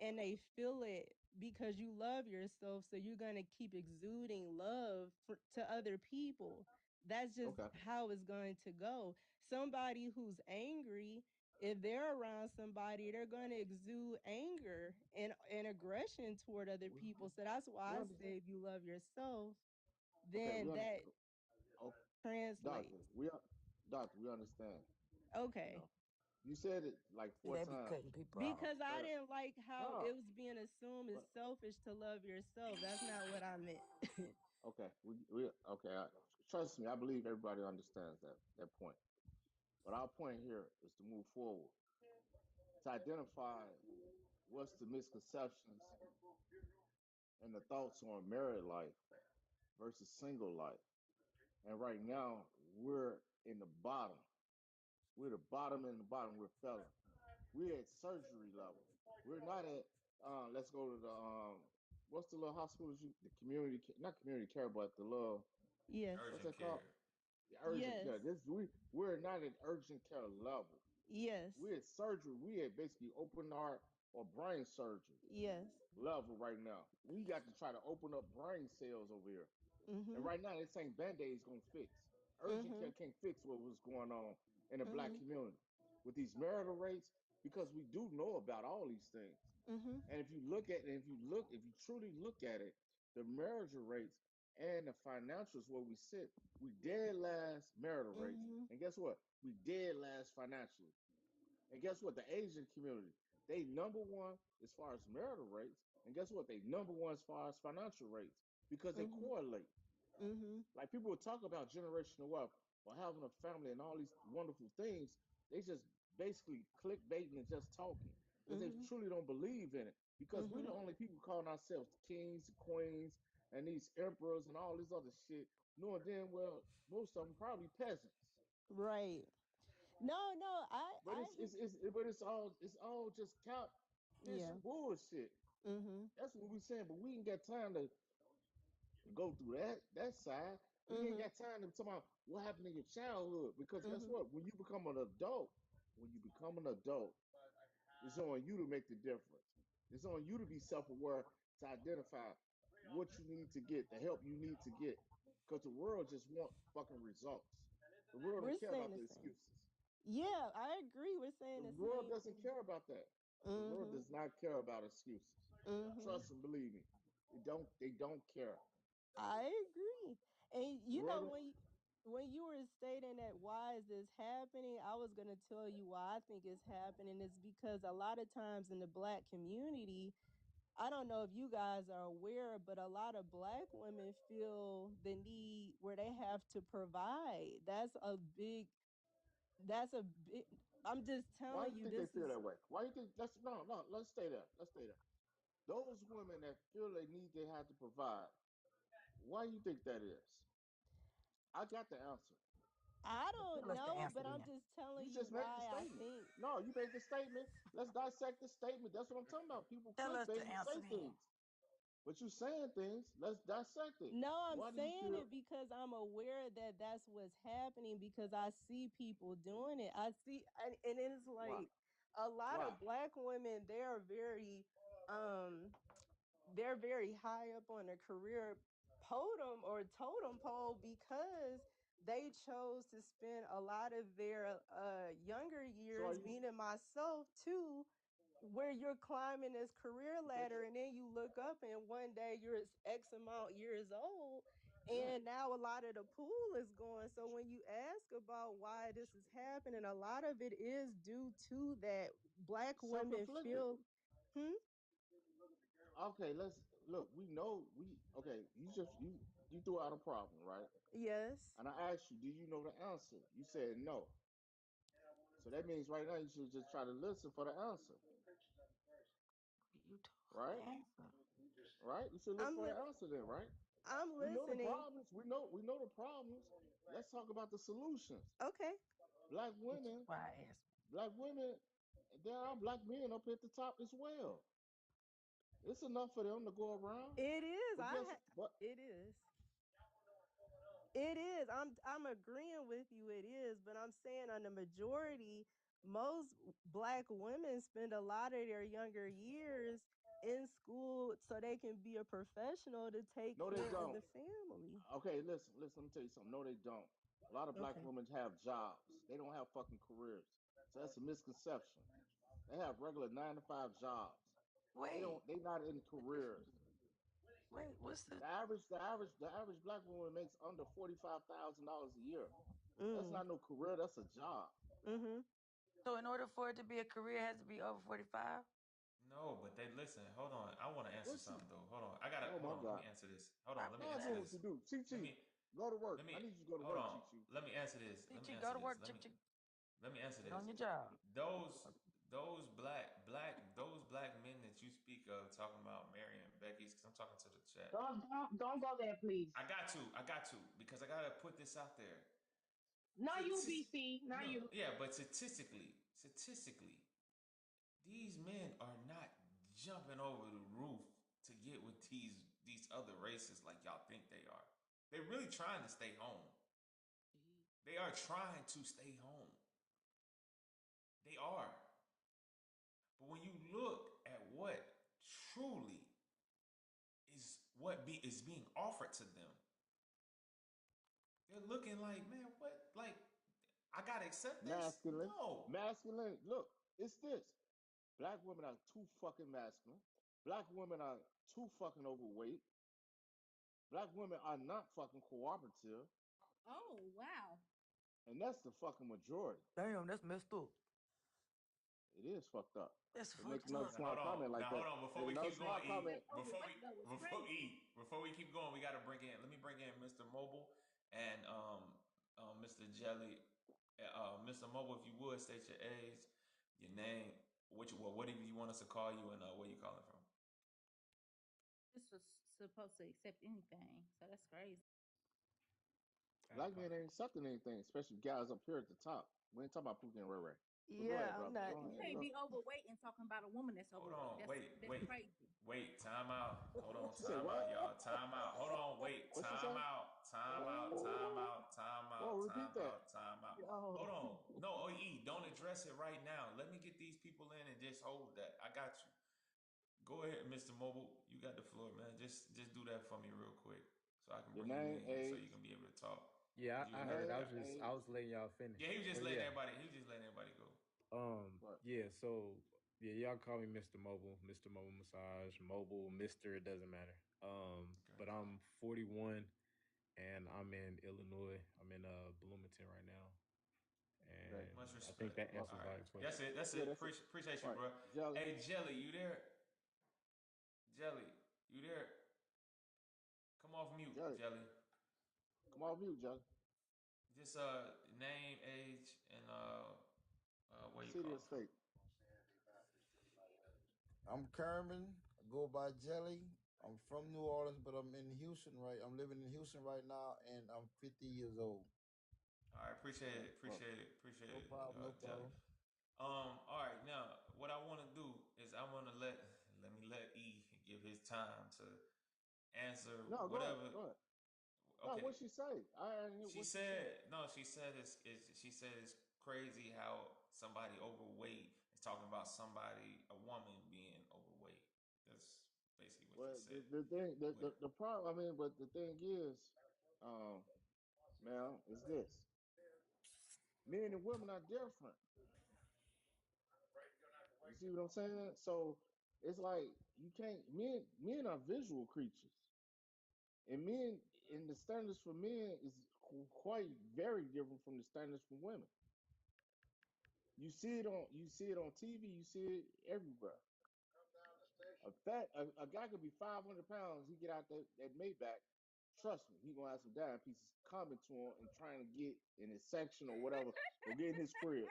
Speaker 20: and they feel it because you love yourself. So you're going to keep exuding love to other people. That's just
Speaker 2: Okay.
Speaker 20: how it's going to go. Somebody who's angry, if they're around somebody, they're going to exude anger and aggression toward other
Speaker 2: We,
Speaker 20: people. So that's
Speaker 2: we
Speaker 20: why I
Speaker 2: understand.
Speaker 20: say if you love yourself,
Speaker 2: Okay,
Speaker 20: then that
Speaker 2: oh, doctor,
Speaker 20: translates.
Speaker 2: doctor, we understand. You
Speaker 20: Okay.
Speaker 2: know. You said it like
Speaker 19: See,
Speaker 2: four
Speaker 19: they be cutting
Speaker 2: times.
Speaker 19: people off.
Speaker 20: Because I
Speaker 2: But
Speaker 20: didn't like how it
Speaker 2: no,
Speaker 20: was being assumed
Speaker 2: but
Speaker 20: it's selfish to love yourself. That's not what I meant.
Speaker 2: okay, we okay. Trust me, I believe everybody understands that point. But our point here is to move forward, to identify what's the misconceptions and the thoughts on married life versus single life. And right now, we're in the bottom. We're the bottom in the bottom. We're failing. We're at surgery level. We're not at. Let's go to the what's the little hospitals? The community, not community care, but the little
Speaker 20: Yes.
Speaker 2: what's
Speaker 4: Urgent
Speaker 2: that called?
Speaker 4: care.
Speaker 2: The urgent care.
Speaker 20: Yes.
Speaker 2: We're not at urgent care level.
Speaker 20: Yes.
Speaker 2: We're at surgery. We at basically open heart or brain surgery
Speaker 20: Yes.
Speaker 2: level right now. We got to try to open up brain cells over here. And
Speaker 20: Mm-hmm.
Speaker 2: right now, this ain't Band-Aid's gonna fix. Urgent
Speaker 20: Mm-hmm.
Speaker 2: care can't fix what was going on in the black
Speaker 20: Mm-hmm.
Speaker 2: community with these marital rates, because we do know about all these things.
Speaker 20: Mm-hmm.
Speaker 2: And if you look at it, if you truly look at it, the marital rates and the financials where we sit, we dead last marital rates.
Speaker 20: Mm-hmm.
Speaker 2: And guess what? We dead last financially. And guess what? The Asian community, they number one as far as marital rates. And guess what? They number one as far as financial rates because they
Speaker 20: Mm-hmm.
Speaker 2: correlate.
Speaker 20: Mm-hmm.
Speaker 2: Like people will talk about generational wealth or having a family and all these wonderful things. They just basically clickbaiting and just talking because they
Speaker 20: Mm-hmm.
Speaker 2: truly don't believe in it. Because we're
Speaker 20: Mm-hmm.
Speaker 2: the only people calling ourselves kings, queens, and these emperors and all this other shit, knowing damn well most of them probably peasants.
Speaker 20: Right. No,
Speaker 2: But it's all just catfish
Speaker 20: yeah.
Speaker 2: bullshit.
Speaker 20: Mm-hmm.
Speaker 2: That's what we're saying. But we ain't got time to go through that side. We ain't
Speaker 20: Mm-hmm.
Speaker 2: got time to talk about what happened in your childhood. Because guess
Speaker 20: Mm-hmm.
Speaker 2: what? When you become an adult, it's on you to make the difference. It's on you to be self-aware, to identify what you need to get, the help you need to get. Because the world just want fucking results. The world
Speaker 20: We're
Speaker 2: don't care
Speaker 20: saying
Speaker 2: about
Speaker 20: the
Speaker 2: the
Speaker 20: same.
Speaker 2: excuses.
Speaker 20: Yeah, I agree. We're saying
Speaker 2: The
Speaker 20: the
Speaker 2: world
Speaker 20: same
Speaker 2: doesn't
Speaker 20: thing.
Speaker 2: care about that. The world
Speaker 20: Mm-hmm.
Speaker 2: does not care about excuses.
Speaker 20: Mm-hmm.
Speaker 2: Trust and believe me. They don't care.
Speaker 20: I agree. And you know,
Speaker 2: Murder.
Speaker 20: when you were stating that why is this happening, I was gonna tell you why I think it's happening. It's because a lot of times in the black community, I don't know if you guys are aware, but a lot of black women feel the need where they have to provide. That's a big, I'm just
Speaker 2: Why
Speaker 20: telling
Speaker 2: do you
Speaker 20: you,
Speaker 2: think they
Speaker 20: this
Speaker 2: feel
Speaker 20: is,
Speaker 2: that way? Why do you think? Let's no, no. Let's stay there. Let's stay there. Those women that feel they have to provide. Why do you think that is? I got the answer.
Speaker 20: I
Speaker 19: Tell
Speaker 20: don't
Speaker 19: us the
Speaker 20: know,
Speaker 19: answer
Speaker 20: but I'm
Speaker 19: then.
Speaker 20: just telling
Speaker 2: You
Speaker 20: you
Speaker 2: just made the
Speaker 20: why I
Speaker 2: statement.
Speaker 20: think.
Speaker 2: No, you made the statement. Let's dissect the statement. That's what I'm talking about. People
Speaker 19: Tell us the
Speaker 2: clickbait and
Speaker 19: answer
Speaker 2: say
Speaker 19: then.
Speaker 2: things, but you saying things. Let's dissect it.
Speaker 20: No, I'm
Speaker 2: Why do you
Speaker 20: saying
Speaker 2: feel?
Speaker 20: it because I'm aware that that's what's happening because I see people doing it. I see, and it's
Speaker 2: Why?
Speaker 20: like a lot
Speaker 2: Why?
Speaker 20: of black women, um, they're very high up on a career podium or totem pole because they chose to spend a lot of their younger
Speaker 2: So are
Speaker 20: years,
Speaker 2: you?
Speaker 20: meaning myself too, where you're climbing this career
Speaker 2: Okay.
Speaker 20: ladder and then you look up and one day you're X amount years old
Speaker 2: Right.
Speaker 20: and now a lot of the pool is going. So when you ask about why this is happening, a lot of it is due to that black women
Speaker 2: Self-inflicted.
Speaker 20: feel, hmm?
Speaker 2: Okay. Let's look. We know. We okay. You threw out a problem, right?
Speaker 20: Yes.
Speaker 2: And I asked you, do you know the answer? You said no. So that means right now you should just try to listen for the answer,
Speaker 19: You told us the
Speaker 2: right?
Speaker 19: answer.
Speaker 2: Right? You should listen
Speaker 20: I'm
Speaker 2: for the
Speaker 20: li-
Speaker 2: answer then, right?
Speaker 20: I'm
Speaker 2: We know the
Speaker 20: listening.
Speaker 2: problems. We know the problems. Let's talk about the solutions.
Speaker 20: Okay.
Speaker 2: Black
Speaker 19: Which is
Speaker 2: women,
Speaker 19: why I asked.
Speaker 2: black women, there are black men up at the top as well. It's enough for them to go around.
Speaker 20: It is.
Speaker 2: But guess but
Speaker 20: It is. It is. I'm agreeing with you. It is, but I'm saying on the majority, most black women spend a lot of their younger years in school so they can be a professional to take
Speaker 2: no they
Speaker 20: care of the
Speaker 2: don't.
Speaker 20: family.
Speaker 2: Okay, listen, let me tell you something. No, they don't. A lot of black
Speaker 20: Okay.
Speaker 2: women have jobs. They don't have fucking careers. So that's a misconception. They have regular 9 to 5 jobs. They
Speaker 19: Wait,
Speaker 2: don't they not in careers.
Speaker 19: wait, what's the
Speaker 2: The average black woman makes under $45,000 a year. That's
Speaker 20: Mm.
Speaker 2: not no career, that's a job.
Speaker 20: Mhm.
Speaker 19: so in order for it to be a career, it has to be over 45?
Speaker 4: No, but they listen. Hold on. I want to answer
Speaker 2: What you
Speaker 4: something though. Hold on. I gotta
Speaker 2: oh
Speaker 4: hold
Speaker 2: my
Speaker 4: on. Let me
Speaker 2: God.
Speaker 4: answer this. Hold on. Let me
Speaker 19: Probably
Speaker 2: Now
Speaker 4: answer
Speaker 2: do
Speaker 19: not.
Speaker 2: what you
Speaker 4: this.
Speaker 2: do. Chi
Speaker 4: Let
Speaker 2: Chi.
Speaker 4: me.
Speaker 2: Go to
Speaker 4: Let
Speaker 2: work. I
Speaker 4: me.
Speaker 2: need you to go to
Speaker 4: Hold
Speaker 2: work, Chi
Speaker 4: on.
Speaker 2: Chi.
Speaker 4: Let me answer this. Let me
Speaker 19: Teach go
Speaker 4: answer
Speaker 19: to
Speaker 4: this.
Speaker 19: work,
Speaker 4: Let
Speaker 19: chick,
Speaker 4: me.
Speaker 19: chick.
Speaker 4: Let me answer
Speaker 19: Get on
Speaker 4: this.
Speaker 19: your job.
Speaker 4: Those black men that you speak of talking about marrying Becky's, because I'm talking to the chat.
Speaker 1: Don't go there, please.
Speaker 4: I got to, because I gotta put this out there.
Speaker 1: Not you, BC. Not
Speaker 4: No,
Speaker 1: you.
Speaker 4: yeah, but statistically, these men are not jumping over the roof to get with these other races like y'all think they are. They're really trying to stay home. They are trying to stay home. They are. But when you look at what truly is being offered to them, they're looking like, man, what? Like, I gotta accept this?
Speaker 2: Masculine.
Speaker 4: No.
Speaker 2: Masculine. Look, it's this. Black women are too fucking masculine. Black women are too fucking overweight. Black women are not fucking cooperative.
Speaker 14: Oh, wow.
Speaker 2: And that's the fucking majority.
Speaker 19: Damn, that's messed up.
Speaker 2: It is fucked up.
Speaker 19: That's
Speaker 2: But make
Speaker 19: fucked
Speaker 2: another
Speaker 19: up.
Speaker 4: Now hold
Speaker 2: smart comment
Speaker 4: on.
Speaker 2: like
Speaker 4: Now hold
Speaker 2: that.
Speaker 4: on. Before
Speaker 2: Make
Speaker 4: we
Speaker 2: another
Speaker 4: keep going,
Speaker 2: smart
Speaker 14: Saying
Speaker 2: comment.
Speaker 14: that
Speaker 4: E.
Speaker 14: overweight though was crazy.
Speaker 4: Before we keep going, we got to bring in. Let me bring in Mr. Mobile and Mr. Jelly. Mr. Mobile, if you would state your age, your name, whatever you want us to call you, and where you calling from.
Speaker 14: This was supposed to accept anything, so that's crazy.
Speaker 4: I
Speaker 2: Black men ain't
Speaker 4: apologize.
Speaker 2: accepting anything, especially guys up here at the top. We ain't talking about Pookie and Ray Ray. But go ahead,
Speaker 20: Yeah, I'm
Speaker 2: brother.
Speaker 20: not
Speaker 2: Go
Speaker 14: You
Speaker 2: ahead.
Speaker 14: can't
Speaker 20: either.
Speaker 14: be
Speaker 2: Go.
Speaker 14: overweight and talking about a woman that's
Speaker 4: Hold
Speaker 14: overweight.
Speaker 4: on.
Speaker 14: That's crazy.
Speaker 4: Wait. Time out. Hold on.
Speaker 2: You say
Speaker 4: Time out,
Speaker 2: what?
Speaker 4: y'all. Time out. Hold on. Wait.
Speaker 2: What you
Speaker 4: Time
Speaker 2: say?
Speaker 4: out. Time out. Time out. Time
Speaker 2: Whoa,
Speaker 4: out.
Speaker 2: repeat
Speaker 4: Time
Speaker 2: that.
Speaker 4: out. Time out. Hold
Speaker 19: Yo.
Speaker 4: on. No, OE, don't address it right now. Let me get these people in and just hold that. I got you. Go ahead, Mr. Mobile. You got the floor, man. Just do that for me real quick, so I can
Speaker 2: Your
Speaker 4: bring you
Speaker 2: name,
Speaker 4: in, so you
Speaker 2: age,
Speaker 4: can be able to talk.
Speaker 3: Yeah,
Speaker 4: Cause you
Speaker 3: I
Speaker 4: in
Speaker 3: heard.
Speaker 4: here.
Speaker 3: I
Speaker 2: name,
Speaker 3: was just I
Speaker 2: age.
Speaker 3: was letting y'all
Speaker 4: Yeah,
Speaker 3: finish.
Speaker 4: he was just
Speaker 3: But
Speaker 4: letting
Speaker 3: yeah.
Speaker 4: everybody. He was just letting everybody go.
Speaker 2: What?
Speaker 3: Yeah, so yeah, y'all call me Mr. Mobile, Mr. Mobile Massage, Mobile, Mr. It doesn't matter.
Speaker 21: But I'm 41 and I'm in Illinois. I'm in Bloomington right now.
Speaker 2: Okay.
Speaker 21: And
Speaker 4: Much
Speaker 21: I think
Speaker 4: respect.
Speaker 21: that
Speaker 2: Well,
Speaker 21: answers
Speaker 4: All
Speaker 21: all
Speaker 4: right,
Speaker 21: your
Speaker 4: that's
Speaker 21: questions.
Speaker 4: it. That's
Speaker 2: yeah,
Speaker 4: it.
Speaker 2: that's it.
Speaker 4: Appreciate you,
Speaker 2: Right.
Speaker 4: bro.
Speaker 2: Jelly,
Speaker 4: Hey, Jelly, you there? Jelly, you there? Come off mute,
Speaker 2: Jelly.
Speaker 4: Jelly.
Speaker 2: Come off mute, Jelly.
Speaker 4: Just name, age, and where you
Speaker 2: City or
Speaker 4: calling from.
Speaker 2: state?
Speaker 22: I'm Kerman. I go by Jelly. I'm from New Orleans, but I'm in Houston, right? I'm living in Houston right now, and I'm 50 years old.
Speaker 4: All right, appreciate
Speaker 2: Okay.
Speaker 4: it,
Speaker 2: Well,
Speaker 4: appreciate it, appreciate
Speaker 22: No
Speaker 4: it,
Speaker 22: problem, no
Speaker 4: Jelly.
Speaker 22: problem.
Speaker 4: All right, now what I want to do is I want to let E give his time to answer
Speaker 2: no, go ahead.
Speaker 4: whatever.
Speaker 2: Go ahead. No,
Speaker 4: Okay,
Speaker 2: what she say? I didn't hear
Speaker 4: she
Speaker 2: what she said.
Speaker 4: said no. She said she said it's crazy how somebody overweight is talking about somebody, a woman being overweight. That's basically what she
Speaker 2: Well,
Speaker 4: said.
Speaker 2: the thing,
Speaker 4: With it.
Speaker 2: the problem. I mean, but the thing is, um, man, is this: men and women are different. You see what I'm saying? So it's like you can't. Men are visual creatures, and men and the standards for men is quite very different from the standards for women. You see it on TV. You see it everywhere. A guy could be 500 pounds. He get out that Maybach. Trust me, he gonna have some dime pieces coming to him and trying to get in his section or whatever, or get in his crib.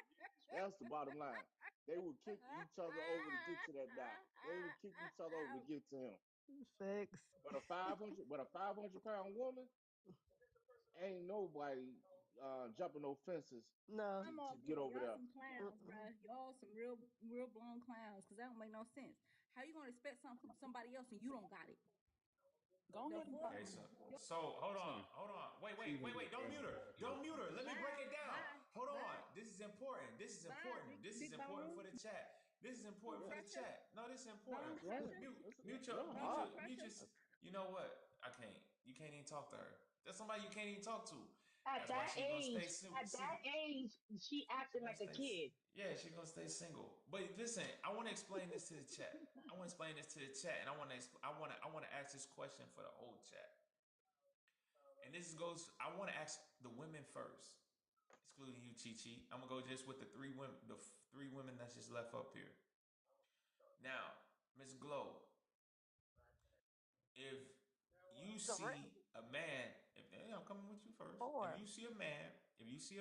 Speaker 2: That's the bottom line. They will kick each other over to get to that dime. They will kick each other over to get to him.
Speaker 20: Facts.
Speaker 2: But a 500-pound woman ain't nobody jumping no fences
Speaker 20: No.
Speaker 14: I'm
Speaker 2: to
Speaker 14: off
Speaker 2: get
Speaker 14: mute.
Speaker 2: over
Speaker 14: Y'all
Speaker 2: there.
Speaker 14: some clowns,
Speaker 20: Mm-mm.
Speaker 14: bruh. Y'all some real blown clowns. Cause that don't make no sense. How you gonna expect something from somebody else and you don't got it?
Speaker 18: Go
Speaker 14: The
Speaker 18: ahead and
Speaker 14: fuck?
Speaker 18: drop
Speaker 4: Okay,
Speaker 18: them.
Speaker 4: so
Speaker 11: T.
Speaker 4: hold on.
Speaker 11: T can
Speaker 4: Wait.
Speaker 11: get
Speaker 4: Don't mute her.
Speaker 11: get
Speaker 4: Don't mute her. Let me break
Speaker 14: Bye,
Speaker 4: it down.
Speaker 14: bye,
Speaker 4: Hold on.
Speaker 14: bye,
Speaker 4: This is important. This is
Speaker 14: bye.
Speaker 4: important. This is
Speaker 14: Big
Speaker 4: important
Speaker 14: bone,
Speaker 4: for the chat. This is important
Speaker 2: Yeah,
Speaker 4: for the
Speaker 14: pressure,
Speaker 4: chat. No, this is important.
Speaker 14: bone
Speaker 2: that's right.
Speaker 14: crusher,
Speaker 4: Mute your,
Speaker 2: Y'all
Speaker 14: bone
Speaker 2: hot.
Speaker 4: mute
Speaker 14: crusher.
Speaker 4: your. You know what? I can't. You can't even talk to her. That's somebody you can't even talk to.
Speaker 1: At
Speaker 4: That's why
Speaker 1: that
Speaker 4: she's gonna stay
Speaker 1: age,
Speaker 4: single.
Speaker 1: at that age, she
Speaker 4: She
Speaker 1: acting
Speaker 4: gonna
Speaker 1: like a
Speaker 4: stay.
Speaker 1: kid.
Speaker 4: Yeah, she's gonna stay single. But listen, I want to explain this to the chat. I want to explain this to the chat, and I want to ask this question for the whole chat. And this goes. I want to ask the women first, excluding you, Chi Chi. I'm gonna go just with the three women that's just left up here. Now, Miss Glow, if you
Speaker 7: Three,
Speaker 4: see a man, I'm coming with you first.
Speaker 7: four.
Speaker 4: If you see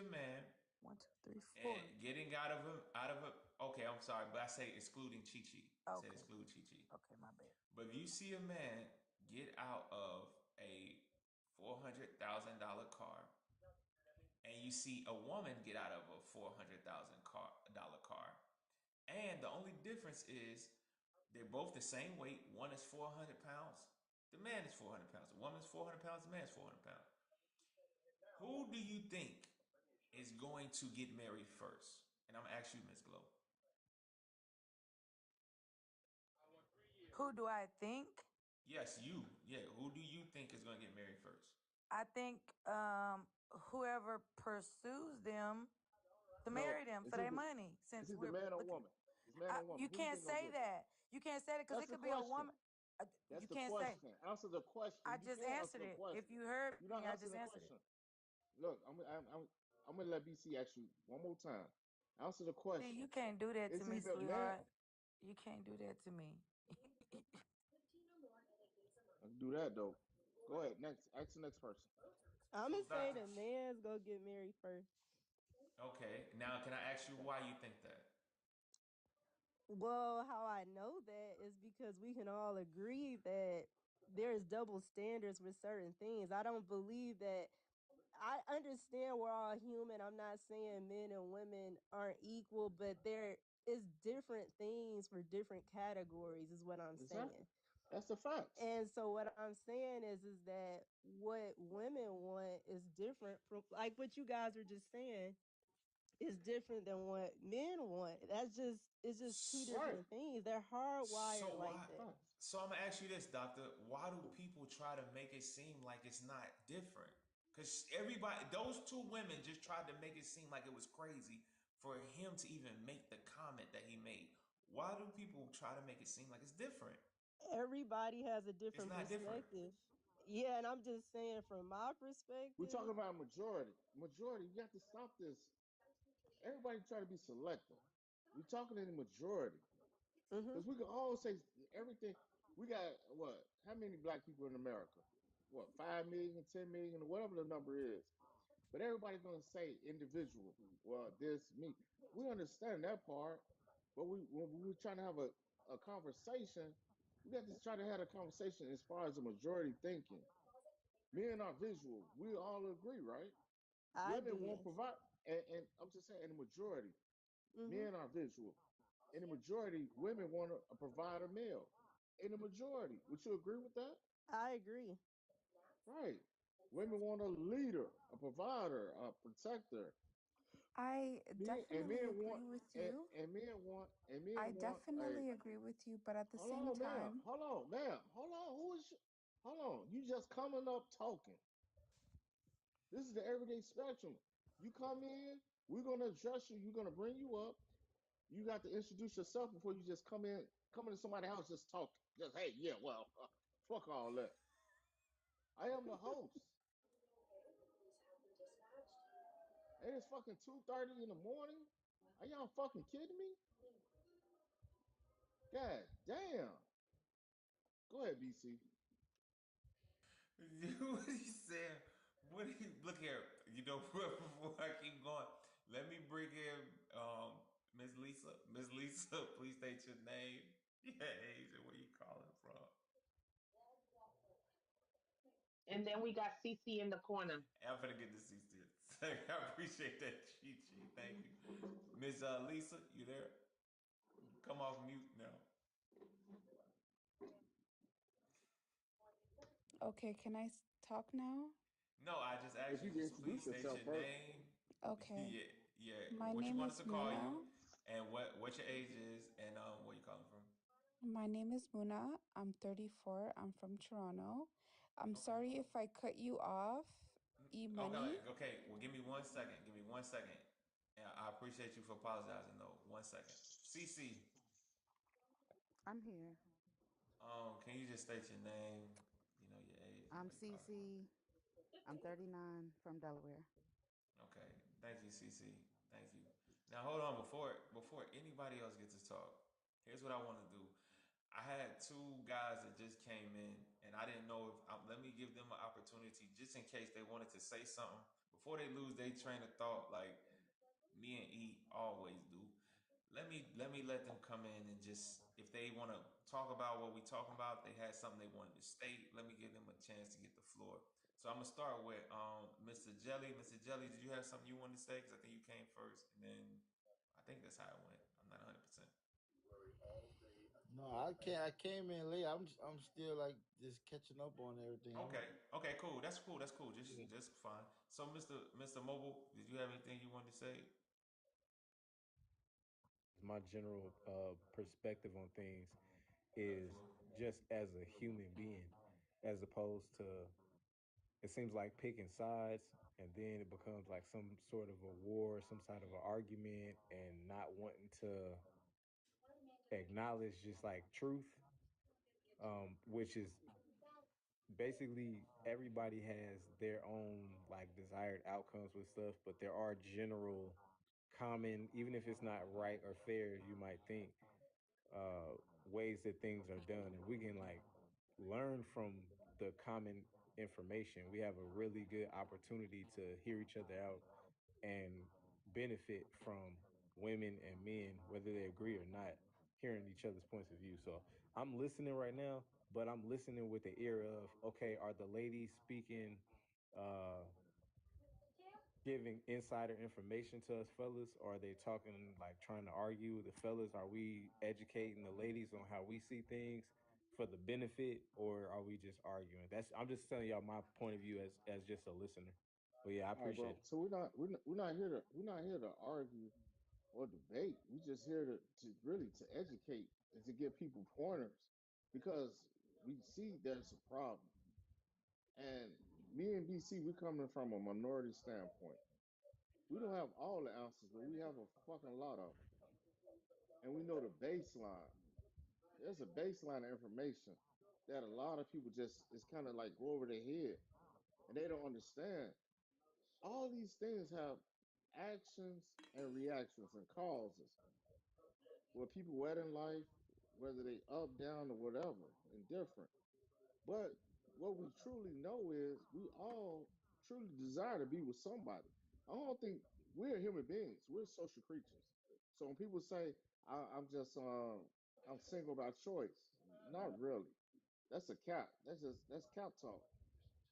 Speaker 4: a man
Speaker 7: 1, 2, 3,
Speaker 4: and
Speaker 7: 4.
Speaker 4: getting out of a, okay, I'm sorry, but I say excluding Chi Chi. I said
Speaker 7: Okay.
Speaker 4: exclude Chi Chi.
Speaker 7: Okay, my bad.
Speaker 4: But if you see a man get out of a $400,000 car, and you see a woman get out of a $400,000 car, and the only difference is they're both the same weight. One is 400 pounds. The man is 400 pounds. The woman is 400 pounds. The man is 400 pounds. Who do you think is going to get married first? And I'm gonna ask you, Miss Glow.
Speaker 19: Who do I think?
Speaker 4: Yes, you. Yeah. Who do you think is gonna get married first?
Speaker 19: I think whoever pursues them to
Speaker 2: No,
Speaker 19: marry them
Speaker 2: it's
Speaker 19: for their
Speaker 2: either
Speaker 19: money.
Speaker 2: it's
Speaker 19: Since
Speaker 2: either
Speaker 19: we're
Speaker 2: man or
Speaker 19: looking,
Speaker 2: woman. It's man or woman.
Speaker 19: you
Speaker 2: Who do you
Speaker 19: can't
Speaker 2: think gonna
Speaker 19: say
Speaker 2: get it?
Speaker 19: that. You can't say that because
Speaker 2: That's
Speaker 19: it
Speaker 2: the
Speaker 19: could be a
Speaker 2: question.
Speaker 19: woman.
Speaker 2: That's
Speaker 19: You
Speaker 2: the
Speaker 19: can't say.
Speaker 2: question. Answer the question.
Speaker 19: I
Speaker 2: You
Speaker 19: just
Speaker 2: can't answer
Speaker 19: answered
Speaker 2: the
Speaker 19: it. If
Speaker 2: question.
Speaker 19: you heard
Speaker 2: You're not
Speaker 19: me, I
Speaker 2: answering
Speaker 19: just
Speaker 2: the
Speaker 19: answered it.
Speaker 2: question. Look, I'm gonna let BC ask you one more time. Answer the
Speaker 19: See,
Speaker 2: question.
Speaker 19: you can't do that to
Speaker 2: It's
Speaker 19: me,
Speaker 2: either man.
Speaker 19: sweetheart. You can't do that to me.
Speaker 2: I can do that though. Go ahead. Next. Ask the next person.
Speaker 20: I'm
Speaker 4: So,
Speaker 20: gonna say
Speaker 4: Doctor.
Speaker 20: the man's gonna get married first.
Speaker 4: Okay. Now, can I ask you why you think that?
Speaker 20: Well, how I know that is because we can all agree that there's double standards with certain things. I don't believe that. I understand we're all human. I'm not saying men and women aren't equal, but there is different things for different categories, is what I'm
Speaker 2: Exactly.
Speaker 20: saying.
Speaker 2: That's the facts.
Speaker 20: And so what I'm saying is that what women want is different from like what you guys were just saying is different than what men want. That's just it's just two
Speaker 2: Right.
Speaker 20: different things. They're
Speaker 4: So
Speaker 20: hardwired like
Speaker 4: why?
Speaker 20: that.
Speaker 2: Facts.
Speaker 4: So I'm gonna ask you this, Doctor. Why do people try to make it seem like it's not different? Because everybody, those two women just tried to make it seem like it was crazy for him to even make the comment that he made. Why do people try to make it seem like it's different?
Speaker 20: Everybody has a
Speaker 4: It's
Speaker 20: different
Speaker 4: not different.
Speaker 20: perspective. Yeah, and I'm just saying from my
Speaker 2: We're talking
Speaker 20: perspective.
Speaker 2: about majority. Majority, you got to stop this. Everybody try to be selective. We're talking in the majority.
Speaker 20: Hmm.
Speaker 2: Because we can all say everything. We got what? How many black people in America? What, 5 million, 10 million, or whatever the number is. But everybody's gonna say individual. Well, this, me. We understand that part, but when we're trying to have a conversation, we got to try to have a conversation as far as the majority thinking. Men are visual. We all agree, right?
Speaker 20: I do,
Speaker 2: Women won't
Speaker 20: yes.
Speaker 2: provide, and I'm just saying, in the majority,
Speaker 20: Hmm.
Speaker 2: men are visual. In the majority, women want a provider male. In the majority, would you agree with that?
Speaker 20: I agree.
Speaker 2: Right. Women want a leader, a provider, a protector.
Speaker 8: I
Speaker 2: Men and
Speaker 8: definitely
Speaker 2: men
Speaker 8: agree
Speaker 2: want
Speaker 8: with
Speaker 2: and,
Speaker 8: you.
Speaker 2: and men want and
Speaker 8: I
Speaker 2: men want a
Speaker 8: definitely agree with you, but at the
Speaker 2: hold
Speaker 8: same
Speaker 2: on, ma'am.
Speaker 8: time,
Speaker 2: Hold on, ma'am. Hold on. Who is hold on. You just coming up talking. This is the everyday spectrum. You come in, we're gonna address you, you're gonna bring you up. You got to introduce yourself before you just come into somebody's house, just talk. Just hey, yeah, well, fuck all that. I am the host. And it's fucking 2:30 in the morning. Are y'all fucking kidding me? God damn. Go ahead, BC.
Speaker 4: What he said? What he look here? You know what? Before I keep going, let me bring in Miss Lisa. Miss Lisa, please state your name, your age, and where you calling from.
Speaker 1: And then we got CC in the corner.
Speaker 4: And I'm gonna get to see this. I appreciate that, Chi. Thank you, Miss Lisa. You there? Come off mute now.
Speaker 8: okay, can I talk now?
Speaker 4: No, I just asked
Speaker 2: If
Speaker 4: you.
Speaker 2: you can
Speaker 4: Just please
Speaker 2: introduce
Speaker 4: state
Speaker 2: yourself
Speaker 4: your
Speaker 2: first.
Speaker 4: name.
Speaker 8: Okay.
Speaker 4: Yeah, yeah.
Speaker 8: My
Speaker 4: What you
Speaker 8: name
Speaker 4: want us
Speaker 8: is
Speaker 4: to call you,
Speaker 8: Muna.
Speaker 4: and what your age is, and where you calling from.
Speaker 8: My name is Muna. I'm 34. I'm from Toronto. I'm
Speaker 4: Okay.
Speaker 8: sorry if I cut you off, E Money.
Speaker 4: Okay, okay. Well, give me 1 second. Give me 1 second. And I appreciate you for apologizing, though. 1 second. CC,
Speaker 16: I'm here.
Speaker 4: can you just state your name, your age and
Speaker 16: I'm
Speaker 4: where you calling
Speaker 16: Cece. I'm 39 from Delaware.
Speaker 4: from? Okay. Thank you, CC. Thank you. Now, hold on. Before anybody else gets to talk, here's what I want to do. I had two guys that just came in, and I didn't know if let me give them an opportunity just in case they wanted to say something before they lose their train of thought. Like me and E always do. Let them come in and just if they want to talk about what we talking about, they had something they wanted to state. Let me give them a chance to get the floor. So I'm gonna start with Mr. Jelly. Mr. Jelly, did you have something you wanted to say? Because I think you came first, and then I think that's how it went. I'm not 100%.
Speaker 22: No, I can't. I came in late. I'm still like just catching up on everything. I'm
Speaker 4: Okay. Okay. Cool. That's cool. That's cool.
Speaker 22: yeah.
Speaker 4: Just fine. So, Mr. Mobile, did you have anything you wanted to say?
Speaker 21: My general perspective on things is
Speaker 4: Absolutely.
Speaker 21: just as a human being, as opposed to it seems like picking sides, and then it becomes like some sort of a war, some sort of an argument, and not wanting to acknowledge just like truth, which is basically everybody has their own like desired outcomes with stuff, but there are general common, even if it's not right or fair, you might think ways that things are done, and we can like learn from the common information. We have a really good opportunity to hear each other out and benefit from women and men, whether they agree or not, hearing each other's points of view. So I'm listening right now, but I'm listening with the ear of, okay, are the ladies speaking uh giving insider information to us fellas, or are they talking like trying to argue with the fellas? Are we educating the ladies on how we see things for the benefit, or are we just arguing? That's I'm just telling y'all my point of view as just a listener. But yeah, I
Speaker 2: All right,
Speaker 21: appreciate
Speaker 2: bro.
Speaker 21: it.
Speaker 2: So we're not here to argue or debate. We're just here to really to educate and to give people pointers because we see there's a problem. And me and BC, we're coming from a minority standpoint. We don't have all the answers, but we have a fucking lot of them. And we know the baseline. there's a baseline of information that a lot of people just it's kind of like go over their head and they don't understand. All these things have actions and reactions and causes. Where people wet in life, whether they up, down, or whatever, indifferent. But what we truly know is we all truly desire to be with somebody. I don't think we're human beings. We're social creatures. So when people say I'm just I'm single by choice, not really. That's a cap. That's cap talk.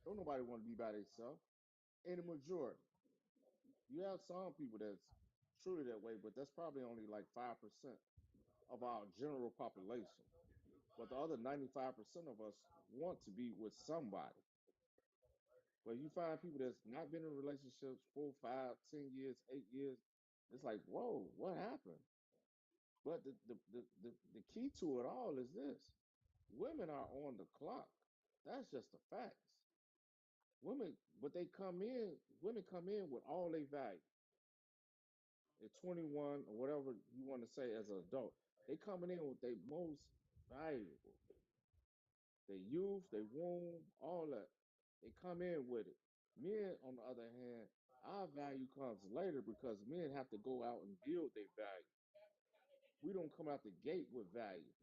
Speaker 2: Don't nobody want to be by themselves. In the majority, you have some people that's truly that way, but that's probably only like 5% of our general population. But the other 95% of us want to be with somebody. But you find people that's not been in relationships 4, 5, 10 years, 8 years, it's like, whoa, what happened? But the key to it all is this: women are on the clock. That's just the facts. Women, but women come in with all they value. At 21 or whatever you want to say as an adult, they coming in with their most valuable, their youth, their womb, all that. They come in with it. Men, on the other hand, our value comes later because men have to go out and build their value. We don't come out the gate with value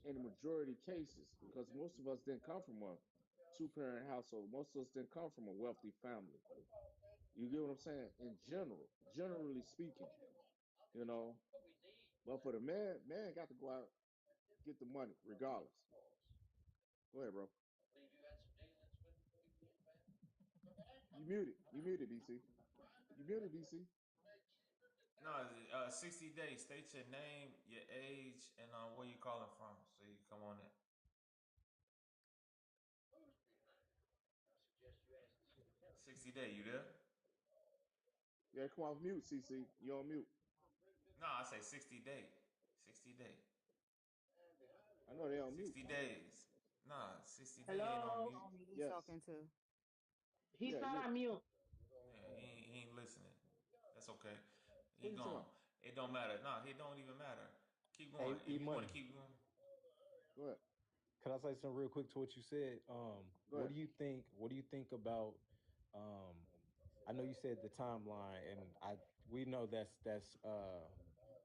Speaker 2: in the majority of cases because most of us didn't come from a two-parent household. Most of us didn't come from a wealthy family. You get what I'm saying? In general, generally speaking, you know. But for the man got to go out get the money regardless. Go ahead, bro. You muted. You muted, BC. You muted, BC.
Speaker 4: No, 60 days. State your name, your age, and where you calling from, so you come on in. 60 day, you there?
Speaker 2: Yeah, come off mute, CC. You on mute.
Speaker 4: No, I say 60 day. 60 day.
Speaker 2: I know they on mute.
Speaker 4: 60 days. Nah, 60 day ain't on
Speaker 1: Hello.
Speaker 4: mute.
Speaker 16: Only he's
Speaker 2: Yes.
Speaker 16: talking to.
Speaker 1: He's
Speaker 2: Yeah,
Speaker 1: not
Speaker 2: yeah.
Speaker 1: on mute.
Speaker 4: Yeah, he ain't listening. That's okay.
Speaker 2: What
Speaker 4: He
Speaker 2: are you talking
Speaker 4: gone.
Speaker 2: about?
Speaker 4: It don't matter. Nah, it don't even matter. Keep
Speaker 21: Hey,
Speaker 4: going. If
Speaker 21: E
Speaker 4: you want to
Speaker 21: Money.
Speaker 4: keep going,
Speaker 2: Go ahead.
Speaker 21: Can I say something real quick to what you said?
Speaker 2: Go ahead.
Speaker 21: What do you think about um I know you said the timeline and we know that's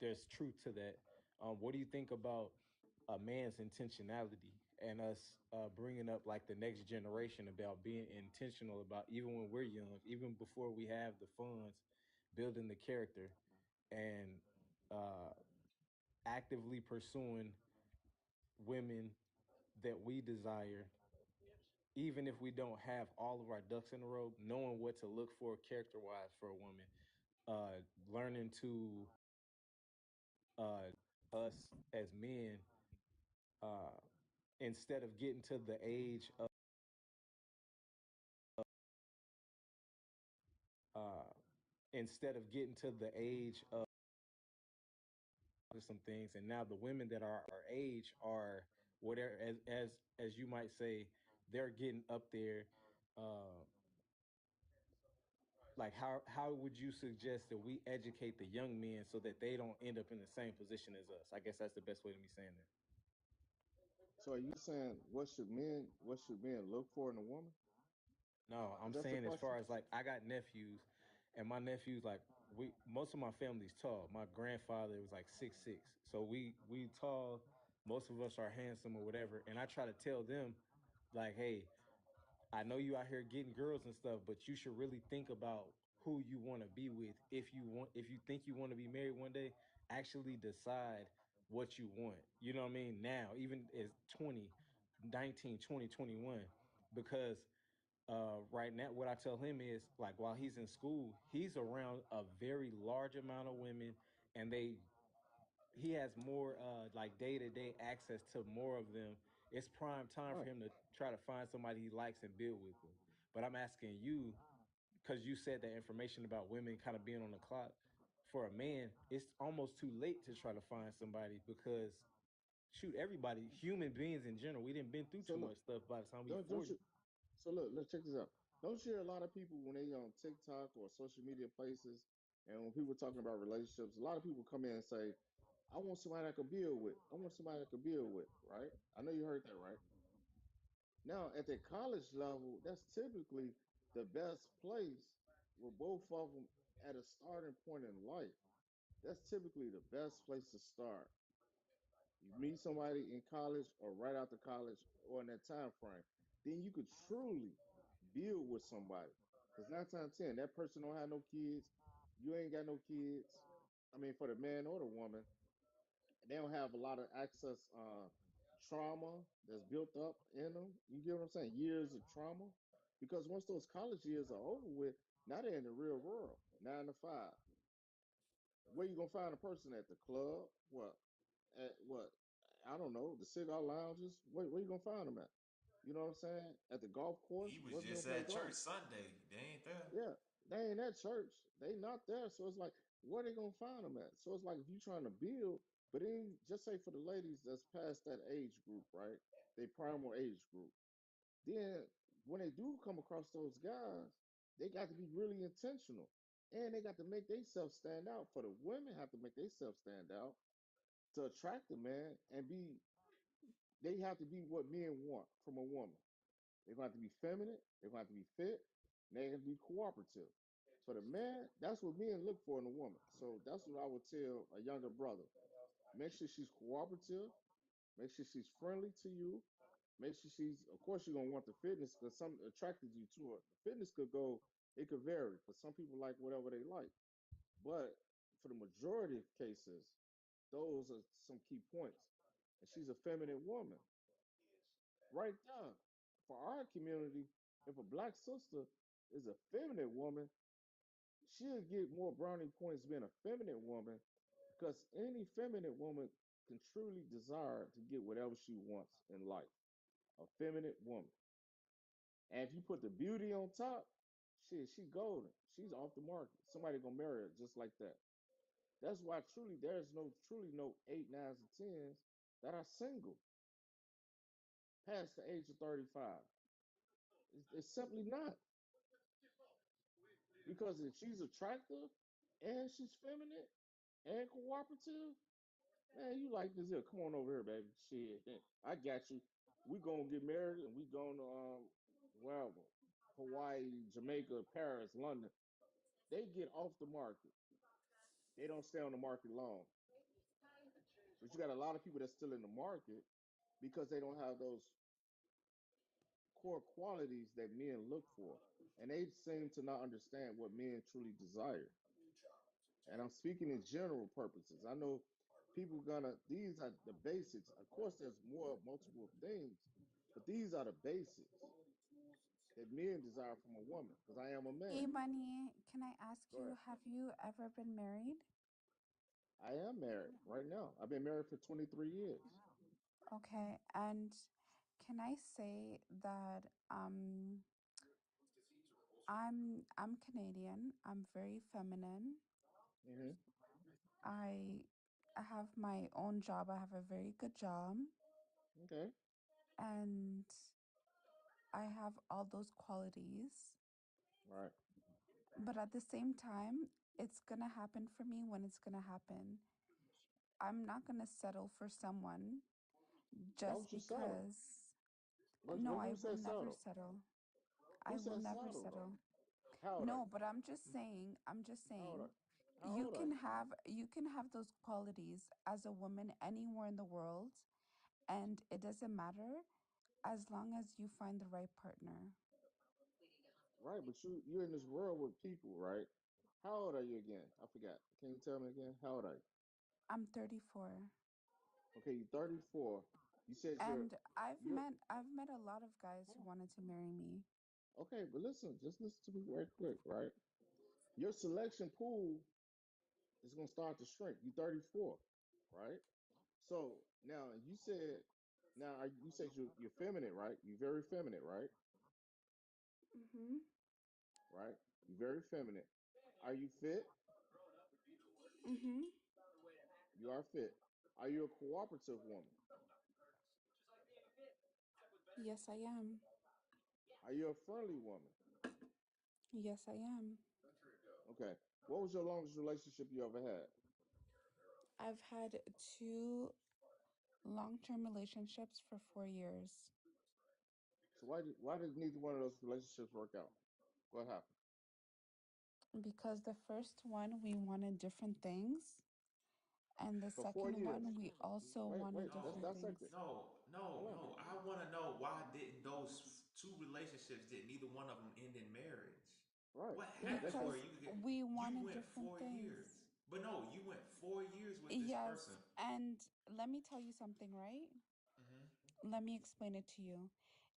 Speaker 21: there's truth to that. What do you think about a man's intentionality and us bringing up like the next generation about being intentional about even when we're young, even before we have the funds, building the character and uh actively pursuing women that we desire, even if we don't have all of our ducks in a row, knowing what to look for character wise for a woman, learning to us as men, uh, instead of getting to the age of uh, instead of getting to the age of some things, and now the women that are our age are whatever, as you might say, they're getting up there. Uh, like how would you suggest that we educate the young men so that they don't end up in the same position as us? I guess that's the best way to be saying that.
Speaker 2: So are you saying what should men look for in a woman?
Speaker 21: No,
Speaker 2: Is
Speaker 21: I'm
Speaker 2: that your
Speaker 21: saying as far
Speaker 2: question?
Speaker 21: as like I got nephews, and my nephews like we most of my family's tall. My grandfather was like 6'6", so we tall. Most of us are handsome or whatever, and I try to tell them like, hey, I know you out here getting girls and stuff, but you should really think about who you want to be with. If you think you want to be married one day, actually decide what you want. You know what I mean? Now, even as 20, 19, 20, 21, because right now what I tell him is like while he's in school, he's around a very large amount of women and he has more like day-to-day access to more of them. It's prime time for
Speaker 2: Right.
Speaker 21: him to try to find somebody he likes and build with them. But I'm asking you, because you said that information about women kind of being on the clock. For a man, it's almost too late to try to find somebody because shoot, everybody, human beings in general, we didn't been through
Speaker 2: So
Speaker 21: too much
Speaker 2: look,
Speaker 21: stuff by the time we
Speaker 2: don't
Speaker 21: 40.
Speaker 2: you so look, let's check this out. Don't you hear a lot of people when they on TikTok or social media places and when people talking about relationships, a lot of people come in and say, I want somebody I could build with. I want somebody I could build with, right? I know you heard that, right? Now, at the college level, that's typically the best place where both of them at a starting point in life. That's typically the best place to start. You meet somebody in college or right after college or in that time frame, then you could truly build with somebody. Because 9 times 10, that person don't have no kids. You ain't got no kids. I mean, for the man or the woman, they don't have a lot of access trauma that's built up in them. You get what I'm saying? Years of trauma. Because once those college years are over with, now they're in the real world, 9 to 5. Where you gonna find a person at the club? What? At what? I don't know. The cigar lounges. Where you gonna find them at? You know what I'm saying? At the golf
Speaker 4: He
Speaker 2: course.
Speaker 4: was
Speaker 2: Where's we gonna
Speaker 4: just
Speaker 2: play
Speaker 4: at church
Speaker 2: golf?
Speaker 4: Sunday. They ain't there.
Speaker 2: Yeah, they ain't at church. They not there. So it's like, where they gonna find them at? So it's like if you trying to build, but then just say for the ladies that's past that age group, right? They primal age group. Then when they do come across those guys, they got to be really intentional. And they got to make themselves stand out. For the women have to make themselves stand out to attract the man and be they have to be what men want from a woman. They're going to have to be feminine. They're going to have to be fit. And they have to be cooperative. For the man, that's what men look for in a woman. So that's what I would tell a younger brother. Make sure she's cooperative. Make sure she's friendly to you. Make sure she's, of course, you're going to want the fitness because some attracted you to her. The fitness could go, it could vary because some people like whatever they like. But for the majority of cases, those are some key points. And she's a feminine woman. Right there. For our community, if a black sister is a feminine woman, she'll get more brownie points being a feminine woman because any feminine woman can truly desire to get whatever she wants in life. A feminine woman. And if you put the beauty on top, shit, she golden. She's off the market. Somebody gonna marry her just like that. That's why truly there's no truly no 8, 9s, and 10s that are single past the age of 35. It's simply not. Because if she's attractive and she's feminine and cooperative, man, you like this here. Come on over here, baby. Shit. I got you. We gonna get married and we going to wherever. Hawaii, Jamaica, Paris, London. They get off the market. They don't stay on the market long. But you got a lot of people that's still in the market because they don't have those core qualities that men look for. And they seem to not understand what men truly desire. And I'm speaking in general purposes. I know people gonna these are the basics. Of course, there's more multiple things, but these are the basics that men desire from a woman. Because I am a
Speaker 8: Hey,
Speaker 2: man.
Speaker 8: Bunny, can I ask
Speaker 2: Go
Speaker 8: you,
Speaker 2: ahead.
Speaker 8: have you ever been married?
Speaker 2: I am married right now. I've been married for 23 years.
Speaker 8: Okay, and can I say that I'm Canadian. I'm very feminine.
Speaker 2: Hmm.
Speaker 8: I I have my own job. I have a very good job,
Speaker 2: Okay.
Speaker 8: and I have all those qualities.
Speaker 2: Right.
Speaker 8: But at the same time, it's gonna happen for me when it's gonna happen. I'm not gonna settle for someone
Speaker 2: Why
Speaker 8: just
Speaker 2: would you settle?
Speaker 8: because. No, I
Speaker 2: Who
Speaker 8: will
Speaker 2: said
Speaker 8: never
Speaker 2: settle?
Speaker 8: settle.
Speaker 2: Who
Speaker 8: I will
Speaker 2: said
Speaker 8: never
Speaker 2: settle though?
Speaker 8: settle.
Speaker 2: How old are
Speaker 8: No,
Speaker 2: you?
Speaker 8: but I'm just saying,
Speaker 2: How old are you?
Speaker 8: you can have those qualities as a woman anywhere in the world, and it doesn't matter as long as you find the right partner.
Speaker 2: Right, but you're in this world with people, right? How old are you again? I forgot. Can you tell me again? How old are you?
Speaker 8: I'm 34.
Speaker 2: Okay, you're 34. You said
Speaker 8: And
Speaker 2: you're
Speaker 8: I've met a lot of guys
Speaker 2: hold
Speaker 8: who
Speaker 2: on.
Speaker 8: wanted to marry me.
Speaker 2: Okay, but listen, just listen to me right quick, right? Your selection pool is gonna start to shrink. You're 34, right? So now you said you're feminine, right? You're very feminine, right?
Speaker 8: Mm-hmm.
Speaker 2: Right? You're very feminine. Are you fit?
Speaker 8: Mm-hmm.
Speaker 2: You are fit. Are you a cooperative woman?
Speaker 8: Yes, I am.
Speaker 2: Are you a friendly woman?
Speaker 8: Yes, I am.
Speaker 2: Okay. What was your longest relationship you ever had?
Speaker 8: I've had 2 long-term relationships for 4 years.
Speaker 2: So why did neither one of those relationships work out? What happened?
Speaker 8: Because the first one, we wanted different things. And the
Speaker 2: For four
Speaker 8: second
Speaker 2: years.
Speaker 8: one, we also
Speaker 2: Wait,
Speaker 8: wanted
Speaker 2: let's
Speaker 8: different
Speaker 4: No,
Speaker 2: dissect
Speaker 8: things.
Speaker 2: it. Hold on.
Speaker 4: no. I want to know why didn't those two relationships did neither one of them end in marriage?
Speaker 2: Right.
Speaker 4: What
Speaker 2: Yeah, that's
Speaker 4: happened
Speaker 2: what
Speaker 4: where
Speaker 8: Because we
Speaker 4: you
Speaker 8: wanted
Speaker 4: went
Speaker 8: different
Speaker 4: 4 years?
Speaker 8: things.
Speaker 4: But no, you went 4 years with this person.
Speaker 8: Yes. And let me tell you something, right?
Speaker 4: Hmm.
Speaker 8: Let me explain it to you.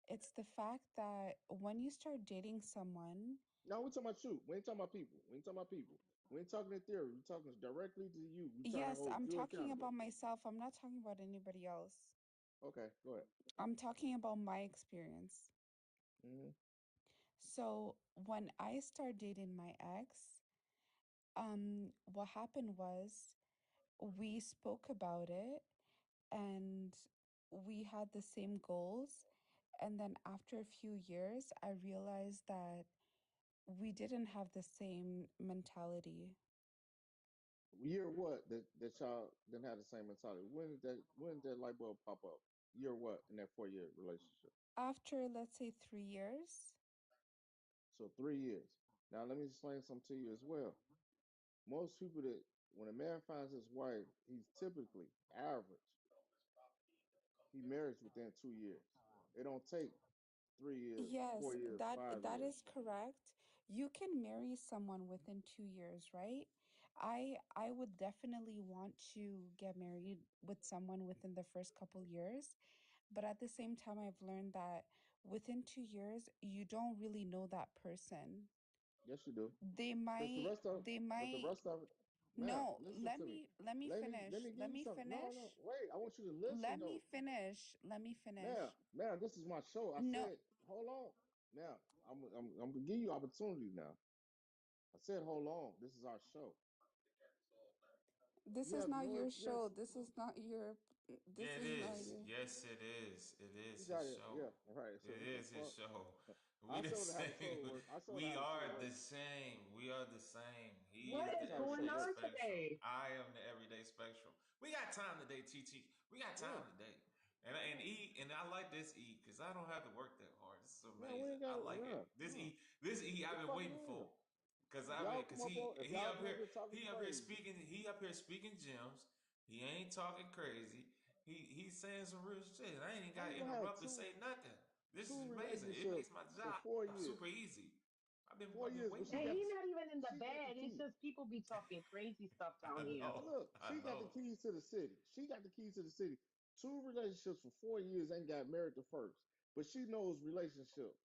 Speaker 8: It's the fact that when you start dating someone,
Speaker 2: no, we're talking about you. We ain't talking about people. We ain't talking about people. We ain't talking in theory. We're talking directly to you. We're trying to
Speaker 8: yes,
Speaker 2: hold
Speaker 8: I'm
Speaker 2: you
Speaker 8: talking about
Speaker 2: accountable.
Speaker 8: myself. I'm not talking about anybody else.
Speaker 2: Okay, go ahead.
Speaker 8: I'm talking about my experience.
Speaker 2: Hmm.
Speaker 8: So when I started dating my ex, what happened was we spoke about it and we had the same goals. And then after a few years, I realized that we didn't have the same mentality.
Speaker 2: Year what that y'all didn't have the same mentality? When did that light bulb pop up? Year what in that 4 year relationship?
Speaker 8: After, let's say, 3 years,
Speaker 2: So 3 years. Now let me explain something to you as well. Most people that when a man finds his wife, he's typically average. He marries within 2 years. It don't take 3 years, four
Speaker 8: yes,
Speaker 2: years,
Speaker 8: that
Speaker 2: 5 years.
Speaker 8: that is correct. You can marry someone within 2 years, right? I would definitely want to get married with someone within the first couple years, but at the same time, I've learned that within 2 years, you don't really know that person.
Speaker 2: Yes, you do.
Speaker 8: They
Speaker 2: Because
Speaker 8: might, they
Speaker 2: the
Speaker 8: might,
Speaker 2: rest of it, ma'am,
Speaker 8: no,
Speaker 2: listen to me.
Speaker 8: let me
Speaker 2: Let
Speaker 8: finish.
Speaker 2: me give
Speaker 8: Let
Speaker 2: you
Speaker 8: me
Speaker 2: something. No, no,
Speaker 8: finish.
Speaker 2: wait. I want you to listen though.
Speaker 8: Let me
Speaker 2: Ma'am,
Speaker 8: finish.
Speaker 2: ma'am, this is my show. I
Speaker 8: No,
Speaker 2: said, hold on. Now, I'm gonna give you opportunity now. I said, hold on. This is our show.
Speaker 8: this
Speaker 2: You
Speaker 8: is
Speaker 2: have
Speaker 8: not
Speaker 2: no
Speaker 8: your show.
Speaker 2: experience.
Speaker 8: This
Speaker 4: Yeah, it
Speaker 8: is not
Speaker 4: is.
Speaker 8: your,
Speaker 4: Yes, it is. It
Speaker 2: You
Speaker 4: is his
Speaker 2: got it. Yeah,
Speaker 4: show.
Speaker 2: right.
Speaker 4: It
Speaker 2: So what the
Speaker 4: is his
Speaker 2: fuck?
Speaker 4: show. We
Speaker 2: I
Speaker 4: the
Speaker 2: showed her how the show
Speaker 4: same.
Speaker 2: work. I showed her
Speaker 4: We
Speaker 2: how the show
Speaker 4: are the
Speaker 2: work.
Speaker 4: same. We are the same. He
Speaker 1: What
Speaker 4: is
Speaker 2: This is
Speaker 4: the
Speaker 1: is
Speaker 2: how the show
Speaker 1: going
Speaker 4: everyday
Speaker 2: work.
Speaker 1: on
Speaker 4: spectrum.
Speaker 1: today?
Speaker 4: I am the everyday spectrum. We got time today, TT. We got
Speaker 2: Yeah,
Speaker 4: time today. And
Speaker 2: yeah.
Speaker 4: I like this E because I don't have to work that hard. This is
Speaker 2: Man, we
Speaker 4: amazing.
Speaker 2: ain't
Speaker 4: I
Speaker 2: got
Speaker 4: like it.
Speaker 2: yeah, yeah.
Speaker 4: This E
Speaker 2: We
Speaker 4: I've been
Speaker 2: fucking
Speaker 4: waiting
Speaker 2: with him.
Speaker 4: for. Cause
Speaker 2: If y'all come up here talking
Speaker 4: he up here
Speaker 2: crazy,
Speaker 4: speaking gems. He ain't talking crazy. He's saying some real shit. I ain't even
Speaker 2: how
Speaker 4: got
Speaker 2: you
Speaker 4: to
Speaker 2: gonna have
Speaker 4: interrupt to
Speaker 2: two
Speaker 4: say nothing. This
Speaker 2: two
Speaker 4: is amazing. It makes
Speaker 2: relationships
Speaker 4: my
Speaker 2: for
Speaker 4: job
Speaker 2: 4 years?
Speaker 4: super easy.
Speaker 2: Four
Speaker 4: I've been
Speaker 2: years, but
Speaker 4: waiting
Speaker 2: she
Speaker 1: And
Speaker 4: on
Speaker 2: got
Speaker 1: he
Speaker 2: the
Speaker 4: this.
Speaker 1: not even in the
Speaker 2: she got the
Speaker 1: bed. It's
Speaker 2: key.
Speaker 1: just people be talking crazy stuff down
Speaker 4: I
Speaker 1: here.
Speaker 4: know.
Speaker 2: Look,
Speaker 4: I
Speaker 2: she got the
Speaker 4: know.
Speaker 2: keys to the city. She got the keys to the city. Two relationships for 4 years ain't got married the first, but she knows relationships.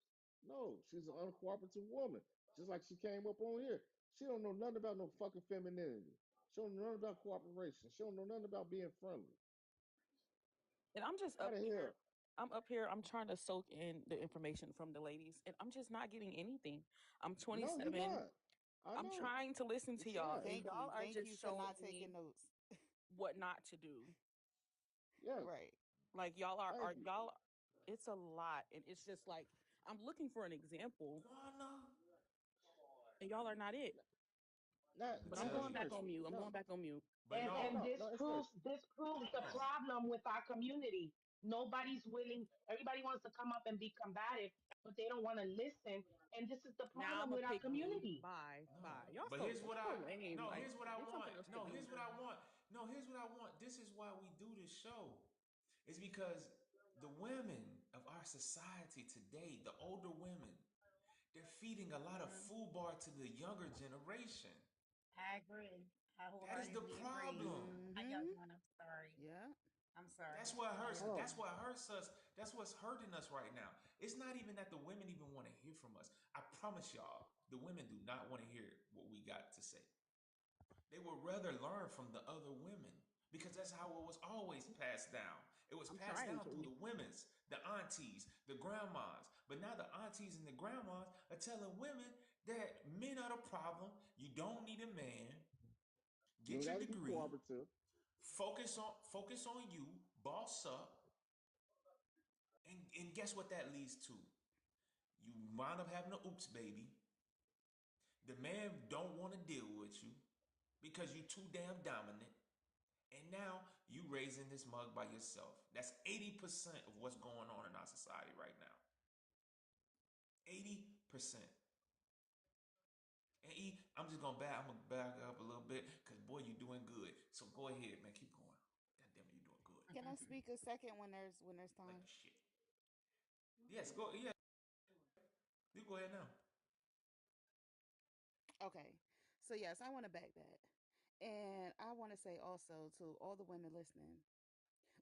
Speaker 2: No, she's an uncooperative woman. Just like she came up on here. She don't know nothing about no fucking femininity. She don't know nothing about cooperation. She don't know nothing about being friendly.
Speaker 18: And I'm just
Speaker 2: How
Speaker 18: up
Speaker 2: the
Speaker 18: here.
Speaker 2: hell?
Speaker 18: I'm up here. I'm trying to soak in the information from the ladies, and I'm just not getting anything. I'm
Speaker 2: No, you're
Speaker 18: 27.
Speaker 2: not. I
Speaker 18: I'm
Speaker 2: know.
Speaker 18: trying to listen to
Speaker 2: It's
Speaker 18: y'all,
Speaker 2: not.
Speaker 18: and
Speaker 6: Thank
Speaker 18: y'all
Speaker 6: you.
Speaker 18: are
Speaker 6: Thank
Speaker 18: just
Speaker 6: you for
Speaker 18: showing
Speaker 6: not taking
Speaker 18: me
Speaker 6: notes.
Speaker 18: what not to do.
Speaker 2: Yes.
Speaker 6: Right.
Speaker 18: Like y'all are
Speaker 2: Thank you.
Speaker 18: y'all. It's a lot, and it's just like I'm looking for an example,
Speaker 4: Juana.
Speaker 18: and y'all are not it.
Speaker 2: Not
Speaker 18: But I'm
Speaker 2: now
Speaker 18: going
Speaker 4: Tell
Speaker 18: back
Speaker 4: you.
Speaker 18: on
Speaker 2: explain.
Speaker 18: mute. I'm
Speaker 2: No,
Speaker 18: going back on mute.
Speaker 4: But
Speaker 1: And
Speaker 4: no,
Speaker 2: no, explain.
Speaker 1: this proves the
Speaker 4: no.
Speaker 1: problem with our community. Nobody's willing. Everybody wants to come up and be combative, but they don't want to listen. And this is the
Speaker 18: Now
Speaker 1: problem
Speaker 18: I'm a
Speaker 1: with our
Speaker 18: pick you.
Speaker 1: community.
Speaker 18: Bye, bye.
Speaker 4: No. But here's
Speaker 18: Y'all
Speaker 4: what
Speaker 18: so lame. Like
Speaker 4: here's what I
Speaker 18: get something
Speaker 4: want.
Speaker 18: else to
Speaker 4: No, here's
Speaker 18: do.
Speaker 4: what I want. No, here's what I want. This is why we do this show. It's because the women of our society today, the older women, they're feeding a lot of FUBAR to the younger generation.
Speaker 14: I agree. I
Speaker 4: That is the
Speaker 14: wholeheartedly agree.
Speaker 4: problem.
Speaker 14: How y'all
Speaker 6: Mm-hmm.
Speaker 14: doing? I'm sorry.
Speaker 6: Yeah.
Speaker 14: I'm sorry.
Speaker 4: That's what
Speaker 14: Go
Speaker 4: hurts.
Speaker 14: ahead,
Speaker 2: Hold on.
Speaker 4: That's
Speaker 14: Tam.
Speaker 4: what hurts us. That's what's hurting us right now. It's not even that the women even want to hear from us. I promise y'all, the women do not want to hear what we got to say. They would rather learn from the other women because that's how it was always passed down. It was
Speaker 18: I'm
Speaker 4: passed
Speaker 18: trying
Speaker 4: down through the
Speaker 18: to.
Speaker 4: women's, the aunties, the grandmas. But now the aunties and the grandmas are telling women that men are the problem. You don't need a man.
Speaker 2: You don't
Speaker 4: Get your
Speaker 2: got to be
Speaker 4: degree.
Speaker 2: cooperative.
Speaker 4: Focus on you. Boss up. And guess what that leads to? You wind up having a oops baby. The man don't want to deal with you because you too damn dominant. raising this mug by yourself. That's 80% of what's going on in our society right now. 80%. And E, I'm just gonna back. I'm gonna back up a little bit because boy, you're doing good. So go ahead, man. Keep going. God damn it, you're doing good.
Speaker 16: Can I speak a second when there's
Speaker 4: Like
Speaker 16: time?
Speaker 4: the shit. Yes, go. Yeah, you go ahead now.
Speaker 16: Okay. So yes, I want to back that. And I want to say also to all the women listening,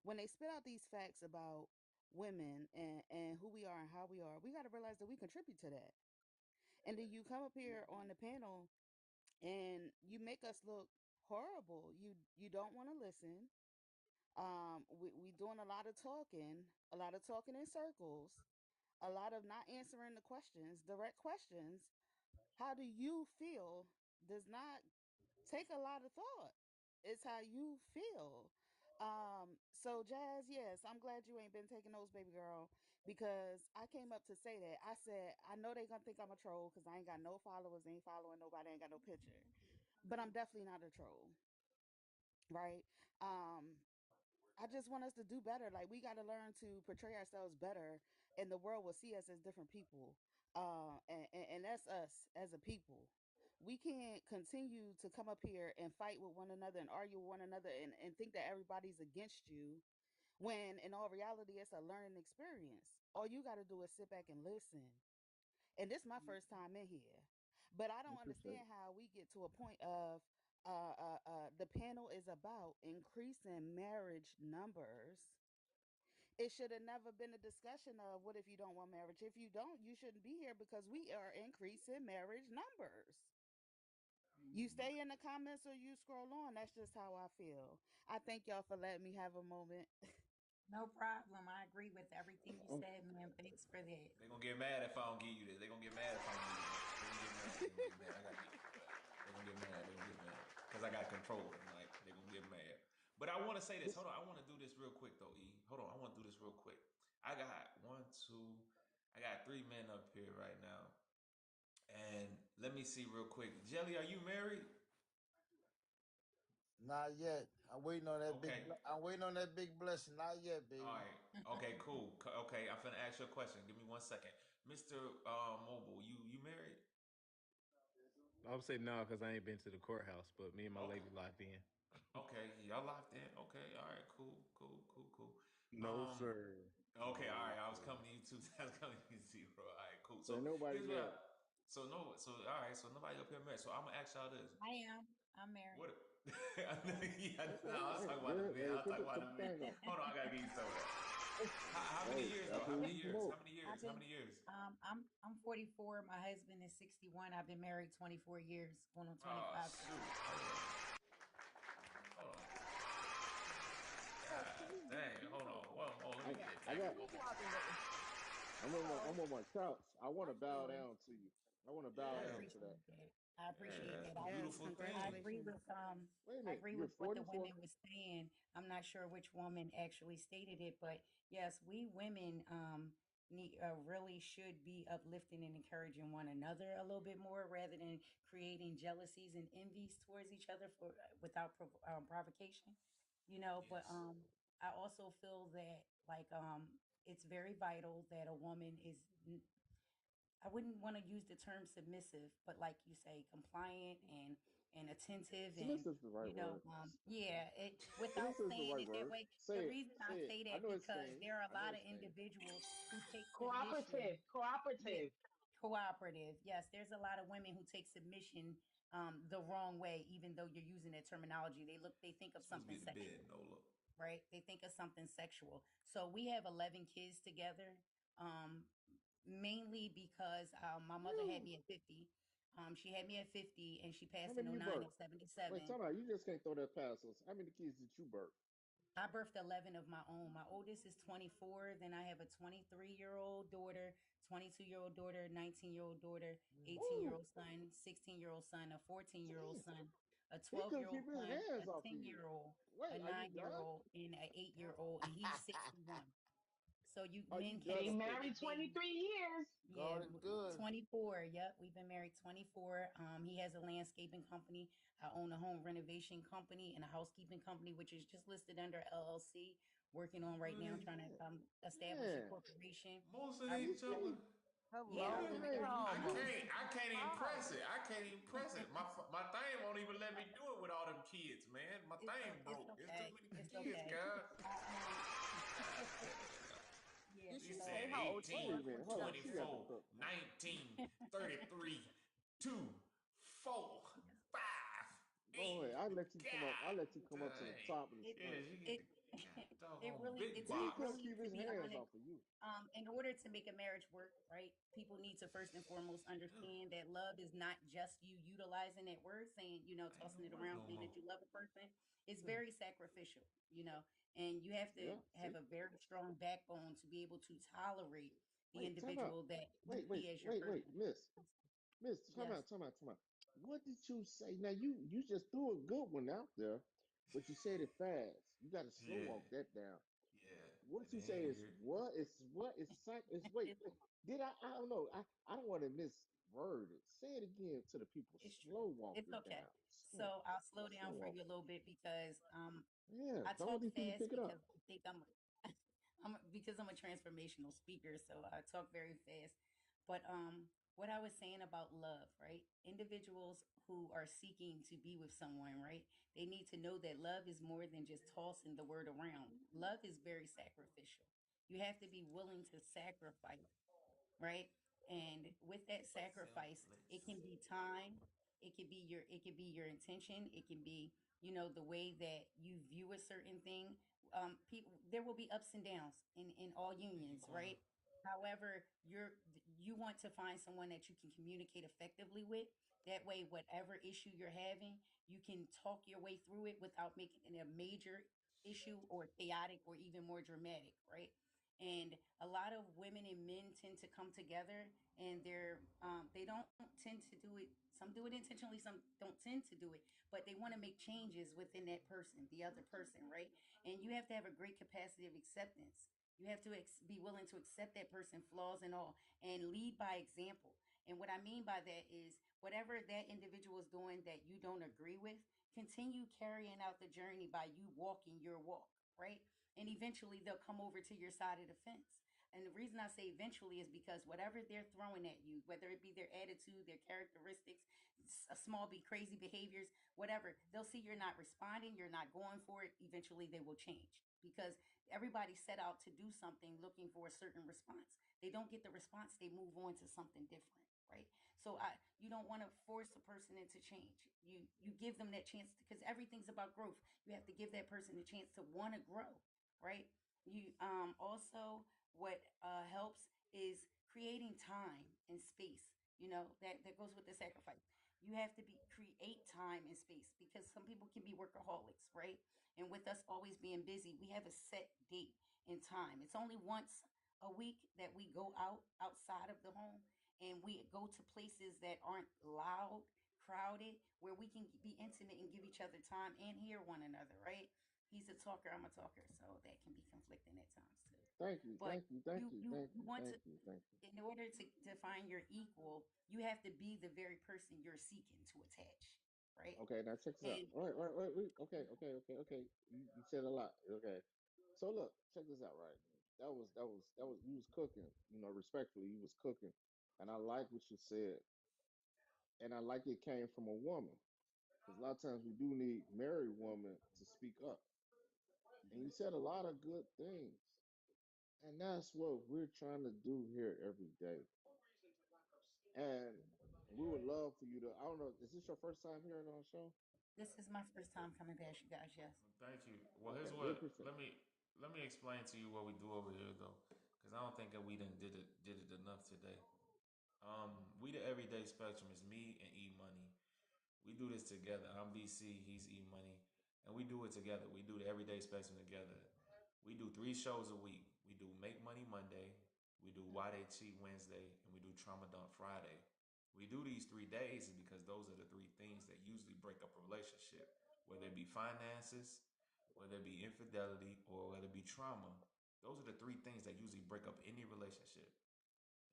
Speaker 16: when they spit out these facts about women and who we are and how we are, we got to realize that we contribute to that. And then you come up here on the panel and you make us look horrible. You don't want to listen. We doing a lot of talking in circles, a lot of not answering the questions, direct questions. How do you feel does not take a lot of thought. It's how you feel. So Jazz, yes, I'm glad you ain't been taking those, baby girl, because I came up to say that. I said, I know they gonna think I'm a troll because I ain't got no followers, ain't following nobody, ain't got no picture. But I'm definitely not a troll, right? I just want us to do better. Like we got to learn to portray ourselves better, and the world will see us as different people. And that's us as a people. We can't continue to come up here and fight with one another and argue with one another and think that everybody's against you when in all reality it's a learning experience. All you got to do is sit back and listen. And this is my first time in here, but I
Speaker 2: I
Speaker 16: don't
Speaker 2: appreciate
Speaker 16: understand
Speaker 2: it.
Speaker 16: how we get to a point of the panel is about increasing marriage numbers. It should have never been a discussion of what if you don't want marriage. If you don't, you shouldn't be here because we are increasing marriage numbers. You stay in the comments or you scroll on. That's just how I feel. I thank y'all for letting me have a moment.
Speaker 10: No problem. I agree with everything you
Speaker 2: Um,
Speaker 10: said, man. Thanks for that.
Speaker 4: They gonna get mad if I don't give you this. They gonna get mad if I don't give you this. They gonna get mad. They gonna get mad. I gotta give you that. They gonna get mad. They gonna get mad because I got control. Like they gonna get mad. But I want to say this.
Speaker 2: this
Speaker 4: Hold on. I want to do this real quick though. E. Hold on. I want to do this real quick. I got one, two. I got three men up here right now. And let me see real quick. Jelly, are you married?
Speaker 22: Not yet. I'm waiting on that big.
Speaker 4: Okay.
Speaker 22: I'm waiting on that big blessing. Not yet,
Speaker 4: All
Speaker 22: baby.
Speaker 4: right. Okay. Cool. Okay. I'm finna ask you a question. Give me 1 second, Mister Mobile. You married?
Speaker 21: I would say no because I ain't been to the courthouse, but me and my
Speaker 4: Okay.
Speaker 21: lady locked in.
Speaker 4: Okay, y'all locked in. Okay, all right, cool, cool, cool, cool.
Speaker 21: No,
Speaker 4: Um,
Speaker 21: sir.
Speaker 4: okay, all
Speaker 21: No,
Speaker 4: right. I was
Speaker 21: sir.
Speaker 4: coming to you too. I was coming to you zero. All right, cool.
Speaker 2: so ain't
Speaker 4: So
Speaker 2: nobody
Speaker 4: here's what I.
Speaker 2: married.
Speaker 4: So no. So all right. So nobody up here married. So I'm gonna ask y'all this.
Speaker 10: I am. I'm married.
Speaker 4: What? Yeah, no,
Speaker 2: Okay,
Speaker 4: I was
Speaker 2: hey,
Speaker 4: talking about the
Speaker 2: good.
Speaker 4: men.
Speaker 2: Hey,
Speaker 4: I was
Speaker 2: put
Speaker 4: talking
Speaker 2: the
Speaker 4: about
Speaker 2: put
Speaker 4: the
Speaker 2: the
Speaker 4: men.
Speaker 2: thing on.
Speaker 4: Hold on, I gotta give you some of that. How many
Speaker 2: Hey,
Speaker 4: years though?
Speaker 2: that's
Speaker 4: How
Speaker 2: who
Speaker 4: many
Speaker 2: you
Speaker 4: years? How
Speaker 2: promote.
Speaker 4: many
Speaker 10: I've
Speaker 4: years? How
Speaker 10: been
Speaker 4: many years?
Speaker 10: I'm 44. My husband is 61. I've been married 24 years, going on
Speaker 4: Oh
Speaker 10: 25.
Speaker 4: shoot! Hold on. Hold on. God dang! Hold on. One more. Let
Speaker 2: I
Speaker 4: me
Speaker 2: got,
Speaker 4: get
Speaker 2: I
Speaker 4: back
Speaker 2: got.
Speaker 4: in one more.
Speaker 2: I'm on my couch. I want to
Speaker 10: I
Speaker 2: bow
Speaker 10: feel
Speaker 2: down to you. I want to bow
Speaker 10: I
Speaker 4: Yeah.
Speaker 2: down to that.
Speaker 10: appreciate that. I
Speaker 4: Yeah,
Speaker 10: appreciate
Speaker 4: that's
Speaker 10: that.
Speaker 4: a
Speaker 16: Yes,
Speaker 4: beautiful
Speaker 10: I
Speaker 4: thing.
Speaker 10: agree
Speaker 16: congratulations.
Speaker 10: with
Speaker 2: Wait a
Speaker 10: I
Speaker 2: minute.
Speaker 10: agree
Speaker 2: You're
Speaker 10: with what the
Speaker 2: 44.
Speaker 10: women was saying. I'm not sure which woman actually stated it, but yes, we women need really should be uplifting and encouraging one another a little bit more rather than creating jealousies and envies towards each other for without provocation. But
Speaker 4: Yes.
Speaker 10: I also feel that like it's very vital that a woman is I wouldn't want to use the term submissive, but like you say, compliant and attentive and
Speaker 2: Submissive is the right word.
Speaker 10: yeah, it without
Speaker 2: Submissive is the
Speaker 10: saying
Speaker 2: right
Speaker 10: it that
Speaker 2: word.
Speaker 10: way. The
Speaker 2: Say it.
Speaker 10: reason I
Speaker 2: Say it.
Speaker 10: say
Speaker 2: I
Speaker 10: that
Speaker 2: know it's
Speaker 10: because
Speaker 2: changed.
Speaker 10: there are a
Speaker 2: I know
Speaker 10: lot of
Speaker 2: it's changed.
Speaker 10: individuals who take submission.
Speaker 1: Cooperative,
Speaker 10: Yeah,
Speaker 1: cooperative.
Speaker 10: cooperative. Yes, there's a lot of women who take submission the wrong way, even though you're using that terminology. They think of
Speaker 4: Supposed to
Speaker 10: something
Speaker 4: be at the bed,
Speaker 10: sexual,
Speaker 4: Nola.
Speaker 10: right? They think of something sexual. So we have 11 kids together. Um, Mainly because my mother had
Speaker 2: You.
Speaker 10: me at 50. She had me at 50 and she
Speaker 2: How
Speaker 10: passed in
Speaker 2: many you
Speaker 10: '09
Speaker 2: birth?
Speaker 10: and
Speaker 2: Wait,
Speaker 10: 77.
Speaker 2: time out. You just can't throw that past us. How many kids did you birth?
Speaker 10: I birthed 11 of my own. My oldest is 24. Then I have a 23-year-old daughter, 22-year-old daughter, 19-year-old daughter, 18-year-old
Speaker 2: Ooh,
Speaker 10: son, 16-year-old son, a 14-year-old
Speaker 2: damn.
Speaker 10: son, a
Speaker 2: He couldn't
Speaker 10: 12-year-old
Speaker 2: keep his
Speaker 10: son, a
Speaker 2: hands off of you.
Speaker 10: 10-year-old, a
Speaker 2: Wait, are you done?
Speaker 10: 9-year-old, and an 8-year-old, and he's 61.
Speaker 14: So you
Speaker 2: Oh, you
Speaker 14: men can't
Speaker 2: got
Speaker 1: Being
Speaker 2: it.
Speaker 14: expect
Speaker 1: married
Speaker 14: that they
Speaker 1: 23 years.
Speaker 14: yeah,
Speaker 22: God is good.
Speaker 14: 24. Yep, we've been married 24. He has a landscaping company. I own a home renovation company and a housekeeping company, which is just listed under LLC. Working on right now,
Speaker 4: Really?
Speaker 14: trying to establish a
Speaker 2: Man,
Speaker 14: corporation.
Speaker 4: Most of
Speaker 14: I
Speaker 4: these
Speaker 2: you
Speaker 4: jokers.
Speaker 2: ain't,
Speaker 14: yeah, I
Speaker 15: Hello,
Speaker 14: really
Speaker 2: hey,
Speaker 15: come
Speaker 4: I
Speaker 15: on.
Speaker 4: can't. I can't even press
Speaker 15: How?
Speaker 4: it. I can't even press it. My thing won't even let me do it with all them kids, man. My thing
Speaker 14: it's
Speaker 4: broke. It's too
Speaker 14: okay.
Speaker 4: many
Speaker 14: It's
Speaker 4: kids,
Speaker 14: okay.
Speaker 4: guys.
Speaker 14: I, yeah,
Speaker 15: Did
Speaker 4: He
Speaker 15: she
Speaker 14: so
Speaker 15: say
Speaker 4: said
Speaker 15: how old she
Speaker 2: wait a
Speaker 15: was?
Speaker 4: 18,
Speaker 2: minute.
Speaker 15: What you
Speaker 2: Hold on.
Speaker 15: just
Speaker 2: She
Speaker 15: said?
Speaker 2: got the
Speaker 4: 24,
Speaker 2: cook.
Speaker 4: 19, 33, 2, 4, 5,
Speaker 2: Go ahead.
Speaker 4: 8.
Speaker 2: I'll let you come up. I'll
Speaker 4: God
Speaker 2: let you come up to the
Speaker 4: dang.
Speaker 2: top of the
Speaker 14: it
Speaker 4: Yeah,
Speaker 2: screen.
Speaker 4: she get
Speaker 14: it
Speaker 4: the God
Speaker 14: it
Speaker 4: doggone
Speaker 14: really
Speaker 4: big
Speaker 2: He
Speaker 14: it
Speaker 2: couldn't
Speaker 4: box.
Speaker 14: really,
Speaker 2: keep
Speaker 14: to
Speaker 2: his
Speaker 14: be
Speaker 2: hands
Speaker 14: honest,
Speaker 2: off of you.
Speaker 14: in order to make a marriage work, right, people need to first and foremost understand that love is not just you utilizing that word, saying,
Speaker 4: I ain't
Speaker 14: tossing
Speaker 4: gonna
Speaker 14: it
Speaker 4: work
Speaker 14: around,
Speaker 4: no
Speaker 14: saying that
Speaker 4: more.
Speaker 14: you love a person. It's very sacrificial, and you have
Speaker 2: Yeah.
Speaker 14: to have
Speaker 2: See.
Speaker 14: a very strong backbone to be able to tolerate the
Speaker 2: Wait. Time out.
Speaker 14: individual that you
Speaker 2: Wait. Wait.
Speaker 14: see as your
Speaker 2: Wait.
Speaker 14: person.
Speaker 2: Miss. Miss. Time
Speaker 14: Yes,
Speaker 2: out. Time out. Time out. What did you say? Now you just threw a good one out there, but you said it fast. You got to slow
Speaker 4: Yeah,
Speaker 2: walk that down.
Speaker 4: yeah.
Speaker 2: What
Speaker 4: And
Speaker 2: you
Speaker 4: they
Speaker 2: say
Speaker 4: ain't
Speaker 2: is
Speaker 4: here.
Speaker 2: what is what is is wait.
Speaker 14: it's
Speaker 2: Did I don't know. I don't want to misword it. Say it again to the people.
Speaker 14: it's true.
Speaker 2: Slow walk
Speaker 14: It's
Speaker 2: it
Speaker 14: okay.
Speaker 2: down. Slow.
Speaker 14: So I'll slow
Speaker 2: Slow
Speaker 14: down for
Speaker 2: walk
Speaker 14: you a
Speaker 2: it.
Speaker 14: little bit because
Speaker 2: Yeah.
Speaker 14: I
Speaker 2: Don't let
Speaker 14: talk
Speaker 2: these people
Speaker 14: fast
Speaker 2: pick it
Speaker 14: because
Speaker 2: up.
Speaker 14: I think because I'm a transformational speaker, so I talk very fast. But what I was saying about love, right? Individuals who are seeking to be with someone, right? They need to know that love is more than just tossing the word around. Love is very sacrificial. You have to be willing to sacrifice, right? And with that sacrifice, it can
Speaker 4: Selfless.
Speaker 14: be time, it can be your intention, it can be, the way that you view a certain thing. People, there will be ups and downs in all
Speaker 4: Thank you,
Speaker 14: unions,
Speaker 4: Queen.
Speaker 14: right? However, you want to find someone that you can communicate effectively with. That way, whatever issue you're having, you can talk your way through it without making it a major issue or chaotic or even more dramatic, right? And a lot of women and men tend to come together, and they don't tend to do it. Some do it intentionally, some don't tend to do it, but they want to make changes within that person, the other person, right? And you have to have a great capacity of acceptance. You have to be willing to accept that person, flaws and all, and lead by example. And what I mean by that is whatever that individual is doing that you don't agree with, continue carrying out the journey by you walking your walk, right? And eventually they'll come over to your side of the fence. And the reason I say eventually is because whatever they're throwing at you, whether it be their attitude, their characteristics, a small be crazy behaviors, whatever, they'll see you're not responding, you're not going for it. Eventually they will change because everybody set out to do something looking for a certain response. They don't get the response, they move on to something different. Right. So you don't want to force a person into change. You give them that chance because everything's about growth. You have to give that person a chance to want to grow, right? You also what helps is creating time and space. That goes with the sacrifice. You have to be create time and space because some people can be workaholics, right? And with us always being busy, we have a set date and time. It's only once a week that we go outside of the home and we go to places that aren't loud, crowded, where we can be intimate and give each other time and hear one another, right? He's a talker, I'm a talker, so that can be conflicting at times too.
Speaker 2: Thank you.
Speaker 14: But
Speaker 2: Thank you. Thank
Speaker 14: you
Speaker 2: you.
Speaker 14: you
Speaker 2: Thank
Speaker 14: you
Speaker 2: you.
Speaker 14: want to,
Speaker 2: Thank you. Thank you.
Speaker 14: in order to find your equal, you have to be the very person you're seeking to attach, right?
Speaker 2: Okay. Now check this out.
Speaker 14: And
Speaker 2: All right. Right. Right. Wait. Okay. Okay. Okay. Okay. You said a lot. Okay. So look, check this out. Right. That was you was cooking. Respectfully, you was cooking, and I like what you said, and I like it came from a woman because a lot of times we do need married women to speak up, and you said a lot of good things, and that's what we're trying to do here every day. And we would love for you to. I don't know. Is this your first time hearing on the show?
Speaker 14: this is my first time coming past you guys, yes.
Speaker 4: Thank you. Well, here's
Speaker 2: Okay, we
Speaker 4: what.
Speaker 2: appreciate
Speaker 4: Let
Speaker 2: it.
Speaker 4: me let me explain to you what we do over here, though, because I don't think that we did it enough today. We the Everyday Spectrum is me and E Money. We do this together. I'm B.SEE, he's E Money, and we do it together. We do the Everyday Spectrum together. We do 3 shows a week. We do Make Money Monday, we do Why They Cheat Wednesday, and we do Trauma Dump Friday. We do these 3 days because those are the three things that usually break up a relationship, whether it be finances, whether it be infidelity, or whether it be trauma. Those are the three things that usually break up any relationship.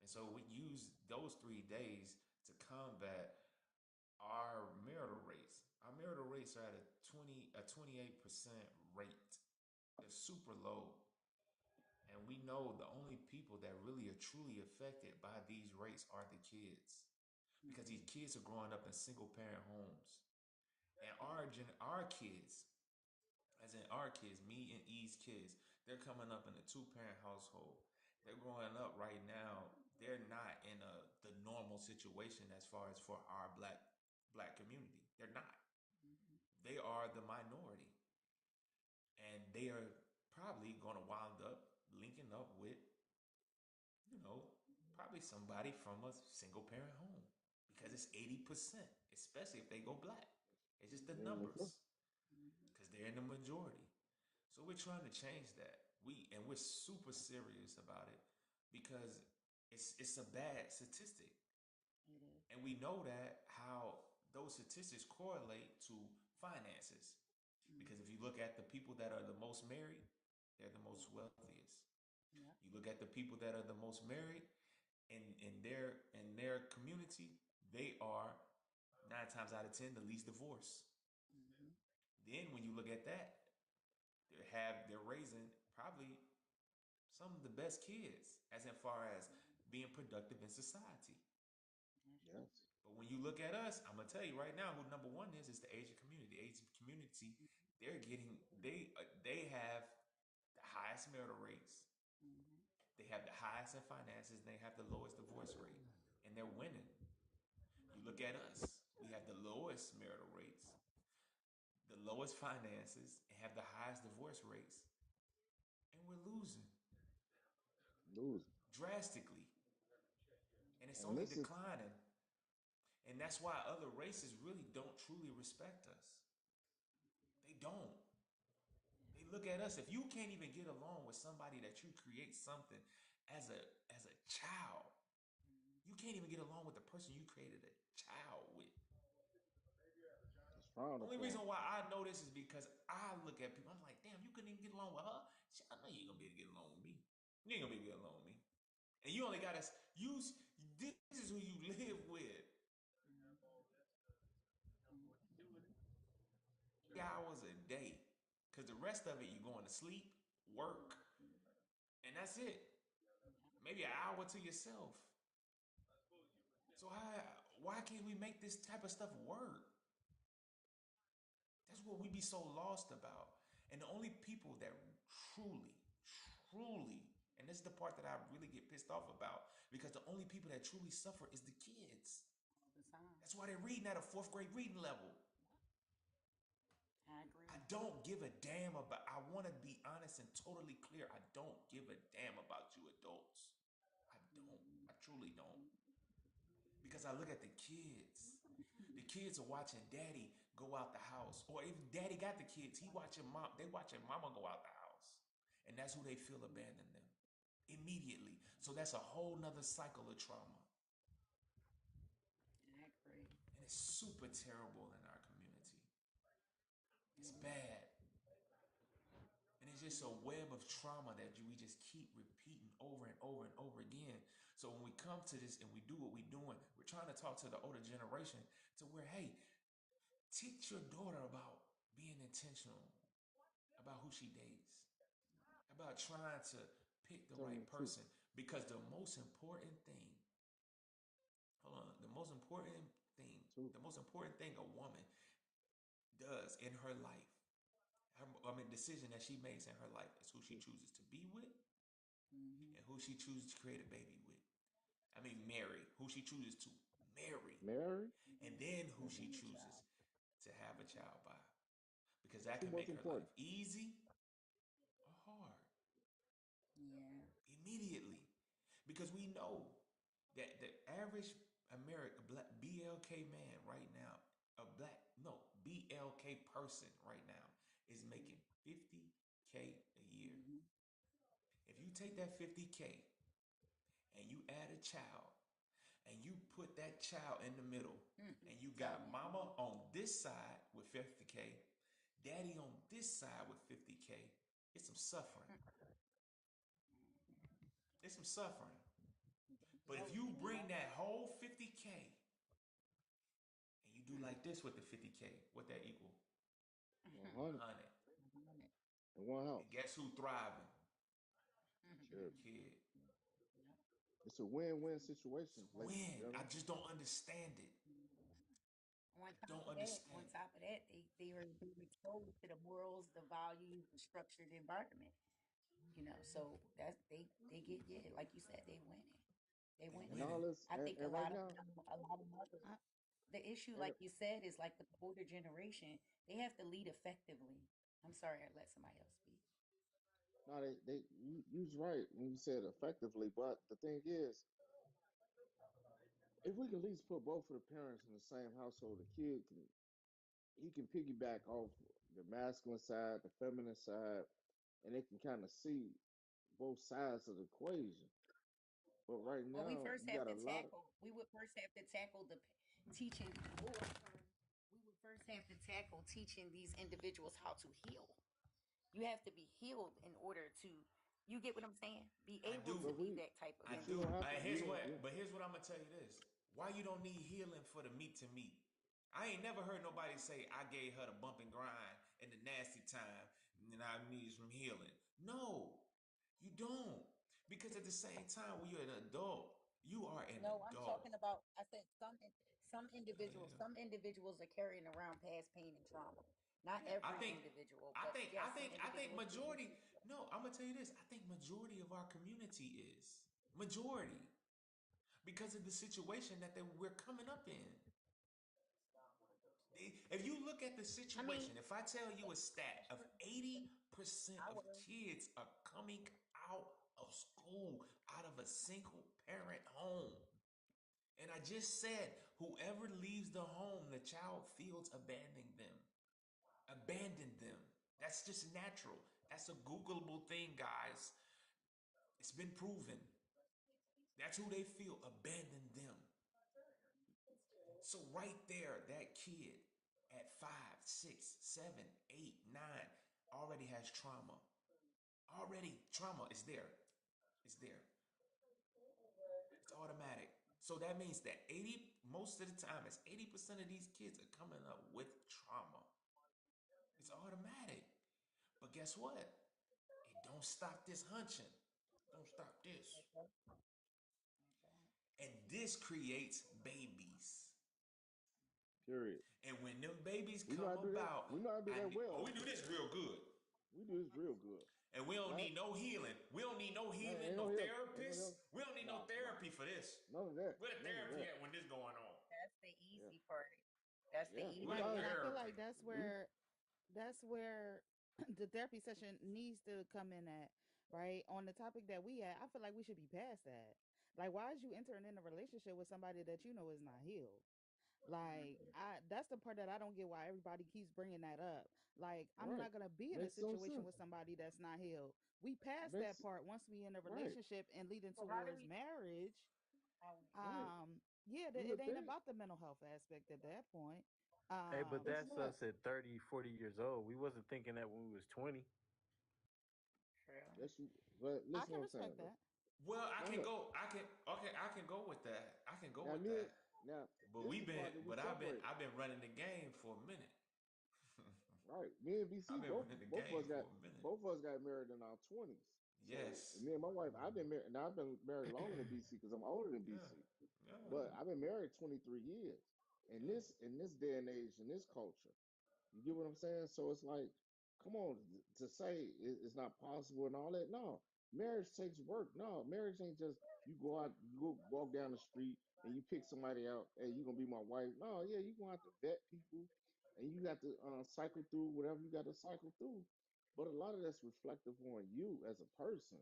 Speaker 4: And so we use those 3 days to combat our marital rates. Our marital rates are at a 28% rate. They're super low. And we know the only people that really are truly affected by these rates are the kids. Because these kids are growing up in single parent homes. And our kids, as in our kids, me and E's kids, they're coming up in a 2-parent household. They're growing up right now. They're not in the normal situation as far as for our black community. They're not. They are the minority, and they are probably going to wind up linking up with, you know, probably somebody from a single parent home because it's 80%, especially if they go black. It's just the
Speaker 2: Mm-hmm.
Speaker 4: numbers because they're in the majority. So we're trying to change that. We're super serious about it because it's a bad statistic.
Speaker 16: It is.
Speaker 4: And we know that how those statistics correlate to finances. Because if you look at the people that are the most married, they're the most wealthiest.
Speaker 16: Yeah.
Speaker 4: You look at the people that are the most married in their community, they are 9 times out of 10 the least divorced.
Speaker 16: Mm-hmm.
Speaker 4: Then when you look at that, they're raising probably some of the best kids as in far as being productive in society.
Speaker 2: Yes.
Speaker 4: But when you look at us, I'm gonna tell you right now who number one is the Asian community. The Asian community, they have the highest marital rates.
Speaker 16: Mm-hmm.
Speaker 4: They have the highest in finances. And they have the lowest divorce rate, and they're winning. You look at us, we have the lowest marital rates, the lowest finances, and have the highest divorce rates, and we're losing
Speaker 2: Losing.
Speaker 4: drastically, and it's
Speaker 2: And
Speaker 4: only
Speaker 2: listen,
Speaker 4: declining. And that's why other races really don't truly respect us. They don't. They look at us. If you can't even get along with somebody that you create something as a child, you can't even get along with the person you created a child with.
Speaker 2: it's frowned
Speaker 4: Only
Speaker 2: upon.
Speaker 4: reason why I know this is because I look at people. I'm like, damn, you couldn't even get along with her. Shit, I know you ain't gonna be able to get along with me. You ain't gonna be able to get along with me. And you only gotta use. This is who you live with.
Speaker 16: Mm-hmm.
Speaker 4: 3 hours a day, because the rest of it you going to sleep, work, and that's it. Maybe an hour to yourself. So why can't we make this type of stuff work? That's what we be so lost about. And the only people that truly, truly, and this is the part that I really get pissed off about, because the only people that truly suffer is the kids.
Speaker 16: All the time.
Speaker 4: That's why they're reading at a 4th grade reading level.
Speaker 16: I agree.
Speaker 4: I don't give a damn about, I want to be honest and totally clear. I don't give a damn about you adults. I don't. I truly don't. Because I look at the kids. The kids are watching daddy go out the house. Or if daddy got the kids, they watching mama go out the house. And that's who they feel abandon them immediately. So that's a whole nother cycle of trauma.
Speaker 16: I agree.
Speaker 4: And it's super terrible in our community. It's
Speaker 16: It is.
Speaker 4: bad. And it's just a web of trauma that we just keep repeating over and over and over again. So when we come to this and we do what we're doing, we're trying to talk to the older generation to where, hey, teach your daughter about being intentional, about who she dates, about trying to pick the
Speaker 2: Tell them
Speaker 4: right
Speaker 2: the truth.
Speaker 4: person. Because the most important thing, hold on,
Speaker 2: Truth.
Speaker 4: the most important thing a woman does in her life, decision that she makes in her life is who she
Speaker 2: Truth.
Speaker 4: chooses to be with
Speaker 16: Mm-hmm.
Speaker 4: and who she chooses to create a baby with. Marry, who she chooses to marry,
Speaker 2: Mary.
Speaker 4: and then who
Speaker 16: And
Speaker 4: she
Speaker 16: the
Speaker 4: chooses
Speaker 16: child.
Speaker 4: to have a child by. Because that
Speaker 2: Two
Speaker 4: can
Speaker 2: most
Speaker 4: make her
Speaker 2: important.
Speaker 4: life easy or hard
Speaker 16: Yeah.
Speaker 4: immediately. Because we know that the average American black BLK man right now, a black, no, BLK person right now is making 50K a year.
Speaker 16: Mm-hmm.
Speaker 4: If you take that 50K and you add a child and you put that child in the middle
Speaker 16: Mm-mm.
Speaker 4: and you
Speaker 16: Tell
Speaker 4: got
Speaker 16: me.
Speaker 4: mama on this side with 50K, daddy on this side with 50K, it's some suffering. It's some suffering. But if you bring that whole 50K and you do like this with the 50K, what that equal?
Speaker 2: 100
Speaker 4: 100.
Speaker 2: in one
Speaker 4: And
Speaker 2: house.
Speaker 4: guess who thriving?
Speaker 2: Sure.
Speaker 4: The kid.
Speaker 2: It's a win-win
Speaker 4: It's
Speaker 2: situation,
Speaker 4: a
Speaker 2: ladies and
Speaker 4: win. I
Speaker 2: gentlemen.
Speaker 4: just don't understand it.
Speaker 9: On
Speaker 4: I
Speaker 9: top
Speaker 4: don't
Speaker 9: of that,
Speaker 4: understand it.
Speaker 9: they were exposed to the morals, the values, the structured environment. So they get, yeah, like you said, they winning. They
Speaker 4: They
Speaker 2: And
Speaker 9: winning.
Speaker 2: all
Speaker 4: winning.
Speaker 2: this,
Speaker 9: I think
Speaker 2: and right now,
Speaker 9: a lot of mothers.
Speaker 16: I,
Speaker 9: The issue,
Speaker 2: and
Speaker 9: like you said, is like the older generation. They have to lead effectively. I'm sorry, I let somebody else speak.
Speaker 2: no, you was right when you said effectively, but the thing is, if we can at least put both of the parents in the same household, the kid can he can piggyback off the masculine side, the feminine side, and they can kind of see both sides of the equation. But right
Speaker 9: Well,
Speaker 2: now, you got a lot of
Speaker 9: we would first have to tackle the teaching, or we would first have to tackle teaching these individuals how to heal. You have to be healed in order to, you get what I'm saying? Be
Speaker 4: I
Speaker 9: able
Speaker 4: do.
Speaker 9: to
Speaker 2: but
Speaker 9: be
Speaker 2: we
Speaker 9: that type of
Speaker 4: I
Speaker 2: but you
Speaker 4: do.
Speaker 2: don't
Speaker 9: individual.
Speaker 2: have to
Speaker 4: Here's
Speaker 2: yeah, yeah.
Speaker 4: what, but here's what I'm gonna tell you this. Why you don't need healing for the meat to meat? I ain't never heard nobody say I gave her the bump and grind and the nasty time and I need some healing. No, you don't. Because at the same time, when you're an adult, you are an
Speaker 9: No, I'm
Speaker 4: adult.
Speaker 9: talking about, I said
Speaker 4: Yeah.
Speaker 9: some individuals are carrying around past pain and trauma. Not
Speaker 4: Yeah,
Speaker 9: every individual, but yes, some
Speaker 4: I think
Speaker 9: individuals do.
Speaker 4: majority. No, I'm gonna tell you this. I think majority of our community is majority because of the situation that we're coming up in. If you look at the
Speaker 9: I mean,
Speaker 4: situation, if I tell you a stat of 80%
Speaker 9: I
Speaker 4: of
Speaker 9: would.
Speaker 4: kids are coming out of school out of a single parent home. And I just said, whoever leaves the home, the child feels abandoning them. Abandon them. That's just natural. That's a Googleable thing, guys. It's been proven. That's who they feel. Abandon them. So right there, that kid at 5, 6, 7, 8, 9 already has trauma. Already trauma is there. It's there. It's automatic. So that means that 80, most of the time, it's 80% of these kids are coming up with trauma. It's automatic. But guess what? It don't stop this hunching. Don't stop this. And this creates babies.
Speaker 2: Period.
Speaker 4: And when them babies
Speaker 2: We know
Speaker 4: come
Speaker 2: how to do that.
Speaker 4: about,
Speaker 2: We know how to do that
Speaker 4: we
Speaker 2: well.
Speaker 4: do this real good.
Speaker 2: We do this real good,
Speaker 4: And we don't
Speaker 2: right?
Speaker 4: need no healing. We don't need no
Speaker 2: No,
Speaker 4: healing,
Speaker 2: ain't
Speaker 4: no
Speaker 2: no help. Ain't no
Speaker 4: therapist.
Speaker 2: help.
Speaker 4: We don't need no
Speaker 2: No, no,
Speaker 4: therapy for this.
Speaker 2: none of that.
Speaker 4: Where the
Speaker 2: None of
Speaker 4: therapy
Speaker 2: that.
Speaker 4: at when this going on?
Speaker 9: That's the
Speaker 2: Yeah,
Speaker 9: easy part. That's the
Speaker 2: yeah. We
Speaker 9: easy
Speaker 4: Where
Speaker 16: right,
Speaker 4: the
Speaker 16: and
Speaker 2: find
Speaker 16: I
Speaker 9: part.
Speaker 16: feel
Speaker 4: therapy?
Speaker 16: like that's
Speaker 2: we
Speaker 16: where the therapy session needs to come in at, right? On the topic that we had, I feel like we should be past that. Like, why is you entering in a relationship with somebody that you know is not healed? Like, I that's the part that I don't get why everybody keeps bringing that up. Like, I'm
Speaker 2: right.
Speaker 16: not gonna be in a
Speaker 2: Makes some
Speaker 16: situation
Speaker 2: sense.
Speaker 16: with somebody that's not healed. We pass that
Speaker 2: Makes
Speaker 16: part once we in a
Speaker 2: right,
Speaker 16: relationship and leading
Speaker 9: So how do
Speaker 16: towards
Speaker 9: we?
Speaker 16: marriage.
Speaker 9: How,
Speaker 2: right.
Speaker 16: Yeah,
Speaker 2: Do the
Speaker 16: it ain't
Speaker 2: thing.
Speaker 16: about the mental health aspect at that point.
Speaker 21: Hey, but
Speaker 2: It's
Speaker 21: that's
Speaker 16: Um,
Speaker 2: not.
Speaker 21: us at 30, 40 years old. We wasn't thinking that when we was 20.
Speaker 9: true.
Speaker 2: Yes, you. But
Speaker 16: I
Speaker 2: listen,
Speaker 16: can
Speaker 2: what I'm saying
Speaker 16: respect
Speaker 2: though.
Speaker 16: that.
Speaker 4: Well, I
Speaker 2: Now
Speaker 4: can
Speaker 2: look.
Speaker 4: go. I can. Okay, I can go with that. I can go
Speaker 2: Now
Speaker 4: with
Speaker 2: me.
Speaker 4: that.
Speaker 2: Now
Speaker 4: But
Speaker 2: this
Speaker 4: we've
Speaker 2: the
Speaker 4: been.
Speaker 2: part that we
Speaker 4: But
Speaker 2: separate.
Speaker 4: I've been running the game for a minute.
Speaker 2: Right. Me and
Speaker 4: I've
Speaker 2: BC
Speaker 4: been running the game for a minute.
Speaker 2: both of us got married in our 20s. So
Speaker 4: Yes.
Speaker 2: and me and my wife, I've been married. Now I've been married longer than BC because I'm older than
Speaker 4: Yeah.
Speaker 2: BC.
Speaker 4: Yeah.
Speaker 2: But I've been married 23 years.
Speaker 4: Yeah.
Speaker 2: In this day and age, in this culture, you get what I'm saying? So it's like, come on, to say it's not possible and all that. No, marriage takes work. No, marriage ain't just you go out, you go walk down the street and you pick somebody out. Hey, you gonna be my wife? No, yeah, you gonna have to vet people, and you got to cycle through whatever you got to cycle through. But a lot of that's reflective on you as a person.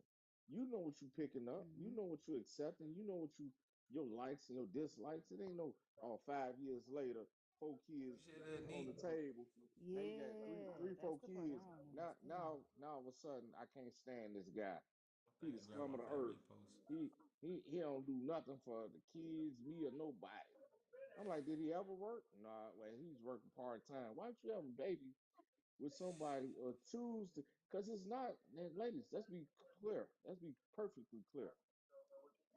Speaker 2: You know what you picking up. You
Speaker 16: Hmm.
Speaker 2: know what you accepting. You know what you your likes and your dislikes. It ain't no 5 years later, 4 kids
Speaker 4: Appreciate that,
Speaker 2: on
Speaker 4: neat.
Speaker 2: the table. Now you got
Speaker 16: Yeah,
Speaker 2: three,
Speaker 16: that's
Speaker 2: four
Speaker 16: the part I
Speaker 2: kids.
Speaker 16: don't understand.
Speaker 2: Now all of a sudden I can't stand this guy. He
Speaker 4: Thank
Speaker 2: the
Speaker 4: you, Grandma,
Speaker 2: scum of the
Speaker 4: for that
Speaker 2: earth.
Speaker 4: repost.
Speaker 2: He don't do nothing for the kids, me or nobody. I'm like, did he ever work? Nah, well, he's working part time. Why don't you have a baby? with somebody or choose to, because it's not, and ladies, let's be clear. Let's be perfectly clear.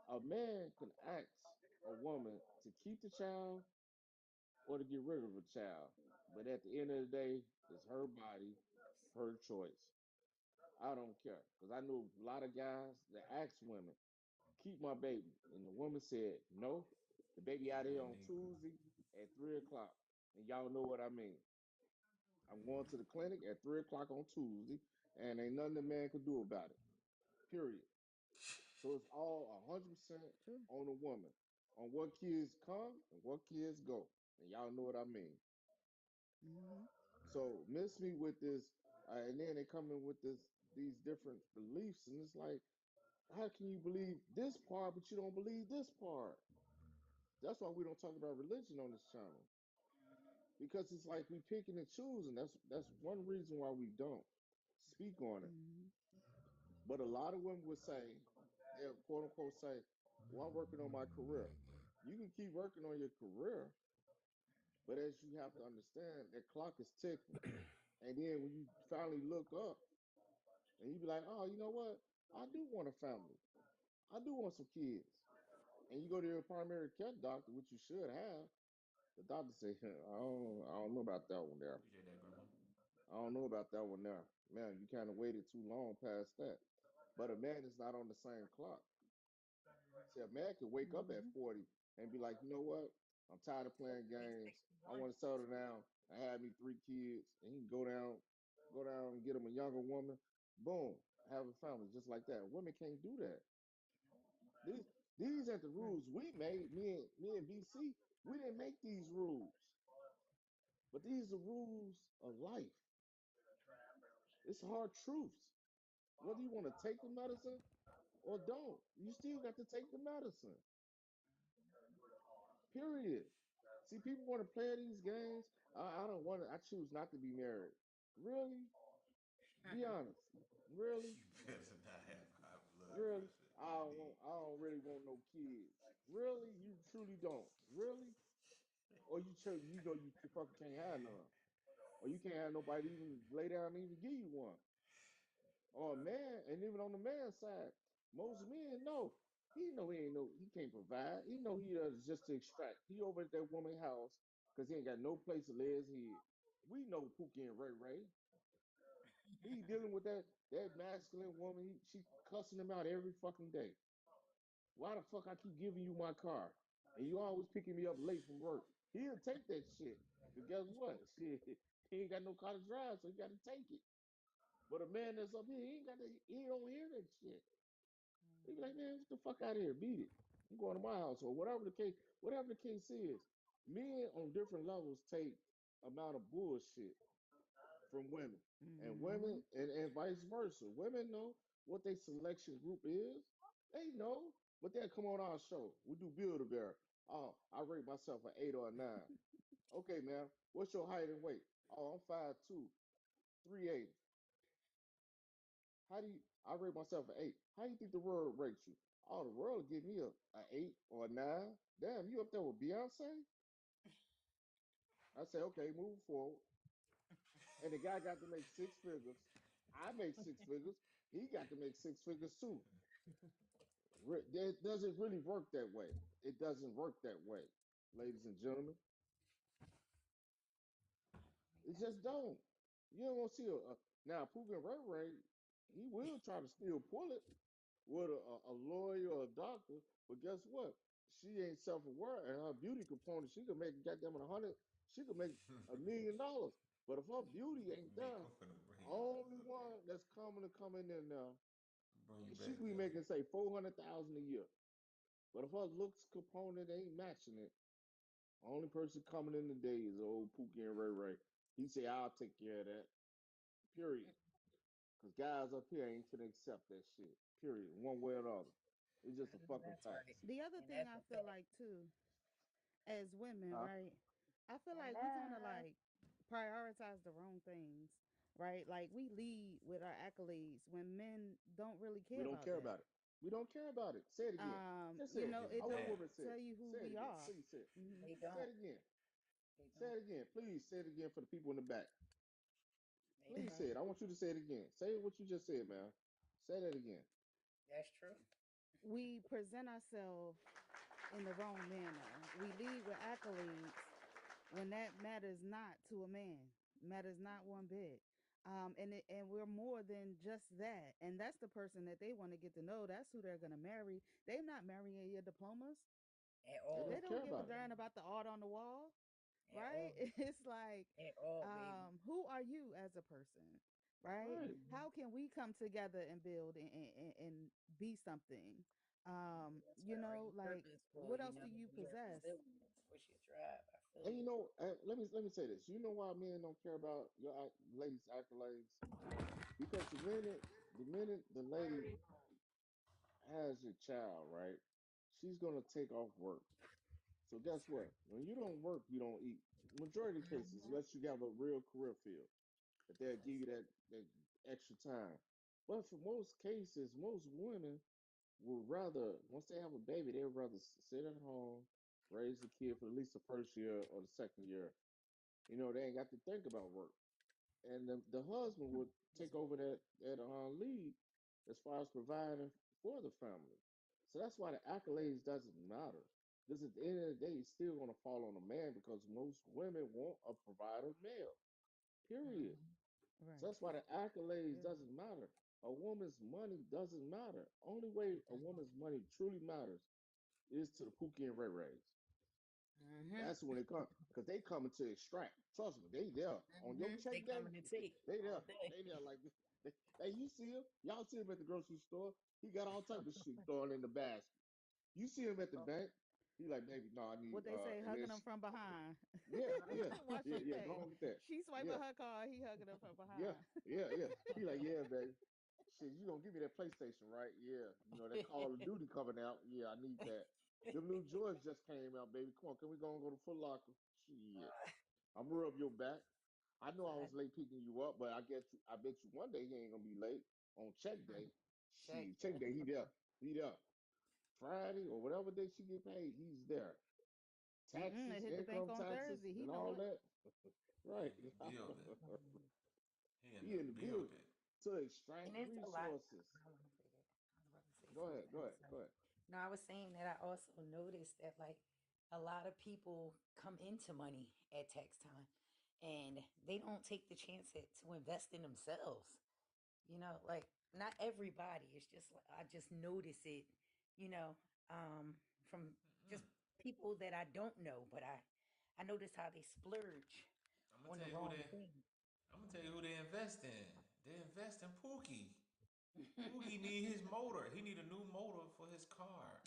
Speaker 2: A man can ask a woman to keep the child or to get rid of a child. But at the end of the day, it's her body, her choice. I don't care. Because I know a lot of guys that ask women, keep my baby. And the woman said, no, the baby out here
Speaker 4: Man,
Speaker 2: on
Speaker 4: nigga.
Speaker 2: Tuesday at 3 o'clock. And y'all know what I mean. I'm going to the clinic at 3 o'clock on Tuesday, and ain't nothing the man can do about it. Period. So it's all 100%
Speaker 16: True.
Speaker 2: on the woman, on what kids come and what kids go. And y'all know what I mean.
Speaker 16: Mm-hmm.
Speaker 2: So miss me with this, and then they come in with these different beliefs, and it's like, how can you believe this part, but you don't believe this part? That's why we don't talk about religion on this channel, because it's like we picking and choosing. That's one reason why we don't speak on it.
Speaker 16: Mm-hmm.
Speaker 2: But a lot of women would say, they'll quote unquote say, "Well, I'm working on my career." You can keep working on your career, but as you have to understand, that clock is ticking. And then when you finally look up, and you be like, oh, you know what? I do want a family. I do want some kids. And you go to your primary care doctor, which you should have. The doctor say, I don't know about that one there.
Speaker 4: Appreciate that, Grandma.
Speaker 2: I don't know about that one there. Man, you kind of waited too long past that. But a man is not on the same clock. See, a man could wake up at
Speaker 16: Mm-hmm.
Speaker 2: 40 and be like, you know what? I'm tired of playing games. I want to settle down. I have me 3 kids, and he can go down and get him a younger woman. Boom, have a family just like that. Women can't do that. These these ain't the
Speaker 16: Right.
Speaker 2: rules we made. Me and B.SEE, we didn't make these rules, but these are rules of life. It's hard truths. Whether you want to take the medicine or don't, you still got to take the medicine. Period. See, people want to play these games. I don't want to. I choose not to be married. Really? Be honest. Really?
Speaker 4: You better not have high blood
Speaker 2: Really?
Speaker 4: pressure,
Speaker 2: I don't
Speaker 4: MD.
Speaker 2: want. I don't really want no kids. Really? You truly don't. Really? Or you know you fucking can't have none. Or you can't have nobody even lay down and even give you one. Or a man, and even on the man's side, most men know. He know he ain't no, he can't provide. He know he does just to extract. He over at that woman's house because he ain't got no place to lay his head. We know Pookie and Ray Ray. He dealing with that masculine woman. She cussing him out every fucking day. Why the fuck I keep giving you my car? And you always picking me up late from work. He'll take that shit. Because guess what? Shit, he ain't got no car to drive, so he got to take it. But a man that's up here, he don't hear that shit. He be like, man, get the fuck out of here, beat it. I'm going to my house or whatever the case is. Men on different levels take amount of bullshit from women. And
Speaker 16: Mm-hmm.
Speaker 2: women and vice versa. Women know what their selection group is. They know, but they'll come on our show. We do Build a Bear. Oh, I rate myself an 8 or a 9. Okay, man. What's your height and weight? Oh, I'm 5'2", 380. How do you? I rate myself an 8. How do you think the world rates you? Oh, the world will give me a 8 or a 9. Damn, you up there with Beyonce? I say, okay, move forward. And the guy got to make 6 figures. I make 6 figures. He got to make 6 figures too. It doesn't really work that way. It doesn't work that way, ladies and gentlemen. It
Speaker 9: That's
Speaker 2: just don't. You don't want to see now. Poogan Ray Ray, he will try to still pull it with a lawyer or a doctor, but guess what? She ain't self-aware, and her beauty component, she could make goddamn 100. She could make $1 million. But if her beauty ain't
Speaker 4: Nick,
Speaker 2: there,
Speaker 4: I'm finna bring you back
Speaker 2: only
Speaker 4: up, man.
Speaker 2: one that's coming to come in there now,
Speaker 4: Bring you
Speaker 2: she
Speaker 4: back
Speaker 2: could be
Speaker 4: up.
Speaker 2: making say 400,000 a year. But if her looks component ain't matching it, only person coming in today is old Pookie and Ray Ray. He say, "I'll take care of that." Period. Because guys up here ain't finna accept that shit. Period. One way or the other. It's
Speaker 9: I
Speaker 2: just a
Speaker 9: know
Speaker 2: fucking
Speaker 9: that's right.
Speaker 2: fact.
Speaker 16: The other
Speaker 9: And
Speaker 16: thing
Speaker 9: that's
Speaker 16: I
Speaker 9: a
Speaker 16: feel
Speaker 9: fact.
Speaker 16: like too, as women,
Speaker 2: Huh?
Speaker 16: right? I feel like we kind of
Speaker 15: Hello.
Speaker 16: like prioritize the wrong things, right? Like we lead with our accolades when men don't really
Speaker 2: We
Speaker 16: care
Speaker 2: don't
Speaker 16: about
Speaker 2: care
Speaker 16: that.
Speaker 2: about it. We don't care about it. Say it again. Just say
Speaker 16: You
Speaker 4: Don't
Speaker 2: it.
Speaker 16: know,
Speaker 4: give a
Speaker 16: it
Speaker 2: I want a
Speaker 16: don't
Speaker 2: woman to
Speaker 4: damn.
Speaker 2: say
Speaker 16: tell
Speaker 2: it.
Speaker 16: you who
Speaker 2: Say it
Speaker 16: we
Speaker 2: again.
Speaker 16: are.
Speaker 2: Please say it.
Speaker 9: They
Speaker 2: Say it
Speaker 9: don't.
Speaker 2: again.
Speaker 9: They
Speaker 2: Say
Speaker 9: don't.
Speaker 2: it again. Please say it again for the people in the back. Please say it. I want you to say it again. Say what you just said, man. Say that again.
Speaker 9: That's true.
Speaker 16: We present ourselves in the wrong manner. We lead with accolades when that matters not to a man, matters not one bit. And we're more than just that. And that's the person that they want to get to know. That's who they're going to marry. They're not marrying your diplomas.
Speaker 9: At
Speaker 2: They
Speaker 16: They
Speaker 9: all.
Speaker 2: don't
Speaker 16: don't
Speaker 2: care
Speaker 16: give a
Speaker 2: about it.
Speaker 16: darn about the art on the wall,
Speaker 9: At all.
Speaker 16: right? It's like,
Speaker 9: At all, baby.
Speaker 16: who are you as a person, right?
Speaker 2: Right.
Speaker 9: Hmm.
Speaker 16: How can we come together and build and be something?
Speaker 9: That's right. Are you
Speaker 16: Like,
Speaker 9: purposeful?
Speaker 16: what
Speaker 9: You
Speaker 16: else
Speaker 9: know,
Speaker 16: do you
Speaker 9: your
Speaker 16: possess?
Speaker 9: resilience. What's your drive? I feel
Speaker 2: And
Speaker 9: you.
Speaker 2: let me say this. You know why men don't care about your ladies' accolades? Because the minute the lady has a child, right? She's gonna take off work. So guess what? When you don't work, you don't eat. Majority of cases,
Speaker 9: Hmm.
Speaker 2: unless you have a real career field, that they'll give you that extra time. But for most cases, most women would rather, once they have a baby, they'd rather sit at home, raise the kid for at least the first year or the second year. They ain't got to think about work. And the husband would take over that lead as far as providing for the family. So that's why the accolades doesn't matter. Because at the end of the day, it's still going to fall on the man because most women want a provider male. Period.
Speaker 9: Hmm.
Speaker 2: So
Speaker 16: Right.
Speaker 2: that's why the accolades
Speaker 16: Period.
Speaker 2: doesn't matter. A woman's money doesn't matter. Only way a woman's money truly matters is to the Pookie and Ray Rays.
Speaker 9: Hmm.
Speaker 2: That's when they come, because they coming to extract. Trust me, they there on your
Speaker 9: Hmm. They
Speaker 2: check day.
Speaker 9: coming to take
Speaker 2: They there,
Speaker 9: all day.
Speaker 2: they there like hey, you see him? Y'all see him at the grocery store? He got all type of shit throwing in the basket. You see him at the bank? He like, baby, no, I need
Speaker 16: What they say,
Speaker 2: and
Speaker 16: hugging
Speaker 2: then
Speaker 16: them from behind.
Speaker 2: yeah, yeah,
Speaker 16: While
Speaker 2: yeah,
Speaker 16: she
Speaker 2: yeah. Go
Speaker 16: pay,
Speaker 2: on with that.
Speaker 16: she swiping
Speaker 2: Yeah,
Speaker 16: her card, he hugging them from
Speaker 2: yeah,
Speaker 16: behind.
Speaker 2: yeah. He like, yeah, baby. Shit, you gonna give me that PlayStation, right? Yeah. That Call of Duty coming out. Yeah, I need that. Them new Jordans just came out, baby. Come on, can we go and go to Foot Locker? Shit. I'm gonna rub your back. I know I was late picking you up, but I bet you one day he ain't gonna be late on check day.
Speaker 9: Check
Speaker 2: Shit, check
Speaker 9: that.
Speaker 2: day, he there. He there. Friday or whatever day she get paid, he's there.
Speaker 16: They
Speaker 2: Taxes,
Speaker 16: hit the bank
Speaker 2: income
Speaker 16: on
Speaker 2: taxes,
Speaker 16: Thursday. He
Speaker 2: and
Speaker 16: know
Speaker 2: all
Speaker 16: it.
Speaker 2: that.
Speaker 4: He
Speaker 2: Right.
Speaker 4: in the building. He in
Speaker 2: He
Speaker 4: the
Speaker 2: in the building
Speaker 4: building.
Speaker 2: to extract
Speaker 9: And it's a lot.
Speaker 2: resources.
Speaker 9: I want to say that. I was about to say
Speaker 2: Go ahead,
Speaker 9: something
Speaker 2: go ahead,
Speaker 9: else.
Speaker 2: go ahead.
Speaker 9: No, I was saying that I also noticed that like a lot of people come into money at tax time and they don't take the chance to invest in themselves. Like not everybody. It's just like I just notice it, you know, um, from just people that I don't know, but I notice how they splurge
Speaker 4: I'm gonna
Speaker 9: on
Speaker 4: tell
Speaker 9: the
Speaker 4: you who
Speaker 9: wrong
Speaker 4: they.
Speaker 9: thing.
Speaker 4: I'm gonna tell you who they invest in. They invest in Pookie. Pookie need his motor. He need a new motor for his car.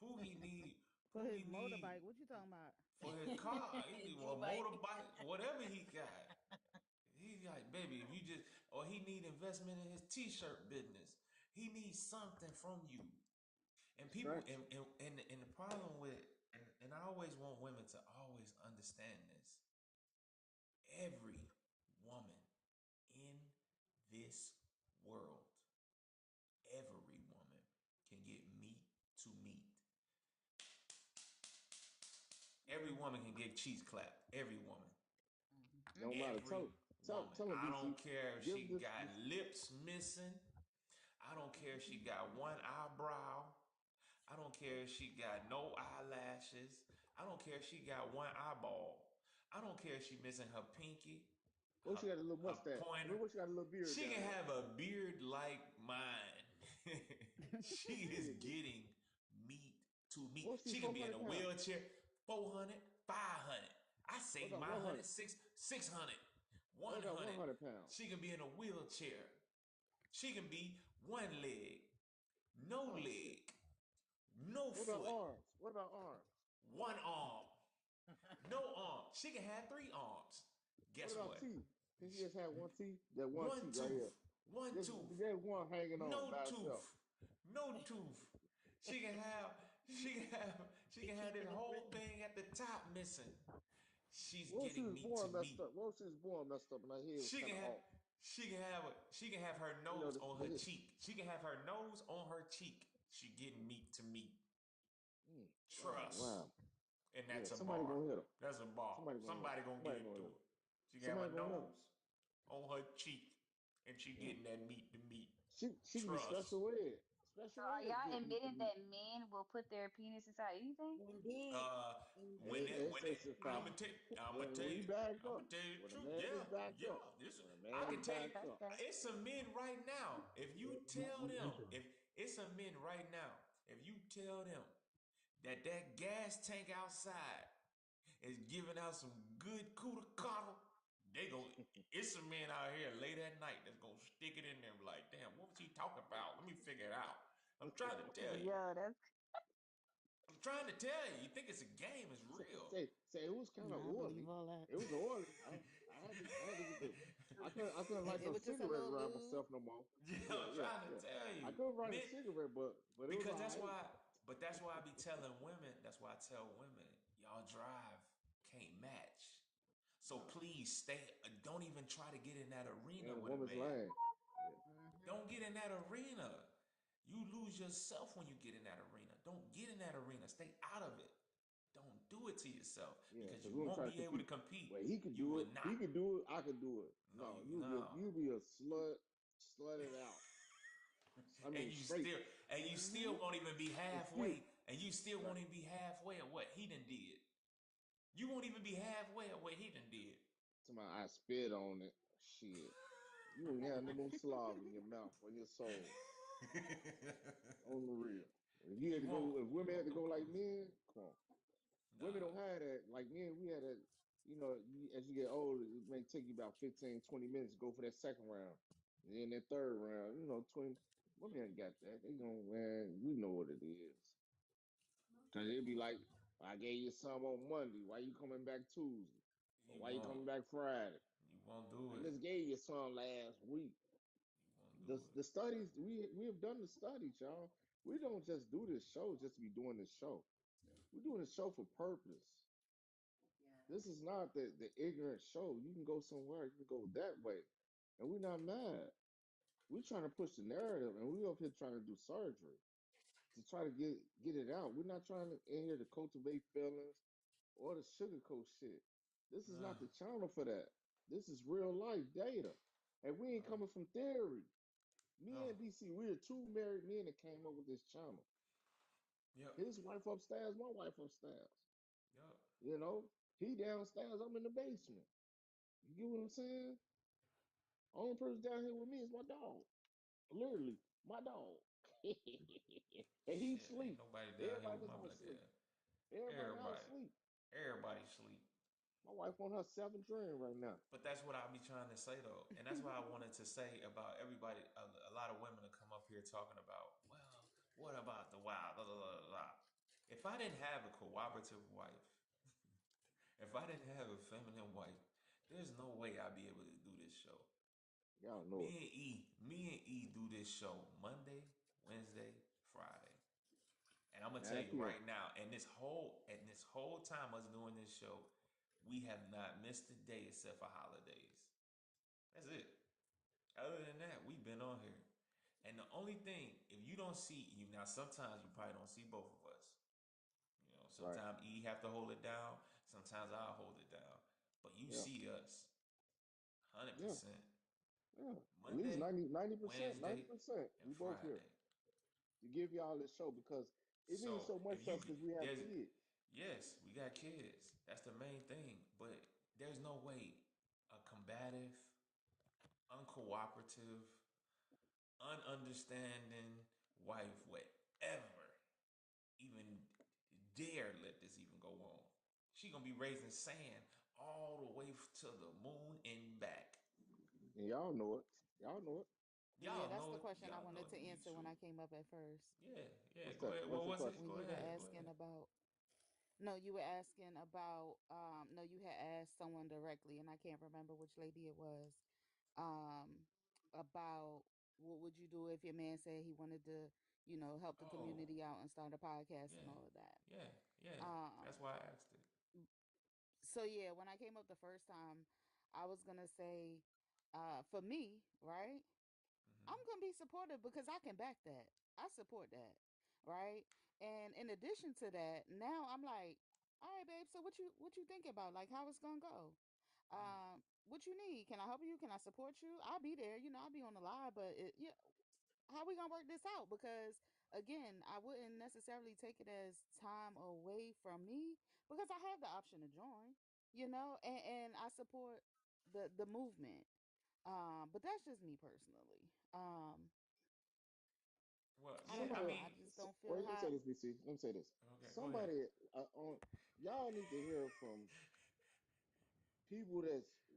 Speaker 4: Pookie need
Speaker 16: For his
Speaker 4: Pookie
Speaker 16: motorbike.
Speaker 4: need
Speaker 16: What you talking about?
Speaker 4: for his car. He need a
Speaker 9: E-bike.
Speaker 4: motorbike, whatever he got. He's like, baby, if you just, or he need investment in his t-shirt business. He needs something from you. And
Speaker 2: That's
Speaker 4: people,
Speaker 2: facts.
Speaker 4: and the problem with, and I always want women to always understand this. Every woman in this world, every woman can get meat to meat. Every woman can get cheeks clapped. Every woman.
Speaker 2: No matter.
Speaker 4: Every woman.
Speaker 2: Tell him,
Speaker 4: I
Speaker 2: BC.
Speaker 4: don't care if
Speaker 2: Give
Speaker 4: she
Speaker 2: this,
Speaker 4: got
Speaker 2: this.
Speaker 4: lips missing. I don't care if she got one eyebrow. I don't care if she got no eyelashes. I don't care if she got one eyeball. I don't care if she missing her pinky,
Speaker 2: What
Speaker 4: her,
Speaker 2: she got a little
Speaker 4: her
Speaker 2: mustache? I
Speaker 4: pointer.
Speaker 2: mean, what she got a little beard
Speaker 4: She
Speaker 2: down
Speaker 4: can
Speaker 2: there?
Speaker 4: have a beard like mine. She is
Speaker 2: Yeah.
Speaker 4: getting meat to meat.
Speaker 2: What's she
Speaker 4: She can be in
Speaker 2: 400
Speaker 4: a
Speaker 2: pounds?
Speaker 4: wheelchair, 400, 500. I
Speaker 2: What
Speaker 4: say
Speaker 2: about
Speaker 4: my
Speaker 2: 100?
Speaker 4: 600,
Speaker 2: What about
Speaker 4: 100.
Speaker 2: 100 pounds?
Speaker 4: She can be in a wheelchair. She can be one leg, no
Speaker 2: Oh shit.
Speaker 4: leg, no
Speaker 2: What about
Speaker 4: foot,
Speaker 2: arms? What about arms?
Speaker 4: one arm, no arm. She can have three arms.
Speaker 2: What
Speaker 4: Guess
Speaker 2: about
Speaker 4: what?
Speaker 2: teeth? Can she just have one teeth? That one
Speaker 4: One
Speaker 2: teeth right here.
Speaker 4: tooth, one
Speaker 2: Just
Speaker 4: tooth,
Speaker 2: there's one hanging on
Speaker 4: no
Speaker 2: by itself.
Speaker 4: tooth, no tooth. She can have, she can have, she
Speaker 9: They
Speaker 4: can have this
Speaker 9: keeping it
Speaker 4: whole
Speaker 9: real.
Speaker 4: thing at the top missing. She's
Speaker 2: What if she
Speaker 4: getting
Speaker 2: was
Speaker 4: meat to
Speaker 2: born messed
Speaker 4: meat.
Speaker 2: up? What if she was born messed up and her head was
Speaker 4: She
Speaker 2: kind
Speaker 4: can
Speaker 2: of
Speaker 4: have,
Speaker 2: off?
Speaker 4: she can have her
Speaker 2: You know,
Speaker 4: nose on
Speaker 2: the
Speaker 4: her
Speaker 2: hip.
Speaker 4: cheek. She can have her nose on her cheek. She getting meat to meat.
Speaker 2: Mm, wow,
Speaker 4: Trust.
Speaker 2: wow.
Speaker 4: And
Speaker 2: Yeah,
Speaker 4: that's a
Speaker 2: somebody
Speaker 4: bar.
Speaker 2: gonna hit her.
Speaker 4: That's a bar.
Speaker 2: Somebody gonna hit her.
Speaker 4: Somebody gonna get
Speaker 2: Somebody
Speaker 4: it
Speaker 2: gonna
Speaker 4: to
Speaker 2: hit
Speaker 4: her.
Speaker 2: her.
Speaker 4: She can have
Speaker 2: Somebody
Speaker 4: a
Speaker 2: gonna hit her.
Speaker 4: nose. on her cheek, and she
Speaker 2: Yeah.
Speaker 4: getting that meat to meat.
Speaker 2: She could be
Speaker 4: Trust.
Speaker 2: special ed.
Speaker 12: So
Speaker 2: Special
Speaker 12: are
Speaker 2: ed
Speaker 12: y'all
Speaker 2: get meet the
Speaker 12: admitting
Speaker 2: meet.
Speaker 12: that men will put their penis inside anything?
Speaker 10: Indeed. Indeed.
Speaker 4: When it,
Speaker 2: It's a
Speaker 4: I'm
Speaker 2: fact.
Speaker 4: gonna tell, I'm gonna
Speaker 2: When
Speaker 4: tell
Speaker 2: he
Speaker 4: you,
Speaker 2: backed
Speaker 4: I'm
Speaker 2: up,
Speaker 4: gonna tell you the
Speaker 2: when a
Speaker 4: truth.
Speaker 2: man
Speaker 4: Yeah,
Speaker 2: is backed
Speaker 4: yeah.
Speaker 2: up,
Speaker 4: This,
Speaker 2: when a
Speaker 4: I
Speaker 2: man
Speaker 4: can
Speaker 2: is
Speaker 4: tell you,
Speaker 2: backed
Speaker 12: Okay,
Speaker 2: up,
Speaker 12: okay.
Speaker 4: it's some men right now. If you tell them, if it's some men right now, if you tell them that that gas tank outside is giving out some good cooter coddle, they go. It's some men out here late at night that's gonna stick it in there and be like, damn, what was he talking about? Let me figure it out. I'm trying to tell you.
Speaker 12: Yo, that's
Speaker 4: I'm trying to tell you. You think it's a game? It's real.
Speaker 2: say it was kind of
Speaker 16: No, I believe
Speaker 2: oily.
Speaker 16: all that.
Speaker 2: It was oily. I had to get the. I couldn't light
Speaker 16: It
Speaker 2: no
Speaker 16: was just a
Speaker 2: cigarette
Speaker 16: little
Speaker 2: around
Speaker 16: lube.
Speaker 2: myself no more.
Speaker 4: Yeah,
Speaker 2: Yeah,
Speaker 4: I'm
Speaker 2: yeah,
Speaker 4: trying to
Speaker 2: yeah.
Speaker 4: tell
Speaker 2: I
Speaker 4: you,
Speaker 2: couldn't write a
Speaker 4: man.
Speaker 2: cigarette, but it was
Speaker 4: Because
Speaker 2: alright.
Speaker 4: that's why I be telling women. That's why I tell women, y'all drive can't match. So
Speaker 2: Nah,
Speaker 4: please stay. Don't even try to get in that arena
Speaker 2: in a
Speaker 4: with a
Speaker 2: woman's
Speaker 4: man.
Speaker 2: lane. Yeah,
Speaker 4: Don't get in that arena. You lose yourself when you get in that arena. Don't get in that arena. Stay out of it. Don't do it to yourself
Speaker 2: yeah.
Speaker 4: because
Speaker 2: Because
Speaker 4: you
Speaker 2: we don't
Speaker 4: won't
Speaker 2: try to
Speaker 4: be able to
Speaker 2: compete.
Speaker 4: compete.
Speaker 2: Well, he could
Speaker 4: You
Speaker 2: do
Speaker 4: will
Speaker 2: it.
Speaker 4: not.
Speaker 2: He could do it. I could do it.
Speaker 4: No,
Speaker 2: No,
Speaker 4: you no.
Speaker 2: you'll be a slut, slutted out. I
Speaker 4: and
Speaker 2: mean,
Speaker 4: you
Speaker 2: straight.
Speaker 4: still and you still won't even be
Speaker 2: Excuse.
Speaker 4: halfway. And you still
Speaker 2: Right.
Speaker 4: won't even be halfway of what he done did. You won't even be halfway of what he done did.
Speaker 2: To my, I spit on it. Shit. You ain't have no more slob in your mouth or your soul. On the real. If you had
Speaker 4: you
Speaker 2: to
Speaker 4: won't.
Speaker 2: go, if
Speaker 4: You
Speaker 2: women had
Speaker 4: won't
Speaker 2: to
Speaker 4: come
Speaker 2: go like
Speaker 4: close.
Speaker 2: men, come on. Women
Speaker 4: Nah.
Speaker 2: don't have that. Like men, we had that. As you get older, it may take you about 15, 20 minutes to go for that second round. And then that third round, 20. Women ain't got that. They gonna, man, we know what it is. Cause it'd be like, I gave you some on Monday. Why you coming back Tuesday? Or
Speaker 4: You
Speaker 2: why you
Speaker 4: won't.
Speaker 2: coming back Friday?
Speaker 4: You won't do
Speaker 2: I
Speaker 4: it.
Speaker 2: just gave you some last week.
Speaker 4: You won't do
Speaker 2: The
Speaker 4: it.
Speaker 2: studies we have done the studies, y'all. We don't just do this show just to be doing this show. We're doing this show for purpose. This is not the ignorant show. You can go somewhere, you can go that way. And we're not mad. We're trying to push the narrative and we up here trying to do surgery to try to get it out. We're not trying to in here to cultivate feelings or to sugarcoat shit. This is
Speaker 4: Nah.
Speaker 2: not the channel for that. This is real life data. And we ain't
Speaker 4: No.
Speaker 2: coming from theory. Me
Speaker 4: No.
Speaker 2: and B.SEE, we are two married men that came up with this channel.
Speaker 4: Yep.
Speaker 2: His wife upstairs, my wife upstairs.
Speaker 4: Yep.
Speaker 2: You know, he downstairs, I'm in the basement. You get what I'm saying? Only person down here with me is my dog. Literally, my dog. And he
Speaker 4: Shit. Ain't
Speaker 2: sleep.
Speaker 4: nobody down here
Speaker 2: Everybody
Speaker 4: with
Speaker 2: in this
Speaker 4: my
Speaker 2: house
Speaker 4: black
Speaker 2: sleep.
Speaker 4: ass.
Speaker 2: Everybody in the house
Speaker 4: Everybody.
Speaker 2: sleep.
Speaker 4: Everybody sleep.
Speaker 2: My wife on her seventh dream right now.
Speaker 4: But that's what I be trying to say though, and that's what I wanted to say about everybody. A lot of women will come up here talking about, well, what about the wild? Blah, blah, blah, blah. If I didn't have a cooperative wife, if I didn't have a feminine wife, there's no way I'd be able to do this show.
Speaker 2: Y'all know
Speaker 4: Me and E do this show Monday, Wednesday, Friday. And I'm
Speaker 2: it.
Speaker 4: gonna tell
Speaker 2: 9
Speaker 4: you
Speaker 2: p.m.
Speaker 4: right now, and this whole time us doing this show, we have not missed a day except for holidays. That's it. Other than that, we've been on here. And the only thing, if you don't see you now, sometimes you probably don't see both of us.
Speaker 2: Right.
Speaker 4: Sometimes E have to hold it down. Sometimes I hold it down. But you
Speaker 2: Yeah.
Speaker 4: see us
Speaker 2: Yeah.
Speaker 4: 100%
Speaker 2: Yeah. At least
Speaker 4: Monday,
Speaker 2: 90%.
Speaker 4: Wednesday,
Speaker 2: 90%.
Speaker 4: and
Speaker 2: We both here
Speaker 4: Friday.
Speaker 2: to give y'all this show because it means
Speaker 4: So
Speaker 2: so much
Speaker 4: if
Speaker 2: to
Speaker 4: you
Speaker 2: us because we have
Speaker 4: there's
Speaker 2: kids.
Speaker 4: yes, we got kids. That's the main thing. But there's no way a combative, uncooperative, ununderstanding wife would ever even dare let this even go on. She gonna be raising sand all the way to the moon and back.
Speaker 2: And y'all know it. Y'all know it.
Speaker 16: Yeah,
Speaker 4: Y'all
Speaker 16: that's
Speaker 4: know
Speaker 16: the
Speaker 4: it.
Speaker 16: question I
Speaker 4: Y'all know
Speaker 16: wanted
Speaker 4: it
Speaker 16: to
Speaker 4: to be
Speaker 16: answer when
Speaker 4: true.
Speaker 16: I came up at first.
Speaker 4: Yeah, yeah.
Speaker 2: What's
Speaker 4: Go
Speaker 2: that?
Speaker 4: ahead.
Speaker 2: What's
Speaker 4: What
Speaker 2: the
Speaker 4: was it?
Speaker 2: question?
Speaker 16: When
Speaker 4: Go
Speaker 16: you were
Speaker 4: ahead. Go
Speaker 16: asking
Speaker 4: ahead.
Speaker 16: about, no, you were asking about, no, you had asked someone directly, and I can't remember which lady it was, um, about what would you do if your man said he wanted to, help the
Speaker 4: Oh,
Speaker 16: community out and start a podcast and
Speaker 4: yeah,
Speaker 16: all of that.
Speaker 4: yeah, yeah.
Speaker 16: Um,
Speaker 4: That's why I asked it.
Speaker 16: so yeah, when I came up the first time, I was gonna say, for me, right?
Speaker 4: Hmm.
Speaker 16: I'm gonna be supportive because I can back that. I support that, right? And in addition to that, now I'm like, all right, babe. So what you think about like how it's gonna go? What you need? Can I help you? Can I support you? I'll be there. I'll be on the live, but yeah, how we gonna work this out? Because again, I wouldn't necessarily take it as time away from me because I have the option to join, and I support the movement. But that's just me personally.
Speaker 4: Well,
Speaker 16: I don't
Speaker 4: yeah, I
Speaker 2: Somebody,
Speaker 16: know. I
Speaker 4: mean,
Speaker 16: just don't feel
Speaker 2: wait, let me say
Speaker 16: how.
Speaker 2: this, BC. Let me say this.
Speaker 4: okay, go ahead.
Speaker 2: Somebody on y'all need to hear from people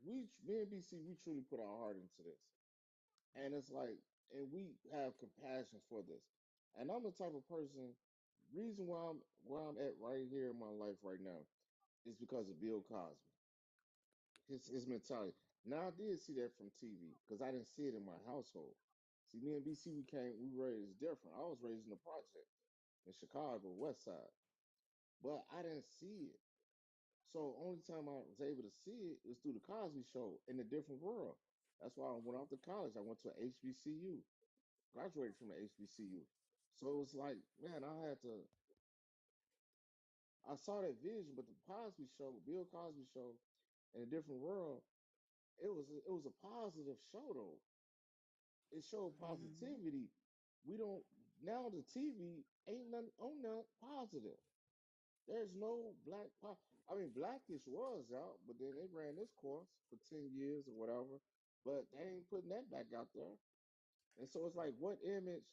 Speaker 2: me and BC, we truly put our heart into this. And it's like, and we have compassion for this. And I'm the type of person, reason why I'm where I'm at right here in my life right now is because of Bill Cosby. His mentality. Now I did see that from TV because I didn't see it in my household. See, me and BC, we raised different. I was raised in the project in Chicago, West Side, but I didn't see it. So only time I was able to see it was through the Cosby Show in a different world. That's why I went off to college. I went to HBCU, graduated from the HBCU. So it was like, man, I saw that vision, but the Cosby Show, Bill Cosby Show, in a different world, it was a positive show though. It showed
Speaker 16: Hmm.
Speaker 2: positivity. We don't now the TV ain't nothing on that positive. There's no I mean, Blackish was out, but then they ran this course for 10 years or whatever. But they ain't putting that back out there. And so it's like, what image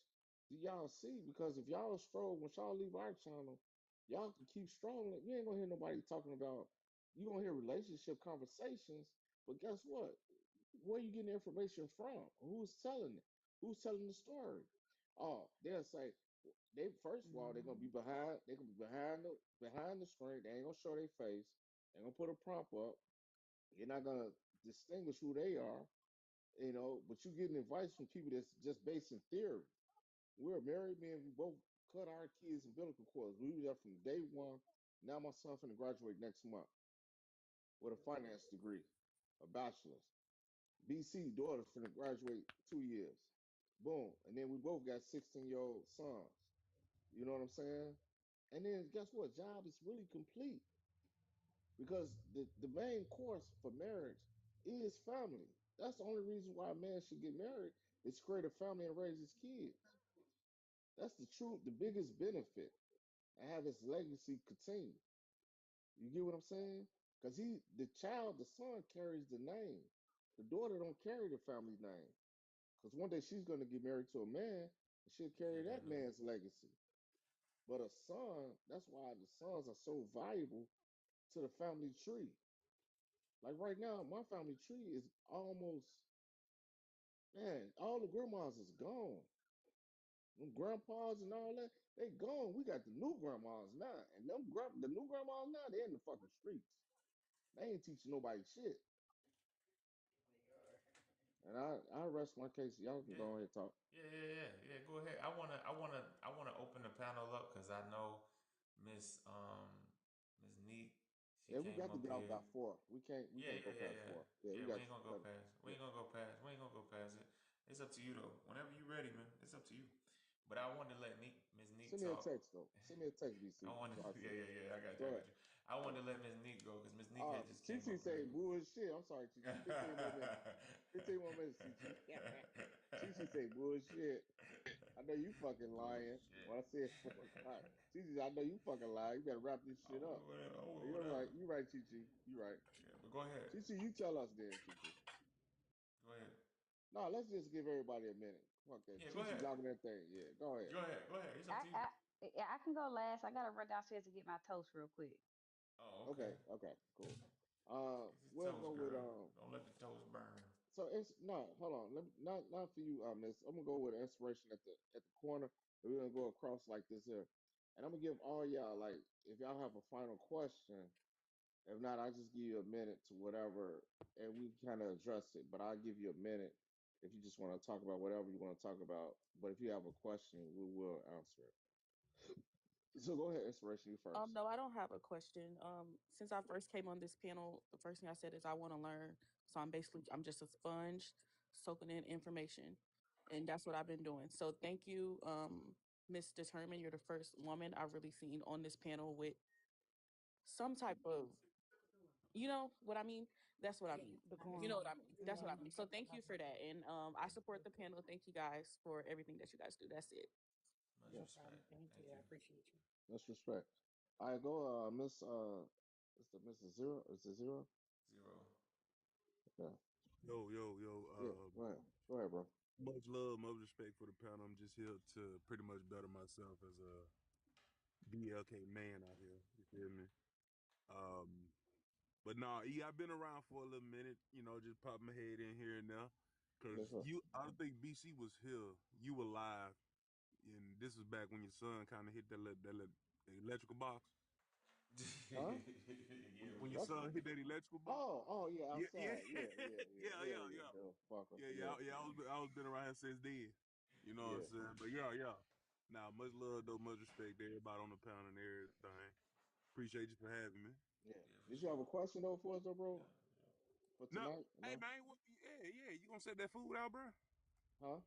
Speaker 2: do y'all see? Because if y'all stroll, when y'all leave our channel, y'all can keep strolling. You ain't gonna hear nobody talking about, you gonna hear relationship conversations, but guess what? Where you getting the information from? Who's telling it? Who's telling the story? Oh, they'll say they first of all they're gonna be
Speaker 16: Hmm.
Speaker 2: behind. They're gonna be behind the screen. They ain't gonna show their face. They're gonna put a prompt up. You're not gonna distinguish who they are, But you getting advice from people that's just based in theory. We're married men. We both cut our kids' umbilical cords. We were there from day one. Now my son finna graduate next month with a finance degree, a bachelor's. BC daughter finna graduate 2 years. Boom. And then we both got 16-year-old sons. You know what I'm saying? And then guess what? Job is really complete because the main course for marriage is family. That's the only reason why a man should get married is to create a family and raise his kids. That's the biggest benefit, and have his legacy continue. You get what I'm saying? Because the son carries the name. The daughter don't carry the family name. Because one day she's going to get married to a man, and she'll
Speaker 4: Yeah,
Speaker 2: carry
Speaker 4: that
Speaker 2: that
Speaker 4: no.
Speaker 2: man's legacy. But a son, that's why the sons are so valuable to the family tree. Like right now, my family tree is almost, man, all the grandmas is gone. Them grandpas and all that, they gone. We got the new grandmas now. And the new grandmas now, they in the fucking streets. They ain't teaching nobody shit. And I rest my case. Y'all can
Speaker 4: Yeah,
Speaker 2: go ahead and talk.
Speaker 4: yeah. Go ahead. I wanna open the panel up because I know Miss Neat. She
Speaker 2: Yeah, we
Speaker 4: came
Speaker 2: got to
Speaker 4: up
Speaker 2: get out by
Speaker 4: here.
Speaker 2: 4. We can't go past 4. Yeah, we
Speaker 4: Yeah, we
Speaker 2: got
Speaker 4: ain't gonna go
Speaker 2: to,
Speaker 4: past. We
Speaker 2: yeah.
Speaker 4: ain't gonna go past. We ain't gonna go past it. It's up to you though. Whenever you ready, man. It's up to you. But I wanted to let Miss Neat
Speaker 2: Send me a
Speaker 4: talk.
Speaker 2: text though. Send me a text,
Speaker 4: I
Speaker 2: BC,
Speaker 4: wanted,
Speaker 2: so I
Speaker 4: yeah,
Speaker 2: see.
Speaker 4: I got you,
Speaker 2: Go
Speaker 4: I
Speaker 2: ahead.
Speaker 4: got you. I
Speaker 2: All
Speaker 4: wanted
Speaker 2: right.
Speaker 4: to let Miss Neat go because Miss Neat had just came
Speaker 2: Chichi
Speaker 4: up
Speaker 2: say
Speaker 4: here.
Speaker 2: bullshit. I'm sorry, Chichi. 15 more minutes. 15 more minutes, Chichi. Chichi say bullshit. I know you fucking
Speaker 4: Oh
Speaker 2: lying.
Speaker 4: shit.
Speaker 2: What I said for lying. Chichi, I know you fucking lying. You better wrap this shit up. You're
Speaker 4: Whatever.
Speaker 2: right. You're right, Chichi. You're right.
Speaker 4: Yeah, but go ahead.
Speaker 2: Chichi, you tell us then, Chichi.
Speaker 4: Go ahead.
Speaker 2: No, let's just give everybody a minute. Fuck that.
Speaker 4: Yeah, go
Speaker 2: Chichi
Speaker 4: ahead.
Speaker 2: talking that thing. Yeah, go ahead.
Speaker 4: Go ahead. Go ahead. It's up
Speaker 12: I,
Speaker 4: to you.
Speaker 12: I yeah, I can go last. I gotta run downstairs to get my toast real quick.
Speaker 4: Oh, okay.
Speaker 2: Okay, okay, cool.
Speaker 4: It's a
Speaker 2: We'll go
Speaker 4: toast,
Speaker 2: with
Speaker 4: girl. Don't let the toast burn.
Speaker 2: So it's no, hold on. Not for you, Miss. I'm gonna go with inspiration at the corner. And we're gonna go across like this here, and I'm gonna give all y'all like if y'all have a final question. If not, I'll just give you a minute to whatever, and we kind of address it. But I'll give you a minute if you just want to talk about whatever you want to talk about. But if you have a question, we will answer it. So go ahead, inspiration. You first.
Speaker 18: No, I don't have a question. Since I first came on this panel, the first thing I said is I want to learn. So I'm just a sponge soaking in information. And that's what I've been doing. So thank you, Miss Determined. You're the first woman I've really seen on this panel with some type of, you know what I mean? That's what I mean.
Speaker 8: The
Speaker 18: You know
Speaker 8: corn.
Speaker 18: what I mean. That's what I
Speaker 8: Yeah.
Speaker 18: mean. So thank you for that. And I support the panel. Thank you guys for everything that you guys do. That's it.
Speaker 4: Much
Speaker 9: No
Speaker 2: Yeah,
Speaker 9: problem.
Speaker 4: respect.
Speaker 9: Thank
Speaker 4: Thank
Speaker 9: you. I
Speaker 4: you.
Speaker 9: appreciate you.
Speaker 2: that's respect. All right, go, Miss. Is the Mrs. Zero? Is it Zero?
Speaker 4: Zero.
Speaker 2: Yeah,
Speaker 13: Yo.
Speaker 2: yeah. Go ahead. Go ahead, bro.
Speaker 13: Much love, much respect for the panel. I'm just here to pretty much better myself as a BLK man out here. You feel me? Um, but nah, I've been around for a little minute. You know, just pop my head in here and there.
Speaker 2: Yes,
Speaker 13: Cause
Speaker 2: sir.
Speaker 13: I don't think B.SEE was here. You were live, and this was back when your son kind of hit that electrical box.
Speaker 2: Huh?
Speaker 4: Yeah,
Speaker 13: When your
Speaker 2: What?
Speaker 13: son hit that electrical box.
Speaker 2: Oh, yeah.
Speaker 13: Yeah, yeah,
Speaker 2: Outside. Yeah, yeah, yeah.
Speaker 13: yeah,
Speaker 2: Hell
Speaker 13: yeah,
Speaker 2: yeah,
Speaker 13: yeah.
Speaker 2: hell fucker.
Speaker 13: Yeah.
Speaker 2: Yeah,
Speaker 13: I was been around here since then. You know what I'm
Speaker 2: yeah,
Speaker 13: saying? But yeah. Now, much love though, much respect to everybody on the panel and everything. Appreciate you for having me.
Speaker 2: yeah.
Speaker 4: yeah, for
Speaker 2: Did you have a
Speaker 4: sure.
Speaker 2: question though for us, though,
Speaker 4: Yeah,
Speaker 2: bro?
Speaker 4: yeah.
Speaker 2: For
Speaker 13: No,
Speaker 2: tonight?
Speaker 13: hey
Speaker 2: No?
Speaker 13: man, yeah. You gonna set that food out, bro?
Speaker 2: Huh?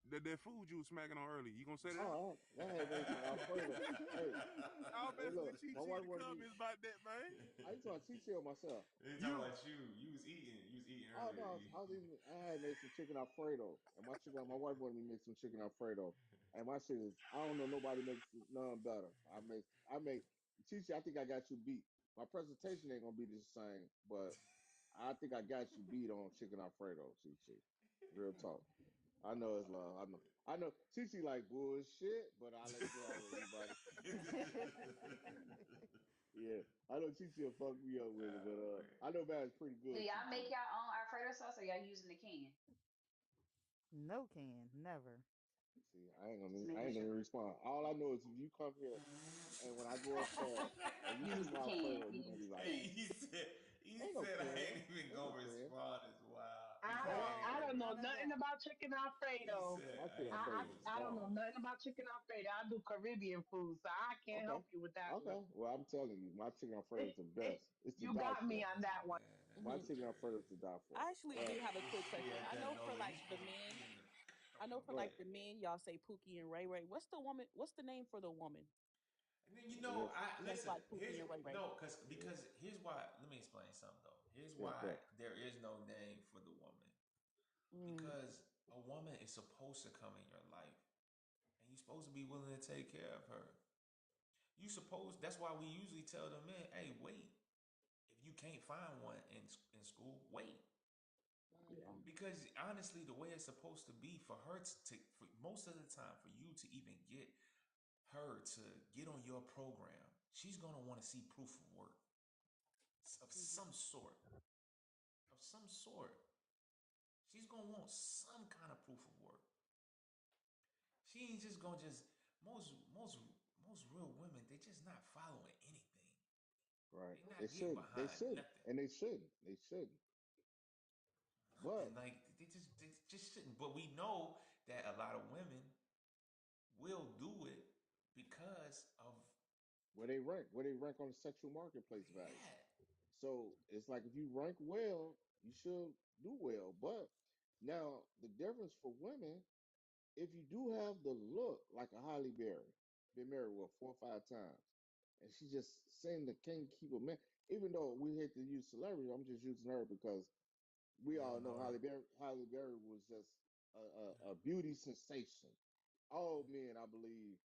Speaker 13: That food you was smacking on earlier, you gonna set it out?
Speaker 2: I had made some Alfredo. Hey,
Speaker 13: Y'all
Speaker 2: hey,
Speaker 13: messing with
Speaker 2: look.
Speaker 13: Chi
Speaker 2: My
Speaker 13: Chi in
Speaker 2: wife
Speaker 13: the
Speaker 2: wanted me.
Speaker 13: comments about that, man.
Speaker 2: I used to teach you myself.
Speaker 4: They talking
Speaker 13: You.
Speaker 4: about you. You was eating. You was eating
Speaker 2: Oh no,
Speaker 4: earlier.
Speaker 2: I was even. I had made some chicken Alfredo, and my wife wanted me to make some chicken Alfredo, and my shit is. I don't know nobody makes none better. I make. Chichi, I think I got you beat. My presentation ain't gonna be the same, but I think I got you beat on chicken Alfredo, Chichi. Real talk. I know it's love. I know. Chichi like bullshit, but I let get out with anybody. Yeah, I know Chichi will fuck me up with it, but
Speaker 4: Man.
Speaker 2: I know Brad's pretty
Speaker 12: Do
Speaker 2: good,
Speaker 12: y'all make
Speaker 2: Chichi.
Speaker 12: y'all own Alfredo sauce or y'all using the can?
Speaker 17: No can, never.
Speaker 2: See,
Speaker 12: Just
Speaker 2: I
Speaker 12: making
Speaker 2: ain't gonna
Speaker 12: sure.
Speaker 2: respond. All I know is if you come here and when I go upstairs and you see
Speaker 12: Use the
Speaker 2: my
Speaker 12: can.
Speaker 2: Alfredo,
Speaker 12: You
Speaker 2: you're gonna be
Speaker 12: use the
Speaker 2: like,
Speaker 4: Hey,
Speaker 12: can.
Speaker 4: he said I ain't even
Speaker 2: ain't no
Speaker 4: gonna
Speaker 2: can.
Speaker 4: respond. Is wild. He
Speaker 1: I
Speaker 4: said
Speaker 1: don't
Speaker 4: I ain't
Speaker 1: I
Speaker 4: even.
Speaker 1: don't know
Speaker 17: None of
Speaker 1: nothing
Speaker 17: that.
Speaker 1: about chicken
Speaker 4: He
Speaker 1: Alfredo.
Speaker 4: said
Speaker 2: My
Speaker 4: I
Speaker 2: chicken
Speaker 4: ain't even
Speaker 2: Alfredo
Speaker 4: gonna
Speaker 2: is
Speaker 1: I don't know
Speaker 2: bomb.
Speaker 4: respond.
Speaker 1: nothing about chicken Alfredo. I do Caribbean food, so I can't
Speaker 2: Okay,
Speaker 1: help you with that one.
Speaker 2: okay. Well, I'm telling you, my chicken Alfredo is the best. It's to
Speaker 1: You
Speaker 2: die
Speaker 1: got me
Speaker 2: for.
Speaker 1: on that one.
Speaker 4: Man, that
Speaker 2: My
Speaker 18: Mhm.
Speaker 2: chicken
Speaker 4: nigga
Speaker 2: Alfredo is to
Speaker 4: crazy.
Speaker 2: die for.
Speaker 18: I actually do have a quick
Speaker 4: He
Speaker 18: question.
Speaker 4: at
Speaker 18: I
Speaker 4: that
Speaker 18: know for
Speaker 4: note.
Speaker 18: like
Speaker 4: He
Speaker 18: the
Speaker 4: supposed to
Speaker 18: men,
Speaker 4: be in the.
Speaker 18: I know for
Speaker 2: Go
Speaker 18: like
Speaker 2: ahead.
Speaker 18: the men, y'all say Pookie and Ray Ray. What's the woman? What's the name for the woman?
Speaker 4: And then
Speaker 2: Yes,
Speaker 4: I
Speaker 18: That's
Speaker 4: listen.
Speaker 18: like Pookie
Speaker 4: Here's
Speaker 18: and Ray Ray.
Speaker 4: no,
Speaker 2: yeah,
Speaker 4: because here's why. Let me explain something though. Here's
Speaker 2: yeah. Go
Speaker 4: why
Speaker 2: ahead.
Speaker 4: there is no name for the woman.
Speaker 18: Mm.
Speaker 4: Because a woman is supposed to come in your life, and you're supposed to be willing to take care of her. You suppose that's why we usually tell the men, "Hey, wait. If you can't find one in school, wait."
Speaker 18: Yeah.
Speaker 9: Mhm.
Speaker 4: Because honestly, the way it's supposed to be for her for most of the time, for you to even get her to get on your program, she's gonna want to see proof of work of
Speaker 18: Mhm.
Speaker 4: some sort. Of some sort. She's gonna want some kind of proof of work. She ain't just gonna just most real women, they just not following anything.
Speaker 2: Right.
Speaker 4: They
Speaker 2: They
Speaker 4: not getting
Speaker 2: shouldn't. They
Speaker 4: behind
Speaker 2: shouldn't.
Speaker 4: nothing.
Speaker 2: And they shouldn't. They shouldn't.
Speaker 4: Nothing
Speaker 2: But
Speaker 4: like they just shouldn't. But we know that a lot of women will do it because of
Speaker 2: where they rank on the sexual
Speaker 4: where
Speaker 2: marketplace
Speaker 4: they
Speaker 2: value.
Speaker 4: at.
Speaker 2: So it's like if you rank well, you should do well. But now the difference for women, if you do have the look like a Holly Berry, been married what 4 or 5 times, and she just saying the can't keep a man. Even though we hate to use celebrity, I'm just using her because we
Speaker 4: We
Speaker 2: all
Speaker 4: all
Speaker 2: know
Speaker 4: know her.
Speaker 2: Holly Berry was just a beauty sensation. All men, I believe,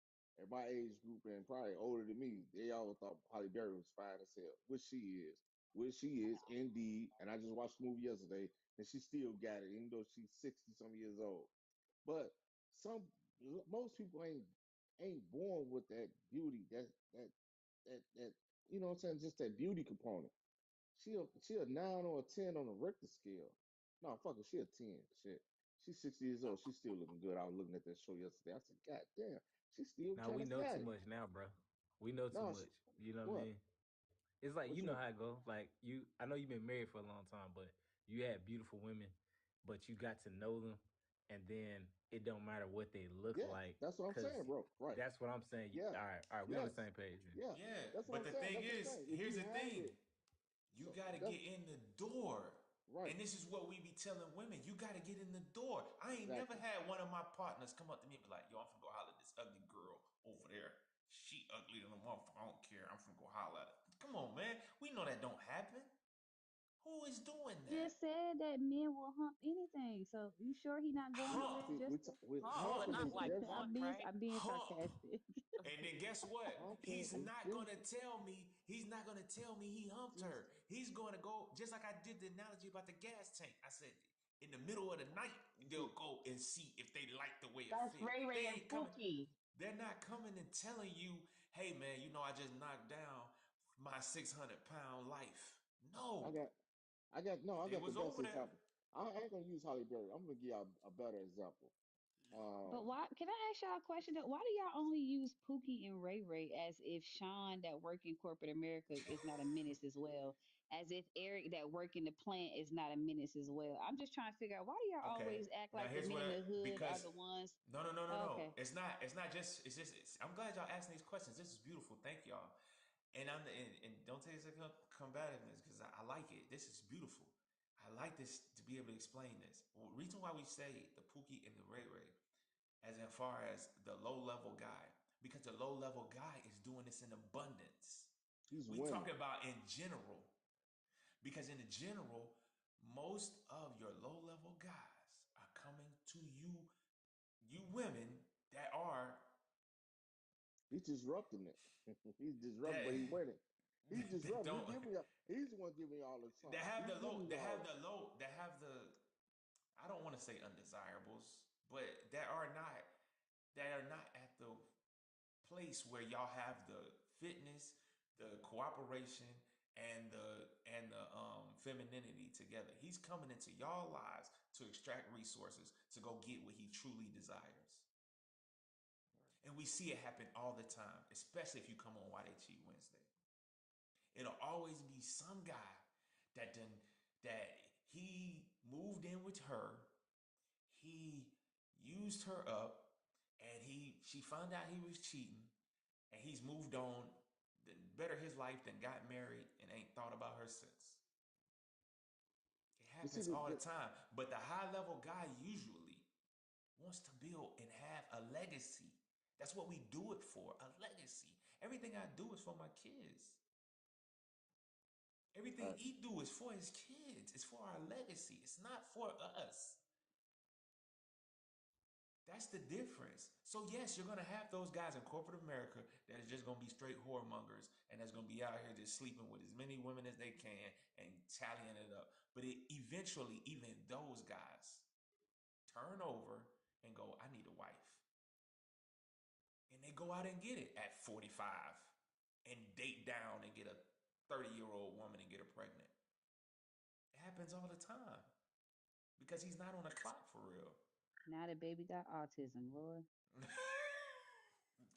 Speaker 2: at my age group and probably older than me, they all thought Holly Berry was fine as hell, which she is indeed. And I just watched the movie yesterday, and she still got it, even though she's 60 some years old. But some most people ain't born with that beauty, that you know what I'm saying, just that beauty component. She a 9 or a 10 on the Richter scale. No, fuck it, she a 10. Shit. She's 60 years old. She's still looking good. I was looking at that show yesterday. I said, God damn, she still
Speaker 21: Now we
Speaker 2: kind of
Speaker 21: know
Speaker 2: got
Speaker 21: too
Speaker 2: it.
Speaker 21: much now, bro. We know too
Speaker 2: No, she,
Speaker 21: much. You know what I
Speaker 2: what?
Speaker 21: mean? It's like
Speaker 2: What
Speaker 21: you
Speaker 2: you
Speaker 21: know
Speaker 2: mean?
Speaker 21: how it go. Like you, I know you've been married for a long time, but you had beautiful women, but you got to know them, and then it don't matter what they look
Speaker 2: Yeah,
Speaker 21: like,
Speaker 2: that's what I'm saying,
Speaker 21: cause
Speaker 2: bro. Right.
Speaker 21: that's what I'm saying.
Speaker 2: Yeah.
Speaker 21: All right, we on the
Speaker 2: Yes.
Speaker 21: same page. Then.
Speaker 2: Yeah.
Speaker 4: Yeah,
Speaker 2: That's what
Speaker 4: but
Speaker 2: I'm
Speaker 4: the
Speaker 2: saying.
Speaker 4: thing
Speaker 2: That's what I'm
Speaker 4: is,
Speaker 2: saying. If
Speaker 4: here's
Speaker 2: you
Speaker 4: the
Speaker 2: have
Speaker 4: thing.
Speaker 2: it,
Speaker 4: You
Speaker 2: so
Speaker 4: gotta
Speaker 2: that's
Speaker 4: get in the door.
Speaker 2: right.
Speaker 4: And this is what we be telling women. You gotta get in the door. I ain't never
Speaker 2: Exactly.
Speaker 4: had one of my partners come up to me and be like, yo, I'm finna go holler at this ugly girl over there. She ugly than a motherfucker. I don't care. I'm finna go holler at her. Come on, man. We know that don't happen. Who is doing that?
Speaker 12: Just said that men will hump anything. So you sure he not going over
Speaker 4: Hump,
Speaker 12: there
Speaker 2: See,
Speaker 12: just to?
Speaker 9: Hump, but
Speaker 2: humping
Speaker 9: not
Speaker 2: is
Speaker 9: like
Speaker 2: different.
Speaker 9: once, right?
Speaker 12: I'm being
Speaker 4: hump.
Speaker 12: sarcastic.
Speaker 4: And then guess what?
Speaker 2: Humping is different.
Speaker 4: He's not gonna tell me he humped
Speaker 2: Just
Speaker 4: her. He's gonna go just like I did the analogy about the gas tank. I said in the middle of the night, they'll
Speaker 2: see.
Speaker 4: go and see if they like the way it
Speaker 1: That's
Speaker 4: feel.
Speaker 1: Ray Ray
Speaker 4: They
Speaker 1: and
Speaker 4: ain't coming,
Speaker 1: Pookie.
Speaker 4: they're not coming and telling you, hey man, you know I just knocked down my 600-pound life.
Speaker 2: I
Speaker 4: No,
Speaker 2: got, no, I
Speaker 4: they
Speaker 2: got the
Speaker 4: was
Speaker 2: best
Speaker 4: over there.
Speaker 2: example. I ain't gonna use Holly Berry. I'm gonna give y'all a better example.
Speaker 12: But
Speaker 2: Um,
Speaker 12: why? Can I ask y'all a question? Though? Why do y'all only use Pookie and Ray Ray as if Sean that work in corporate America is not a menace as well? As if Eric that work in the plant is not a menace as well? I'm just trying to figure out why do y'all
Speaker 4: Okay.
Speaker 12: always act
Speaker 4: Now
Speaker 12: like the
Speaker 4: here's
Speaker 12: men
Speaker 4: what
Speaker 12: in
Speaker 4: I
Speaker 12: the hood are
Speaker 4: because
Speaker 12: the ones?
Speaker 4: no no no no
Speaker 12: Oh,
Speaker 4: no.
Speaker 12: okay.
Speaker 4: It's not just I'm glad y'all asking these questions. This is beautiful. Thank y'all. And don't take this as combativeness because I like it. This is beautiful. I like this to be able to explain this. Well, reason why we say the Pookie and the Ray Ray, as in far as the low level guy, because the low level guy is doing this in abundance.
Speaker 2: he's
Speaker 4: We talk
Speaker 2: winning.
Speaker 4: about in general, because in the general, most of your low level guys are coming to you, you women that are
Speaker 2: He's disrupting it. He's disrupting,
Speaker 4: that
Speaker 2: but he winning. He's
Speaker 4: that
Speaker 2: disrupting.
Speaker 4: don't
Speaker 2: He's the one giving you all the
Speaker 4: that
Speaker 2: sauce.
Speaker 4: have
Speaker 2: He's
Speaker 4: the
Speaker 2: giving
Speaker 4: low
Speaker 2: you all
Speaker 4: that have the I don't want to say undesirables, but that are not at the place where y'all have the fitness, the cooperation, and the femininity together. He's coming into y'all lives to extract resources to go get what he truly desires. And we see it happen all the time, especially if you come on Why They Cheat Wednesday. It'll always be some guy that done that he moved in with her, he used her up, and she found out he was cheating, and he's moved on, better his life than got married and ain't thought about her since. It
Speaker 2: but see
Speaker 4: happens all the time. But the high level guy usually wants to build and have a legacy. That's what we do it for, a legacy. Everything I do is for my kids. Everything
Speaker 2: right.
Speaker 4: he do is for his kids. It's for our legacy. It's not for us. That's the difference. So yes, you're gonna have those guys in corporate America that is just gonna be straight whoremongers and that's gonna be out here just sleeping with as many women as they can and tallying it up. But eventually, even those guys turn over and go, "I need a wife," and they go out and get it at 45 and date down and get a 30-year-old woman and get her pregnant. It happens all the time because he's not on the clock for real.
Speaker 12: Now the baby got autism, Lord.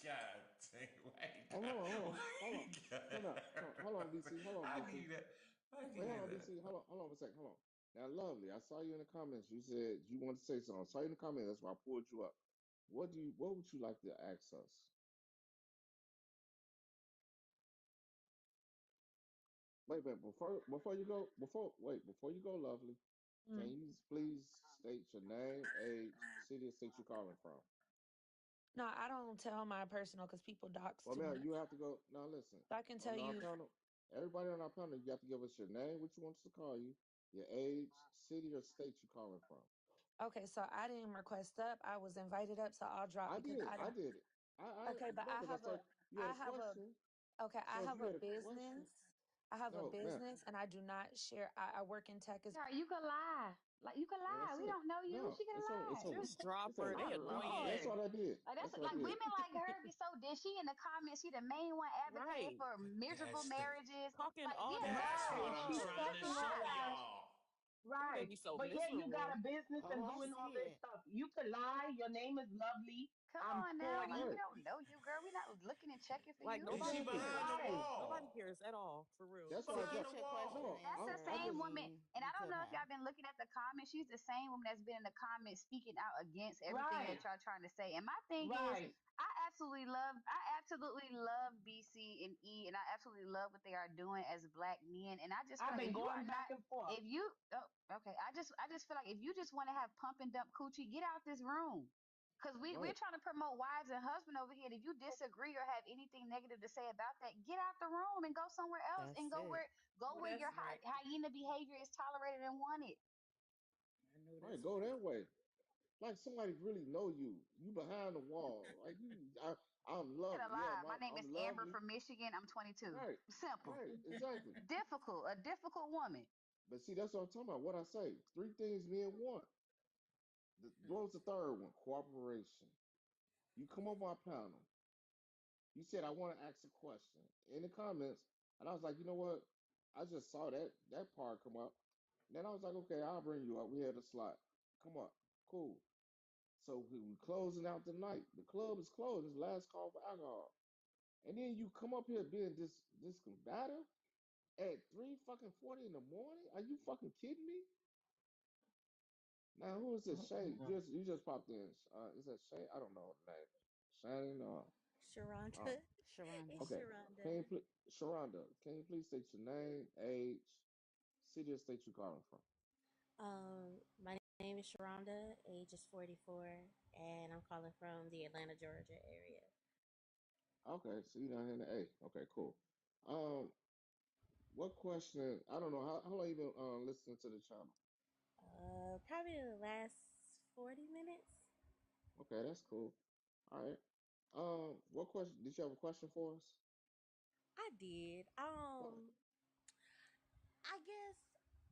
Speaker 4: God dang, why you
Speaker 2: Oh,
Speaker 4: got,
Speaker 2: hold on,
Speaker 4: why you got,
Speaker 2: hold on, BC, hold on,
Speaker 4: I give
Speaker 2: BC.
Speaker 4: you that. I give
Speaker 2: Wait, hold
Speaker 4: you
Speaker 2: on,
Speaker 4: that.
Speaker 2: BC, hold on a second, hold on. Now, lovely, I saw you in the comments. You said you wanted to say something. I saw you in the comments. That's why I pulled you up. What would you like to ask us? Wait, before you go, lovely. Can
Speaker 12: Mm.
Speaker 2: you please state your name, age, city, or state you're calling from?
Speaker 7: No, I don't tell my personal because people dox
Speaker 2: Well,
Speaker 7: too
Speaker 2: man,
Speaker 7: much.
Speaker 2: you have to go. Now, listen.
Speaker 7: So I can tell
Speaker 2: On our
Speaker 7: you,
Speaker 2: panel, everybody on our panel, you have to give us your name, what you want us to call you, your age, city, or state you're calling from.
Speaker 7: okay, so I didn't request up. I was invited up, so I'll drop because I
Speaker 2: I
Speaker 7: don't.
Speaker 2: did it.
Speaker 7: Okay, but
Speaker 2: no, because I saw you had
Speaker 7: I
Speaker 2: a
Speaker 7: have a,
Speaker 2: question.
Speaker 7: okay, I
Speaker 2: So if
Speaker 7: have
Speaker 2: you
Speaker 7: a
Speaker 2: had a question,
Speaker 7: business. I have a
Speaker 2: no, man,
Speaker 7: business and I do not share. I work in tech as
Speaker 12: Yeah, you could lie. Like you could
Speaker 2: man,
Speaker 12: lie.
Speaker 2: that's
Speaker 12: We
Speaker 2: it.
Speaker 12: don't know you.
Speaker 2: No,
Speaker 12: She could
Speaker 2: it's
Speaker 12: lie.
Speaker 2: over.
Speaker 9: Just drop
Speaker 2: It's
Speaker 9: her.
Speaker 2: over.
Speaker 9: They
Speaker 12: My
Speaker 2: That's
Speaker 9: annoying.
Speaker 12: Lord.
Speaker 2: all I did.
Speaker 12: Like that's
Speaker 2: That's what I
Speaker 12: like
Speaker 2: did.
Speaker 12: women like her be so did she in the comments, she the main one advocating
Speaker 9: Right.
Speaker 12: for miserable
Speaker 4: That's the
Speaker 12: marriages.
Speaker 9: Talking
Speaker 12: Like,
Speaker 9: all that
Speaker 4: that's
Speaker 12: yeah,
Speaker 4: what
Speaker 1: Right.
Speaker 9: shit.
Speaker 4: I'm
Speaker 12: she's
Speaker 1: She's
Speaker 4: trying
Speaker 12: such
Speaker 4: to
Speaker 12: a
Speaker 1: talking all
Speaker 4: show
Speaker 1: that.
Speaker 12: liar.
Speaker 4: y'all.
Speaker 9: Ooh, they
Speaker 1: Right.
Speaker 9: be so
Speaker 1: But yet you got
Speaker 9: miserable.
Speaker 1: a business
Speaker 9: Oh,
Speaker 1: and
Speaker 9: I
Speaker 1: doing all
Speaker 9: see
Speaker 1: this
Speaker 9: it.
Speaker 1: stuff. You could lie. Your name is lovely.
Speaker 12: Come
Speaker 1: I'm
Speaker 12: on now. Like
Speaker 1: 40.
Speaker 12: we
Speaker 2: Right.
Speaker 12: don't know you, girl. We not looking and checking for
Speaker 9: Like
Speaker 12: you.
Speaker 4: And she
Speaker 9: nobody
Speaker 2: Exactly.
Speaker 4: behind the
Speaker 9: cares.
Speaker 1: Right.
Speaker 9: Nobody
Speaker 4: wall.
Speaker 9: cares at all, for real.
Speaker 4: She
Speaker 2: That's why
Speaker 9: So
Speaker 2: I
Speaker 4: behind
Speaker 2: got
Speaker 4: the
Speaker 9: get your question
Speaker 4: wall.
Speaker 12: That's the
Speaker 2: I
Speaker 12: same
Speaker 9: answered
Speaker 2: just
Speaker 12: woman,
Speaker 9: and
Speaker 12: and I
Speaker 9: you
Speaker 12: don't
Speaker 9: could
Speaker 12: know if
Speaker 9: have.
Speaker 12: y'all been looking at the comments. She's the same woman that's been in the comments speaking out against everything that
Speaker 1: Right.
Speaker 12: y'all trying to say. And my thing is,
Speaker 1: Right.
Speaker 12: I absolutely love BC and E, and I absolutely love what they are doing as black men. And I just feel
Speaker 1: I've
Speaker 12: like
Speaker 1: been
Speaker 12: if you are
Speaker 1: going
Speaker 12: not,
Speaker 1: back and forth.
Speaker 12: if you, oh, okay, I just feel like if you just want to have pump and dump coochie, get out this room. Because we're
Speaker 2: Right.
Speaker 12: trying to promote wives and husband over here. If you disagree or have anything negative to say about that, get out the room and go somewhere else and
Speaker 17: That's it.
Speaker 12: go
Speaker 9: Oh,
Speaker 12: where your
Speaker 9: that's right.
Speaker 12: hyena behavior is tolerated and wanted.
Speaker 9: I know
Speaker 2: Right.
Speaker 9: that's
Speaker 2: Go
Speaker 9: right.
Speaker 2: that way. Like somebody really know you. You behind the wall. Like you. I'm
Speaker 12: Get
Speaker 2: lovely. Yeah.
Speaker 12: alive. My name is
Speaker 2: I'm
Speaker 12: Amber
Speaker 2: lovely.
Speaker 12: from Michigan. I'm 22.
Speaker 2: Right.
Speaker 12: Simple.
Speaker 2: Right. Exactly.
Speaker 12: Difficult. A difficult woman.
Speaker 2: But see, that's what I'm talking about. What I say. Three things men want. What was the third one? Cooperation. You come on my panel. You said I want to ask a question in the comments, and I was like, you know what? I just saw that part come up. Then I was like, okay, I'll bring you up. We had a slot. Come up. Cool. So we closing out the night. The club is closed. It's last call for alcohol. And then you come up here being this combative at 3 fucking 40 in the morning? Are you fucking kidding me? Now who is this? Shay? You just popped in. Is that Shay? I don't know the name. Shannon or
Speaker 6: Sharonda.
Speaker 2: um
Speaker 6: Sharonda. It's
Speaker 2: okay. Can
Speaker 6: Sharonda.
Speaker 2: you please Sharonda, can you please state your name, age, city or state you calling from?
Speaker 3: My name is Sharonda, age is 44, and I'm calling from the Atlanta, Georgia area.
Speaker 2: Okay, so you down here in the A. Okay, cool. Um, what question? I don't know how long you been listening to the channel.
Speaker 3: Probably the last 40 minutes.
Speaker 2: Okay, that's cool. All right. What question? Did you have a question for us?
Speaker 3: I did.
Speaker 2: What?
Speaker 3: I guess,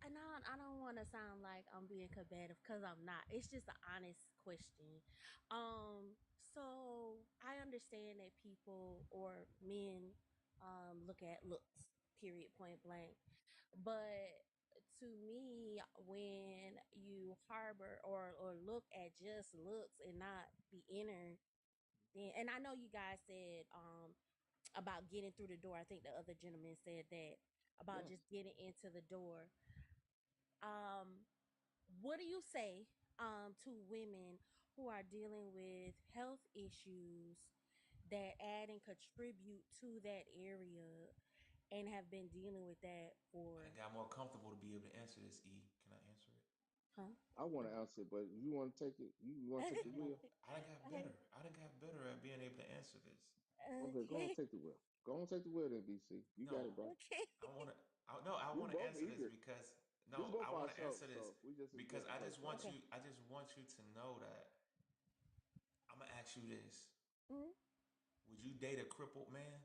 Speaker 3: and I don't want to sound like I'm being combative because I'm not. It's just an honest question. So I understand that people or men look at looks, period, point blank. But to me, when you harbor or look at just looks and not the inner, then, and I know you guys said about getting through the door. I think the other gentleman said that about
Speaker 2: Yes.
Speaker 3: just getting into the door. Um, what do you say to women who are dealing with health issues that add and contribute to that area and have been dealing with that
Speaker 4: I done
Speaker 3: for,
Speaker 4: got more comfortable to be able to answer this. E, can I answer it?
Speaker 3: huh?
Speaker 2: I want to answer, but you want to take it? You want to take the wheel?
Speaker 4: I done got better. I done got better at being able to answer this.
Speaker 2: Okay, go on,
Speaker 3: Okay.
Speaker 2: take the wheel. Go on, take the wheel then, BC. You got it,
Speaker 4: No,
Speaker 2: bro.
Speaker 3: Okay.
Speaker 4: I want to. No, I
Speaker 2: We
Speaker 4: want to
Speaker 2: both
Speaker 4: answer this
Speaker 2: eager.
Speaker 4: because
Speaker 2: This is
Speaker 4: no,
Speaker 2: both
Speaker 4: I
Speaker 2: our
Speaker 4: want to
Speaker 2: show,
Speaker 4: answer this
Speaker 2: so we just
Speaker 4: because
Speaker 2: adjusting for each other.
Speaker 3: Okay.
Speaker 4: I just want you to know that I'm gonna ask you this:
Speaker 3: Mhm.
Speaker 4: would you date a crippled man?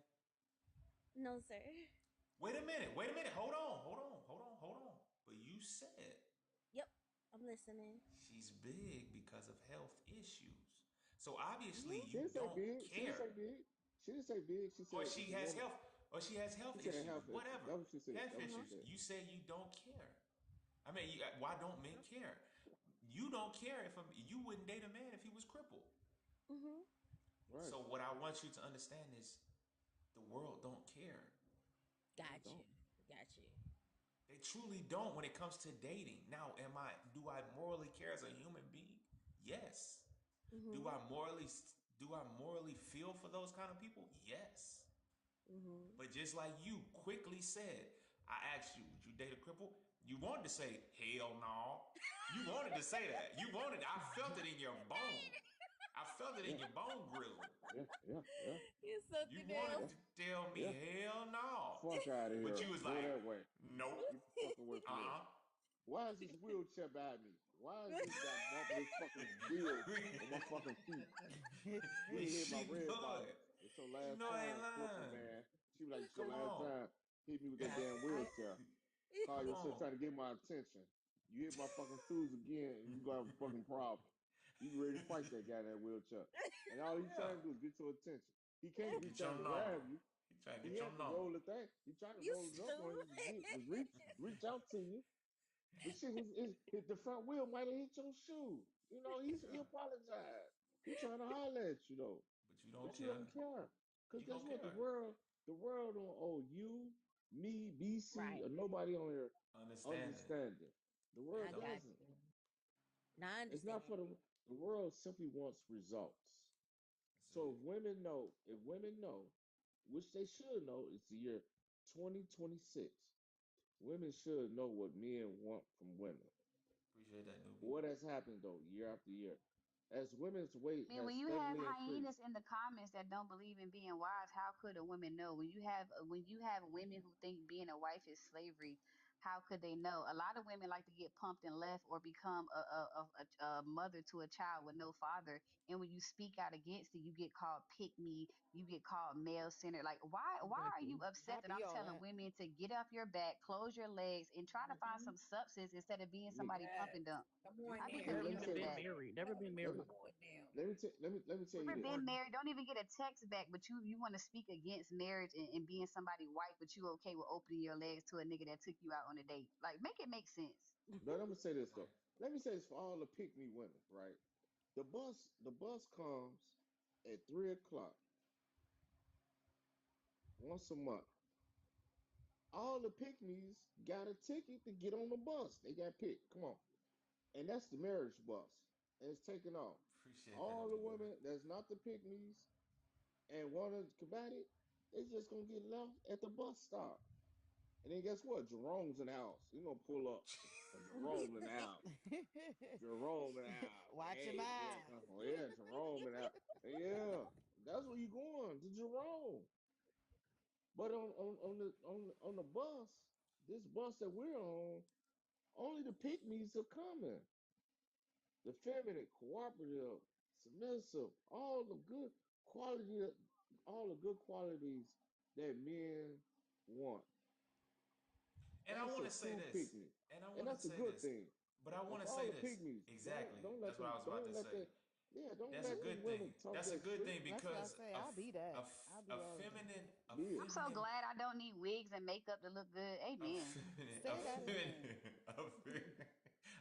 Speaker 3: No, sir.
Speaker 4: Wait a minute. Wait a minute. Hold on. Hold on. Hold on. Hold on. But you said
Speaker 3: Yep. I'm listening.
Speaker 4: she's big because of health issues. So
Speaker 3: Mhm.
Speaker 4: obviously
Speaker 2: She
Speaker 4: you
Speaker 2: didn't say
Speaker 4: don't
Speaker 2: big. She didn't say
Speaker 4: care.
Speaker 2: big. She didn't say big. She
Speaker 4: Or
Speaker 2: said
Speaker 4: she
Speaker 2: if a
Speaker 4: has
Speaker 2: woman.
Speaker 4: health or she has
Speaker 2: She
Speaker 4: health
Speaker 2: said
Speaker 4: issues.
Speaker 2: health issues.
Speaker 4: Whatever.
Speaker 2: That's what she said.
Speaker 4: Health
Speaker 2: That's what she
Speaker 4: issues.
Speaker 2: said.
Speaker 4: You say you don't care. I mean, why don't men care? You don't care if you wouldn't date a man if he was crippled.
Speaker 3: Mhm.
Speaker 2: Right.
Speaker 4: So what I want you to understand is the world don't care.
Speaker 2: No, I
Speaker 3: Got you.
Speaker 2: don't.
Speaker 3: Got you.
Speaker 4: They truly don't when it comes to dating. Now, do I morally care as a human being? Yes. Do
Speaker 3: Mhm.
Speaker 4: I morally do I morally feel for those kind of people? Yes.
Speaker 3: Mhm.
Speaker 4: But just like you quickly said, I asked you, would you date a cripple? You wanted to say, hell no. You wanted to say that. I felt it in your bone. I felt it in
Speaker 2: Yeah.
Speaker 4: your bone grizzle.
Speaker 2: Yeah. Yeah. Yeah.
Speaker 3: It's
Speaker 4: You
Speaker 3: something
Speaker 4: wanted
Speaker 2: Yeah.
Speaker 3: else.
Speaker 4: to tell me,
Speaker 2: Yeah.
Speaker 4: hell no.
Speaker 2: Fuck out of
Speaker 4: But you
Speaker 2: here.
Speaker 4: was
Speaker 2: Go
Speaker 4: like,
Speaker 2: that way.
Speaker 4: nope.
Speaker 2: Get the fuck away from here.
Speaker 4: Uh-uh.
Speaker 2: Why is this wheelchair by me? Why is this got multiple fucking wheels on my fucking feet? You ain't hit my
Speaker 4: She
Speaker 2: red
Speaker 4: know
Speaker 2: bottom.
Speaker 4: it.
Speaker 2: It's your
Speaker 4: You
Speaker 2: last
Speaker 4: know I ain't
Speaker 2: time, cripple
Speaker 4: lying.
Speaker 2: man. She was like, it's your
Speaker 4: Come
Speaker 2: last
Speaker 4: on.
Speaker 2: time. Hit me with that
Speaker 3: I,
Speaker 2: damn
Speaker 3: I,
Speaker 2: wheelchair. Call
Speaker 4: Come
Speaker 2: yourself trying
Speaker 4: on.
Speaker 2: to get my attention. You hit my fucking shoes again, and you gonna have a fucking problem. You ready to fight that guy in that wheelchair. And all he's trying to
Speaker 4: Yeah.
Speaker 2: do is get your attention. He can't reach
Speaker 4: Get
Speaker 2: down
Speaker 4: your
Speaker 2: and
Speaker 4: number.
Speaker 2: grab you.
Speaker 4: He trying to
Speaker 2: He
Speaker 4: get your
Speaker 2: had to
Speaker 4: number.
Speaker 2: roll the thing. He tried to
Speaker 3: you
Speaker 2: roll it up on you to
Speaker 3: stupid.
Speaker 2: reach out to you. But shit, the front wheel might have hit your shoe. You know, he
Speaker 4: Yeah.
Speaker 2: apologized. He trying to holler at you though,
Speaker 4: But you don't
Speaker 2: but you don't
Speaker 4: care.
Speaker 2: care. Cause
Speaker 4: You
Speaker 2: guess
Speaker 4: don't
Speaker 2: what?
Speaker 4: care.
Speaker 2: The world don't owe you, me, BC,
Speaker 3: Right.
Speaker 2: or nobody on here
Speaker 4: Understanding.
Speaker 2: understanding. The
Speaker 4: They
Speaker 2: world
Speaker 3: I got
Speaker 4: don't.
Speaker 2: doesn't.
Speaker 3: you. And I
Speaker 2: It's not
Speaker 3: understand.
Speaker 2: for the world simply wants results.
Speaker 4: That's
Speaker 2: So
Speaker 4: it.
Speaker 2: if women know, which they should know, it's the year 2026. Women should know what men want from women.
Speaker 4: Appreciate that, newbie.
Speaker 2: What has happened though, year after year? as women's weight
Speaker 12: I mean, when
Speaker 2: has
Speaker 12: you have
Speaker 2: steadily
Speaker 12: hyenas
Speaker 2: increased.
Speaker 12: in the comments that don't believe in being wives, how could a woman know? When you have women who think being a wife is slavery, how could they know? A lot of women like to get pumped and left or become a mother to a child with no father. And when you speak out against it, you get called pick me, you get called male centered. Like, why are you
Speaker 10: Exactly. I
Speaker 12: upset that
Speaker 10: be
Speaker 12: I'm
Speaker 10: all
Speaker 12: telling
Speaker 10: that.
Speaker 12: women to get off your back, close your legs, and try to find
Speaker 10: Hmm.
Speaker 12: some substance instead of being
Speaker 2: Let,
Speaker 12: somebody pump
Speaker 10: Yes.
Speaker 12: and dump?
Speaker 9: Come
Speaker 2: let,
Speaker 9: on
Speaker 12: I be
Speaker 9: now.
Speaker 2: let me
Speaker 18: Never
Speaker 12: confused
Speaker 18: even
Speaker 2: say
Speaker 12: with
Speaker 18: been
Speaker 2: this.
Speaker 12: that.
Speaker 18: married. Never been
Speaker 2: Let
Speaker 18: married.
Speaker 2: me
Speaker 9: Come on now.
Speaker 2: let me tell you
Speaker 12: Never
Speaker 2: this.
Speaker 12: been married, don't even get a text back, but you want to speak against marriage and being somebody white, but you okay with opening your legs to a nigga that took you out on a date. Like, make it make sense.
Speaker 2: But I'm gonna say this though. Let me say this for all the pick me women, right? The bus comes at 3 o'clock once a month. All the pick me's got a ticket to get on the bus. They got picked. Come on. And that's the marriage bus. And it's taking off.
Speaker 4: Appreciate that,
Speaker 2: All the
Speaker 4: Lou.
Speaker 2: women that's not the pick me's and want to combat it, they just gonna get left at the bus stop. And then guess what? Jerome's in the house. He's gonna pull up. Jerome in the house. Jerome in the house.
Speaker 10: Watch your
Speaker 2: Hey, yeah,
Speaker 10: mouth.
Speaker 2: come on. Yeah, Jerome in the house. Yeah, that's where you going, to Jerome. But on the bus, this bus that we're on, only the pygmies are coming. The feminine, cooperative, submissive, quality, all the good qualities that men want.
Speaker 4: And I
Speaker 2: That's
Speaker 4: want
Speaker 2: a
Speaker 4: to say
Speaker 2: true
Speaker 4: this.
Speaker 2: pygmy,
Speaker 4: And I
Speaker 2: and
Speaker 4: want to
Speaker 2: that's a
Speaker 4: say
Speaker 2: good
Speaker 4: this.
Speaker 2: thing.
Speaker 4: But I
Speaker 2: And
Speaker 4: want
Speaker 2: for
Speaker 4: to
Speaker 2: all
Speaker 4: say
Speaker 2: the
Speaker 4: this.
Speaker 2: pygmies, don't
Speaker 4: Exactly.
Speaker 2: don't let
Speaker 4: That's what I
Speaker 2: them
Speaker 4: was about
Speaker 2: don't
Speaker 4: to
Speaker 2: let
Speaker 4: say.
Speaker 2: that yeah don't
Speaker 4: That's a
Speaker 2: let them
Speaker 4: good
Speaker 2: women
Speaker 4: thing.
Speaker 2: talk
Speaker 4: That's a
Speaker 2: that
Speaker 4: good
Speaker 2: shit.
Speaker 4: thing
Speaker 10: That's what I
Speaker 4: because
Speaker 10: say. I'll be that. I'll
Speaker 4: a
Speaker 10: be all of that.
Speaker 4: feminine, a
Speaker 2: Be
Speaker 12: I'm
Speaker 2: it.
Speaker 12: so
Speaker 4: feminine
Speaker 12: glad I don't need wigs and makeup to look good.
Speaker 4: a
Speaker 12: Amen.
Speaker 4: feminine,
Speaker 10: Say that again.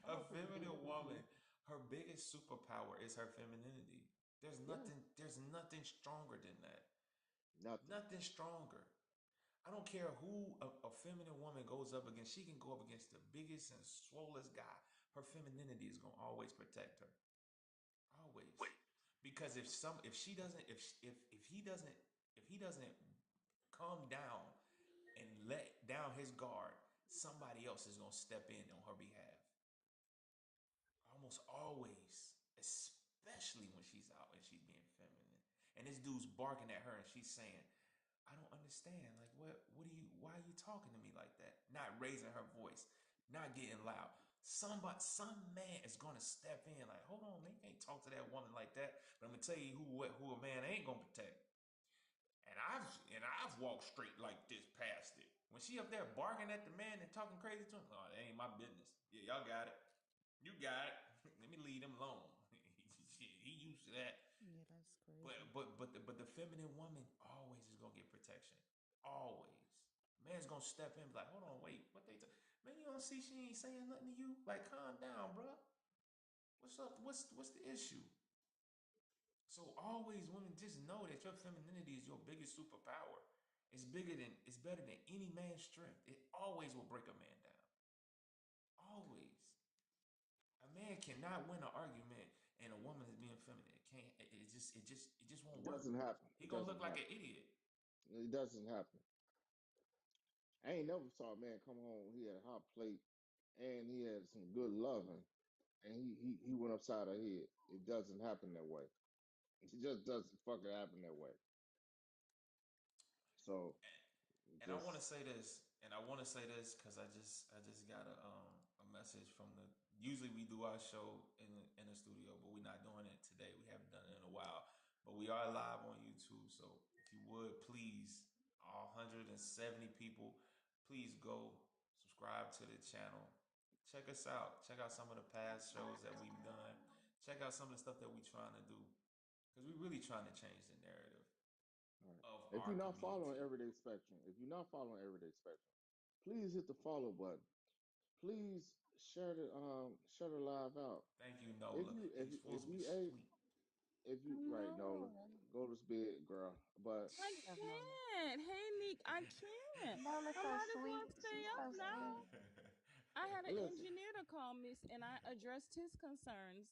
Speaker 4: a feminine woman, her biggest superpower is her femininity.
Speaker 2: Yeah,
Speaker 4: There's nothing stronger than that.
Speaker 2: nothing.
Speaker 4: Nothing stronger. I don't care who a feminine woman goes up against. She can go up against the biggest and swollest guy. Her femininity is gonna always protect her. Always. Because if she doesn't if he doesn't calm down and let down his guard, somebody else is gonna step in on her behalf. Almost always, especially when she's out and she's being feminine. And this dude's barking at her and she's saying, I don't understand. Like, why are you talking to me like that? Not raising her voice, not getting loud. Some man is gonna step in. Like, hold on, man, you can't talk to that woman like that. But I'm gonna tell you who a man ain't gonna protect. And I've walked straight like this past it. When she up there barking at the man and talking crazy to him, oh, that ain't my business. Yeah, y'all got it. You got it. Let me leave him alone. He used to that.
Speaker 16: Yeah, that's crazy.
Speaker 4: But the feminine woman always is gonna get protection. Always. Man's gonna step in and be like, hold on, wait, what man, you don't see she ain't saying nothing to you? Like, calm down, bro. What's up? What's the issue? So always women just know that your femininity is your biggest superpower. It's better than any man's strength. It always will break a man down. Always. A man cannot win an argument and a woman is being feminine. It can't. It just
Speaker 2: It
Speaker 4: won't
Speaker 2: doesn't
Speaker 4: work.
Speaker 2: happen.
Speaker 4: He
Speaker 2: It
Speaker 4: gonna look
Speaker 2: doesn't
Speaker 4: like an
Speaker 2: happen.
Speaker 4: idiot.
Speaker 2: It doesn't happen. I ain't never saw a man come home. He had a hot plate and he had some good loving, and he went upside her head. It doesn't happen that way. It just doesn't fucking happen that way. So
Speaker 4: And I want to
Speaker 2: just
Speaker 4: say this, and I want to say this because I just got a message from the. Usually we do our show in the studio, but we're not doing it today. We haven't done it in a while, but we are live on YouTube. So if you would please, all 170 people, please go subscribe to the channel. Check us out. Check out some of the past shows that we've done. Check out some of the stuff that we're trying to do because we're really trying to change the narrative
Speaker 2: all right.
Speaker 4: of
Speaker 2: If
Speaker 4: our
Speaker 2: you're not following
Speaker 4: community.
Speaker 2: Everyday Spectrum, please hit the follow button. Please share the live out.
Speaker 4: Thank you,
Speaker 2: If
Speaker 4: Nola.
Speaker 2: you if
Speaker 4: These
Speaker 2: you
Speaker 4: fools
Speaker 2: if
Speaker 4: be
Speaker 2: you a
Speaker 4: sweet.
Speaker 2: if
Speaker 16: I
Speaker 2: you right, Nola,
Speaker 16: know.
Speaker 2: go to bed, girl. But
Speaker 16: I
Speaker 12: Love Nola.
Speaker 16: can't. Hey, Nick, I can't.
Speaker 12: Nola's
Speaker 16: I
Speaker 12: so
Speaker 16: might as well
Speaker 12: sweet.
Speaker 16: stay
Speaker 12: She's
Speaker 16: up
Speaker 12: so
Speaker 16: now.
Speaker 12: sweet.
Speaker 16: I had an
Speaker 2: listen,
Speaker 16: engineer to call me and I addressed his concerns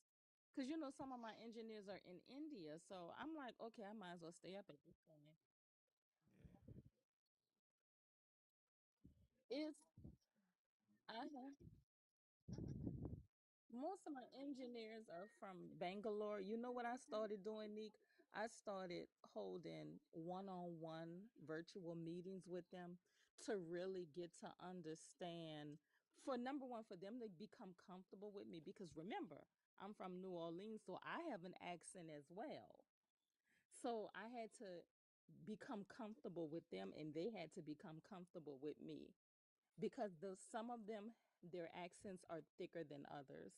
Speaker 16: because some of my engineers are in India. So I'm like, okay, I might as well stay up at this point.
Speaker 4: Yeah.
Speaker 16: It's I have
Speaker 5: Most of my engineers are from Bangalore. You know what I started doing, Neek? I started holding one-on-one virtual meetings with them to really get to understand, for number one, for them to become comfortable with me. Because remember, I'm from New Orleans, so I have an accent as well. So I had to become comfortable with them, and they had to become comfortable with me because some of them, their accents are thicker than others.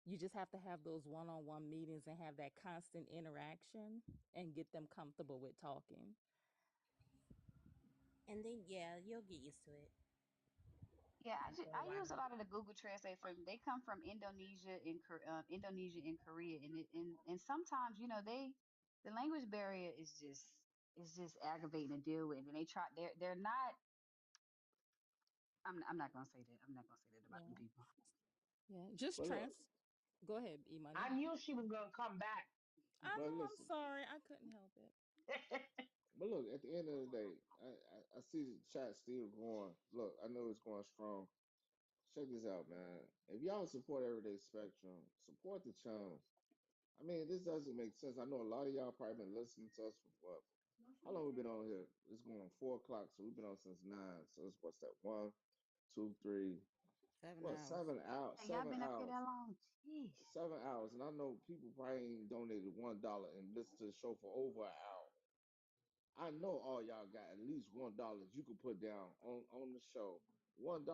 Speaker 5: You just have to have those one-on-one meetings and have that constant interaction and get them comfortable with talking.
Speaker 3: And then yeah, you'll get used to it
Speaker 12: Yeah,
Speaker 3: after a
Speaker 12: I use a
Speaker 3: while.
Speaker 12: lot of the Google Translate for them. They come from Indonesia and Indonesia and Korea, and sometimes the language barrier is just aggravating to deal with, and they're not. I'm not gonna say that. I'm not gonna say that about them
Speaker 5: Yeah.
Speaker 12: people.
Speaker 5: Yeah. Just
Speaker 2: But look,
Speaker 5: go ahead, E Money.
Speaker 1: I knew she was gonna come back.
Speaker 5: I
Speaker 2: but
Speaker 5: know, I'm
Speaker 2: listen,
Speaker 5: sorry. I couldn't help it.
Speaker 2: but look. At the end of the day, I see the chat still going. Look, I know it's going strong. Check this out, man. If y'all support Everyday Spectrum, support the channels. I mean, this doesn't make sense. I know a lot of y'all probably been listening to us for what? How long we been on here? It's going on 4 o'clock, so we've been on since 9. So it's what's that? One, two, three,
Speaker 16: Seven
Speaker 2: what?
Speaker 16: hours.
Speaker 2: 7 hours.
Speaker 12: Hey, y'all
Speaker 2: Seven
Speaker 12: been up here that
Speaker 2: hours.
Speaker 12: long? Jeez.
Speaker 2: 7 hours. And I know people probably ain't donated $1 and listened to the show for over an hour. I know all y'all got at least $1 you could put down on the show. $1.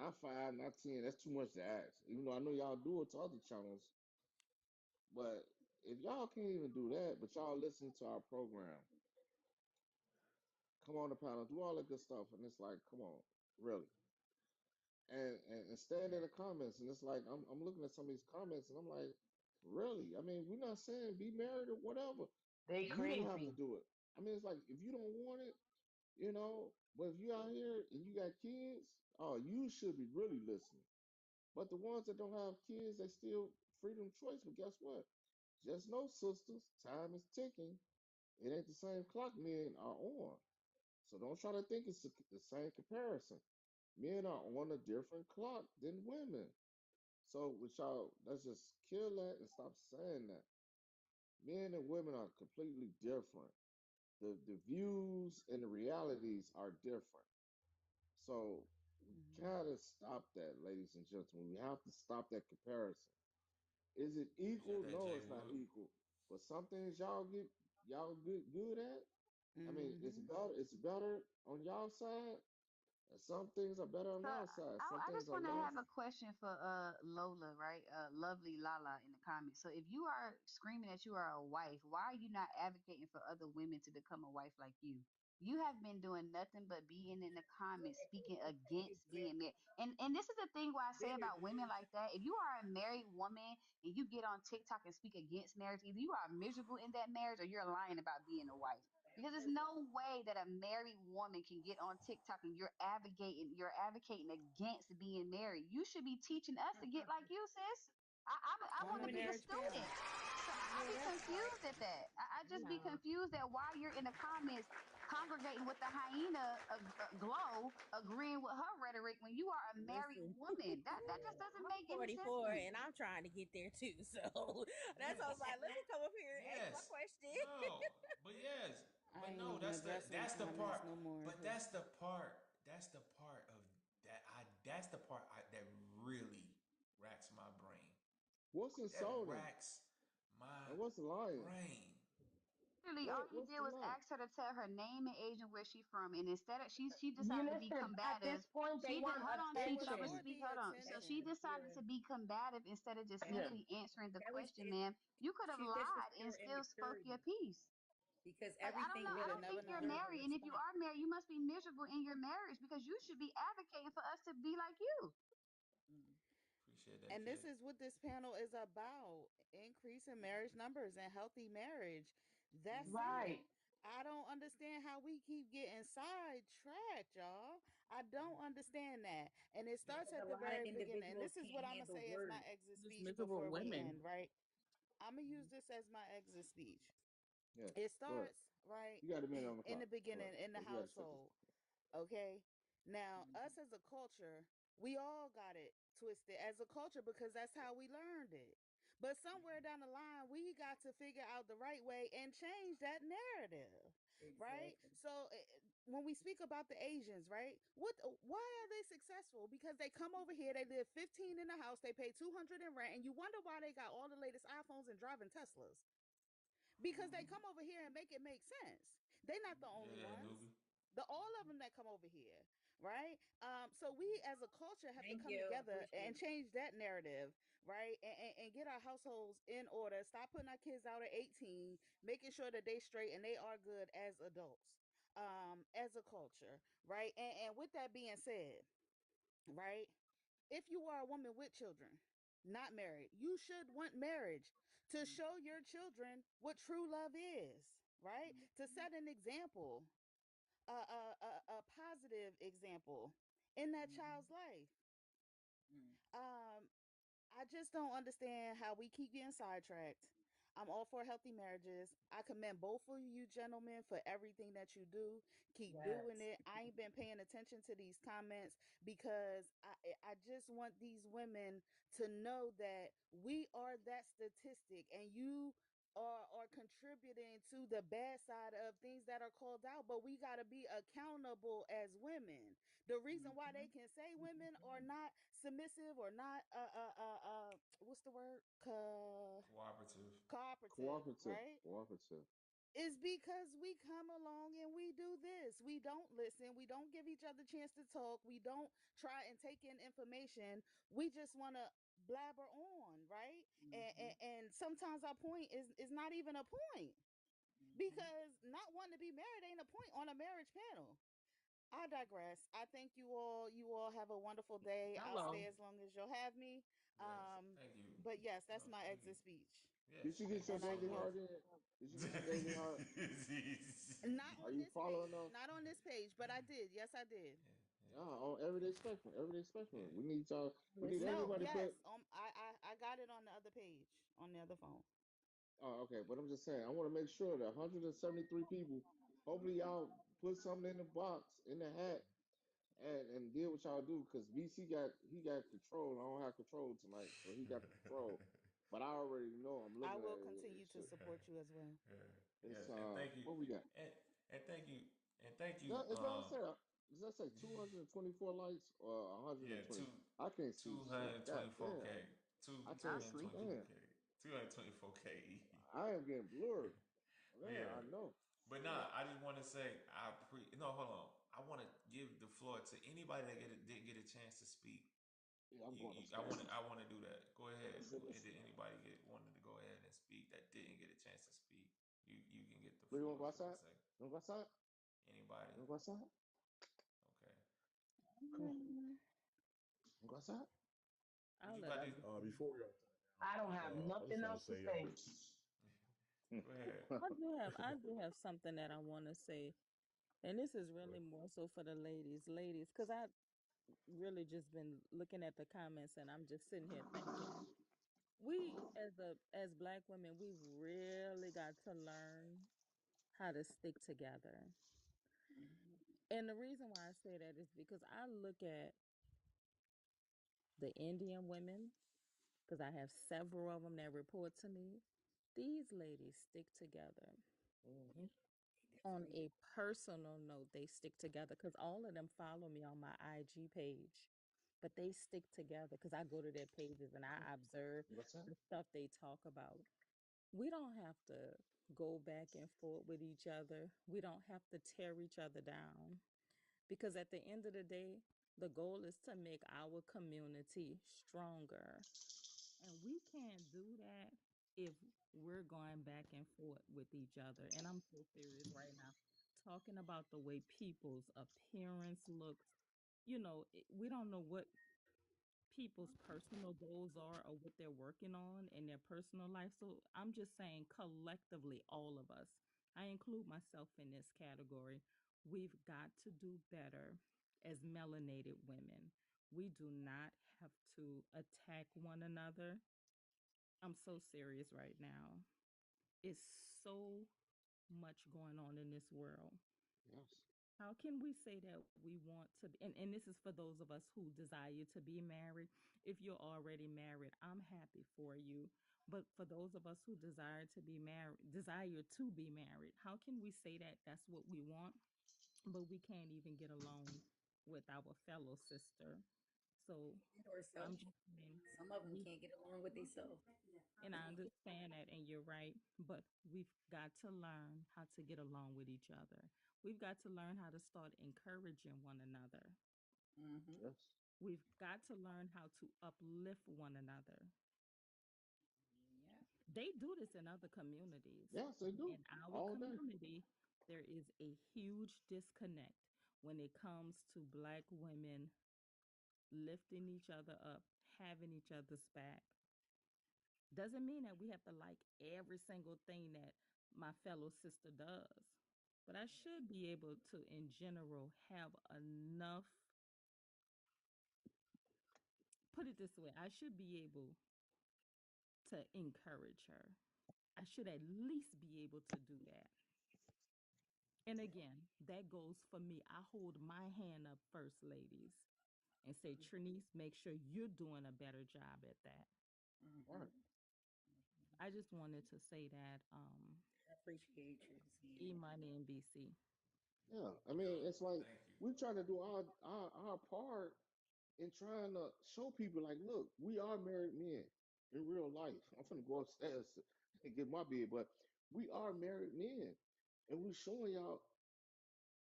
Speaker 2: Not five, not 10. That's too much to ask. Even though I know y'all do it to other channels, but if y'all can't even do that, but y'all listen to our program, come on the panel, do all that good stuff, and it's like, come on, really. And stand in the comments, and it's like I'm looking at some of these comments, and I'm like, really? I mean, we're not saying be married or whatever.
Speaker 1: They
Speaker 2: You don't have to
Speaker 1: crazy.
Speaker 2: do it. I mean, it's like if you don't want it, but if you out here and you got kids, oh, you should be really listening. But the ones that don't have kids, they still freedom choice. But guess what? Just know, sisters, time is ticking. It ain't the same clock men are on. So don't try to think it's the same comparison. Men are on a different clock than women. So with y'all, let's just kill that and stop saying that. Men and women are completely different. The views and the realities are different. So we
Speaker 16: Hmm.
Speaker 2: gotta stop that, ladies and gentlemen. We have to stop that comparison. Is it
Speaker 4: Appreciate
Speaker 2: equal?
Speaker 4: that,
Speaker 2: No,
Speaker 4: Jay
Speaker 2: it's not
Speaker 4: Wood.
Speaker 2: equal. But some things y'all good at. I mean,
Speaker 16: Hmm.
Speaker 2: it's better on y'all side, and some things are better on
Speaker 12: So
Speaker 2: y'all side. Some
Speaker 12: I
Speaker 2: things
Speaker 12: just
Speaker 2: are
Speaker 12: want to have
Speaker 2: less.
Speaker 12: a question for Lola, right? Lovely Lala in the comments. So if you are screaming that you are a wife, why are you not advocating for other women to become a wife like you? You have been doing nothing but being in the comments speaking against being married. And this is the thing why I say about women like that. If you are a married woman and you get on TikTok and speak against marriage, either you are miserable in that marriage or you're lying about being a wife. Because there's no way that a married woman can get on TikTok and you're advocating against being married. You should be teaching us to get like you, sis. I
Speaker 16: I'm
Speaker 12: want
Speaker 16: a
Speaker 12: to be the
Speaker 16: marriage parent.
Speaker 12: student. So I
Speaker 3: Yeah,
Speaker 12: be
Speaker 3: that's like
Speaker 12: confused at that. I just be
Speaker 3: no.
Speaker 12: confused at why you're in the comments congregating with the hyena glow, agreeing with her rhetoric when you are a married
Speaker 3: Listen,
Speaker 12: woman. That just doesn't
Speaker 3: I'm
Speaker 12: make any sense to
Speaker 3: 44
Speaker 12: me.
Speaker 3: and I'm trying to get there too. So that's why I was
Speaker 4: Yes,
Speaker 3: like, let me come up here and ask my
Speaker 4: yes,
Speaker 3: question.
Speaker 4: no, but yes,
Speaker 16: I
Speaker 4: but
Speaker 16: ain't
Speaker 4: no.
Speaker 16: even addressing the
Speaker 4: That's the
Speaker 16: comments
Speaker 4: part.
Speaker 16: no more
Speaker 4: But
Speaker 16: because
Speaker 4: that's the part of that. That's the part that really racks my brain.
Speaker 2: What's
Speaker 4: That
Speaker 2: insulting
Speaker 4: racks my
Speaker 2: and what's lying?
Speaker 4: brain.
Speaker 12: Literally, all you
Speaker 2: What's
Speaker 12: did
Speaker 2: the
Speaker 12: was
Speaker 2: lie?
Speaker 12: ask her to tell her name and age and where she from, and instead of she
Speaker 1: You
Speaker 12: decided to be
Speaker 1: listen, at this
Speaker 12: combative.
Speaker 1: point, they want
Speaker 12: Hold on,
Speaker 16: it
Speaker 12: Chief.
Speaker 16: was
Speaker 12: I'm gonna
Speaker 1: attention.
Speaker 16: for
Speaker 12: speak.
Speaker 16: the
Speaker 12: Hold on. So she
Speaker 16: attention.
Speaker 12: decided to be combative instead of just
Speaker 1: Yeah.
Speaker 12: simply answering the
Speaker 3: That was
Speaker 12: question,
Speaker 3: it.
Speaker 12: ma'am. You could have
Speaker 3: Chief, that's just
Speaker 12: lied and
Speaker 3: pure
Speaker 12: still spoke your
Speaker 3: immaturity
Speaker 12: piece.
Speaker 3: because
Speaker 12: Like I don't
Speaker 3: everything
Speaker 12: know.
Speaker 16: You
Speaker 12: I
Speaker 16: would
Speaker 3: that
Speaker 16: have
Speaker 12: don't
Speaker 16: never
Speaker 12: think
Speaker 3: you
Speaker 12: you're
Speaker 16: known.
Speaker 3: deserve a
Speaker 12: married, and if you
Speaker 3: response.
Speaker 12: are married, you must be miserable in your marriage because you should be advocating for us to be like you.
Speaker 3: Mm.
Speaker 4: Appreciate that,
Speaker 16: And this
Speaker 4: kid.
Speaker 16: is what this panel is about: increasing marriage numbers and healthy marriage. That's
Speaker 3: Mm-hmm.
Speaker 16: it.
Speaker 1: Right.
Speaker 16: I don't understand how we keep getting sidetracked, y'all. I don't understand that. And it starts
Speaker 3: Because a
Speaker 16: at the
Speaker 3: lot of
Speaker 16: very beginning. And
Speaker 3: individuals
Speaker 16: this is what
Speaker 3: can't
Speaker 16: I'm going to
Speaker 3: handle
Speaker 16: say as my
Speaker 3: words.
Speaker 16: exit
Speaker 5: Just
Speaker 16: speech
Speaker 5: miserable
Speaker 16: before we
Speaker 5: women.
Speaker 16: end, right? I'm going to use this as my exit speech.
Speaker 2: Yeah,
Speaker 16: It
Speaker 2: go ahead.
Speaker 16: starts, right,
Speaker 2: You got a minute on the
Speaker 16: in the
Speaker 2: clock. Go ahead.
Speaker 16: beginning, in the
Speaker 2: Cause we got to shut this.
Speaker 16: household. Okay. Now, us as a culture, We all got it twisted as a culture because that's how we learned it. But somewhere down the line, we got to figure out the right way and change that narrative, right?
Speaker 9: Exactly.
Speaker 16: So when we speak about the Asians, right? Why are they successful? Because they come over here, they live 15 in the house, they pay 200 in rent, and you wonder why they got all the latest iPhones and driving Teslas. Because they come over here and make it make sense. They're not the only
Speaker 4: Yeah,
Speaker 16: ones.
Speaker 4: newbie.
Speaker 16: The all of them that come over here, right? So we as a culture have to
Speaker 9: Thank
Speaker 16: come
Speaker 9: you. I
Speaker 16: together and
Speaker 9: appreciate it.
Speaker 16: change that narrative, right? And get our households in order. Stop putting our kids out at 18, making sure that they straight and they are good as adults, as a culture, right? And with that being said, right? If you are a woman with children, not married, you should want marriage to show your children what true love is, right? To set an example, a positive example in that child's life.
Speaker 9: Mm.
Speaker 16: Um, I just don't understand how we keep getting sidetracked. I'm all for healthy marriages. I commend both of you gentlemen for everything that you do. Keep doing
Speaker 9: Yes.
Speaker 16: it. I ain't been paying attention to these comments because I just want these women to know that we are that statistic and you are contributing to the bad side of things that are called out, but we got to be accountable as women. The reason why they can say women are not submissive or not what's the word,
Speaker 4: Cooperative.
Speaker 16: cooperative,
Speaker 2: Cooperative.
Speaker 16: right,
Speaker 2: Cooperative.
Speaker 16: is because we come along and we do this. We don't listen, we don't give each other a chance to talk, we don't try and take in information. We just want to blabber on, right? And sometimes our point is not even a point, because not wanting to be married ain't a point on a marriage panel. I digress. I thank you all. You all have a wonderful day. I'll
Speaker 9: Hello.
Speaker 16: stay as long as you'll have me.
Speaker 4: Yes. Thank you.
Speaker 16: But yes,
Speaker 4: No,
Speaker 16: that's my
Speaker 4: thank you.
Speaker 16: exit speech.
Speaker 4: Yes.
Speaker 2: Did you
Speaker 4: Thank
Speaker 2: get
Speaker 4: you
Speaker 2: your
Speaker 16: And I
Speaker 4: so
Speaker 2: daily
Speaker 16: yield.
Speaker 2: heart in? Did you get your daily heart?
Speaker 16: Not
Speaker 2: Are
Speaker 16: on
Speaker 2: you
Speaker 16: this
Speaker 2: following
Speaker 16: page.
Speaker 2: us?
Speaker 16: Not on this page, but I did. Yes, I did.
Speaker 2: Yeah, on Everyday Spectrum. Everyday
Speaker 4: Yeah.
Speaker 2: Spectrum. We need y'all. We
Speaker 5: This
Speaker 2: need
Speaker 16: No,
Speaker 2: everybody
Speaker 16: yes.
Speaker 2: put.
Speaker 16: I got it on the other page, on the other phone.
Speaker 2: Oh, okay. But I'm just saying, I want to make sure that 173 people. Hopefully, y'all put something in the box, in the hat, and did what y'all do. Because BC got control. I don't have control tonight, so he got the control. But I already know. I'm
Speaker 16: I
Speaker 2: looking at
Speaker 16: will
Speaker 2: it.
Speaker 16: continue to
Speaker 2: Shit.
Speaker 16: support you as well.
Speaker 4: Yeah.
Speaker 2: It's
Speaker 4: Yes. And thank you.
Speaker 2: what we got?
Speaker 4: And and thank you. And thank you.
Speaker 2: Is that say? Does that say 224 likes or
Speaker 4: Yeah.
Speaker 2: 120? I can't see shit. God
Speaker 4: 224K.
Speaker 2: damn.
Speaker 4: Two
Speaker 2: I
Speaker 9: I'll
Speaker 2: can't.
Speaker 9: sleep.
Speaker 4: 224K.
Speaker 2: Damn.
Speaker 4: 224K.
Speaker 2: I am getting blurred. Man,
Speaker 4: Yeah.
Speaker 2: I know.
Speaker 4: But
Speaker 2: Shit.
Speaker 4: nah, I just want to say no, hold on. I want to give the floor to anybody that didn't get a chance to speak.
Speaker 2: Yeah, I'm going
Speaker 4: I want to
Speaker 2: upstairs.
Speaker 4: do that. Go ahead. Did anybody wanted to go ahead and speak that didn't get a chance to speak? You can get the
Speaker 2: Where you
Speaker 4: floor
Speaker 2: want to go
Speaker 4: if you want
Speaker 2: outside?
Speaker 4: to say
Speaker 2: You want to go outside?
Speaker 4: anybody.
Speaker 2: You want to go outside?
Speaker 4: Okay.
Speaker 2: Come on. You want to go outside?
Speaker 4: What
Speaker 5: I'll
Speaker 4: you
Speaker 5: let
Speaker 4: about to?
Speaker 5: others say.
Speaker 13: Before we all
Speaker 1: I don't have
Speaker 13: I just
Speaker 1: nothing
Speaker 13: want to
Speaker 1: else to
Speaker 13: say,
Speaker 1: say.
Speaker 4: Go ahead.
Speaker 5: I do have something that I want to say, and this is really more so for the ladies, because I really just been looking at the comments and I'm just sitting here thinking, we as black women, we really got to learn how to stick together. And the reason why I say that is because I look at the Indian women, because I have several of them that report to me. These ladies stick together.
Speaker 9: Mm-hmm.
Speaker 5: On a personal note, they stick together because all of them follow me on my IG page, but they stick together because I go to their pages and I observe
Speaker 2: You go outside?
Speaker 5: the stuff they talk about. We don't have to go back and forth with each other. We don't have to tear each other down because at the end of the day, the goal is to make our community stronger. And we can't do that if we're going back and forth with each other. And I'm so serious right now. Talking about the way people's appearance looks. We don't know what people's personal goals are or what they're working on in their personal life. So I'm just saying, collectively, all of us, I include myself in this category, we've got to do better as melanated women. We do not have to attack one another. I'm so serious right now. It's so much going on in this world.
Speaker 2: Yes.
Speaker 5: How can we say that we want to be, and this is for those of us who desire to be married. If you're already married, I'm happy for you. But for those of us who desire to be married, how can we say that that's what we want, but we can't even get along with our fellow sister? So
Speaker 9: Or self.
Speaker 5: I'm just saying,
Speaker 9: Some of them
Speaker 5: we,
Speaker 9: can't get along with themselves.
Speaker 5: and I understand that, and you're right, but we've got to learn how to get along with each other. We've got to learn how to start encouraging one another.
Speaker 9: Mm-hmm.
Speaker 2: Yes.
Speaker 5: We've got to learn how to uplift one another.
Speaker 9: Yeah.
Speaker 5: They do this in other communities.
Speaker 2: Yes, they do.
Speaker 5: In our
Speaker 2: All day.
Speaker 5: community, there is a huge disconnect when it comes to Black women lifting each other up, having each other's back. Doesn't mean that we have to like every single thing that my fellow sister does. But I should be able to, in general, have enough. Put it this way, I should be able to encourage her. I should at least be able to do that. And again, that goes for me. I hold my hand up first, ladies, and say, Trinice, make sure you're doing a better job at that.
Speaker 2: Right.
Speaker 9: Mm-hmm.
Speaker 5: I just wanted to say that,
Speaker 9: I appreciate you
Speaker 5: E
Speaker 9: saying that.
Speaker 5: Money and BC.
Speaker 2: Yeah. I
Speaker 4: Yo,
Speaker 2: mean, it's like
Speaker 4: thank you.
Speaker 2: we're trying to do our part in trying to show people, like, look, we are married men in real life. I'm gonna go upstairs and get my beard, but we are married men, and we're showing y'all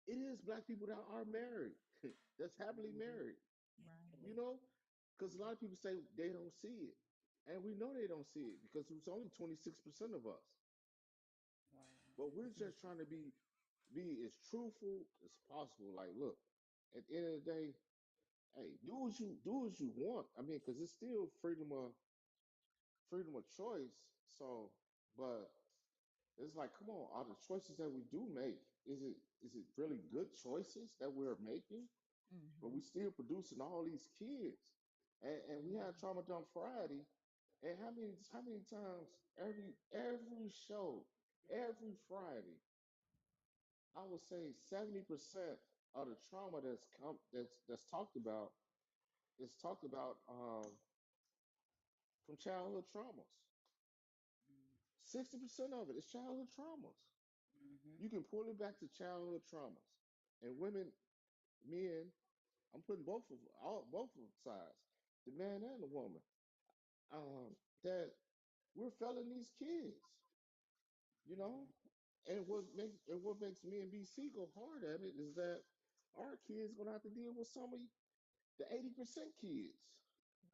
Speaker 2: it is black people that are married, that's happily
Speaker 9: Mm-hmm.
Speaker 2: married.
Speaker 5: Right.
Speaker 2: You know, because a lot of people say they don't see it, and we know they don't see it because it's only 26% of us.
Speaker 9: Wow.
Speaker 2: But we're
Speaker 5: Mm.
Speaker 2: just trying to be as truthful as possible. Like, look, at the end of the day, hey, do what you want. I mean, because it's still freedom of choice. So, but it's like, come on, are the choices that we do make, is it really good choices that we're making? But we
Speaker 5: Mm-hmm.
Speaker 2: still producing all these kids, and we had Trauma Dump Friday, and how many times every show, every Friday, I would say 70% of the trauma that's talked about is talked about from childhood traumas. 60% of it is childhood traumas.
Speaker 9: Mm-hmm.
Speaker 2: You can pull it back to childhood traumas. And women, men, I'm putting both of sides, the man and the woman, that we're failing these kids, you know? And what makes me and BC go hard at it is that our kids gonna have to deal with some of the 80% kids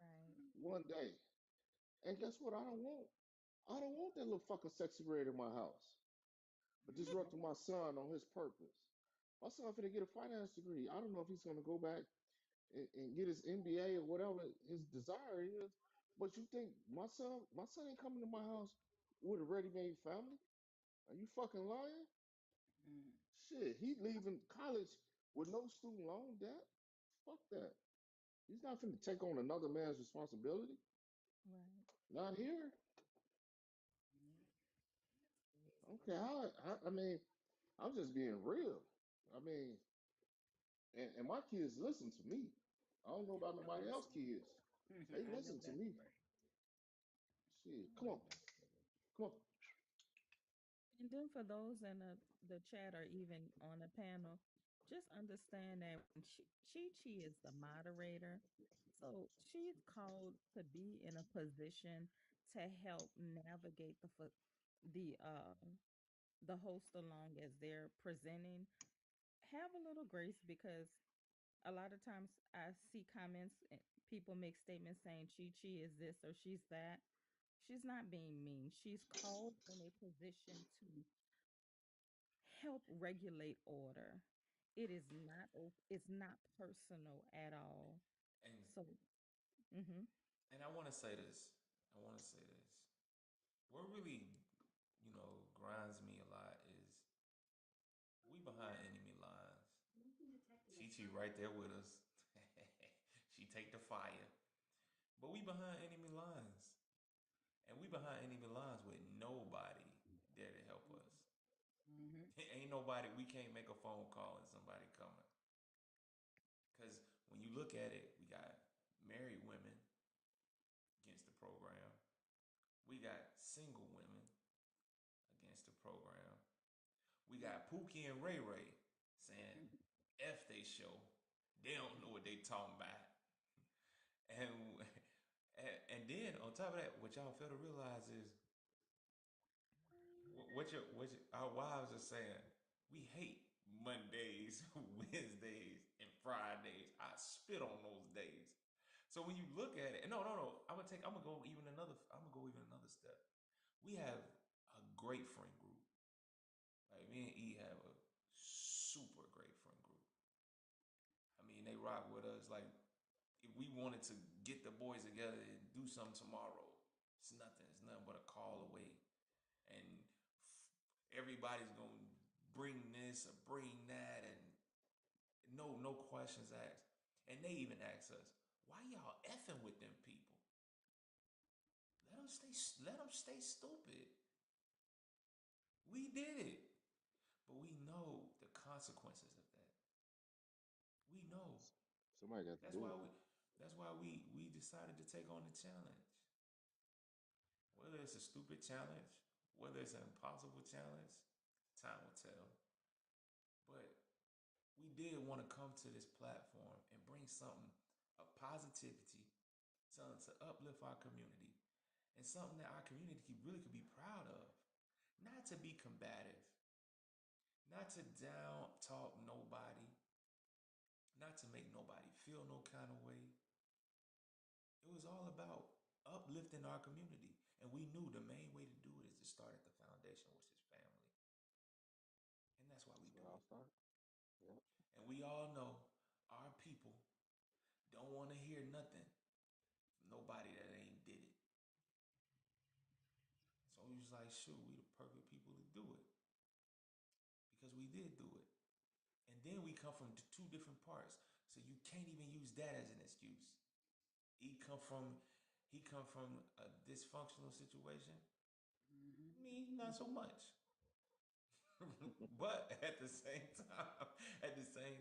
Speaker 5: Right.
Speaker 2: one day. And guess what? I don't want that little fucking sexy red in my house. But disrupting my son on his purpose. My son finna get a finance degree. I don't know if he's gonna go back and get his MBA or whatever his desire is. But you think my son ain't coming to my house with a ready-made family? Are you fucking lying?
Speaker 9: Mm-hmm.
Speaker 2: Shit, he leaving college with no student loan debt. Fuck that. He's not finna take on another man's responsibility.
Speaker 5: Right.
Speaker 2: Not here. Okay, I mean, I'm just being real. I mean, and my kids listen to me. I don't know about
Speaker 9: I know
Speaker 2: nobody else
Speaker 9: that's
Speaker 2: kids.
Speaker 9: right.
Speaker 2: They
Speaker 9: I know
Speaker 2: listen to
Speaker 9: that's
Speaker 2: me.
Speaker 9: right.
Speaker 2: Shit,
Speaker 9: I
Speaker 2: come
Speaker 9: know
Speaker 2: on,
Speaker 9: that's right.
Speaker 2: come on.
Speaker 5: And then for those in the chat or even on the panel, just understand that when Chi is the moderator, so she's called to be in a position to help navigate the host along as they're presenting. Have a little grace because a lot of times I see comments, people make statements saying Chi is this or she's that. She's not being mean. She's called in a position to help regulate order. It's not personal at all.
Speaker 4: And
Speaker 5: So, mhm.
Speaker 4: and I want to say this. I want to say this. What really, grinds me a lot is we behind enemy lines. Chi Chi right there with us. She take the fire. But we behind enemy lines. And we behind enemy lines with nobody there to help us. Ain't nobody. We can't make a phone call and somebody coming. Because when you look at it, we got married women against the program. We got single women against the program. We got Pookie and Ray Ray saying F they show. They don't know what they talking about. And and then on top of that, what y'all fail to realize is what our wives are saying. We hate Mondays, Wednesdays, and Fridays. I spit on those days. So when you look at it, no. I'm gonna go even another. I'm gonna go even another step. We have a great friend group. Like me and E have a super great friend group. I mean, they rock with us. Like if we wanted to get the boys together and do something tomorrow, it's nothing. It's nothing but a call away. And everybody's gonna bring this or bring that, and no questions asked. And they even ask us, "Why y'all effing with them people? Let them stay. Let them stay stupid. We did it, but we know the consequences of that. We know.
Speaker 2: Somebody got to
Speaker 4: That's
Speaker 2: do
Speaker 4: why
Speaker 2: it.
Speaker 4: we. That's why we decided to take on the challenge. Whether it's a stupid challenge, whether it's an impossible challenge, time will tell. But we did want to come to this platform and bring something of positivity, something to uplift our community, and something that our community really could be proud of. Not to be combative, not to down talk nobody, not to make nobody feel no kind of way. It was all about uplifting our community. And we knew the main way to do it is to start at the foundation, which is family. And that's why we
Speaker 2: That's
Speaker 4: do
Speaker 2: where I'll
Speaker 4: it.
Speaker 2: start. Yep.
Speaker 4: And we all know our people don't want to hear nothing from nobody that ain't did it. So we was like, shoot, we the perfect people to do it. Because we did do it. And then we come from two different parts. So you can't even use that as an excuse. He come from a dysfunctional situation. Me, not so much. But at the same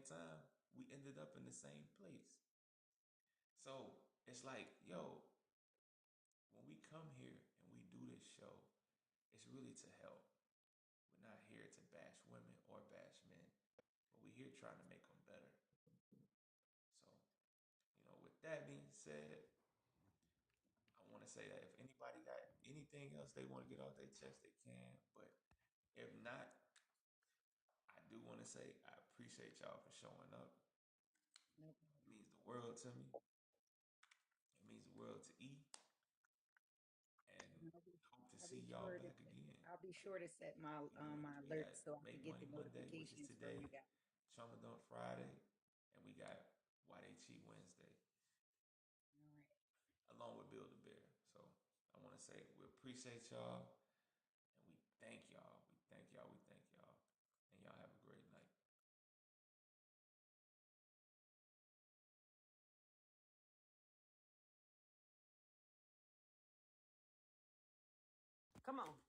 Speaker 4: time, we ended up in the same place. So it's like, yo, when we come here and we do this show, it's really to help. We're not here to bash women or bash men, but we're here trying to make them better. So, with that being said, I want to say that if anybody got anything else they want to get off their chest, they can. But if not, I do want to say I appreciate y'all for showing up.
Speaker 9: No
Speaker 4: It means the world to me. It means the world to E. And hope to
Speaker 9: I'll
Speaker 4: see
Speaker 9: be
Speaker 4: y'all
Speaker 9: sure to
Speaker 4: back again.
Speaker 9: I'll be sure to set my my
Speaker 4: We got
Speaker 9: alerts so I
Speaker 4: Make
Speaker 9: can get
Speaker 4: Money
Speaker 9: the
Speaker 4: Monday, which is
Speaker 9: notifications from
Speaker 4: today,
Speaker 9: you guys.
Speaker 4: Trauma Dump Friday, and we got Why They Cheat Wednesday,
Speaker 9: All right.
Speaker 4: along with Build a Bear. So I want to say we appreciate y'all, and we thank y'all. We thank y'all. We thank y'all. And y'all have a great night.
Speaker 10: Come on.